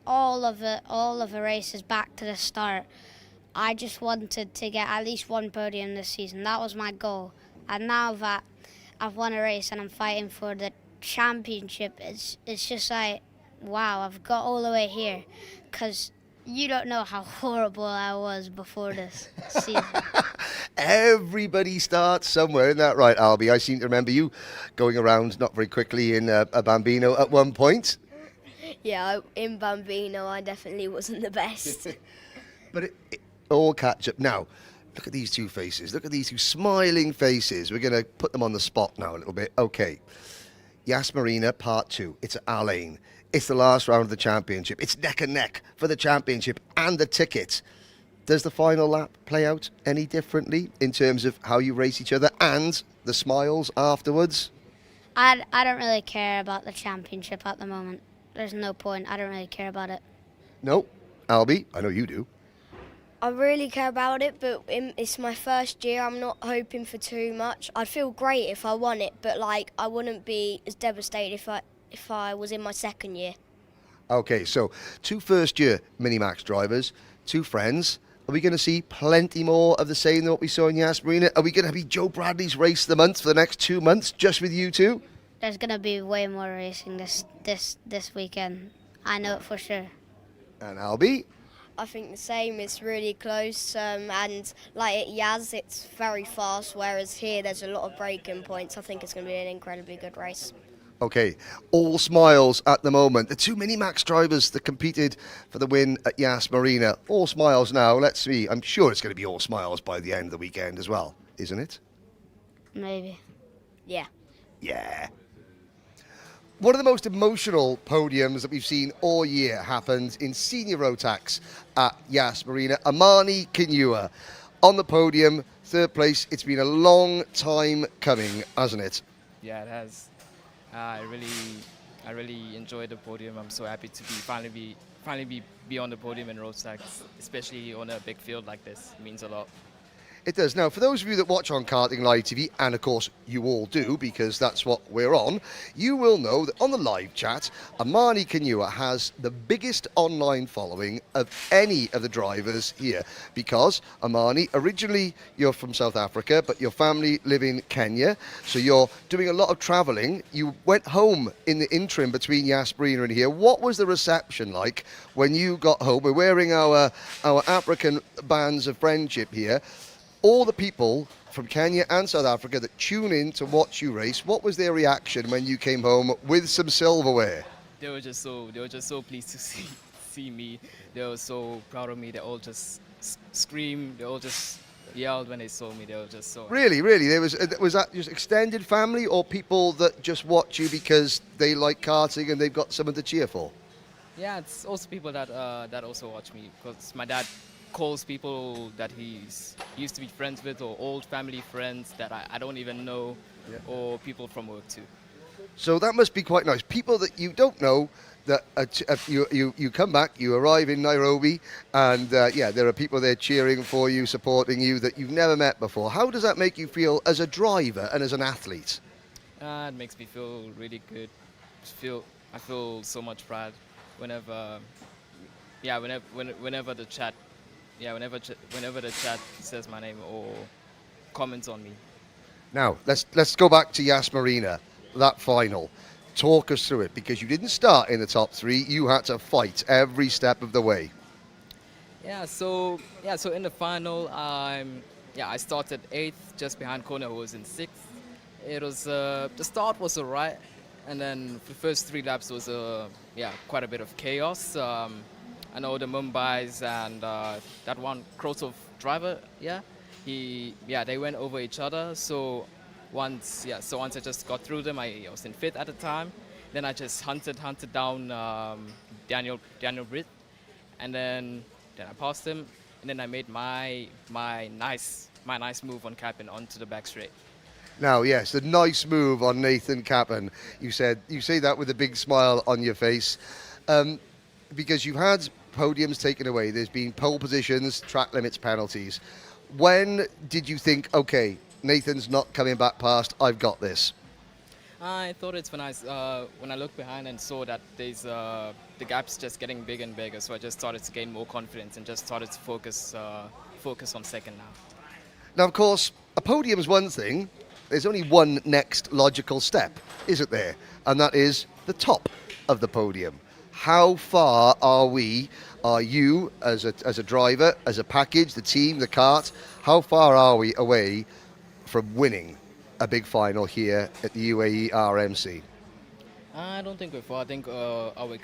all of the races back to the start, I just wanted to get at least one podium this season. That was my goal. And now that I've won a race and I'm fighting for the championship, it's just like, wow, I've got all the way here. Because you don't know how horrible I was before this season. Everybody starts somewhere, isn't that right, Albie? I seem to remember you going around not very quickly in a Bambino at one point. Yeah, in Bambino I definitely wasn't the best. But it all catch up. Now, look at these two faces. Look at these two smiling faces. We're going to put them on the spot now a little bit. Okay. Yas Marina Part 2. It's at Al Ain. It's the last round of the championship. It's neck and neck for the championship and the ticket. Does the final lap play out any differently in terms of how you race each other and the smiles afterwards? I don't really care about the championship at the moment. There's no point. I don't really care about it. No. Albie, I know you do. I really care about it, but it's my first year. I'm not hoping for too much. I'd feel great if I won it, but like I wouldn't be as devastated if I was in my second year. Okay, so 2 first-year Minimax drivers, 2 friends. Are we going to see plenty more of the same than what we saw in Yas Marina? Are we going to be Joe Bradley's race of the month for the next 2 months just with you two? There's gonna be way more racing this weekend. I know it for sure. And Albie? I think the same. It's really close, and like at Yas, it's very fast, whereas here there's a lot of braking points. I think it's going to be an incredibly good race. Okay, all smiles at the moment. The 2 Minimax drivers that competed for the win at Yas Marina, all smiles now. Let's see. I'm sure it's going to be all smiles by the end of the weekend as well, isn't it? Maybe. Yeah. Yeah. One of the most emotional podiums that we've seen all year happened in senior Rotax at Yas Marina. Amani Kinua on the podium, 3rd place. It's been a long time coming, hasn't it? Yeah, it has. I really enjoyed the podium. I'm so happy to finally be on the podium in Rotax, especially on a big field like this. It means a lot. It does. Now, for those of you that watch on Karting Live TV, and of course you all do because that's what we're on, you will know that on the live chat, Amani Kinua has the biggest online following of any of the drivers here because, Amani, originally you're from South Africa, but your family live in Kenya, so you're doing a lot of travelling. You went home in the interim between Yas Marina and here. What was the reception like when you got home? We're wearing our African bands of friendship here. All the people from Kenya and South Africa that tune in to watch you race, what was their reaction when you came home with some silverware? They were just so pleased to see me. They were so proud of me. They all just screamed. They all just yelled when they saw me. They were just so. Really? Was that just extended family or people that just watch you because they like karting and they've got someone to cheer for? Yeah, it's also people that also watch me because my dad calls people that he used to be friends with or old family friends that I don't even know, or people from work too. So that must be quite nice. People that you don't know, that you come back, you arrive in Nairobi, and there are people there cheering for you, supporting you that you've never met before. How does that make you feel as a driver and as an athlete? It makes me feel really good. I feel so much pride whenever the chat. Yeah, whenever the chat says my name or comments on me. Now, let's go back to Yas Marina, that final. Talk us through it, because you didn't start in the top 3. You had to fight every step of the way. So in the final, I started 8th, just behind Kona, who was in 6th. It was the start was alright, and then the first 3 laps was quite a bit of chaos. I know the Mumbai's and that one Krotov driver, they went over each other. So once I just got through them, I was in 5th at the time. Then I just hunted down Daniel Britt, and then I passed him, and then I made my nice move on Capin onto the back straight. Now, yes, the nice move on Nathan Capin. You say that with a big smile on your face, because you've had podiums taken away. There's been pole positions, track limits, penalties. When did you think, okay, Nathan's not coming back past, I've got this? I thought it's when I looked behind and saw that there's the gap's just getting bigger and bigger, so I just started to gain more confidence and just started to focus on second now. Now, of course, a podium's one thing. There's only one next logical step, isn't there? And that is the top of the podium. How far are you as a driver, as a package, the team, the kart, how far are we away from winning a big final here at the UAE RMC? I don't think we're far. I think our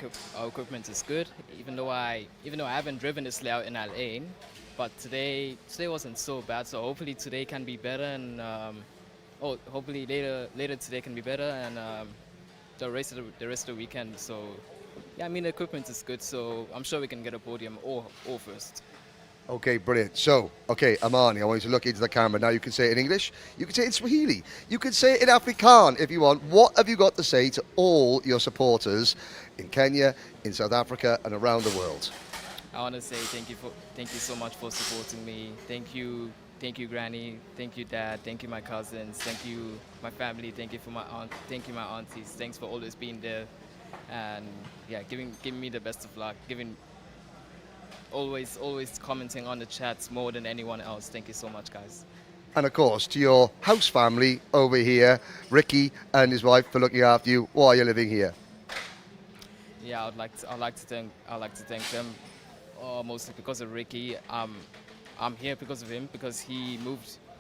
equipment is good, even though I haven't driven this layout in Al Ain, but today wasn't so bad. So hopefully today can be better, and hopefully later today can be better, and the rest of the weekend. So yeah, I mean the equipment is good, so I'm sure we can get a podium or first. Okay, brilliant. So, okay, Amani, I want you to look into the camera. Now you can say it in English, you can say it in Swahili, you can say it in Afrikaans if you want. What have you got to say to all your supporters in Kenya, in South Africa, and around the world? I want to say thank you so much for supporting me. Thank you, Granny. Thank you, Dad. Thank you, my cousins. Thank you, my family. Thank you for my aunt. Thank you, my aunties. Thanks for always being there, and yeah, giving me the best of luck. Always commenting on the chats more than anyone else. Thank you so much, guys. And of course, to your house family over here, Ricky and his wife, for looking after you while you're living here. Yeah, I'd like to thank them. Mostly because of Ricky. I'm here because of him, because he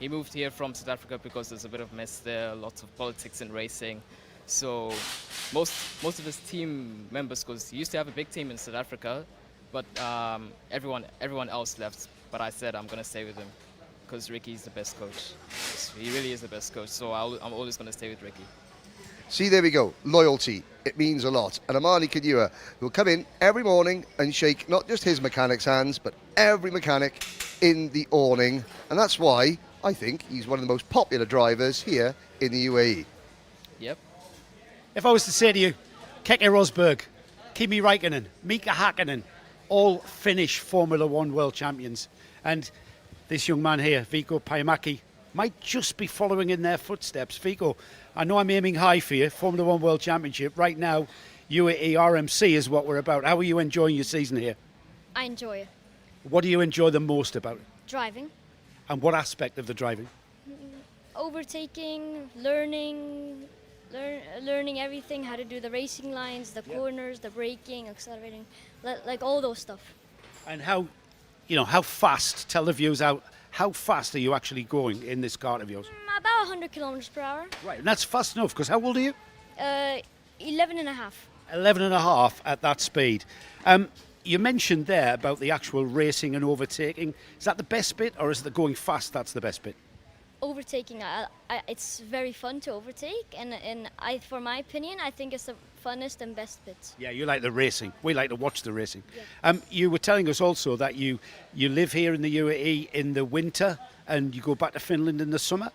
moved here from South Africa because there's a bit of mess there, lots of politics and racing. So most of his team members, because he used to have a big team in South Africa, but everyone else left. But I said I'm gonna stay with him because Ricky's the best coach. He really is the best coach. So I'm always gonna stay with Ricky. See, there we go. Loyalty. It means a lot. And Amani Kadua will come in every morning and shake not just his mechanic's hands, but every mechanic in the awning. And that's why I think he's one of the most popular drivers here in the UAE. Yep. If I was to say to you, Keke Rosberg, Kimi Räikkönen, Mika Häkkinen, all Finnish Formula One world champions. And this young man here, Vico Päimäki, might just be following in their footsteps. Vico, I know I'm aiming high for you, Formula One World Championship. Right now, UAE RMC is what we're about. How are you enjoying your season here? I enjoy it. What do you enjoy the most about it? Driving. And what aspect of the driving? Overtaking, learning everything, how to do the racing lines, the corners, the braking, accelerating, like all those stuff. And how fast, tell the viewers how fast are you actually going in this kart of yours? About 100 kilometers per hour. Right, and that's fast enough, because how old are you? 11 and a half. 11 and a half at that speed. You mentioned there about the actual racing and overtaking. Is that the best bit, or is it the going fast that's the best bit? Overtaking, it's very fun to overtake, and for my opinion, I think it's the funnest and best bits. Yeah, you like the racing. We like to watch the racing. Yeah. You were telling us also that you live here in the UAE in the winter and you go back to Finland in the summer?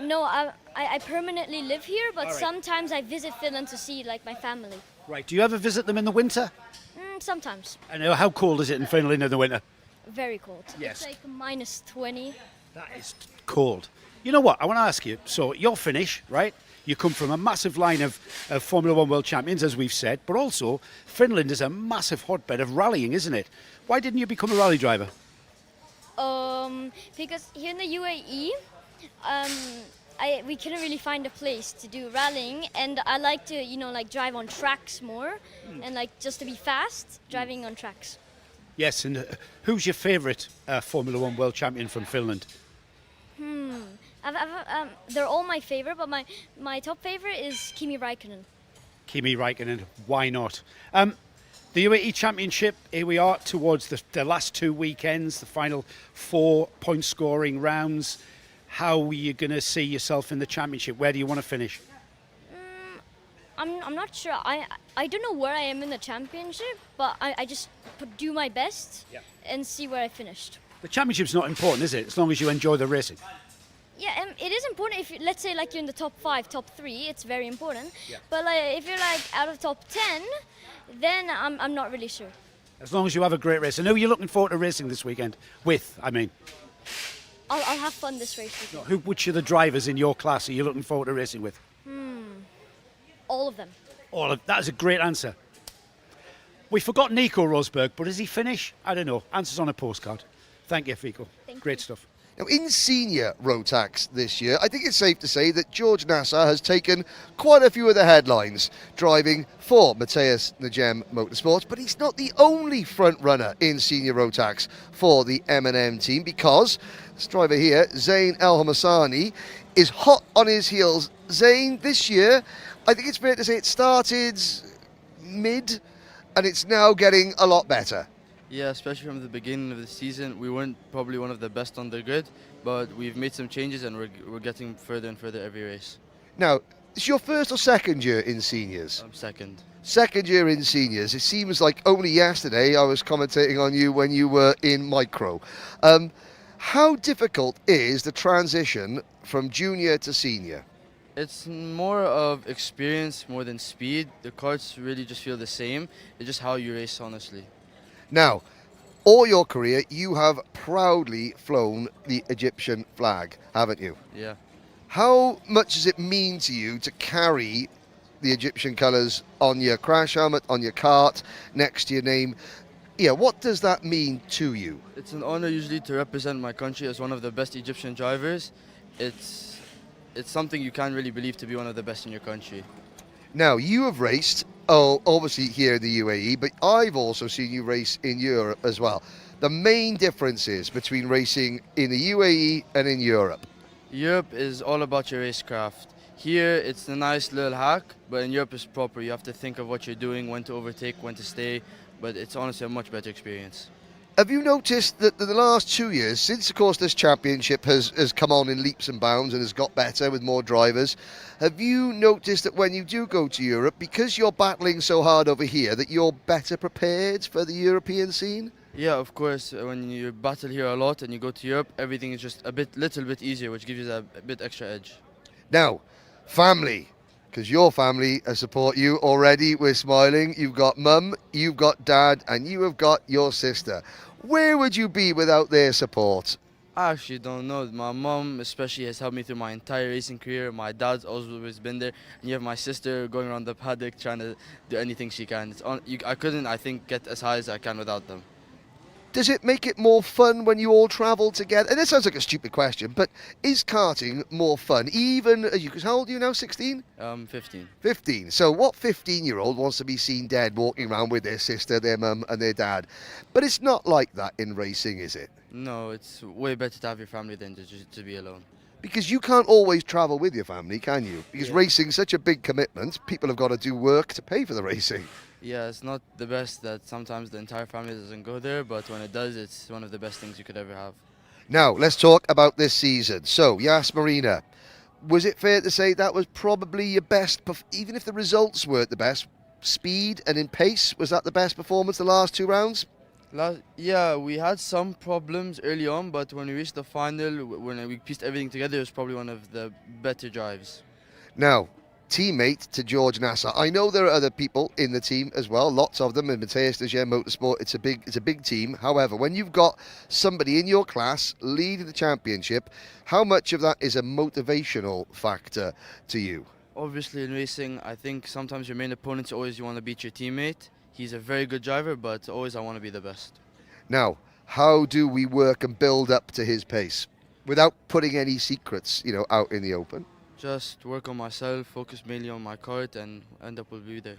No, I permanently live here, but sometimes I visit Finland to see like my family. Right. Do you ever visit them in the winter? Sometimes. And how cold is it in Finland in the winter? Very cold. Yes. It's like minus 20. That is cold. You know what? I want to ask you. So you're Finnish, right? You come from a massive line of Formula One world champions, as we've said, but also Finland is a massive hotbed of rallying, isn't it? Why didn't you become a rally driver? Because here in the UAE, we couldn't really find a place to do rallying, and I like to, drive on tracks more, and just to be fast, driving on tracks. Yes, and who's your favourite Formula One world champion from Finland? They're all my favorite, but my top favorite is Kimi Räikkönen. Kimi Räikkönen, why not? The UAE Championship, here we are towards the last 2 weekends, the final 4 point scoring rounds. How are you going to see yourself in the championship? Where do you want to finish? I'm not sure. I don't know where I am in the championship, but I just do my best and see where I finished. The championship's not important, is it? As long as you enjoy the racing. Yeah, it is important. If let's say you're in the top 5, top 3, it's very important. Yeah. But if you're out of top 10, then I'm not really sure. As long as you have a great race. And who are you looking forward to racing this weekend with? I'll have fun this race weekend. Which are the drivers in your class are you looking forward to racing with? All of them. That is a great answer. We forgot Nico Rosberg, but is he Finnish? I don't know. Answers on a postcard. Thank you, Fico. Great stuff. Now, in senior Rotax this year, I think it's safe to say that George Nassar has taken quite a few of the headlines, driving for Matthias Nagem Motorsports, but he's not the only front runner in senior Rotax for the M&M team, because this driver here, Zain El Hamasani, is hot on his heels. Zain, this year, I think it's fair to say it started mid, and it's now getting a lot better. Yeah, especially from the beginning of the season, we weren't probably one of the best on the grid, but we've made some changes and we're getting further and further every race. Now, It's your first or second year in seniors? Second. Second year in seniors. It seems like only yesterday I was commentating on you when you were in micro. How difficult is the transition from junior to senior? It's more of experience more than speed. The karts really just feel the same. It's just how you race, honestly. Now, all your career, you have proudly flown the Egyptian flag, haven't you? Yeah. How much does it mean to you to carry the Egyptian colours on your crash helmet, on your kart, next to your name? Yeah, what does that mean to you? It's an honor usually to represent my country as one of the best Egyptian drivers. It's something you can't really believe to be one of the best in your country. Now, you have raced, obviously here in the UAE, but I've also seen you race in Europe as well. The main differences between racing in the UAE and in Europe? Europe is all about your racecraft. Here, it's a nice little hack, but in Europe it's proper. You have to think of what you're doing, when to overtake, when to stay, but it's honestly a much better experience. Have you noticed that in the last 2 years, since of course this championship has come on in leaps and bounds and has got better with more drivers, have you noticed that when you do go to Europe, because you're battling so hard over here, that you're better prepared for the European scene? Yeah, of course. When you battle here a lot and you go to Europe, everything is just little bit easier, which gives you a bit extra edge. Now, family, because your family support you already. We're smiling. You've got mum, you've got dad, and you have got your sister. Where would you be without their support? I actually don't know. My mom especially has helped me through my entire racing career. My dad's always been there. And you have my sister going around the paddock trying to do anything she can. I couldn't, I think, get as high as I can without them. Does it make it more fun when you all travel together? And this sounds like a stupid question, but is karting more fun? Even, because how old are you now, 16? 15. 15. So what 15-year-old wants to be seen dead walking around with their sister, their mum and their dad? But it's not like that in racing, is it? No, it's way better to have your family than to be alone. Because you can't always travel with your family, can you? Because racing's such a big commitment. People have got to do work to pay for the racing. Yeah, it's not the best that sometimes the entire family doesn't go there, but when it does, it's one of the best things you could ever have. Now, let's talk about this season. So, Yas Marina, was it fair to say that was probably your best, even if the results weren't the best, speed and in pace, was that the best performance the last 2 rounds? Yeah, we had some problems early on, but when we reached the final, when we pieced everything together, it was probably one of the better drives. Now, teammate to George Nasser. I know there are other people in the team as well, lots of them in Mateus Dejean Motorsport. It's a big team. However, when you've got somebody in your class leading the championship, how much of that is a motivational factor to you? Obviously in racing, I think sometimes your main opponents always you want to beat your teammate. He's a very good driver, but always I want to be the best. Now, how do we work and build up to his pace without putting any secrets, out in the open? Just work on myself, focus mainly on my kart, and end up we'll be there.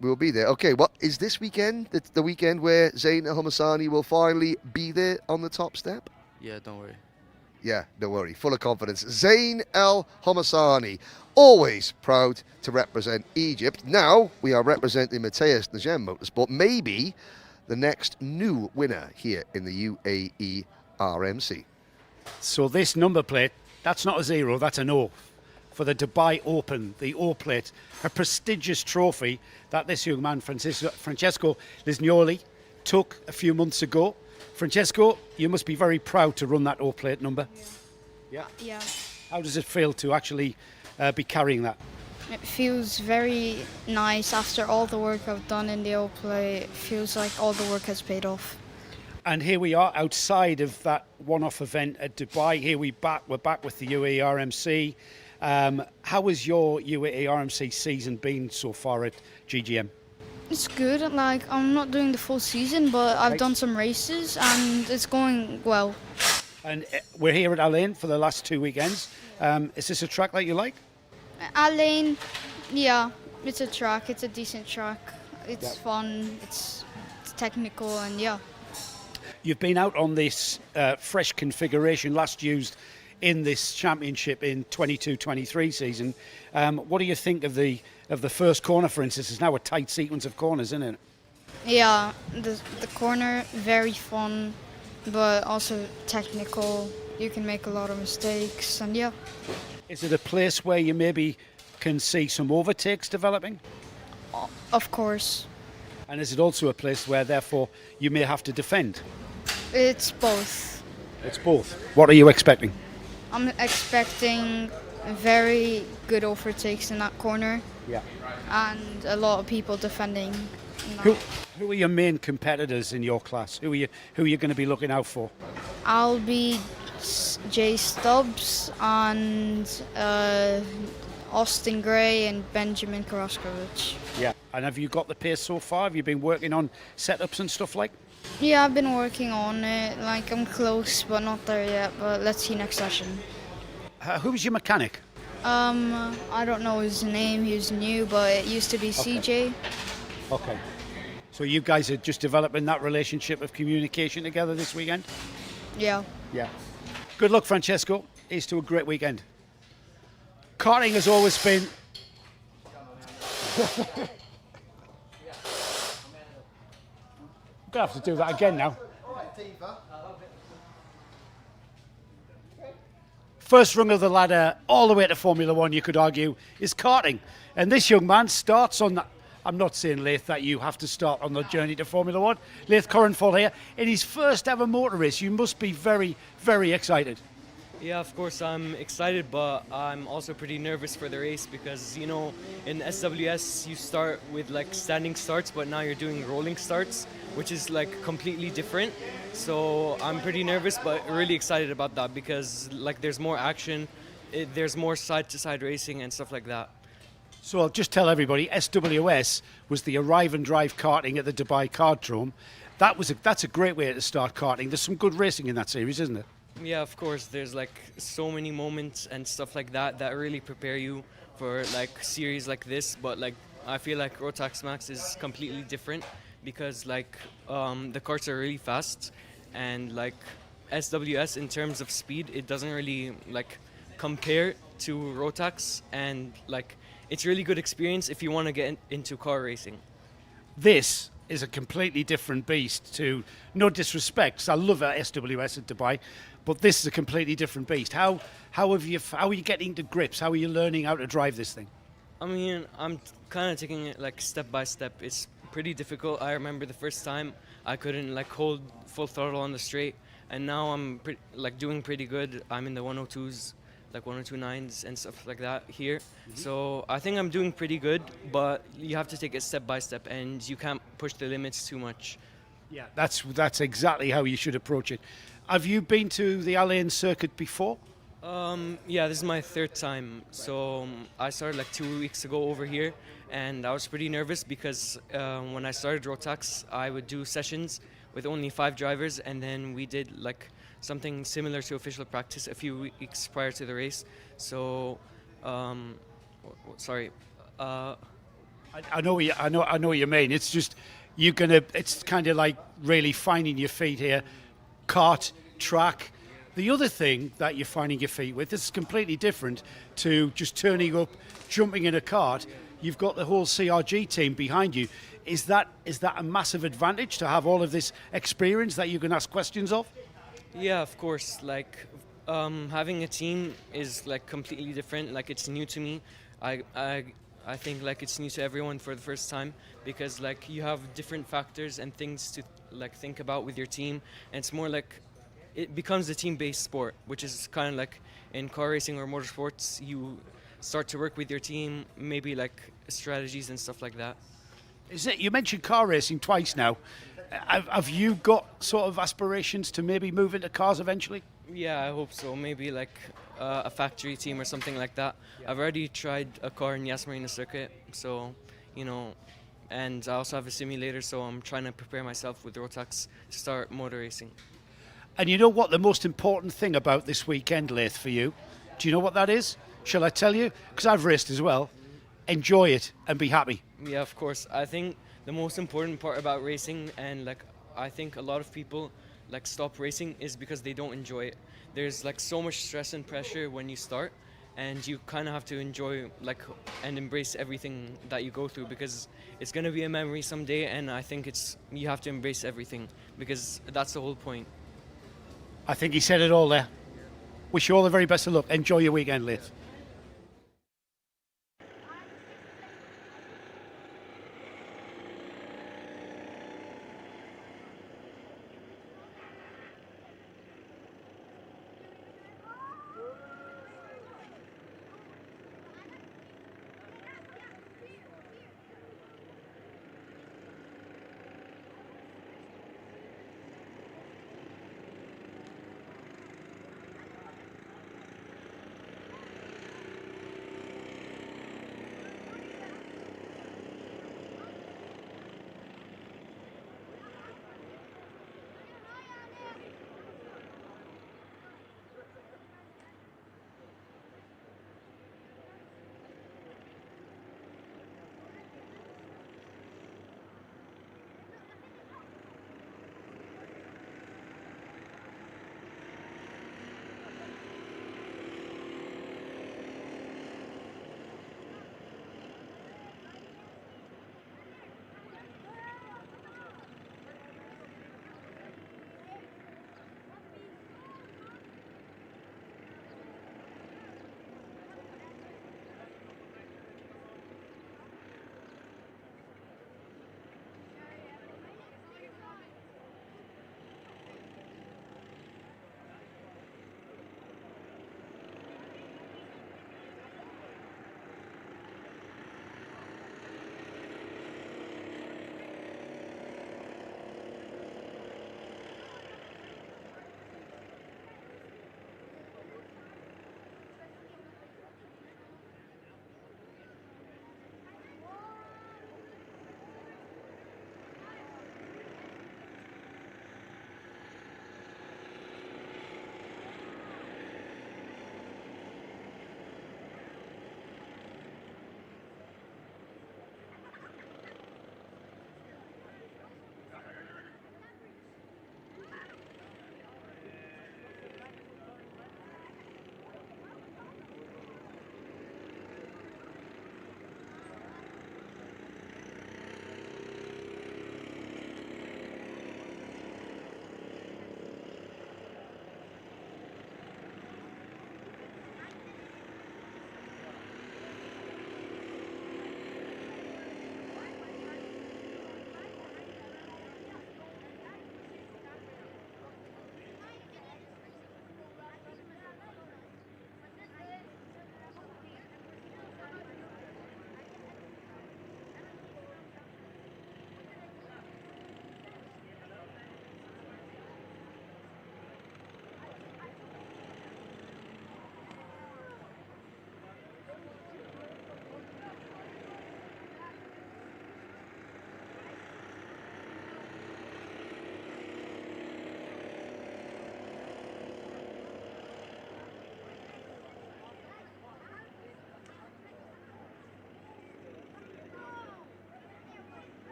We'll be there. Okay, what is this weekend? The weekend where Zayn Al-Homassani will finally be there on the top step? Yeah, don't worry. Yeah, don't worry. Full of confidence. Zayn Al-Homassani, always proud to represent Egypt. Now we are representing Mateus Dejean Motorsport, maybe the next new winner here in the UAE RMC. So this number plate, that's not a 0, that's an O for the Dubai Open, the O plate, a prestigious trophy that this young man, Francesco Lisgnoli, took a few months ago. Francesco, you must be very proud to run that O plate number. Yeah. How does it feel to actually be carrying that? It feels very nice after all the work I've done in the O plate. It feels like all the work has paid off. And here we are outside of that one-off event at Dubai. Here we're back with the UAE RMC. How has your UAE RMC season been so far at GGM? It's good. I'm not doing the full season, but I've done some races and it's going well. And we're here at Al Ain for the last 2 weekends. Is this a track that you like? Al Ain, yeah, it's a track. It's a decent track. It's fun. It's technical and yeah. You've been out on this fresh configuration last used in this championship in 22-23 season. What do you think of the first corner, for instance? It's now a tight sequence of corners, isn't it? Yeah, the corner, very fun, but also technical. You can make a lot of mistakes, and yeah. Is it a place where you maybe can see some overtakes developing? Of course. And is it also a place where, therefore, you may have to defend? It's both. It's both. What are you expecting? I'm expecting very good overtakes in that corner. Yeah. And a lot of people defending. Who are your main competitors in your class? Who are you going to be looking out for? I'll be Jay Stubbs and Austin Gray and Benjamin Karaskovic. Yeah. And have you got the pace so far? Have you been working on setups and stuff like? Yeah, I've been working on it. Like, I'm close, but not there yet. But let's see next session. Who's your mechanic? I don't know his name. He was new, but it used to be CJ. Okay. So you guys are just developing that relationship of communication together this weekend? Yeah. Yeah. Good luck, Francesco. Here's to a great weekend. Karting has always been... I'm going to have to do that again now. First rung of the ladder, all the way to Formula One, you could argue, is karting. And this young man starts on that. I'm not saying, Leith, that you have to start on the journey to Formula One. Leith Curranfall here. In his first ever motor race, you must be very, very excited. Yeah, of course I'm excited, but I'm also pretty nervous for the race because, you know, in SWS you start with like standing starts, but now you're doing rolling starts, which is like completely different. So I'm pretty nervous, but really excited about that because like there's more action, there's more side-to-side racing and stuff like that. So I'll just tell everybody, SWS was the arrive and drive karting at the Dubai Kartdrome. That's a great way to start karting. There's some good racing in that series, isn't it? Yeah, of course. There's like so many moments and stuff like that that really prepare you for like series like this. But like I feel like Rotax Max is completely different because like the karts are really fast and like SWS in terms of speed, it doesn't really like compare to Rotax, and like it's really good experience if you want to get into car racing. This is a completely different beast to, no disrespect, I love SWS at Dubai, but this is a completely different beast. How are you getting to grips? How are you learning how to drive this thing? I mean, I'm kind of taking it like step by step. It's pretty difficult. I remember the first time I couldn't like hold full throttle on the straight, and now I'm doing pretty good. I'm in the 102s, like 102.9s and stuff like that here. So I think I'm doing pretty good, but you have to take it step by step and you can't push the limits too much. Yeah, that's exactly how you should approach it. Have you been to the Al-Ain circuit before? Yeah, this is my third time. So I started like 2 weeks ago over here, and I was pretty nervous because when I started Rotax, I would do sessions with only 5 drivers, and then we did like something similar to official practice a few weeks prior to the race. So, sorry. I know what you mean. It's just it's kind of like really finding your feet here. Kart, track. The other thing that you're finding your feet with is completely different to just turning up, jumping in a kart. You've got the whole CRG team behind you. Is that a massive advantage to have all of this experience that you can ask questions of? Yeah, of course. Like having a team is like completely different. Like it's new to me. I think like it's new to everyone for the first time because like you have different factors and things to like think about with your team, and it's more like it becomes a team-based sport, which is kind of like in car racing or motorsports, you start to work with your team, maybe like strategies and stuff like that. Is it? You mentioned car racing twice now. Have you got sort of aspirations to maybe move into cars eventually? Yeah, I hope so. Maybe like a factory team or something like that. I've already tried a car in Yas Marina circuit, so you know, and I also have a simulator, so I'm trying to prepare myself with Rotax to start motor racing. And you know what the most important thing about this weekend, Leith, for you? Do you know what that is? Shall I tell you? Because I've raced as well. Enjoy it and be happy. Yeah, of course. I think the most important part about racing, and like I think a lot of people like stop racing, is because they don't enjoy it. There's like so much stress and pressure when you start, and you kind of have to enjoy like and embrace everything that you go through, because it's going to be a memory someday, and I think you have to embrace everything because that's the whole point. I think he said it all there. Wish you all the very best of luck. Enjoy your weekend, Leith.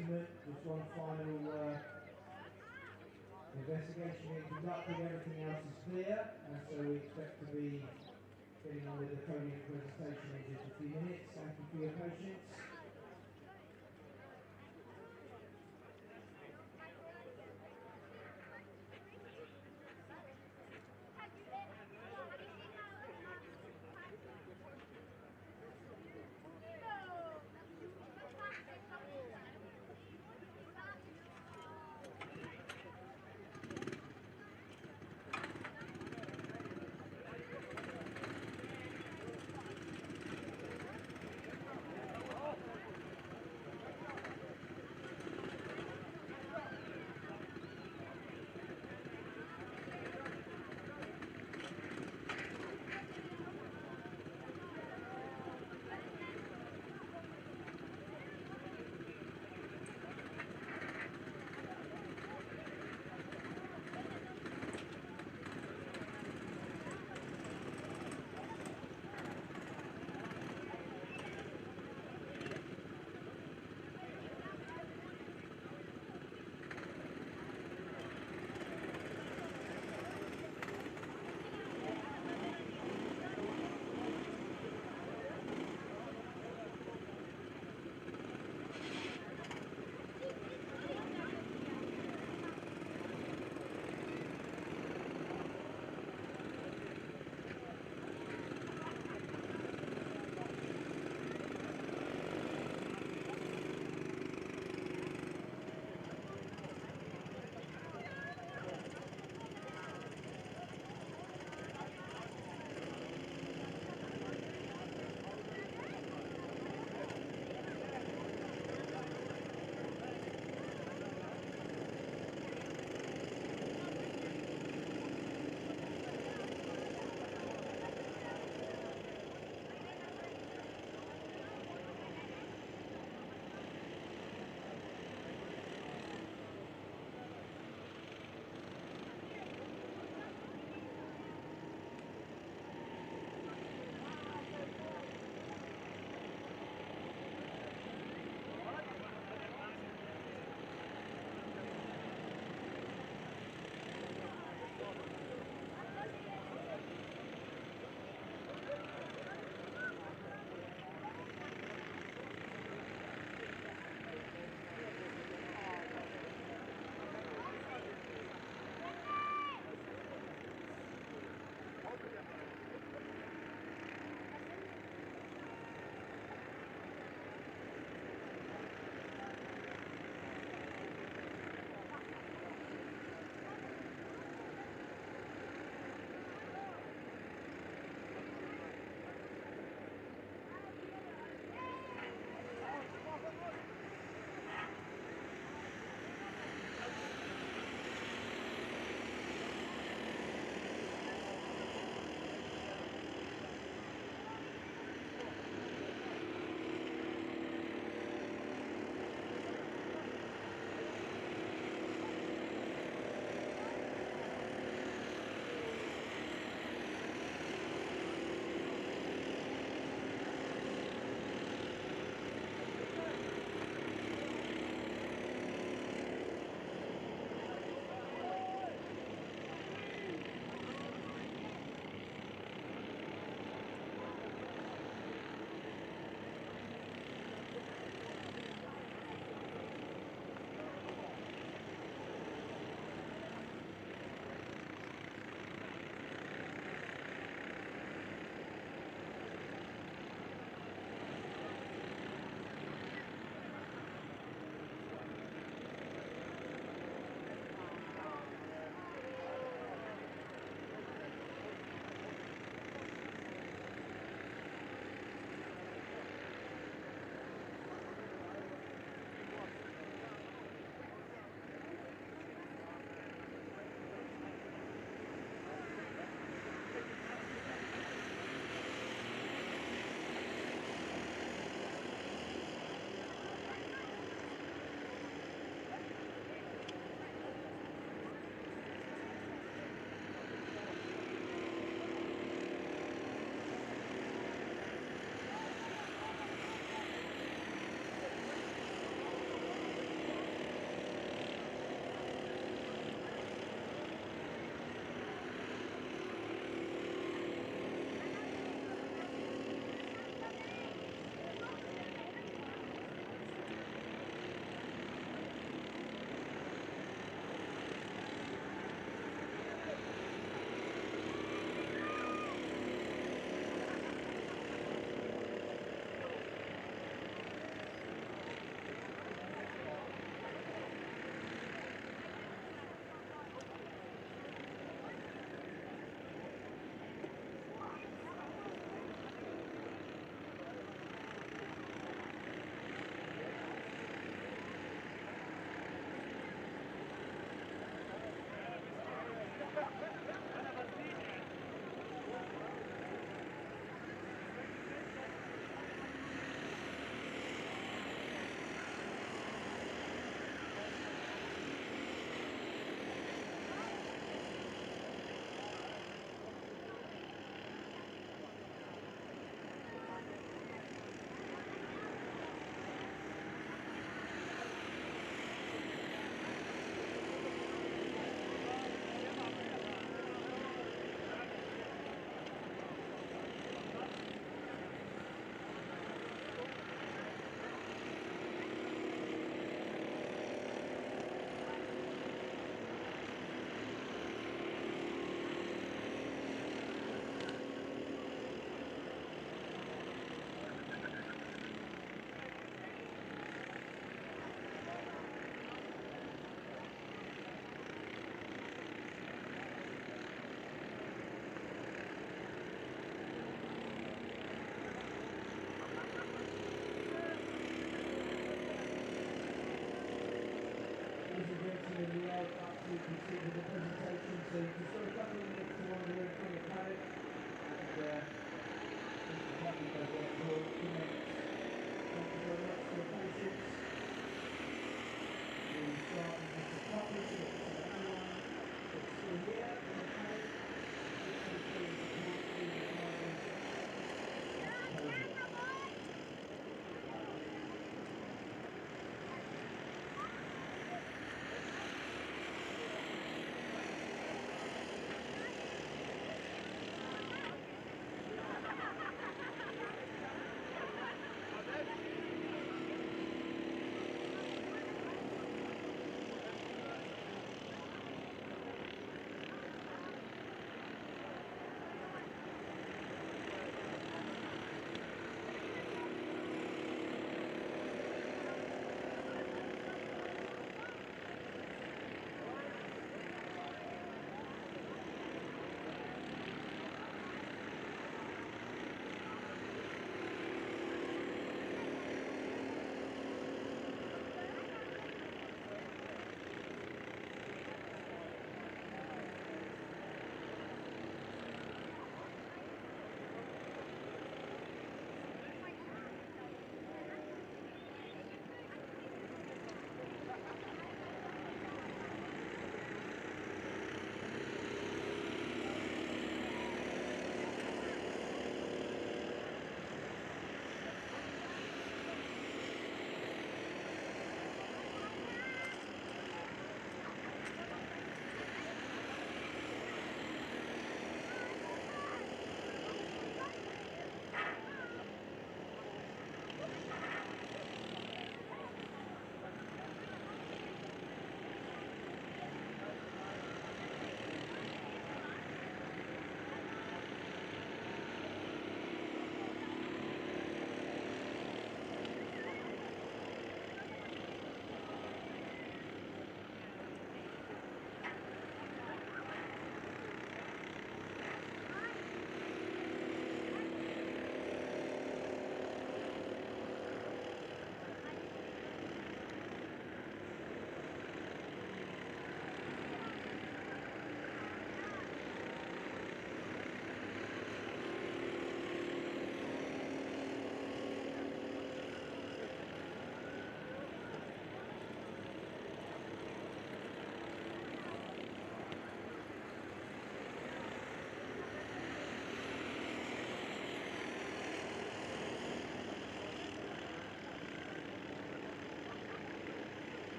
gentlemen, just one final investigation being conducted. Everything else is clear, and so we expect to be getting on with the podium presentation in just a few minutes. Thank you for your patience.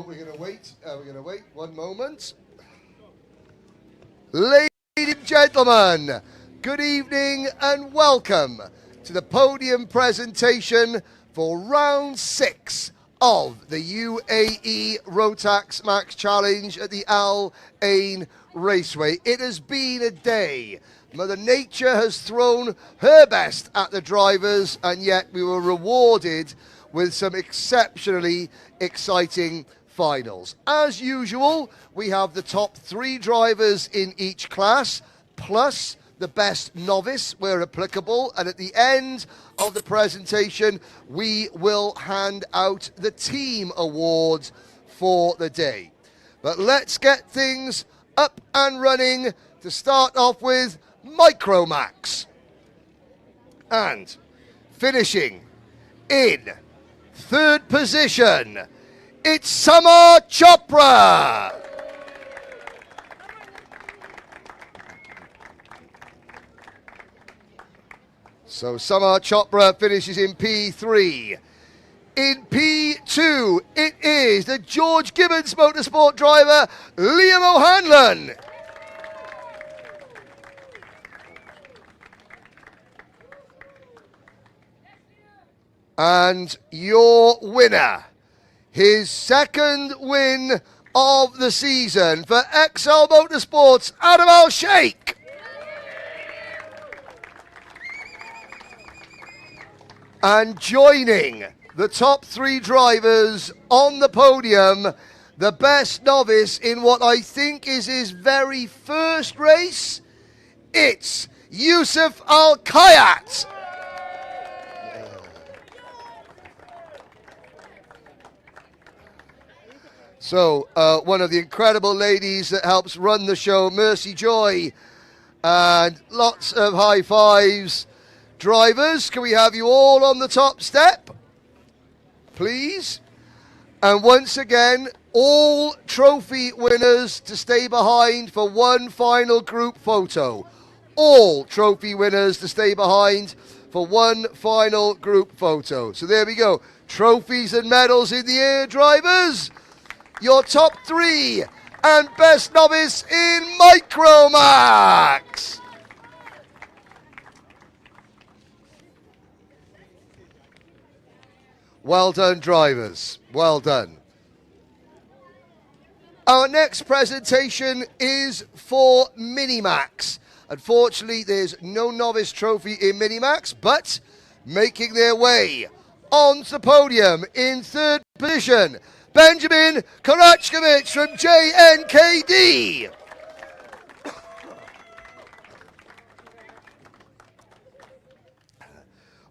We're going to wait. We're going to wait 1 moment. Ladies and gentlemen, good evening and welcome to the podium presentation for round 6 of the UAE Rotax Max Challenge at the Al Ain Raceway. It has been a day. Mother Nature has thrown her best at the drivers, and yet we were rewarded with some exceptionally exciting finals. As usual, we have the top 3 drivers in each class, plus the best novice where applicable, and at the end of the presentation, we will hand out the team awards for the day. But let's get things up and running to start off with Micromax. And finishing in 3rd position, it's Samar Chopra. So Samar Chopra finishes in P3. In P2, it is the George Gibbons Motorsport driver, Liam O'Hanlon. And your winner, his 2nd win of the season for XL Motorsports, Adam Al-Shaikh. And joining the top 3 drivers on the podium, the best novice in what I think is his very first race, it's Yusuf Al-Kayat. So, one of the incredible ladies that helps run the show, Mercy Joy, and lots of high fives. Drivers, can we have you all on the top step, please? And once again, all trophy winners to stay behind for one final group photo. All trophy winners to stay behind for one final group photo. So there we go. Trophies and medals in the air, drivers. Your top 3 and best novice in Micromax. Well done, drivers. Well done. Our next presentation is for Minimax. Unfortunately, there's no novice trophy in Minimax, but making their way onto the podium in 3rd position, Benjamin Karachkovich from JNKD.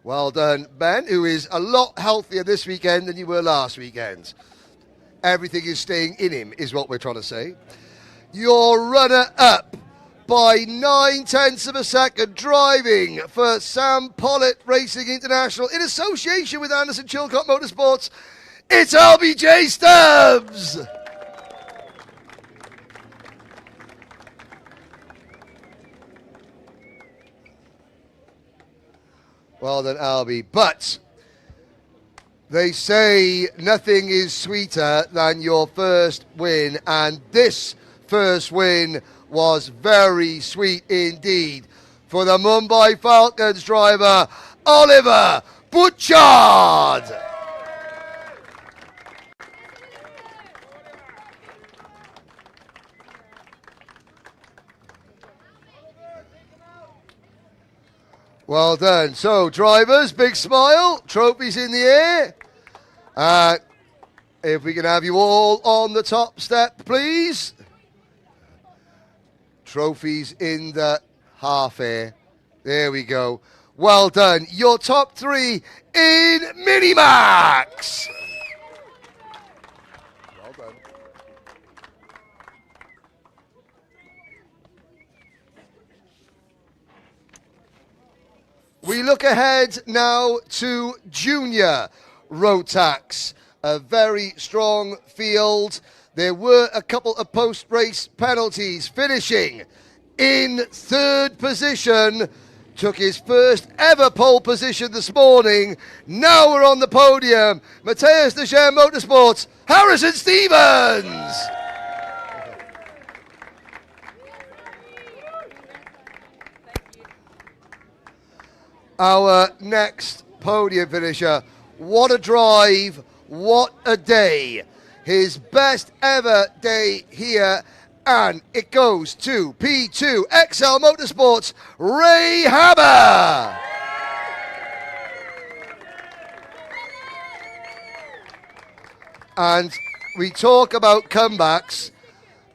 Well done, Ben, who is a lot healthier this weekend than you were last weekend. Everything is staying in him, is what we're trying to say. Your runner-up by 9/10 of a second, driving for Sam Pollitt Racing International in association with Anderson Chilcott Motorsports, it's LBJ Stubbs. Well done, Albie. But they say nothing is sweeter than your first win, and this first win was very sweet indeed for the Mumbai Falcons driver, Oliver Butchard. Well done. So, drivers, big smile, trophies in the air. If we can have you all on the top step, please. Trophies in the half air. There we go. Well done. Your top 3 in Minimax. Well done. We look ahead now to Junior Rotax. A very strong field. There were a couple of post-race penalties. Finishing in 3rd position. Took his first ever pole position this morning. Now we're on the podium. Matthias Deschamps Motorsports, Harrison Stevens. Our next podium finisher. What a drive, what a day. His best ever day here, and it goes to P2 XL Motorsports, Ray Hammer. And we talk about comebacks.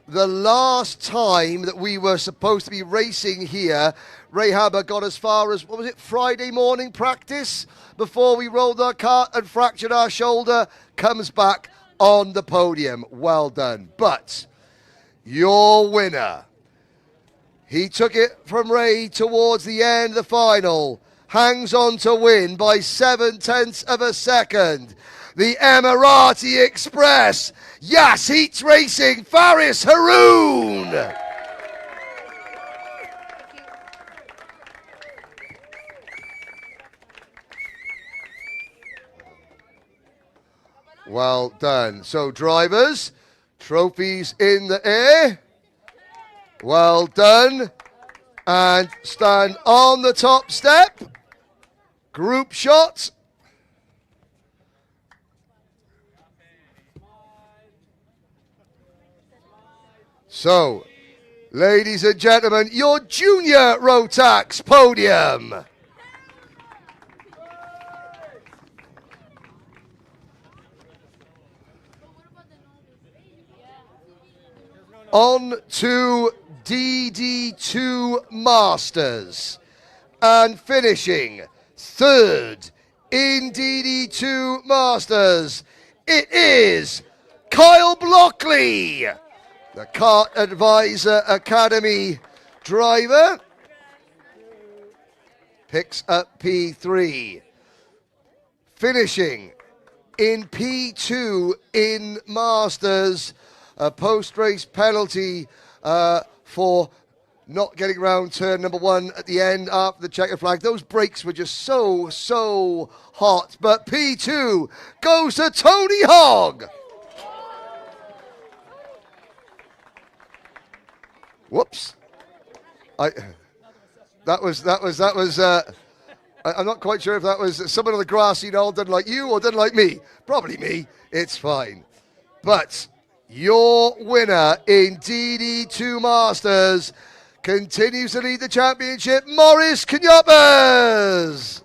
The last time that we were supposed to be racing here, Ray Hammer got as far as, what was it, Friday morning practice before we rolled our cart and fractured our shoulder, comes back on the podium. Well done. But your winner, he took it from Ray towards the end of the final, hangs on to win by 0.7 of a second. The Emirati Express, Yas Heats Racing, Faris Haroon. Well done. So drivers, trophies in the air. Well done. And stand on the top step. Group shot. So, ladies and gentlemen, your Junior Rotax podium. On to DD2 Masters. And finishing 3rd in DD2 Masters, it is Kyle Blockley, the Kart Advisor Academy driver. Picks up P3. Finishing in P2 in Masters, a post-race penalty for not getting around turn number 1 at the end after the checker flag. Those brakes were just so hot. But P2 goes to Tony Hogg. Whoops. That was. I'm not quite sure if that was someone on the grassy knoll didn't like you or didn't like me. Probably me. It's fine. But your winner in DD2 Masters continues to lead the championship, Maurice Knyopers.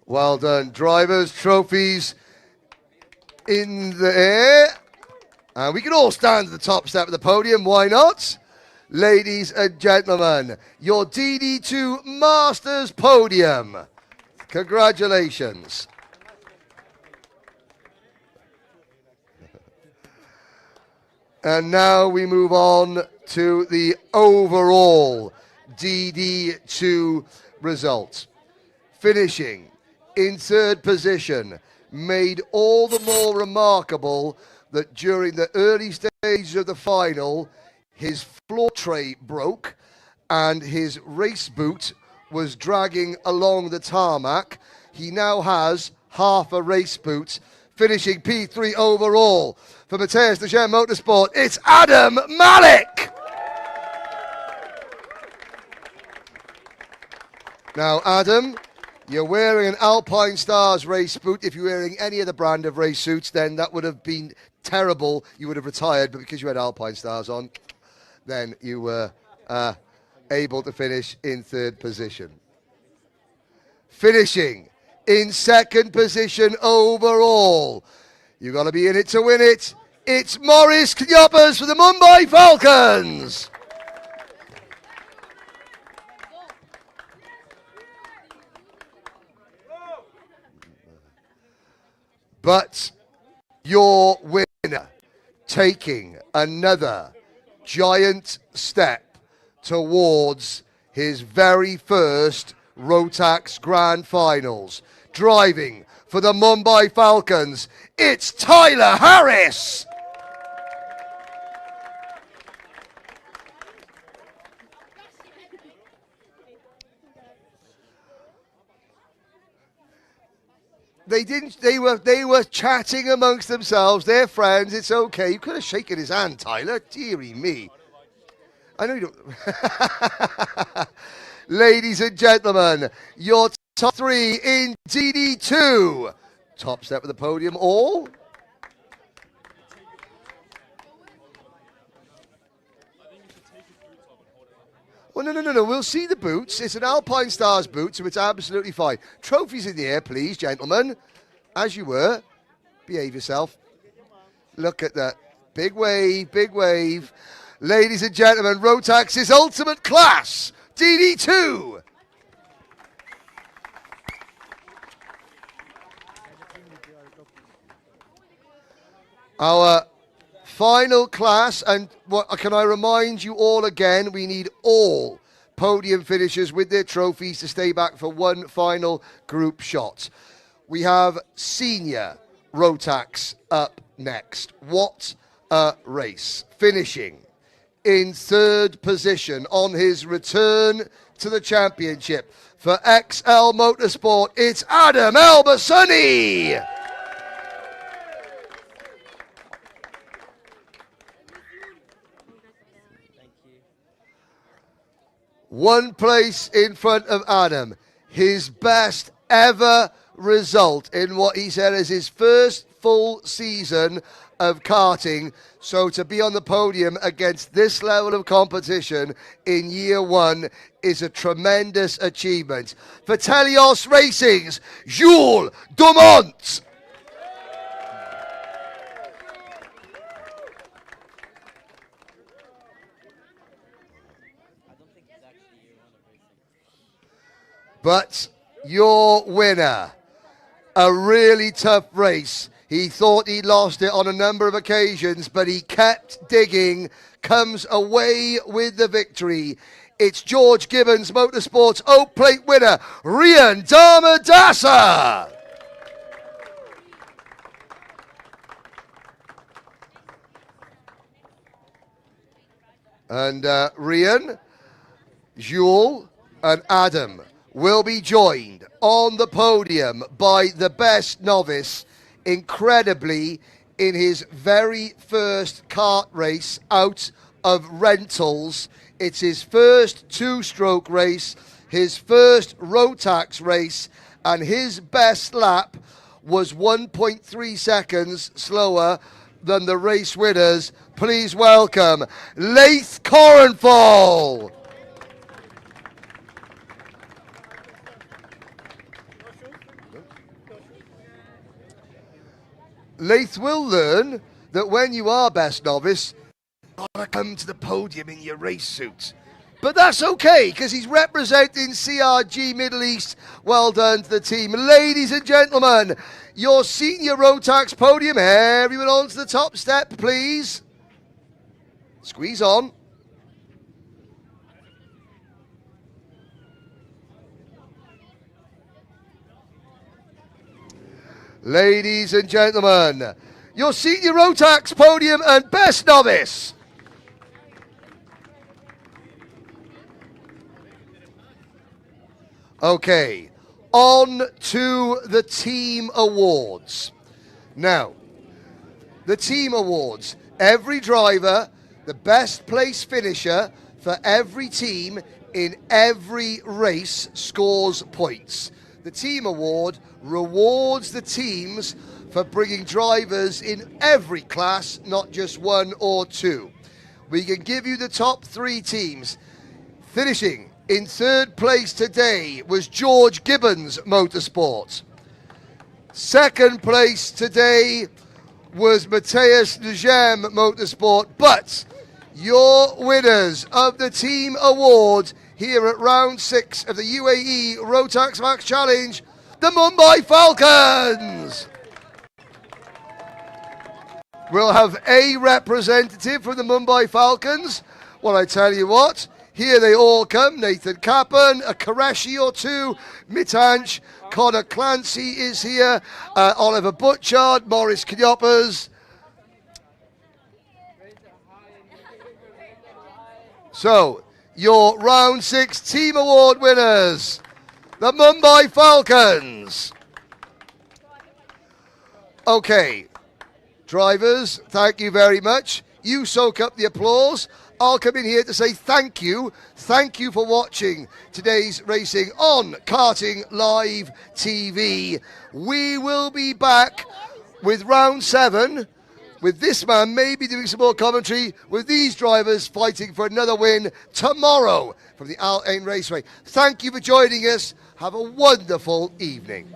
Well done. Drivers, trophies in the air. And we can all stand at the top step of the podium. Why not? Ladies and gentlemen, your DD2 Masters podium. Congratulations. And now we move on to the overall DD2 results. Finishing in 3rd position, made all the more remarkable that during the early stages of the final, his floor tray broke and his race boot was dragging along the tarmac. He now has half a race boot, finishing P3 overall. For Matthias Deschamps Motorsport, it's Adam Malik. Now, Adam, you're wearing an Alpine Stars race boot. If you're wearing any other brand of race suits, then that would have been terrible. You would have retired, but because you had Alpine Stars on, then you were able to finish in 3rd position. Finishing in second position overall. You've got to be in it to win it. It's Morris Knyopers for the Mumbai Falcons. But your winner, taking another giant step towards his very first Rotax Grand Finals, driving for the Mumbai Falcons, it's Tyler Harris. They were chatting amongst themselves, their friends. It's okay. You could have shaken his hand, Tyler. Dearie me. I know you don't. Ladies and gentlemen, your top three in DD2. Top step of the podium, all. Well, no. We'll see the boots. It's an Alpine Stars boot, so it's absolutely fine. Trophies in the air, please, gentlemen. As you were. Behave yourself. Look at that. Big wave, big wave. Ladies and gentlemen, Rotax's ultimate class, DD2. Our final class, and what can I remind you all again, we need all podium finishers with their trophies to stay back for one final group shot. We have senior Rotax up next. What a race. Finishing in third position on his return to the championship for XL Motorsport, it's Adam Albasuni. One place in front of Adam, his best ever result in what he said is his first full season of karting. So to be on the podium against this level of competition in year one is a tremendous achievement. For Telios Racing's Jules Dumont. But your winner, a really tough race. He thought he lost it on a number of occasions, but he kept digging, comes away with the victory. It's George Gibbons Motorsports Oak Plate winner, Rian Dharmadasa. And Rian, Jules, and Adam will be joined on the podium by the best novice, incredibly, in his very first kart race out of rentals. It's his first two-stroke race, his first Rotax race, and his best lap was 1.3 seconds slower than the race winners. Please welcome Leith Corenfall. Leith will learn that when you are best novice, you've got to come to the podium in your race suit. But that's okay, because he's representing CRG Middle East. Well done to the team. Ladies and gentlemen, your senior Rotax podium. Everyone onto the top step, please. Squeeze on. Ladies and gentlemen, your senior Rotax podium and best novice. Okay, on to the team awards. Now, the team awards. Every driver, the best place finisher for every team in every race scores points. The team award rewards the teams for bringing drivers in every class, not just one or two. We can give you the top three teams. Finishing in third place today was George Gibbons Motorsport. Second place today was Matthias Njem Motorsport, but your winners of the team award here at round 6 of the UAE Rotax Max Challenge, the Mumbai Falcons. We'll have a representative from the Mumbai Falcons. Well, I tell you what, here they all come. Nathan Kappen, a Qureshi or two, Mitanch, Connor Clancy is here, Oliver Butchard, Maurice Knyoppers. So, your round 6 team award winners, the Mumbai Falcons. Okay, drivers, thank you very much. You soak up the applause. I'll come in here to say thank you. Thank you for watching today's racing on Karting Live TV. We will be back with round 7, with this man maybe doing some more commentary, with these drivers fighting for another win tomorrow from the Al-Ain Raceway. Thank you for joining us. Have a wonderful evening.